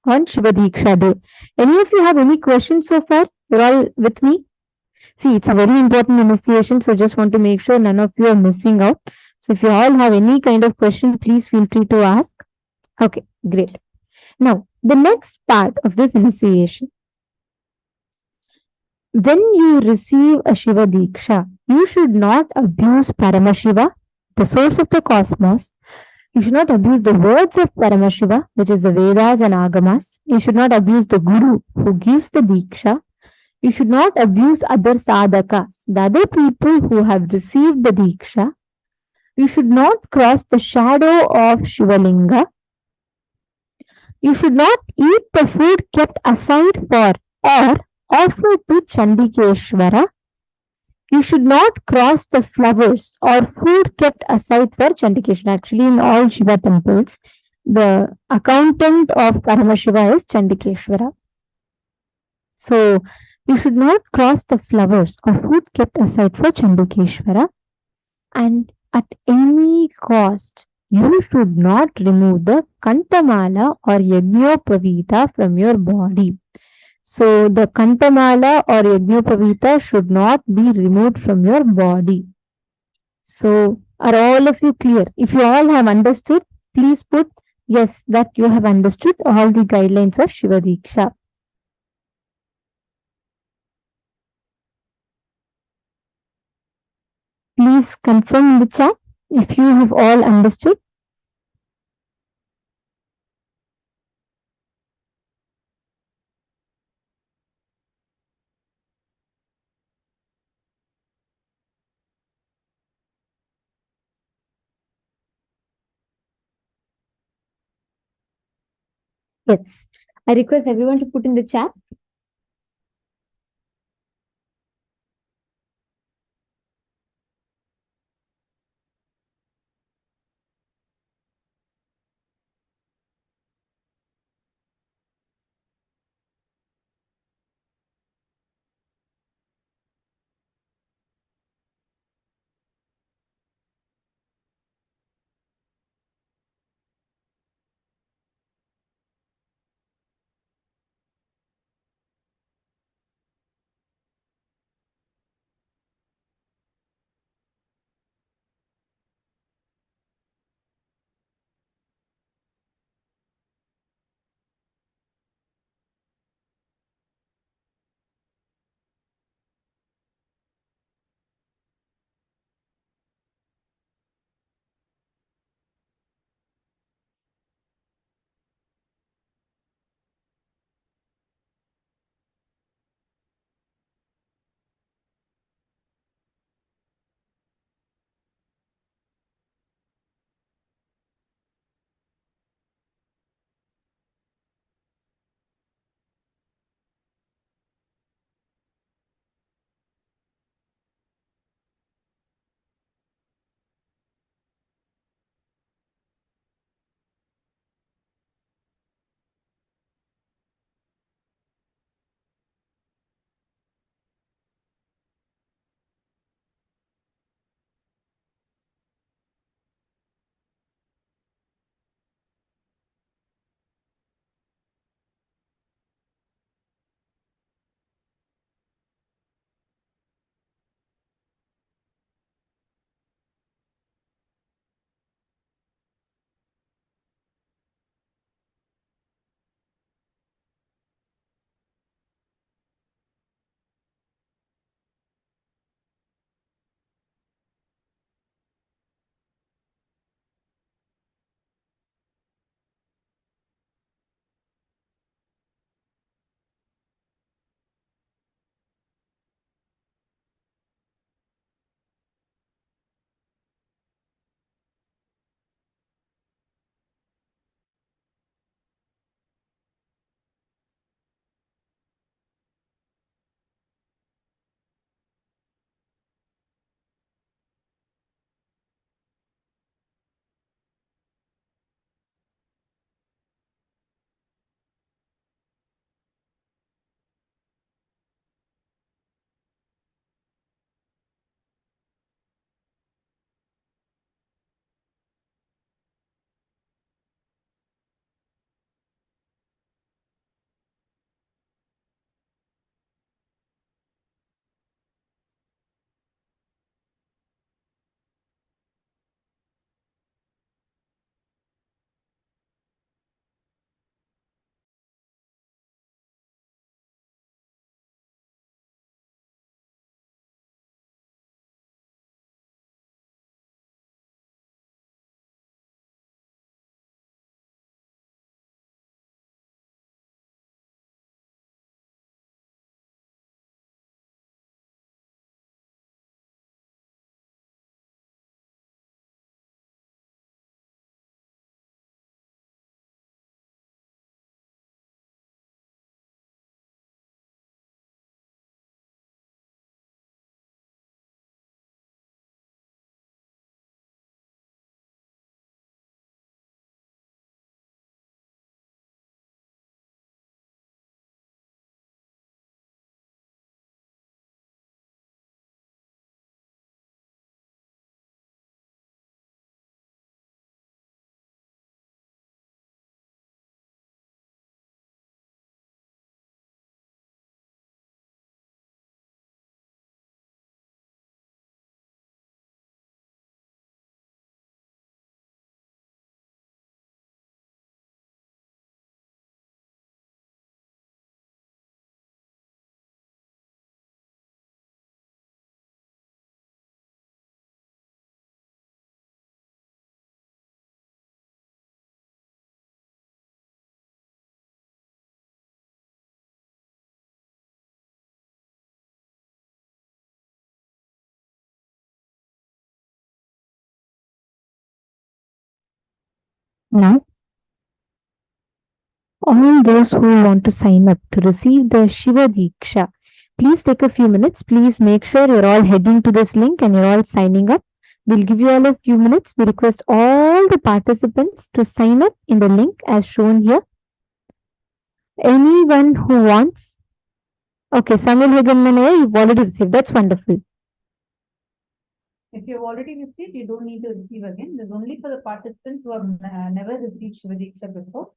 on Shiva Diksha day. Any of you have any questions so far? You're all with me? See, it's a very important initiation, so just want to make sure none of you are missing out. So if you all have any kind of question, please feel free to ask. Okay, great. Now, the next part of this initiation. When you receive a Shiva Diksha, you should not abuse Paramashiva, the source of the cosmos. You should not abuse the words of Paramashiva, which is the Vedas and Agamas. You should not abuse the Guru who gives the Diksha. You should not abuse other sadhakas, the other people who have received the Diksha. You should not cross the shadow of Shivalinga. You should not eat the food kept aside for or offered to Chandikeshwara. You should not cross the flowers or food kept aside for Chandikeshwara. Actually, in all Shiva temples, the accountant of Paramashiva is Chandikeshwara. So, you should not cross the flowers or food kept aside for Chandikeshwara. And at any cost, you should not remove the Kantamala or Yajnopavita from your body. So the Kantamala or Yajnopavita should not be removed from your body. So are all of you clear? If you all have understood, please put yes that you have understood all the guidelines of Shiva Diksha. Please confirm in the chat if you have all understood. Yes. I request everyone to put in the chat. Now, all those who want to sign up to receive the Shiva Diksha, please take a few minutes. Please make sure you're all heading to this link and you're all signing up. We'll give you all a few minutes. We request all the participants to sign up in the link as shown here. Anyone who wants. Okay, Samuel Haganmanaya, you've already received. That's wonderful. If you've already received, you don't need to receive again. This is only for the participants who have never received Shiva Diksha before.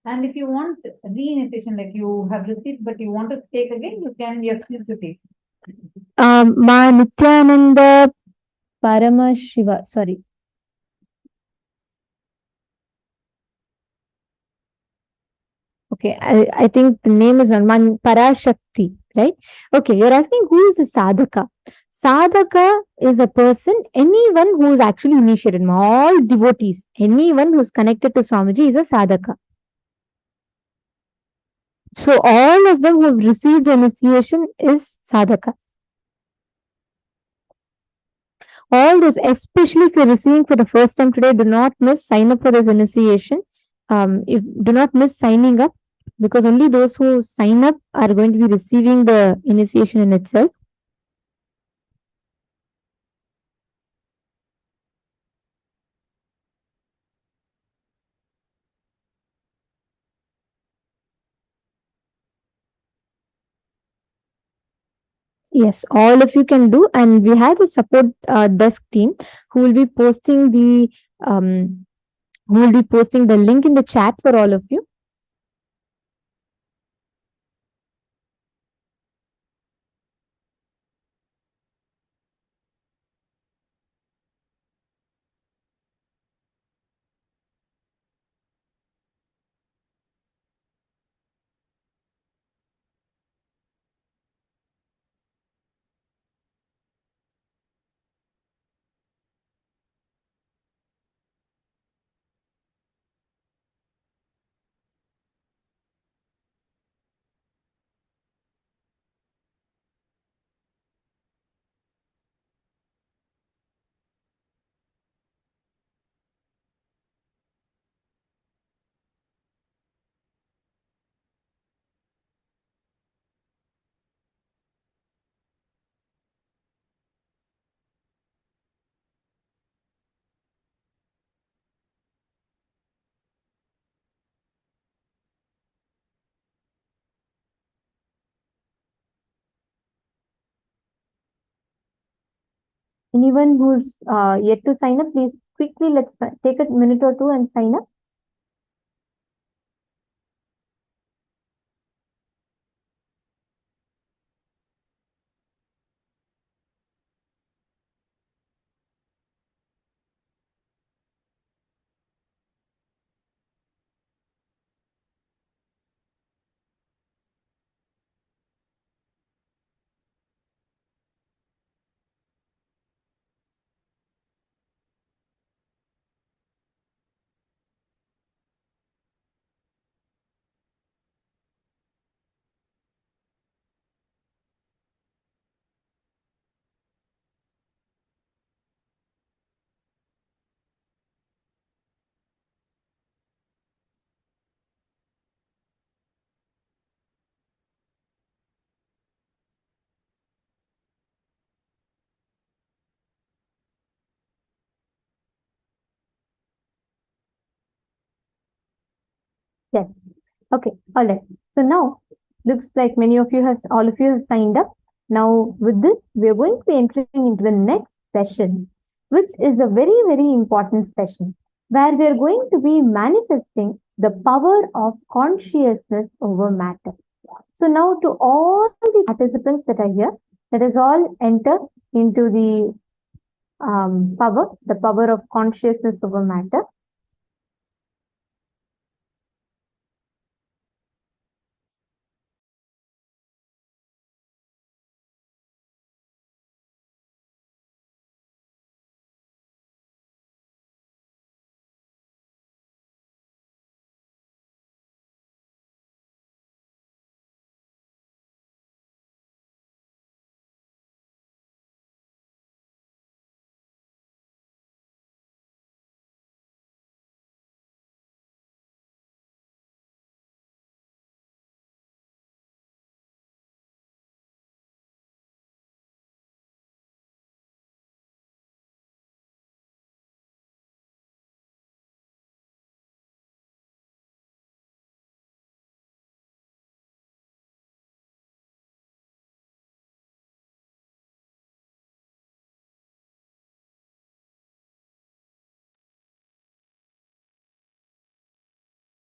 And if you want reinitiation, like you have received but you want to take again, you can, you're free to take. Ma Nithyananda Paramashiva, sorry. Okay, I think the name is Man Parashakti, right? Okay, you're asking who is a sadhaka? Sadhaka is a person, anyone who is actually initiated, all devotees, anyone who's connected to Swamiji is a sadhaka. So all of them who have received initiation is sadhaka. All those, especially if you're receiving for the first time today, do not miss, sign up for this initiation. Do not miss signing up, because only those who sign up are going to be receiving the initiation in itself. Yes, all of you can do, and we have a support desk team who will be posting the link in the chat for all of you. Anyone who's yet to sign up, please quickly let's take a minute or two and sign up. Yes. Okay. All right. So now looks like many of you have, all of you have signed up. Now with this, we are going to be entering into the next session, which is a very, very important session where we are going to be manifesting the power of consciousness over matter. So now to all the participants that are here, let us all enter into the power of consciousness over matter.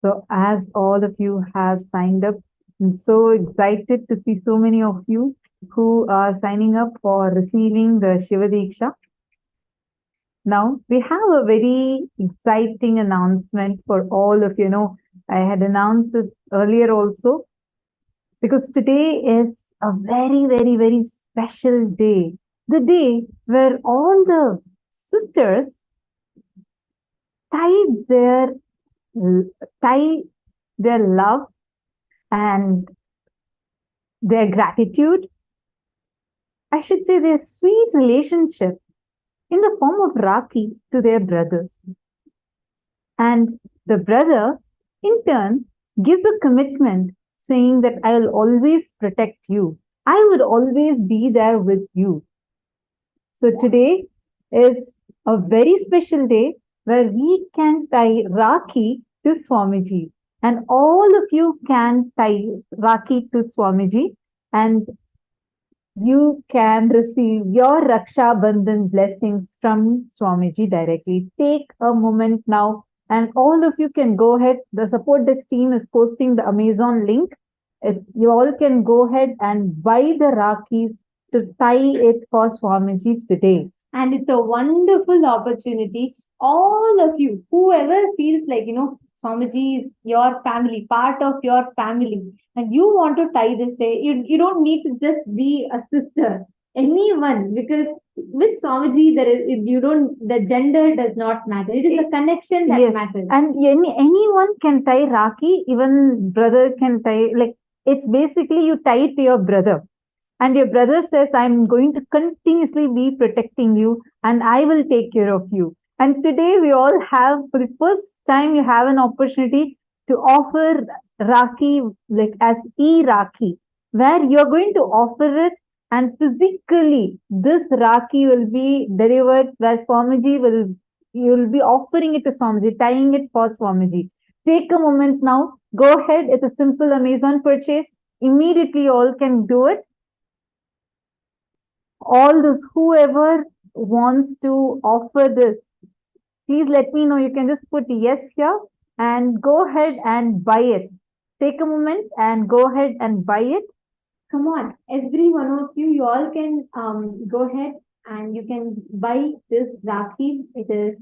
So as all of you have signed up, I'm so excited to see so many of you who are signing up for receiving the Shiva Diksha. Now, we have a very exciting announcement for all of you. Know, I had announced this earlier also, because today is a very, very, very special day. The day where all the sisters tie their tie their love and their gratitude, I should say their sweet relationship, in the form of Rakhi to their brothers. And the brother, in turn, gives a commitment saying that I will always protect you. I would always be there with you. So today is a very special day where we can tie Rakhi to Swamiji. And all of you can tie Rakhi to Swamiji, and you can receive your Raksha Bandhan blessings from Swamiji directly. Take a moment now, and all of you can go ahead. The support desk team is posting the Amazon link. You all can go ahead and buy the Rakhis to tie it for Swamiji today. And it's a wonderful opportunity. All of you, whoever feels like, Swamiji is your family, part of your family, and you want to tie this day, you don't need to just be a sister. Anyone, because with Swamiji, the gender does not matter. It is a connection that Yes, matters. and anyone can tie Rakhi, even brother can tie. Like, it's basically you tie it to your brother, and your brother says, I'm going to continuously be protecting you and I will take care of you. And today we all have, for the first time, you have an opportunity to offer Rakhi, like as e-Rakhi, where you're going to offer it, and physically this Rakhi will be delivered where Swamiji will, you will be offering it to Swamiji, tying it for Swamiji. Take a moment now, go ahead, it's a simple Amazon purchase. Immediately all can do it. All those whoever wants to offer this, please let me know. You can just put yes here and go ahead and buy it. Take a moment and go ahead and buy it. Come on, every one of you, you all can go ahead and you can buy this Rakhi. It is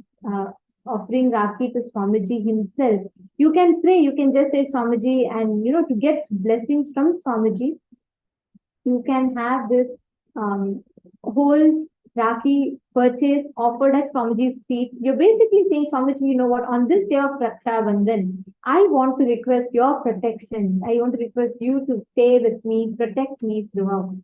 offering Rakhi to Swamiji himself. You can pray, you can just say Swamiji, and to get blessings from Swamiji, you can have this whole Rakhi purchase offered at Swamiji's feet. You're basically saying, Swamiji, you know what, on this day of Raksha Bandhan, I want to request your protection. I want to request you to stay with me, protect me throughout.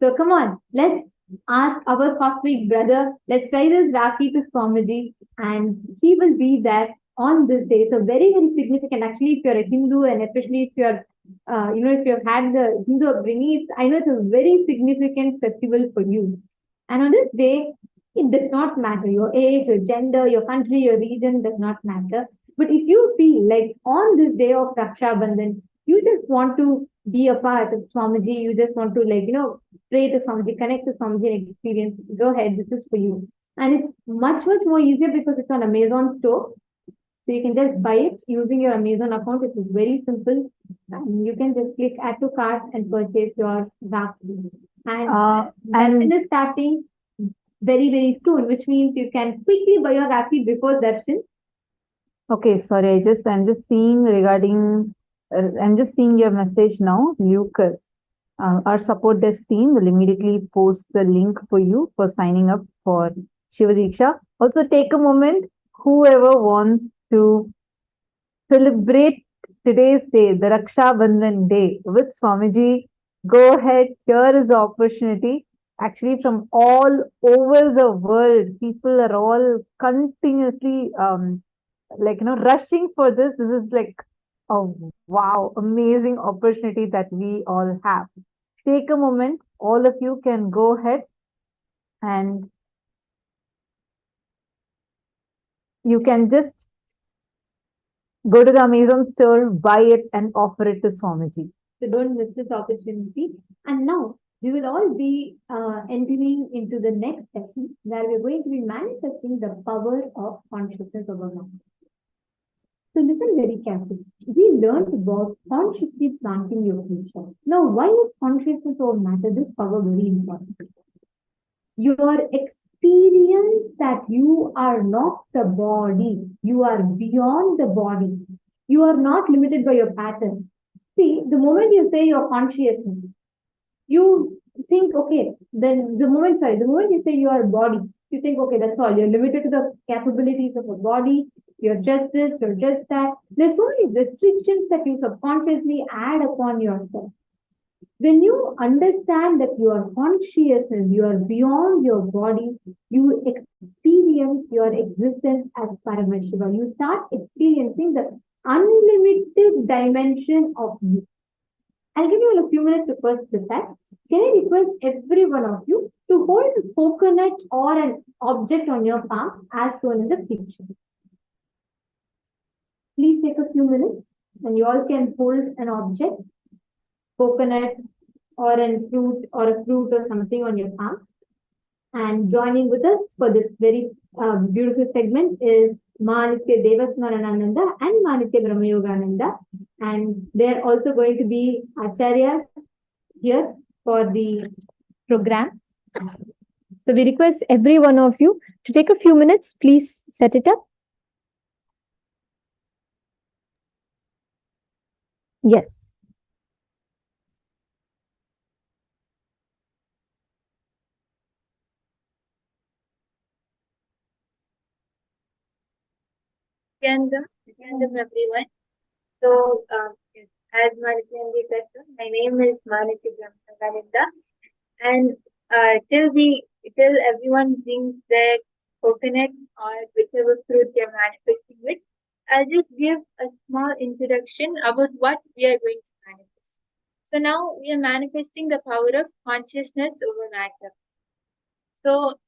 So come on, let's ask our cosmic brother, let's try this Rakhi to Swamiji, and he will be there on this day. So very, very significant. Actually, if you're a Hindu, and especially if you're if you've had the Hindu upbringing, I know it's a very significant festival for you. And on this day, it does not matter your age, your gender, your country, your region does not matter. But if you feel like on this day of Raksha Bandhan, you just want to be a part of Swamiji, you just want to pray to Swamiji, connect to Swamiji and experience, go ahead, this is for you. And it's much, much more easier because it's on Amazon store. So you can just buy it using your Amazon account. It is very simple. And you can just click add to cart and purchase your Rakhi. And darshan is starting very, very soon, which means you can quickly buy your Rakhi before darshan. Okay, sorry, I'm just seeing regarding, I'm just seeing your message now, Lucas. Our support desk team will immediately post the link for you for signing up for Shiva Diksha. Also, take a moment, whoever wants to celebrate today's day, the Raksha Bandhan day with Swamiji, go ahead. Here is the opportunity. Actually, from all over the world, people are all continuously rushing for this. This is like a wow, amazing opportunity that we all have. Take a moment. All of you can go ahead and you can just go to the Amazon store, buy it, and offer it to Swamiji. So don't miss this opportunity. And now we will all be entering into the next session where we're going to be manifesting the power of consciousness of our mind. So listen very carefully. We learned about consciously planting your future. Now, why is consciousness over matter, this power, very important? Your experience that you are not the body, you are beyond the body. You are not limited by your pattern. See, the moment you say your consciousness, you think, okay, then the moment you say you are a body, you think, okay, that's all. You're limited to the capabilities of a body. You're just this, you're just that. There's so many restrictions that you subconsciously add upon yourself. When you understand that you are consciousness, you are beyond your body, you experience your existence as Paramashiva. You start experiencing the unlimited dimension of you. I'll give you a few minutes to first prepare. Can I request every one of you to hold a coconut or an object on your palm as shown in the picture? Please take a few minutes and you all can hold an object, coconut or a fruit or something on your palm. And joining with us for this very beautiful segment is Manitya Devasmaranananda and Manitya Brahmayogananda. And they're also going to be Acharyas here for the program. So we request every one of you to take a few minutes, please set it up. Yes. Nithyananda, everyone. So, as Manityananda said, my name is Manitya Brahmayogananda, and till everyone brings their coconut or whichever fruit they're manifesting with, I'll just give a small introduction about what we are going to manifest. So now we are manifesting the power of consciousness over matter. So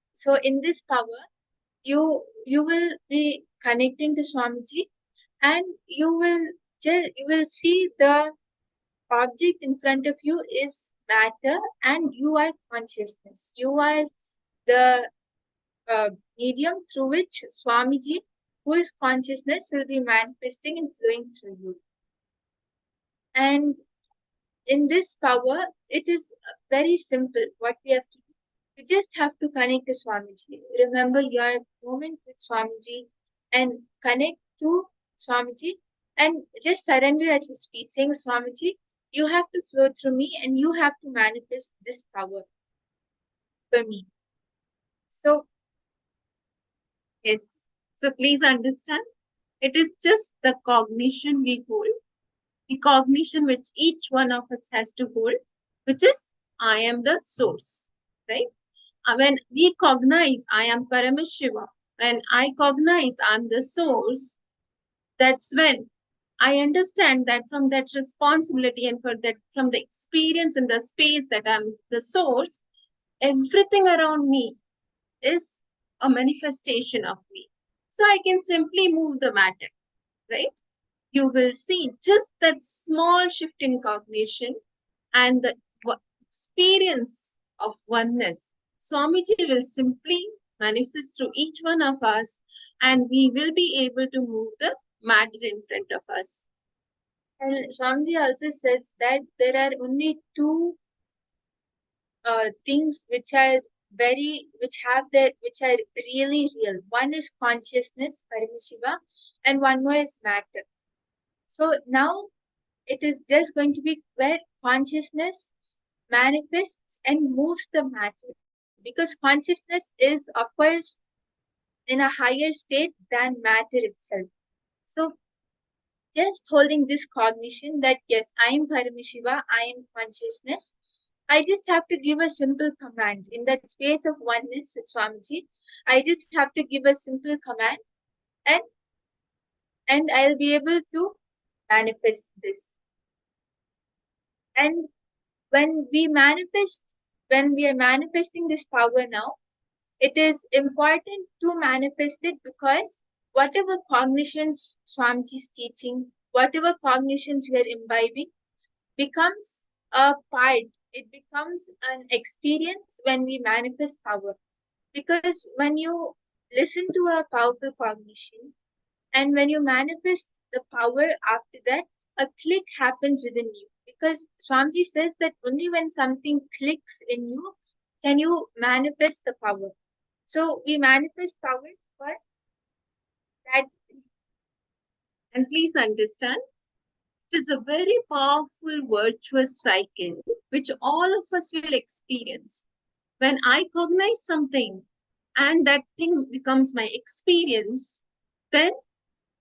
in this power, you will be connecting to Swamiji, and you will see the object in front of you is matter, and you are consciousness. You are the medium through which Swamiji, who is consciousness, will be manifesting and flowing through you. And in this power, it is very simple what we have to do. You just have to connect to Swamiji. Remember your moment with Swamiji and connect to Swamiji and just surrender at his feet, saying, Swamiji, you have to flow through me and you have to manifest this power for me. So, yes. So please understand, it is just the cognition we hold, the cognition which each one of us has to hold, which is, I am the source, right? When we cognize I am Paramashiva, when I cognize I'm the source, that's when I understand that from that responsibility and from the experience in the space that I'm the source, everything around me is a manifestation of me. So I can simply move the matter, right? You will see just that small shift in cognition and the experience of oneness. Swamiji will simply manifest through each one of us, and we will be able to move the matter in front of us. And Swamiji also says that there are only two things which are really real. One is consciousness, Paramashiva, and one more is matter. So now it is just going to be where consciousness manifests and moves the matter, because consciousness is, of course, in a higher state than matter itself. So just holding this cognition that yes, I am Paramashiva, I am consciousness, I just have to give a simple command in that space of oneness with Swamiji. I just have to give a simple command, and I'll be able to manifest this. And when we are manifesting this power now, it is important to manifest it, because whatever cognitions Swamiji is teaching, whatever cognitions we are imbibing, becomes a part. It becomes an experience when we manifest power. Because when you listen to a powerful cognition, and when you manifest the power after that, a click happens within you. Because Swamiji says that only when something clicks in you can you manifest the power. So we manifest power for that. And please understand, it is a very powerful virtuous cycle which all of us will experience. When I cognize something and that thing becomes my experience, then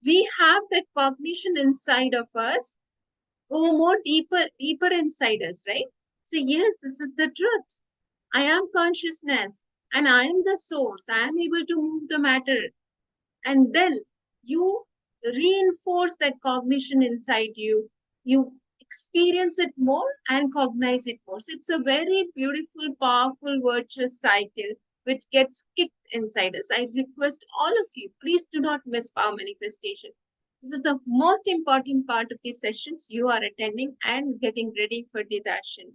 we have that cognition inside of us go more deeper inside us, right? So yes, this is the truth. I am consciousness and I am the source. I am able to move the matter. And then you reinforce that cognition inside you. You experience it more and cognize it more. So it's a very beautiful, powerful, virtuous cycle which gets kicked inside us. I request all of you, please do not miss power manifestation. This is the most important part of these sessions you are attending and getting ready for the darshan.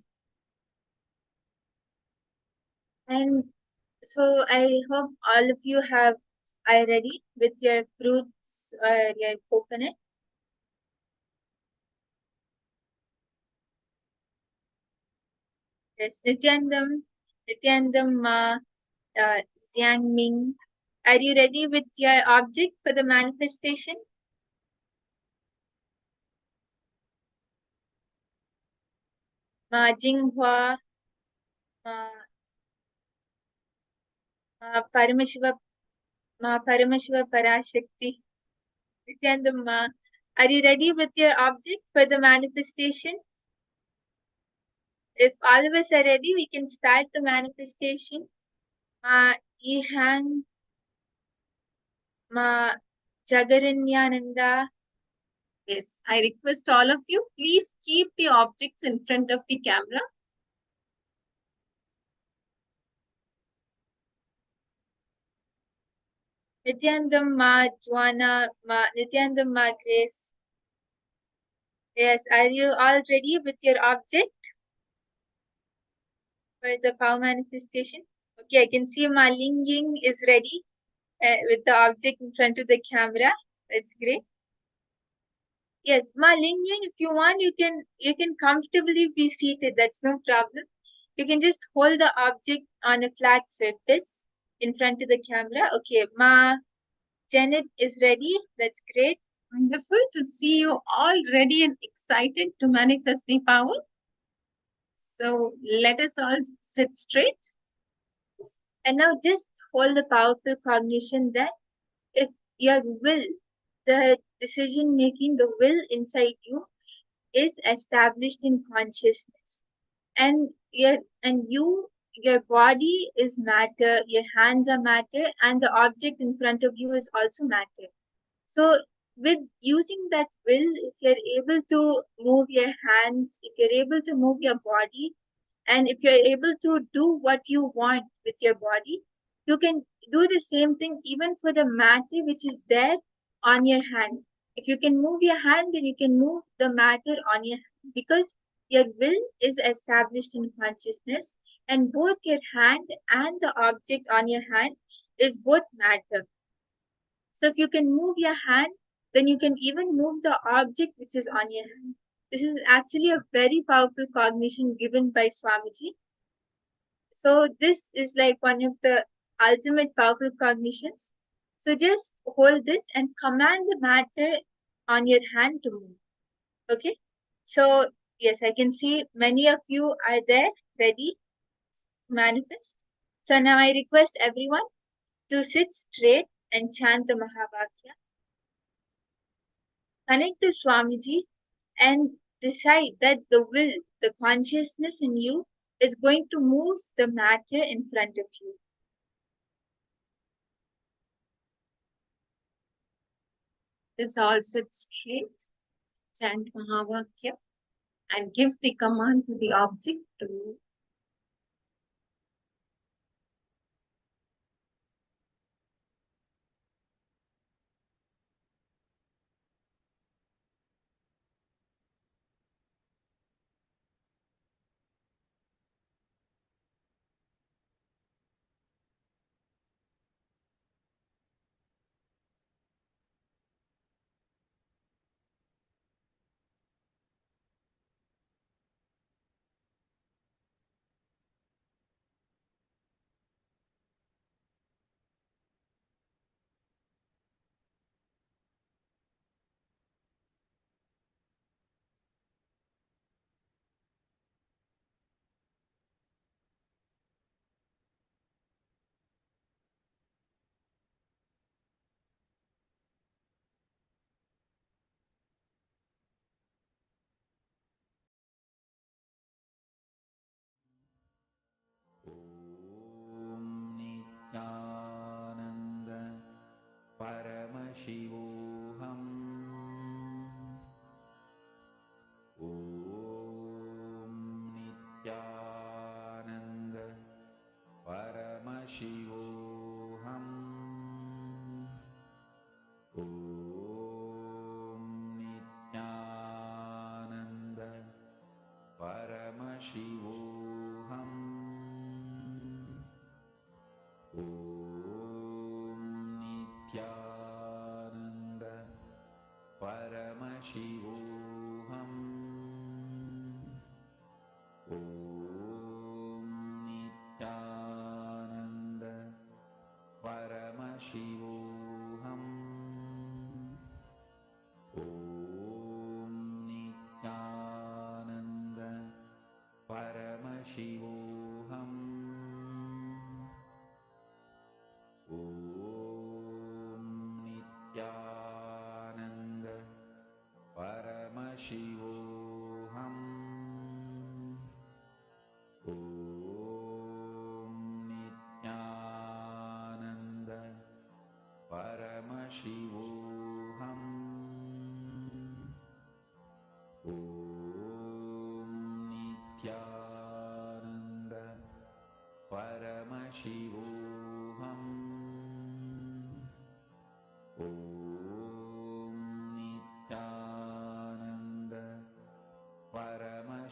And so I hope all of you are ready with your fruits or your coconut. Yes, Nityanandam Jiangming. Are you ready with your object for the manifestation? Ma Jinghua, Paramashiva, Paramashiva Parashakti. Nityanandam, are you ready with your object for the manifestation? If all of us are ready, we can start the manifestation. Ma Ihang, Ma Jagaranyananda. Yes, I request all of you, please keep the objects in front of the camera. Nityanandam Ma Juana, Nityanandam Ma Grace. Yes, are you all ready with your object for the power manifestation? Okay, I can see Ma Lingying is ready with the object in front of the camera. That's great. Yes, Ma Lingying, if you want, you can comfortably be seated. That's no problem. You can just hold the object on a flat surface in front of the camera. Okay, Ma Janet is ready. That's great. Wonderful to see you all ready and excited to manifest the power. So let us all sit straight. And now just hold the powerful cognition that if your will, the decision making, the will inside you is established in consciousness. And your body is matter, your hands are matter, and the object in front of you is also matter. So with using that will, if you're able to move your hands, if you're able to move your body, and if you're able to do what you want with your body, you can do the same thing even for the matter which is there on your hand. If you can move your hand, then you can move the matter on your hand, because your will is established in consciousness, and both your hand and the object on your hand is both matter. So if you can move your hand, then you can even move the object which is on your hand. This is actually a very powerful cognition given by Swamiji. So this is like one of the ultimate powerful cognitions. So just hold this and command the matter on your hand to move. Okay. So yes, I can see many of you are there ready to manifest. So now I request everyone to sit straight and chant the Mahavakya. Connect to Swamiji and decide that the will, the consciousness in you is going to move the matter in front of you. Just all sit straight, chant Mahavakya, and give the command to the object to move.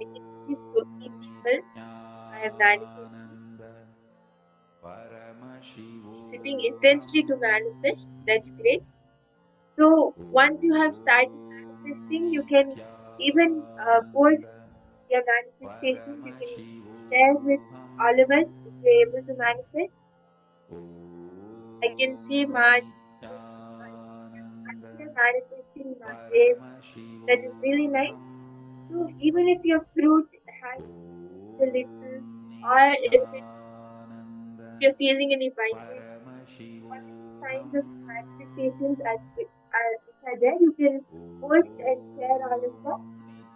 I can see so many people I am manifesting, sitting intensely to manifest. That's great. So once you have started manifesting, you can even post your manifestations. You can share with all of us if you're able to manifest. I can see my manifesting my grave. That is really nice. So even if your fruit has a little, or if you're feeling any binding, whatever kinds of manifestations are there, you can post and share all of that.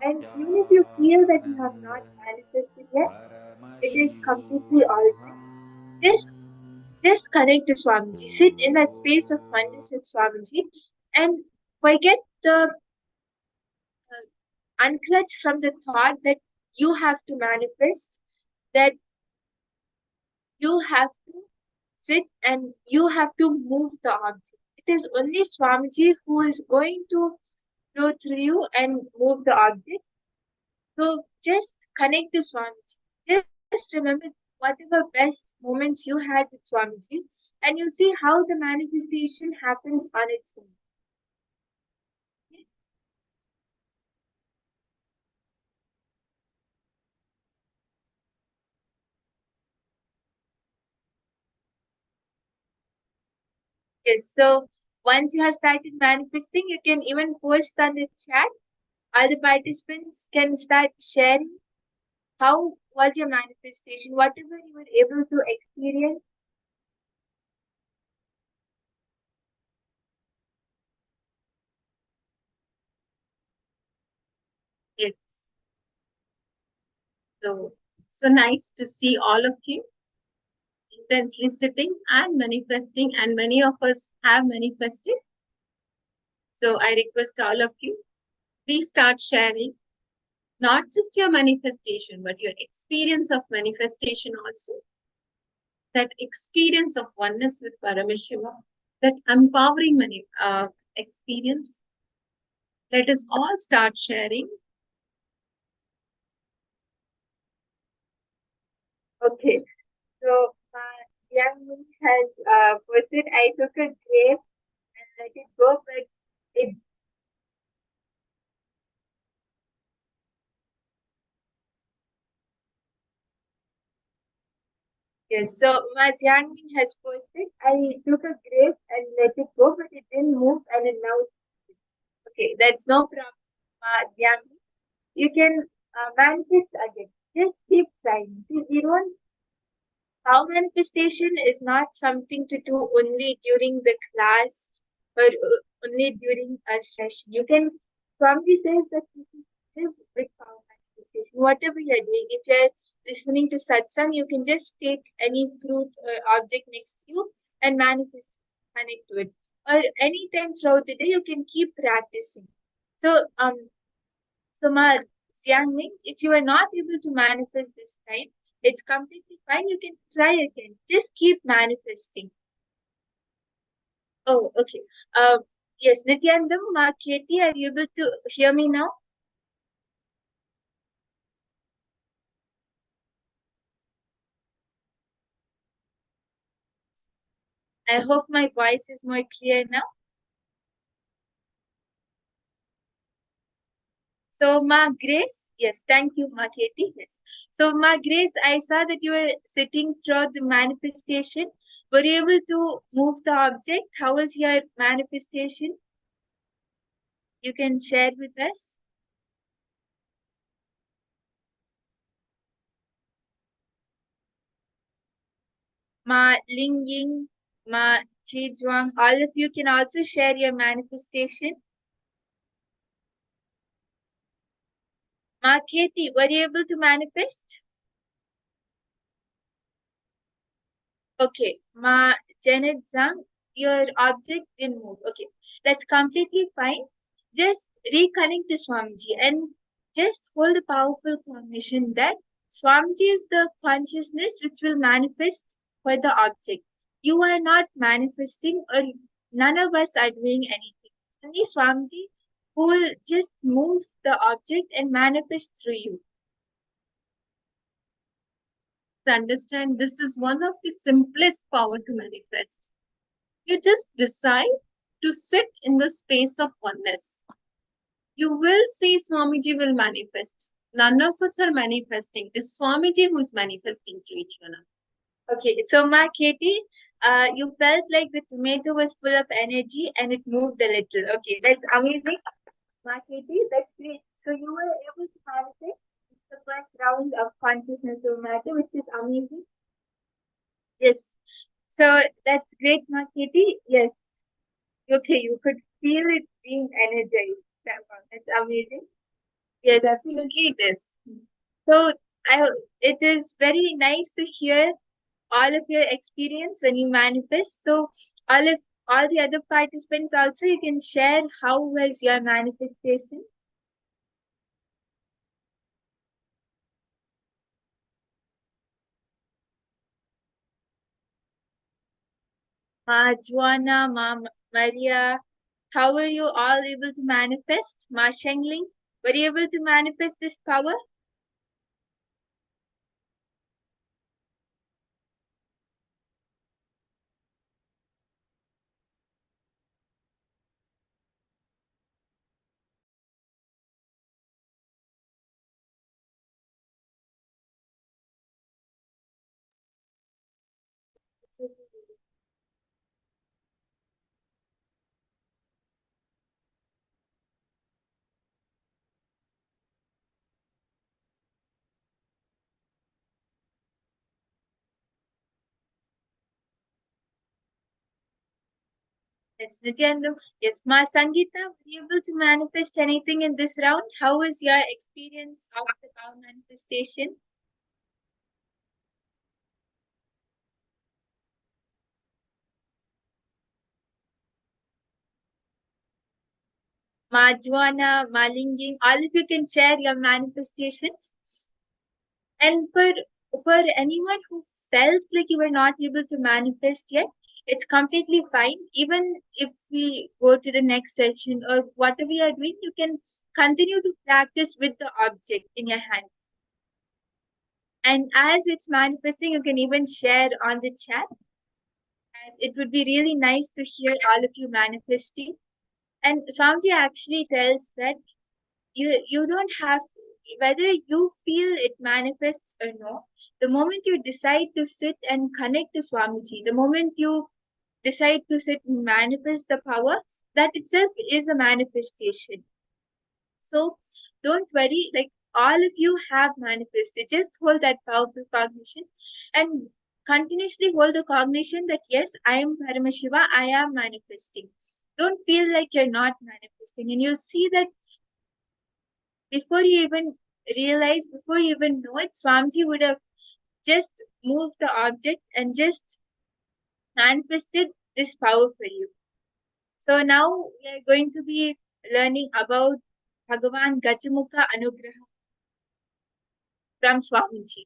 And even if you feel that you have not manifested yet, it is completely alright. Just just connect to Swamiji. Sit in that space of oneness with Swamiji and forget the unclutch from the thought that you have to manifest, that you have to sit and you have to move the object. It is only Swamiji who is going to flow through you and move the object. So just connect to Swamiji. Just remember whatever best moments you had with Swamiji, and you'll see how the manifestation happens on its own. Yes, so once you have started manifesting, you can even post on the chat. Other participants can start sharing how was your manifestation, whatever you were able to experience. Yes. So nice to see all of you intensely sitting and manifesting, and many of us have manifested. So I request all of you, please start sharing not just your manifestation, but your experience of manifestation also. That experience of oneness with Paramashiva, that empowering experience. Let us all start sharing. Okay, so young me has posted, I took a grape and let it go, but it yes, so Mas Yangming has posted, I took a grape and let it go, but it didn't move and it now. Okay, that's no problem, Yangming. You can manifest again. Just keep trying. See, you don't. How manifestation is not something to do only during the class or only during a session. You can. Swami says that you can live with power manifestation. Whatever you're doing, if you're listening to satsang, you can just take any fruit or object next to you and manifest, connect to it. Or anytime throughout the day, you can keep practicing. So so, Xiangming, if you are not able to manifest this time, it's completely fine. You can try again. Just keep manifesting. Oh, okay. Yes, Nithyananda, Ma Katie, are you able to hear me now? I hope my voice is more clear now. So, Ma Grace, yes, thank you, Ma Katie. Yes. So, Ma Grace, I saw that you were sitting throughout the manifestation. Were you able to move the object? How was your manifestation? You can share with us. Ma Lingying, Ma Chijuang, all of you can also share your manifestation. Ma Katie, were you able to manifest? Okay, Ma Janet Zhang, your object didn't move. Okay, that's completely fine. Just reconnect to Swamiji and just hold a powerful cognition that Swamiji is the consciousness which will manifest for the object. You are not manifesting, or none of us are doing anything. Only Swamiji who will just move the object and manifest through you. Understand this is one of the simplest power to manifest. You just decide to sit in the space of oneness. You will see Swamiji will manifest. None of us are manifesting. It's Swamiji who is manifesting through each one. Okay, so Ma Katie, you felt like the tomato was full of energy and it moved a little. Okay, that's amazing. Ma Katie, that's great. So you were able to manifest the first round of consciousness of matter, which is amazing. Yes. So that's great, Ma Katie. Yes. Okay, you could feel it being energized. That's amazing. Yes. Definitely it is. So it is very nice to hear all of your experience when you manifest. So all the other participants also, you can share how was your manifestation. Ma Juana, Ma Maria, how were you all able to manifest? Ma Shengling, were you able to manifest this power? Yes, Nityananda. Yes, Ma Sangita, were you able to manifest anything in this round? How was your experience of the power manifestation? Ma Juana, Ma Linging, all of you can share your manifestations. And for anyone who felt like you were not able to manifest yet, it's completely fine. Even if we go to the next session or whatever you are doing, you can continue to practice with the object in your hand. And as it's manifesting, you can even share on the chat. As it would be really nice to hear all of you manifesting. And Swamiji actually tells that you don't have, whether you feel it manifests or no, the moment you decide to sit and connect to Swamiji, the moment you decide to sit and manifest the power, that itself is a manifestation. So don't worry, like all of you have manifested. Just hold that powerful cognition and continuously hold the cognition that yes, I am Paramashiva, I am manifesting. Don't feel like you're not manifesting, and you'll see that before you even realize, before you even know it, Swamiji would have just moved the object and just manifested this power for you. So now we are going to be learning about Bhagavan Gajamukha Anugraha from Swamiji.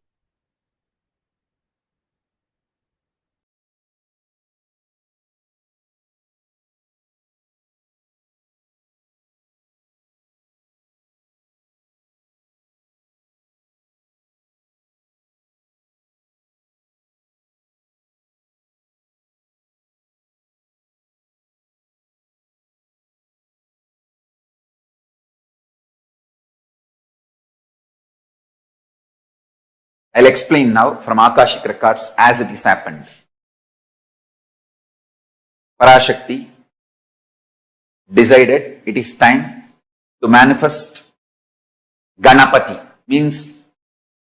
I'll explain now from Akashic records as it is happened. Parashakti decided it is time to manifest Ganapati, means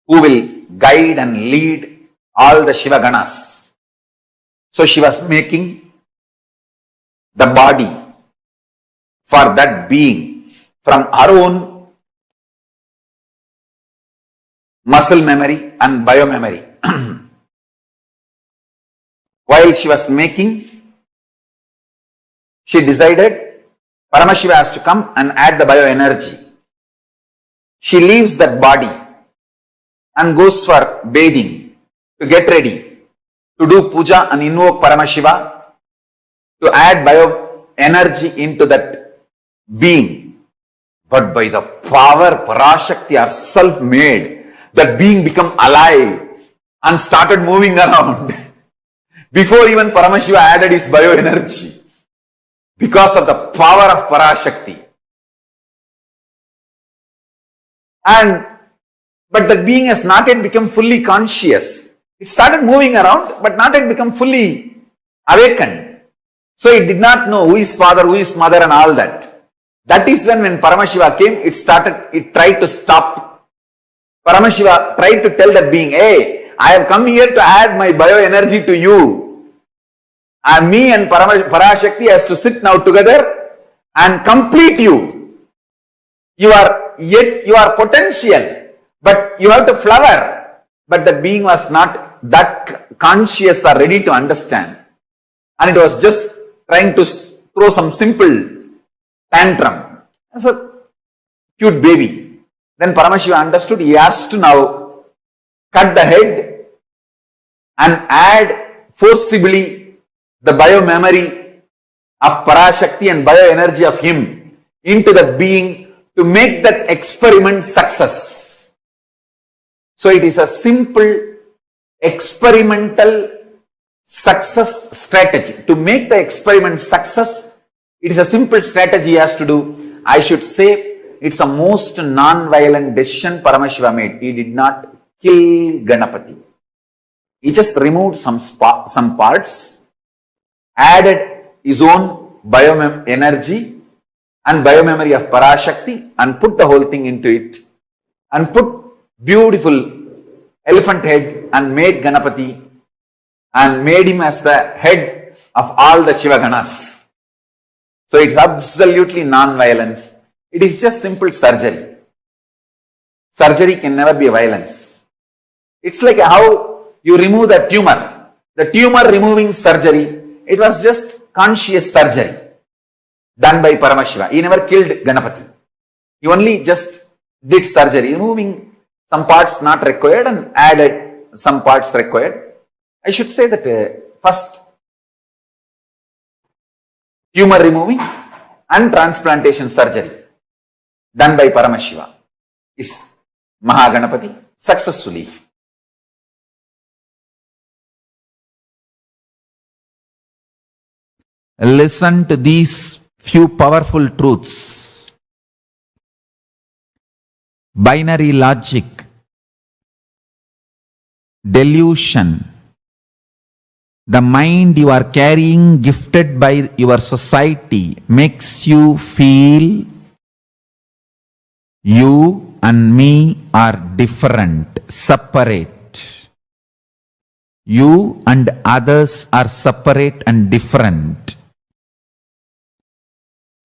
who will guide and lead all the Shiva Ganas. So she was making the body for that being from her own muscle memory and biomemory. While she was making, she decided Paramashiva has to come and add the bioenergy. She leaves that body and goes for bathing to get ready to do puja and invoke Paramashiva to add bioenergy into that being. But by the power Parashakti herself made, that being become alive and started moving around before even Paramashiva added his bioenergy. Because of the power of Parashakti. But the being has not yet become fully conscious. It started moving around, but not yet become fully awakened. So it did not know who is father, who is mother and all that. That is when Paramashiva came, it tried to stop. Paramashiva tried to tell that being, hey, I have come here to add my bioenergy to you. And me and Parashakti has to sit now together and complete you. You are potential, but you have to flower. But the being was not that conscious or ready to understand. And it was just trying to throw some simple tantrum. As a cute baby. Then Paramashiva understood he has to now cut the head and add forcibly the biomemory of Parashakti and bioenergy of him into the being to make that experiment success. So it is a simple experimental success strategy. To make the experiment success, it is a simple strategy he has to do. I should say it's a most non-violent decision Paramashiva made. He did not kill Ganapati. He just removed some parts, added his own bioenergy and biomemory of Parashakti and put the whole thing into it and put beautiful elephant head and made Ganapati and made him as the head of all the Shiva Ganas. So it's absolutely non-violence. It is just simple surgery. Surgery can never be a violence. It's like how you remove the tumor. The tumor removing surgery, it was just conscious surgery done by Paramashiva. He never killed Ganapati. He only just did surgery, removing some parts not required and added some parts required. I should say that first tumor removing and transplantation surgery done by Paramashiva is Mahaganapati successfully. Listen to these few powerful truths. Binary logic, delusion, the mind you are carrying gifted by your society makes you feel you and me are different, separate. You and others are separate and different.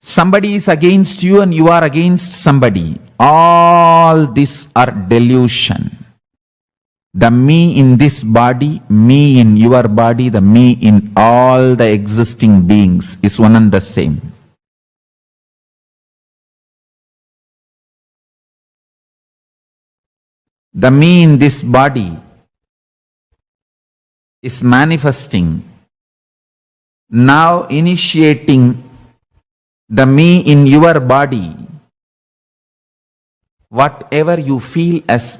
Somebody is against you and you are against somebody. All these are delusion. The me in this body, me in your body, the me in all the existing beings is one and the same. The me in this body is manifesting, now initiating the me in your body. Whatever you feel as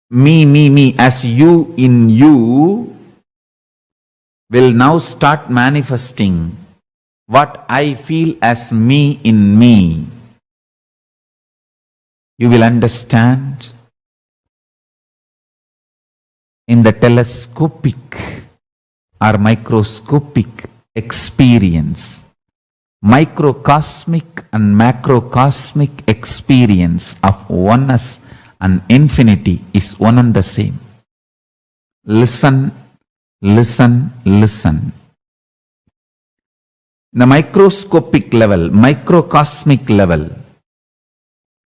me, as you in you, will now start manifesting what I feel as me in me. You will understand in the telescopic or microscopic experience, microcosmic and macrocosmic experience of oneness and infinity is one and the same. Listen, listen, listen. The microscopic level, microcosmic level,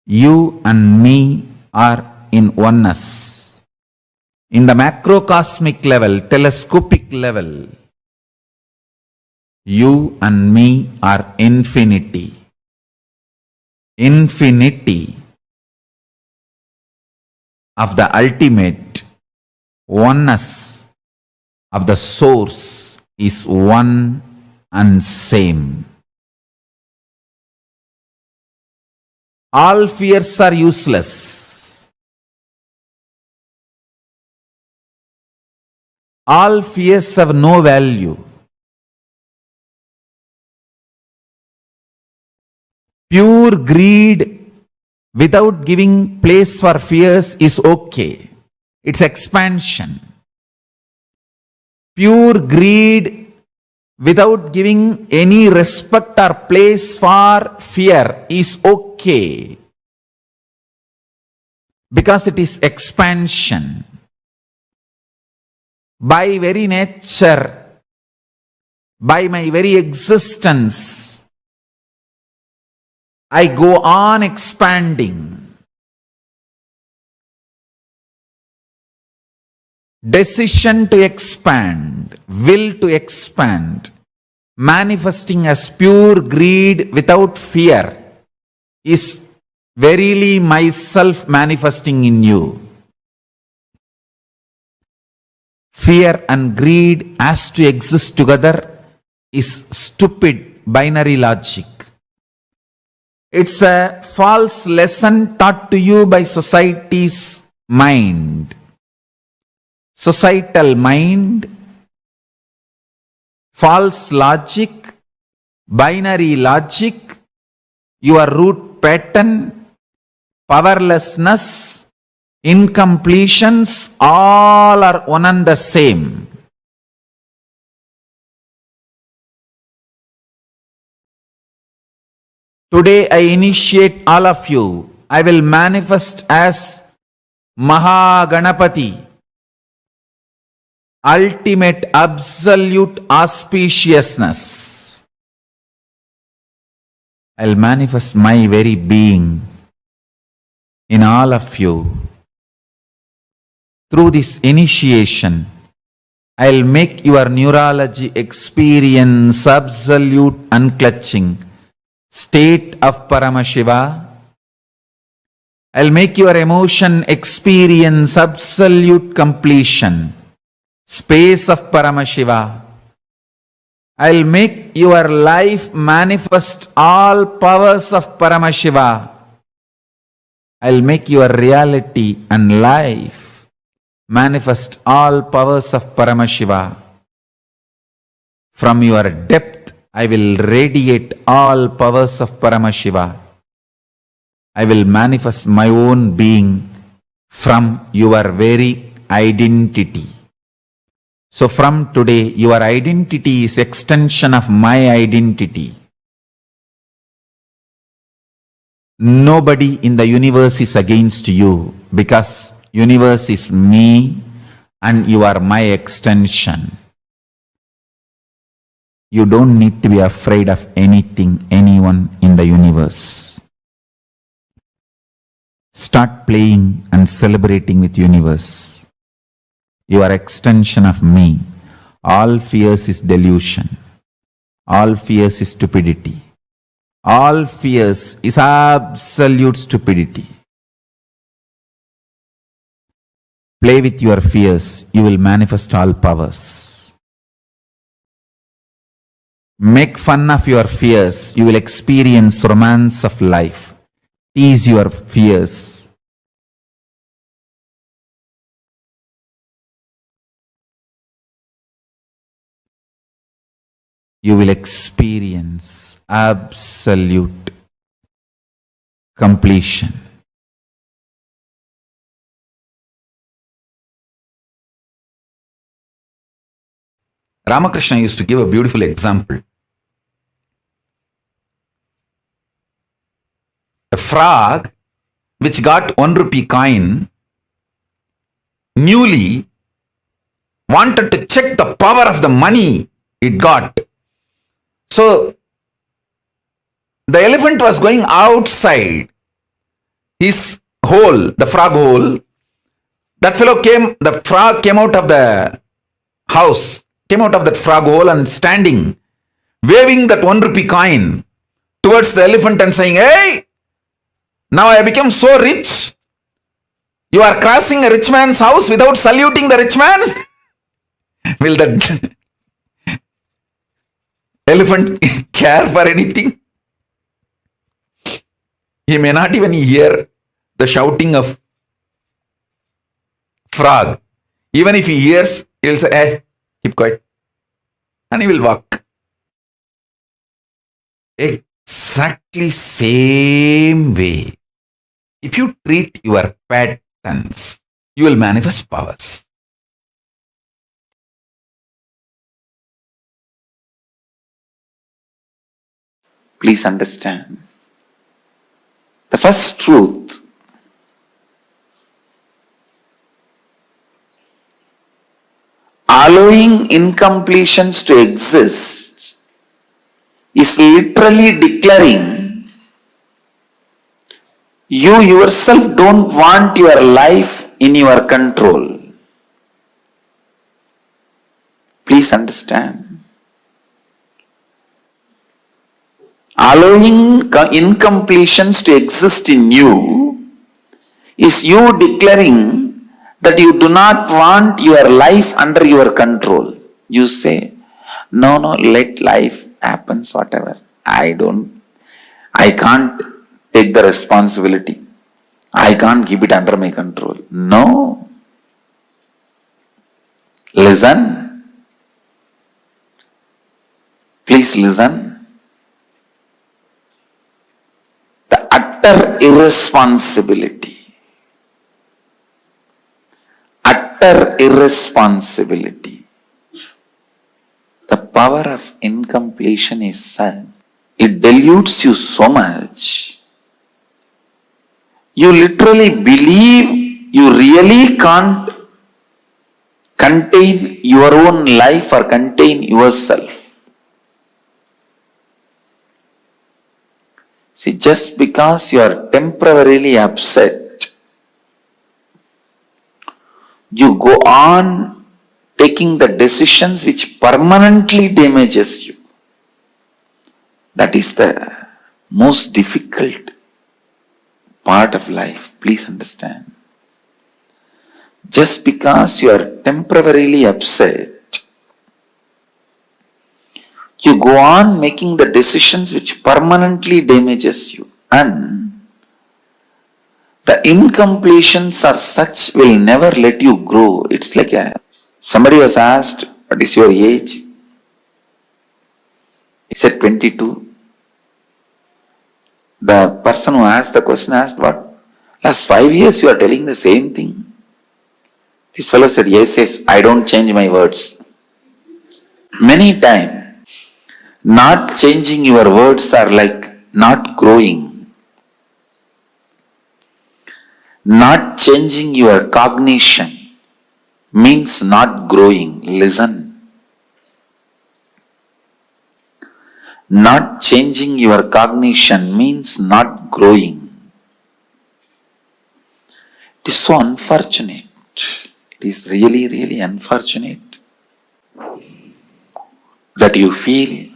you and me are in oneness. In the macrocosmic level, telescopic level, you and me are infinity. Infinity of the ultimate oneness of the source is one and same. All fears are useless. All fears have no value. Pure greed without giving place for fears is okay. It's expansion. Pure greed without giving any respect or place for fear is okay. Because it is expansion. By very nature, by my very existence, I go on expanding. Decision to expand, will to expand, manifesting as pure greed without fear is verily myself manifesting in you. Fear and greed as to exist together is stupid binary logic. It's a false lesson taught to you by society's mind. Societal mind, false logic, binary logic, your root pattern, powerlessness, incompletions, all are one and the same. Today I initiate all of you. I will manifest as Mahaganapati, ultimate absolute auspiciousness. I'll manifest my very being in all of you. Through this initiation, I'll make your neurology experience absolute unclutching state of Paramashiva. I'll make your emotion experience absolute completion, space of Paramashiva. I'll make your life manifest all powers of Paramashiva. I'll make your reality and life manifest all powers of Paramashiva. From your depth, I will radiate all powers of Paramashiva. I will manifest my own being from your very identity. So from today, your identity is extension of my identity. Nobody in the universe is against you because universe is me and you are my extension. You don't need to be afraid of anything, anyone in the universe. Start playing and celebrating with universe. You are extension of me. All fears is delusion. All fears is stupidity. All fears is absolute stupidity. Play with your fears. You will manifest all powers. Make fun of your fears. You will experience romance of life. Tease your fears. You will experience absolute completion. Ramakrishna used to give a beautiful example. A frog which got 1 rupee coin newly wanted to check the power of the money it got. So the elephant was going outside his hole, the frog hole. That fellow the frog came out of the house, came out of that frog hole and standing, waving that 1 rupee coin towards the elephant and saying, "Hey, now I have become so rich. You are crossing a rich man's house without saluting the rich man." Will that elephant care for anything? He may not even hear the shouting of frog. Even if he hears, he will say, "Hey, keep quiet." And he will walk. Exactly same way. If you treat your patterns, you will manifest powers. Please understand. The first truth, allowing incompletions to exist, is literally declaring you yourself don't want your life in your control. Please understand. Allowing incompletions to exist in you is you declaring that you do not want your life under your control. You say, no, let life happen, whatever. I can't take the responsibility. I can't keep it under my control. No. Listen. Please listen. The utter irresponsibility. Utter irresponsibility. The power of incompletion is such. It dilutes you so much. You literally believe you really can't contain your own life or contain yourself. See, just because you are temporarily upset, you go on taking the decisions which permanently damages you. That is the most difficult part of life. Please understand. Just because you are temporarily upset, you go on making the decisions which permanently damages you. And the incompletions are such will never let you grow. It's like somebody was asked, what is your age? He said 22. The person who asked the question asked, what? Last 5 years you are telling the same thing. This fellow said, yes, I don't change my words. Many times, not changing your words are like not growing. Not changing your cognition means not growing. Listen. Not changing your cognition means not growing. It is so unfortunate. It is really, really unfortunate that you feel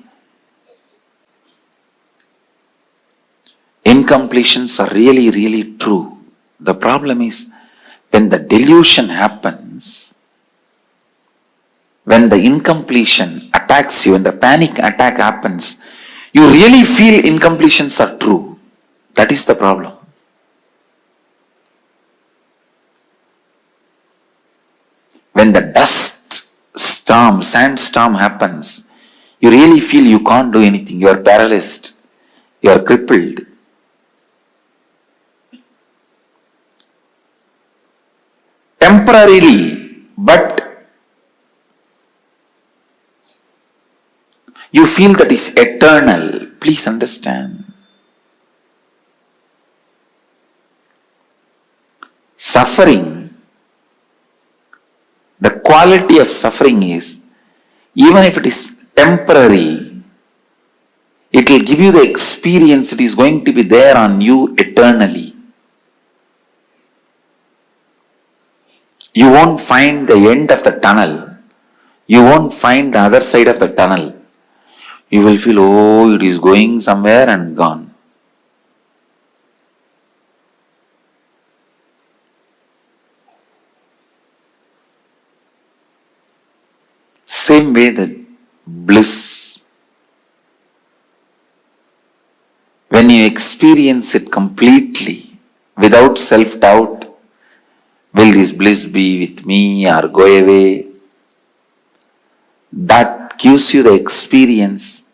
incompletions are really, really true. The problem is when the delusion happens, when the incompletion attacks you, when the panic attack happens, you really feel incompletions are true. That is the problem. When the sandstorm happens, you really feel you can't do anything. You are paralyzed. You are crippled. Temporarily, but You feel that is eternal. Please understand. Suffering, the quality of suffering is, even if it is temporary, it will give you the experience that is going to be there on you eternally. You won't find the end of the tunnel. You won't find the other side of the tunnel. You will feel, oh, it is going somewhere and gone. Same way the bliss, when you experience it completely, without self-doubt, will this bliss be with me or go away? That gives you the experience.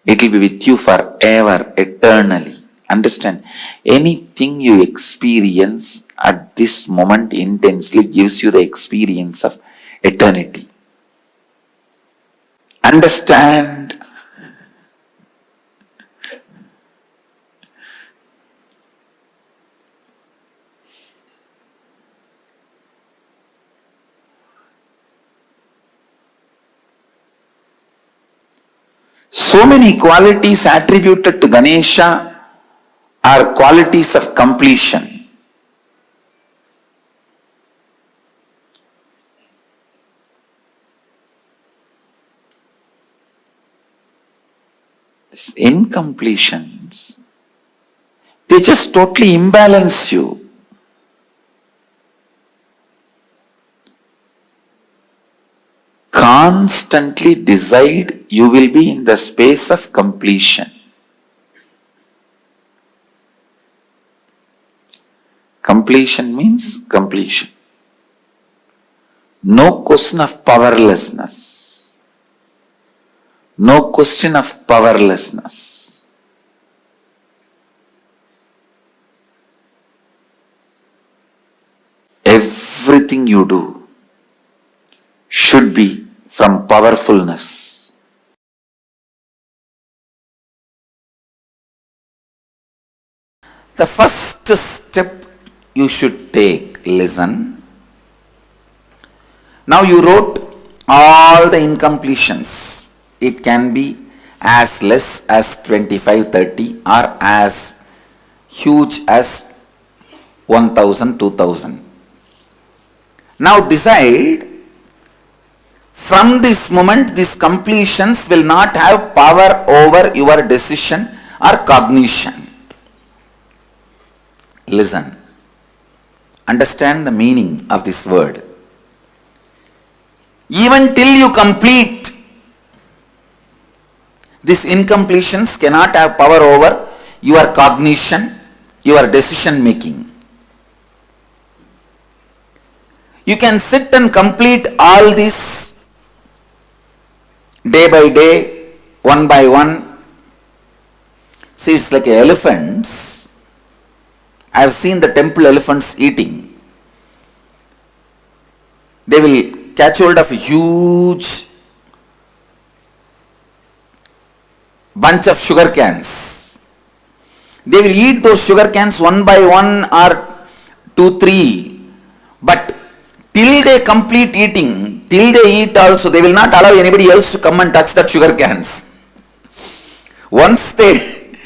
It will be with you forever, eternally. Understand? Anything you experience at this moment intensely gives you the experience of eternity. Understand? So many qualities attributed to Ganesha are qualities of completion. These incompletions, they just totally imbalance you. Constantly decide you will be in the space of completion. Completion means completion. No question of powerlessness. No question of powerlessness. Everything you do should be from powerfulness. The first step you should take, listen. Now you wrote all the incompletions. It can be as less as 25, 30 or as huge as 1000, 2000. Now decide, from this moment these completions will not have power over your decision or cognition. Listen. Understand the meaning of this word. Even till you complete, these incompletions cannot have power over your cognition, your decision making. You can sit and complete all this day by day, one by one. See, it's like elephants. I have seen the temple elephants eating. They will catch hold of a huge bunch of sugar cans. They will eat those sugar cans one by one or 2, 3. But till they complete eating, till they eat also, they will not allow anybody else to come and touch that sugar cans. Once they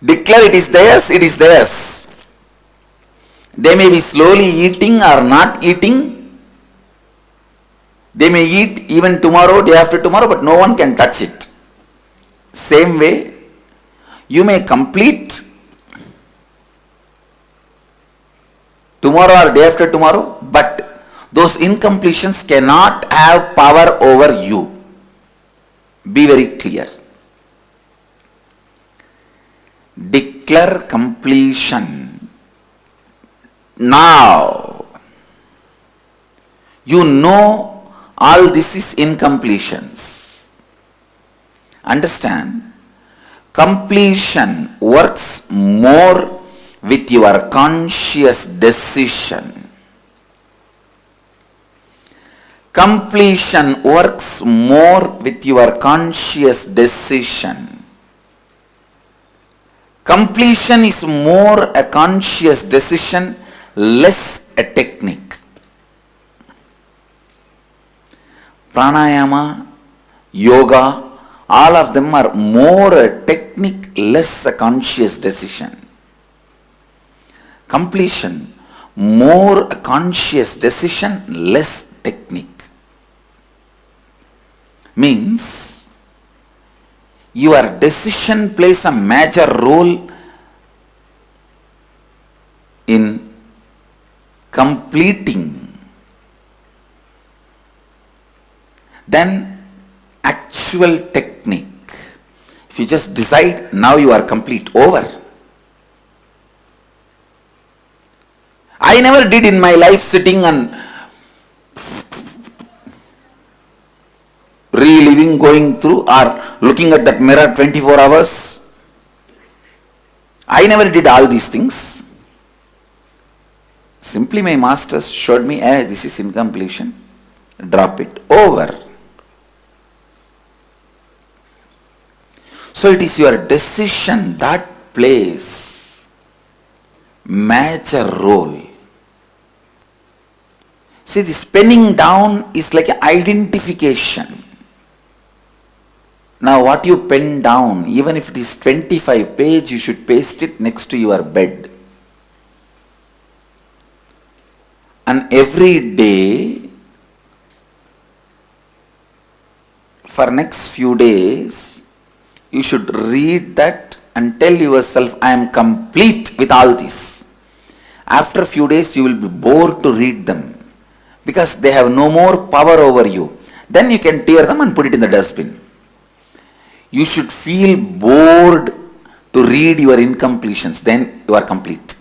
declare it is theirs, it is theirs. They may be slowly eating or not eating. They may eat even tomorrow, day after tomorrow, but no one can touch it. Same way, you may complete tomorrow or day after tomorrow, but those incompletions cannot have power over you. Be very clear. Declare completion. Now, you know all this is incompletions. Understand? Completion works more with your conscious decision. Completion works more with your conscious decision. Completion is more a conscious decision, less a technique. Pranayama, yoga, all of them are more a technique, less a conscious decision. Completion, more a conscious decision, less technique. Means your decision plays a major role in completing. Then actual technique. If you just decide, now you are complete, over. I never did in my life sitting and reliving, going through, or looking at that mirror 24 hours. I never did all these things. Simply my masters showed me, hey, this is incompletion. Drop it, over. So it is your decision that plays major role. See, this penning down is like an identification. Now what you pen down, even if it is 25 page, you should paste it next to your bed. And every day, for next few days, you should read that and tell yourself, I am complete with all this. After a few days, you will be bored to read them because they have no more power over you. Then you can tear them and put it in the dustbin. You should feel bored to read your incompletions, then you are complete.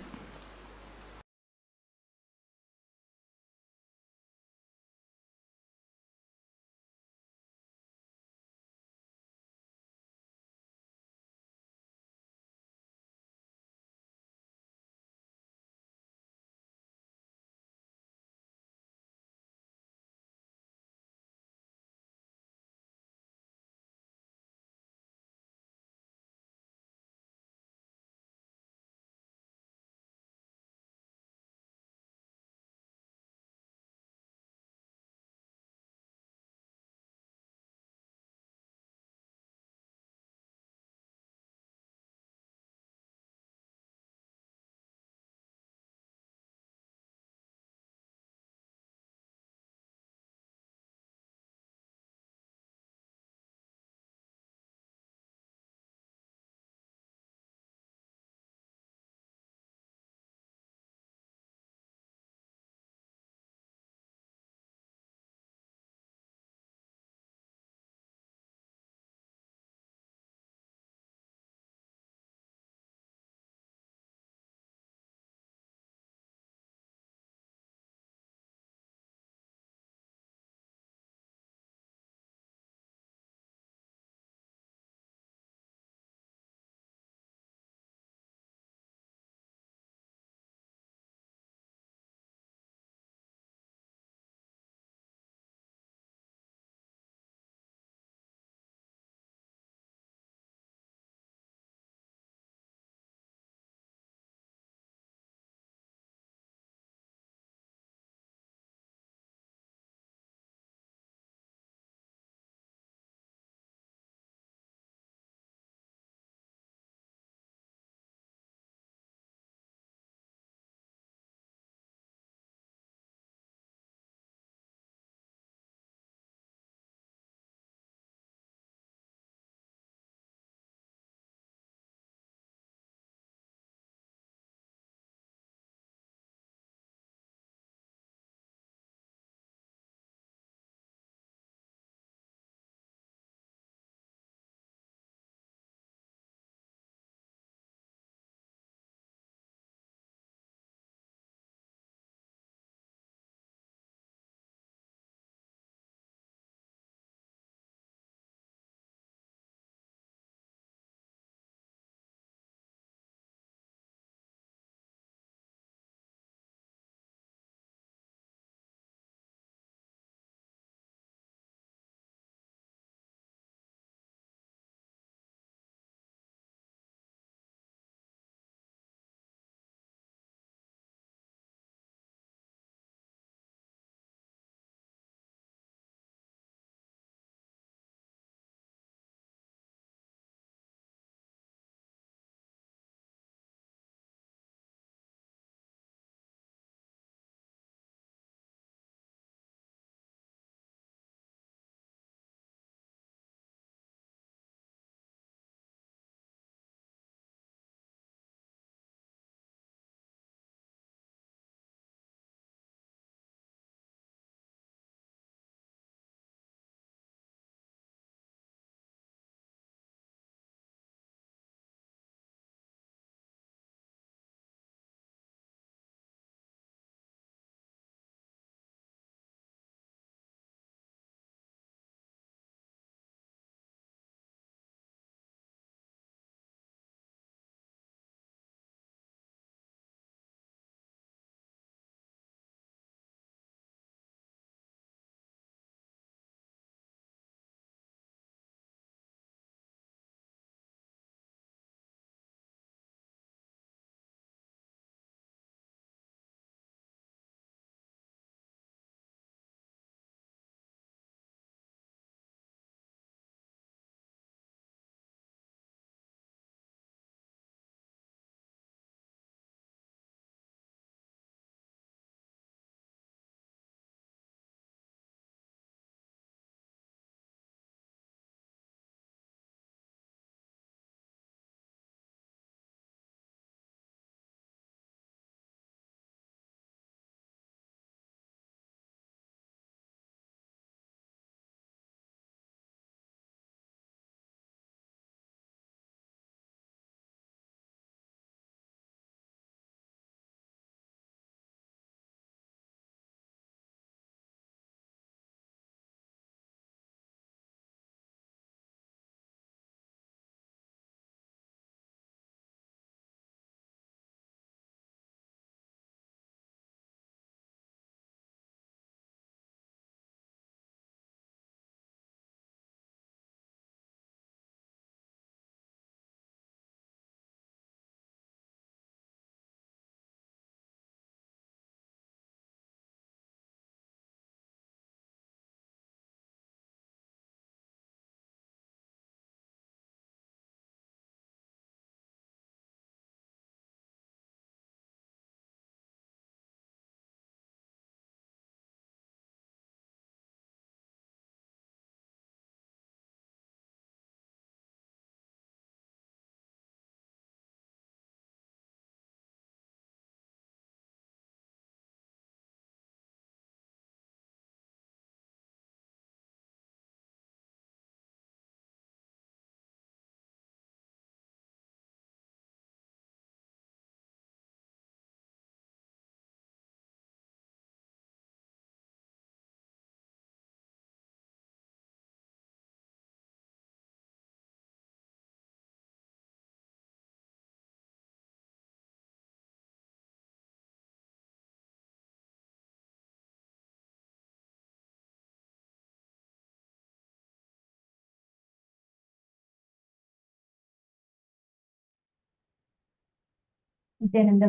Nithyananda.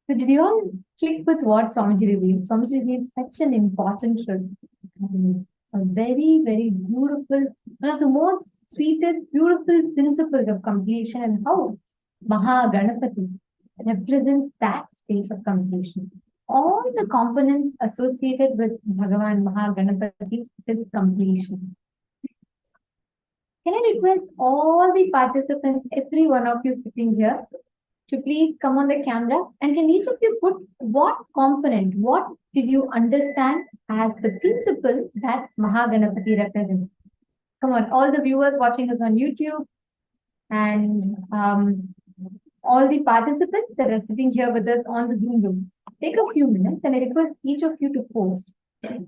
So did you all click with what Swamiji revealed? Swamiji revealed such an important truth. A very, very beautiful, one of the most sweetest, beautiful principles of completion, and how Maha Ganapati represents that space of completion. All the components associated with Bhagavan Maha Ganapati is completion. Can I request all the participants, every one of you sitting here, to please come on the camera, and can each of you put what component, what did you understand as the principle that Mahaganapati represents? Come on, all the viewers watching us on YouTube and all the participants that are sitting here with us on the Zoom rooms. Take a few minutes and I request each of you to post.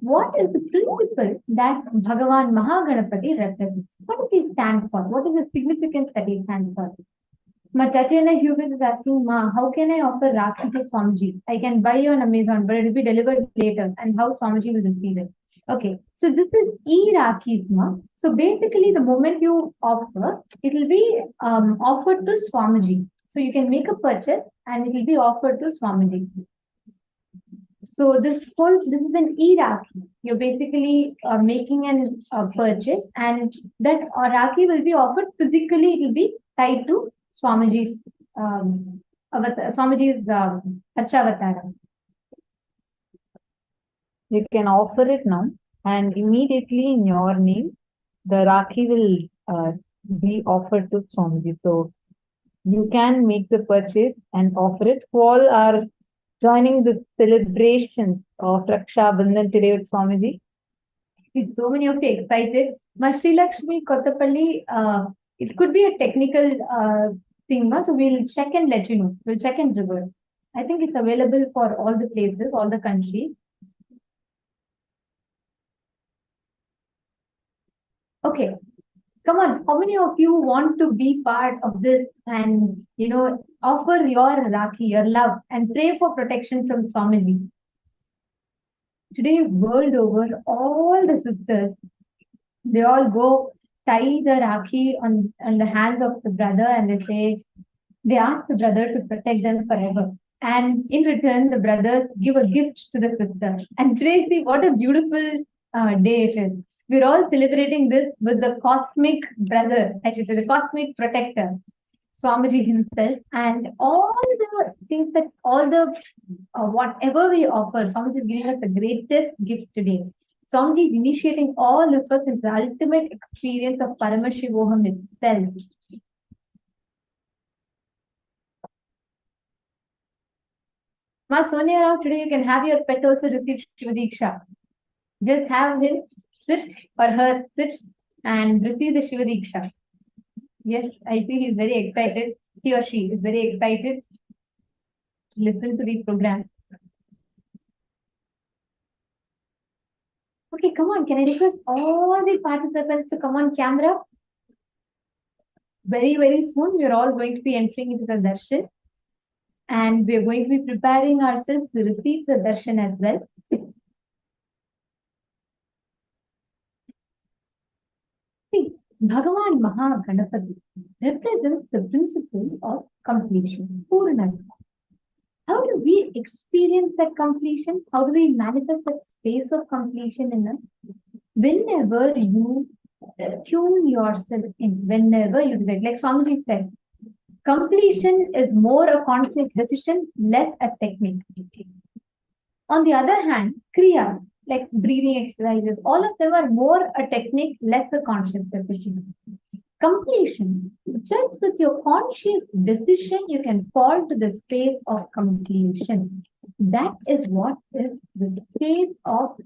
What is the principle that Bhagavan Mahaganapati represents? What does he stand for? What is the significance that he stands for? Tatiana Hughes is asking, Ma, how can I offer Rakhi to Swamiji? I can buy on Amazon, but it will be delivered later, and how Swamiji will receive it. Okay, so this is e-Rakhis, Ma. So basically, the moment you offer, it will be offered to Swamiji. So you can make a purchase, and it will be offered to Swamiji. So this is an e-Rakhi. You're basically making an purchase, and that Rakhi will be offered physically. It will be tied to Swamiji's Archavatara. You can offer it now, and immediately in your name, the Rakhi will be offered to Swamiji. So you can make the purchase and offer it. Who all are joining the celebrations of Raksha Bandhan today with Swamiji? So many of you excited. Sri Lakshmi Kottapalli, it could be a technical thing, so we'll check and let you know. We'll check and revert. I think it's available for all the places, all the countries. Okay, come on. How many of you want to be part of this and, offer your Rakhi, your love, and pray for protection from Swamiji? Today, world over, all the sisters, they all go tie the Rakhi on the hands of the brother, and they ask the brother to protect them forever. And in return, the brothers give a gift to the sister. And today, see what a beautiful day it is. We're all celebrating this with the cosmic brother, I should say, the cosmic protector, Swamiji himself, and all the things that whatever we offer, Swamiji is giving us the greatest gift today. Swamiji is initiating all of us into the ultimate experience of Paramashivoham itself. Ma Sonia Rao, today you can have your pet also receive Shiva Diksha. Just have him sit or her sit and receive the Shiva Diksha. Yes, I see he's very excited. He or she is very excited to listen to the program. Okay, come on. Can I request all the participants to come on camera? Very, very soon, we're all going to be entering into the darshan. And we're going to be preparing ourselves to receive the darshan as well. See, Bhagavan Maha Ganapati represents the principle of completion, Purna. How do we experience that completion? How do we manifest that space of completion in us? Whenever you tune yourself in, whenever you decide, like Swamiji said, completion is more a conscious decision, less a technique. On the other hand, kriyas, like breathing exercises, all of them are more a technique, less a conscious decision. Completion, just with your conscious decision, you can fall to the space of completion. That is what is the space of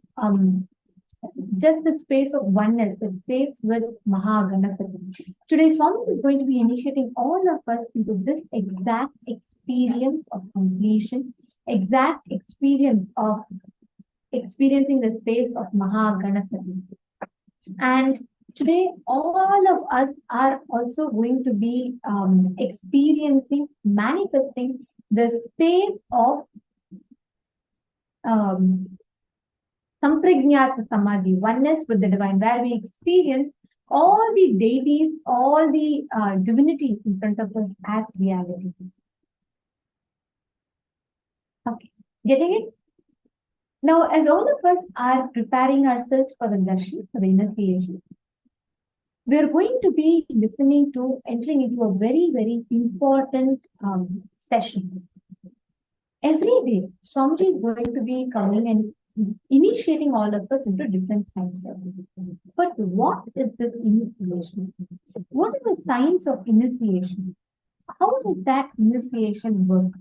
just the space of oneness, the space with Mahaganapati. Today, Swami is going to be initiating all of us into this exact experience of completion, exact experience of experiencing the space of Mahaganapati. And today, all of us are also going to be experiencing, manifesting the space of Sampragnata Samadhi, oneness with the divine, where we experience all the deities, all the divinities in front of us as reality. Okay, getting it? Now, as all of us are preparing ourselves for the darshan, for the initiation, we are going to be listening to, entering into a very, very important session. Every day, Swamiji is going to be coming and initiating all of us into different sciences. But what is this initiation? What is the science of initiation? How does that initiation work?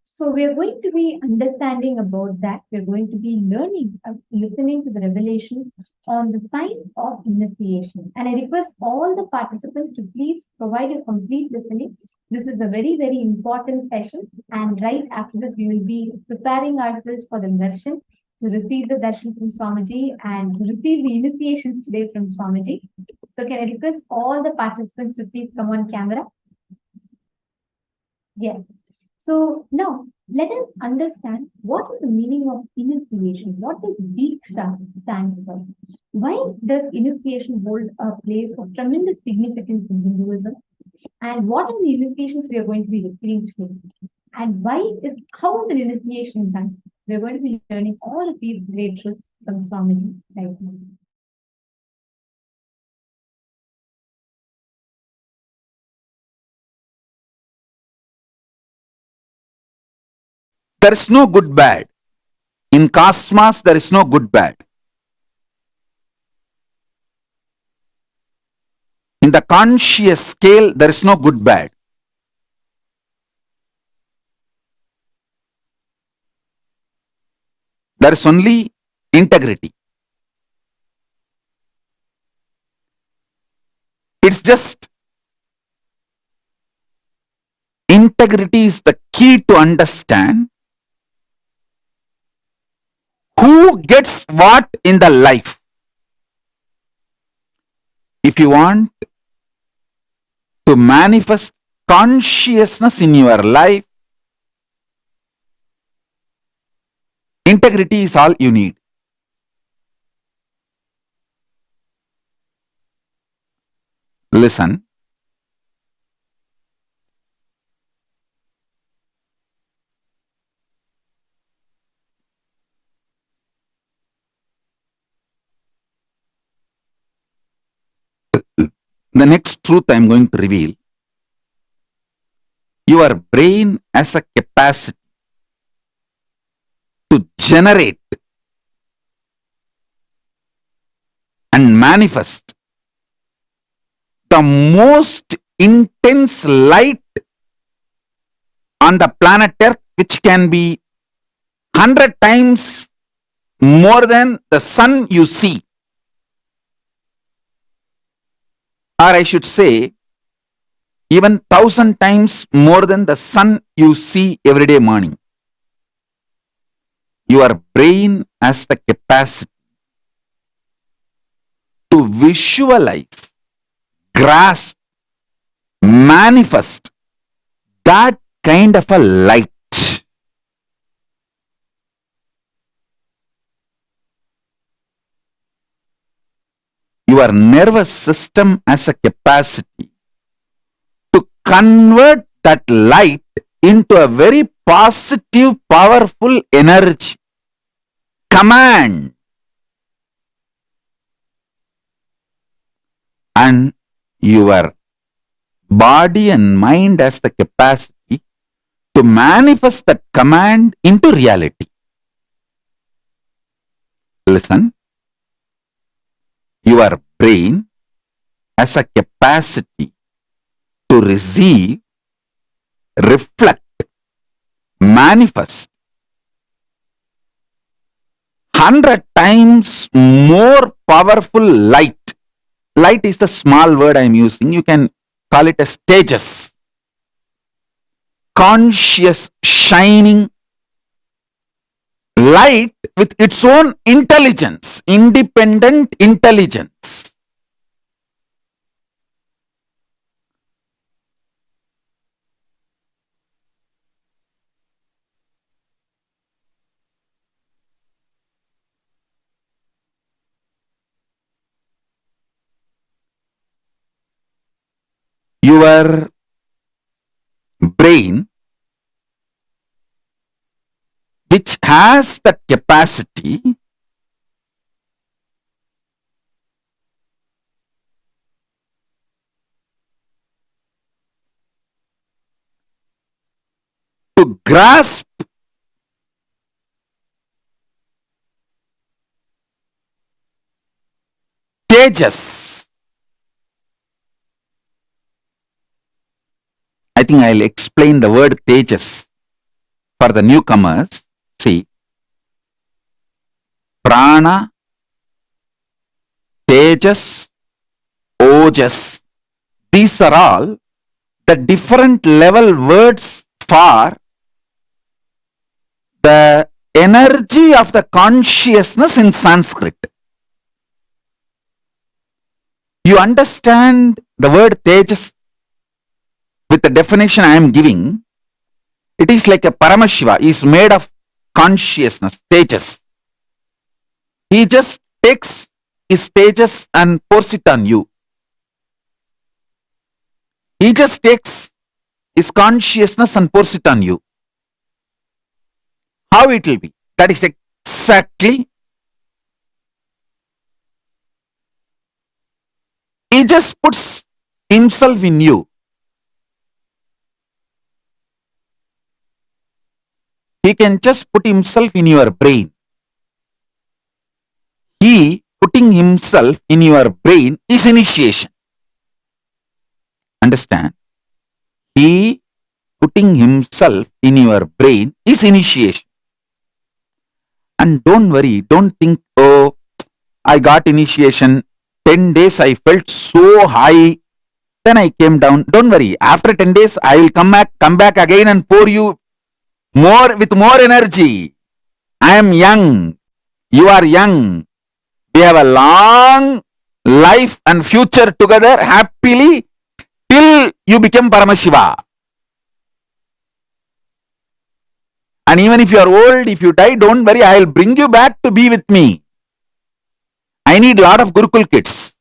So we are going to be understanding about that. We are going to be learning, listening to the revelations on the science of initiation. And I request all the participants to please provide a complete listening. This is a very, very important session. And right after this, we will be preparing ourselves for the darshan, to receive the darshan from Swamiji and to receive the initiation today from Swamiji. So can I request all the participants to please come on camera? Yes. So now let us understand what is the meaning of initiation. What does Diksha stand for? Why does initiation hold a place of tremendous significance in Hinduism? And what are the initiations we are going to be receiving today? And how is an initiation done? We are going to be learning all of these great truths from Swamiji right now. There is no good bad. In cosmos, there is no good bad. In the conscious scale, there is no good bad. There is only integrity. It's just integrity is the key to understand who gets what in the life. If you want to manifest consciousness in your life, integrity is all you need. Listen. The next truth I am going to reveal, your brain has a capacity to generate and manifest the most intense light on the planet Earth, which can be 100 times more than the sun you see. Or I should say, even 1,000 times more than the sun you see every day morning. Your brain has the capacity to visualize, grasp, manifest that kind of a light. Your nervous system has a capacity to convert that light into a very positive, powerful energy. Command. And your body and mind has the capacity to manifest that command into reality. Listen. Your brain has a capacity to receive, reflect, manifest 100 times more powerful light. Light is the small word I am using. You can call it as tejas. Conscious, shining light with its own intelligence, independent intelligence. Your brain which has the capacity to grasp Tejas. I think I'll explain the word Tejas for the newcomers. See, Prana, Tejas, Ojas, these are all the different level words for the energy of the consciousness in Sanskrit. You understand the word Tejas with the definition I am giving. It is like a Paramashiva is made of consciousness, Tejas. He just takes his Tejas and pours it on you. He just takes his consciousness and pours it on you. How it will be? That is exactly. He just puts himself in you. He can just put himself in your brain. He putting himself in your brain is initiation. Understand? He putting himself in your brain is initiation. And don't worry, don't think, oh, I got initiation, 10 days I felt so high, then I came down. Don't worry, after 10 days I will come back again and pour you with more energy. I am young, you are young. We have a long life and future together happily till you become Paramashiva. And even if you are old, if you die, don't worry, I will bring you back to be with me. I need a lot of Gurukul kids.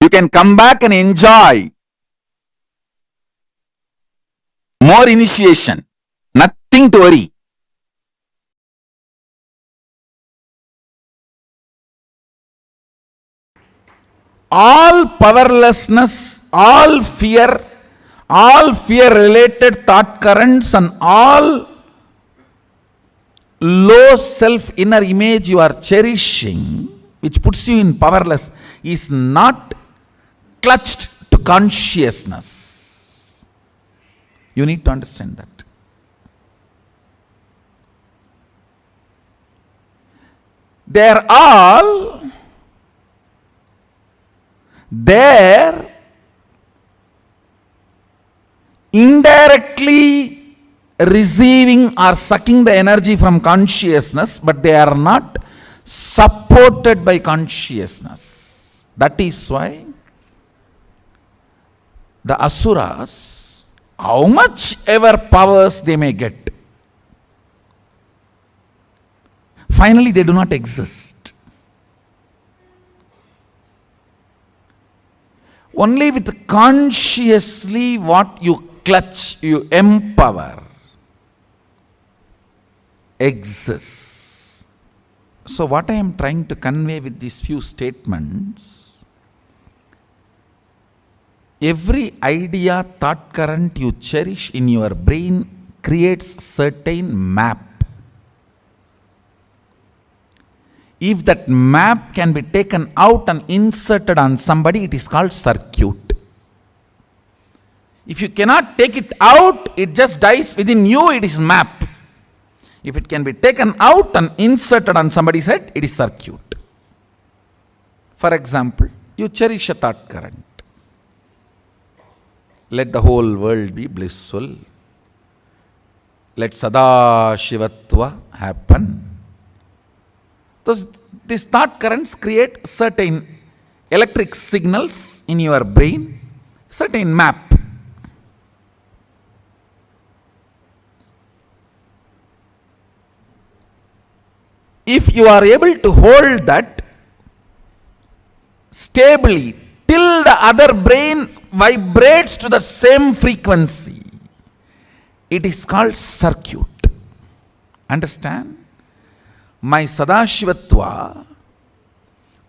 You can come back and enjoy more initiation. Nothing to worry. All powerlessness, all fear related thought currents and all low self inner image you are cherishing, which puts you in powerless, is not clutched to consciousness. You need to understand that. They are all there indirectly receiving or sucking the energy from consciousness, but they are not supported by consciousness. That is why the asuras, how much ever powers they may get, finally they do not exist. Only with consciously what you clutch, you empower, exists. So what I am trying to convey with these few statements, every idea, thought current you cherish in your brain creates certain map. If that map can be taken out and inserted on somebody, it is called circuit. If you cannot take it out, it just dies within you, it is map. If it can be taken out and inserted on somebody's head, it is circuit. For example, you cherish a thought current. Let the whole world be blissful. Let Sadashivatva happen. These thought currents create certain electric signals in your brain, certain map. If you are able to hold that stably till the other brain vibrates to the same frequency, It is called circuit. Understand? My Sadashivatva,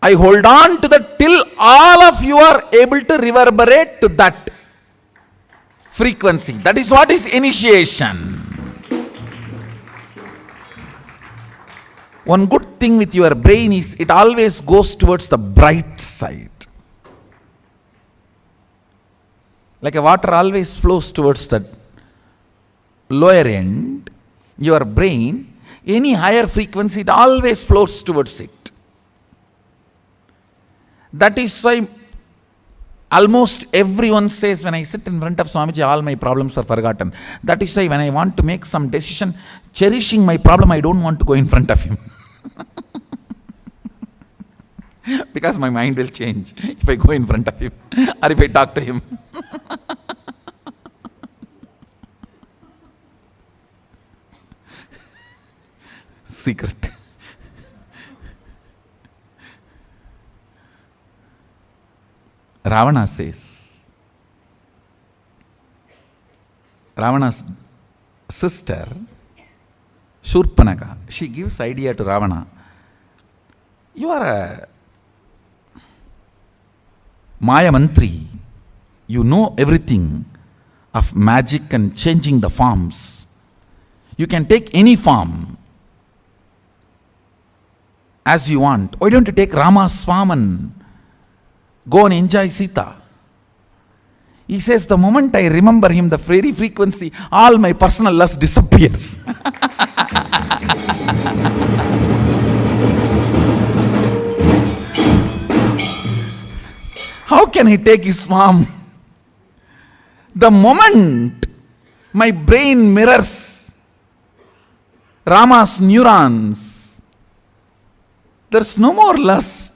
I hold on to that till all of you are able to reverberate to that frequency. That is what is initiation. One good thing with your brain is it always goes towards the bright side. Like a water always flows towards the lower end, your brain, any higher frequency, it always flows towards it. That is why almost everyone says, when I sit in front of Swamiji, all my problems are forgotten. That is why when I want to make some decision, cherishing my problem, I don't want to go in front of him. Because my mind will change if I go in front of him or if I talk to him. Secret. Ravana says, Ravana's sister, Shurpanaka, she gives idea to Ravana. You are a Maya Mantri. You know everything of magic and changing the forms. You can take any form as you want. Why don't you take Rama's form and go and enjoy Sita? He says, the moment I remember him, the very frequency, all my personal lust disappears. How can he take his form? The moment my brain mirrors Rama's neurons, there's no more lust.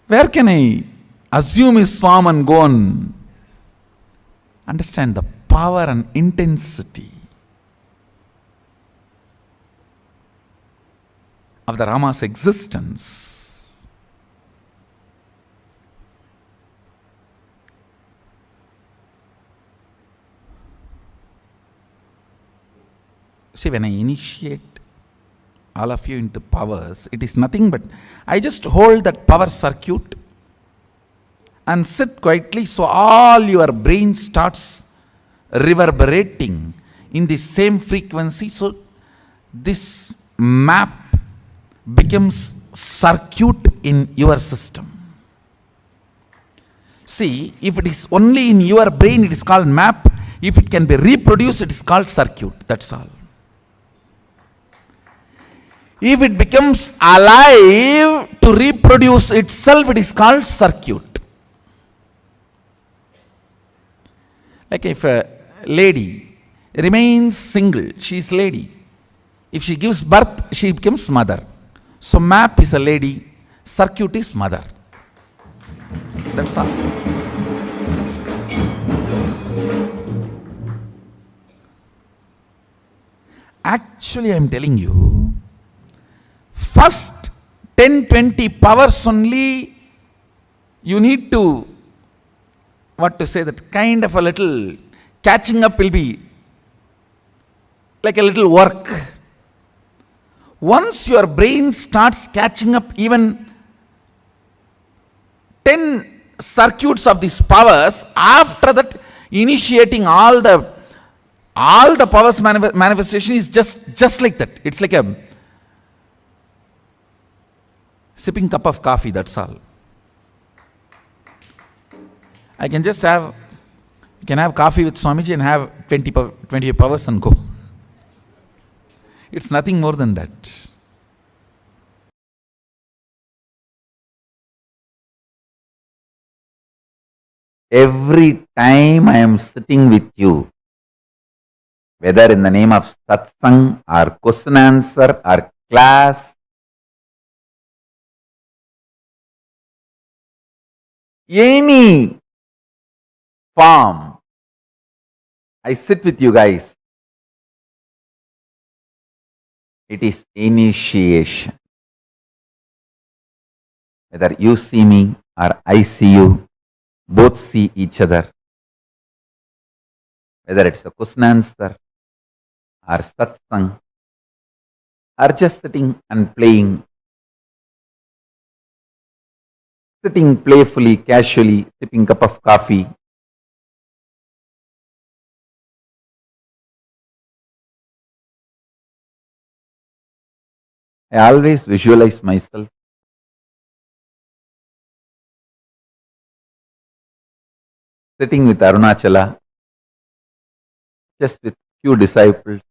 Where can I assume his form and go on? Understand the power and intensity of the Rama's existence. See, when I initiate all of you into powers, it is nothing but I just hold that power circuit and sit quietly, so all your brain starts reverberating in the same frequency. So this map becomes circuit in your system. See, if it is only in your brain, it is called map. If it can be reproduced, it is called circuit. That's all. If it becomes alive to reproduce itself, it is called circuit. Like if a lady remains single, she is lady. If she gives birth, she becomes mother. So map is a lady, circuit is mother. That's all. Actually, I am telling you, first 10-20 powers only, you need to, what to say, that kind of a little catching up will be like a little work. Once your brain starts catching up even 10 circuits of these powers, after that initiating all the powers manifestation is just like that. It's like a sipping cup of coffee, that's all. I can just have, you can have coffee with Swamiji and have 20 powers and go. It's nothing more than that. Every time I am sitting with you, whether in the name of satsang or question answer or class, any form, I sit with you guys. It is initiation. Whether you see me or I see you, both see each other. whether it's a question answer or satsang, or just sitting and playing, sitting playfully, casually, sipping cup of coffee. I always visualize myself sitting with Arunachala, just with few disciples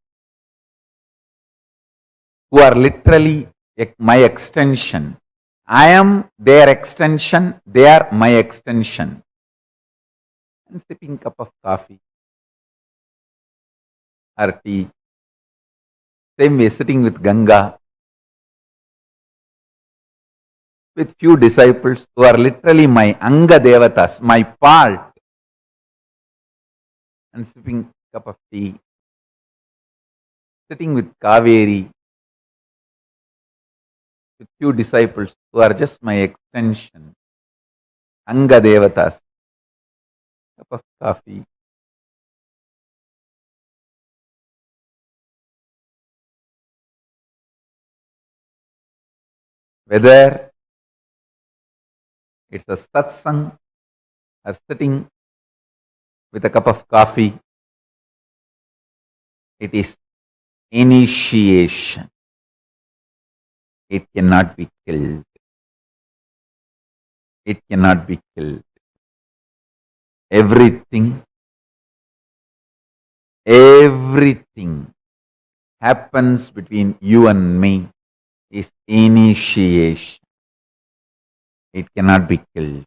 who are literally my extension. I am their extension, they are my extension. And sipping cup of coffee or tea. Same way, sitting with Ganga, with few disciples who are literally my Anga Devatas, my part, and sipping cup of tea. Sitting with Kaveri, with few disciples who are just my extension, Anga Devatas, cup of coffee. Whether it's a satsang or sitting with a cup of coffee, it is initiation. It cannot be killed. It cannot be killed. Everything happens between you and me is initiation. It cannot be killed.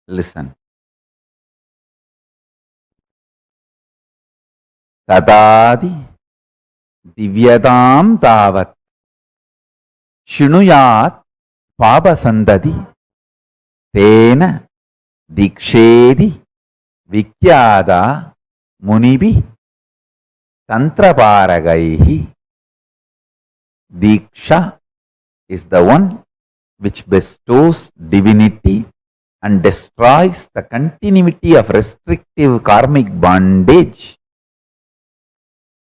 Listen. Tadadi divyadam tavat shinuyat pabasandadi tena dikshedi vikyada munibi tantraparagaihi. Diksha is the one which bestows divinity and destroys the continuity of restrictive karmic bondage.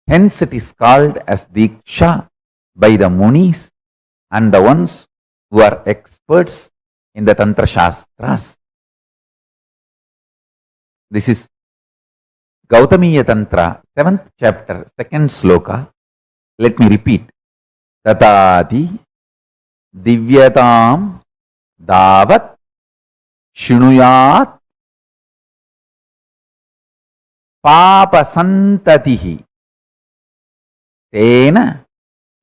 Hence it is called as Diksha by the Munis and the ones who are experts in the Tantra Shastras. This is Gautamiya Tantra, 7th chapter, 2nd sloka. Let me repeat. Tatati divyatam davat shinuyat papasantatihi tena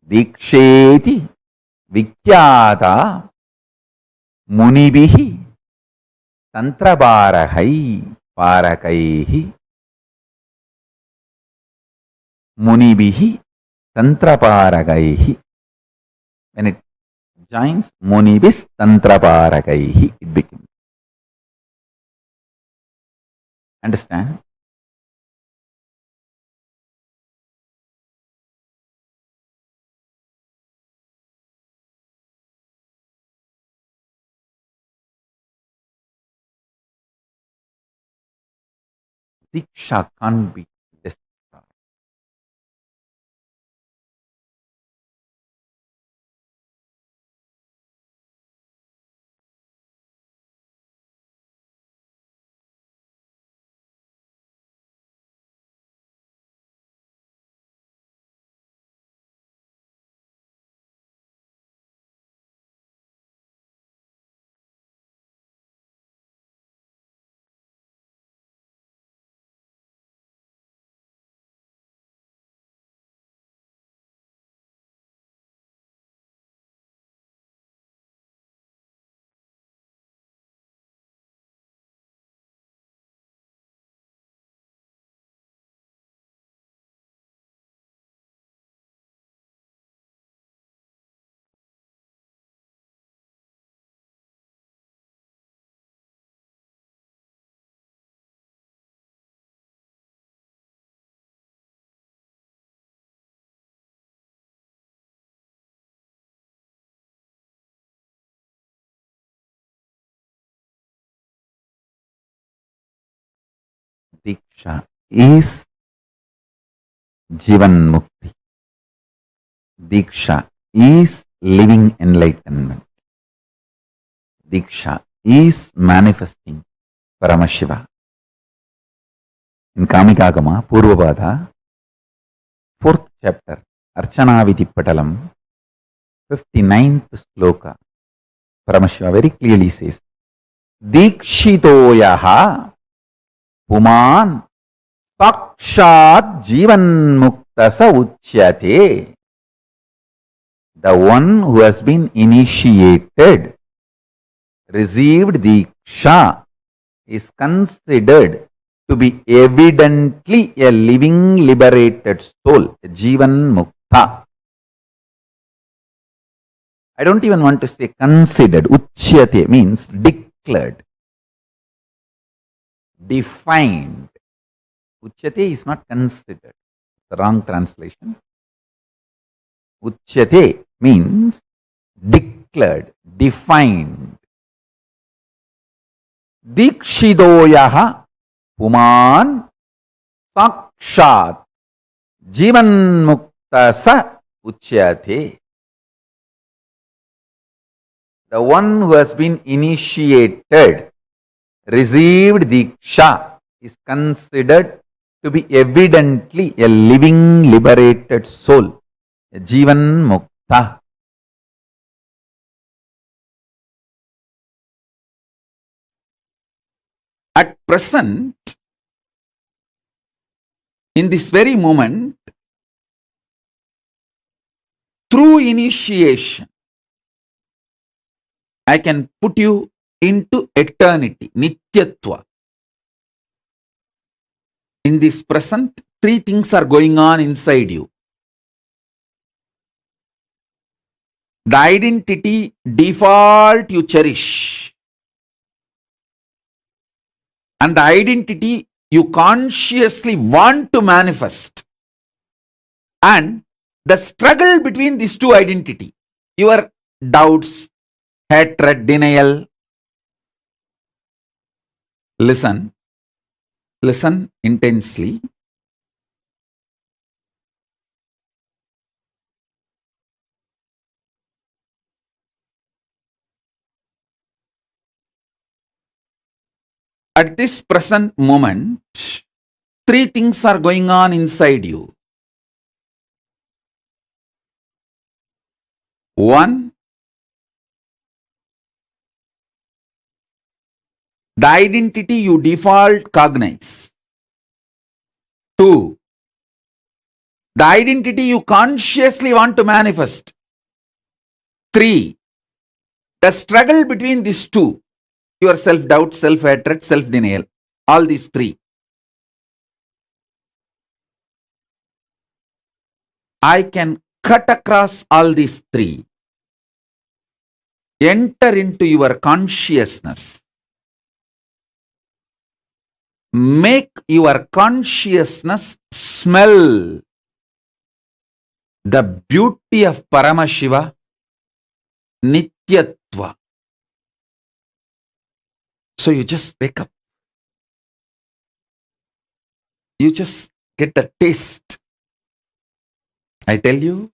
diksheti vikyata munibihi tantrabarahai parakaihi. Munibihi tantraparagaihi. When it joins munibis tantraparagaihi, it becomes. Understand? Diksha can't be destroyed. Diksha is Jivan Mukti. Diksha is living enlightenment. Diksha is manifesting Paramashiva. In Kamikagama, Purvabada, 4th chapter, Archana Viti Patalam, 59th sloka, Paramashiva very clearly says, Dikshitoyaha Puman Pakshat Jivan Muktasa Uchyate. The one who has been initiated, received Diksha, is considered to be evidently a living liberated soul, a Jivan Mukta. I don't even want to say considered. Uchyate means declared, defined. Uchyate is not considered. The wrong translation. Uchyate means declared, defined. Dikshidoyaha Puman Sakshat Jivan Muktasa Uchyate. The one who has been initiated, received Diksha, is considered to be evidently a living liberated soul, a Jivan Mukta. At present, in this very moment, through initiation, I can put you into eternity, Nityatva. In this present, three things are going on inside you. The identity default you cherish, and the identity you consciously want to manifest, and the struggle between these two identity, your doubts, hatred, denial. Listen intensely. At this present moment, three things are going on inside you. One, the identity you default cognize. Two, the identity you consciously want to manifest. Three, the struggle between these two, your self-doubt, self-hatred, self-denial, all these three. I can cut across all these three, enter into your consciousness, make your consciousness smell the beauty of Paramashiva, Nityatva. So you just wake up. You just get the taste. I tell you,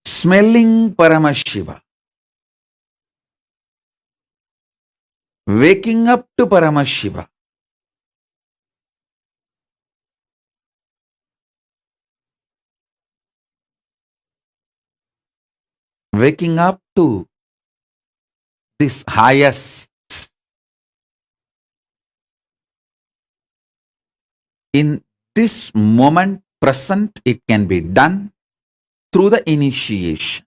smelling Paramashiva, waking up to Paramashiva, waking up to this highest. In this moment present, it can be done through the initiation.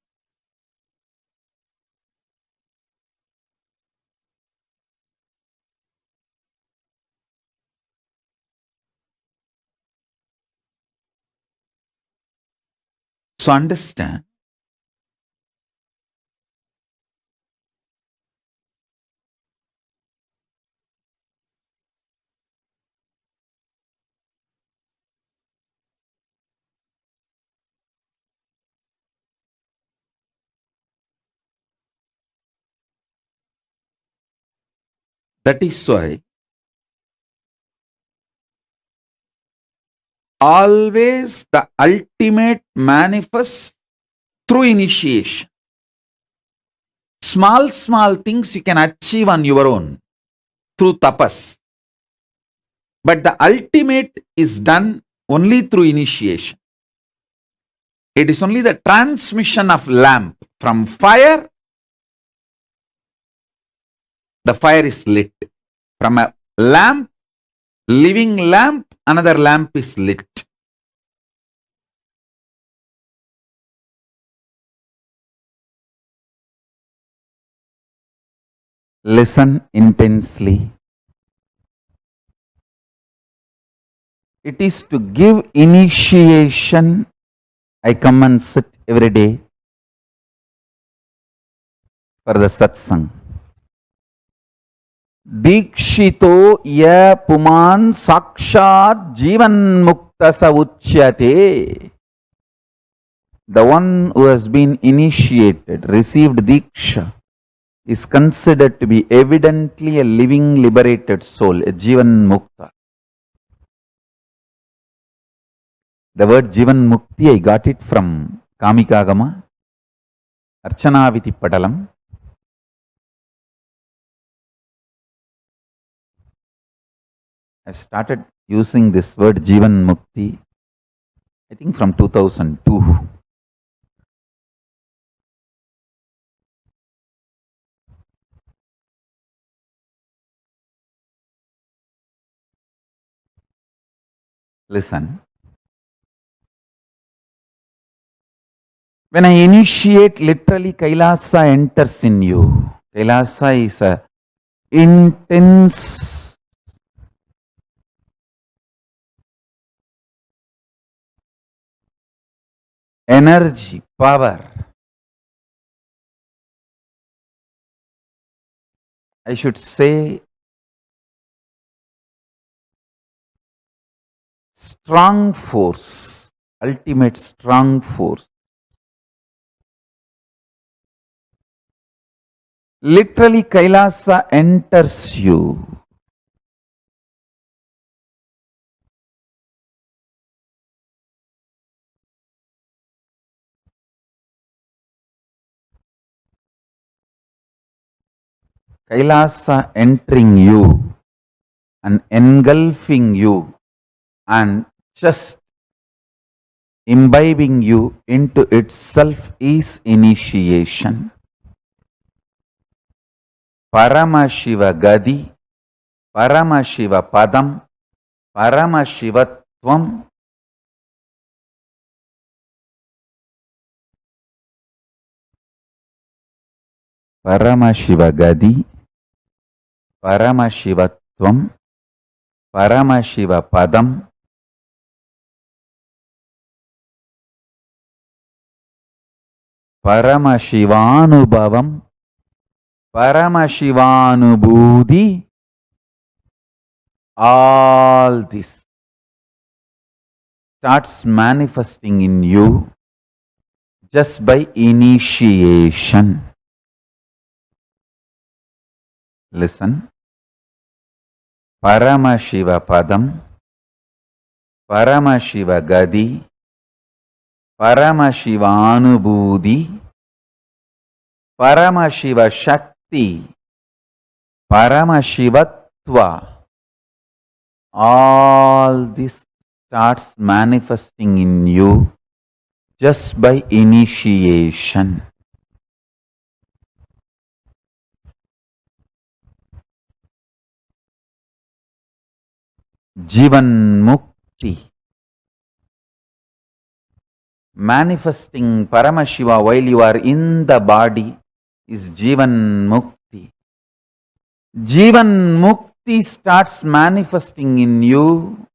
So understand, That is why always the ultimate manifests through initiation. Small things you can achieve on your own through tapas. But the ultimate is done only through initiation. It is only the transmission of lamp from fire. The fire is lit. From a lamp, living lamp, another lamp is lit. Listen intensely. It is to give initiation. I come and sit every day for the satsang. Dikshito ya puman sakshat jivan mukta sa uchyate. The one who has been initiated, received diksha, is considered to be evidently a living liberated soul, a jivan mukta. The word jivan mukti, I got it from Kamikagama, Archanaviti Padalam. I've started using this word jivan mukti, I think from 2002. Listen. When I initiate, literally Kailasa enters in you. Kailasa is a intense energy, power. I should say strong force, ultimate strong force. Literally Kailasa enters you. Kailasa entering you and engulfing you and just imbibing you into itself is initiation. Paramashiva Gadi, Paramashiva Padam, Paramashivatvam. Paramashiva Gadi, Paramashivatvam, Paramashiva Padam, Paramashivanubhavam, Paramashivanubhudi. All this starts manifesting in you just by initiation. Listen. Paramashiva Padam, Paramashiva Gadi, Paramashiva Anubhudi, Paramashiva Shakti, Paramashivatva. All this starts manifesting in you just by initiation. Jivan Mukti. Manifesting Paramashiva while you are in the body is Jivan Mukti. Jivan Mukti starts manifesting in you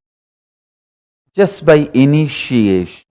just by initiation.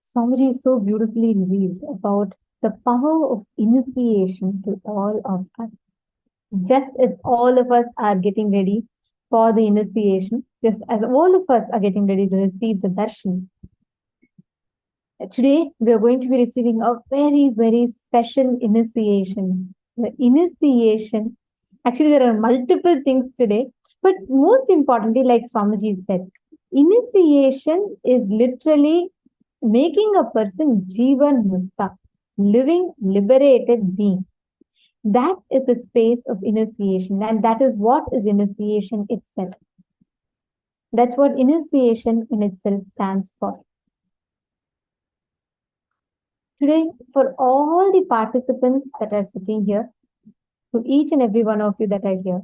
Swamiji so beautifully revealed about the power of initiation to all of us. Just as all of us are getting ready for the initiation, just as all of us are getting ready to receive the darshan, today we are going to be receiving a very, very special initiation. The initiation, actually, there are multiple things today, but most importantly, like Swamiji said, initiation is literally making a person Jivan Mukta, living liberated being. That is the space of initiation, and that is what is initiation itself. That's what initiation in itself stands for. Today, for all the participants that are sitting here, to each and every one of you that are here,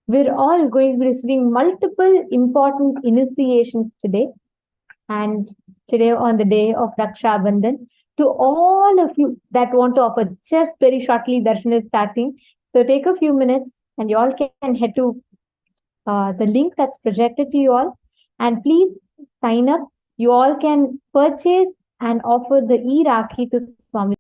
we're all going to be receiving multiple important initiations today. And today, on the day of Raksha Bandhan, to all of you that want to offer, just very shortly, darshan is starting. So take a few minutes and you all can head to the link that's projected to you all. And please sign up. You all can purchase and offer the e-Rakhi to Swami.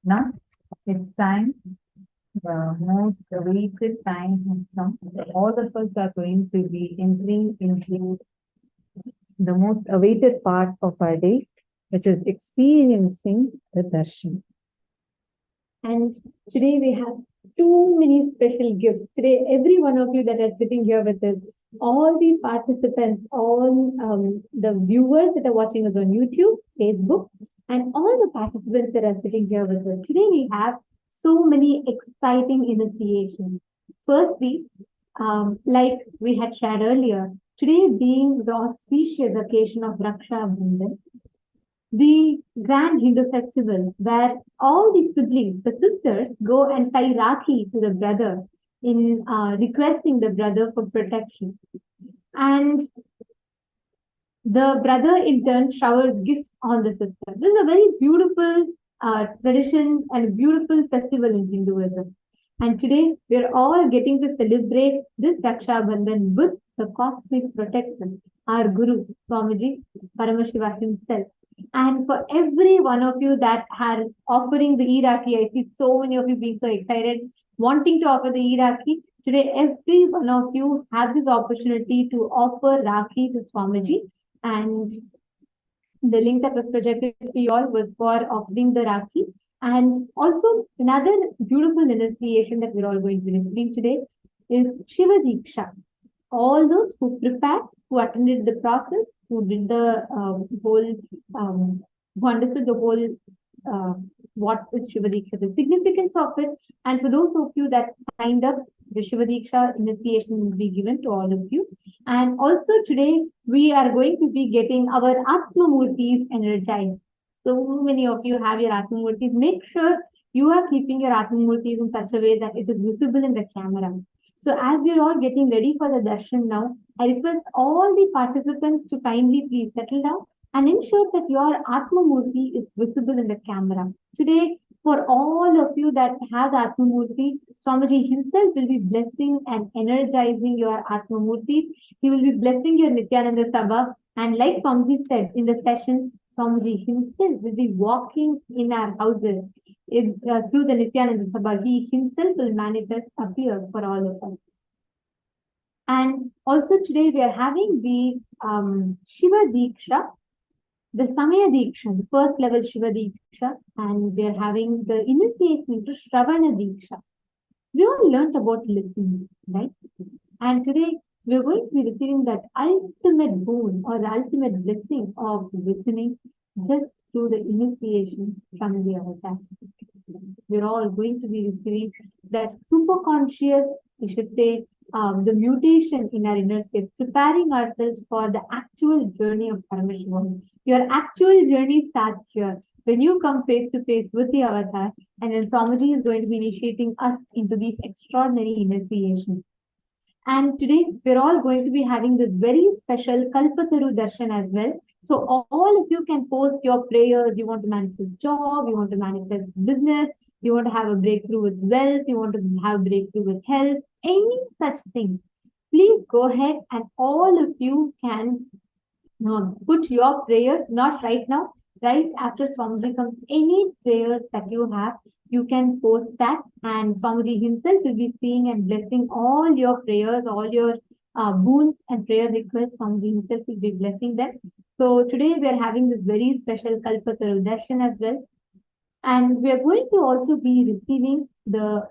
Now it's time, the most awaited time has come. All of us are going to be entering into the most awaited part of our day, which is experiencing the darshan. And today we have too many special gifts. Today, every one of you that are sitting here with us, all the participants, all the viewers that are watching us on YouTube, Facebook, and all the participants that are sitting here with us. Today we have so many exciting initiations. Firstly, like we had shared earlier, today being the auspicious occasion of Raksha Bandhan, the grand Hindu festival where all the siblings, the sisters, go and tie Rakhi to the brother in requesting the brother for protection. And the brother in turn showers gifts on the sister. This is a very beautiful tradition and beautiful festival in Hinduism. And today we're all getting to celebrate this Raksha Bandhan with the cosmic protection, our Guru, Swamiji, Paramashiva himself. And for every one of you that are offering the e-Rakhi, I see so many of you being so excited, wanting to offer the e-Rakhi. Today, every one of you has this opportunity to offer Rakhi to Swamiji. And the link that was projected to you all was for offering the Rakhi. And also, another beautiful initiation that we're all going to be receiving today is Shiva Diksha. All those who prepared, who attended the process, who did the who understood the whole what is Shiva Diksha, the significance of it, and for those of you that signed up, the Shiva Diksha initiation will be given to all of you. And also today we are going to be getting our Atma Murtis energized. So many of you have your Atma Murtis. Make sure you are keeping your Atma Murtis in such a way that it is visible in the camera. So as we're all getting ready for the darshan now, I request all the participants to kindly please settle down and ensure that your Atma Murti is visible in the camera. Today, for all of you that have Atma Murti, Swamiji himself will be blessing and energizing your Atma Murti. He will be blessing your Nithyananda Sabha. And like Swamiji said in the session, Swamiji himself will be walking in our houses. Through the Nithyananda Sabha, he himself will manifest, appear for all of us. And also today we are having the Shiva Diksha, the Samaya Diksha, the first level Shiva Diksha, and we are having the initiation into Shravana Diksha. We all learned about listening, right? And today we are going to be receiving that ultimate boon or the ultimate blessing of listening just through the initiation from the Avatar. We're all going to be receiving that super conscious, we should say, the mutation in our inner space, preparing ourselves for the actual journey of Paramashivoham. Your actual journey starts here when you come face to face with the Avatar, and then Swamiji is going to be initiating us into these extraordinary initiations. And today we're all going to be having this very special Kalpataru darshan as well. So all of you can post your prayers. You want to manifest job, you want to manifest business, you want to have a breakthrough with wealth, you want to have a breakthrough with health, any such thing. Please go ahead and all of you can put your prayers, not right now, right after Swamiji comes, any prayers that you have, you can post that, and Swamiji himself will be seeing and blessing all your prayers, all your boons and prayer requests. Swamiji himself will be blessing them. So today we are having this very special Kalpataru darshan as well. And we are going to also be receiving the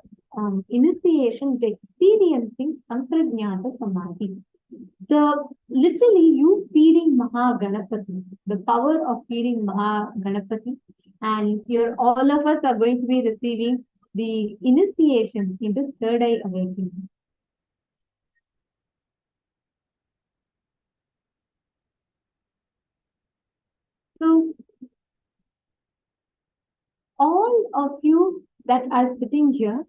initiation to experiencing Sampragnata Samadhi. Literally you feeding Mahaganapati, the power of feeding Mahaganapati. And here all of us are going to be receiving the initiation into third eye awakening. So all of you that are sitting here,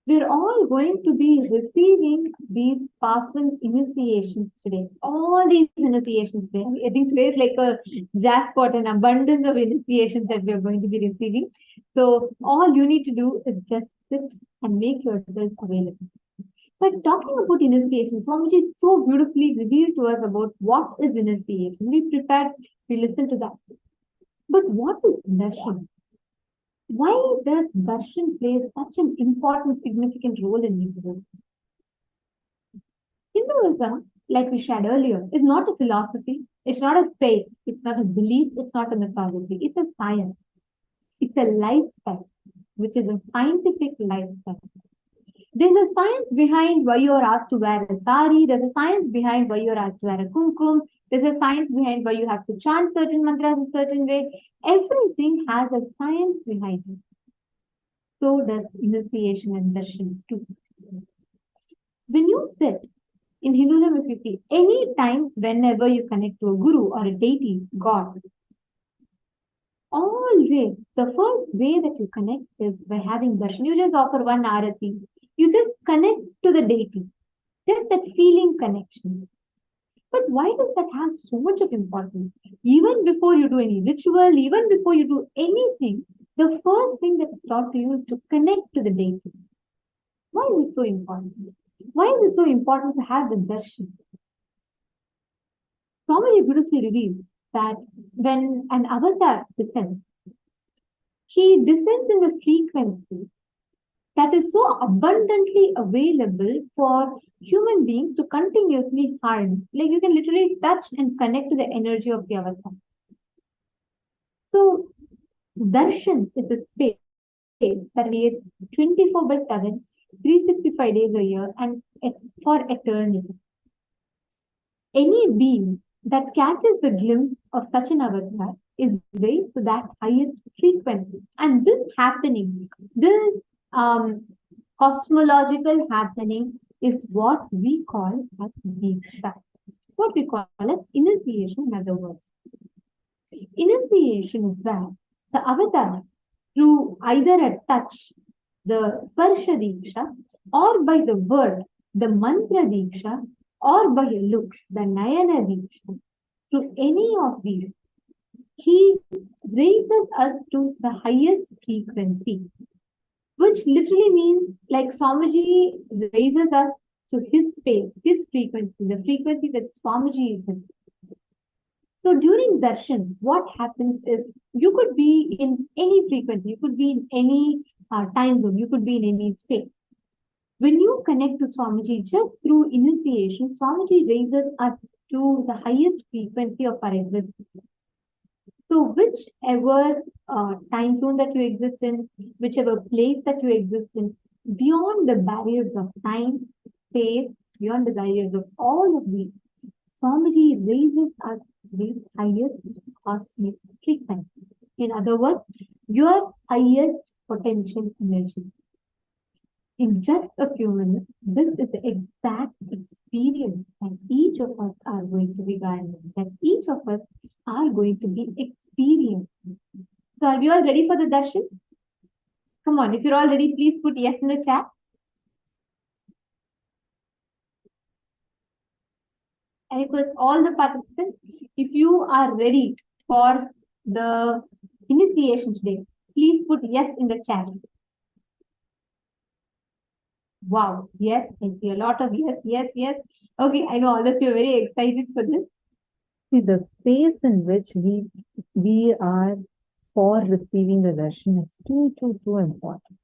we're all going to be receiving these powerful initiations today. All these initiations today. I think today is like a jackpot, an abundance of initiations that we're going to be receiving. So all you need to do is just sit and make yourself available. But talking about initiation, Swamiji so beautifully revealed to us about what is initiation. We prepared, we listened to that. But what is darshan? Why does darshan play such an important, significant role in Hinduism? Hinduism, like we shared earlier, is not a philosophy, it's not a faith, it's not a belief, it's not a mythology, it's a science. It's a lifestyle, which is a scientific lifestyle. There's a science behind why you're asked to wear a sari, there's a science behind why you're asked to wear a kumkum, there's a science behind why you have to chant certain mantras in certain way. Everything has a science behind it. So does initiation and darshan too. When you sit in Hinduism, if you see, any time whenever you connect to a guru or a deity, God, always the first way that you connect is by having darshan. You just offer one arati. You just connect to the deity. Just that feeling connection. But why does that have so much of importance? Even before you do any ritual, even before you do anything, the first thing that is taught to you is to connect to the deity. Why is it so important? Why is it so important to have the darshan? Swamiji beautifully reveals that when an avatar descends, he descends in a frequency that is so abundantly available for human beings to continuously harness. Like you can literally touch and connect to the energy of the avatar. So, darshan is a space that is 24/7, 365 days a year, and for eternity. Any being that catches the glimpse of such an avatar is raised to that highest frequency. And this happening, this cosmological happening is what we call as Diksha, what we call as initiation, in other words. Initiation is where the avatar, through either a touch, the Sparsha Diksha, or by the word, the Mantra Diksha, or by a look, the Nayana Diksha, through any of these, he raises us to the highest frequency, which literally means like Swamiji raises us to his space, his frequency, the frequency that Swamiji is in. So during darshan, what happens is you could be in any frequency, you could be in any time zone, you could be in any space. When you connect to Swamiji just through initiation, Swamiji raises us to the highest frequency of our existence. So whichever time zone that you exist in, whichever place that you exist in, beyond the barriers of time, space, beyond the barriers of all of these, Swamiji raises us to the highest cosmic frequency. In other words, your highest potential energy. In just a few minutes, this is the exact experience that each of us are going to be garnering, that each of us are going to be experiencing. So are we all ready for the darshan? Come on, if you're all ready, please put yes in the chat. I request all the participants, if you are ready for the initiation today, please put yes in the chat. Wow, yes, I see a lot of yes, yes, yes. Okay, I know all of you are very excited for this. See, the space in which we are for receiving the darshan is too important.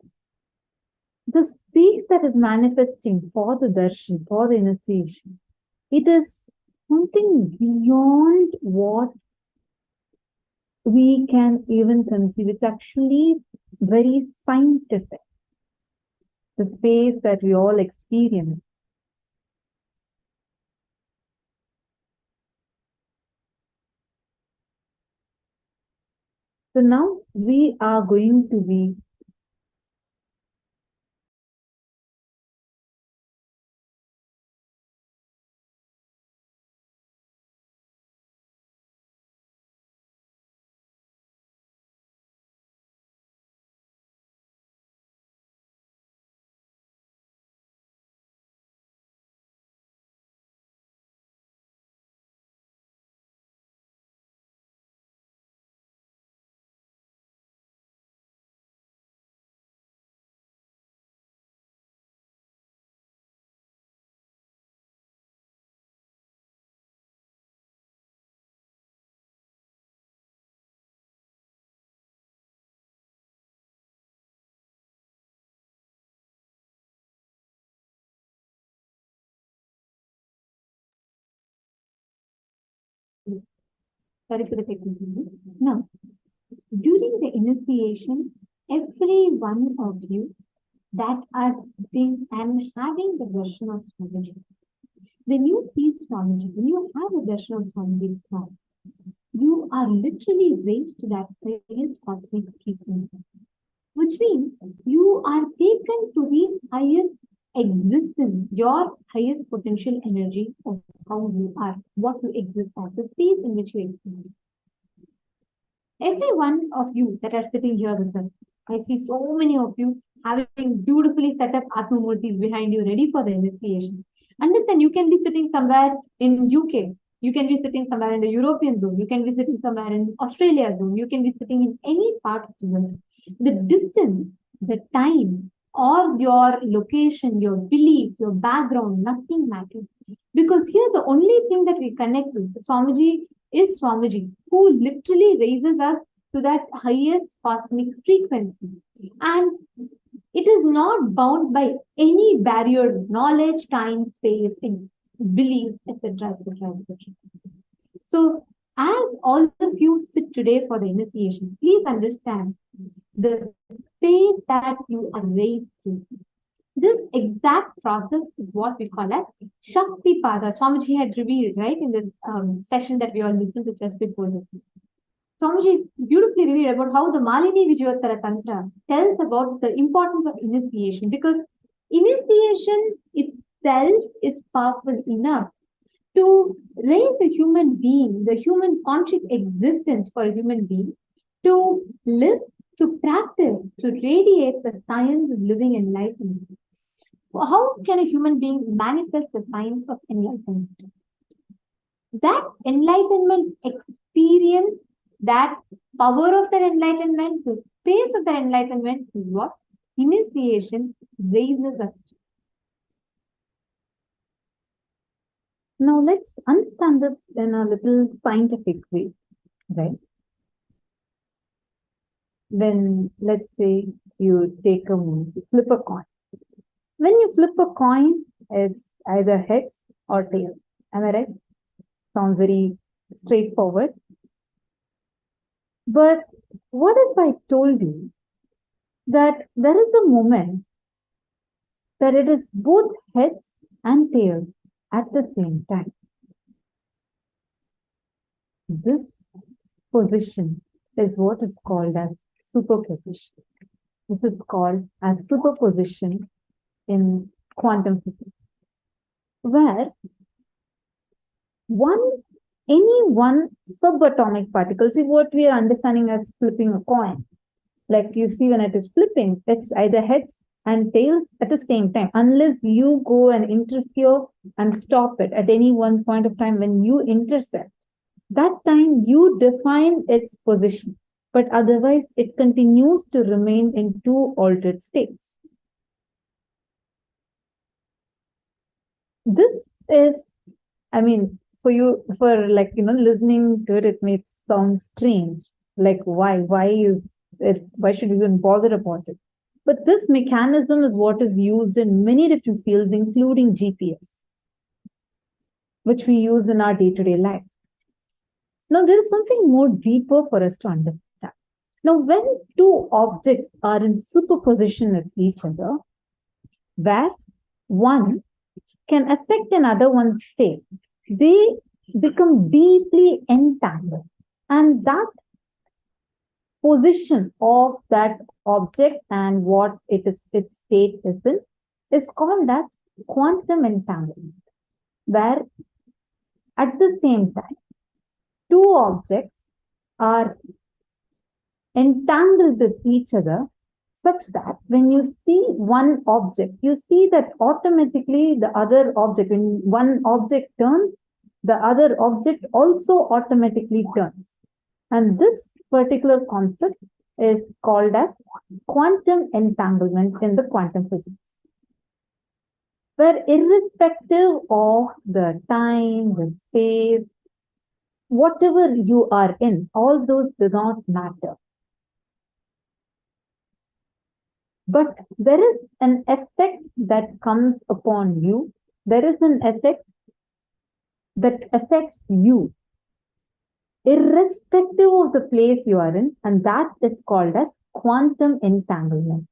The space that is manifesting for the darshan, for the initiation, it is something beyond what we can even conceive. It's actually very scientific. The space that we all experience. So now we are going to be Sorry for the technical. Now, during the initiation, every one of you that are sitting and having the darshan of Swamiji, when you see Swamiji, when you have a darshan of Swamiji's form, you are literally raised to that highest cosmic frequency, which means you are taken to the highest existence, your highest potential energy of how you are, what you exist as, the space in which you exist. Every one of you that are sitting here with us, I see so many of you having beautifully set up Atma Murtis behind you, ready for the initiation. Understand, you can be sitting somewhere in UK, you can be sitting somewhere in the European zone, you can be sitting somewhere in Australia zone, you can be sitting in any part of the world. The distance, the time, or your location, your belief, your background, nothing matters. Because here the only thing that we connect with, so Swamiji is Swamiji, who literally raises us to that highest cosmic frequency. And it is not bound by any barrier, knowledge, time, space, beliefs, etc., etc., etc. So, as all of you sit today for the initiation, please understand the space that you are raised to. This exact process is what we call as Shakti Pada. Swamiji had revealed, right, in this session that we all listened to just before this. Swamiji beautifully revealed about how the Malini Vijayottara Tantra tells about the importance of initiation, because initiation itself is powerful enough to raise the human being, the human conscious existence for a human being, to live, to practice, to radiate the science of living enlightenment. How can a human being manifest the science of enlightenment? That enlightenment experience, that power of that enlightenment, the space of that enlightenment is what initiation raises us. Now let's understand this in a little scientific way, right? When, let's say, you take a move, you flip a coin. When you flip a coin, it's either heads or tails. Am I right? Sounds very straightforward. But what if I told you that there is a moment that it is both heads and tails at the same time? This position is what is called as superposition. This is called as superposition in quantum physics, where any one subatomic particle, see what we are understanding as flipping a coin. Like you see when it is flipping, it's either heads and tails at the same time, unless you go and interfere and stop it at any one point of time. When you intersect, that time you define its position, but otherwise it continues to remain in two altered states. This is, I mean, for you, for like, listening to it, it may sound strange. Like, why is it, why should we even bother about it? But this mechanism is what is used in many different fields, including GPS, which we use in our day-to-day life. Now, there is something more deeper for us to understand. Now, when two objects are in superposition with each other, where one can affect another one's state, they become deeply entangled. And that position of that object and what its state is in is called as quantum entanglement, where at the same time, two objects are entangled with each other, such that when you see one object, you see that automatically the other object, when one object turns, the other object also automatically turns. And this particular concept is called as quantum entanglement in the quantum physics, where irrespective of the time, the space, whatever you are in, all those do not matter. But there is an effect that comes upon you. There is an effect that affects you. irrespective of the place you are in, and that is called as quantum entanglement.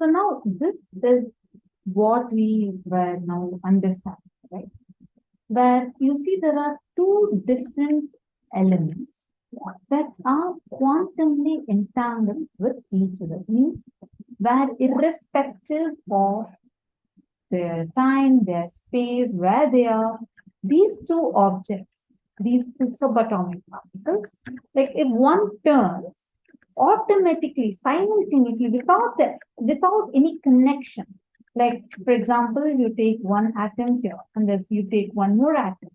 So now this is what we were now understanding, right? Where you see there are two different elements that are quantumly entangled with each other. Means where irrespective of their time, their space, where they are, these two objects, these two subatomic particles, like if one turns automatically, simultaneously, without any connection. Like, for example, you take one atom here, and then you take one more atom,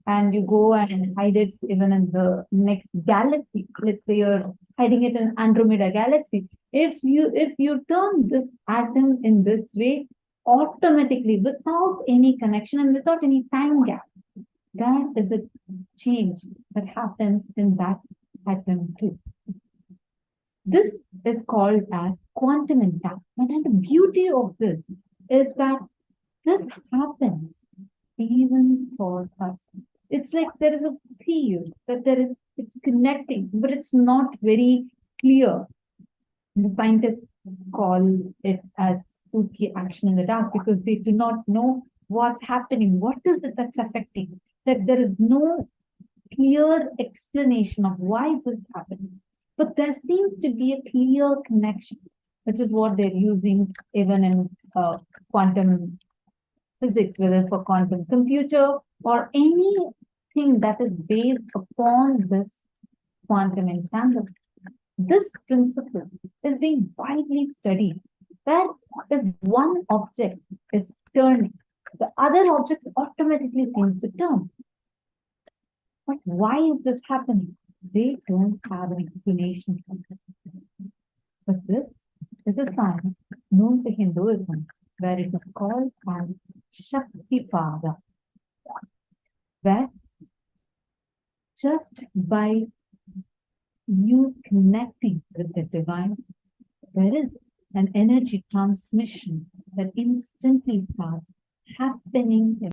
and you go and hide it even in the next galaxy. Let's say you're hiding it in Andromeda galaxy. If you turn this atom in this way, automatically, without any connection and without any time gap, that is a change that happens in that atom too. This is called as quantum entanglement. And the beauty of this is that this happens even for us. It's like there is a field that it's connecting, but it's not very clear. The scientists call it as spooky action in the dark because they do not know what's happening. What is it that's affecting? That there is no clear explanation of why this happens. But there seems to be a clear connection, which is what they're using even in quantum physics, whether for quantum computer or anything that is based upon this quantum entanglement. This principle is being widely studied, where if one object is turning, the other object automatically seems to turn. But why is this happening? They don't have an explanation for it. But this is a science known to Hinduism, where it is called as Shaktipada, where just by you connecting with the divine, there is an energy transmission that instantly starts happening